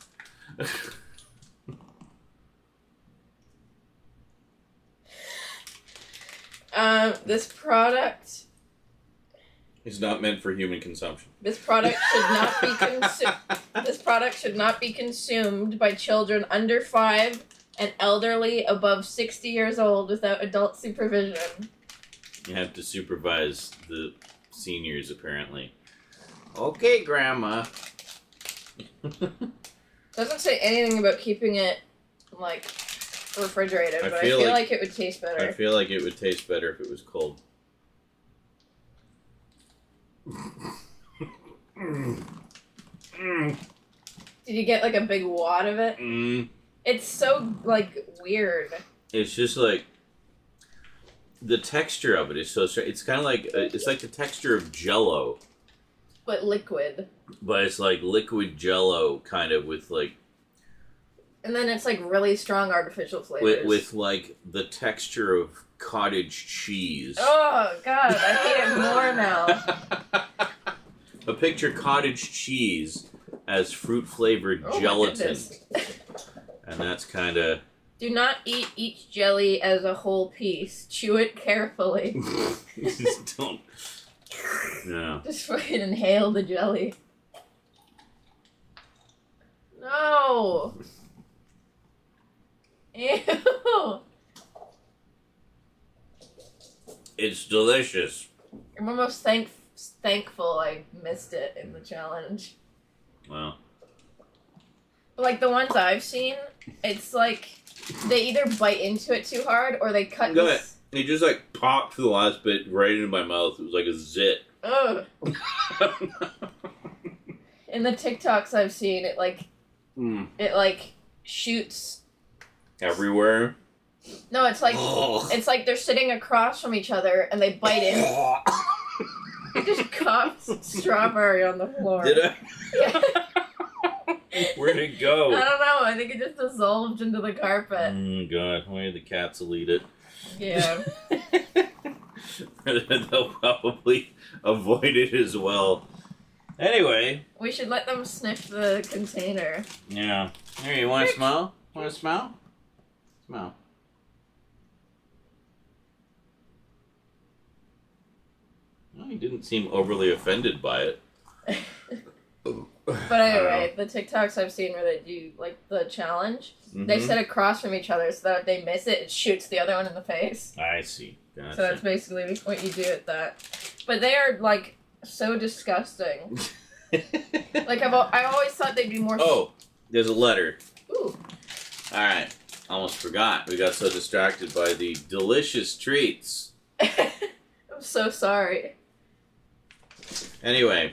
This product is not meant for human consumption. This product should not be This product should not be consumed by children under 5 and elderly above 60 years old without adult supervision. You have to supervise the seniors, apparently. Okay, Grandma. Doesn't say anything about keeping it, like, refrigerated, but I feel feel like- like it would taste better. I feel like it would taste better if it was cold. Did you get like a big wad of it? It's so like weird. It's just like the texture of it is so strange. It's kind of like it's like the texture of Jell-O, But liquid. but it's like liquid Jell-O kind of with like And then it's like really strong artificial flavors. with like the texture of cottage cheese. Oh god, I hate it more now. But picture cottage cheese as fruit flavored Oh my gelatin, goodness. and that's kind of. Do not eat each jelly as a whole piece. Chew it carefully. Just don't. No. Just fucking inhale the jelly. No. Ew. It's delicious. I'm almost thankful I missed it in the challenge. Wow. But like the ones I've seen, it's like they either bite into it too hard or they cut Go this. It just like popped the last bit right into my mouth. It was like a zit. Ugh. In the TikToks I've seen, it like shoots. Everywhere. No, it's like it's like they're sitting across from each other and they bite in. It just coughed strawberry on the floor. Did I? Yeah. Where'd it go? I don't know. I think it just dissolved into the carpet. God, why the cats will eat it? Yeah. They'll probably avoid it as well. Anyway. We should let them sniff the container. Yeah. Here, you want to smell? Want to smell? Smell. Well, he didn't seem overly offended by it. But anyway, the TikToks I've seen where they do like the challenge, they sit across from each other so that if they miss it, it shoots the other one in the face. I see. Gotcha. So that's basically what you do at that. But they are like so disgusting. Like I always thought they'd be more. Oh, there's a letter. Ooh. All right. Almost forgot. We got so distracted by the delicious treats. I'm so sorry. Anyway.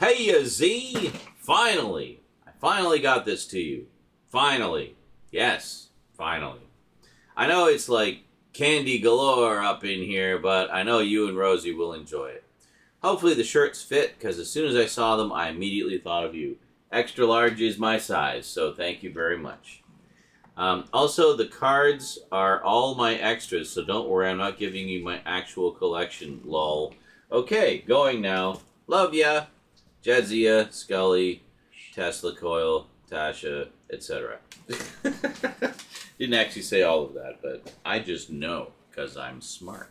Hey, Z! Finally! I finally got this to you. Finally. Yes, finally. I know it's like candy galore up in here, but I know you and Rosie will enjoy it. Hopefully the shirts fit, because as soon as I saw them, I immediately thought of you. Extra large is my size, so thank you very much. Also, the cards are all my extras, so don't worry, I'm not giving you my actual collection, lol. Okay, going now. Love ya. Jadzia, Scully, Tesla Coil, Tasha, etc. Didn't actually say all of that, but I just know, because I'm smart.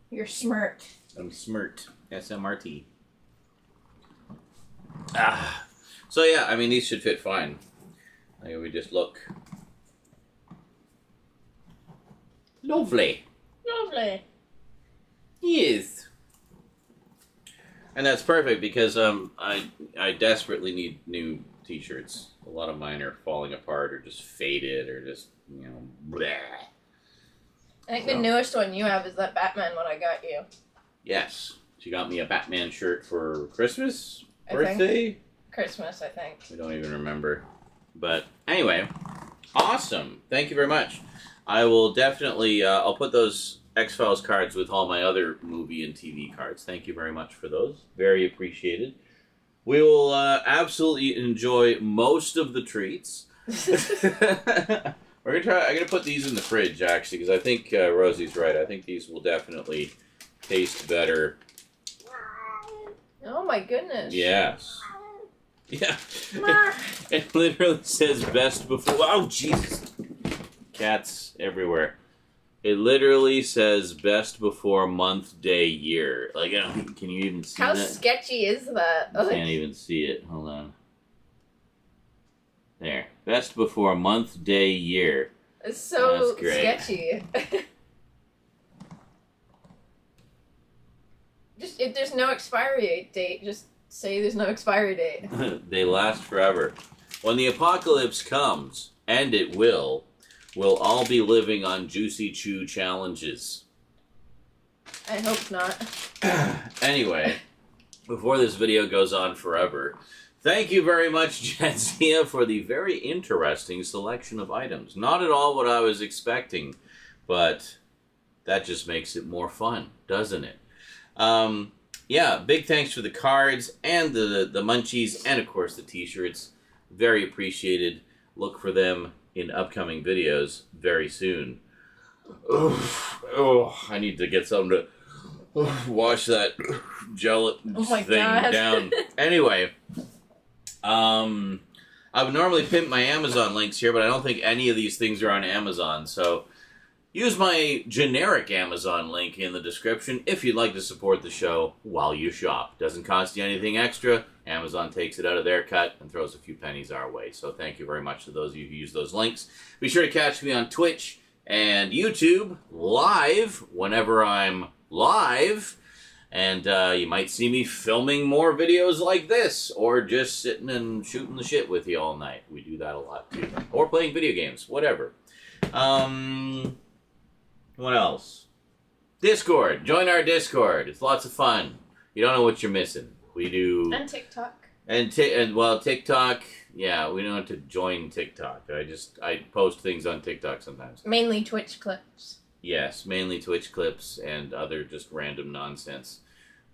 You're smart. I'm smart. SMRT. So yeah, I mean, these should fit fine. Like, we just look. Lovely. Lovely. Yes. And that's perfect because I desperately need new t-shirts. A lot of mine are falling apart or just faded or just, bleh. I think the newest one you have is that Batman one I got you. Yes. She got me a Batman shirt for Christmas? I Birthday? Christmas, I think. We don't even remember. But anyway, awesome. Thank you very much. I will definitely, I'll put those X-Files cards with all my other movie and TV cards. Thank you very much for those. Very appreciated. We will absolutely enjoy most of the treats. I'm gonna put these in the fridge actually because I think Rosie's right. I think these will definitely taste better. Oh my goodness. Yes. Yeah. It literally says best before. Oh Jesus! Cats everywhere. It literally says best before month, day, year. Like, can you even see How that? sketchy is that? I can't even see it. Hold on. There. Best before month, day, year. It's so That's great. sketchy. Just if there's no expiry date, just say there's no expiry date. They last forever. When the apocalypse comes, and it will, we'll all be living on Juicy Chew challenges. I hope not. Anyway, before this video goes on forever, thank you very much, Jadzia, for the very interesting selection of items. Not at all what I was expecting, but that just makes it more fun, doesn't it? Yeah, big thanks for the cards and the munchies and, of course, the t-shirts. Very appreciated. Look for them in upcoming videos very soon. Oh, I need to get something to wash that gelatin thing down. Anyway, I would normally pimp my Amazon links here, but I don't think any of these things are on Amazon, so use my generic Amazon link in the description if you'd like to support the show while you shop. Doesn't cost you anything extra. Amazon takes it out of their cut and throws a few pennies our way. So thank you very much to those of you who use those links. Be sure to catch me on Twitch and YouTube live whenever I'm live. And you might see me filming more videos like this, or just sitting and shooting the shit with you all night. We do that a lot too. Or playing video games, whatever. What else? Discord. Join our Discord. It's lots of fun. You don't know what you're missing. We do... And TikTok. And TikTok... Yeah, we don't have to join TikTok. I post things on TikTok sometimes. Mainly Twitch clips. Yes, mainly Twitch clips and other just random nonsense.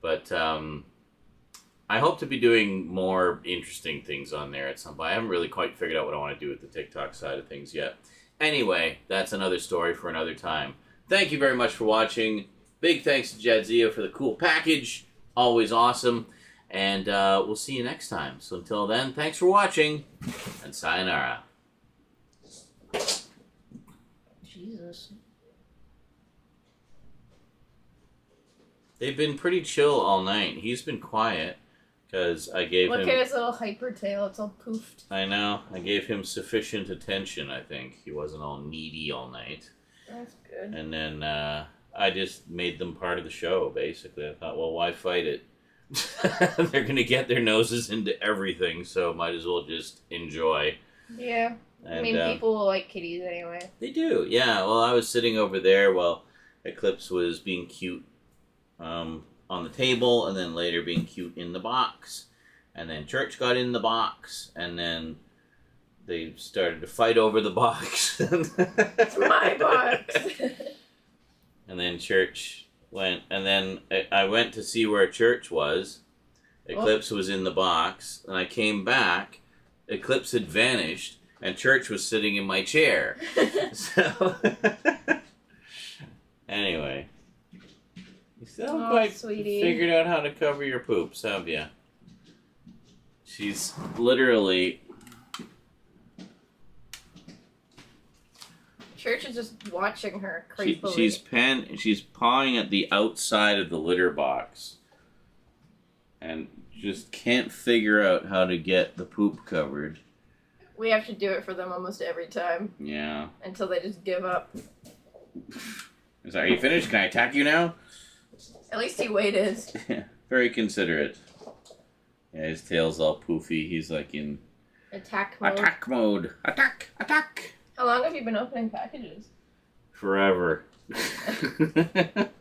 But, I hope to be doing more interesting things on there at some point. I haven't really quite figured out what I want to do with the TikTok side of things yet. Anyway, that's another story for another time. Thank you very much for watching. Big thanks to Jadzia for the cool package. Always awesome. And we'll see you next time. So until then, thanks for watching. And sayonara. Jesus. They've been pretty chill all night. He's been quiet. Because I gave him... Look at his little hyper tail. It's all poofed. I know. I gave him sufficient attention, I think. He wasn't all needy all night. That's good. And then I just made them part of the show, basically. I thought, well, why fight it? They're going to get their noses into everything, so might as well just enjoy. Yeah. And, I mean, people like kitties anyway. They do, yeah. Well, I was sitting over there while Eclipse was being cute on the table, and then later being cute in the box. And then Church got in the box, and then they started to fight over the box. It's my box! And then Church went, and then I went to see where Church was. Eclipse was in the box, and I came back. Eclipse had vanished, and Church was sitting in my chair. So, anyway. You still haven't quite figured out how to cover your poops, have you? She's literally... Church is just watching her creepily. She's pawing at the outside of the litter box. And just can't figure out how to get the poop covered. We have to do it for them almost every time. Yeah. Until they just give up. Are you finished? Can I attack you now? At least he waited. Very considerate. Yeah, his tail's all poofy. He's like in... Attack mode. Attack mode. Attack! Attack! How long have you been opening packages? Forever. It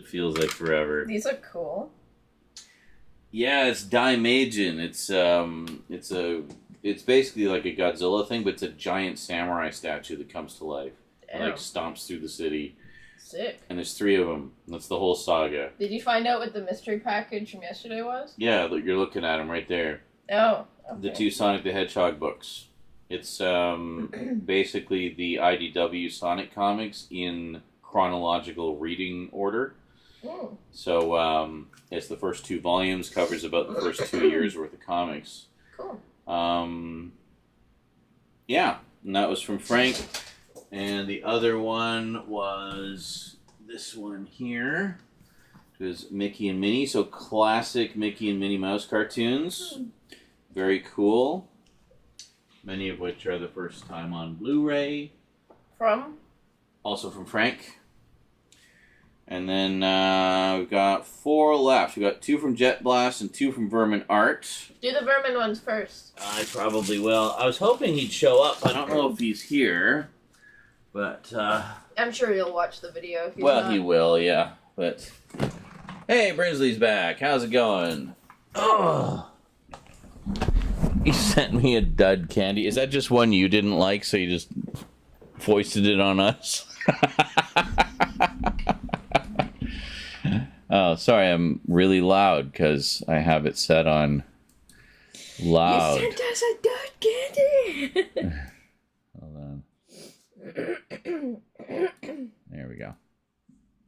feels like forever. These are cool. Yeah, it's Daimajin. It's basically like a Godzilla thing, but it's a giant samurai statue that comes to life. And, like, stomps through the city. Sick. And there's 3 of them. That's the whole saga. Did you find out what the mystery package from yesterday was? Yeah, you're looking at them right there. Oh, okay. The 2 Sonic the Hedgehog books. It's basically the IDW Sonic comics in chronological reading order. Mm. So it's the first 2 volumes, covers about the first 2 years worth of comics. Cool. Yeah, and that was from Frank. And the other one was this one here. It was Mickey and Minnie, so classic Mickey and Minnie Mouse cartoons. Very cool. Many of which are the first time on Blu-ray. From? Also from Frank. And then we've got 4 left. We've got 2 from Jet Blast and 2 from Vermin Art. Do the Vermin ones first. I probably will. I was hoping he'd show up. I don't know if he's here. But, I'm sure he'll watch the video if he's well, not. he will, yeah. But, hey, Brinsley's back. How's it going? Oh. He sent me a dud candy. Is that just one you didn't like, so you just foisted it on us? Oh, sorry, I'm really loud because I have it set on loud. You sent us a dud candy! Hold on. There we go.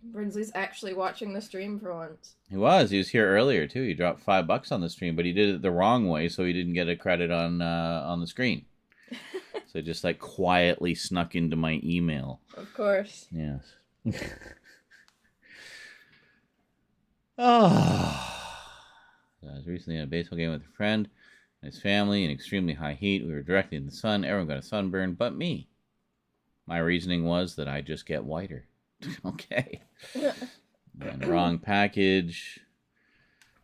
Brinsley's actually watching the stream for once. He was here earlier too. He dropped $5 on the stream, but he did it the wrong way, so he didn't get a credit on the screen. So it just like quietly snuck into my email. Of course. Yes. Oh. I was recently at a baseball game with a friend and his family in extremely high heat. We were directly in the sun. Everyone got a sunburn, but me. My reasoning was that I just get whiter. Okay. And wrong package.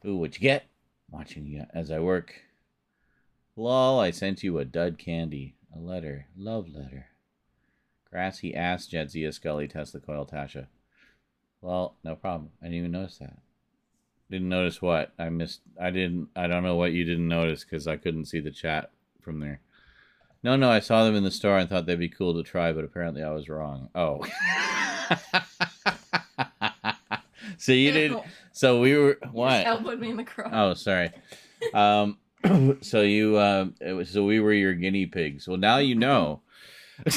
Ooh, what'd you get? Watching you as I work. Lol, I sent you a dud candy. A letter. Love letter. Grassy ass, Jadzia, Scully, Tesla, Coil, Tasha. Well, no problem. I didn't even notice that. Didn't notice what? I don't know what you didn't notice because I couldn't see the chat from there. No, I saw them in the store and thought they'd be cool to try, but apparently I was wrong. Oh. So you did. So we were what? Just elbowed me in the crotch. Oh, sorry. So we were your guinea pigs. Well, now you know. Well,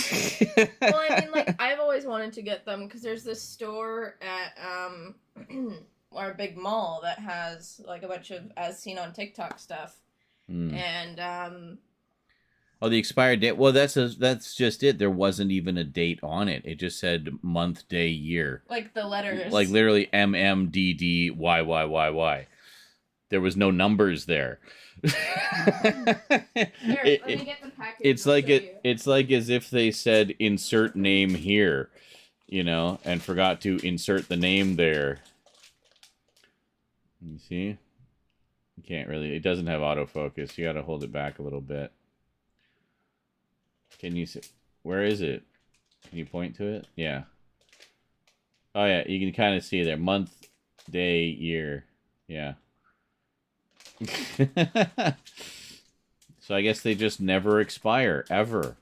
I mean, like, I've always wanted to get them because there's this store at our big mall that has like a bunch of as seen on TikTok stuff, and Oh, the expired date. Well, that's just it. There wasn't even a date on it. It just said month, day, year. Like the letters. Like literally MMDDYYYY. There was no numbers there. Here, let me get the package. It's like it's like as if they said insert name here, and forgot to insert the name there. You see? You can't really. It doesn't have autofocus. You got to hold it back a little bit. Can you see? Where is it? Can you point to it? Yeah. Oh, yeah. You can kind of see there. Month, day, year. Yeah. So I guess they just never expire. Ever.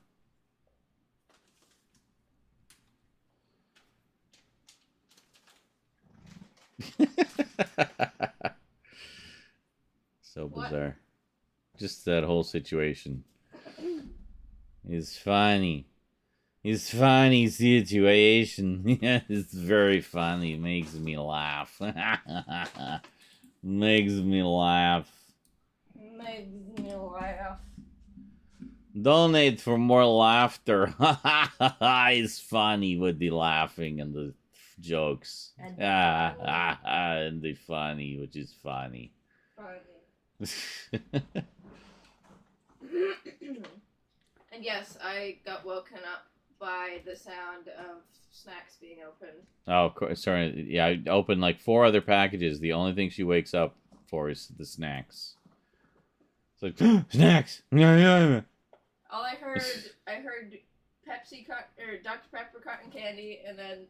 So bizarre. Just that whole situation. It's funny. It's funny situation. It's very funny. It makes me laugh. Makes me laugh. Makes me laugh. Donate for more laughter. It's funny with the laughing and the jokes. And the funny, which is funny. And yes, I got woken up by the sound of snacks being opened. Oh, sorry. Yeah, I opened like 4 other packages. The only thing she wakes up for is the snacks. It's like, snacks! All I heard Pepsi or Dr. Pepper cotton candy, and then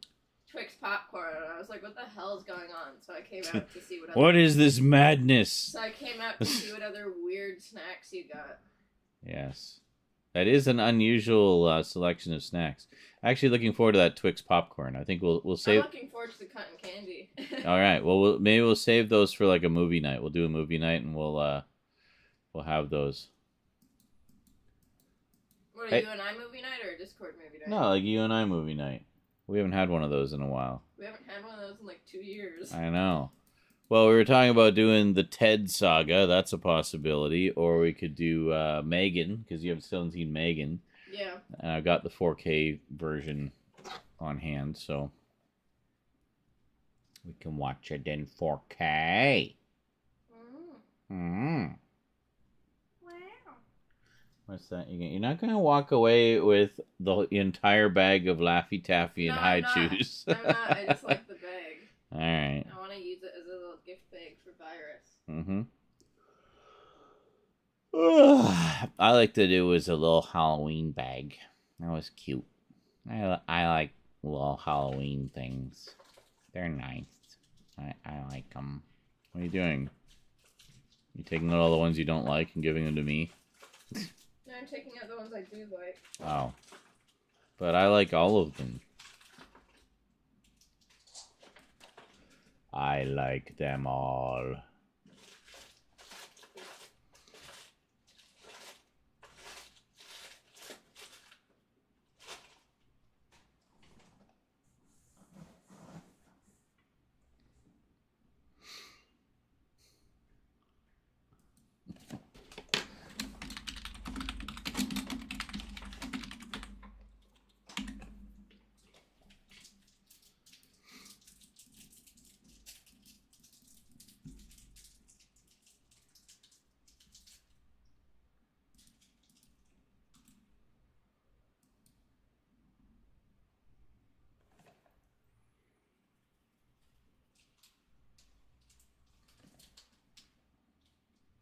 Twix popcorn, and I was like, what the hell is going on? So I came out to see what is this madness? So I came out to see what other weird snacks you got. Yes. That is an unusual selection of snacks. Actually, looking forward to that Twix popcorn. I think we'll save. I'm looking forward to the cotton candy. All right. Well, maybe we'll save those for like a movie night. We'll do a movie night and we'll have those. What are you and I movie night or a Discord movie night? No, like you and I movie night. We haven't had one of those in a while. We haven't had one of those in like 2 years. I know. Well, we were talking about doing the Ted saga. That's a possibility. Or we could do Megan, because you still haven't seen Megan. Yeah. And I've got the 4K version on hand, so we can watch it in 4K. Wow. What's that? You're not going to walk away with the entire bag of Laffy Taffy and High Chews. I'm not. I just like the bag. virus. Mm-hmm. I liked that it was a little Halloween bag. That was cute. I like little Halloween things. They're nice. I like them. What are you doing? You taking out all the ones you don't like and giving them to me? No, I'm taking out the ones I do like. Oh. But I like all of them. I like them all.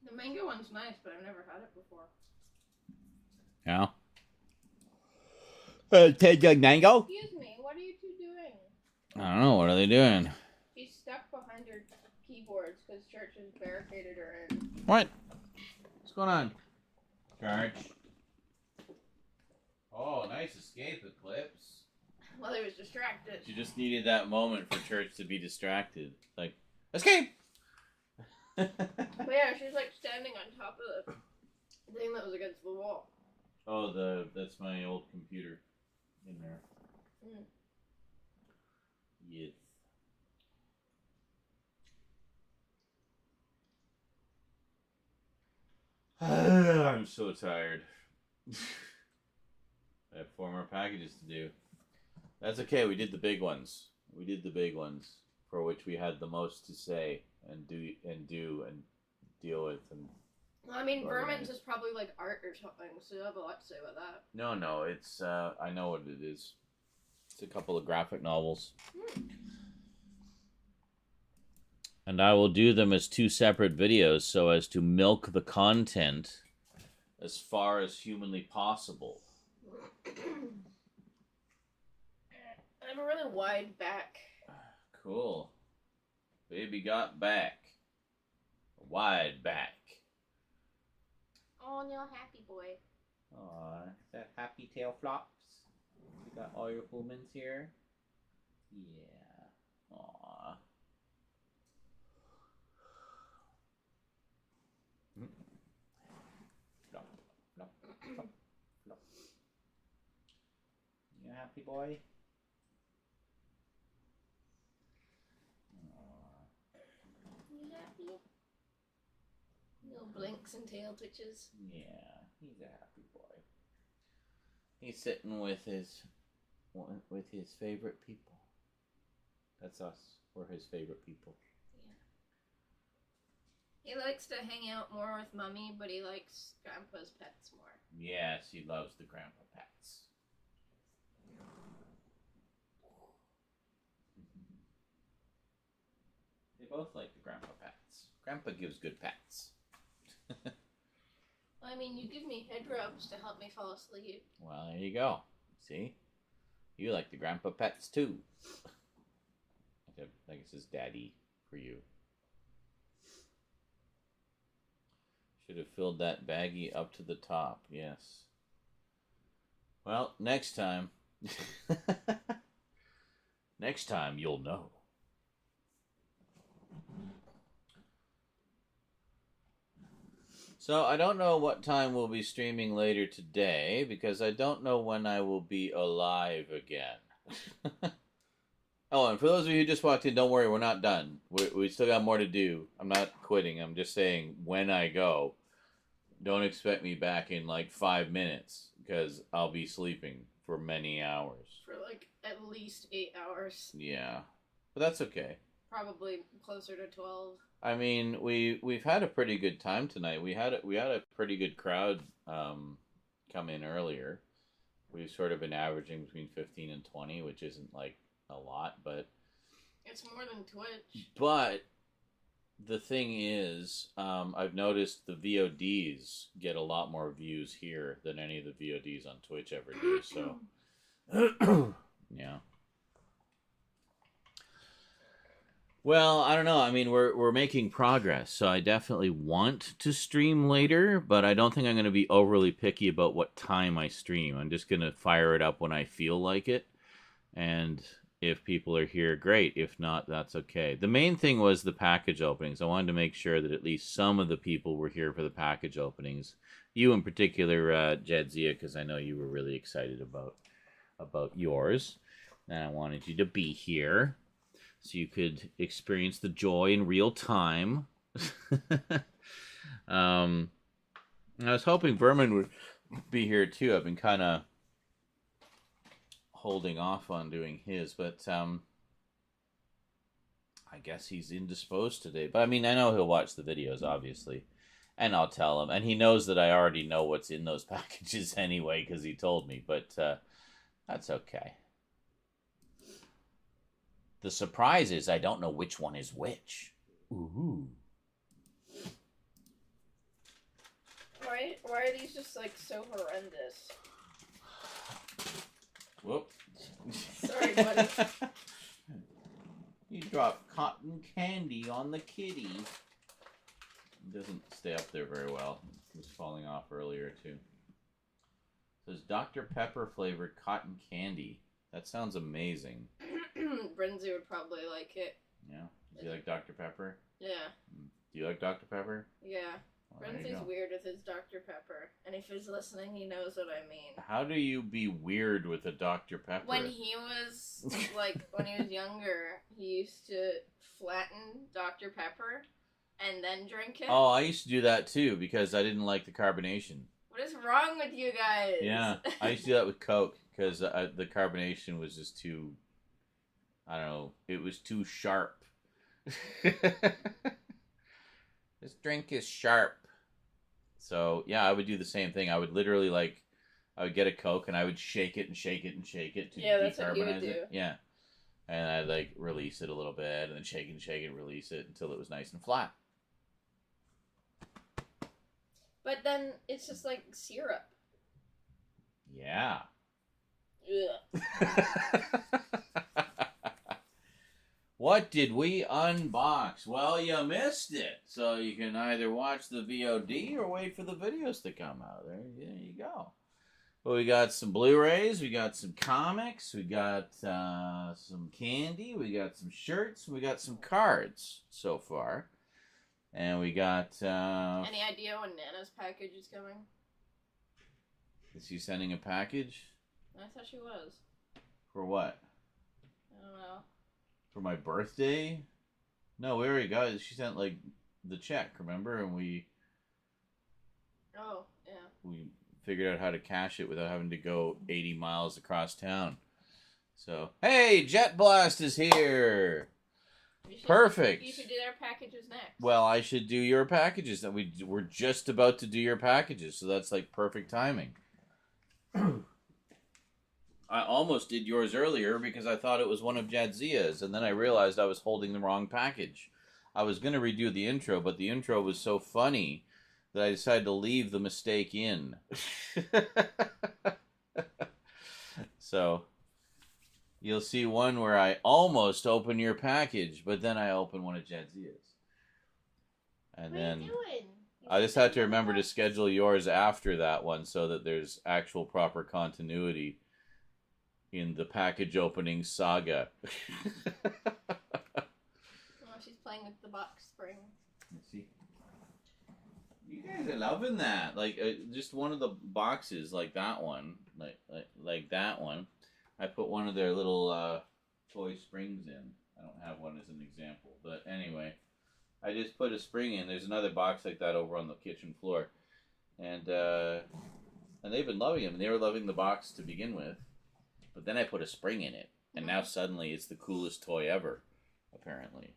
The mango one's nice, but I've never had it before. Yeah? Taste like mango? Excuse me, what are you two doing? I don't know. What are they doing? She's stuck behind her keyboards because Church has barricaded her in. What? What's going on? Charge. Oh, nice escape, Eclipse. Well, he was distracted. You just needed that moment for Church to be distracted. Like, escape! But yeah, she's like standing on top of the thing that was against the wall. Oh, that's my old computer in there. Mm. Yes. I'm so tired. I have 4 more packages to do. That's okay. We did the big ones. We did the big ones for which we had the most to say and do and deal with. And Well, I mean, Vermin's is probably like art or something, so you have a lot to say about that. no, it's I know what it is. It's a couple of graphic novels. And I will do them as 2 separate videos so as to milk the content as far as humanly possible. I have a really wide back. Cool. Baby got back. A wide back. Oh, no, happy boy. Aw, is that happy tail flops? You got all your humans here? Yeah. Aw. Flop, flop, flop, flop. You happy boy? You happy? Little blinks and tail twitches. Yeah, he's a happy boy. He's sitting with his favorite people. That's us. We're his favorite people. Yeah. He likes to hang out more with Mummy, but he likes Grandpa's pets more. Yes, he loves the grandpa pets. They both like the grandpa pets. Grandpa gives good pets. I mean, you give me head rubs to help me fall asleep. Well, there you go. See? You like the grandpa pets too. I guess it's daddy for you. Should have filled that baggie up to the top, yes. Well, next time. Next time you'll know. So I don't know what time we'll be streaming later today because I don't know when I will be alive again. Oh, and for those of you who just walked in, don't worry, we're not done. We still got more to do. I'm not quitting. I'm just saying when I go, don't expect me back in like 5 minutes because I'll be sleeping for many hours. For like at least 8 hours. Yeah, but that's okay. Probably closer to 12. I mean, we've had a pretty good time tonight. We had a pretty good crowd come in earlier. We've sort of been averaging between 15 and 20, which isn't like a lot, but it's more than Twitch. But the thing is, I've noticed the VODs get a lot more views here than any of the VODs on Twitch ever do. So, yeah. Well, I don't know. I mean, we're making progress, so I definitely want to stream later, but I don't think I'm going to be overly picky about what time I stream. I'm just going to fire it up when I feel like it, and if people are here, great. If not, that's okay. The main thing was the package openings. I wanted to make sure that at least some of the people were here for the package openings. You in particular, Jadzia, because I know you were really excited about yours, and I wanted you to be here so you could experience the joy in real time. I was hoping Vermin would be here too. I've been kind of holding off on doing his, but I guess he's indisposed today. But I mean, I know he'll watch the videos, obviously, and I'll tell him. And he knows that I already know what's in those packages anyway, because he told me. But that's okay. The surprise is I don't know which one is which. Ooh. Why are these just like so horrendous? Whoop. Sorry, buddy. You dropped cotton candy on the kitty. It doesn't stay up there very well. It was falling off earlier, too. It says Dr. Pepper flavored cotton candy. That sounds amazing. Brinzy would probably like it. Yeah? Do you like Dr. Pepper? Yeah. Do you like Dr. Pepper? Yeah. Well, Brinzy's weird with his Dr. Pepper. And if he's listening, he knows what I mean. How do you be weird with a Dr. Pepper? When he was, when he was younger, he used to flatten Dr. Pepper and then drink it. Oh, I used to do that too because I didn't like the carbonation. What is wrong with you guys? Yeah, I used to do that with Coke because the carbonation was just too, I don't know, it was too sharp. This drink is sharp. So, yeah, I would do the same thing. I would literally, I would get a Coke and I would shake it and shake it and shake it to that's what you would decarbonize do. it. Yeah. And I'd, release it a little bit and then shake it, release it until it was nice and flat. But then it's just like syrup. Yeah. Ugh. What did we unbox? Well, you missed it. So you can either watch the VOD or wait for the videos to come out. There you go. Well, we got some Blu-rays, we got some comics, we got some candy, we got some shirts, we got some cards so far. And we got... Any idea when Nana's package is coming? Is she sending a package? I thought she was. For what? I don't know. For my birthday? No, we already got it. She sent, the check, remember? And we... Oh, yeah. We figured out how to cash it without having to go 80 miles across town. So, hey, Jet Blast is here! Perfect. You should do their packages next. Well, I should do your packages. We're just about to do your packages, so that's perfect timing. I almost did yours earlier because I thought it was one of Jadzia's, and then I realized I was holding the wrong package. I was going to redo the intro, but the intro was so funny that I decided to leave the mistake in. So... You'll see one where I almost open your package, but then I open one of Jadzia's. And what then are you doing? I just had to remember to schedule yours after that one so that there's actual proper continuity in the package opening saga. Oh, she's playing with the box spring. Let's see. You guys are loving that. Just one of the boxes, like that one, like that one. I put one of their little toy springs in. I don't have one as an example. But anyway, I just put a spring in. There's another box like that over on the kitchen floor. And they've been loving them. And they were loving the box to begin with. But then I put a spring in it. And now suddenly it's the coolest toy ever, apparently.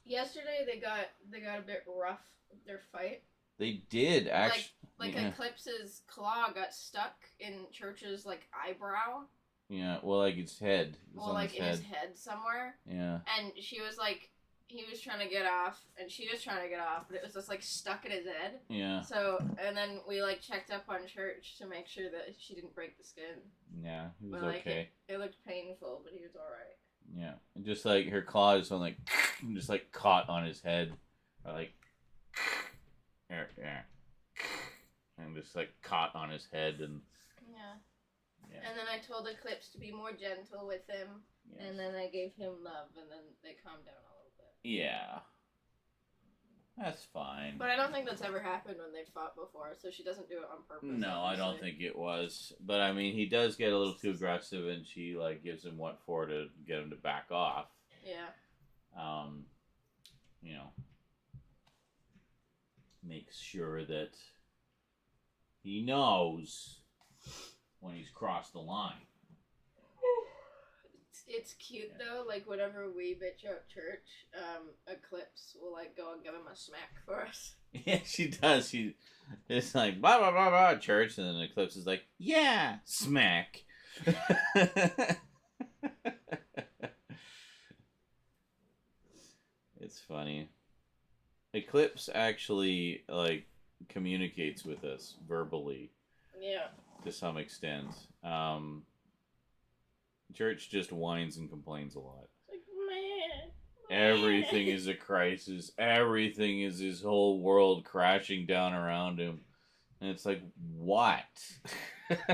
Yesterday they got a bit rough with their fight. They did, actually. Yeah. Eclipse's claw got stuck in Church's eyebrow. Yeah, well, his head. Well, in his head somewhere. Yeah. And she was he was trying to get off, and she was trying to get off, but it was just, like, stuck in his head. Yeah. So, and then we, like, checked up on Church to make sure that she didn't break the skin. Yeah, he was But, like, okay. It looked painful, but he was alright. Yeah, and just, like, her claws went, like, just, like, caught on his head. Or, like, yeah. And just, like, caught on his head, and... Yeah. And then I told Eclipse to be more gentle with him, and then I gave him love, and then they calmed down a little bit. Yeah. That's fine. But I don't think that's ever happened when they've fought before, so she doesn't do it on purpose. No, I don't think it was. But, I mean, he does get a little too aggressive, and she, like, gives him what for to get him to back off. Yeah. You know, makes sure that he knows when he's crossed the line. It's cute though, like whenever we bitch out Church, Eclipse will like go and give him a smack for us. Yeah, she does. It's like blah blah blah blah Church, and then Eclipse is like, yeah, smack. It's funny. Eclipse actually like communicates with us verbally. Yeah. To some extent. Church just whines and complains a lot. Like, man. Everything is a crisis. Everything is his whole world crashing down around him. And it's like, what?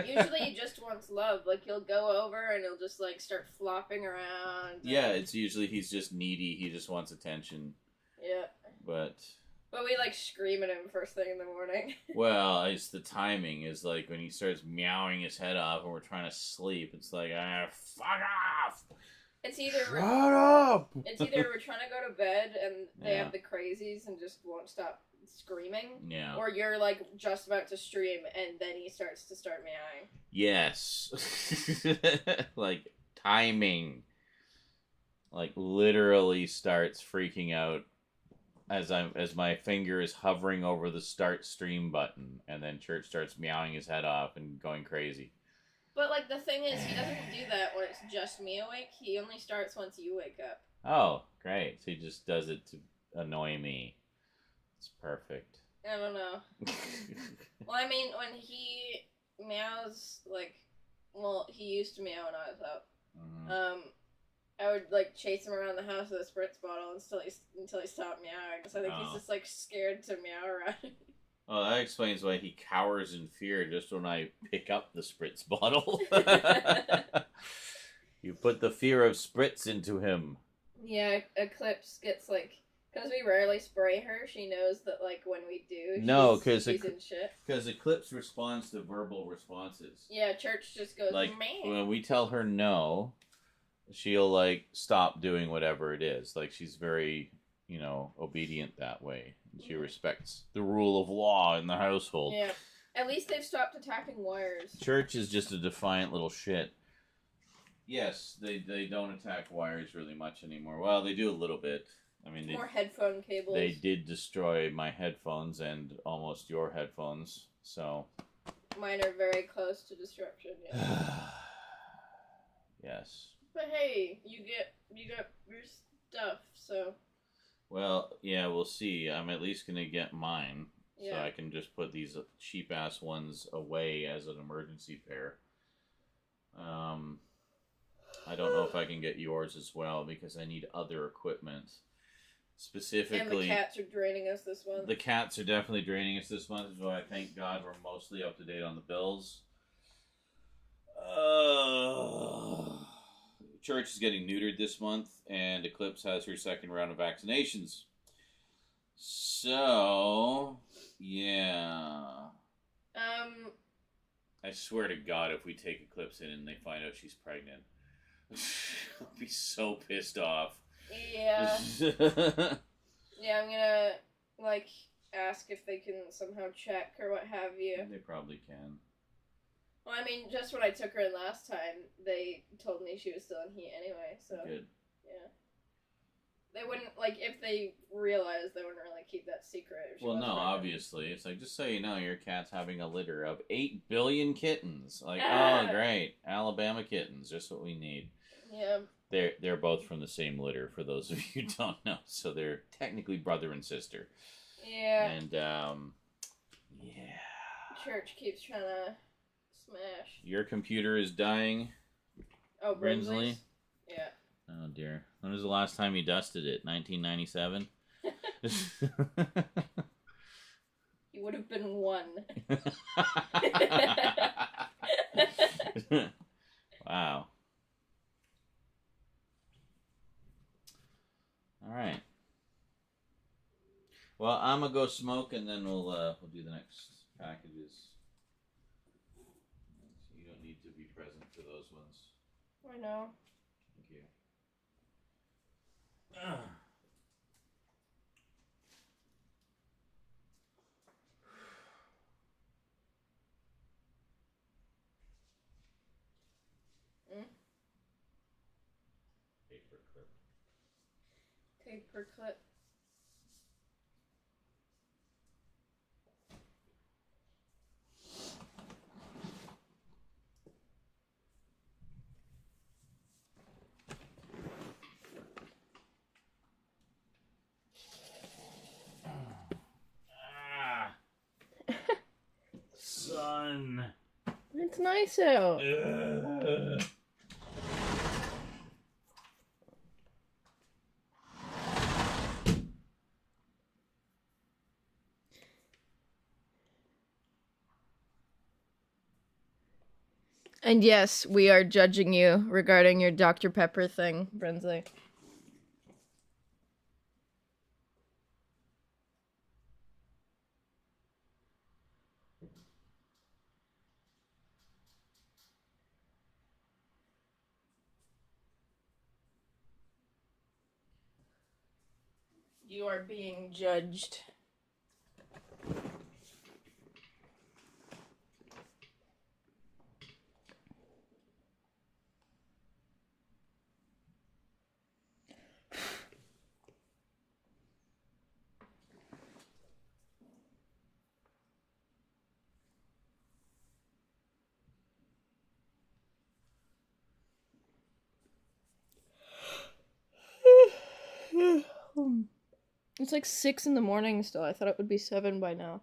Usually he just wants love. Like, he'll go over and he'll just, like, start flopping around. Yeah, it's usually he's just needy. He just wants attention. Yeah. But we, like, scream at him first thing in the morning. Well, it's the timing. Is like when he starts meowing his head off and we're trying to sleep. It's like, fuck off! It's either Shut up! It's either we're trying to go to bed and they have the crazies and just won't stop screaming. Yeah. Or you're, like, just about to stream and then he starts meowing. Yes. Like, timing. Like, literally starts freaking out as my finger is hovering over the start stream button, and then Church starts meowing his head off and going crazy. But, like, the thing is, he doesn't do that when it's just me awake. He only starts once you wake up. Oh, great. So he just does it to annoy me. It's perfect. I don't know. Well, I mean, when he meows, like, well, he used to meow when I was up. Mm-hmm. I would, like, chase him around the house with a spritz bottle until he stopped meowing. So I think he's just, like, scared to meow around. Well, that explains why he cowers in fear just when I pick up the spritz bottle. You put the fear of spritz into him. Yeah, Eclipse gets, like... Because we rarely spray her, she knows that, like, when we do, she's in shit. Because Eclipse responds to verbal responses. Yeah, Church just goes, like, man. When we tell her no, she'll, like, stop doing whatever it is. Like, she's very, obedient that way. She respects the rule of law in the household. Yeah. At least they've stopped attacking wires. Church is just a defiant little shit. Yes, they don't attack wires really much anymore. Well, they do a little bit. I mean, more headphone cables. They did destroy my headphones and almost your headphones, so... Mine are very close to destruction, yeah. Yes. But hey, you got your stuff, so... Well, yeah, we'll see. I'm at least gonna get mine, yeah. So I can just put these cheap-ass ones away as an emergency pair. I don't know if I can get yours as well, because I need other equipment. Specifically... And the cats are draining us this month. The cats are definitely draining us this month, so I thank God we're mostly up to date on the bills. Church is getting neutered this month, and Eclipse has her second round of vaccinations. So, yeah. I swear to God, if we take Eclipse in and they find out she's pregnant, I'll be so pissed off. Yeah. Yeah, I'm gonna, like, ask if they can somehow check or what have you. They probably can. Well, I mean, just when I took her in last time, they told me she was still in heat anyway, so... Good. Yeah. They wouldn't, like, if they realized, they wouldn't really keep that secret. Well, no, obviously. It's like, just so you know, your cat's having a litter of 8 billion kittens. Like, oh, great. Alabama kittens, just what we need. Yeah. They're both from the same litter, for those of you who don't know. So they're technically brother and sister. Yeah. And, yeah. Church keeps trying to smash. Your computer is dying. Oh, Brinsley? Yeah. Oh, dear. When was the last time you dusted it? 1997? You would have been 1. Wow. All right. Well, I'm gonna go smoke, and then we'll do the next packages. So you don't need to be present for those ones. I know. Thank you. Paper clip. Paper clip. Sun. It's nice out. And yes, we are judging you regarding your Dr. Pepper thing, Brinsley. You are being judged. It's like 6 in the morning still. I thought it would be 7 by now.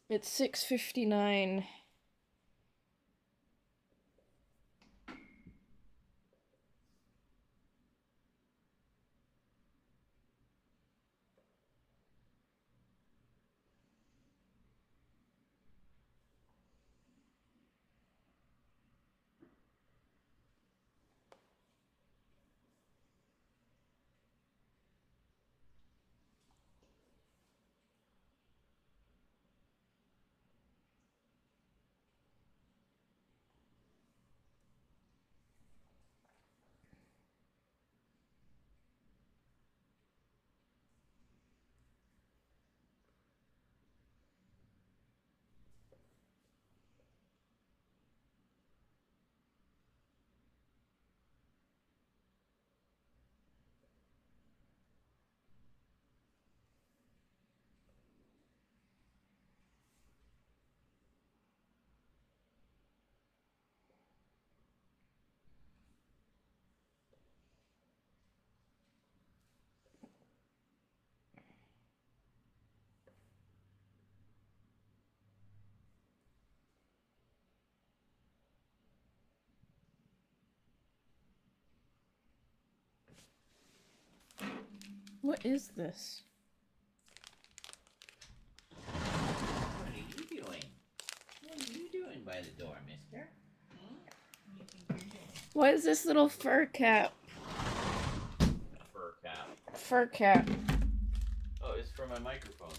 It's 6:59. What is this? What are you doing? What are you doing by the door, mister? What is this little fur cap? Fur cap. Fur cap. Oh, it's for my microphone.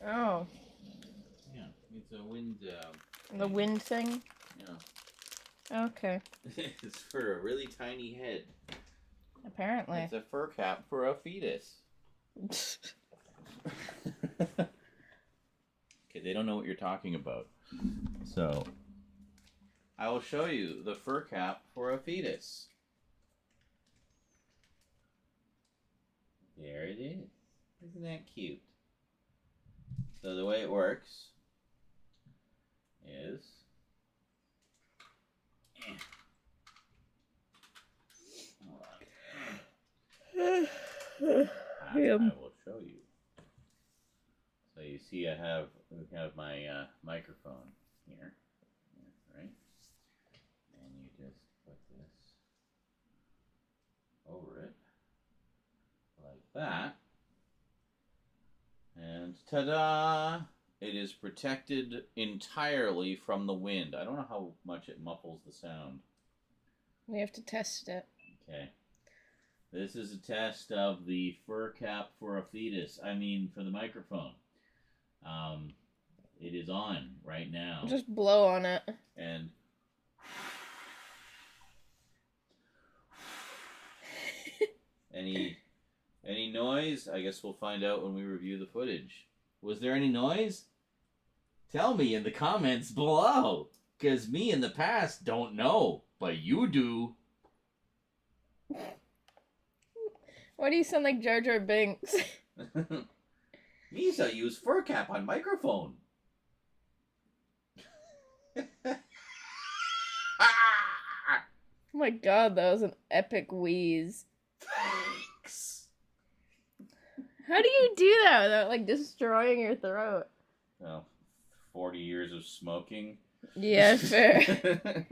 Oh. Yeah, it's a wind. The wind thing? Yeah. Okay. It's for a really tiny head. Apparently. It's a fur cap for a fetus. Okay, they don't know what you're talking about. So, I will show you the fur cap for a fetus. There it is. Isn't that cute? So the way it works you. I will show you. So you see, we have my microphone here, right? And you just put this over it like that, and ta-da! It is protected entirely from the wind. I don't know how much it muffles the sound. We have to test it. Okay. This is a test of the fur cap for a fetus. I mean, for the microphone. It is on right now. Just blow on it. And any noise? I guess we'll find out when we review the footage. Was there any noise? Tell me in the comments below, because me in the past don't know, but you do. Why do you sound like Jar Jar Binks? Misa used fur cap on microphone. Oh my god, that was an epic wheeze. Thanks. How do you do that without, like, destroying your throat? Well, 40 years of smoking. Yeah, fair.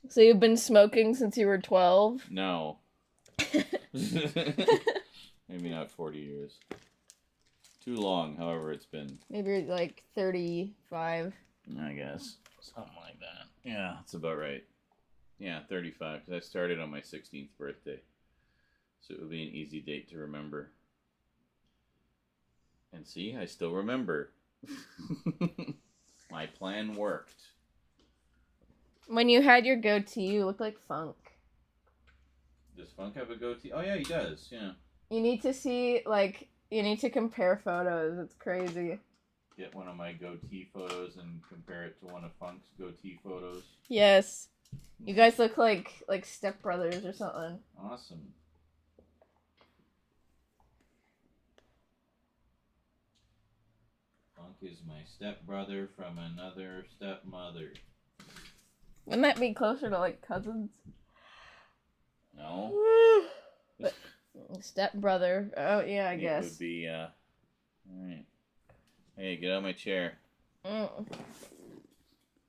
So you've been smoking since you were 12? No. Maybe not 40 years. Too long, however it's been. Maybe like 35. I guess. Something like that. Yeah, that's about right. Yeah, 35, because I started on my 16th birthday. So it would be an easy date to remember. And see, I still remember. My plan worked. When you had your goatee, you looked like Funk. Does Funk have a goatee? Oh yeah, he does, yeah. You need to see, like, you need to compare photos. It's crazy. Get one of my goatee photos and compare it to one of Funk's goatee photos. Yes. You guys look like stepbrothers or something. Awesome. Funk is my stepbrother from another stepmother. Wouldn't that be closer to, like, cousins? No. Stepbrother. Oh, yeah, I guess. It would be, alright. Hey, get out of my chair. Mm.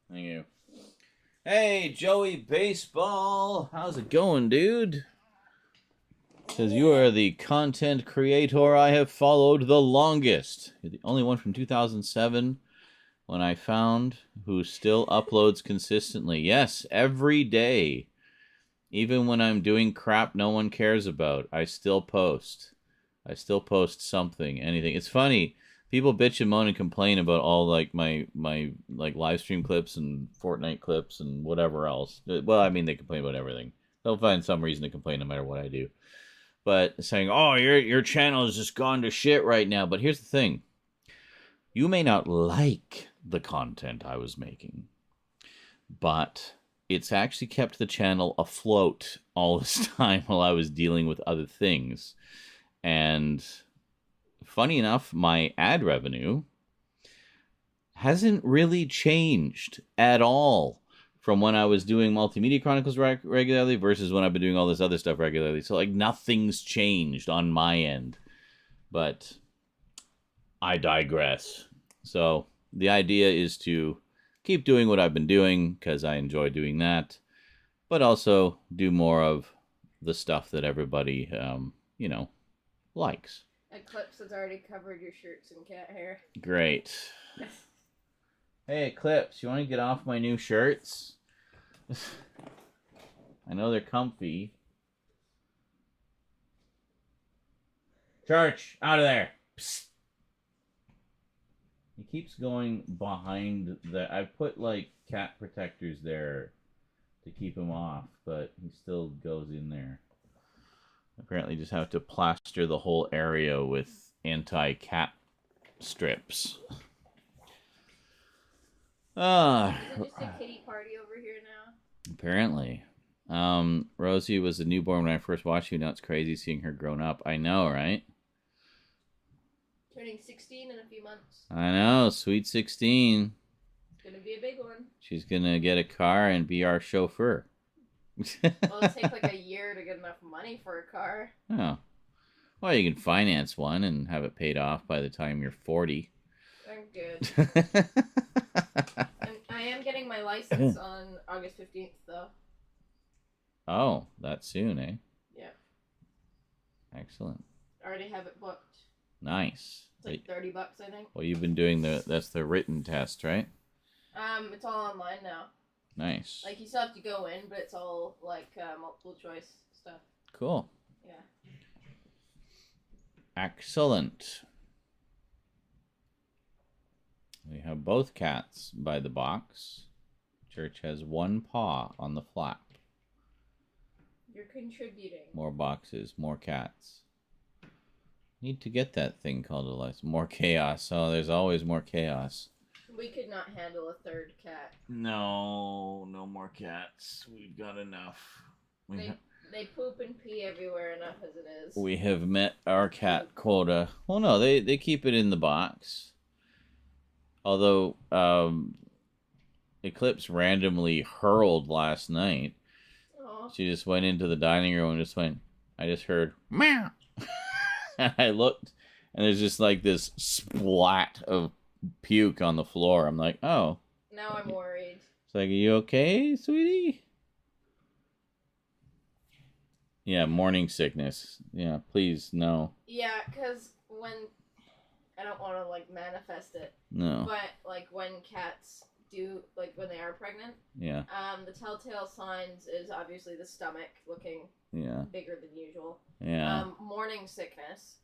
Thank you. Hey, Joey Baseball. How's it going, dude? Says you are the content creator I have followed the longest. You're the only one from 2007 when I found who still uploads consistently. Yes, every day. Even when I'm doing crap no one cares about, I still post. I still post something, anything. It's funny. People bitch and moan and complain about all like my like live stream clips and Fortnite clips and whatever else. Well, I mean they complain about everything. They'll find some reason to complain no matter what I do. But saying, "Oh, your channel has just gone to shit right now." But here's the thing. You may not like the content I was making, but it's actually kept the channel afloat all this time while I was dealing with other things. And funny enough, my ad revenue hasn't really changed at all from when I was doing Multimedia Chronicles regularly versus when I've been doing all this other stuff regularly. So, like, nothing's changed on my end. But I digress. So, the idea is to keep doing what I've been doing because I enjoy doing that, but also do more of the stuff that everybody, likes. Eclipse has already covered your shirts and cat hair. Great. Hey, Eclipse, you want to get off my new shirts? I know they're comfy. Church, out of there. Psst. He keeps going behind the... I put, like, cat protectors there to keep him off, but he still goes in there. Apparently just have to plaster the whole area with anti-cat strips. Is it just a kitty party over here now? Apparently. Rosie was a newborn when I first watched you. Now it's crazy seeing her grown up. I know, right? Turning 16 in a few months. I know, sweet 16. It's gonna be a big one. She's gonna get a car and be our chauffeur. Well, it'll take like a year to get enough money for a car. Oh. Well, you can finance one and have it paid off by the time you're 40. I'm good. I am getting my license on August 15th, though. Oh, that soon, eh? Yeah. Excellent. I already have it booked. Nice. It's like $30, I think. Well, you've been doing that's the written test, right? It's all online now. Nice. Like, you still have to go in, but it's all, like, multiple choice stuff. Cool. Yeah. Excellent. We have both cats by the box. Church has one paw on the flap. You're contributing. More boxes, more cats. Need to get that thing called a license. More chaos. Oh, there's always more chaos. We could not handle a third cat. No more cats. We've got enough. They poop and pee everywhere enough as it is. We have met our cat quota. Well, no, they keep it in the box. Although, Eclipse randomly hurled last night. Aww. She just went into the dining room and I just heard, meow. And I looked, and there's just like this splat of puke on the floor. I'm like, oh. Now I'm worried. It's like, are you okay, sweetie? Yeah, morning sickness. Yeah, please, no. Yeah, because when... I don't want to, like, manifest it. No. But, like, when cats do, like, when they are pregnant... Yeah. The telltale signs is obviously the stomach looking bigger than usual. Yeah. Morning sickness.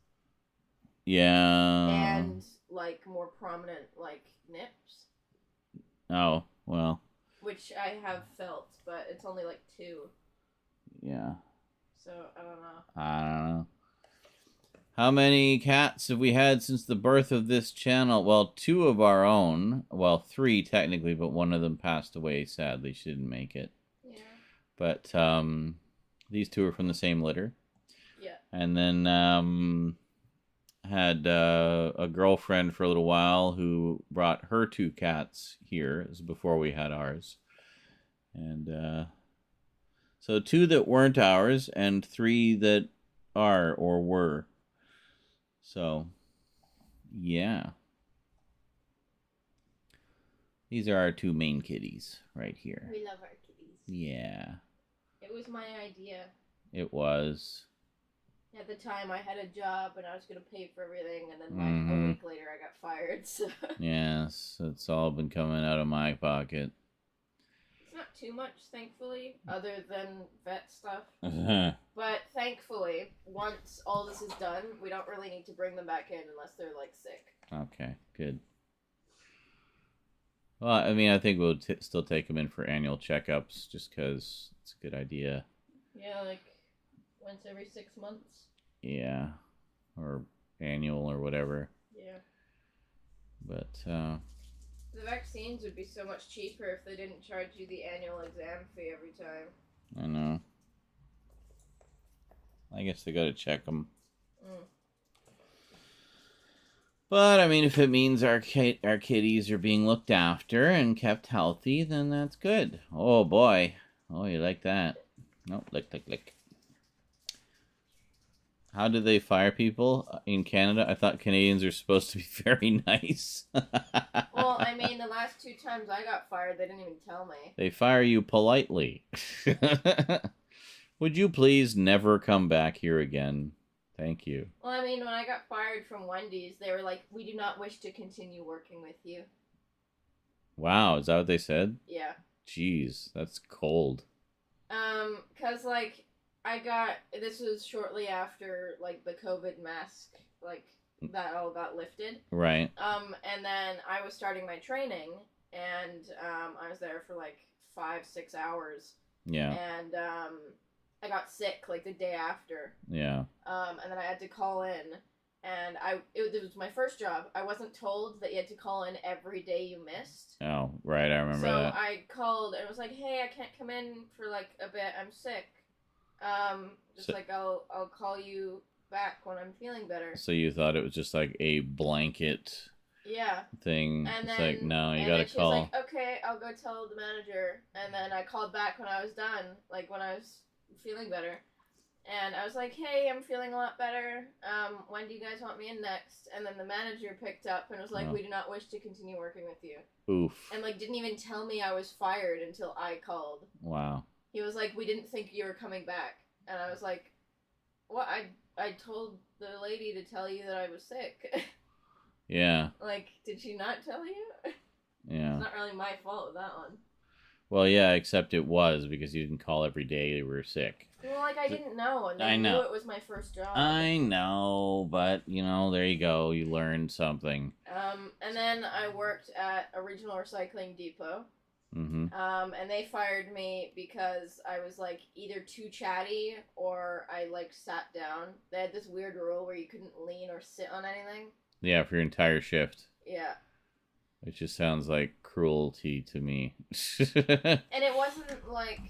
Yeah. And, like, more prominent, like, nips. Oh, well. Which I have felt, but it's only, like, 2. Yeah. So, I don't know. I don't know. How many cats have we had since the birth of this channel? Well, 2 of our own. Well, 3 technically, but one of them passed away, sadly. She didn't make it. Yeah. But these 2 are from the same litter. Yeah. And then had a girlfriend for a little while who brought her 2 cats here. This is before we had ours. And so 2 that weren't ours and 3 that are or were. So, yeah. These are our 2 main kitties right here. We love our kitties. Yeah. It was my idea. It was. At the time, I had a job and I was going to pay for everything, and then like a week later, I got fired. So. Yes, it's all been coming out of my pocket. It's not too much, thankfully, other than vet stuff. Uh-huh. But thankfully, once all this is done, we don't really need to bring them back in unless they're like sick. Okay, good. Well, I mean, I think we'll still take them in for annual checkups, just because it's a good idea. Yeah, like once every 6 months. Yeah, or annual or whatever. Yeah. But the vaccines would be so much cheaper if they didn't charge you the annual exam fee every time. I know. I guess they gotta check them. But, I mean, if it means our kitties are being looked after and kept healthy, then that's good. Oh, boy. Oh, you like that. No, lick. How do they fire people in Canada? I thought Canadians are supposed to be very nice. Well, I mean, the last 2 times I got fired, they didn't even tell me. They fire you politely. Would you please never come back here again? Thank you. Well, I mean, when I got fired from Wendy's, they were like, we do not wish to continue working with you. Wow, is that what they said? Yeah. Jeez, that's cold. 'Cause, like, this was shortly after, like, the COVID mask, like, that all got lifted. Right. And then I was starting my training, and, I was there for, like, 5-6 hours. Yeah. And, I got sick, like, the day after. Yeah. And then I had to call in, and it was my first job. I wasn't told that you had to call in every day you missed. Oh, right, I remember that. So I called and was like, hey, I can't come in for, like, a bit. I'm sick. I'll call you back when I'm feeling better. So you thought it was just like a blanket thing. And it's then, like, no, you and gotta then she call. was like, okay, I'll go tell the manager. And then I called back when I was done, like when I was feeling better. And I was like, hey, I'm feeling a lot better. When do you guys want me in next? And then the manager picked up and was like, we do not wish to continue working with you. Oof. And, like, didn't even tell me I was fired until I called. Wow. He was like, we didn't think you were coming back. And I was like, what? I told the lady to tell you that I was sick. Yeah. Like, did she not tell you? Yeah. It's not really my fault with that one. Well, yeah, except it was because you didn't call every day you were sick. Well, like, I didn't know, and I I know. knew it was my first job. I know, but, you know, there you go. You learned something. And then I worked at a regional recycling depot. Mm-hmm. And they fired me because I was, like, either too chatty or I, like, sat down. They had this weird rule where you couldn't lean or sit on anything. Yeah, for your entire shift. Yeah. It just sounds like cruelty to me. And it wasn't, like,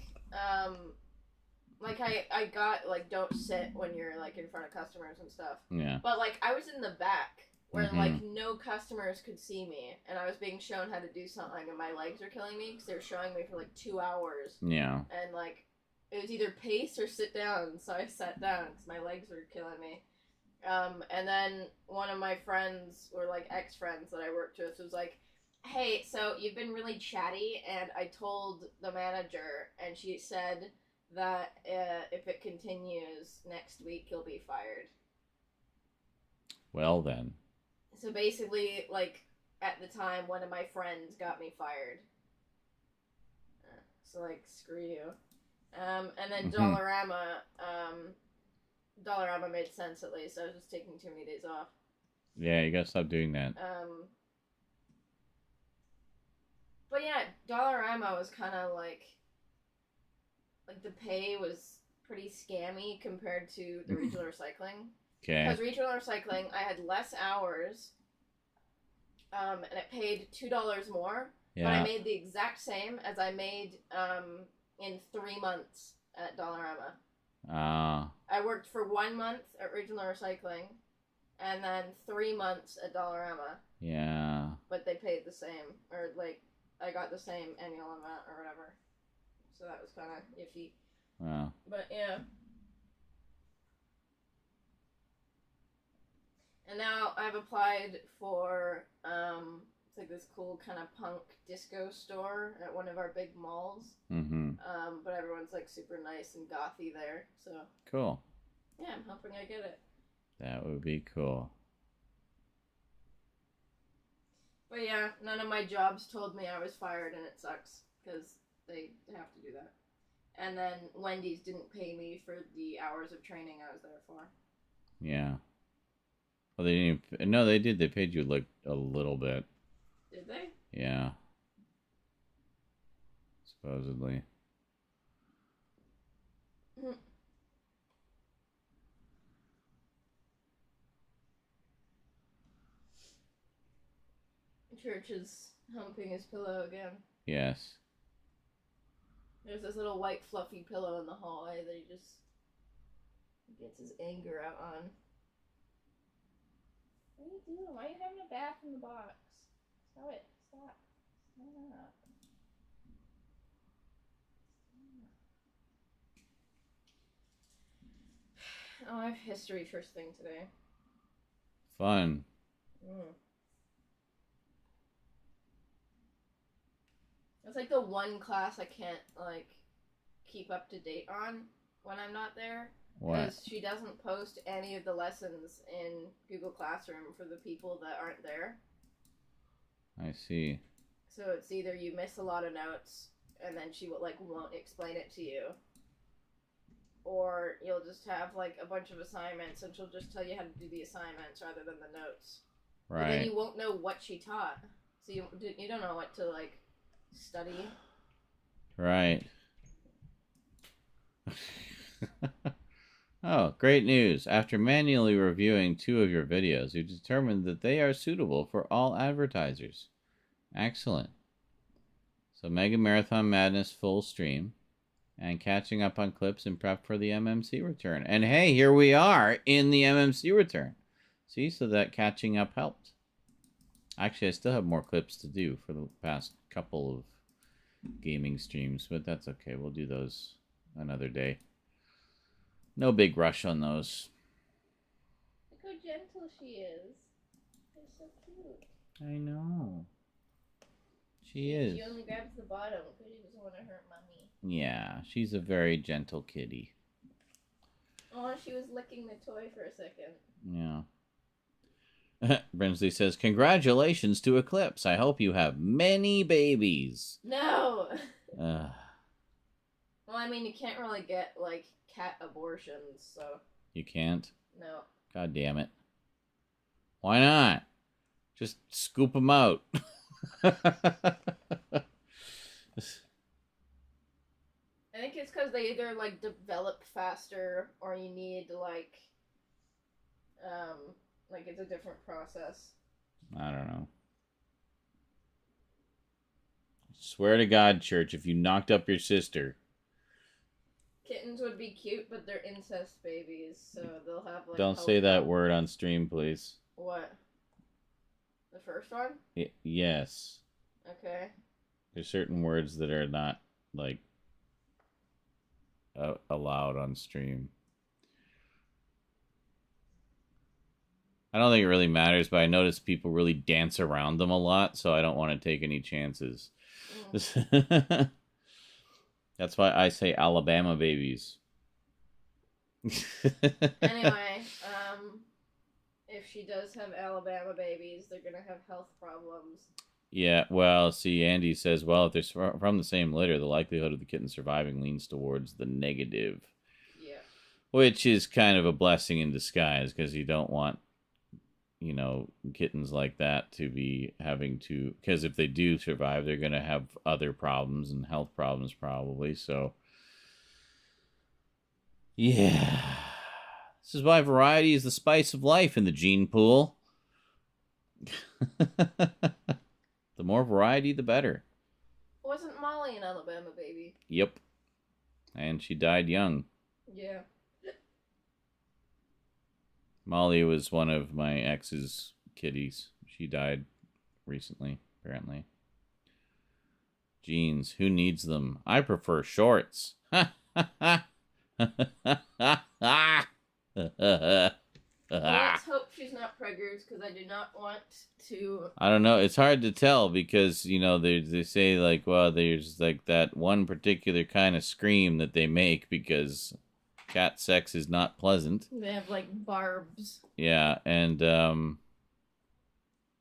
I got, like, don't sit when you're, like, in front of customers and stuff. Yeah. But, like, I was in the back where, like, no customers could see me. And I was being shown how to do something, and my legs were killing me because they were showing me for, like, 2 hours. Yeah. And, like, it was either pace or sit down. So I sat down because my legs were killing me. And then one of my friends, or, like, ex-friends that I worked with, was like, hey, so you've been really chatty, and I told the manager, and she said that if it continues next week, you'll be fired. Well, then. So basically, like, at the time, one of my friends got me fired. So, like, screw you. And then Dollarama made sense at least. I was just taking too many days off. Yeah, you gotta stop doing that. But yeah, Dollarama was kind of like the pay was pretty scammy compared to the regional recycling. Okay. Because regional recycling, I had less hours, and it paid $2 more. Yeah. But I made the exact same as I made in 3 months at Dollarama. I worked for 1 month at regional recycling, and then 3 months at Dollarama. Yeah. But they paid the same, or like I got the same annual amount or whatever. So that was kind of iffy. Wow. But yeah. And now I've applied for it's like this cool kind of punk disco store at one of our big malls. Mm-hmm. But everyone's like super nice and gothy there, so Cool. yeah, I'm hoping I get it. That would be cool. But yeah, none of my jobs told me I was fired, and it sucks because they have to do that. And then Wendy's didn't pay me for the hours of training I was there for. Yeah. Well, they didn't even... No, they did. They paid you, like, a little bit. Did they? Yeah. Supposedly. Church is humping his pillow again. Yes. There's this little white fluffy pillow in the hallway that he just gets his anger out on. What are you doing? Why are you having a bath in the box? Stop it. Stop. Stop. Oh, I have history first thing today. Fun. It's like the one class I can't, like, keep up to date on when I'm not there. What? Because she doesn't post any of the lessons in Google Classroom for the people that aren't there. I see. So it's either you miss a lot of notes, and then she won't explain it to you. Or you'll just have, like, a bunch of assignments, and she'll just tell you how to do the assignments rather than the notes. Right. But then you won't know what she taught. So you don't know what to, like, study. Right. Oh, great news. After manually reviewing 2 of your videos, you determined that they are suitable for all advertisers. Excellent. So Mega Marathon Madness full stream and catching up on clips in prep for the MMC return. And hey, here we are in the MMC return. See, so that catching up helped. Actually, I still have more clips to do for the past couple of gaming streams, but that's okay. We'll do those another day. No big rush on those. Look how gentle she is. She's so cute. I know. She is. She only grabs the bottom because she doesn't want to hurt Mommy. Yeah, she's a very gentle kitty. Oh, she was licking the toy for a second. Yeah. Brinsley says, congratulations to Eclipse. I hope you have many babies. No! Well, I mean, you can't really get, like, cat abortions, so... You can't? No. God damn it. Why not? Just scoop them out. I think it's because they either, like, develop faster, or you need, like, it's a different process. I don't know. Swear to God, Church, if you knocked up your sister... Kittens would be cute, but they're incest babies, so they'll have, like... Don't say that word on stream, please. What? The first one? Yes. Okay. There's certain words that are not, like, allowed on stream. I don't think it really matters, but I notice people really dance around them a lot, so I don't want to take any chances. Mm. That's why I say Alabama babies. Anyway, if she does have Alabama babies, they're gonna have health problems. Yeah, well, see, Andy says, well, if they're from the same litter, the likelihood of the kitten surviving leans towards the negative. Yeah. Which is kind of a blessing in disguise, because you don't want, you know, kittens like that to be having to... Because if they do survive, they're going to have other problems and health problems probably, so... Yeah. This is why variety is the spice of life in the gene pool. The more variety, the better. Wasn't Molly an Alabama baby? Yep. And she died young. Yeah. Molly was one of my ex's kitties. She died recently, apparently. Jeans, who needs them? I prefer shorts. Let's hope she's not preggers, because I do not want to... I don't know. It's hard to tell because, you know, they say, like, well, there's, like, that one particular kind of scream that they make because cat sex is not pleasant. They have, like, barbs. Yeah, and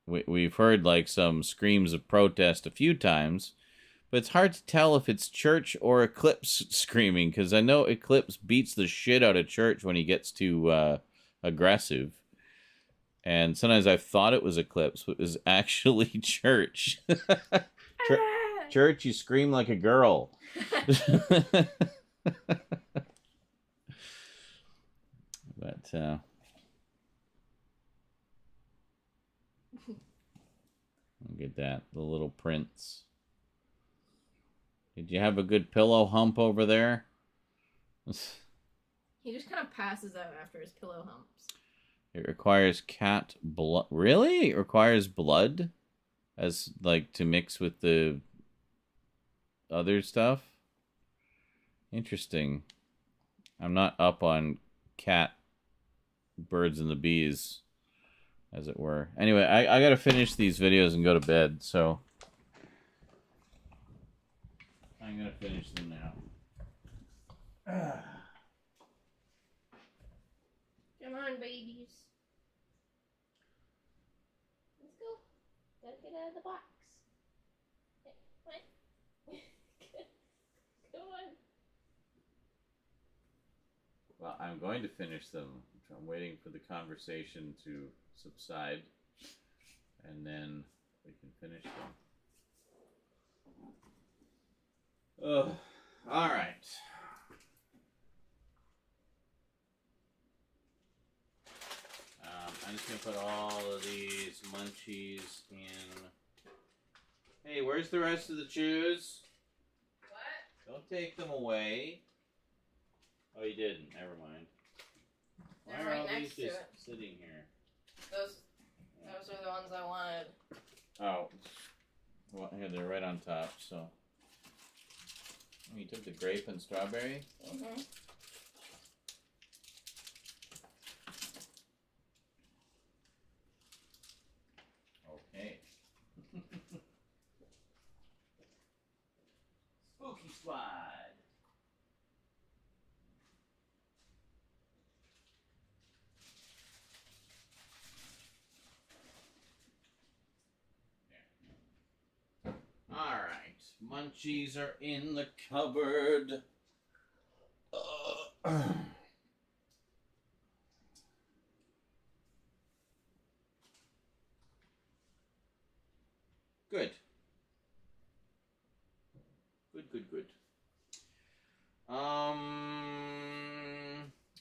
we've heard, like, some screams of protest a few times, but it's hard to tell if it's Church or Eclipse screaming, because I know Eclipse beats the shit out of Church when he gets too aggressive. And sometimes I've thought it was Eclipse, but it was actually Church. Church, you scream like a girl. But, I'll get that. The little prince. Did you have a good pillow hump over there? He just kind of passes out after his pillow humps. It requires cat blood. Really? It requires blood? As, like, to mix with the other stuff? Interesting. I'm not up on cat birds and the bees, as it were. Anyway, I gotta finish these videos and go to bed, so I'm gonna finish them now. Come on, babies. Let's go. Gotta get out of the box. What? Come on. Well, I'm going to finish them. I'm waiting for the conversation to subside, and then we can finish them. Oh, all right. I'm just going to put all of these munchies in. Hey, where's the rest of the chews? What? Don't take them away. Oh, you didn't. Never mind. Why They're are right all next these to just it. sitting here? Those are the ones I wanted. Oh. Well, here, they're right on top, so. Oh, you took the grape and strawberry? Mm-hmm. Spooky Squad. Alright, munchies are in the cupboard. Good. Good.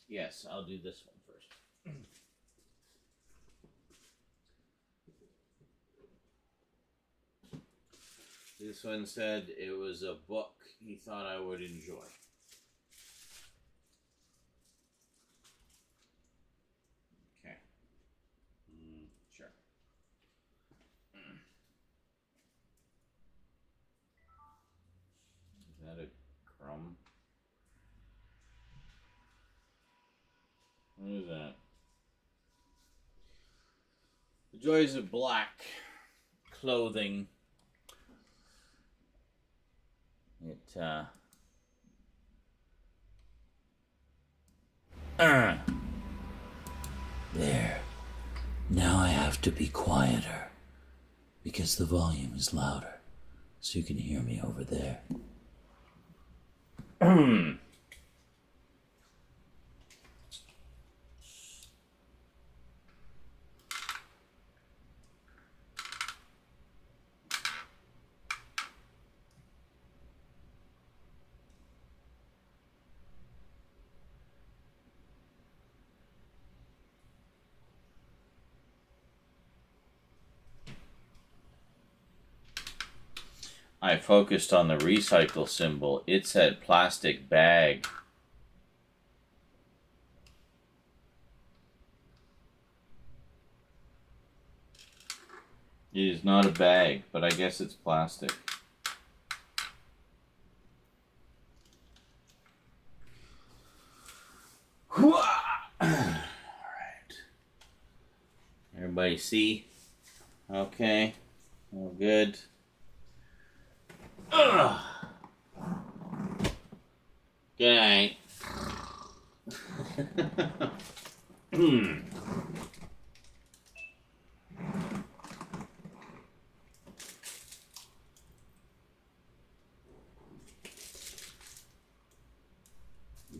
Yes, I'll do this one first. This one said it was a book he thought I would enjoy. Okay. Sure. Is that a crumb? What is that? The joys of black clothing. There. Now I have to be quieter because the volume is louder, so you can hear me over there. I focused on the recycle symbol. It said plastic bag. It is not a bag, but I guess it's plastic. Alright. Everybody see? Okay. All good. Good night.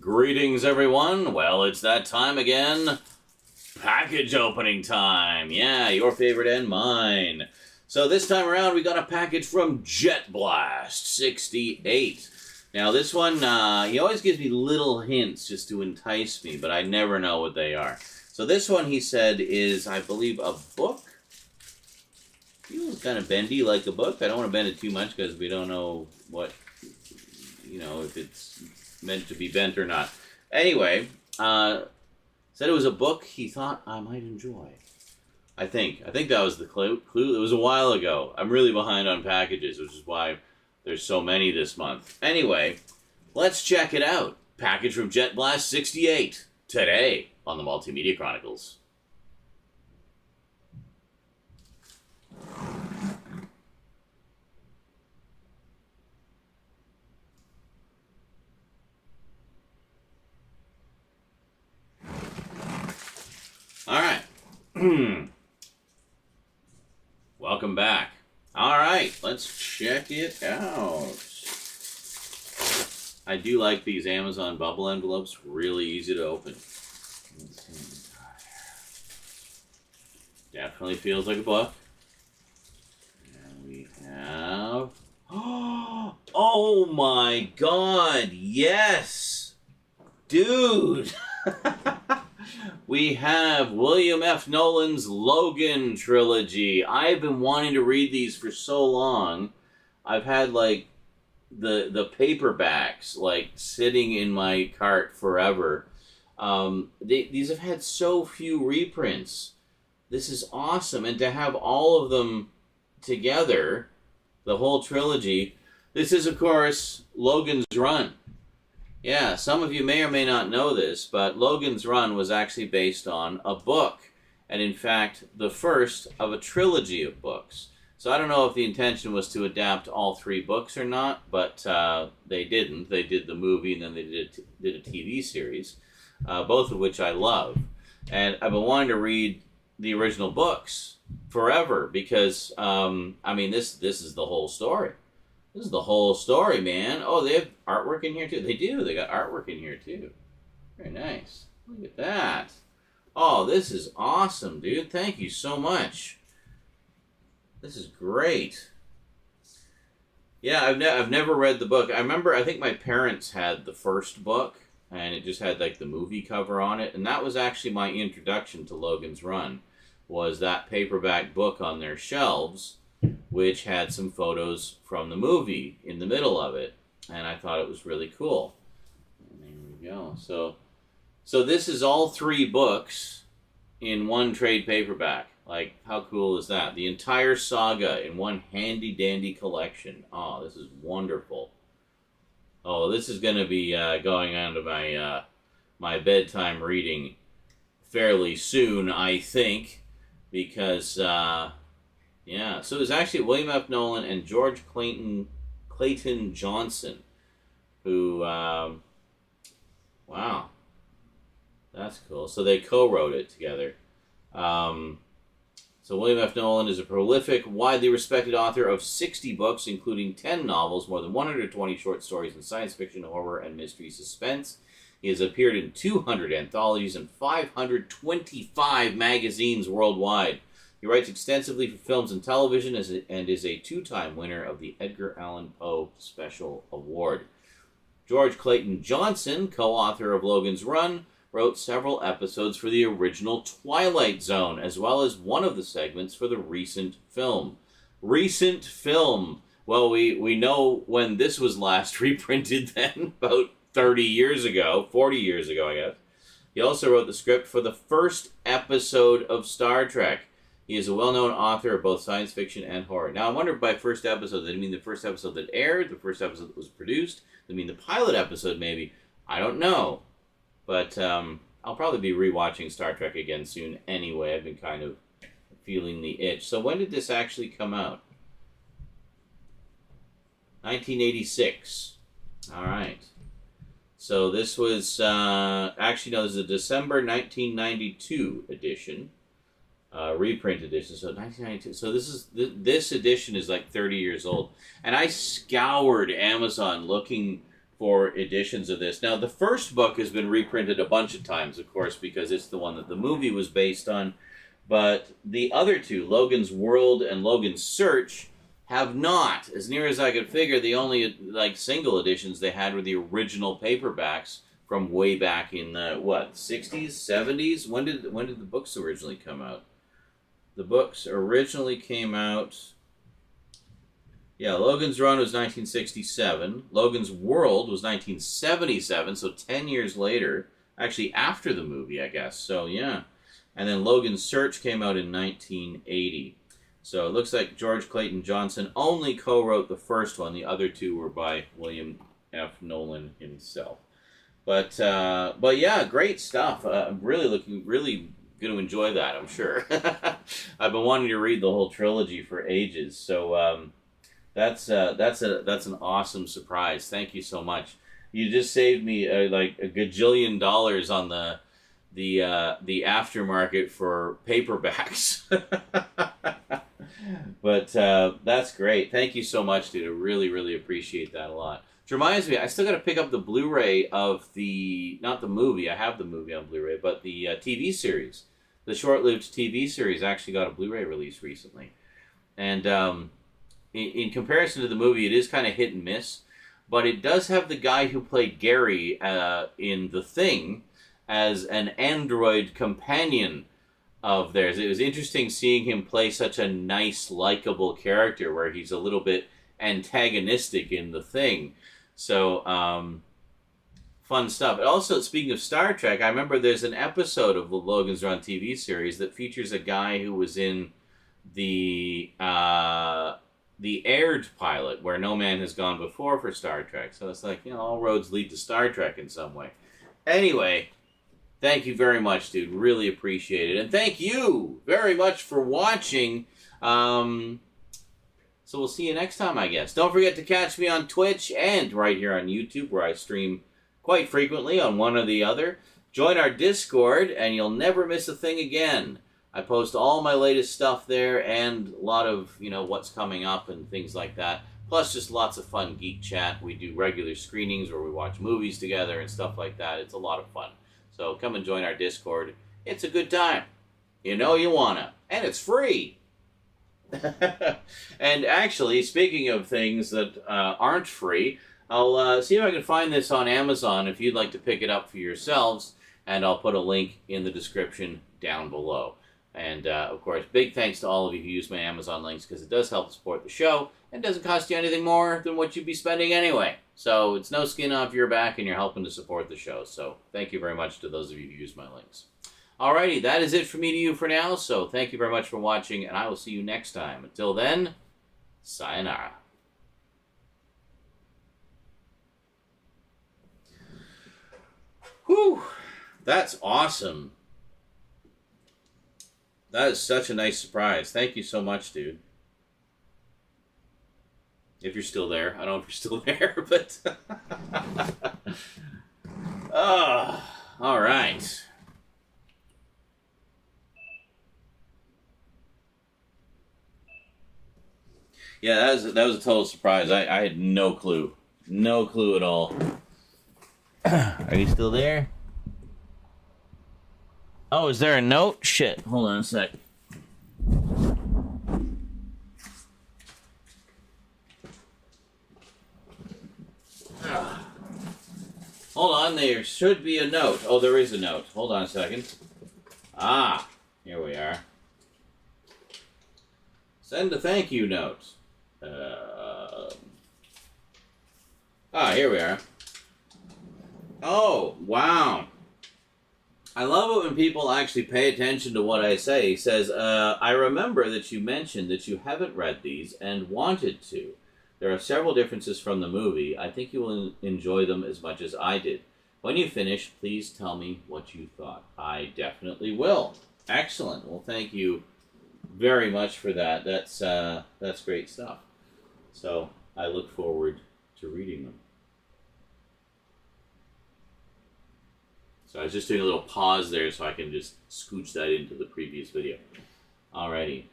Greetings, everyone. Well, it's that time again. Package opening time. Yeah, your favorite and mine. So this time around, we got a package from Jet Blast 68. Now this one, he always gives me little hints just to entice me, but I never know what they are. So this one, he said, is, I believe, a book. Feels kind of bendy like a book. I don't want to bend it too much because we don't know what, you know, if it's meant to be bent or not. Anyway, said it was a book he thought I might enjoy. I think that was the clue. It was a while ago. I'm really behind on packages, which is why there's so many this month. Anyway, let's check it out. Package from Jet Blast 68 today on the Multimedia Chronicles. All right. Welcome back. All right, let's check it out. I do like these Amazon bubble envelopes. Really easy to open. Definitely feels like a book. And we have... Oh my god, yes! Dude! We have William F. Nolan's Logan trilogy. I've been wanting to read these for so long. I've had, like, the paperbacks, like, sitting in my cart forever. These have had so few reprints. This is awesome. And to have all of them together, the whole trilogy, this is, of course, Logan's Run. Yeah, some of you may or may not know this, but Logan's Run was actually based on a book. And in fact, the first of a trilogy of books. So I don't know if the intention was to adapt all 3 books or not, but they didn't. They did the movie, and then they did a TV series, both of which I love. And I've been wanting to read the original books forever because, this is the whole story. This is the whole story, man. Oh, they have artwork in here, too. They do. They got artwork in here, too. Very nice. Look at that. Oh, this is awesome, dude. Thank you so much. This is great. Yeah, I've never read the book. I think my parents had the first book, and it just had like the movie cover on it, and that was actually my introduction to Logan's Run, was that paperback book on their shelves, which had some photos from the movie in the middle of it, and I thought it was really cool. And there we go. So this is all 3 books in one trade paperback. Like, how cool is that? The entire saga in one handy-dandy collection. Oh, this is wonderful. Oh, this is going to be going on to my my bedtime reading fairly soon, I think, because, yeah. So it was actually William F. Nolan and George Clayton Johnson who, wow. That's cool. So they co-wrote it together. So William F. Nolan is a prolific, widely respected author of 60 books, including 10 novels, more than 120 short stories in science fiction, horror, and mystery suspense. He has appeared in 200 anthologies and 525 magazines worldwide. He writes extensively for films and television and is a 2-time winner of the Edgar Allan Poe Special Award. George Clayton Johnson, co-author of Logan's Run, wrote several episodes for the original Twilight Zone, as well as one of the segments for the recent film. Recent film. Well, we know when this was last reprinted then, about 30 years ago, 40 years ago, I guess. He also wrote the script for the first episode of Star Trek. He is a well-known author of both science fiction and horror. Now, I wonder if by first episode, they mean the first episode that aired, the first episode that was produced, they mean the pilot episode, maybe. I don't know. But I'll probably be rewatching Star Trek again soon anyway. I've been kind of feeling the itch. So when did this actually come out? 1986. All right. So this was, actually, no, this is a December 1992 edition. Reprint edition. So 1992. So this edition is like 30 years old. And I scoured Amazon looking for editions of this. Now, the first book has been reprinted a bunch of times, of course, because it's the one that the movie was based on. But the other 2, Logan's World and Logan's Search, have not. As near as I could figure, the only single editions they had were the original paperbacks from way back in the 60s, 70s. When did the books originally come out? The books originally came out. Yeah, Logan's Run was 1967. Logan's World was 1977, so 10 years later. Actually, after the movie, I guess. So, yeah. And then Logan's Search came out in 1980. So it looks like George Clayton Johnson only co-wrote the first one. The other 2 were by William F. Nolan himself. But yeah, great stuff. I'm really going to enjoy that, I'm sure. I've been wanting to read the whole trilogy for ages. So, that's an awesome surprise. Thank you so much. You just saved me a gajillion dollars on the aftermarket for paperbacks. But that's great. Thank you so much, dude. I really, really appreciate that a lot. Which reminds me, I still got to pick up the Blu-ray of not the movie. I have the movie on Blu-ray, but the TV series. The short-lived TV series actually got a Blu-ray release recently, and in comparison to the movie, it is kind of hit and miss, but it does have the guy who played Gary in The Thing as an android companion of theirs. It was interesting seeing him play such a nice, likable character where he's a little bit antagonistic in The Thing. So, fun stuff. Also, speaking of Star Trek, I remember there's an episode of the Logan's Run TV series that features a guy who was in the aired pilot, where no man has gone before for Star Trek. So it's like, all roads lead to Star Trek in some way. Anyway, thank you very much, dude. Really appreciate it. And thank you very much for watching. So we'll see you next time, I guess. Don't forget to catch me on Twitch and right here on YouTube, where I stream quite frequently on one or the other. Join our Discord, and you'll never miss a thing again. I post all my latest stuff there, and a lot of, what's coming up and things like that. Plus, just lots of fun geek chat. We do regular screenings where we watch movies together and stuff like that. It's a lot of fun. So come and join our Discord. It's a good time. You know you wanna. And it's free. And actually, speaking of things that aren't free, I'll see if I can find this on Amazon if you'd like to pick it up for yourselves. And I'll put a link in the description down below. And, of course, big thanks to all of you who use my Amazon links, because it does help support the show, and doesn't cost you anything more than what you'd be spending anyway. So it's no skin off your back, and you're helping to support the show. So thank you very much to those of you who use my links. Alrighty, that is it for me to you for now, so thank you very much for watching, and I will see you next time. Until then, sayonara. Whew, that's awesome. That is such a nice surprise. Thank you so much, dude. If you're still there. I don't know if you're still there, but... all right. Yeah, that was a total surprise. I had no clue. No clue at all. Are you still there? Oh, is there a note? Shit. Hold on a sec. Hold on, there should be a note. Oh, there is a note. Hold on a second. Ah, here we are. Send a thank you note. Here we are. Oh, wow. I love it when people actually pay attention to what I say. He says, I remember that you mentioned that you haven't read these and wanted to. There are several differences from the movie. I think you will enjoy them as much as I did. When you finish, please tell me what you thought. I definitely will. Excellent. Well, thank you very much for that. That's great stuff. So I look forward to reading them. So I was just doing a little pause there so I can just scooch that into the previous video. Alrighty.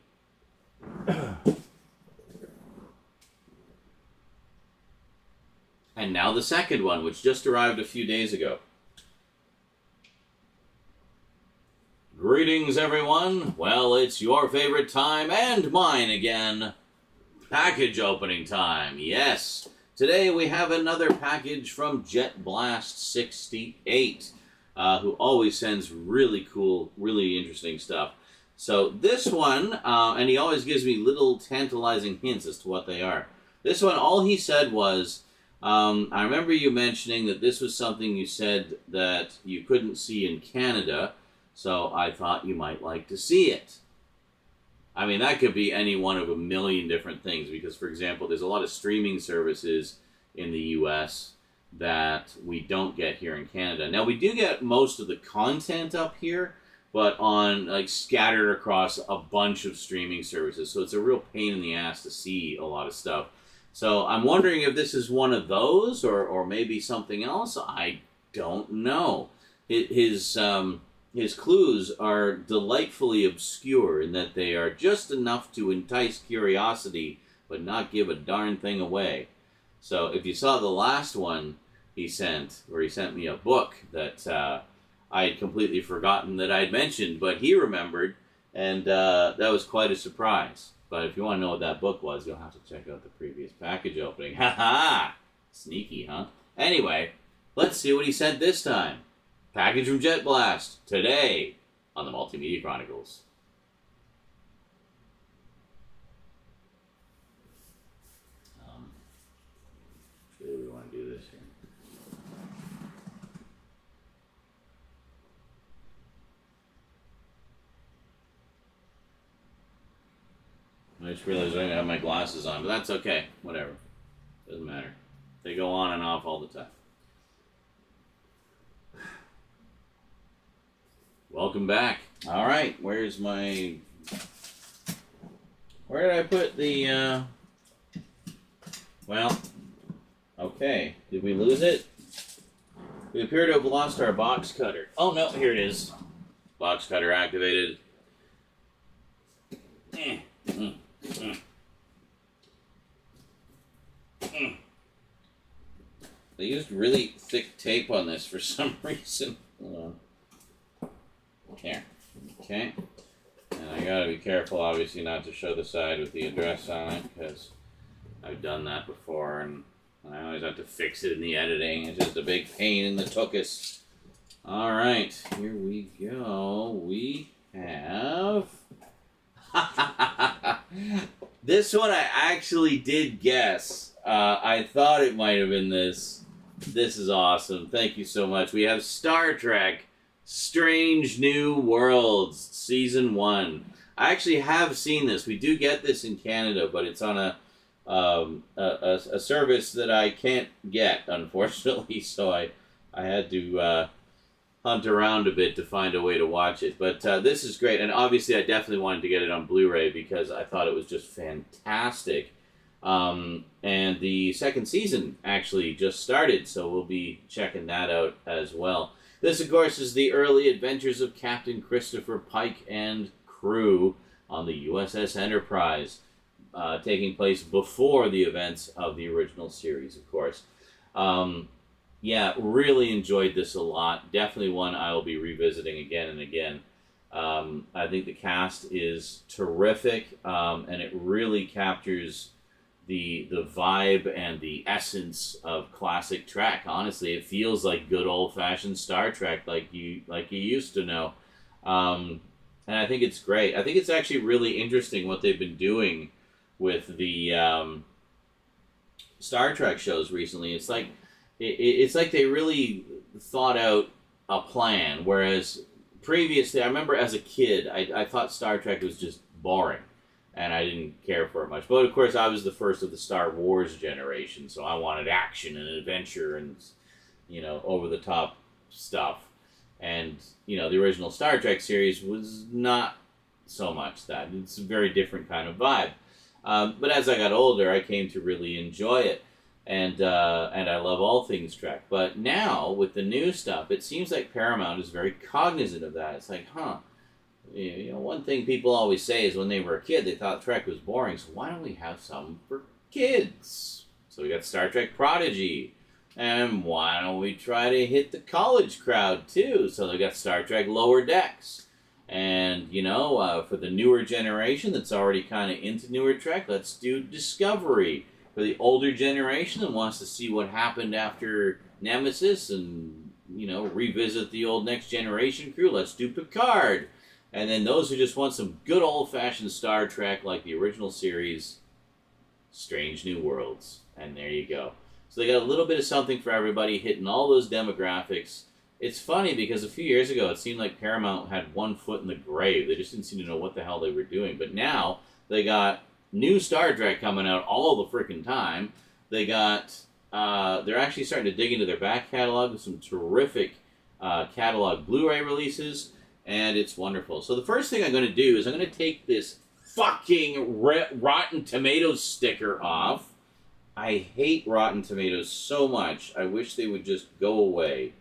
And now the second one, which just arrived a few days ago. Greetings, everyone. Well, it's your favorite time and mine again. Package opening time. Yes. Today we have another package from Jet Blast 68. Who always sends really cool, really interesting stuff. So this one, and he always gives me little tantalizing hints as to what they are. This one, all he said was, I remember you mentioning that this was something you said that you couldn't see in Canada, so I thought you might like to see it. I mean, that could be any one of a million different things, because, for example, there's a lot of streaming services in the U.S., that we don't get here in Canada. Now, we do get most of the content up here, but scattered across a bunch of streaming services. So it's a real pain in the ass to see a lot of stuff. So I'm wondering if this is one of those, or maybe something else. I don't know. His clues are delightfully obscure in that they are just enough to entice curiosity, but not give a darn thing away. So if you saw the last one he sent me a book that I had completely forgotten that I'd mentioned, but he remembered, and that was quite a surprise. But if you want to know what that book was, you'll have to check out the previous package opening. Ha ha! Sneaky, huh? Anyway, let's see what he sent this time. Package from Jet Blast, today on the Multimedia Chronicles. We want to do this here. I just realized I don't have my glasses on, but that's okay. Whatever. Doesn't matter. They go on and off all the time. Welcome back. All right, where did I put the Well, okay. Did we lose it? We appear to have lost our box cutter. Oh no, here it is. Box cutter activated. They used really thick tape on this for some reason. Hold on. Here. Okay. And I gotta be careful, obviously, not to show the side with the address on it, because I've done that before, and I always have to fix it in the editing. It's just a big pain in the tuchus. Alright, here we go. We have... This one I actually did guess. I thought it might have been this. This is awesome. Thank you so much. We have Star Trek Strange New Worlds Season 1. I actually have seen this. We do get this in Canada, but it's on a service that I can't get, unfortunately. So I had to hunt around a bit to find a way to watch it. But this is great. And obviously I definitely wanted to get it on Blu-ray because I thought it was just fantastic. And the second season actually just started, so we'll be checking that out as well. This, of course, is the early adventures of Captain Christopher Pike and crew on the USS Enterprise, taking place before the events of the original series, of course. Yeah, really enjoyed this a lot. Definitely one I will be revisiting again and again. I think the cast is terrific, and it really captures the vibe and the essence of classic Trek. Honestly, it feels like good old-fashioned Star Trek, like you used to know. And I think it's great. I think it's actually really interesting what they've been doing with the Star Trek shows recently. It's like they really thought out a plan, whereas previously, I remember as a kid, I thought Star Trek was just boring. And I didn't care for it much. But, of course, I was the first of the Star Wars generation, so I wanted action and adventure and, over-the-top stuff. And, the original Star Trek series was not so much that. It's a very different kind of vibe. But as I got older, I came to really enjoy it. And I love all things Trek. But now, with the new stuff, it seems like Paramount is very cognizant of that. It's like, one thing people always say is when they were a kid, they thought Trek was boring, so why don't we have some for kids? So we got Star Trek Prodigy. And why don't we try to hit the college crowd, too? So they got Star Trek Lower Decks. And, for the newer generation that's already kind of into newer Trek, let's do Discovery. For the older generation that wants to see what happened after Nemesis and, revisit the old Next Generation crew, let's do Picard. And then those who just want some good old-fashioned Star Trek like the original series, Strange New Worlds. And there you go. So they got a little bit of something for everybody, hitting all those demographics. It's funny because a few years ago it seemed like Paramount had one foot in the grave. They just didn't seem to know what the hell they were doing. But now they got new Star Trek coming out all the freaking time. They got, they're actually starting to dig into their back catalog with some terrific catalog Blu-ray releases. And it's wonderful. So the first thing I'm going to do is I'm going to take this fucking Rotten Tomatoes sticker off. I hate Rotten Tomatoes so much. I wish they would just go away.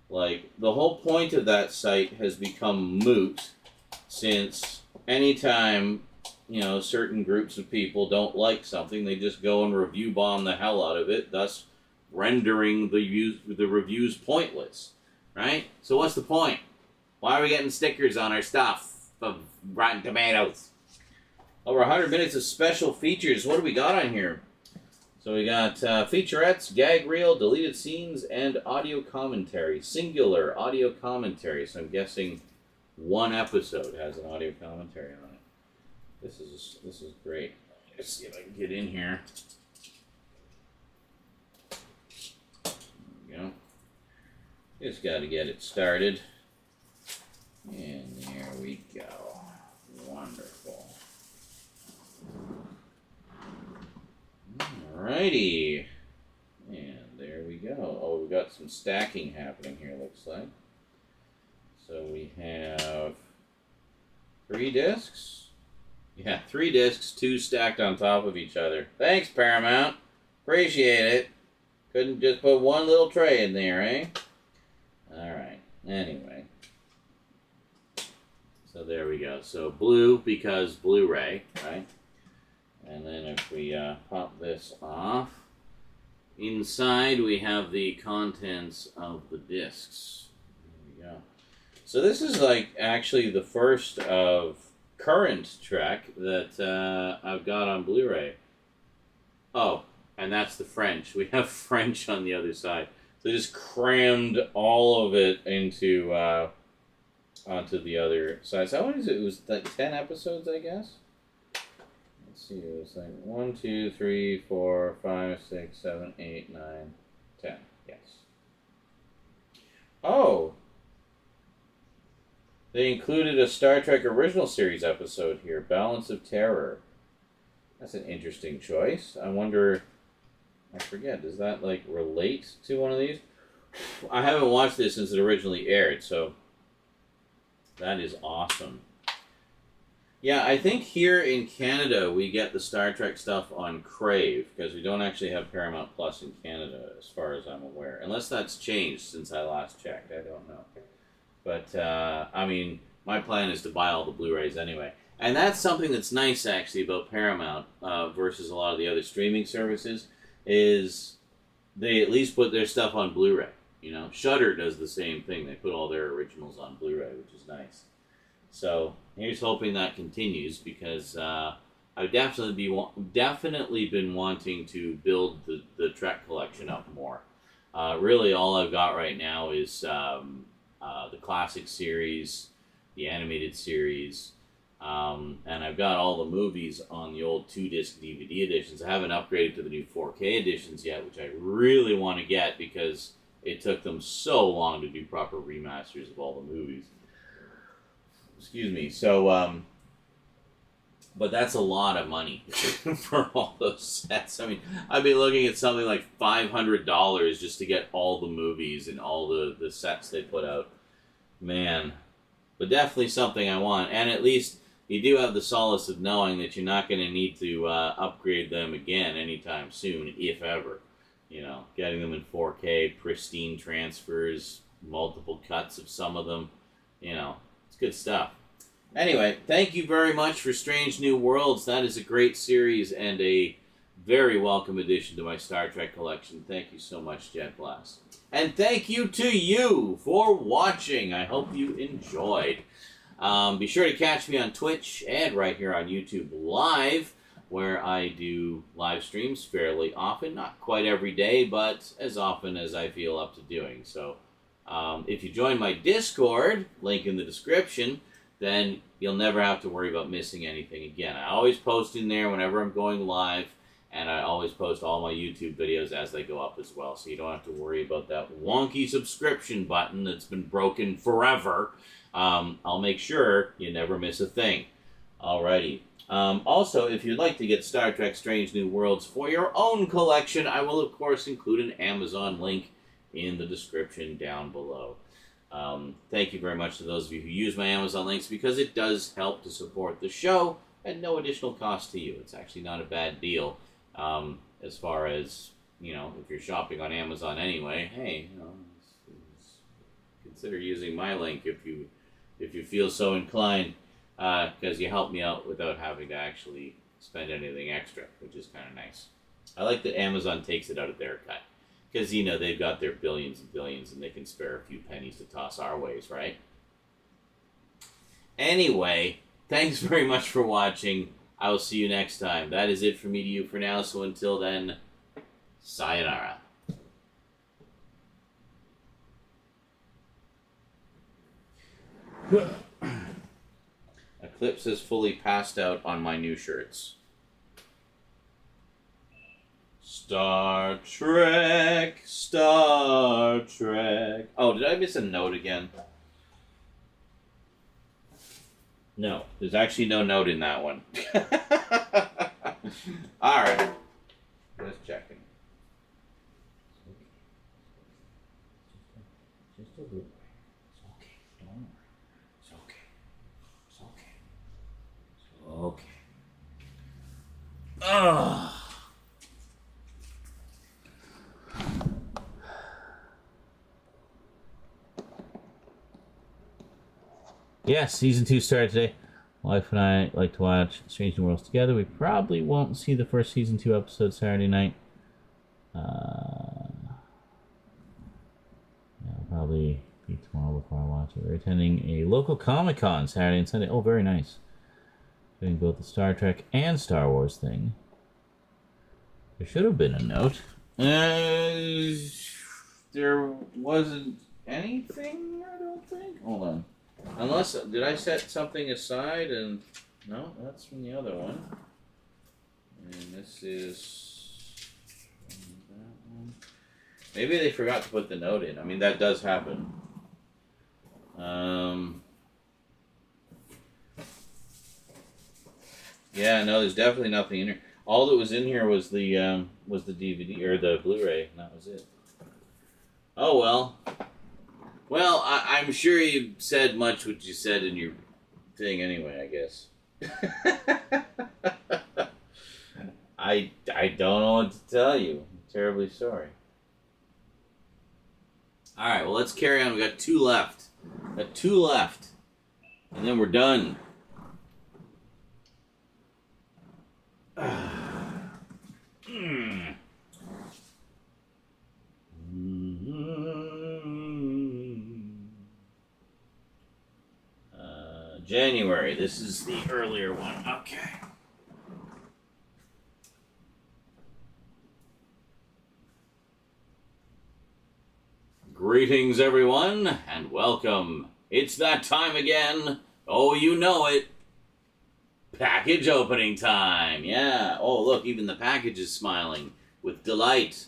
Like, the whole point of that site has become moot since anytime, certain groups of people don't like something, they just go and review bomb the hell out of it, thus rendering the reviews pointless. Right? So what's the point? Why are we getting stickers on our stuff of Rotten Tomatoes? Over 100 minutes of special features. What do we got on here? So we got featurettes, gag reel, deleted scenes, and audio commentary. Singular audio commentary. So I'm guessing one episode has an audio commentary on it. This is great. Let's see if I can get in here. There we go. Just got to get it started. And there we go. Wonderful. Alrighty. And there we go. Oh, we got some stacking happening here, looks like. So we have 3 discs. Yeah, 3 discs, 2 stacked on top of each other. Thanks, Paramount. Appreciate it. Couldn't just put one little tray in there, eh? Alright, anyway. So there we go. So blue because Blu-ray, right? And then if we pop this off, inside we have the contents of the discs. There we go. So this is like actually the first of current Trek that I've got on Blu-ray. Oh, and that's the French. We have French on the other side. So they just crammed all of it into onto the other side. So what is it? It was like 10 episodes, I guess. Let's see. It was like 1, 2, 3, 4, 5, 6, 7, 8, 9, 10. Yes. Oh. They included a Star Trek original series episode here, Balance of Terror. That's an interesting choice. I wonder, I forget, does that like relate to one of these? I haven't watched this since it originally aired, so that is awesome. Yeah, I think here in Canada we get the Star Trek stuff on Crave, because we don't actually have Paramount Plus in Canada, as far as I'm aware. Unless that's changed since I last checked, I don't know. But, I mean, my plan is to buy all the Blu-rays anyway. And that's something that's nice, actually, about Paramount versus a lot of the other streaming services, is they at least put their stuff on Blu-ray. You know, Shudder does the same thing. They put all their originals on Blu-ray, which is nice. So here's hoping that continues, because I've definitely been wanting to build the Trek collection up more. Really, all I've got right now is the classic series, the animated series, and I've got all the movies on the old 2-disc DVD editions. I haven't upgraded to the new 4K editions yet, which I really want to get because it took them so long to do proper remasters of all the movies. Excuse me. So, but that's a lot of money for all those sets. I mean, I'd be looking at something like $500 just to get all the movies and all the sets they put out. Man. But definitely something I want. And at least you do have the solace of knowing that you're not going to need to upgrade them again anytime soon, if ever. You know, getting them in 4K, pristine transfers, multiple cuts of some of them. You know, it's good stuff. Anyway, thank you very much for Strange New Worlds. That is a great series and a very welcome addition to my Star Trek collection. Thank you so much, Jet Blast. And thank you to you for watching. I hope you enjoyed. Be sure to catch me on Twitch and right here on YouTube Live, where I do live streams fairly often. Not quite every day, but as often as I feel up to doing. So if you join my Discord, link in the description, then you'll never have to worry about missing anything again. I always post in there whenever I'm going live, and I always post all my YouTube videos as they go up as well, so you don't have to worry about that wonky subscription button that's been broken forever. I'll make sure you never miss a thing. Alrighty. Also, if you'd like to get Star Trek Strange New Worlds for your own collection, I will, of course, include an Amazon link in the description down below. Thank you very much to those of you who use my Amazon links, because it does help to support the show at no additional cost to you. It's actually not a bad deal, as far as, you know, if you're shopping on Amazon anyway, hey, you know, consider using my link if you feel so inclined, because you help me out without having to actually spend anything extra, which is kind of nice. I like that Amazon takes it out of their cut. Because, you know, they've got their billions and billions, and they can spare a few pennies to toss our ways, right? Anyway, thanks very much for watching. I will see you next time. That is it from me to you for now, so until then, sayonara. Eclipse is fully passed out on my new shirts. Star Trek, Star Trek. Oh, did I miss a note again? No, there's actually no note in that one. Alright. Just checking. Just a little bit. It's okay. Don't worry. It's okay. It's okay. It's okay. Ugh. Yes, season 2 started today. Wife and I like to watch Strange New Worlds together. We probably won't see the first season 2 episode Saturday night. It'll probably be tomorrow before I watch it. We're attending a local Comic-Con Saturday and Sunday. Oh, very nice. Doing both the Star Trek and Star Wars thing. There should have been a note. There wasn't anything, I don't think. Hold on. Unless, did I set something aside and... No, that's from the other one. And this is... that one. Maybe they forgot to put the note in. I mean, that does happen. Yeah, no, there's definitely nothing in here. All that was in here was the DVD or the Blu-ray, and that was it. Oh well. Well, I'm sure you said much what you said in your thing anyway, I guess. I don't know what to tell you. I'm terribly sorry. Alright, well let's carry on. We got 2 left. Got 2 left. And then we're done. January. This is the earlier one. Okay. Greetings, everyone, and welcome. It's that time again. Oh, you know it. Package opening time. Yeah. Oh, look, even the package is smiling with delight.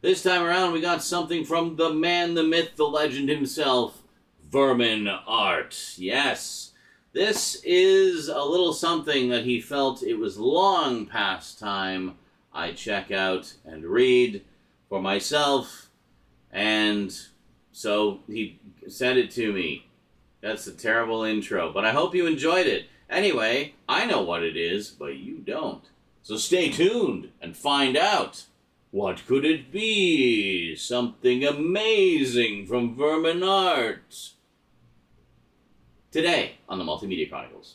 This time around, we got something from the man, the myth, the legend himself, Vermin Art. Yes. This is a little something that he felt it was long past time I check out and read for myself, and so he sent it to me. That's a terrible intro, but I hope you enjoyed it. Anyway, I know what it is, but you don't. So stay tuned and find out. What could it be? Something amazing from Vermin Art. Today on the Multimedia Chronicles.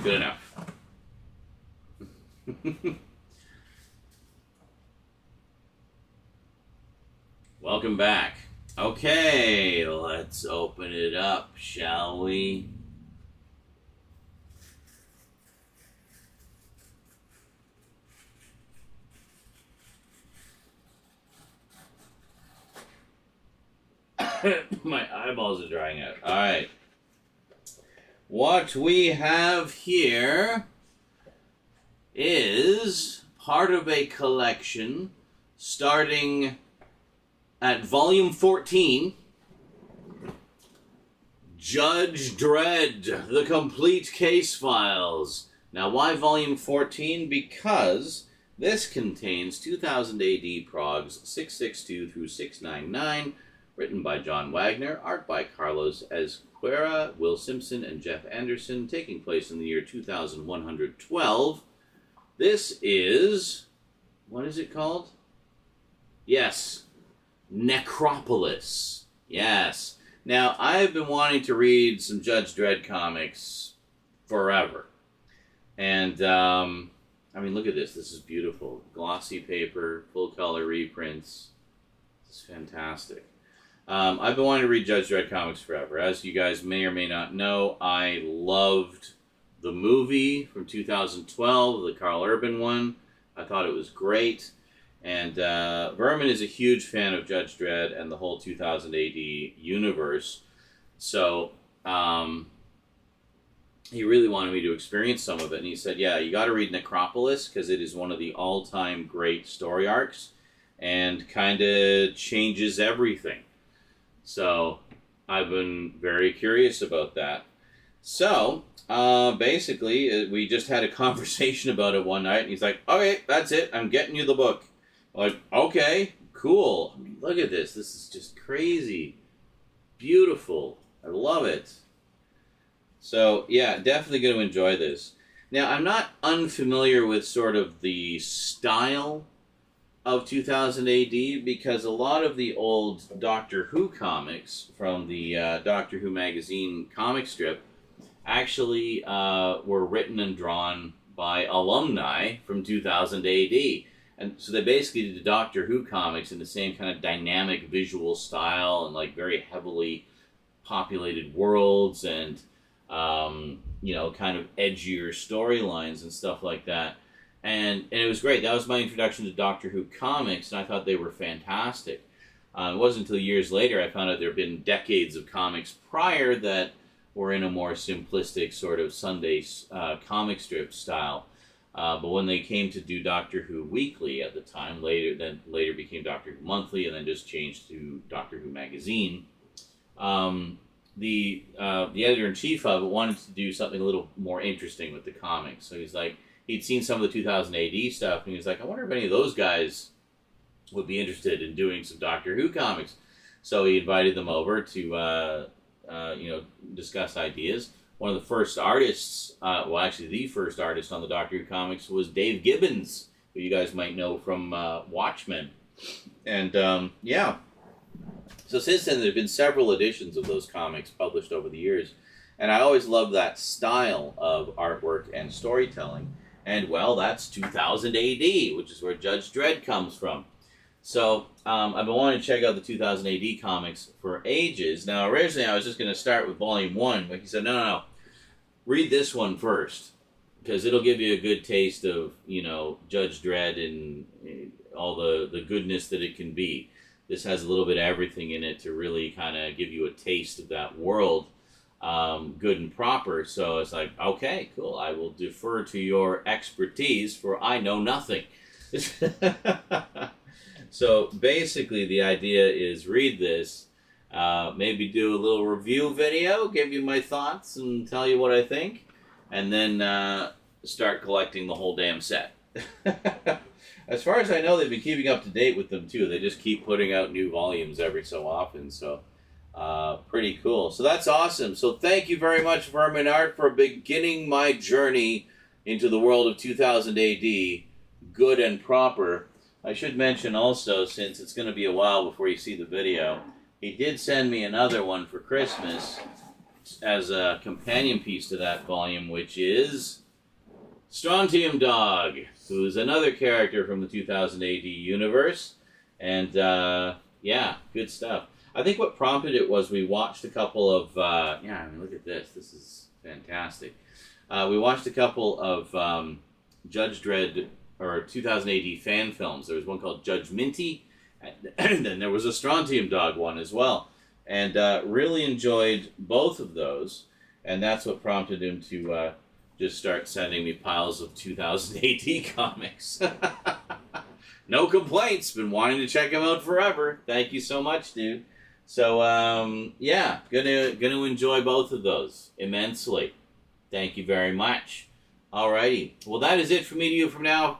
Good enough. Welcome back. Okay, let's open it up, shall we? My eyeballs are drying out. All right. What we have here is part of a collection starting at volume 14, Judge Dredd, The Complete Case Files. Now, why volume 14? Because this contains 2000 AD Progs 662 through 699, written by John Wagner, art by Carlos Ezquerra, Will Simpson, and Jeff Anderson, taking place in the year 2112. This is... what is it called? Yes, Necropolis. Yes. Now, I've been wanting to read some Judge Dredd comics forever. And, I mean, look at this. This is beautiful. Glossy paper, full-color reprints. This is fantastic. I've been wanting to read Judge Dredd comics forever. As you guys may or may not know, I loved the movie from 2012, the Carl Urban one. I thought it was great. And Vermin is a huge fan of Judge Dredd and the whole 2000 AD universe. So he really wanted me to experience some of it. And he said, yeah, you got to read Necropolis because it is one of the all-time great story arcs and kind of changes everything. So I've been very curious about that. So basically, we just had a conversation about it one night. And he's like, okay, that's it. I'm getting you the book. Like, okay, cool. I mean, look at this. This is just crazy. Beautiful. I love it. So, yeah, definitely going to enjoy this. Now, I'm not unfamiliar with sort of the style of 2000 AD because a lot of the old Doctor Who comics from the Doctor Who magazine comic strip actually were written and drawn by alumni from 2000 AD. And so they basically did the Doctor Who comics in the same kind of dynamic visual style and like very heavily populated worlds and kind of edgier storylines and stuff like that. And it was great. That was my introduction to Doctor Who comics, and I thought they were fantastic. It wasn't until years later I found out there had been decades of comics prior that were in a more simplistic sort of Sunday comic strip style. But when they came to do Doctor Who Weekly at the time, later became Doctor Who Monthly, and then just changed to Doctor Who Magazine, the editor-in-chief of it wanted to do something a little more interesting with the comics. So he'd seen some of the 2000 AD stuff, and he was like, I wonder if any of those guys would be interested in doing some Doctor Who comics. So he invited them over to, discuss ideas. One of the first artists, the first artist on the Doctor Who comics was Dave Gibbons, who you guys might know from Watchmen. And, So since then, there have been several editions of those comics published over the years. And I always loved that style of artwork and storytelling. And, well, that's 2000 AD, which is where Judge Dredd comes from. So I've been wanting to check out the 2000 AD comics for ages. Now, originally, I was just going to start with Volume 1. But he said, no. Read this one first. Because it'll give you a good taste of, Judge Dredd and all the goodness that it can be. This has a little bit of everything in it to really kind of give you a taste of that world, good and proper. So it's like, okay, cool. I will defer to your expertise, for I know nothing. So basically, the idea is read this, maybe do a little review video, give you my thoughts, and tell you what I think, and then start collecting the whole damn set. As far as I know, they've been keeping up to date with them, too. They just keep putting out new volumes every so often, so pretty cool. So that's awesome. So thank you very much, Vermin Art, for beginning my journey into the world of 2000 AD, good and proper. I should mention also, since it's going to be a while before you see the video, he did send me another one for Christmas as a companion piece to that volume, which is Strontium Dog, who's another character from the 2000 AD universe. And, good stuff. I think what prompted it was we watched a couple of, look at this. This is fantastic. We watched a couple of Judge Dredd, or 2000 AD fan films. There was one called Judge Minty, and then there was a Strontium Dog one as well. And really enjoyed both of those. And that's what prompted him to just start sending me piles of 2000 AD comics. No complaints. Been wanting to check them out forever. Thank you so much, dude. So, gonna enjoy both of those immensely. Thank you very much. Alrighty. Well, that is it for me to you for now,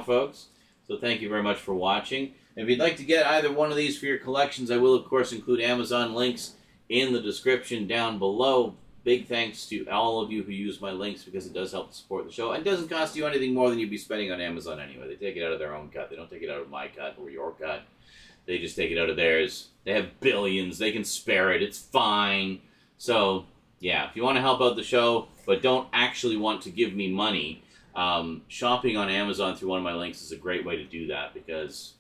folks. So thank you very much for watching. If you'd like to get either one of these for your collections, I will, of course, include Amazon links in the description down below. Big thanks to all of you who use my links, because it does help to support the show. And it doesn't cost you anything more than you'd be spending on Amazon anyway. They take it out of their own cut. They don't take it out of my cut or your cut. They just take it out of theirs. They have billions. They can spare it. It's fine. So, yeah, if you want to help out the show, but don't actually want to give me money, shopping on Amazon through one of my links is a great way to do that, because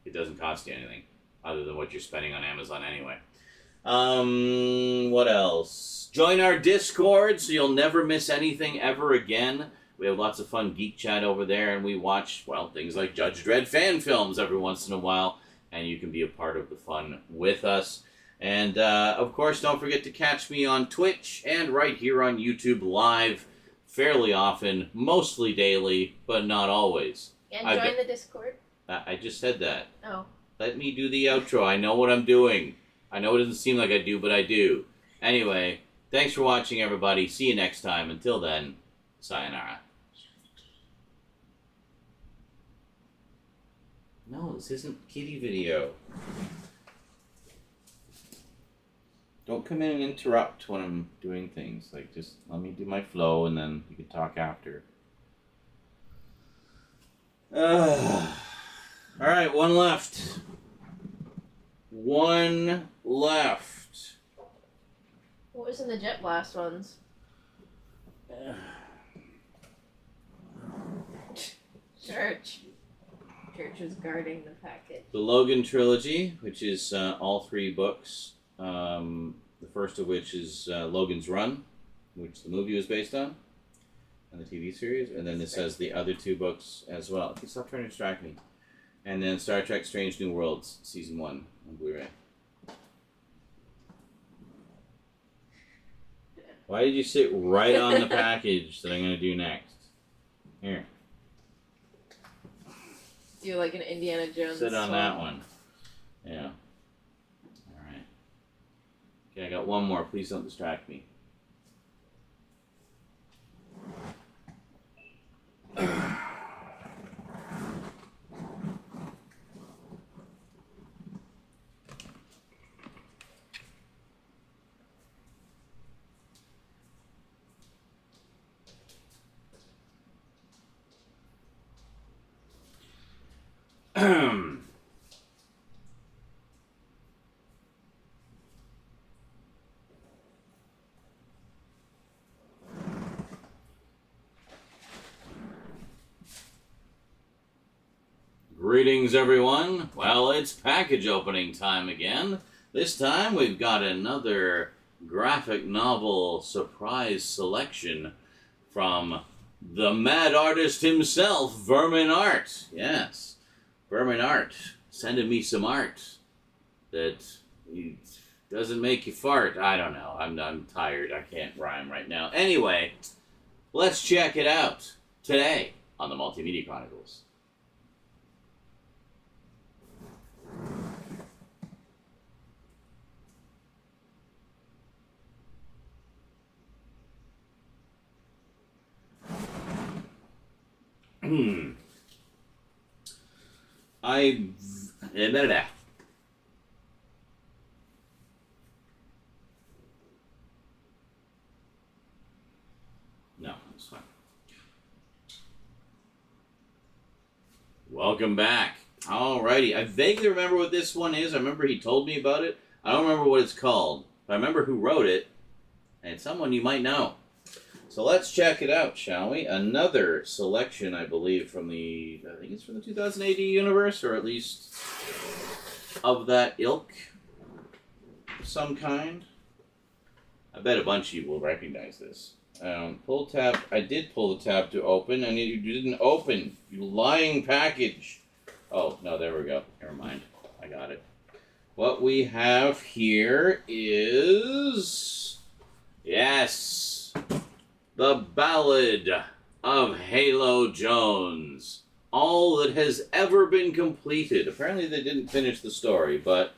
it doesn't cost you anything other than what you're spending on Amazon anyway. What else? Join our Discord so you'll never miss anything ever again. We have lots of fun geek chat over there, and we watch, things like Judge Dredd fan films every once in a while, and you can be a part of the fun with us. And, of course, don't forget to catch me on Twitch and right here on YouTube live fairly often, mostly daily, but not always. And join the Discord. I just said that. Oh. Let me do the outro. I know what I'm doing. I know it doesn't seem like I do, but I do. Anyway, thanks for watching, everybody. See you next time. Until then, sayonara. No, this isn't kitty video. Don't come in and interrupt when I'm doing things. Like, just let me do my flow, and then you can talk after. All right, one left. One left. What was in the Jet Blast ones? Church. Church is guarding the package. The Logan trilogy, which is all 3 books. The first of which is Logan's Run, which the movie was based on, and the TV series. And then this has the other 2 books as well. Okay, stop trying to distract me. And then Star Trek Strange New Worlds, Season 1 on Blu-ray. Why did you sit right on the package that I'm going to do next? Here. Do like an Indiana Jones Sit on song. that one. Yeah. Alright. Okay, I got one more. Please don't distract me. Greetings, everyone. Well, it's package opening time again. This time we've got another graphic novel surprise selection from the mad artist himself, Vermin Art. Yes, Vermin Art sending me some art that doesn't make you fart. I don't know. I'm tired. I can't rhyme right now. Anyway, let's check it out today on the Multimedia Chronicles. No, it's fine. Welcome back. Alrighty, I vaguely remember what this one is. I remember he told me about it. I don't remember what it's called, but I remember who wrote it, and it's someone you might know. So let's check it out, shall we? Another selection, I believe, from I think it's from the 2000 AD universe, or at least of that ilk of some kind. I bet a bunch of you will recognize this. Pull tab. I did pull the tab to open, and you didn't open. You lying package. Oh, no, there we go. Never mind. I got it. What we have here is... Yes! The Ballad of Halo Jones. All that has ever been completed. Apparently they didn't finish the story, but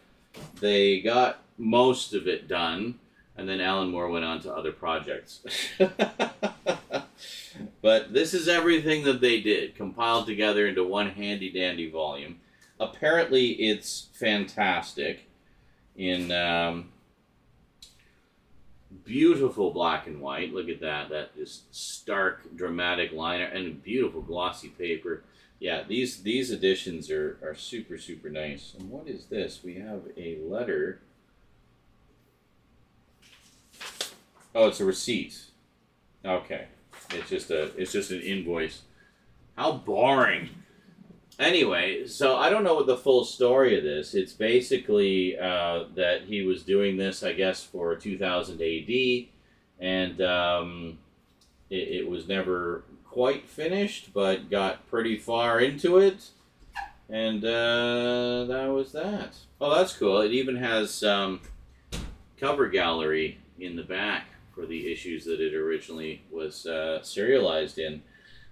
they got most of it done, and then Alan Moore went on to other projects. But this is everything that they did, compiled together into one handy-dandy volume. Apparently it's fantastic in... beautiful black and white. Look at that. That is stark, dramatic liner and beautiful glossy paper. Yeah, these editions are super, super nice. And what is this? We have a letter. Oh, it's a receipt. Okay. It's just an invoice. How boring. Anyway, so I don't know what the full story of this. It's basically that he was doing this, I guess, for 2000 AD, and it was never quite finished, but got pretty far into it, and that was that. Oh, that's cool. It even has cover gallery in the back for the issues that it originally was serialized in.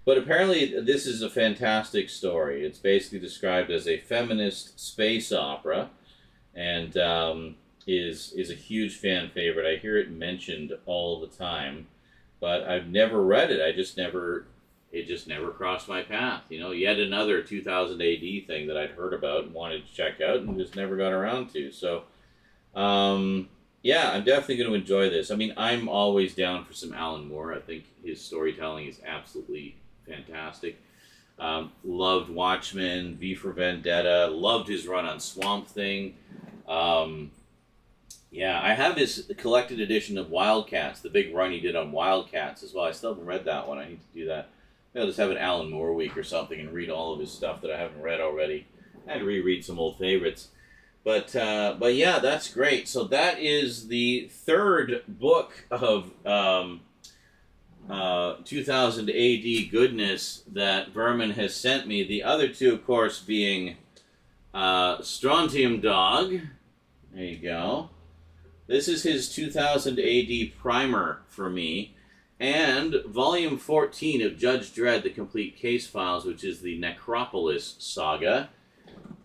But apparently this is a fantastic story. It's basically described as a feminist space opera, and is a huge fan favorite. I hear it mentioned all the time, but I've never read it. It just never crossed my path. You know, yet another 2000 AD thing that I'd heard about and wanted to check out and just never got around to. So, yeah, I'm definitely going to enjoy this. I mean, I'm always down for some Alan Moore. I think his storytelling is absolutely fantastic. Loved Watchmen, V for Vendetta. Loved his run on Swamp Thing. Yeah, I have his collected edition of Wildcats, the big run he did on Wildcats as well. I still haven't read that one. I need to do that. Maybe I'll just have an Alan Moore week or something and read all of his stuff that I haven't read already. I had to reread some old favorites. But yeah, that's great. So that is the third book of 2000 AD goodness that Vermin has sent me. The other two, of course, being Strontium Dog. There you go. This is his 2000 AD primer for me. And Volume 14 of Judge Dredd, The Complete Case Files, which is the Necropolis saga.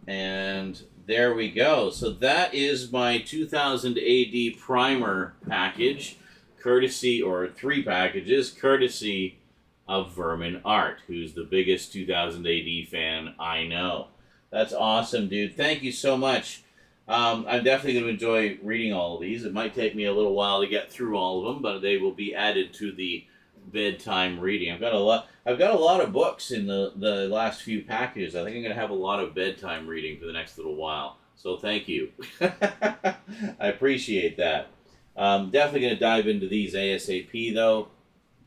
And there we go. So that is my 2000 AD primer package, courtesy, or 3 packages, courtesy of Vermin Art, who's the biggest 2000 AD fan I know. That's awesome, dude. Thank you so much. I'm definitely going to enjoy reading all of these. It might take me a little while to get through all of them, but they will be added to the bedtime reading. I've got a lot of books in the last few packages. I think I'm going to have a lot of bedtime reading for the next little while. So thank you. I appreciate that. Definitely going to dive into these ASAP, though.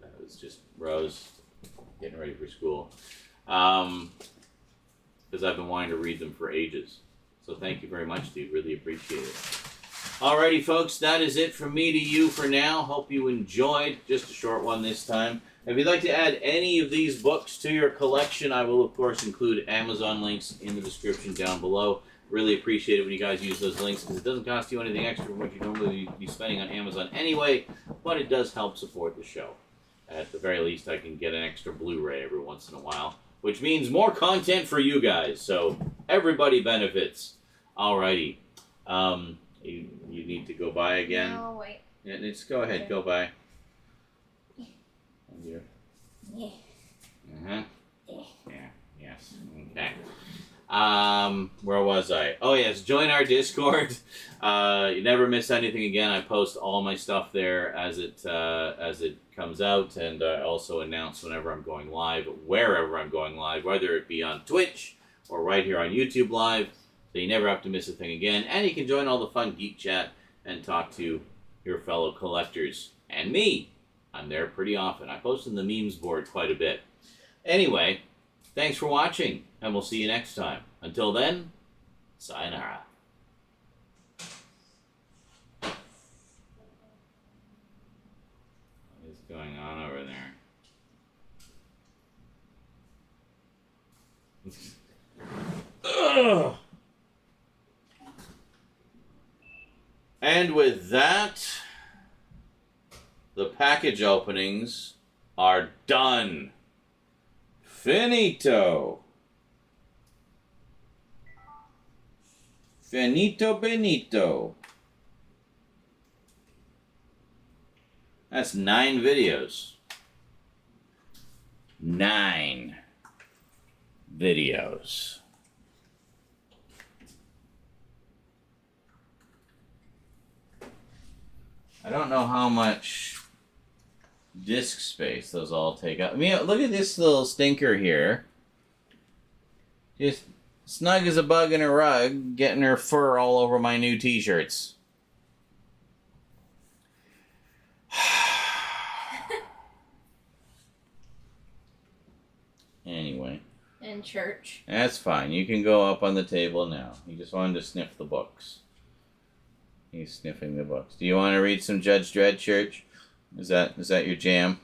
That was just Rose getting ready for school. Because I've been wanting to read them for ages. So thank you very much, dude. Really appreciate it. Alrighty, folks. That is it from me to you for now. Hope you enjoyed. Just a short one this time. If you'd like to add any of these books to your collection, I will, of course, include Amazon links in the description down below. Really appreciate it when you guys use those links, because it doesn't cost you anything extra from what you normally be spending on Amazon anyway, but it does help support the show. At the very least, I can get an extra Blu-ray every once in a while, which means more content for you guys, so everybody benefits. Alrighty. You need to go by again? No, wait. Yeah, just go ahead, go by. Yeah. Uh-huh. Yeah, yes. Okay. Where was I? Oh yes, join our Discord. You never miss anything again. I post all my stuff there as it comes out, and I also announce whenever I'm going live, wherever I'm going live, whether it be on Twitch or right here on YouTube Live, so you never have to miss a thing again. And you can join all the fun geek chat and talk to your fellow collectors and me. I'm there pretty often. I post in the memes board quite a bit. Anyway, thanks for watching, and we'll see you next time. Until then, sayonara. What is going on over there? Ugh. And with that, the package openings are done. Finito. Finito Benito. That's 9 videos. 9 videos. I don't know how much disk space those all take up. I mean, look at this little stinker here. Just snug as a bug in a rug, getting her fur all over my new t-shirts. Anyway. In church. That's fine. You can go up on the table now. He just wanted to sniff the books. He's sniffing the books. Do you want to read some Judge Dredd, Church? Is that your jam?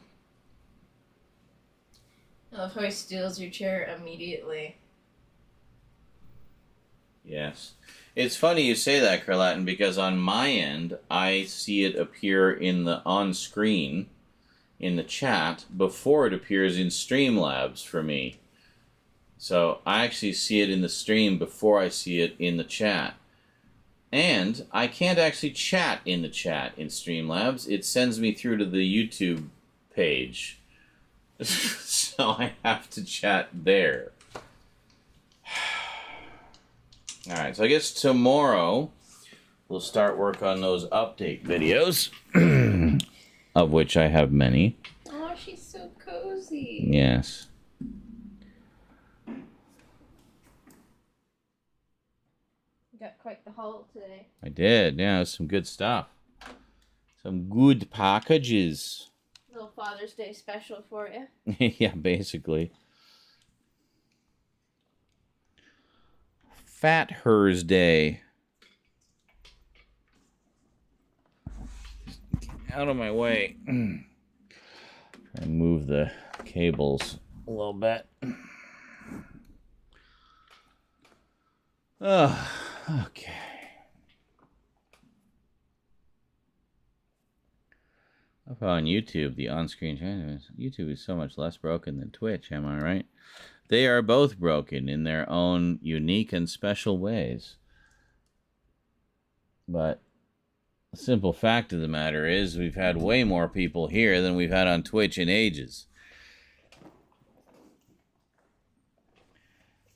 I love how he steals your chair immediately. Yes. It's funny you say that, Carlatin, because on my end, I see it appear on screen in the chat before it appears in Streamlabs for me. So I actually see it in the stream before I see it in the chat. And I can't actually chat in the chat in Streamlabs. It sends me through to the YouTube page. So I have to chat there. Alright, so I guess tomorrow we'll start work on those update videos, of which I have many. Oh, she's so cozy. Yes. You got quite the haul today. I did, yeah, some good stuff. Some good packages. Little Father's Day special for you. Yeah, basically. Fat Hers Day. Out of my way. Try and move the cables a little bit. Oh, okay. Up on YouTube, the on-screen YouTube is so much less broken than Twitch, am I right? They are both broken in their own unique and special ways. But the simple fact of the matter is we've had way more people here than we've had on Twitch in ages.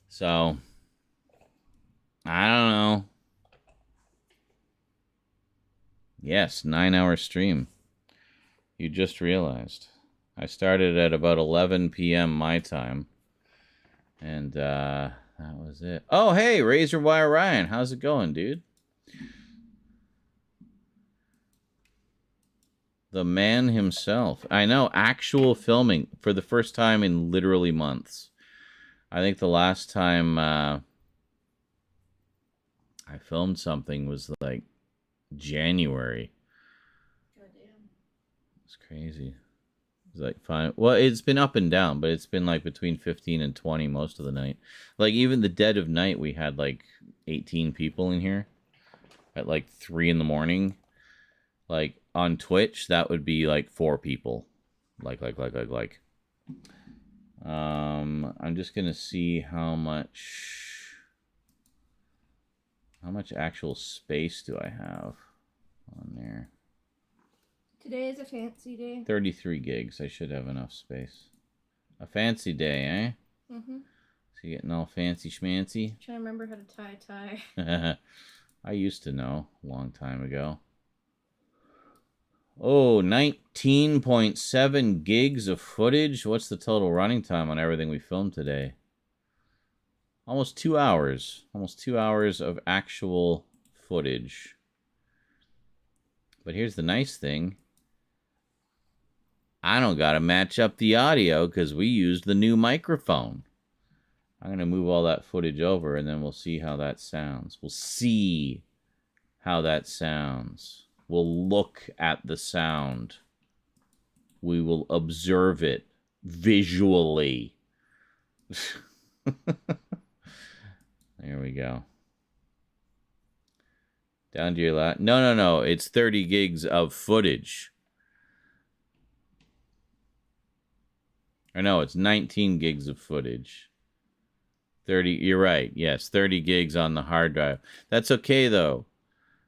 So, I don't know. Yes, 9-hour stream. You just realized. I started at about 11 p.m. my time. And that was it. Oh, hey, Razor Wire Ryan. How's it going, dude? The man himself. I know, actual filming for the first time in literally months. I think the last time I filmed something was like January. Goddamn. It's crazy. It's like fine. Well, it's been up and down, but it's been like between 15 and 20 most of the night. Like even the dead of night, we had like 18 people in here at like 3 in the morning. Like on Twitch, that would be like 4 people. Like. I'm just gonna see how much actual space do I have on there. Today is a fancy day. 33 gigs. I should have enough space. A fancy day, eh? Mm-hmm. So you getting all fancy schmancy? Trying to remember how to tie. I used to know a long time ago. Oh, 19.7 gigs of footage. What's the total running time on everything we filmed today? Almost 2 hours. Almost 2 hours of actual footage. But here's the nice thing. I don't got to match up the audio because we used the new microphone. I'm going to move all that footage over and then we'll see how that sounds. We'll see how that sounds. We'll look at the sound. We will observe it visually. There we go. Down to your last. No. It's 30 gigs of footage. Or no, it's 19 gigs of footage. 30. You're right. Yes, 30 gigs on the hard drive. That's okay though.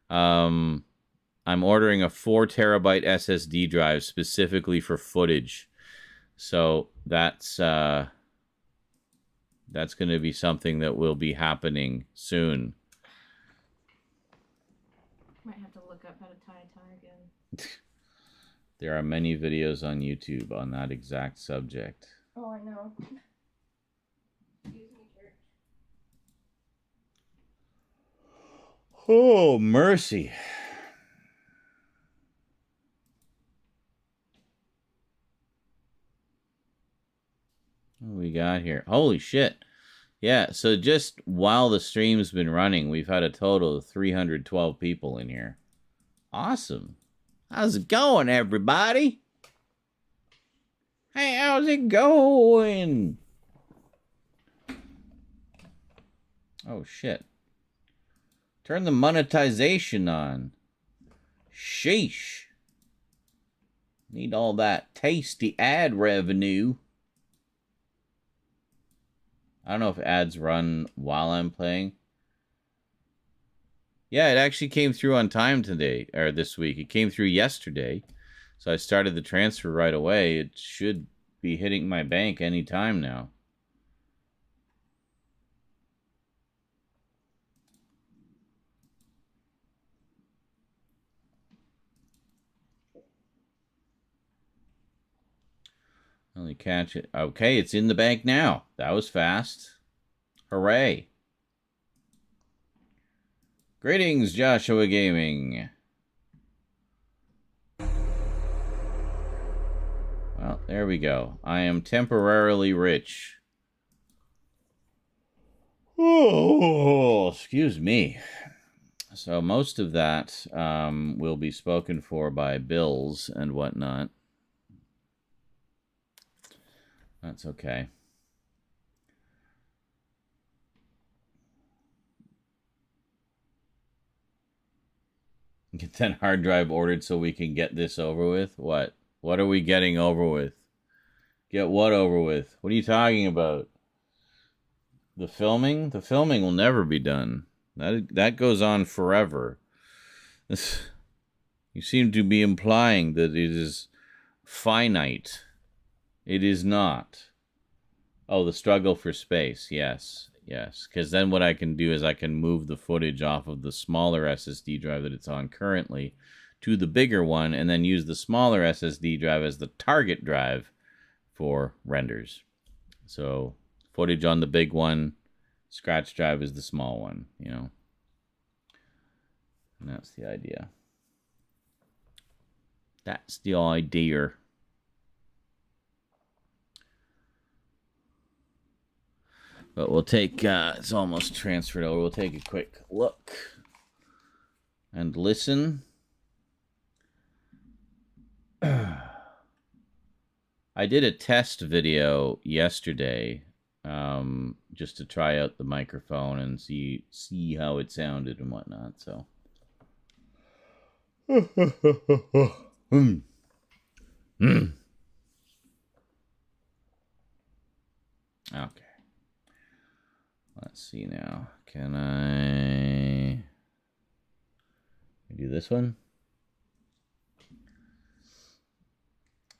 I'm ordering a 4 terabyte SSD drive specifically for footage. So that's going to be something that will be happening soon. Might have to look up how to tie again. There are many videos on YouTube on that exact subject. Oh, I know. Excuse me, church. Oh, mercy. What do we got here? Holy shit. Yeah, so just while the stream's been running, we've had a total of 312 people in here. Awesome. How's it going, everybody? Hey, how's it going? Oh, shit. Turn the monetization on. Sheesh. Need all that tasty ad revenue. I don't know if ads run while I'm playing. Yeah, it actually came through on time today, or this week. It came through yesterday. So I started the transfer right away. It should be hitting my bank any time now. Only catch it. Okay, it's in the bank now. That was fast. Hooray. Greetings, Joshua Gaming. Well, there we go. I am temporarily rich. Oh, excuse me. So most of that will be spoken for by bills and whatnot. That's okay. Get that hard drive ordered so we can get this over with? What? What are we getting over with? Get what over with? What are you talking about? The filming? The filming will never be done. That goes on forever. You seem to be implying that it is finite. It is not. Oh, the struggle for space. Yes, yes. Because then what I can do is I can move the footage off of the smaller SSD drive that it's on currently to the bigger one, and then use the smaller SSD drive as the target drive for renders. So footage on the big one, scratch drive is the small one, you know. And that's the idea. That's the idea. But we'll take, it's almost transferred over. We'll take a quick look and listen. I did a test video yesterday just to try out the microphone and see how it sounded and whatnot. So, Okay. Let's see now. Can I do this one?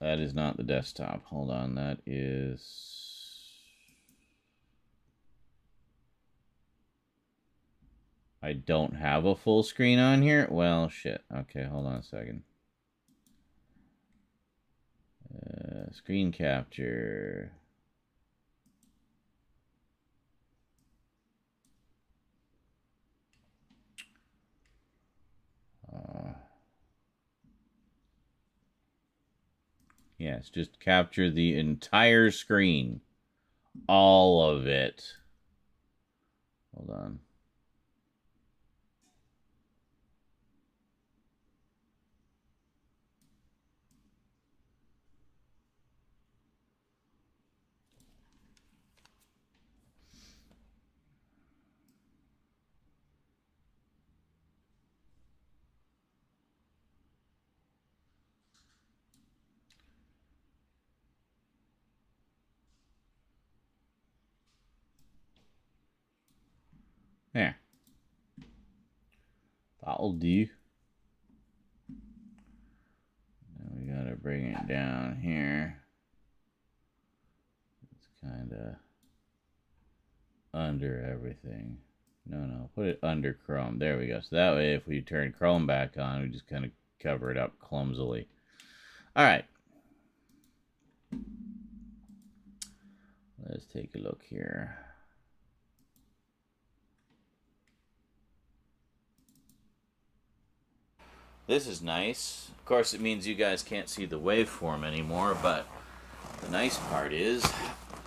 That is not the desktop. Hold on. That is... I don't have a full screen on here? Well, shit. Okay, hold on a second. Screen capture. Yes, just capture the entire screen. All of it. Hold on. There. That'll do. Now we gotta bring it down here. It's kind of under everything. No, put it under Chrome. There we go. So that way, if we turn Chrome back on, we just kind of cover it up clumsily. All right. Let's take a look here. This is nice. Of course, it means you guys can't see the waveform anymore, but the nice part is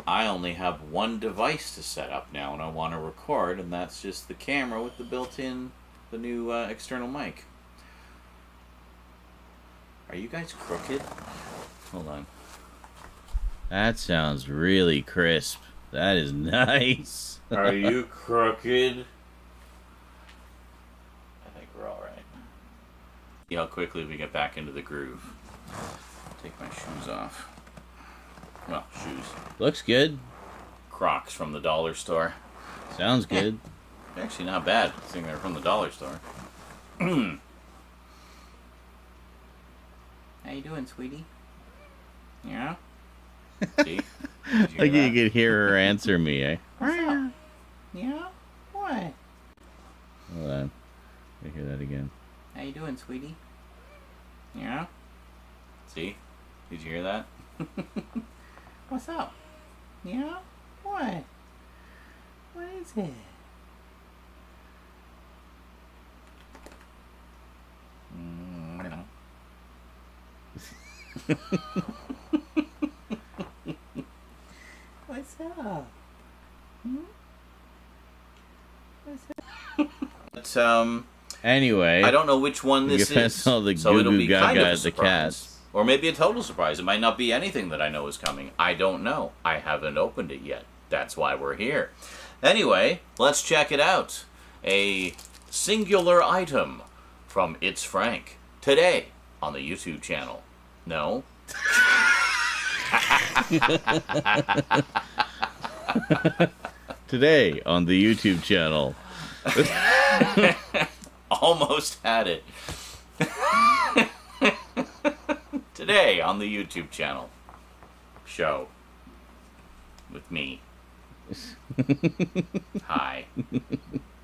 I only have one device to set up now when I want to record, and that's just the camera with the built-in, the new external mic. Are you guys crooked? Hold on. That sounds really crisp. That is nice. Are you crooked? I think we're all right. See how quickly we get back into the groove. Take my shoes off. Well, shoes. Looks good. Crocs from the dollar store. Sounds good. Actually not bad, seeing they're from the dollar store. How you doing, sweetie? Yeah? See? Like you could hear her answer me, eh? What's up? Yeah? What? Hold on. Let me hear that again. How you doing, sweetie? Yeah? See? Did you hear that? What's up? Yeah? What? What is it? I don't know. What's up? What's up? But, Anyway, I don't know which one this is, all the so it'll goo be goo kind of gaga a at the surprise. cats. Or maybe a total surprise. It might not be anything that I know is coming. I don't know. I haven't opened it yet. That's why we're here. Anyway, let's check it out. A singular item from It's Frank today on the YouTube channel. No? Today on the YouTube channel. Almost had it. Today on the YouTube channel. Show. With me. Hi.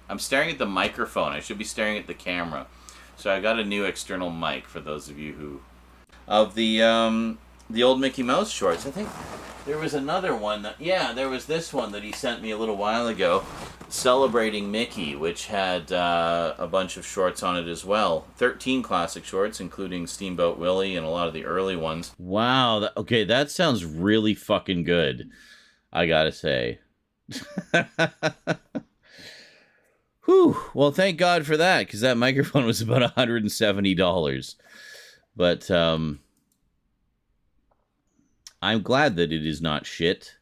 I'm staring at the microphone. I should be staring at the camera. So I got a new external mic for those of you who... Of the old Mickey Mouse shorts. I think there was another one that... Yeah, there was this one that he sent me a little while ago. Celebrating Mickey, which had a bunch of shorts on it as well. 13 classic shorts, including Steamboat Willie and a lot of the early ones. Wow. Okay, that sounds really fucking good. I gotta say. Whew. Well, thank God for that, because that microphone was about $170. But I'm glad that it is not shit.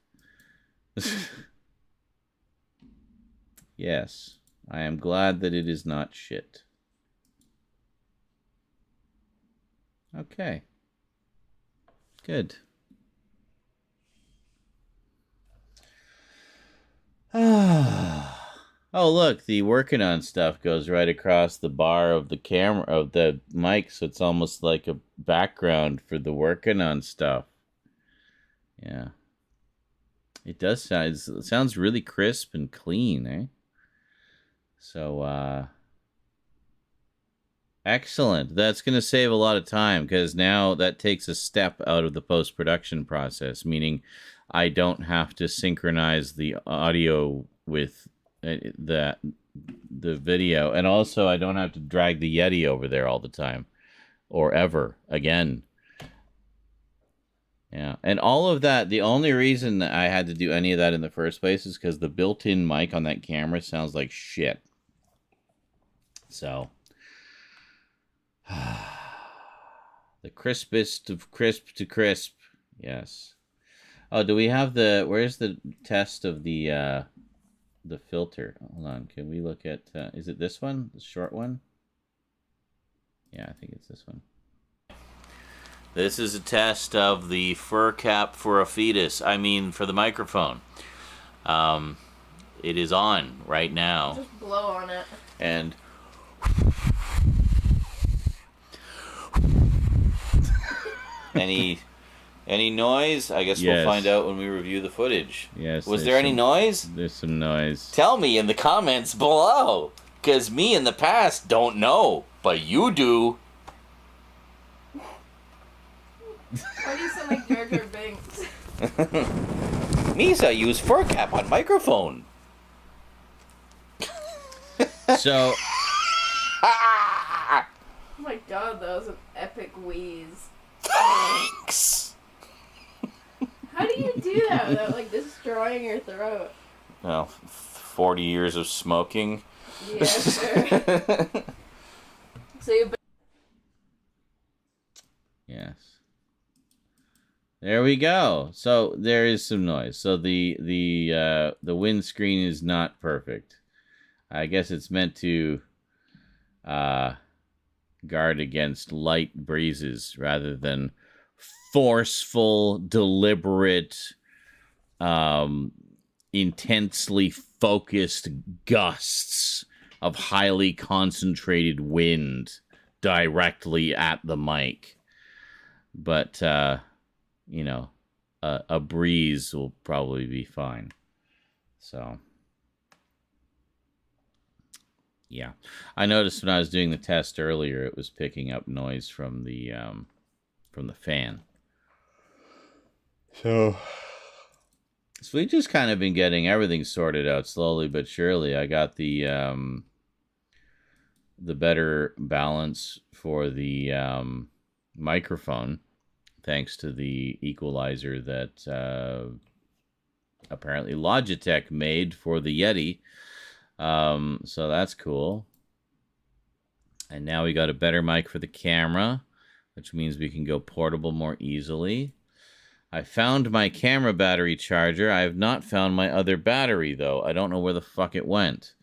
Yes, I am glad that it is not shit. Okay. Good. Oh, look, the working on stuff goes right across the bar of the camera, of the mic, so it's almost like a background for the working on stuff. Yeah. It does sound, it sounds really crisp and clean, eh? So, excellent. That's going to save a lot of time, because now that takes a step out of the post-production process, meaning I don't have to synchronize the audio with the video, and also I don't have to drag the Yeti over there all the time, or ever again. Yeah, and all of that, the only reason that I had to do any of that in the first place is because the built-in mic on that camera sounds like shit. So, the crispest of crisp to crisp. Yes. Oh, do we have the, where's the test of the filter? Hold on, can we look at, is it this one? The short one? Yeah, I think it's this one. This is a test of the fur cap for a fetus. I mean, for the microphone. It is on right now. Just blow on it. And any noise? I guess Yes. we'll find out when we review the footage. Yes. Was there any noise? There's some noise. Tell me in the comments below. Because me in the past don't know. But you do. Why do you sound like Jar Jar Binks? Misa used fur cap on microphone. So, Oh my god, that was an epic wheeze. Thanks. How do you do that without, like, destroying your throat? Well, 40 years of smoking. Yeah, sure. So you... yes. There we go. So there is some noise. So the windscreen is not perfect. I guess it's meant to guard against light breezes rather than forceful, deliberate, intensely focused gusts of highly concentrated wind directly at the mic. But you know, a breeze will probably be fine. So, yeah. I noticed when I was doing the test earlier, it was picking up noise from the fan. So, So we just kind of been getting everything sorted out slowly but surely. I got the better balance for the microphone, thanks to the equalizer that apparently Logitech made for the Yeti. So that's cool. And now we got a better mic for the camera, which means we can go portable more easily. I found my camera battery charger. I have not found my other battery, though. I don't know where the fuck it went.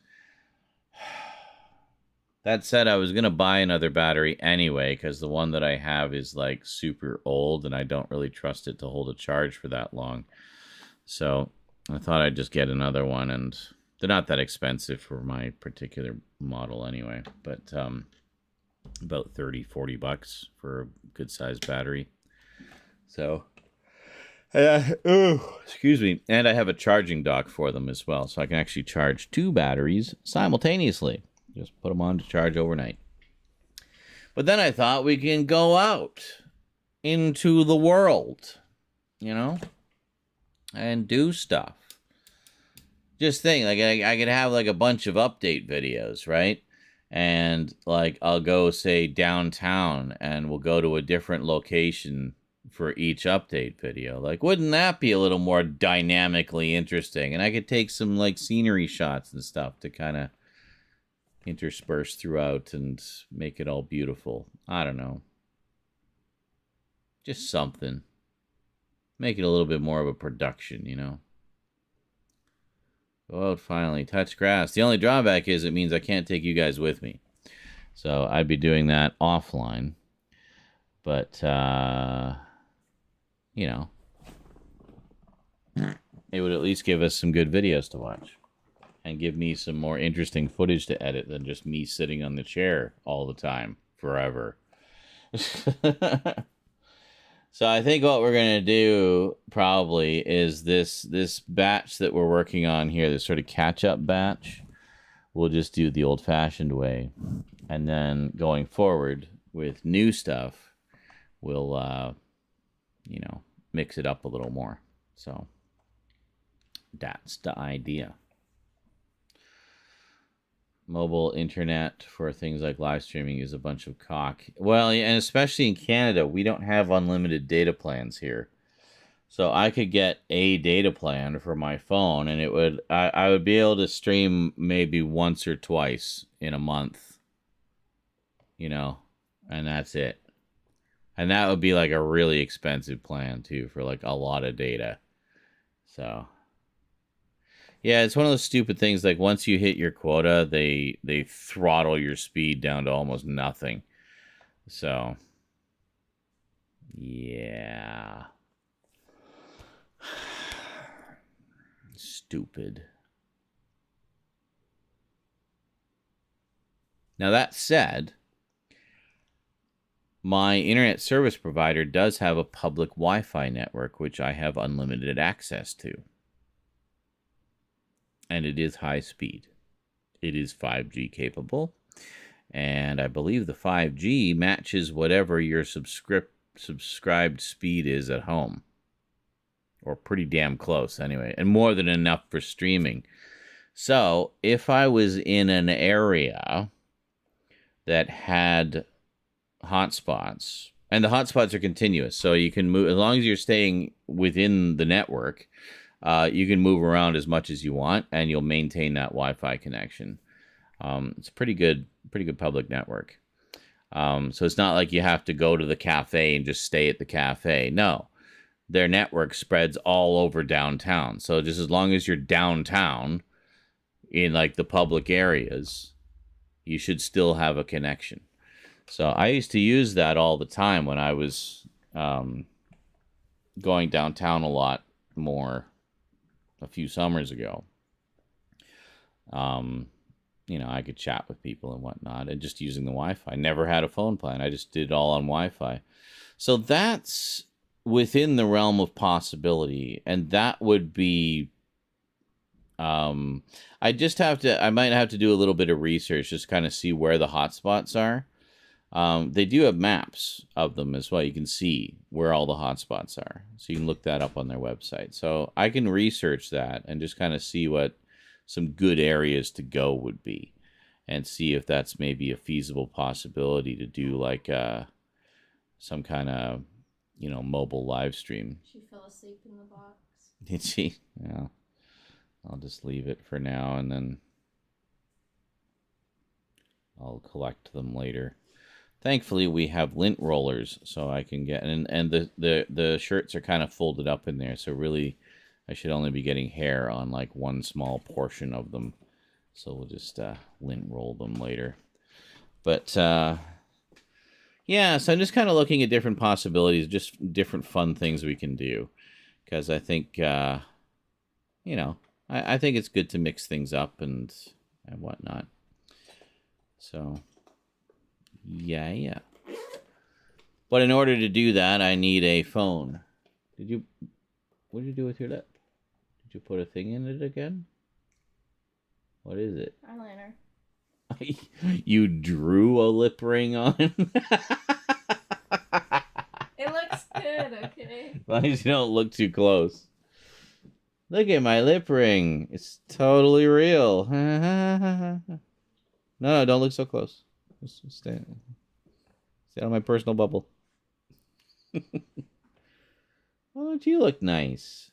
That said, I was going to buy another battery anyway, because the one that I have is, like, super old, and I don't really trust it to hold a charge for that long. So I thought I'd just get another one, and they're not that expensive for my particular model anyway, but about 30, 40 bucks for a good-sized battery. So... excuse me. And I have a charging dock for them as well, so I can actually charge 2 batteries simultaneously. Just put them on to charge overnight. But then I thought we can go out into the world, you know, and do stuff. Just think, like, I could have, like, a bunch of update videos, right? And, like, I'll go, say, downtown, and we'll go to a different location for each update video. Like, wouldn't that be a little more dynamically interesting? And I could take some, like, scenery shots and stuff to kind of intersperse throughout and make it all beautiful. I don't know. Just something. Make it a little bit more of a production, you know? Go out finally. Touch grass. The only drawback is it means I can't take you guys with me. So I'd be doing that offline. But, you know, it would at least give us some good videos to watch and give me some more interesting footage to edit than just me sitting on the chair all the time, forever. So I think what we're going to do probably is this batch that we're working on here, this sort of catch-up batch, we'll just do the old-fashioned way. And then going forward with new stuff, we'll, you know, mix it up a little more. So that's the idea. Mobile internet for things like live streaming is a bunch of cock. Well, and especially in Canada, we don't have unlimited data plans here. So I could get a data plan for my phone, and it would I would be able to stream maybe once or twice in a month. You know, and that's it. And that would be like a really expensive plan too, for like a lot of data. So yeah, it's one of those stupid things, like once you hit your quota, they throttle your speed down to almost nothing. So yeah. Stupid. Now that said, my internet service provider does have a public Wi-Fi network, which I have unlimited access to. And it is high speed. It is 5G capable. And I believe the 5G matches whatever your subscribed speed is at home. Or pretty damn close, anyway. And more than enough for streaming. So, if I was in an area that had hotspots, and the hotspots are continuous, so you can move, as long as you're staying within the network, you can move around as much as you want, and you'll maintain that Wi-Fi connection. It's a pretty good public network. So it's not like you have to go to the cafe and just stay at the cafe. No, their network spreads all over downtown. So just as long as you're downtown in like the public areas, you should still have a connection. So I used to use that all the time when I was going downtown a lot more a few summers ago. You know, I could chat with people and whatnot, and just using the Wi-Fi. I never had a phone plan. I just did it all on Wi-Fi. So that's within the realm of possibility, and that would be... I might have to do a little bit of research, just kind of see where the hotspots are. They do have maps of them as well. You can see where all the hotspots are. So you can look that up on their website. So I can research that and just kind of see what some good areas to go would be. And see if that's maybe a feasible possibility to do like some kind of, mobile live stream. She fell asleep in the box. Did she? Yeah. I'll just leave it for now and then I'll collect them later. Thankfully, we have lint rollers, so I can get... And the shirts are kind of folded up in there, so really I should only be getting hair on like one small portion of them. So we'll just lint roll them later. But, yeah, so I'm just kind of looking at different possibilities, just different fun things we can do. Because I think, I think it's good to mix things up and whatnot. So, yeah. But in order to do that, I need a phone. What did you do with your lip? Did you put a thing in it again? What is it? Eyeliner. You drew a lip ring on? It looks good, okay? As long as you don't look too close. Look at my lip ring. It's totally real. No, don't look so close. Just stay out of my personal bubble. Why don't you look nice?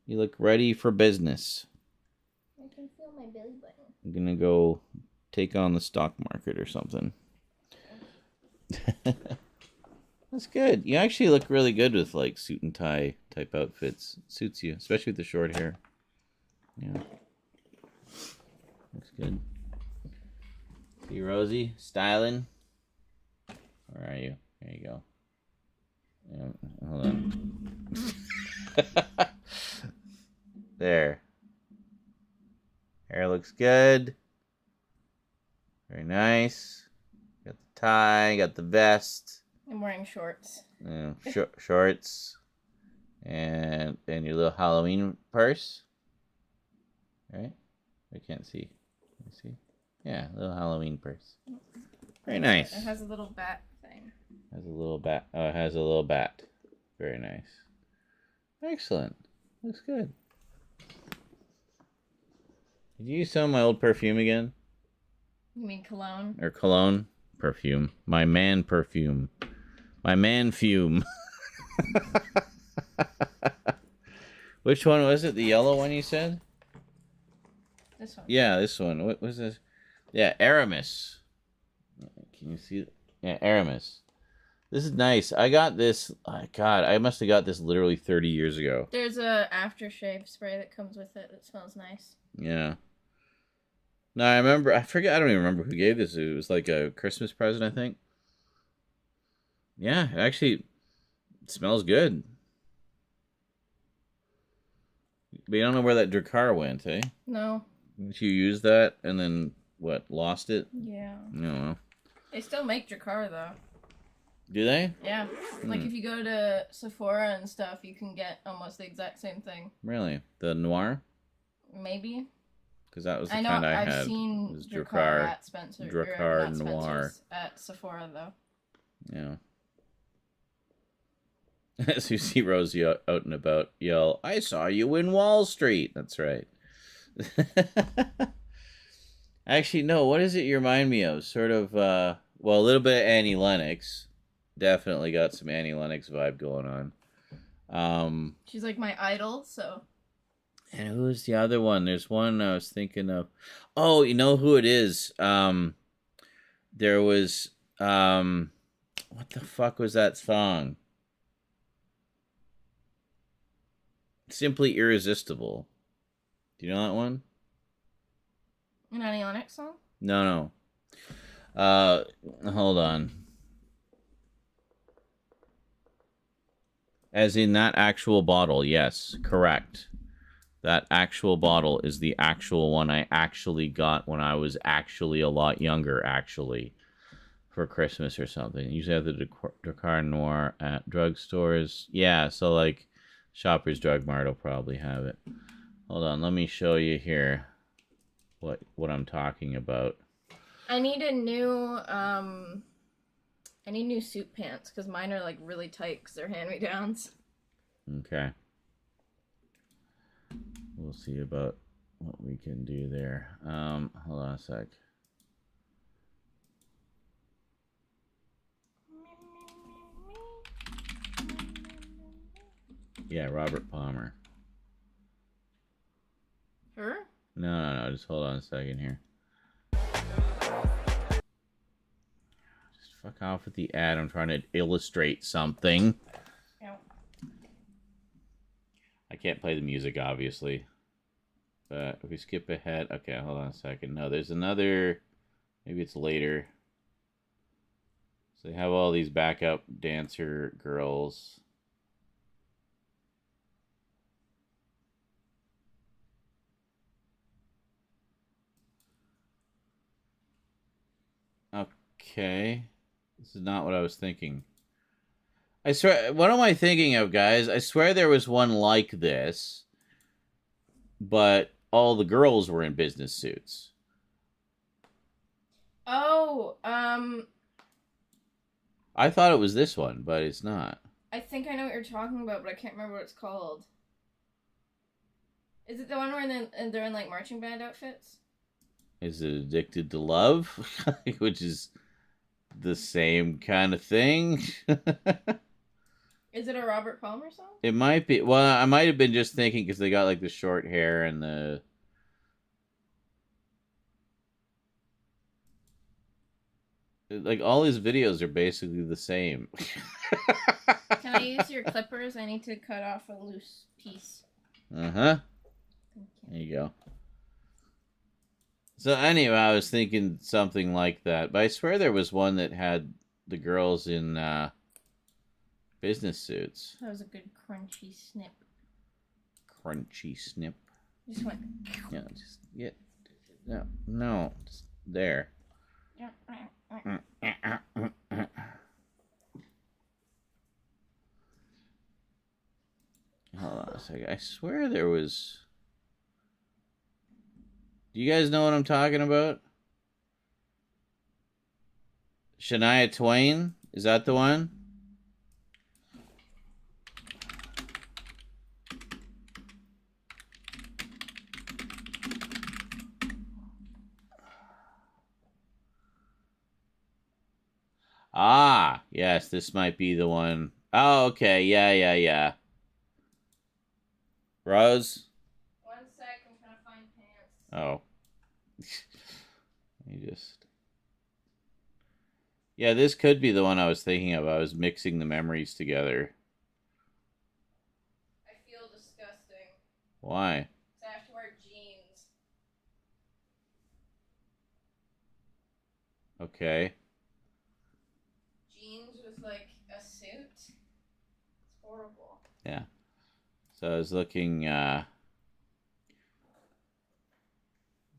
You look ready for business. I can feel my belly button. I'm gonna go take on the stock market or something. That's good. You actually look really good with like suit and tie type outfits. It suits you, especially with the short hair. Yeah. Looks good. See, Rosie? Styling? Where are you? There you go. Yeah, hold on. There. Hair looks good. Very nice. Got the tie, got the vest. I'm wearing shorts. Yeah, shorts. And your little Halloween purse. Right? I can't see. Let me see. Yeah, little Halloween purse. Very nice. It has a little bat thing. Has a little bat. Oh, it has a little bat. Very nice. Excellent. Looks good. Did you use some of my old perfume again? You mean cologne? Or cologne? Perfume. My man perfume. My man fume. Which one was it? The yellow one you said? This one. Yeah, this one. What was this? Yeah, Aramis. Can you see it? Yeah, Aramis. This is nice. I got this. Oh, God, I must have got this literally 30 years ago. There's a aftershave spray that comes with it that smells nice. Yeah. No, I remember. I forget. I don't even remember who gave this. It was like a Christmas present, I think. Yeah, it actually smells good. But you don't know where that Drakkar went, eh? No. Did you use that and then, what, lost it? Yeah. I don't know. They still make Drakkar, though. Do they? Yeah. Like, if you go to Sephora and stuff, you can get almost the exact same thing. Really? The Noir? Maybe. Because that was the I know, kind I had. I've seen It was Drakkar at Spencer. Drakkar not Noir. Spencer's, at Sephora, though. Yeah. As you see Rosie out and about, yell, "I saw you in Wall Street." That's right. Actually, no, what is it you remind me of? Sort of, well, a little bit of Annie Lennox. Definitely got some Annie Lennox vibe going on. She's like my idol, so. And who's the other one? There's one I was thinking of. Oh, you know who it is? There was, what the fuck was that song? Simply Irresistible. Do you know that one? An Annie Lennox song? No. Hold on. As in that actual bottle, yes, correct. That actual bottle is the actual one I actually got when I was actually a lot younger, actually, for Christmas or something. Usually have the Drakkar Noir at drugstores. Yeah, so like Shoppers Drug Mart will probably have it. Hold on, let me show you here what I'm talking about. I need a new suit pants because mine are like really tight because they're hand-me-downs. Okay. We'll see about what we can do there. Hold on a sec. Yeah, Robert Palmer. Her? No. Just hold on a second here. Just fuck off with the ad. I'm trying to illustrate something. Yep. I can't play the music, obviously. But if we skip ahead... Okay, hold on a second. No, there's another... Maybe it's later. So they have all these backup dancer girls. Okay. This is not what I was thinking. I swear... What am I thinking of, guys? I swear there was one like this. But all the girls were in business suits. Oh, I thought it was this one, but it's not. I think I know what you're talking about, but I can't remember what it's called. Is it the one where they're in like marching band outfits? Is it Addicted to Love? Which is the same kind of thing. Is it a Robert Palmer song? It might be. Well, I might have been just thinking because they got like the short hair and the... Like, all his videos are basically the same. Can I use your clippers? I need to cut off a loose piece. Uh-huh. There you go. So anyway, I was thinking something like that. But I swear there was one that had the girls in business suits. That was a good crunchy snip. Crunchy snip. Just went... Yeah, just... Yeah. No. Just there. Yeah. Hold on a second. I swear there was... Do you guys know what I'm talking about? Shania Twain? Is that the one? Ah, yes, this might be the one. Oh, okay. Yeah. Rose? 1 sec, I'm trying to find pants. Oh. Let me just... Yeah, this could be the one I was thinking of. I was mixing the memories together. I feel disgusting. Why? So I have to wear jeans. Okay. Jeans with, like, a suit? It's horrible. Yeah. So I was looking,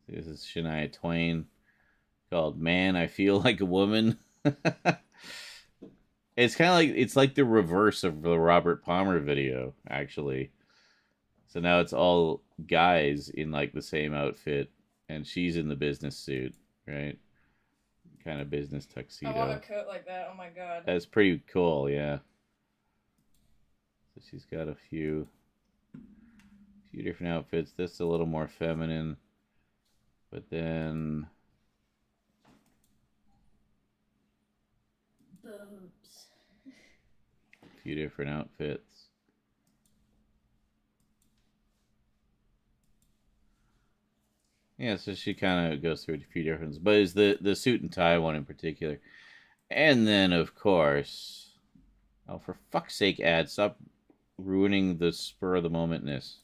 this is Shania Twain, called Man, I Feel Like a Woman. It's kind of like, it's like the reverse of the Robert Palmer video, actually. So now it's all guys in, like, the same outfit, and she's in the business suit, right? Kind of business tuxedo. I want a coat like that, oh my god. That's pretty cool, yeah. So she's got a few different outfits. This is a little more feminine. But then... Boobs. A few different outfits. Yeah, so she kind of goes through a few differences. But it's the suit and tie one in particular. And then, of course... Oh, for fuck's sake, ad, stop ruining the spur of the momentness.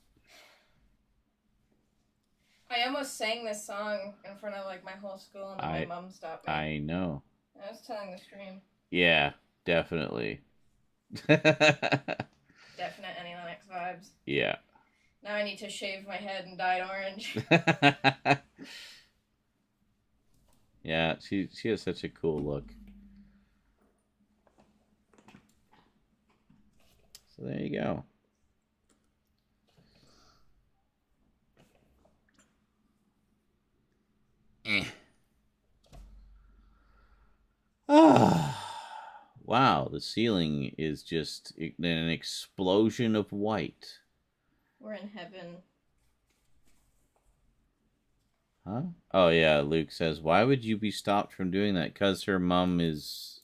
I almost sang this song in front of, like, my whole school, and then my mom stopped me. I know. I was telling the stream. Yeah, definitely. Definite Annie Lennox vibes. Yeah. Now I need to shave my head and dye it orange. Yeah, she has such a cool look. So there you go. Wow, the ceiling is just an explosion of white. We're in heaven. Huh? Oh, yeah, Luke says, why would you be stopped from doing that? Because her mom is...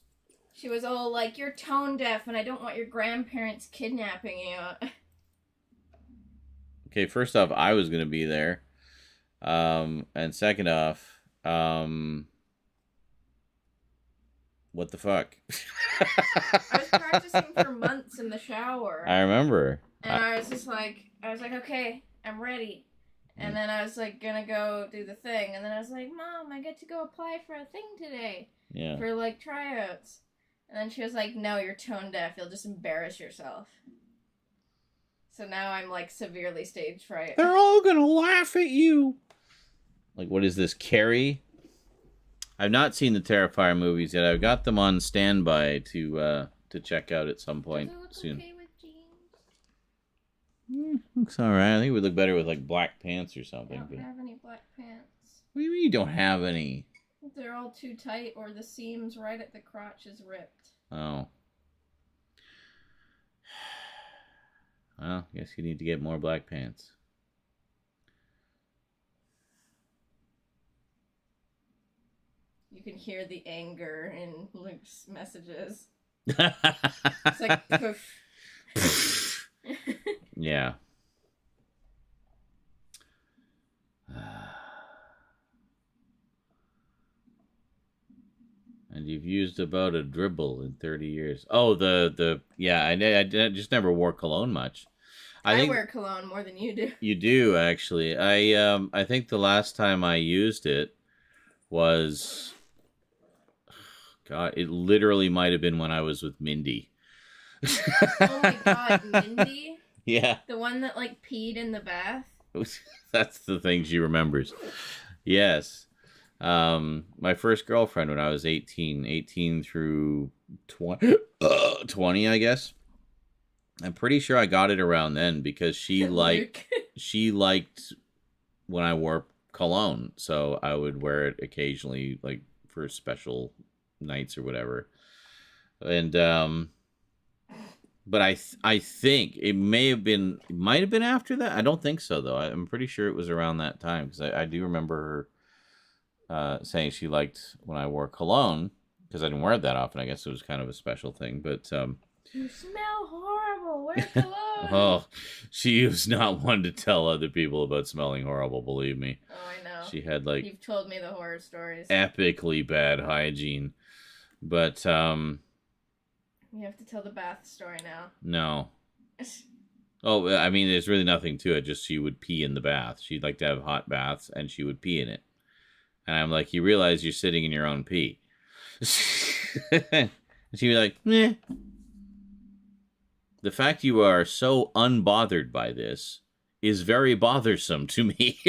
She was all like, you're tone deaf and I don't want your grandparents kidnapping you. Okay, first off, I was going to be there. And second off, what the fuck? I was practicing for months in the shower. I remember. And I was just like, okay, I'm ready. And then I was like, gonna go do the thing. And then I was like, Mom, I get to go apply for a thing today. Yeah. For like tryouts. And then she was like, no, you're tone deaf. You'll just embarrass yourself. So now I'm like severely stage fright. They're all gonna laugh at you. Like, what is this, Carrie? I've not seen the Terrifier movies yet. I've got them on standby to check out at some point soon. Okay with jeans? Looks alright. I think it would look better with like black pants or I something. don't But... have any black pants. What do you mean you don't have any? They're all too tight or the seams right at the crotch is ripped. Oh. Well, I guess you need to get more black pants. You can hear the anger in Luke's messages. It's like, poof. Yeah. And you've used about a dribble in 30 years. Oh, yeah, I just never wore cologne much. I think wear cologne more than you do. you do, actually. I think the last time I used it was, God, it literally might have been when I was with Mindy. Oh my God, Mindy? Yeah. The one that like peed in the bath? That's the thing she remembers. Yes. My first girlfriend when I was 18 through 20, I guess. I'm pretty sure I got it around then because she liked when I wore cologne, so I would wear it occasionally, like for special nights or whatever. And but I think it might have been after that. I don't think so though. I'm pretty sure it was around that time because I do remember her saying she liked when I wore cologne because I didn't wear it that often. I guess it was kind of a special thing, but you smell horrible. Wear cologne. Oh, she was not one to tell other people about smelling horrible, believe me. Oh, I know. She had like you've told me the horror stories. Epically bad hygiene. But you have to tell the bath story now. No. Oh, I mean, there's really nothing to it. Just she would pee in the bath. She'd like to have hot baths, and she would pee in it. And I'm like, you realize you're sitting in your own pee. And she'd be like, meh. The fact you are so unbothered by this is very bothersome to me.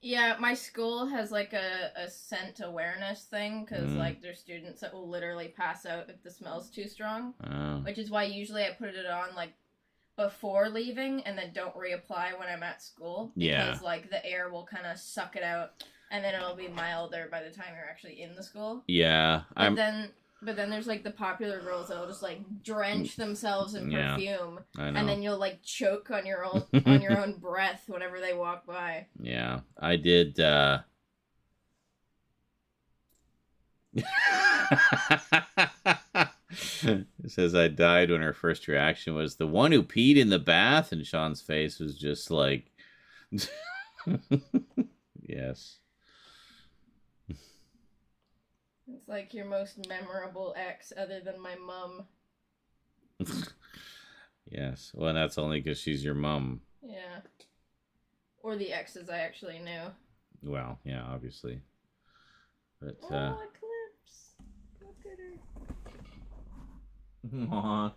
Yeah, my school has like a scent awareness thing because like there's students that will literally pass out if the smell's too strong, which is why usually I put it on like before leaving and then don't reapply when I'm at school because like the air will kind of suck it out and then it'll be milder by the time you're actually in the school. Yeah, But then there's like the popular girls that'll just like drench themselves in perfume, I know. and then you'll like choke on your own breath whenever they walk by. Yeah, I did. It says I died when her first reaction was the one who peed in the bath, and Sean's face was just like, yes. It's like your most memorable ex other than my mum. Yes. Well, and that's only because she's your mum. Yeah. Or the exes I actually knew. Well, yeah, obviously. But, Eclipse. Look at her. Aww.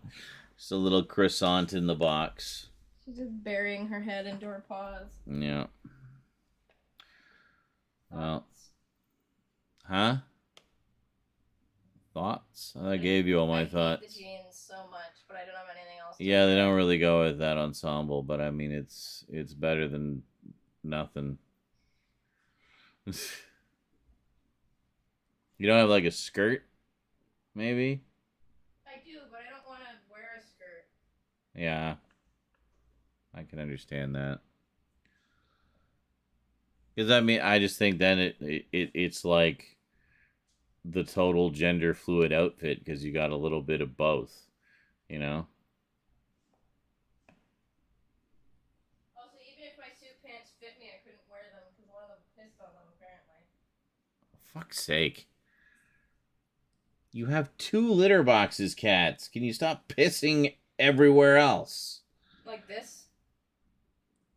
Just a little croissant in the box. She's just burying her head into her paws. Yeah. Well. Huh? Thoughts? I gave you all my thoughts. I hate the jeans so much, but I don't have anything else. Yeah, they don't really go with that ensemble, but I mean, it's better than nothing. You don't have like a skirt, maybe? I do, but I don't want to wear a skirt. Yeah, I can understand that. Because I mean, I just think then it's like the total gender fluid outfit because you got a little bit of both, you know. Also, even if my suit pants fit me, I couldn't wear them because one of them pissed on them apparently. Fuck's sake. You have 2 litter boxes, cats. Can you stop pissing everywhere else? Like this?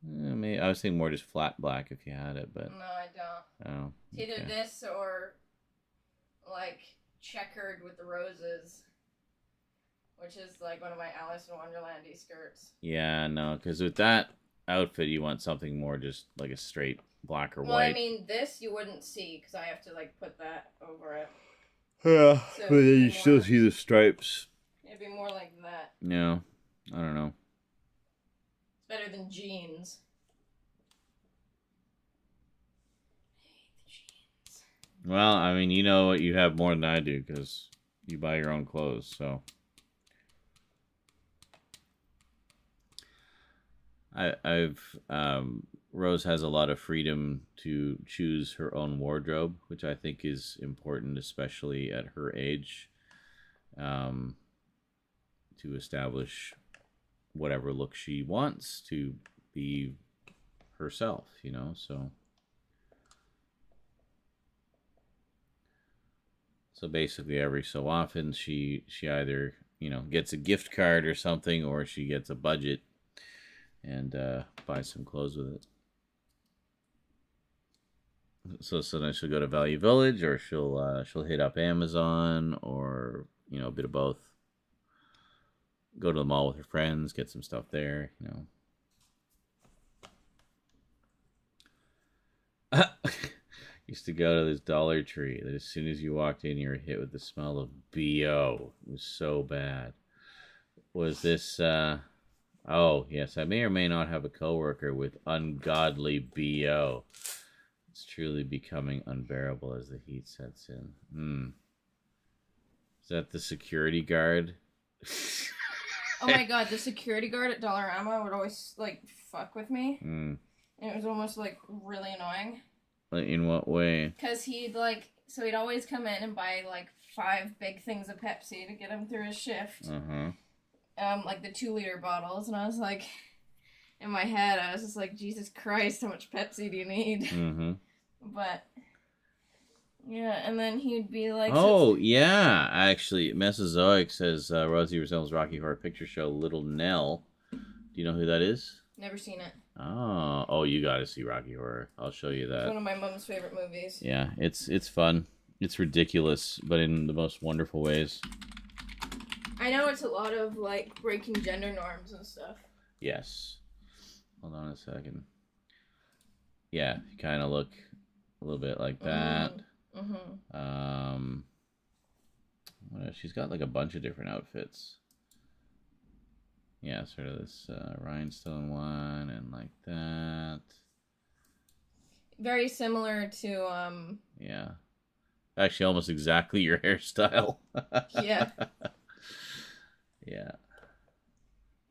Maybe, I was thinking more just flat black if you had it, but... No, I don't. Oh, it's either this or, like, checkered with the roses. Which is, like, one of my Alice in Wonderland-y skirts. Yeah, no, because with that outfit, you want something more just, like, a straight black or white. Well, I mean, this you wouldn't see, because I have to, like, put that over it. Yeah, so but then you still see the stripes. It'd be more like that. Yeah, I don't know. It's better than jeans. I hate the jeans. Well, I mean, you know what? You have more than I do, because you buy your own clothes, so... Rose has a lot of freedom to choose her own wardrobe, which I think is important, especially at her age, to establish whatever look she wants to be herself, you know, so. So basically every so often she either, you know, gets a gift card or something, or she gets a budget and buys some clothes with it. So then she'll go to Value Village, or she'll hit up Amazon, or, you know, a bit of both. Go to the mall with her friends, get some stuff there, you know. Used to go to this Dollar Tree that as soon as you walked in, you were hit with the smell of BO. It was so bad. Was this, oh, yes, I may or may not have a coworker with ungodly BO. It's truly becoming unbearable as the heat sets in. Is that the security guard? Oh my god, the security guard at Dollarama would always, like, fuck with me. And it was almost, like, really annoying. In what way? Because he'd always come in and buy, like, 5 big things of Pepsi to get him through his shift. Like the 2-liter bottles, and I was like, in my head, I was just like, Jesus Christ, how much Pepsi do you need? But, yeah, and then he'd be like... Oh, yeah, actually, Mesozoic says, Rosie resembles Rocky Horror Picture Show Little Nell. Do you know who that is? Never seen it. Oh, you gotta see Rocky Horror. I'll show you that. It's one of my mom's favorite movies. Yeah, it's fun. It's ridiculous, but in the most wonderful ways. I know it's a lot of, like, breaking gender norms and stuff. Yes. Hold on a second. Yeah, you kind of look a little bit like that. What else? She's got, like, a bunch of different outfits. Yeah, sort of this rhinestone one and like that. Very similar to, Yeah. Actually, almost exactly your hairstyle. Yeah. Yeah.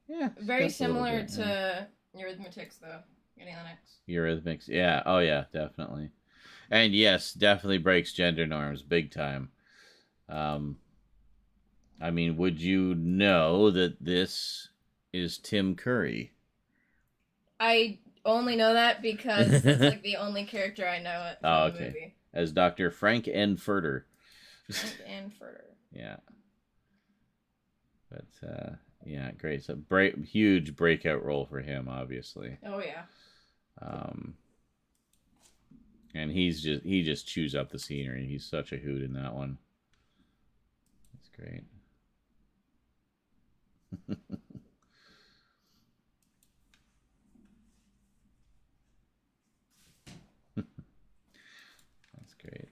Yeah. Very similar to Eurythmics, though. Eurythmics. Yeah. Oh, yeah, definitely. And yes, definitely breaks gender norms big time. I mean, would you know that this is Tim Curry? I only know that because it's like the only character I know it from the movie. As Dr. Frank N. Furter. Frank N. Furter. Yeah. But, yeah, great. So, huge breakout role for him, obviously. Oh, yeah. And he just chews up the scenery. He's such a hoot in that one. That's great. That's great.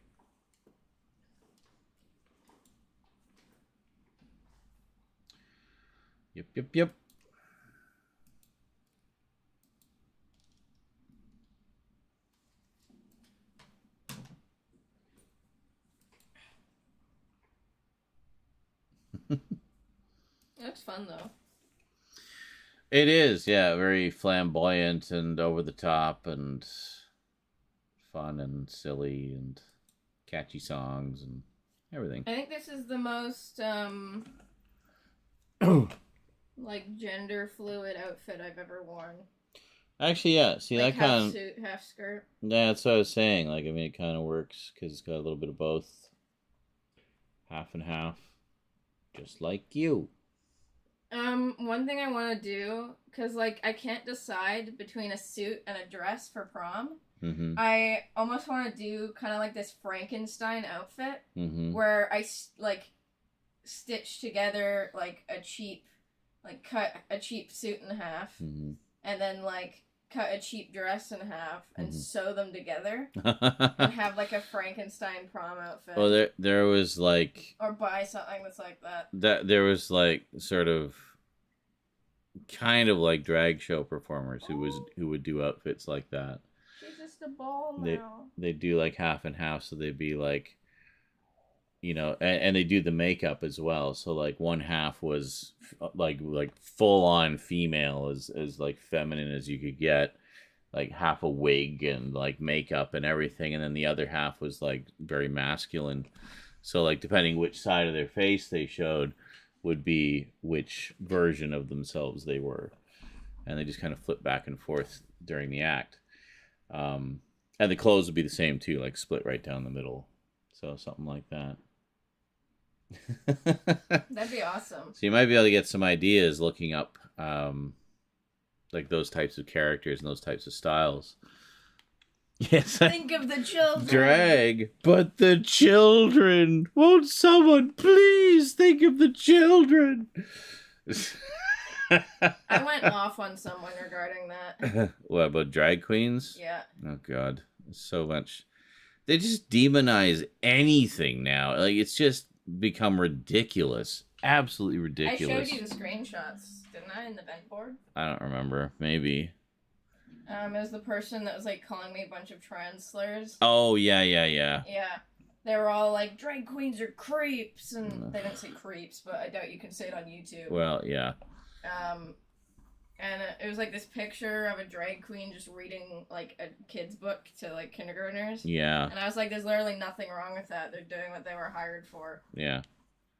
Yep. It looks fun though. It is, yeah, very flamboyant and over the top and fun and silly and catchy songs and everything. I think this is the most like gender fluid outfit I've ever worn. Actually, yeah. See, like that kind half of suit, half skirt. yeah, that's what I was saying. Like, I mean, it kind of works because it's got a little bit of both, half and half, just like you. One thing I want to do, because like I can't decide between a suit and a dress for prom. Mm-hmm. I almost want to do kind of like this Frankenstein outfit, where I like stitch together like a cheap, like cut a cheap suit in half, and then like cut a cheap dress in half and sew them together and have like a Frankenstein prom outfit. Well, there was like, or buy something that's like that. There was like sort of kind of like drag show performers who would do outfits like that. She's just a ball now. They do like half and half, so they'd be like, you know, and they do the makeup as well. So like one half was like full on female, as like feminine as you could get, like half a wig and like makeup and everything, and then the other half was like very masculine. So like depending which side of their face they showed would be which version of themselves they were, and they just kind of flip back and forth during the act. And the clothes would be the same too, like split right down the middle. So something like that. That'd be awesome. So you might be able to get some ideas looking up like those types of characters and those types of styles. Yes. Think of the children. Drag, but the children. Won't someone please think of the children? I went off on someone regarding that. What about drag queens? Yeah. Oh God, so much. They just demonize anything now. Like, it's just become ridiculous. Absolutely ridiculous. I showed you the screenshots, didn't I, in the vent board? I don't remember. Maybe. It was the person that was like calling me a bunch of trans slurs. Oh yeah. Yeah. They were all like, drag queens are creeps, and they didn't say creeps, but I doubt you can say it on YouTube. Well, yeah. And it was like this picture of a drag queen just reading like a kid's book to like kindergartners. Yeah. And I was like, there's literally nothing wrong with that. They're doing what they were hired for. Yeah.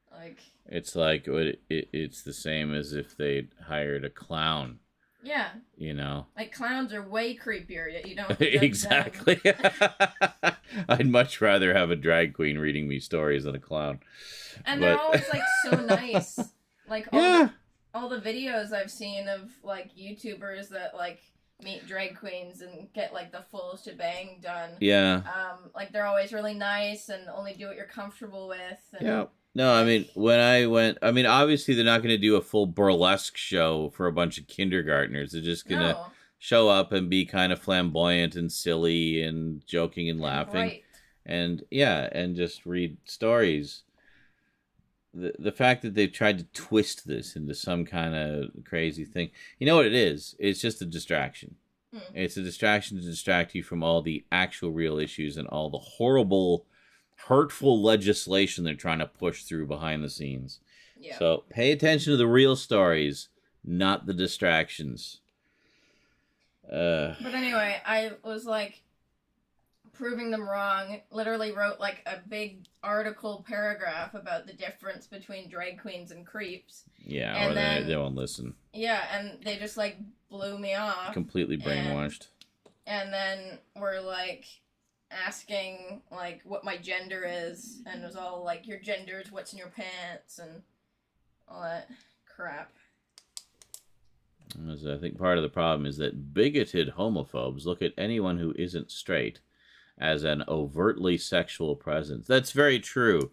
Like. It's like it's the same as if they'd hired a clown. Yeah. You know. Like clowns are way creepier, yet you don't. Exactly. I'd much rather have a drag queen reading me stories than a clown. And they're always like so nice. Like all the videos I've seen of like YouTubers that like meet drag queens and get like the full shebang done. Yeah. Like they're always really nice and only do what you're comfortable with. And, yeah. No, I mean, when I went, I mean, obviously they're not going to do a full burlesque show for a bunch of kindergartners. They're just going to show up and be kind of flamboyant and silly and joking and laughing. Right. And yeah, and just read stories. The fact that they've tried to twist this into some kind of crazy thing, you know what it is? It's just a distraction. It's a distraction to distract you from all the actual real issues and all the horrible, hurtful legislation they're trying to push through behind the scenes. Yeah. So pay attention to the real stories, not the distractions. But anyway, I was like proving them wrong. Literally wrote like a big article paragraph about the difference between drag queens and creeps. Yeah, and or then, they won't listen. Yeah, and they just like blew me off. Completely brainwashed. And then we're like asking like what my gender is, and it was all like, your gender is what's in your pants and all that crap. As I think part of the problem is that bigoted homophobes look at anyone who isn't straight as an overtly sexual presence. That's very true.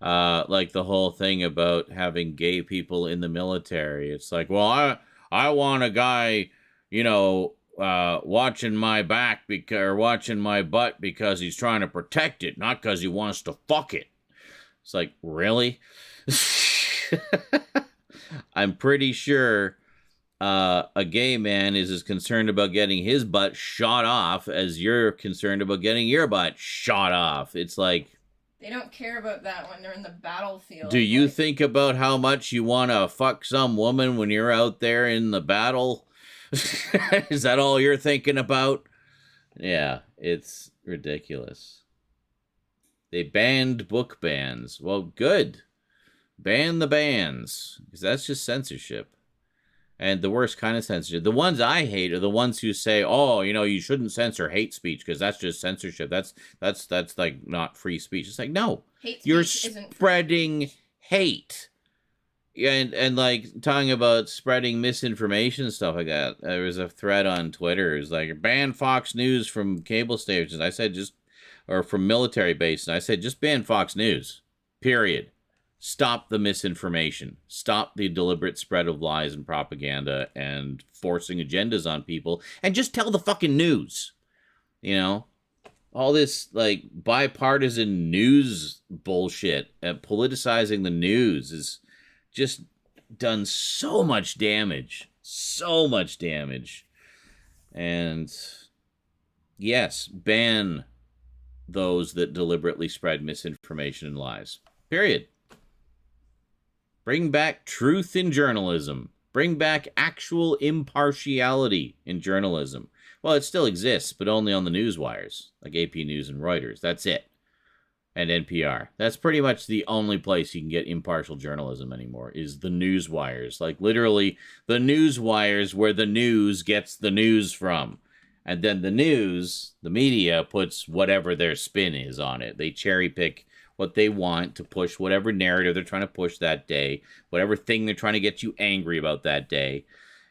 Like the whole thing about having gay people in the military. It's like, well, I want a guy, you know, watching my back or watching my butt because he's trying to protect it, not because he wants to fuck it. It's like, really? I'm pretty sure a gay man is as concerned about getting his butt shot off as you're concerned about getting your butt shot off. It's like, They don't care about that when they're in the battlefield. Do you think about how much you want to fuck some woman when you're out there in the battle? Is that all you're thinking about? Yeah, it's ridiculous. They banned book bans. Well, good. Ban the bans, because that's just censorship. And the worst kind of censorship. The ones I hate are the ones who say, "Oh, you know, you shouldn't censor hate speech because that's just censorship. That's like not free speech." It's like, no, you're spreading hate. And like talking about spreading misinformation and stuff like that. There was a thread on Twitter. It was like, ban Fox News from cable stations. I said or from military bases. I said just ban Fox News. Period. Stop the misinformation. Stop the deliberate spread of lies and propaganda and forcing agendas on people. And just tell the fucking news. You know? All this, like, bipartisan news bullshit and politicizing the news is just done so much damage. So much damage. And, yes, ban those that deliberately spread misinformation and lies. Period. Bring back truth in journalism. Bring back actual impartiality in journalism. Well, it still exists, but only on the news wires, like AP News and Reuters. That's it. And NPR. That's pretty much the only place you can get impartial journalism anymore, is the news wires. Like, literally, the news wires where the news gets the news from. And then the news, the media, puts whatever their spin is on it. They cherry pick what they want to push, whatever narrative they're trying to push that day, whatever thing they're trying to get you angry about that day.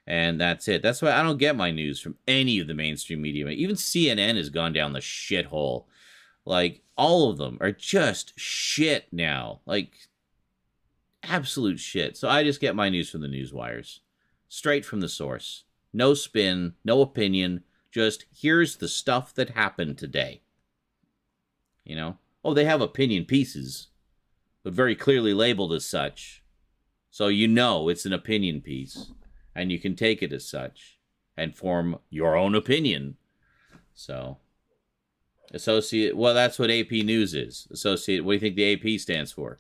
And that's it. That's why I don't get my news from any of the mainstream media. Even CNN has gone down the shithole. Like, all of them are just shit now. Like, absolute shit. So I just get my news from the news wires. Straight from the source. No spin, no opinion. Just, here's the stuff that happened today. You know? Oh, they have opinion pieces, but very clearly labeled as such. So you know it's an opinion piece, and you can take it as such and form your own opinion. So, well, that's what AP News is. What do you think the AP stands for?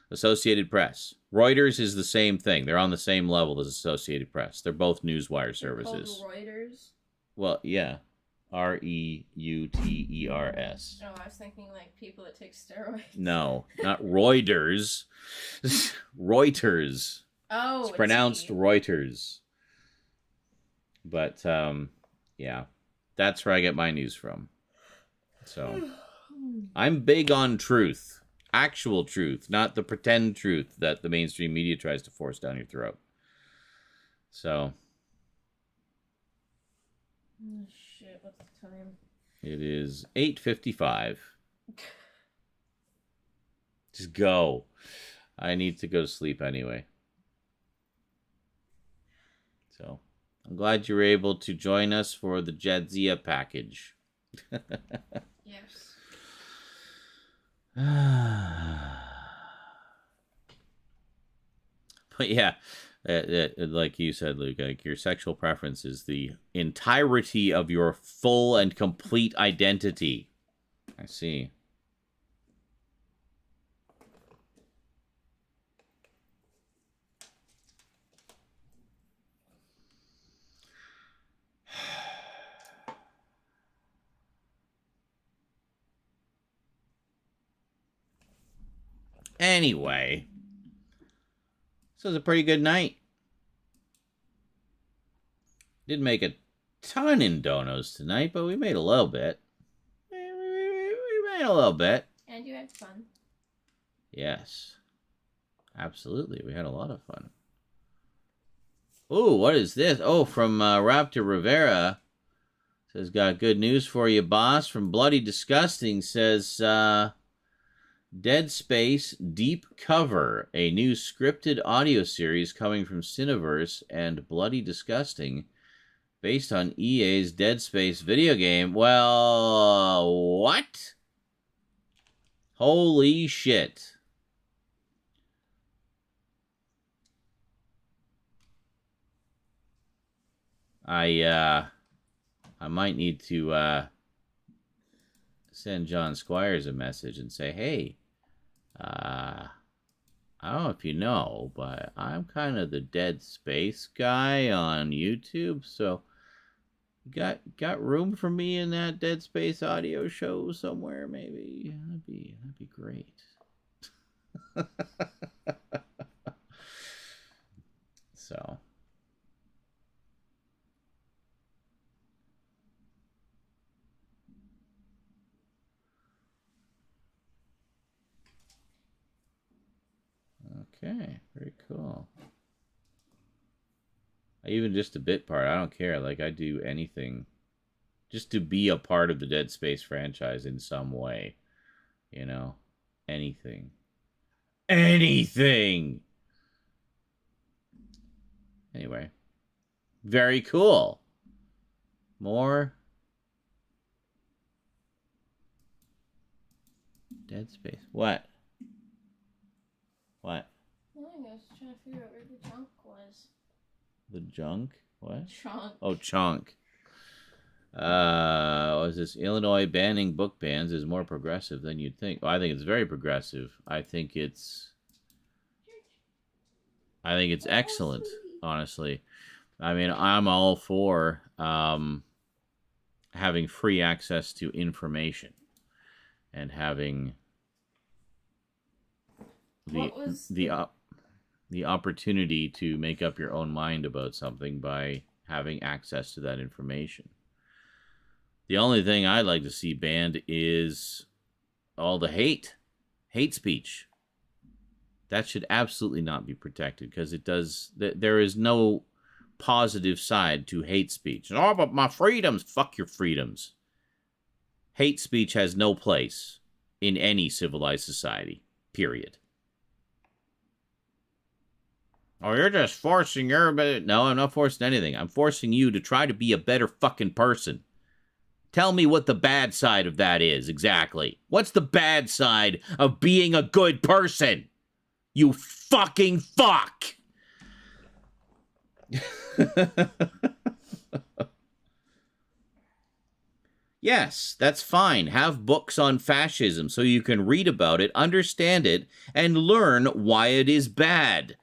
Associated Press. Reuters is the same thing. They're on the same level as Associated Press. They're both newswire services. Called Reuters? Well, yeah. Reuters. Oh, I was thinking like people that take steroids. No, not Reuters. Reuters. Oh, it's pronounced Reuters. But yeah, that's where I get my news from. So I'm big on truth, actual truth, not the pretend truth that the mainstream media tries to force down your throat. So. Oh, shit, what's the time? It is 8:55. Just go. I need to go to sleep anyway. So, I'm glad you were able to join us for the Jadzia package. Yes. But yeah, like you said, Luke, like your sexual preference is the entirety of your full and complete identity. I see. Anyway, this was a pretty good night. Didn't make a ton in donos tonight, but we made a little bit. We made a little bit. And you had fun. Yes. Absolutely. We had a lot of fun. Oh, what is this? Oh, from Raptor Rivera. Says, got good news for you, boss. From Bloody Disgusting says, Dead Space Deep Cover, a new scripted audio series coming from Cineverse and Bloody Disgusting, based on EA's Dead Space video game. Well, what? Holy shit. I might need to send John Squires a message and say, hey, I don't know if you know, but I'm kind of the Dead Space guy on YouTube, so got room for me in that Dead Space audio show somewhere, maybe? That'd be great. So. Okay, very cool. Even just a bit part, I don't care. Like, I do anything just to be a part of the Dead Space franchise in some way. You know? Anything. Anything! Anyway. Very cool. More Dead Space. What? What? Nothing, I was trying to figure out where the junk was. The junk? What? Chunk. Oh, chunk. Was this Illinois banning book bans is more progressive than you'd think? Well, I think it's very progressive. I think it's excellent, honestly. I mean, I'm all for having free access to information and having the opportunity to make up your own mind about something by having access to that information. The only thing I'd like to see banned is all the hate speech. That should absolutely not be protected because there is no positive side to hate speech. Oh, but my freedoms. Fuck your freedoms. Hate speech has no place in any civilized society. Period. Oh, you're just forcing your... No, I'm not forcing anything. I'm forcing you to try to be a better fucking person. Tell me what the bad side of that is, exactly. What's the bad side of being a good person? You fucking fuck! Yes, that's fine. Have books on fascism so you can read about it, understand it, and learn why it is bad.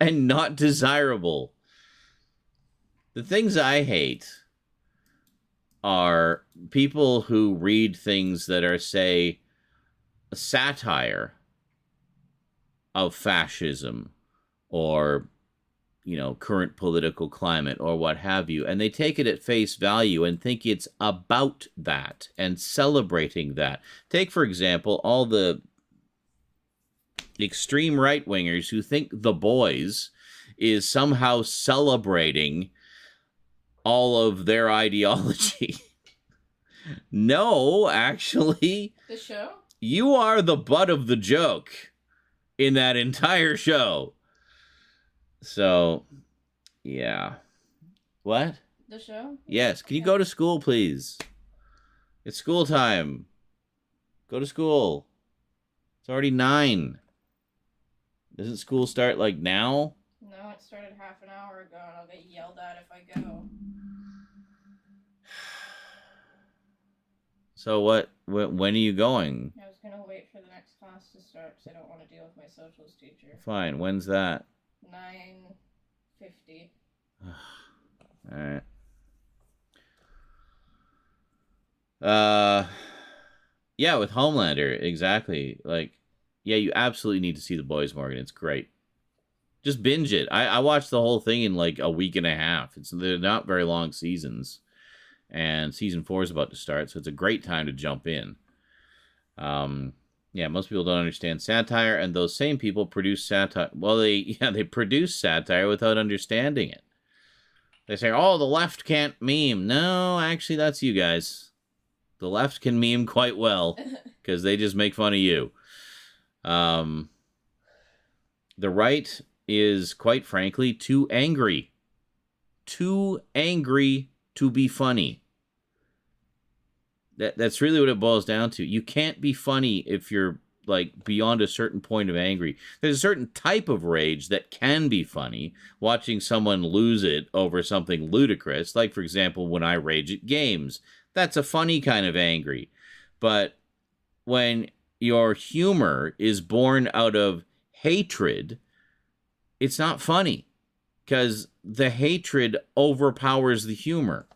And not desirable. The things I hate are people who read things that are, say, a satire of fascism or, you know, current political climate or what have you, and they take it at face value and think it's about that and celebrating that. Take, for example, all the extreme right-wingers who think The Boys is somehow celebrating all of their ideology. No, actually. The show? You are the butt of the joke in that entire show. So, yeah. What? The show? Yes. Can you go to school, please? It's school time. Go to school. It's already 9. Doesn't school start, like, now? No, it started half an hour ago, and I'll get yelled at if I go. So when are you going? I was going to wait for the next class to start, because I don't want to deal with my socials teacher. Fine. When's that? 9:50. Alright. Yeah, with Homelander, exactly. Like, yeah, you absolutely need to see The Boys, Morgan. It's great. Just binge it. I watched the whole thing in like a week and a half. They're not very long seasons. And season 4 is about to start, so it's a great time to jump in. Yeah, most people don't understand satire, and those same people produce satire. Well, they produce satire without understanding it. They say, oh, the left can't meme. No, actually, that's you guys. The left can meme quite well, because they just make fun of you. The right is, quite frankly, too angry. Too angry to be funny. That's really what it boils down to. You can't be funny if you're, like, beyond a certain point of angry. There's a certain type of rage that can be funny. Watching someone lose it over something ludicrous. Like, for example, when I rage at games. That's a funny kind of angry. But when your humor is born out of hatred, it's not funny because the hatred overpowers the humor,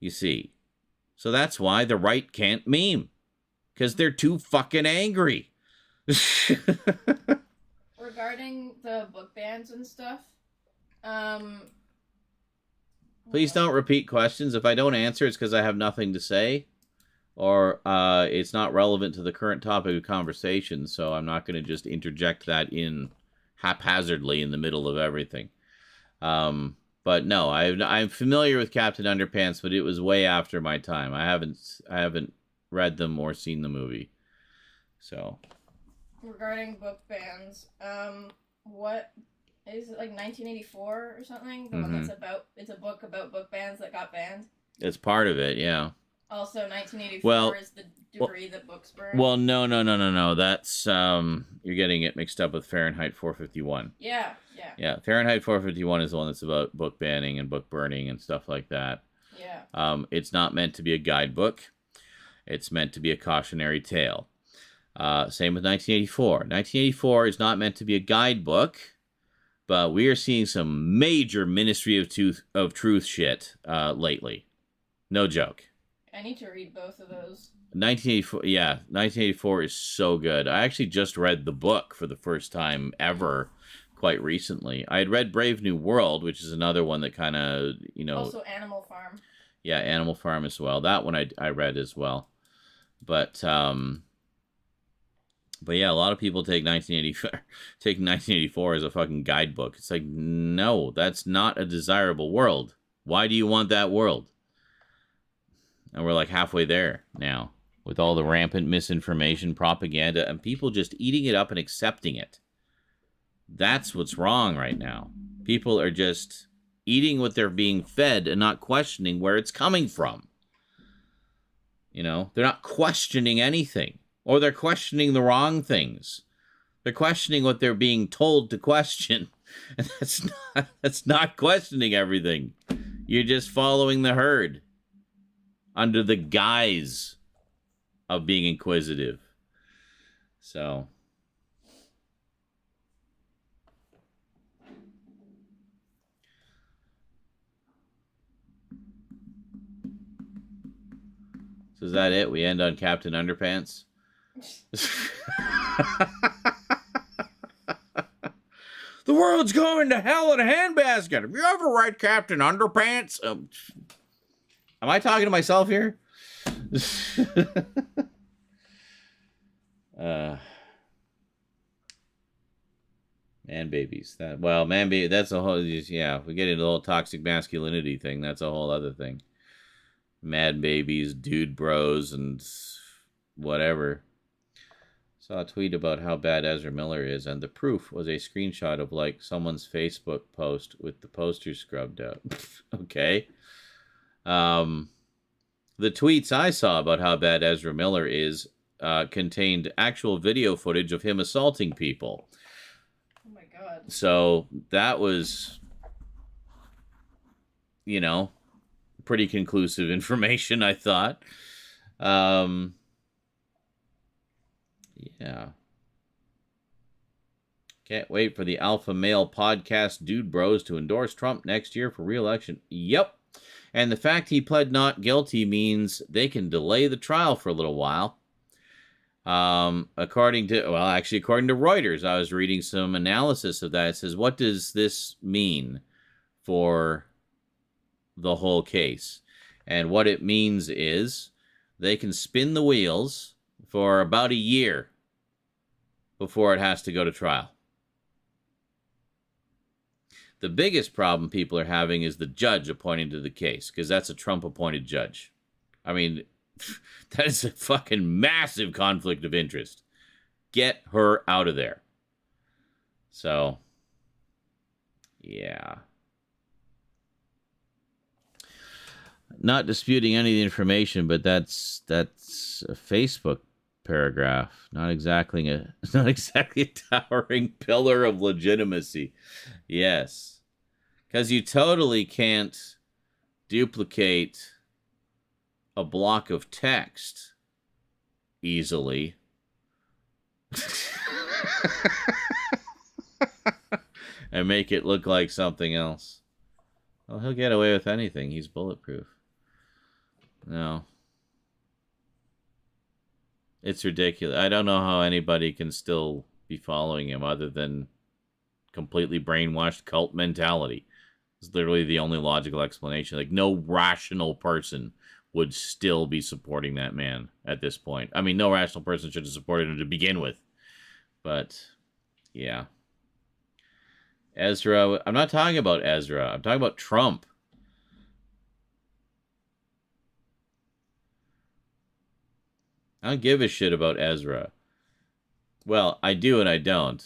you see. So that's why the right can't meme, because they're too fucking angry. Regarding the book bans and stuff, please don't repeat questions. If I don't answer, it's because I have nothing to say, or it's not relevant to the current topic of conversation, so I'm not going to just interject that in haphazardly in the middle of everything. But no, I'm familiar with Captain Underpants, but it was way after my time. I haven't read them or seen the movie. So, regarding book bans, what is it, like 1984 or something? The one that's it's a book about book bans that got banned. It's part of it, yeah. Also, 1984 is the degree that books burn. Well, no. That's you're getting it mixed up with Fahrenheit 451. Yeah. Yeah, Fahrenheit 451 is the one that's about book banning and book burning and stuff like that. Yeah. It's not meant to be a guidebook. It's meant to be a cautionary tale. Same with 1984. 1984 is not meant to be a guidebook, but we are seeing some major Ministry of Truth shit lately. No joke. I need to read both of those. 1984 is so good. I actually just read the book for the first time ever quite recently. I had read Brave New World, which is another one that kind of, Also Animal Farm. Yeah, Animal Farm as well. That one I read as well. But yeah, a lot of people take 1984 as a fucking guidebook. It's like, no, that's not a desirable world. Why do you want that world? And we're like halfway there now with all the rampant misinformation, propaganda, and people just eating it up and accepting it. That's what's wrong right now. People are just eating what they're being fed and not questioning where it's coming from. They're not questioning anything. Or they're questioning the wrong things. They're questioning what they're being told to question. And that's not questioning everything. You're just following the herd under the guise of being inquisitive. So is that it? We end on Captain Underpants? The world's going to hell in a handbasket. Have you ever read Captain Underpants? Am I talking to myself here? Man babies. That's a whole, yeah, we get into the whole toxic masculinity thing. That's a whole other thing. Mad babies, dude bros, and whatever. Saw a tweet about how bad Ezra Miller is, and the proof was a screenshot of like someone's Facebook post with the poster scrubbed out. Okay. The tweets I saw about how bad Ezra Miller is contained actual video footage of him assaulting people. Oh my god. So that was, pretty conclusive information, I thought. Yeah. Can't wait for the alpha male podcast Dude Bros to endorse Trump next year for re-election. Yep. And the fact he pled not guilty means they can delay the trial for a little while. According to Reuters, I was reading some analysis of that. It says, what does this mean for the whole case? And what it means is they can spin the wheels for about a year before it has to go to trial. The biggest problem people are having is the judge appointing to the case, because that's a Trump-appointed judge. I mean, that is a fucking massive conflict of interest. Get her out of there. So, yeah. Not disputing any of the information, but that's a Facebook paragraph. Not exactly a towering pillar of legitimacy. Yes. Because you totally can't duplicate a block of text easily. And make it look like something else. Well, he'll get away with anything. He's bulletproof. No. It's ridiculous. I don't know how anybody can still be following him other than completely brainwashed cult mentality. It's literally the only logical explanation. Like, no rational person would still be supporting that man at this point. I mean, no rational person should have supported him to begin with. But, yeah. Ezra, I'm not talking about Ezra. I'm talking about Trump. I don't give a shit about Ezra. Well, I do and I don't.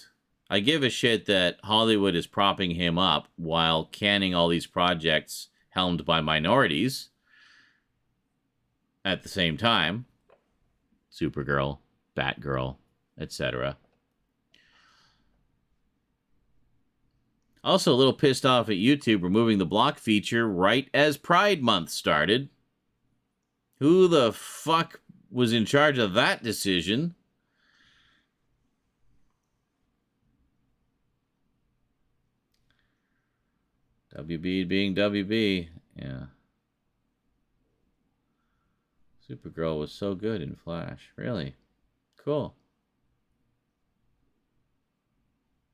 I give a shit that Hollywood is propping him up while canning all these projects helmed by minorities at the same time. Supergirl, Batgirl, etc. Also a little pissed off at YouTube removing the block feature right as Pride Month started. Who the fuck was in charge of that decision? WB being WB, yeah. Supergirl was so good in Flash, really. Cool.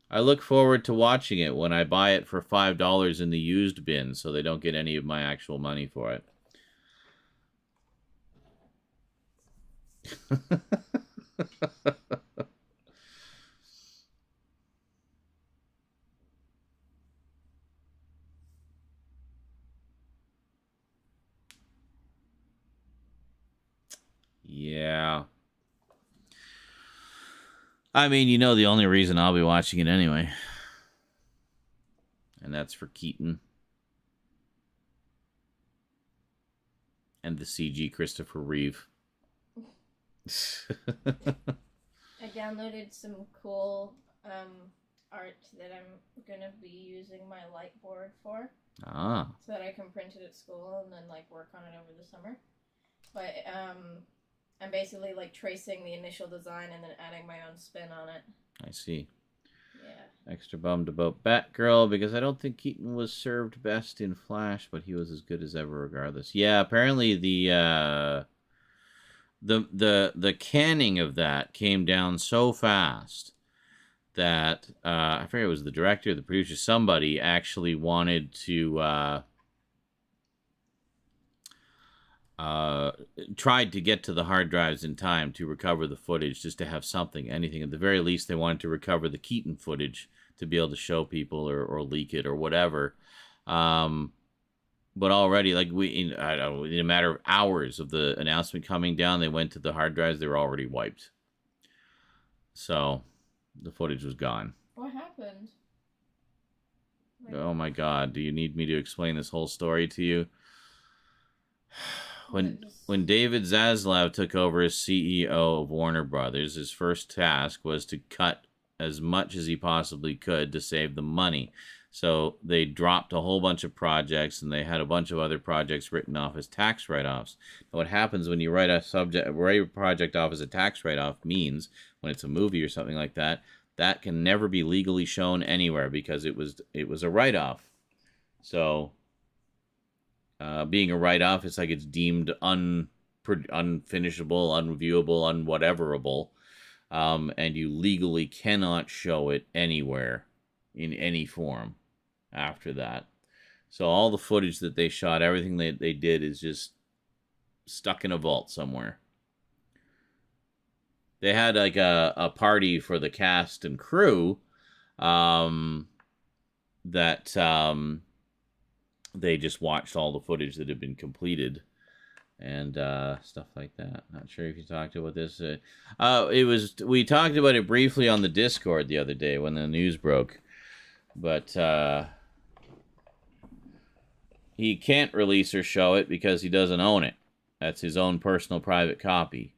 I look forward to watching it when I buy it for $5 in the used bin, so they don't get any of my actual money for it. Yeah. I mean, you know the only reason I'll be watching it anyway. And that's for Keaton. And the CG Christopher Reeve. I downloaded some cool art that I'm going to be using my light board for. Ah. So that I can print it at school and then like work on it over the summer. But I'm basically like tracing the initial design and then adding my own spin on it. I see. Yeah. Extra bummed about Batgirl because I don't think Keaton was served best in Flash, but he was as good as ever regardless. Yeah, apparently the canning of that came down so fast that I forget it was the director, the producer, somebody actually wanted to tried to get to the hard drives in time to recover the footage, just to have something, anything. At the very least, they wanted to recover the Keaton footage to be able to show people or leak it or whatever. But already, like in a matter of hours of the announcement coming down, they went to the hard drives. They were already wiped. So the footage was gone. What happened? Oh my God! Do you need me to explain this whole story to you? When David Zaslav took over as CEO of Warner Brothers, his first task was to cut as much as he possibly could to save the money. So they dropped a whole bunch of projects, and they had a bunch of other projects written off as tax write-offs. Now, what happens when you write a project off as a tax write-off means, when it's a movie or something like that, that can never be legally shown anywhere because it was a write-off. So being a write-off, it's like it's deemed unfinishable, unreviewable, unwhateverable, and you legally cannot show it anywhere in any form after that. So all the footage that they shot, everything they did is just stuck in a vault somewhere. They had like a party for the cast and crew that they just watched all the footage that had been completed and stuff like that. Not sure if you talked about this. We talked about it briefly on the Discord the other day when the news broke, but he can't release or show it because he doesn't own it. That's his own personal private copy.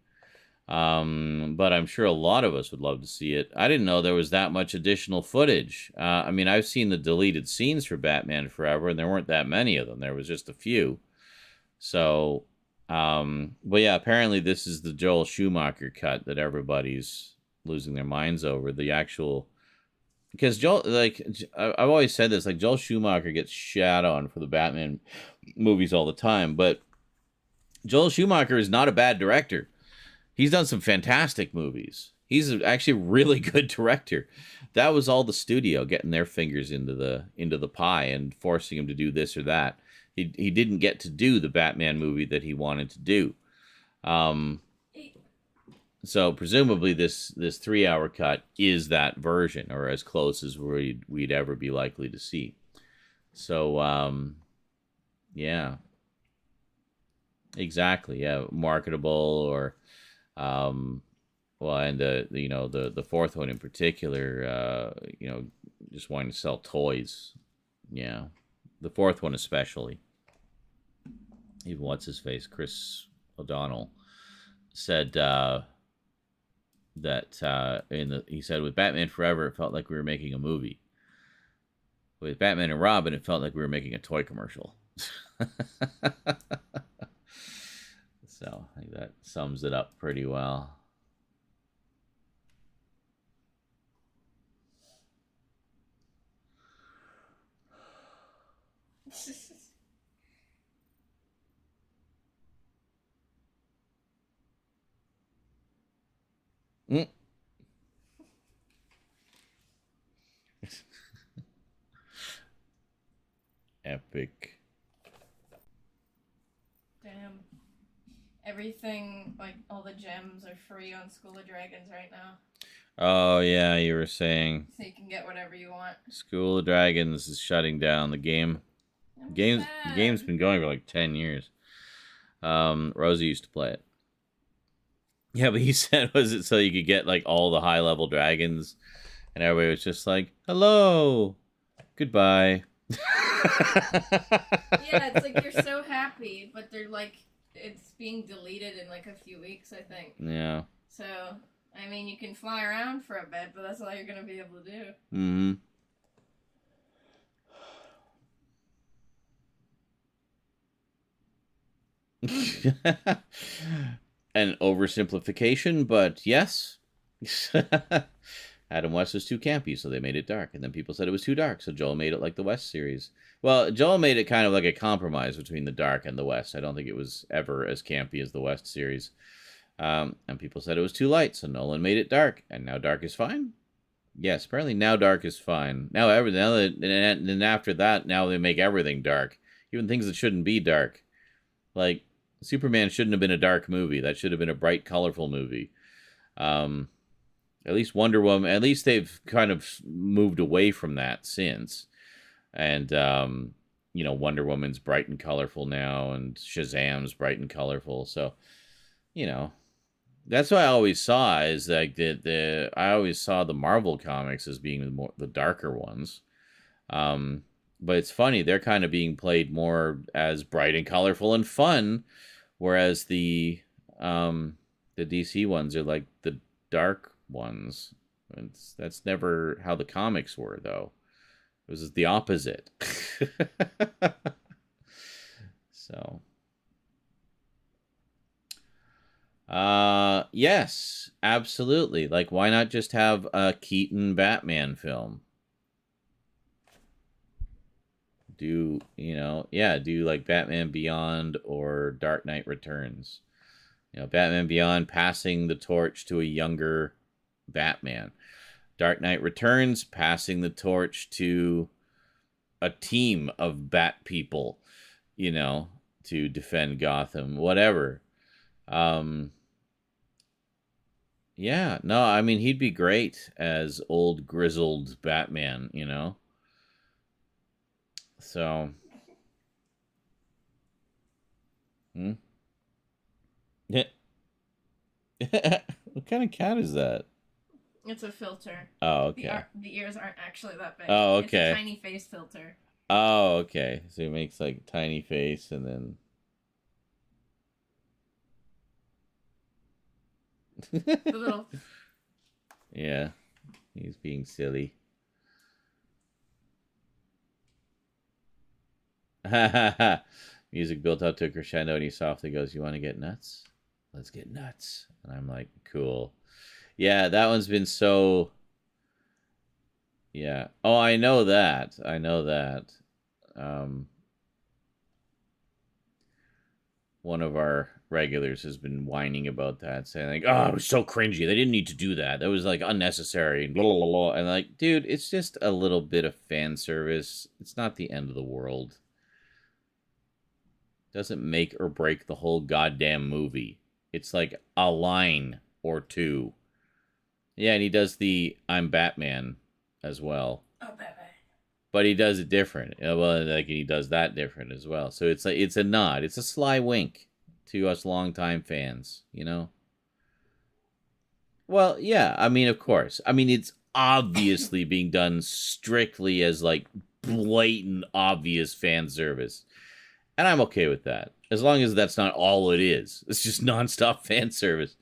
But I'm sure a lot of us would love to see it. I didn't know there was that much additional footage. I mean, I've seen the deleted scenes for Batman Forever, and there weren't that many of them. There was just a few. So, But yeah, apparently this is the Joel Schumacher cut that everybody's losing their minds over. The actual, because Joel, like, I've always said this, like, Joel Schumacher gets shat on for the Batman movies all the time, but Joel Schumacher is not a bad director. He's done some fantastic movies. He's actually a really good director. That was all the studio getting their fingers into the pie and forcing him to do this or that. He didn't get to do the Batman movie that he wanted to do. So presumably this 3-hour cut is that version, or as close as we'd ever be likely to see. So yeah, exactly, yeah, marketable, or well, and the fourth one in particular, just wanting to sell toys. Yeah, the fourth one especially. Even what's his face, Chris O'Donnell, said that he said with Batman Forever it felt like we were making a movie. With Batman and Robin it felt like we were making a toy commercial. So I think that sums it up pretty well. Epic. Damn. Everything, like, all the gems are free on School of Dragons right now. Oh, yeah, you were saying. So you can get whatever you want. School of Dragons is shutting down the game. The game's been going for like 10 years. Rosie used to play it. Yeah, but he said, was it so you could get like all the high-level dragons? And everybody was just like, hello, goodbye. Yeah, it's like you're so happy, but they're like, it's being deleted in like a few weeks, I think. Yeah. So, I mean, you can fly around for a bit, but that's all you're going to be able to do. Mm-hmm. An oversimplification, but yes. Adam West was too campy, so they made it dark. And then people said it was too dark, so Joel made it like the West series. Well, Joel made it kind of like a compromise between the dark and the West. I don't think it was ever as campy as the West series. And people said it was too light, so Nolan made it dark. And now dark is fine? Yes, apparently now dark is fine. And after that, now they make everything dark. Even things that shouldn't be dark. Like, Superman shouldn't have been a dark movie. That should have been a bright, colorful movie. At least Wonder Woman, at least they've kind of moved away from that since. And, Wonder Woman's bright and colorful now, and Shazam's bright and colorful. So, that's what I always saw, is like I always saw the Marvel comics as being the darker ones. But it's funny, they're kind of being played more as bright and colorful and fun, whereas the DC ones are like the dark ones. That's never how the comics were, though. It was the opposite. So, yes, absolutely. Like, why not just have a Keaton Batman film? Do like Batman Beyond or Dark Knight Returns. Batman Beyond passing the torch to a younger Batman. Dark Knight Returns passing the torch to a team of Bat people, to defend Gotham, whatever. Yeah, no, I mean, he'd be great as old grizzled Batman, So, Yeah. What kind of cat is that? It's a filter. Oh, okay. The ears aren't actually that big. Oh, okay. It's a tiny face filter. Oh, okay. So he makes like a tiny face and then... The little... Yeah. He's being silly. Music built up to a crescendo, and he softly goes, "You want to get nuts? Let's get nuts." And I'm like, cool. Yeah, that one's been so... Yeah. Oh, I know that. One of our regulars has been whining about that, saying like, "Oh, it was so cringy. They didn't need to do that. That was like unnecessary." And blah, blah, blah, blah. And like, dude, it's just a little bit of fan service. It's not the end of the world. Doesn't make or break the whole goddamn movie. It's like a line or two. Yeah, and he does the "I'm Batman" as well. Oh, Batman. But he does it different. Well, like he does that different as well. So it's like it's a nod. It's a sly wink to us longtime fans, you know? Well, yeah, I mean, of course. I mean, it's obviously being done strictly as like blatant, obvious fan service. And I'm okay with that. As long as that's not all it is. It's just nonstop fan service.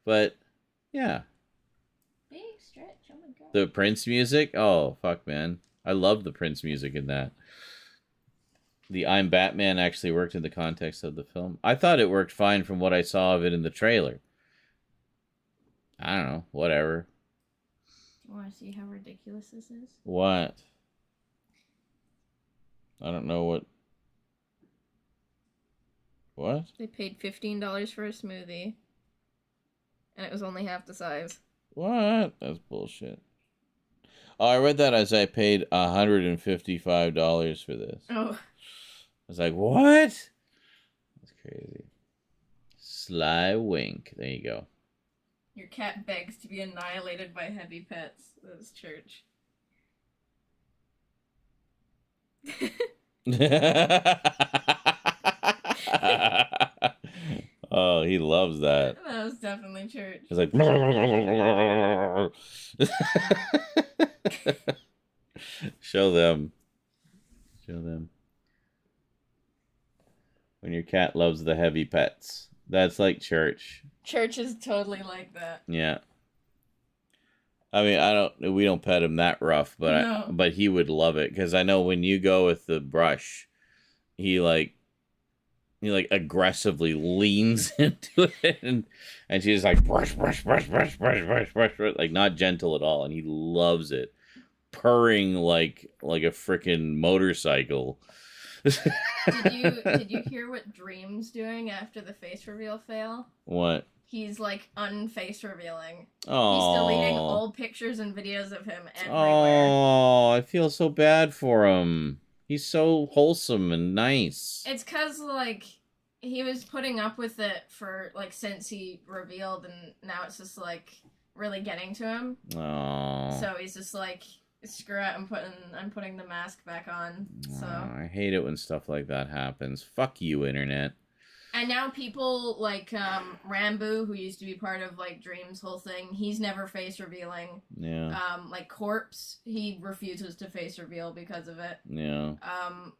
But, yeah. Big stretch, oh my god. The Prince music? Oh, fuck, man. I love the Prince music in that. The "I'm Batman" actually worked in the context of the film. I thought it worked fine from what I saw of it in the trailer. I don't know. Whatever. You want to see how ridiculous this is? What? I don't know what... What? They paid $15 for a smoothie, and it was only half the size. What? That's bullshit. Oh, I read that as I paid $155 for this. Oh. I was like, what? That's crazy. Sly wink. There you go. Your cat begs to be annihilated by heavy pets. That's church. Oh, he loves that. That was definitely church. He's like... Show them. When your cat loves the heavy pets. That's like church. Church is totally like that. Yeah. I mean, we don't pet him that rough, but No. but he would love it, because I know when you go with the brush, he aggressively leans into it, and she's like brush, like not gentle at all, and he loves it, purring like a freaking motorcycle. Did you hear what Dream's doing after the face reveal fail? What? He's like unface revealing. Oh, He's deleting old pictures and videos of him everywhere. Oh, I feel so bad for him. He's so wholesome and nice. It's cause like he was putting up with it for like since he revealed, and now it's just like really getting to him. Oh. So he's just like, screw it, I'm putting the mask back on. So I hate it when stuff like that happens. Fuck you, internet. And now people like Rambo, who used to be part of like Dream's whole thing, he's never face revealing. Yeah. Like Corpse, he refuses to face reveal because of it. Yeah.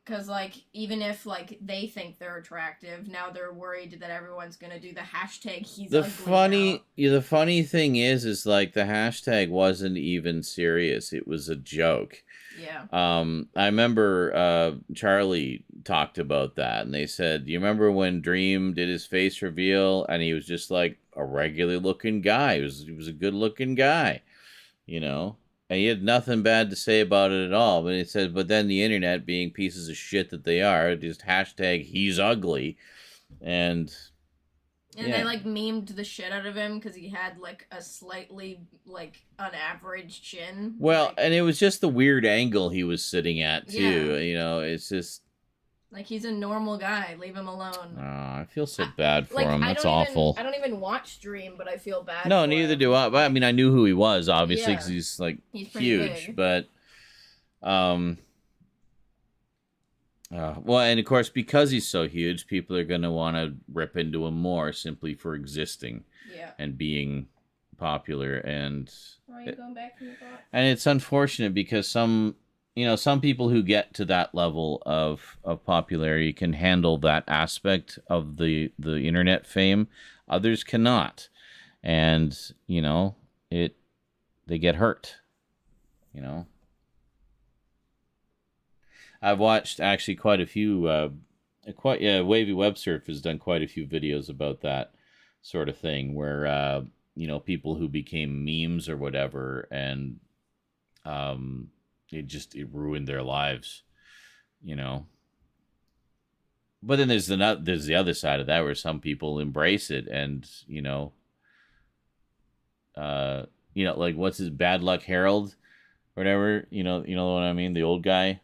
Cause like even if like they think they're attractive, now they're worried that everyone's gonna do the hashtag he's ugly now. The funny thing is like the hashtag wasn't even serious. It was a joke. Yeah. I remember Charlie talked about that, and they said, "You remember when Dream did his face reveal, and he was just like a regular looking guy. He was a good looking guy, you know, and he had nothing bad to say about it at all." But it said, but then the internet, being pieces of shit that they are, just hashtag he's ugly, and they like memed the shit out of him because he had like a slightly like an average chin. Well, like, and it was just the weird angle he was sitting at too. Yeah. You know, it's just like he's a normal guy. Leave him alone. Oh, I feel so bad for him. That's awful. awful. I don't even watch Dream, but I feel bad. No, for neither him. do I. But I mean, I knew who he was, obviously, because Yeah. he's like He's pretty huge. big. But, well, and of course, because he's so huge, people are going to want to rip into him more simply for existing and being popular. And Why are you going back to your thought? and it's unfortunate because some people who get to that level of popularity can handle that aspect of the internet fame. Others cannot. And, they get hurt, I've watched actually quite a few quite yeah. Wavy Web Surf has done quite a few videos about that sort of thing, where people who became memes or whatever, and it ruined their lives, you know. But then there's the other side of that where some people embrace it, and like what's his Bad Luck Harold, whatever, you know what I mean, the old guy,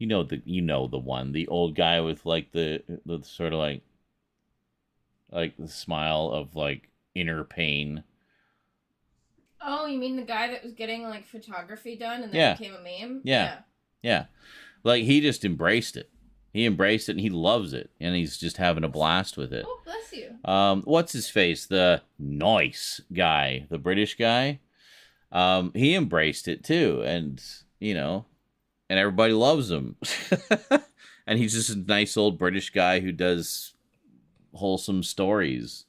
the one, the old guy with like the sort of like the smile of like inner pain. Oh, you mean the guy that was getting like photography done and then became a meme? Yeah. Like he just embraced it. He embraced it and he loves it, and he's just having a blast with it. Oh, bless you. What's his face? The nice guy, the British guy. He embraced it too, and and everybody loves him. And he's just a nice old British guy who does wholesome stories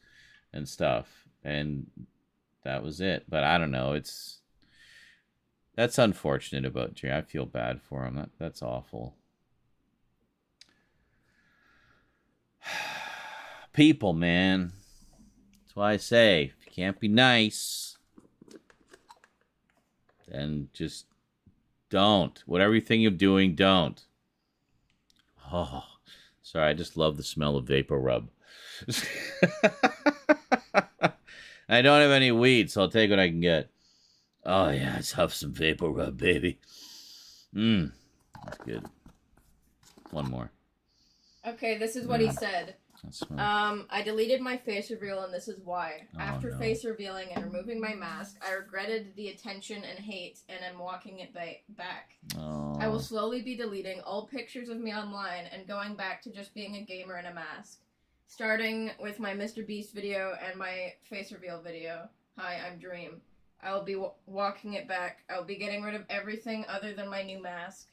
and stuff. And that was it. But I don't know. That's unfortunate about Jerry. I feel bad for him. That's awful. People, man. That's why I say, if you can't be nice, then just don't. Whatever you think of doing, don't. Oh, sorry. I just love the smell of Vapor Rub. I don't have any weed, so I'll take what I can get. Oh, yeah. Let's have some Vapor Rub, baby. That's good. One more. Okay, this is what he said. I deleted my face reveal, and this is why. After face revealing and removing my mask, I regretted the attention and hate, and am walking it back. I will slowly be deleting all pictures of me online and going back to just being a gamer in a mask. Starting with my Mr. Beast video and my face reveal video. Hi, I'm Dream. I will be walking it back. I will be getting rid of everything other than my new mask.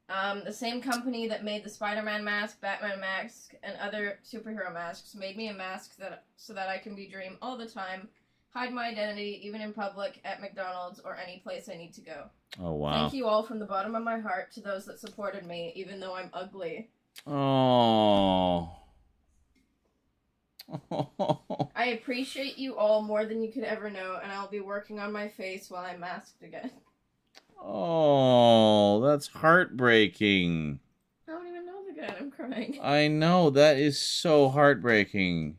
The same company that made the Spider-Man mask, Batman mask, and other superhero masks made me a mask so that I can be Dream all the time, hide my identity, even in public, at McDonald's, or any place I need to go. Oh, wow. Thank you all from the bottom of my heart to those that supported me, even though I'm ugly. Oh. I appreciate you all more than you could ever know, and I'll be working on my face while I'm masked again. Oh, that's heartbreaking. I don't even know the guy. I'm crying. I know, that is so heartbreaking.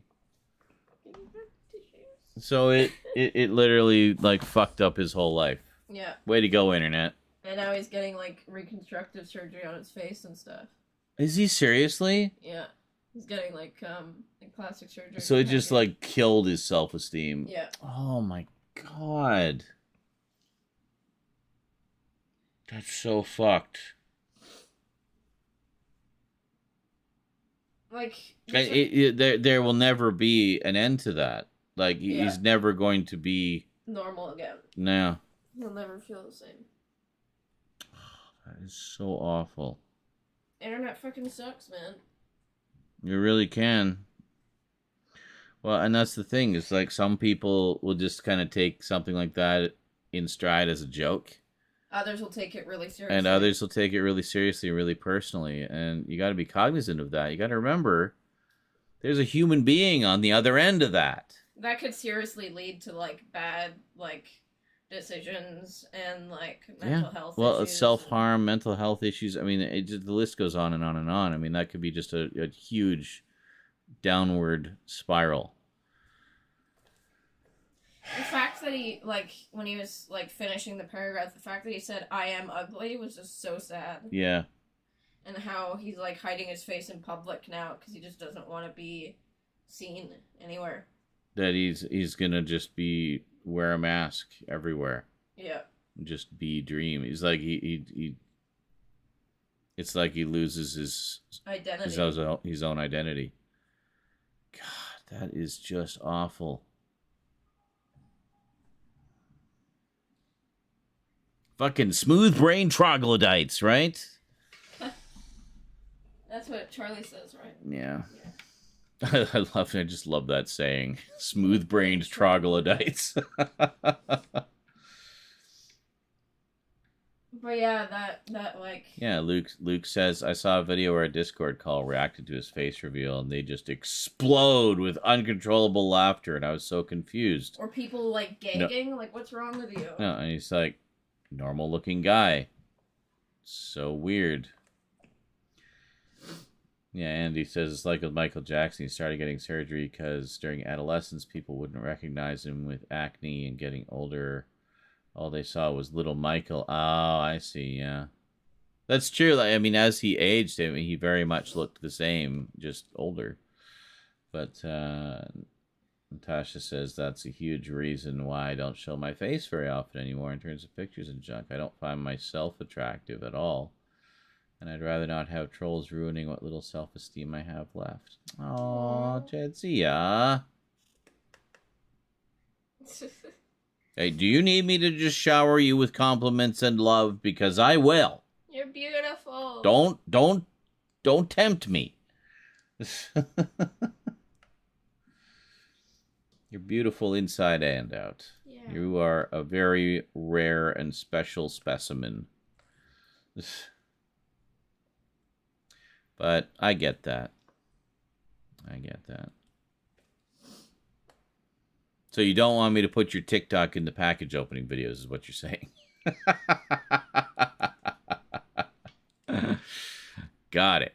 So it literally like fucked up his whole life. Yeah. Way to go, internet. And now he's getting like reconstructive surgery on his face and stuff. Is he seriously? Yeah. He's getting like plastic surgery. So it just like killed his self-esteem. Yeah. Oh my god. That's so fucked. Like there will never be an end to that. Like he's never going to be normal again. No. He'll never feel the same. That is so awful. Internet fucking sucks, man. You really can. Well, and that's the thing. Is like some people will just kind of take something like that in stride as a joke. Others will take it really seriously. And others will take it really seriously, really personally. And you got to be cognizant of that. You got to remember, there's a human being on the other end of that. That could seriously lead to, like, bad, like, decisions and, like, mental health issues. Well, self-harm, mental health issues. I mean, the list goes on and on and on. I mean, that could be just a huge downward spiral. The fact that he, like, when he was, like, finishing the paragraph, the fact that he said, I am ugly, was just so sad. Yeah. And how he's, like, hiding his face in public now because he just doesn't want to be seen anywhere. That he's gonna just be wear a mask everywhere. Yeah. Just be Dream. He's like, he it's like he loses his identity. His own identity. God, that is just awful. Fucking smooth brain troglodytes, right? That's what Charlie says, right? Yeah. I just love that saying. Smooth brained troglodytes. But yeah, that like. Yeah, Luke says, I saw a video where a Discord call reacted to his face reveal, and they just explode with uncontrollable laughter, and I was so confused. Or people like gagging, no. Like what's wrong with you? No, and he's like, normal looking guy. So weird. Yeah, Andy says it's like with Michael Jackson. He started getting surgery because during adolescence, people wouldn't recognize him with acne, and getting older, all they saw was little Michael. Oh, I see, yeah. That's true. I mean, as he aged, I mean, he very much looked the same, just older. But Natasha says that's a huge reason why I don't show my face very often anymore in terms of pictures and junk. I don't find myself attractive at all. And I'd rather not have trolls ruining what little self-esteem I have left. Aww, Jadzia. Hey, do you need me to just shower you with compliments and love? Because I will. You're beautiful. Don't tempt me. You're beautiful inside and out. Yeah. You are a very rare and special specimen. But I get that. I get that. So you don't want me to put your TikTok in the package opening videos, is what you're saying. Got it.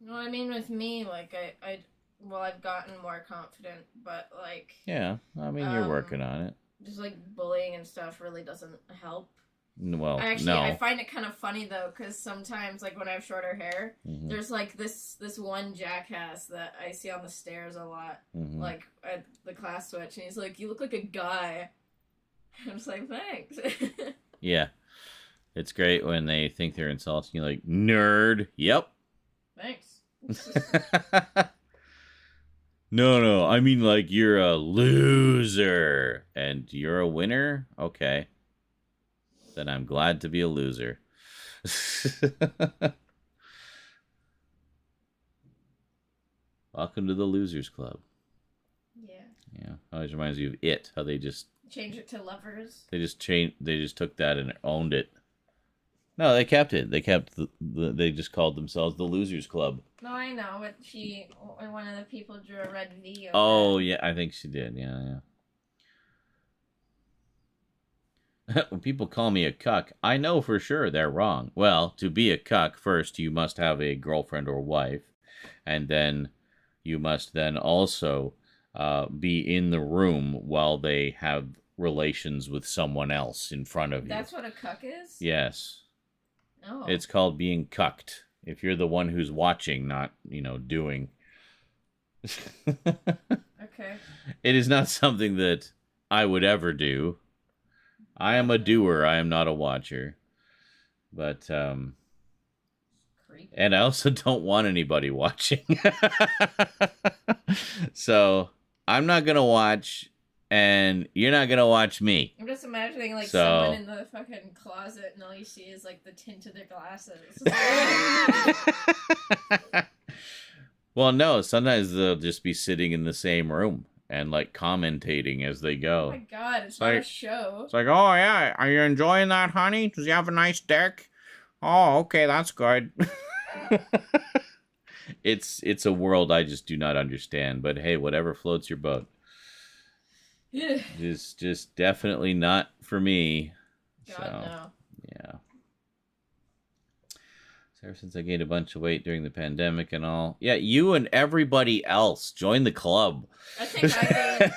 No, I mean with me, like I've gotten more confident, but like. Yeah, I mean you're working on it. Just like bullying and stuff really doesn't help. Well, actually, no. I find it kind of funny though, because sometimes, like when I have shorter hair, there's like this one jackass that I see on the stairs a lot, like at the class switch, and he's like, "You look like a guy." I'm just like, "Thanks." Yeah, it's great when they think they're insulting you, like nerd. Yep. Thanks. No, I mean like you're a loser and you're a winner. Okay. Then I'm glad to be a loser. Welcome to the Losers Club. Yeah. Yeah. Always reminds you of It. How they just change it to Lovers. They just took that and owned it. No, they kept it. They kept they just called themselves the Losers Club. No, I know, but one of the people drew a red V. Oh yeah, I think she did. Yeah. When people call me a cuck, I know for sure they're wrong. Well, to be a cuck, first you must have a girlfriend or wife, and then you must then also be in the room while they have relations with someone else in front of you. That's what a cuck is? Yes. Oh. It's called being cucked. If you're the one who's watching, not, doing. Okay. It is not something that I would ever do. I am a doer. I am not a watcher. But, creepy. And I also don't want anybody watching. So, I'm not going to watch, and you're not going to watch me. I'm just imagining, like, someone in the fucking closet, and all you see is, like, the tint of their glasses. Well, no, sometimes they'll just be sitting in the same room and, like, commentating as they go. Oh my god, it's not a show. It's like, oh, yeah, are you enjoying that, honey? Does he have a nice dick? Oh, okay, that's good. It's a world I just do not understand, but hey, whatever floats your boat. Yeah. It's just definitely not for me. God, so, no. Yeah. Ever since I gained a bunch of weight during the pandemic and all. Yeah, you and everybody else. Join the club. I think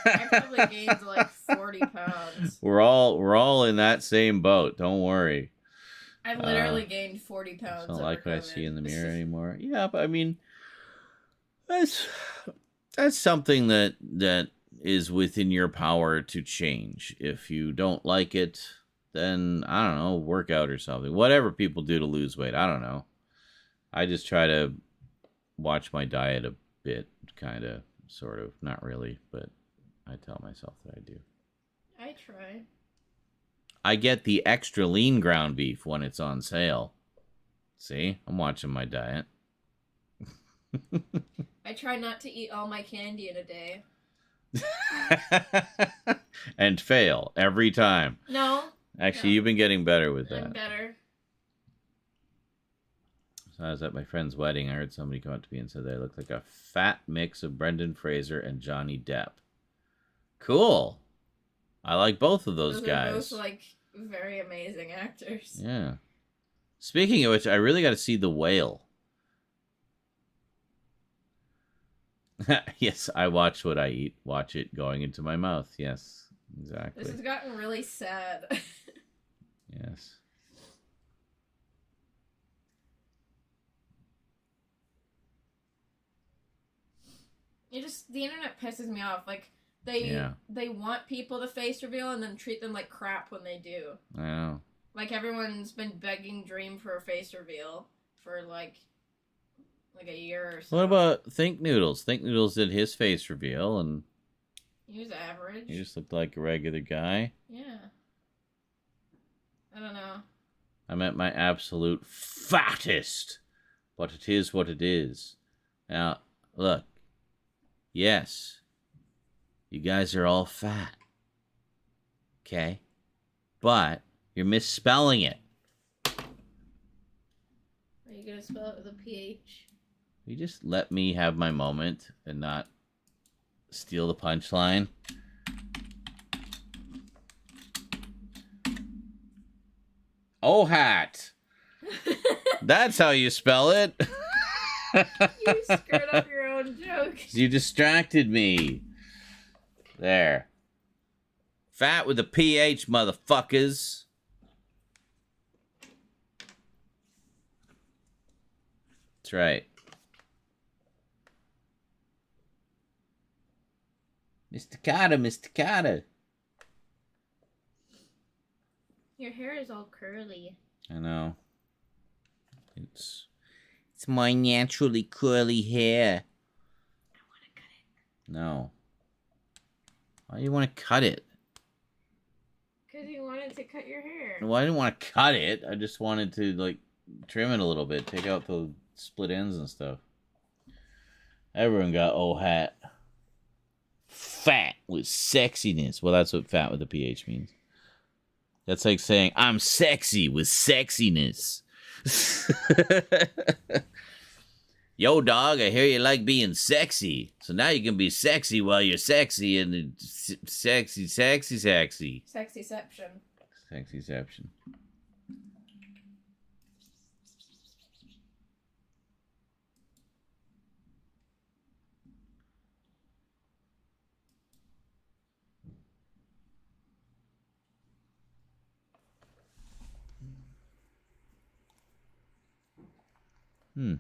I probably gained like 40 pounds. We're all in that same boat. Don't worry. I literally gained 40 pounds. I don't like what I see in the mirror anymore. Yeah, but I mean, that's something that is within your power to change. If you don't like it, then I don't know, work out or something. Whatever people do to lose weight, I don't know. I just try to watch my diet a bit, kind of, sort of. Not really, but I tell myself that I do. I try. I get the extra lean ground beef when it's on sale. See? I'm watching my diet. I try not to eat all my candy in a day. And fail every time. No. Actually, No. you've been getting better with that. I'm better. So I was at my friend's wedding. I heard somebody come up to me and said they looked like a fat mix of Brendan Fraser and Johnny Depp. Cool. I like both of those guys. Those are both, like, very amazing actors. Yeah. Speaking of which, I really got to see The Whale. Yes, I watch what I eat. Watch it going into my mouth. Yes, exactly. This has gotten really sad. Yes. The internet pisses me off. Like, they want people to face reveal and then treat them like crap when they do. I know. Like, everyone's been begging Dream for a face reveal for, like a year or so. What about Think Noodles? Think Noodles did his face reveal, and he was average. he just looked like a regular guy. Yeah. I don't know. I met my absolute fattest, but it is what it is. Now, look. Yes, you guys are all fat. Okay? But you're misspelling it. Are you going to spell it with a PH? You just let me have my moment and not steal the punchline. Oh, hat. That's how you spell it. You screwed up your own joke. You distracted me. There. Fat with a PH, motherfuckers. That's right. Mr. Carter, Mr. Carter. Your hair is all curly. I know. It's my naturally curly hair. I want to cut it. No. Why do you want to cut it? Because you wanted to cut your hair. Well, I didn't want to cut it. I just wanted to, like, trim it a little bit. Take out the split ends and stuff. Everyone got old hat. Fat with sexiness. Well, that's what fat with a PH means. That's like saying, I'm sexy with sexiness. Yo, dog, I hear you like being sexy. So now you can be sexy while you're sexy and sexy. Sexyception. Sexyception. Hmm.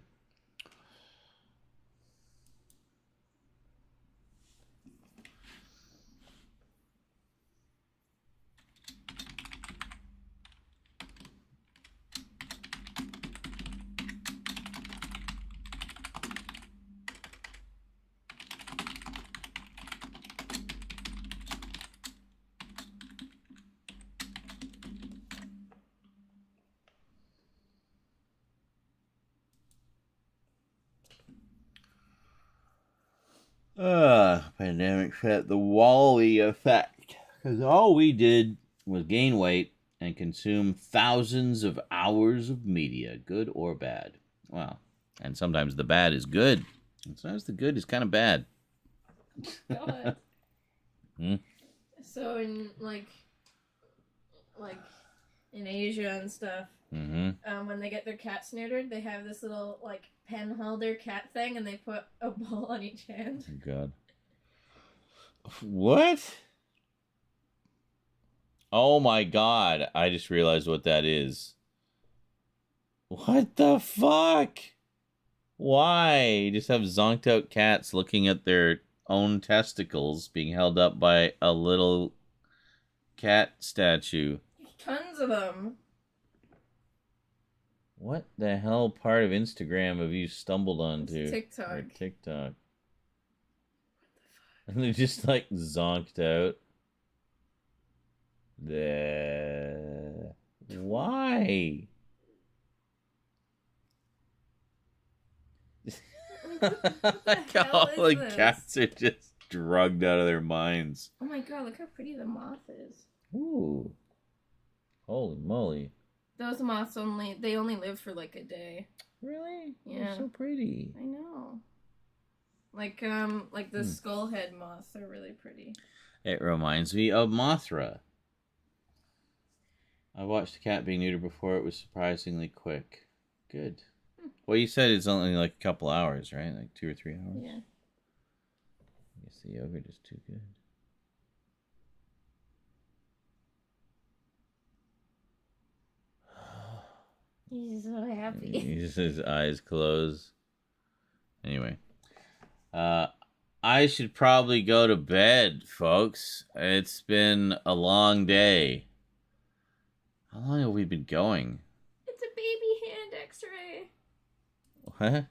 Pandemic set the Wall-E effect. Because all we did was gain weight and consume thousands of hours of media, good or bad. Well, and sometimes the bad is good. And sometimes the good is kind of bad. God. So in like in Asia and stuff, when they get their cats neutered, they have this little like pen holder cat thing, and they put a ball on each hand. Oh, God. What? Oh my God! I just realized what that is. What the fuck? Why? You just have zonked out cats looking at their own testicles being held up by a little cat statue. Tons of them. What the hell part of Instagram have you stumbled onto? It's TikTok. Or TikTok. And they're just like zonked out. Why? What the hell All is the this? cats are just drugged out of their minds. Oh my god, look how pretty the moth is. Ooh. Holy moly. Those moths only live for like a day. Really? Yeah. They're so pretty. I know. Like the skullhead moths are really pretty. It reminds me of Mothra. I watched a cat being neutered before. It was surprisingly quick. Good. Well, you said it's only like a couple hours, right? Like 2 or 3 hours? Yeah. I guess the yogurt is too good. He's so happy. His eyes closed. Anyway. I should probably go to bed, folks. It's been a long day. How long have we been going? It's a baby hand x-ray. What?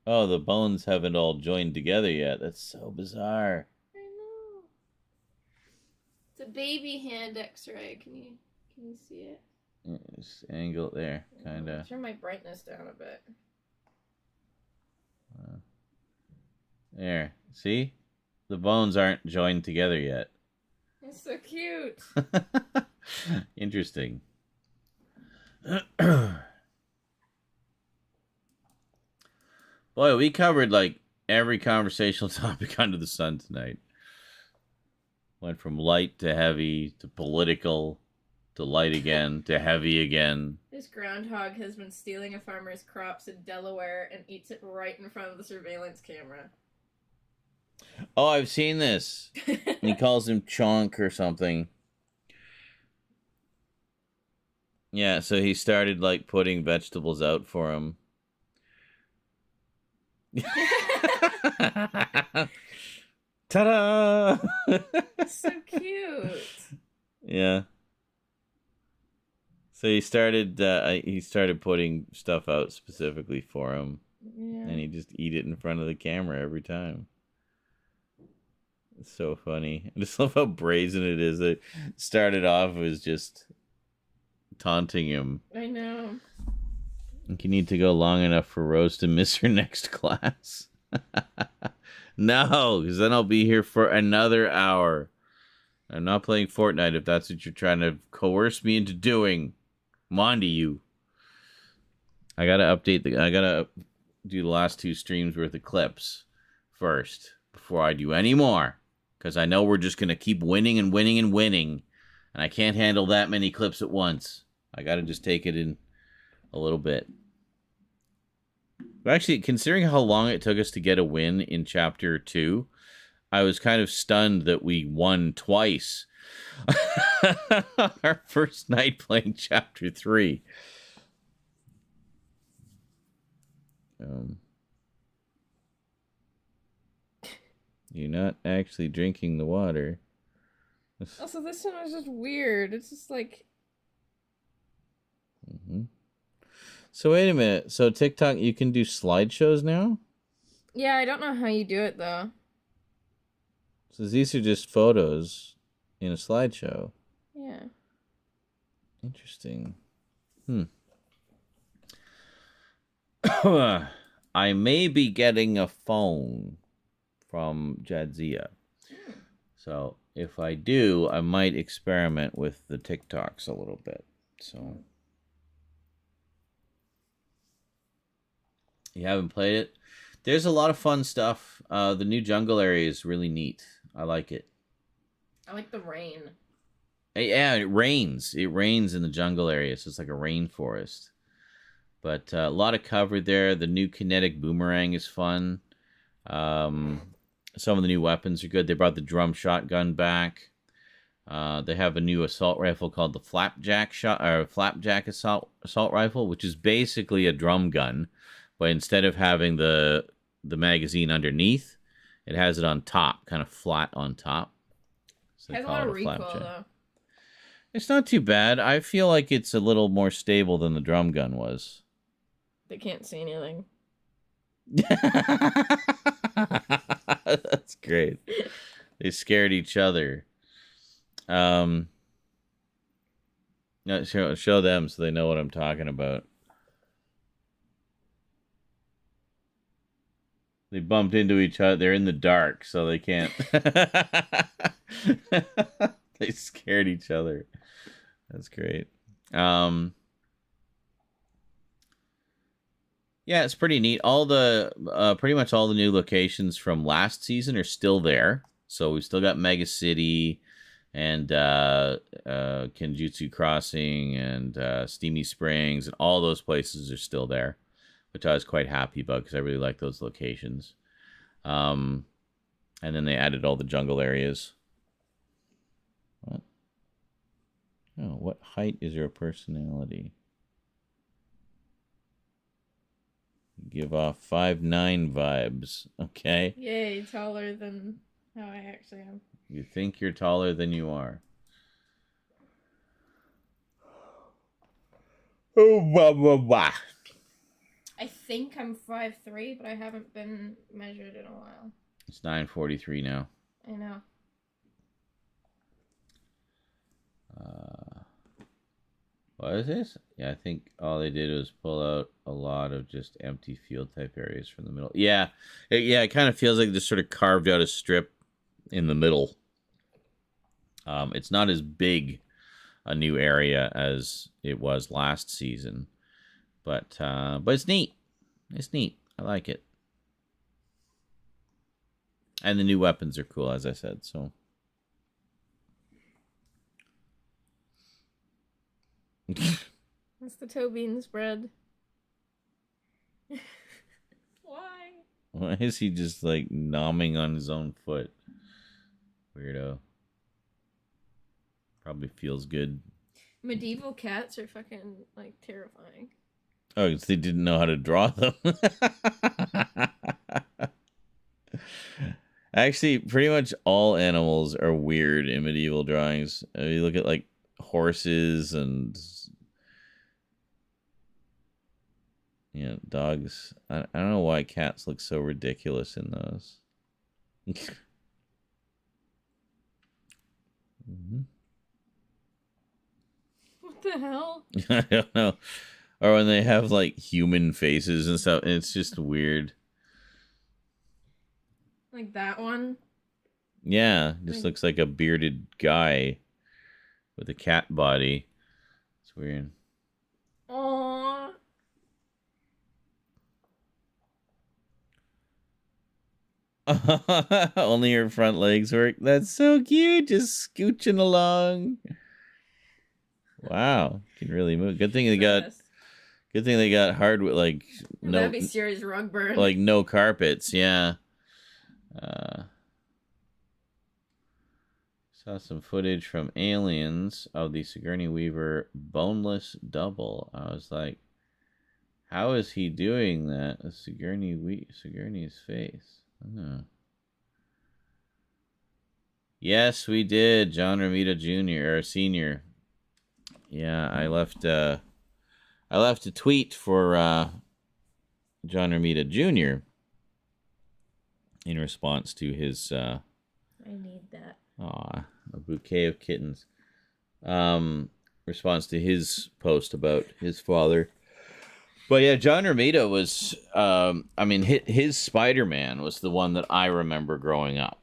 Oh, the bones haven't all joined together yet. That's so bizarre. I know. It's a baby hand x-ray. Can you see it? Just angle it there, kind of. Turn my brightness down a bit. There. See? The bones aren't joined together yet. It's so cute. Interesting. Boy, we covered like every conversational topic under the sun tonight. Went from light to heavy to political to light again to heavy again. This groundhog has been stealing a farmer's crops in Delaware and eats it right in front of the surveillance camera. Oh, I've seen this. He calls him Chonk or something. Yeah, so he started like putting vegetables out for him. Ta-da! So cute. Yeah. So he started putting stuff out specifically for him. Yeah. And he just eat it in front of the camera every time. It's so funny. I just love how brazen it is. It started off as just taunting him. I know. I think you need to go long enough for Rose to miss her next class. No, because then I'll be here for another hour. I'm not playing Fortnite if that's what you're trying to coerce me into doing. I'm on to you. I gotta do the last 2 streams worth of clips first before I do any more. Because I know we're just gonna keep winning and winning and winning. And I can't handle that many clips at once. I gotta just take it in a little bit. But actually, considering how long it took us to get a win in Chapter 2, I was kind of stunned that we won twice. Our first night playing Chapter 3. You're not actually drinking the water. Also, this one was just weird. It's just like... So wait a minute. So TikTok, you can do slideshows now? Yeah, I don't know how you do it, though. So these are just photos in a slideshow. Yeah. Interesting. I may be getting a phone from Jadzia. So if I do, I might experiment with the TikToks a little bit. So you haven't played it? There's a lot of fun stuff. The new jungle area is really neat. I like it. I like the rain. Yeah, it rains. It rains in the jungle area, so it's like a rainforest. But a lot of cover there. The new kinetic boomerang is fun. Some of the new weapons are good. They brought the drum shotgun back. They have a new assault rifle called the flapjack assault rifle, which is basically a drum gun, but instead of having the magazine underneath, it has it on top, kind of flat on top. So it has a lot of recoil, though. It's not too bad. I feel like it's a little more stable than the drum gun was. They can't see anything. That's great. They scared each other. No, show them so they know what I'm talking about. They bumped into each other. They're in the dark, so they can't. They scared each other. That's great. Yeah, it's pretty neat. All the pretty much all the new locations from last season are still there. So we've still got Mega City and Kenjutsu Crossing and Steamy Springs, and all those places are still there, which I was quite happy about because I really like those locations. And then they added all the jungle areas. What? Oh, what height is your personality? Give off 5'9" vibes. Okay. Yay, taller than how I actually am. You think you're taller than you are. Oh, blah, blah, blah. I think I'm 5'3", but I haven't been measured in a while. It's 9:43 now. I know. What is this? Yeah, I think all they did was pull out a lot of just empty field type areas from the middle. Yeah, it kind of feels like they sort of carved out a strip in the middle. It's not as big a new area as it was last season, but it's neat. It's neat. I like it. And the new weapons are cool, as I said, so. That's the toe bean spread. Why? Why is he just, like, nomming on his own foot? Weirdo. Probably feels good. Medieval cats are fucking, like, terrifying. Oh, because they didn't know how to draw them. Actually, pretty much all animals are weird in medieval drawings. You look at, like, horses and... yeah, dogs. I don't know why cats look so ridiculous in those. Mm-hmm. What the hell? I don't know. Or when they have, like, human faces and stuff. It's just weird. Like that one? Yeah, just looks like a bearded guy with a cat body. It's weird. Aww. Only your front legs work. That's so cute. Just scooching along. Wow, can really move. Good thing they got. Good thing they got hardwood. Like no. That'd be serious rug burn. Like no carpets. Yeah. Saw some footage from Aliens of the Sigourney Weaver boneless double. I was like, how is he doing that? Sigourney's face. Oh. Yes, we did. John Romita Jr. or Senior. Yeah, I left a tweet for John Romita Jr. in response to his I need that. Aw, a bouquet of kittens. Response to his post about his father. But yeah, John Romita was, I mean, his Spider-Man was the one that I remember growing up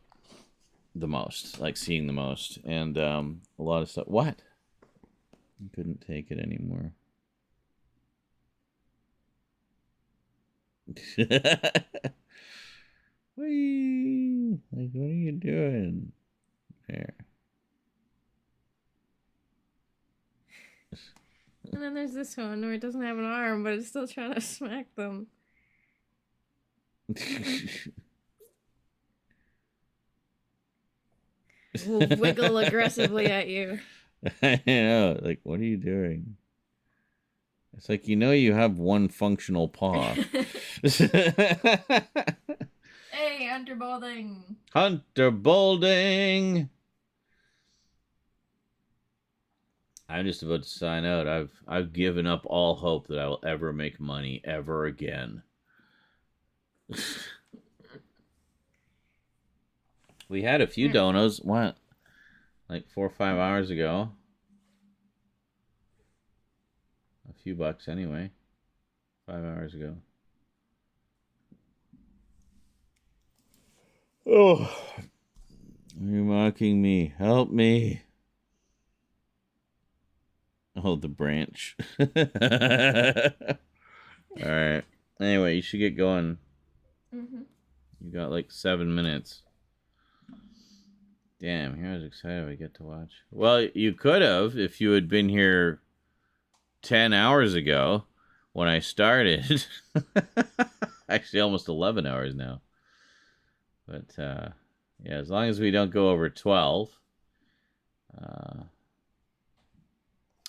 the most, like seeing the most. And a lot of stuff. What? I couldn't take it anymore. Whee! Like, what are you doing? There. And then there's this one where it doesn't have an arm, but it's still trying to smack them. Will wiggle aggressively at you. I know. Like, what are you doing? It's like, you know, you have one functional paw. Hey, Hunter Balding. Hunter Balding. I'm just about to sign out. I've given up all hope that I will ever make money ever again. We had a few donos. What? Like 4 or 5 hours ago. A few bucks anyway. 5 hours ago. Oh, you're mocking me. Help me. Oh, the branch. All right. Anyway, you should get going. Mm-hmm. You got like 7 minutes. Damn, here I was excited I get to watch. Well, you could have if you had been here 10 hours ago when I started. Actually, almost 11 hours now. But, yeah, as long as we don't go over 12.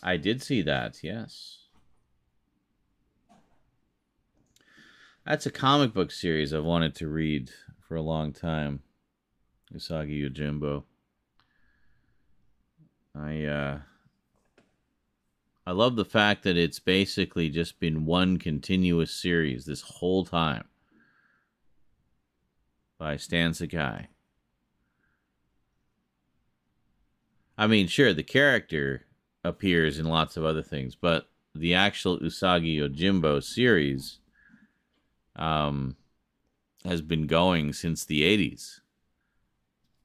I did see that, yes. That's a comic book series I've wanted to read for a long time. Usagi Yojimbo. I love the fact that it's basically just been one continuous series this whole time by Stan Sakai. I mean, sure, the character appears in lots of other things, but the actual Usagi Yojimbo series has been going since the 80s.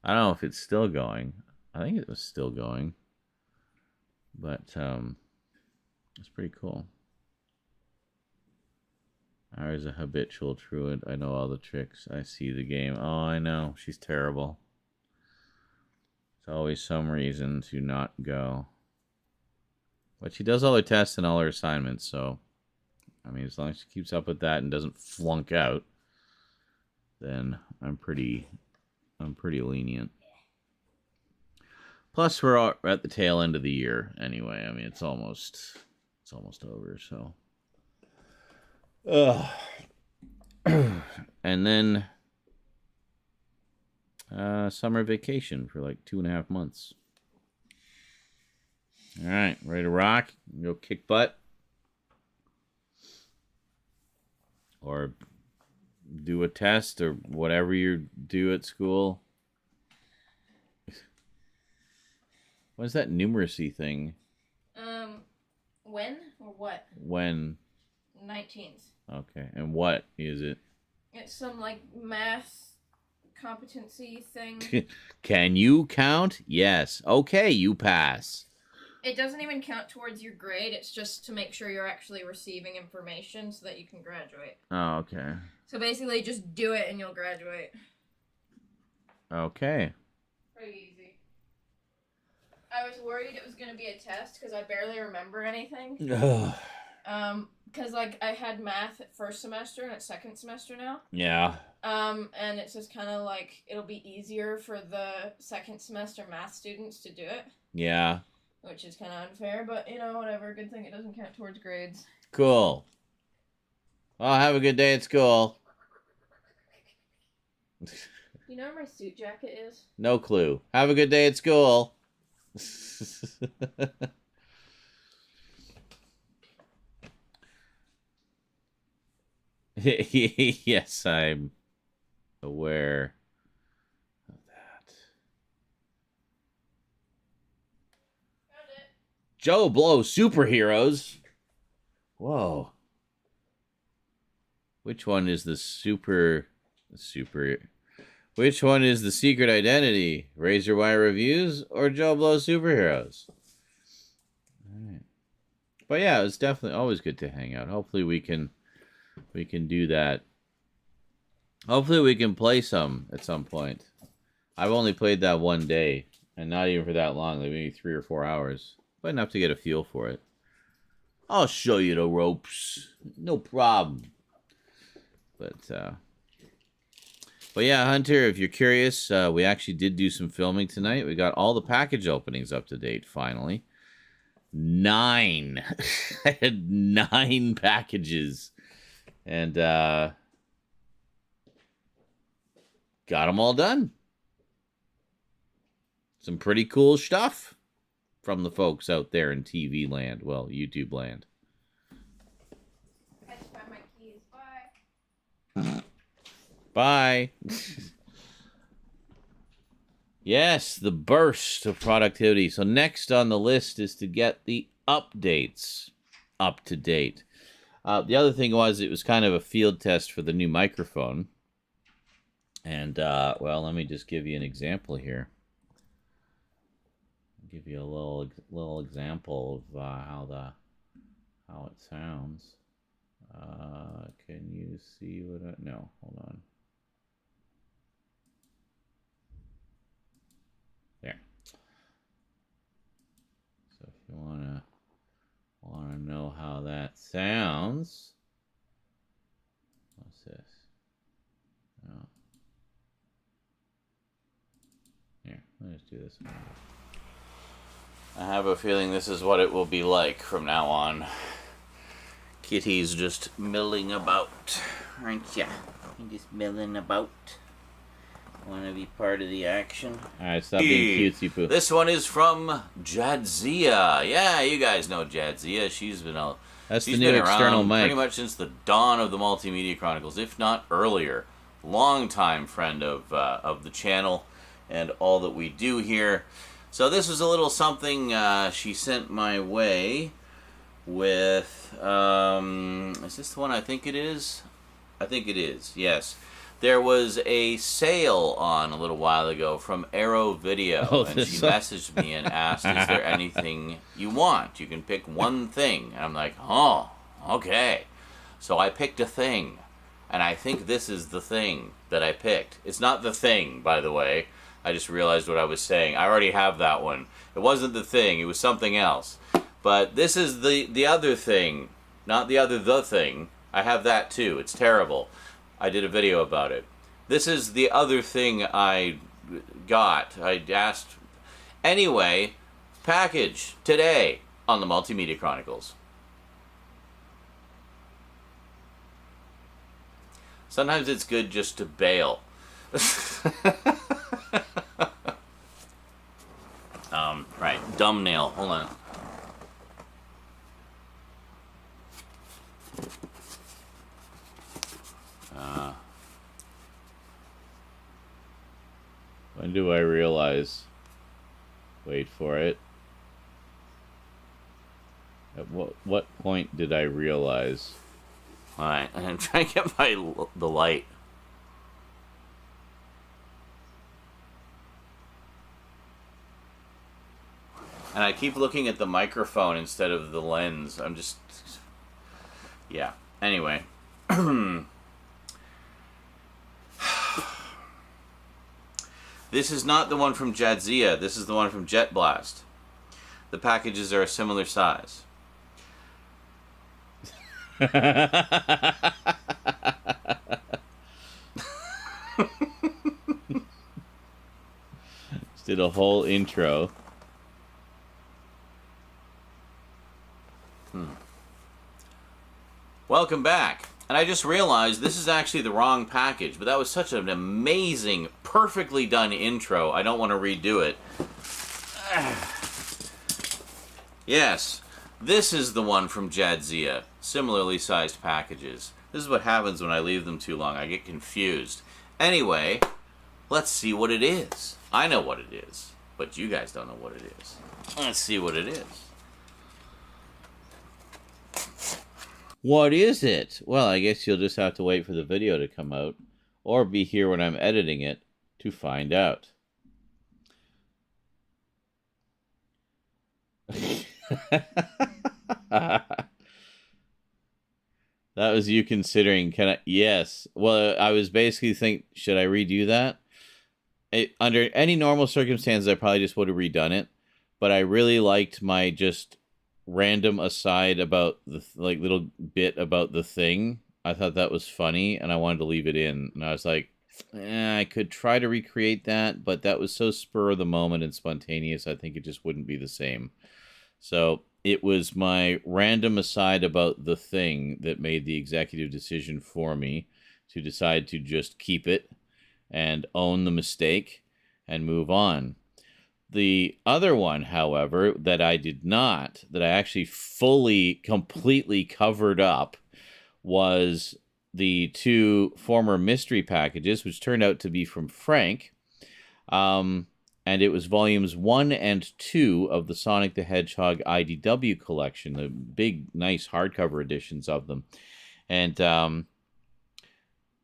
I don't know if it's still going. I think it was still going. But it's pretty cool. I was a habitual truant. I know all the tricks. I see the game. Oh, I know. She's terrible. There's always some reason to not go. But she does all her tests and all her assignments, so I mean, as long as she keeps up with that and doesn't flunk out, then I'm pretty lenient. Plus, we're at the tail end of the year anyway. I mean, it's almost over. So, and then summer vacation for like 2.5 months. All right, ready to rock? Go kick butt, or do a test, or whatever you do at school. What's that numeracy thing? When or what? When? 19th. Okay, and what is it? It's some, like, math competency thing. Can you count? Yes. Okay, you pass. It doesn't even count towards your grade. It's just to make sure you're actually receiving information so that you can graduate. Oh, okay. So basically, just do it and you'll graduate. Okay. Pretty easy. I was worried it was going to be a test because I barely remember anything. Because, like, I had math at first semester and at second semester now. Yeah. And it's just kind of like, it'll be easier for the second semester math students to do it. Yeah. Which is kind of unfair, but, you know, whatever. Good thing it doesn't count towards grades. Cool. Well, have a good day at school. You know where my suit jacket is? No clue. Have a good day at school. Yes, I'm aware of that. Found it. Joe Blow superheroes. Whoa. Which one is the super? Which one is the secret identity? Razor Wire Reviews or Joe Blow Superheroes? All right. But yeah, it's definitely always good to hang out. Hopefully we can do that. Hopefully we can play some at some point. I've only played that one day, and not even for that long, like maybe 3 or 4 hours. But enough to get a feel for it. I'll show you the ropes. No problem. But yeah, Hunter, if you're curious, we actually did do some filming tonight. We got all the package openings up to date, finally. 9. I had 9 packages. And got them all done. Some pretty cool stuff from the folks out there in TV land. Well, YouTube land. I just found my keys. Bye. Bye. Yes, the burst of productivity. So next on the list is to get the updates up to date. The other thing was it was kind of a field test for the new microphone. And, well, let me just give you an example here. I'll give you a little example of how it sounds. Can you see what no, hold on. There. So if you wanna know how that sounds, what's this? Oh. Here, let's do this one. I have a feeling this is what it will be like from now on. Kitty's just milling about, aren't ya? You're just milling about. Want to be part of the action? Alright, stop being cutesy-poo. This one is from Jadzia. Yeah, you guys know Jadzia. She's been That's the new external mic. Pretty much since the dawn of the Multimedia Chronicles, if not earlier. Long-time friend of the channel and all that we do here. So this was a little something she sent my way with, is this the one I think it is? I think it is, yes. There was a sale on a little while ago from Arrow Video, and she messaged me and asked, is there anything you want? You can pick one thing. And I'm like, oh, okay. So I picked a thing, and I think this is the thing that I picked. It's not the thing, by the way. I just realized what I was saying. I already have that one. It wasn't the thing. It was something else. But this is the other thing, not the thing. I have that too. It's terrible. I did a video about it. This is the other thing I got. I asked. Anyway, package today on the Multimedia Chronicles. Sometimes it's good just to bail. Right, thumbnail. Hold on. When do I realize? Wait for it. At what point did I realize? All right, I'm trying to get the light. And I keep looking at the microphone instead of the lens. I'm just... Yeah. Anyway. This is not the one from Jadzia. This is the one from Jet Blast. The packages are a similar size. Just did a whole intro. Welcome back. And I just realized this is actually the wrong package, but that was such an amazing, perfectly done intro. I don't want to redo it. Yes, this is the one from Jadzia. Similarly sized packages. This is what happens when I leave them too long. I get confused. Anyway, let's see what it is. I know what it is, but you guys don't know what it is. Let's see what it is. What is it? Well, I guess you'll just have to wait for the video to come out, or be here when I'm editing it to find out. That was you considering, can I? Yes. Well, I was basically thinking, should I redo that? Under any normal circumstances, I probably just would have redone it, but I really liked my just random aside about the little bit about the thing. I thought that was funny and I wanted to leave it in, and I was like, I could try to recreate that, but that was so spur of the moment and spontaneous, I think it just wouldn't be the same. So it was my random aside about the thing that made the executive decision for me to decide to just keep it and own the mistake and move on. The other one, however, that I did not, that I actually fully, completely covered up, was the two former mystery packages, which turned out to be from Frank. And it was volumes 1 and 2 of the Sonic the Hedgehog IDW collection, the big, nice hardcover editions of them. And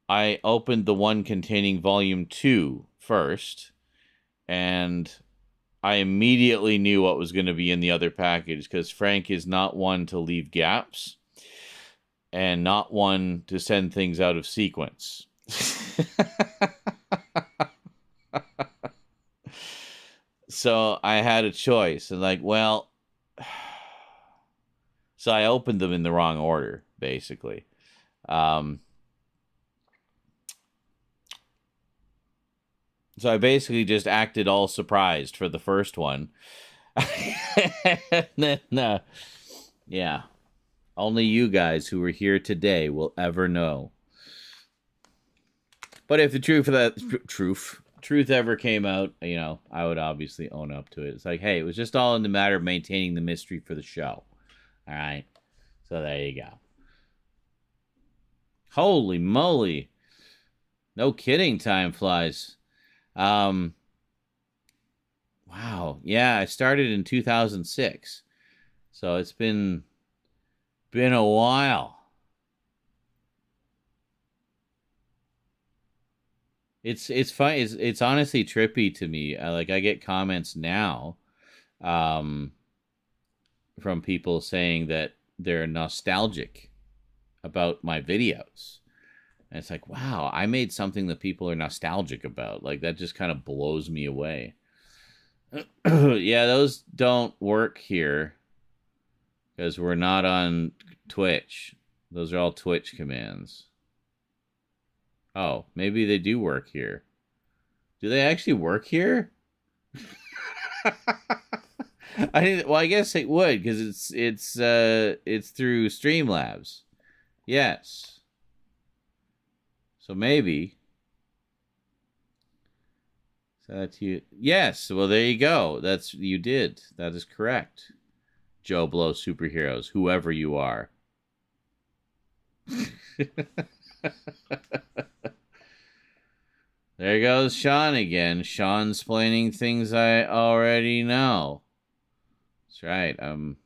I opened the one containing volume 2 first, and I immediately knew what was going to be in the other package, because Frank is not one to leave gaps and not one to send things out of sequence. So I had a choice, and like, well, so I opened them in the wrong order, basically. So I basically just acted all surprised for the first one. And then, yeah, only you guys who are here today will ever know. But if the truth ever came out, you know, I would obviously own up to it. It's like, hey, it was just all in the matter of maintaining the mystery for the show. All right, so there you go. Holy moly! No kidding, time flies. Wow, yeah, I started in 2006, so it's been a while. It's fun. It's honestly trippy to me. I get comments now, from people saying that they're nostalgic about my videos. And it's like, wow, I made something that people are nostalgic about. Like, that just kind of blows me away. Yeah, those don't work here because we're not on Twitch. Those are all Twitch commands. Oh, maybe they do work here. Do they actually work here? I guess it would, because it's through Streamlabs. Yes. So maybe. So that's you. Yes. Well, there you go. You did. That is correct. Joe Blow superheroes, whoever you are. There goes Sean again. Sean's explaining things I already know. That's right. I'm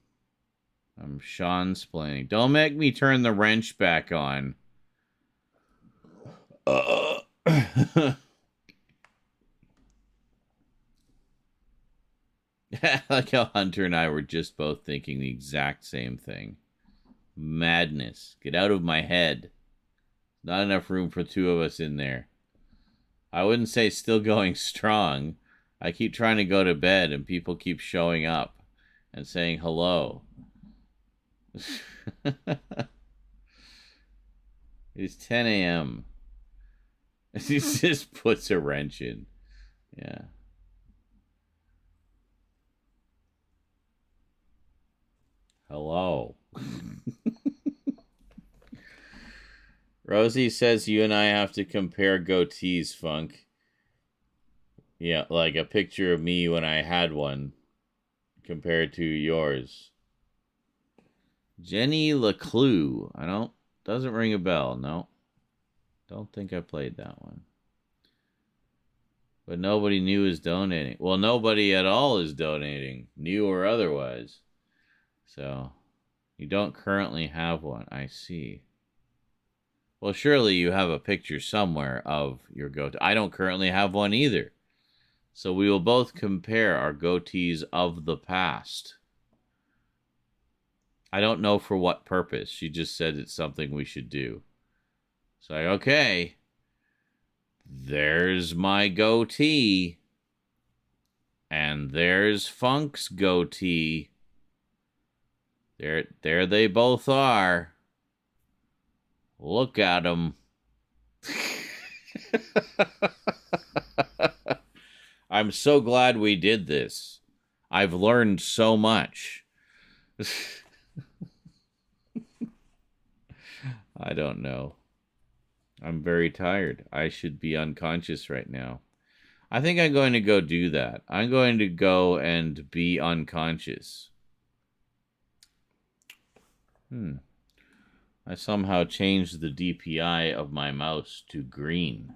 Sean's explaining. Don't make me turn the wrench back on. Like how Hunter and I were just both thinking the exact same thing. Madness. Get out of my head. Not enough room for two of us in there. I wouldn't say still going strong. I keep trying to go to bed and people keep showing up and saying hello. It's 10 a.m. He just puts a wrench in. Yeah. Hello. Rosie says you and I have to compare goatees, Funk. Yeah, like a picture of me when I had one compared to yours. Jenny Leclue. Doesn't ring a bell, no. Don't think I played that one. But nobody new is donating. Well, nobody at all is donating, new or otherwise. So, you don't currently have one. I see. Well, surely you have a picture somewhere of your goatee. I don't currently have one either. So we will both compare our goatees of the past. I don't know for what purpose. She just said it's something we should do. So, okay. There's my goatee. And there's Funk's goatee. There they both are. Look at them. I'm so glad we did this. I've learned so much. I don't know. I'm very tired. I should be unconscious right now. I think I'm going to go do that. I'm going to go and be unconscious. I somehow changed the DPI of my mouse to green.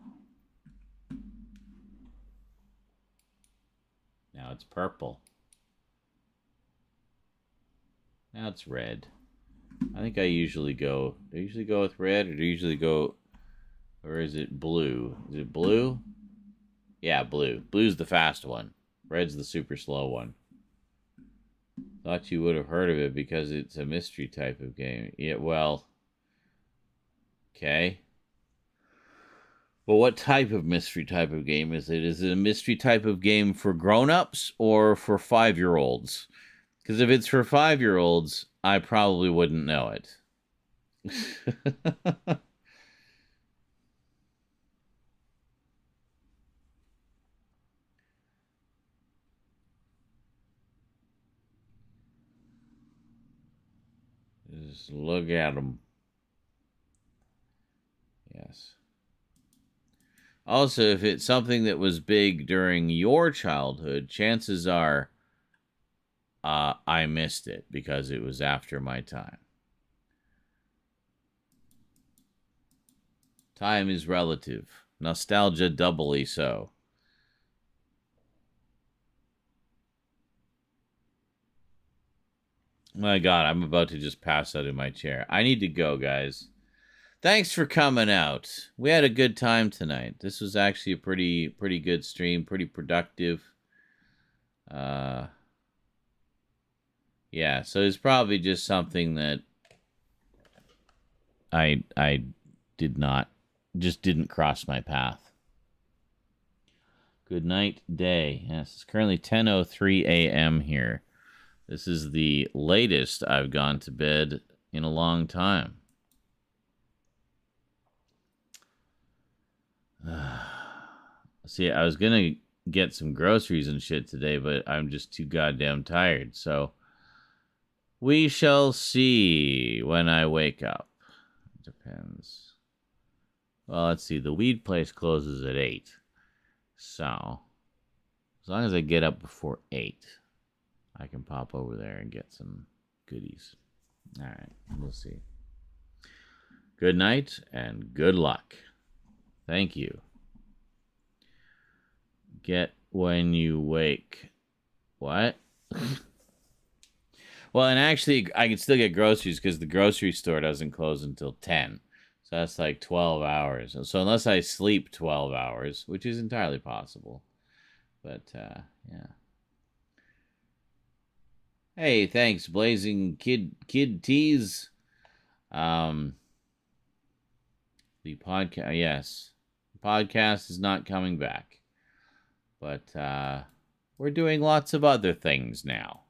Now it's purple. Now it's red. I think I usually go with red, or do I usually go Or is it blue? Is it blue? Yeah, blue. Blue's the fast one. Red's the super slow one. Thought you would have heard of it because it's a mystery type of game. Yeah, well... Okay. Well, what type of mystery type of game is it? Is it a mystery type of game for grown-ups or for 5-year-olds? Because if it's for 5-year-olds, I probably wouldn't know it. Just look at them. Yes. Also, if it's something that was big during your childhood, chances are I missed it because it was after my time. Time is relative. Nostalgia doubly so. My God, I'm about to just pass out in my chair. I need to go, guys. Thanks for coming out. We had a good time tonight. This was actually a pretty good stream, pretty productive. Yeah, so it's probably just something that I didn't cross my path. Good night, day. Yes, it's currently 10:03 a.m. here. This is the latest I've gone to bed in a long time. See, I was going to get some groceries and shit today, but I'm just too goddamn tired. So we shall see when I wake up. Depends. Well, let's see. The weed place closes at 8. So as long as I get up before 8, I can pop over there and get some goodies. All right, we'll see. Good night and good luck. Thank you. Get when you wake. What? Well, and actually, I can still get groceries because the grocery store doesn't close until 10. So that's like 12 hours. So unless I sleep 12 hours, which is entirely possible. But, yeah. Hey, thanks, Blazing Kid Tease. The podcast, yes. The podcast is not coming back. But we're doing lots of other things now.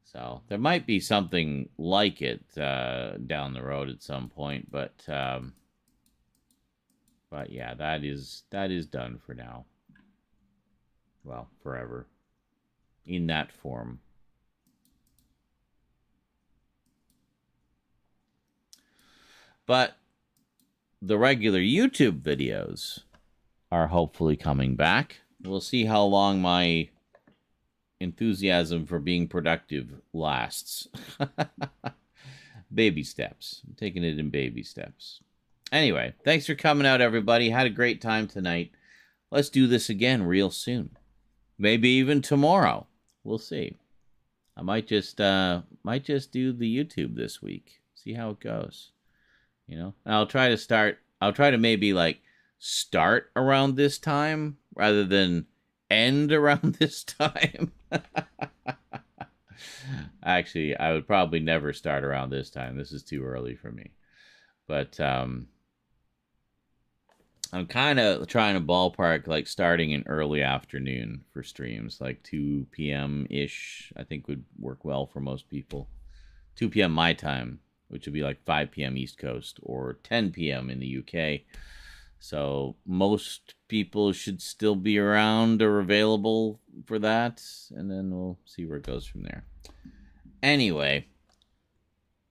So there might be something like it down the road at some point, but yeah, that is done for now. Well, forever. In that form. But the regular YouTube videos are hopefully coming back. We'll see how long my enthusiasm for being productive lasts. Baby steps. I'm taking it in baby steps. Anyway, thanks for coming out, everybody. Had a great time tonight. Let's do this again real soon. Maybe even tomorrow. We'll see. I might just do the YouTube this week. See how it goes. You know, and I'll try to maybe like start around this time rather than end around this time. Actually, I would probably never start around this time. This is too early for me. But I'm kind of trying to ballpark like starting in early afternoon for streams, like 2 p.m.-ish, I think would work well for most people. 2 p.m. my time, which would be like 5 p.m. East Coast or 10 p.m. in the UK. So most people should still be around or available for that, and then we'll see where it goes from there. Anyway,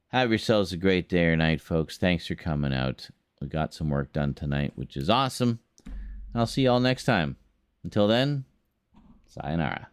have yourselves a great day or night, folks. Thanks for coming out. We got some work done tonight, which is awesome. I'll see y'all next time. Until then, sayonara.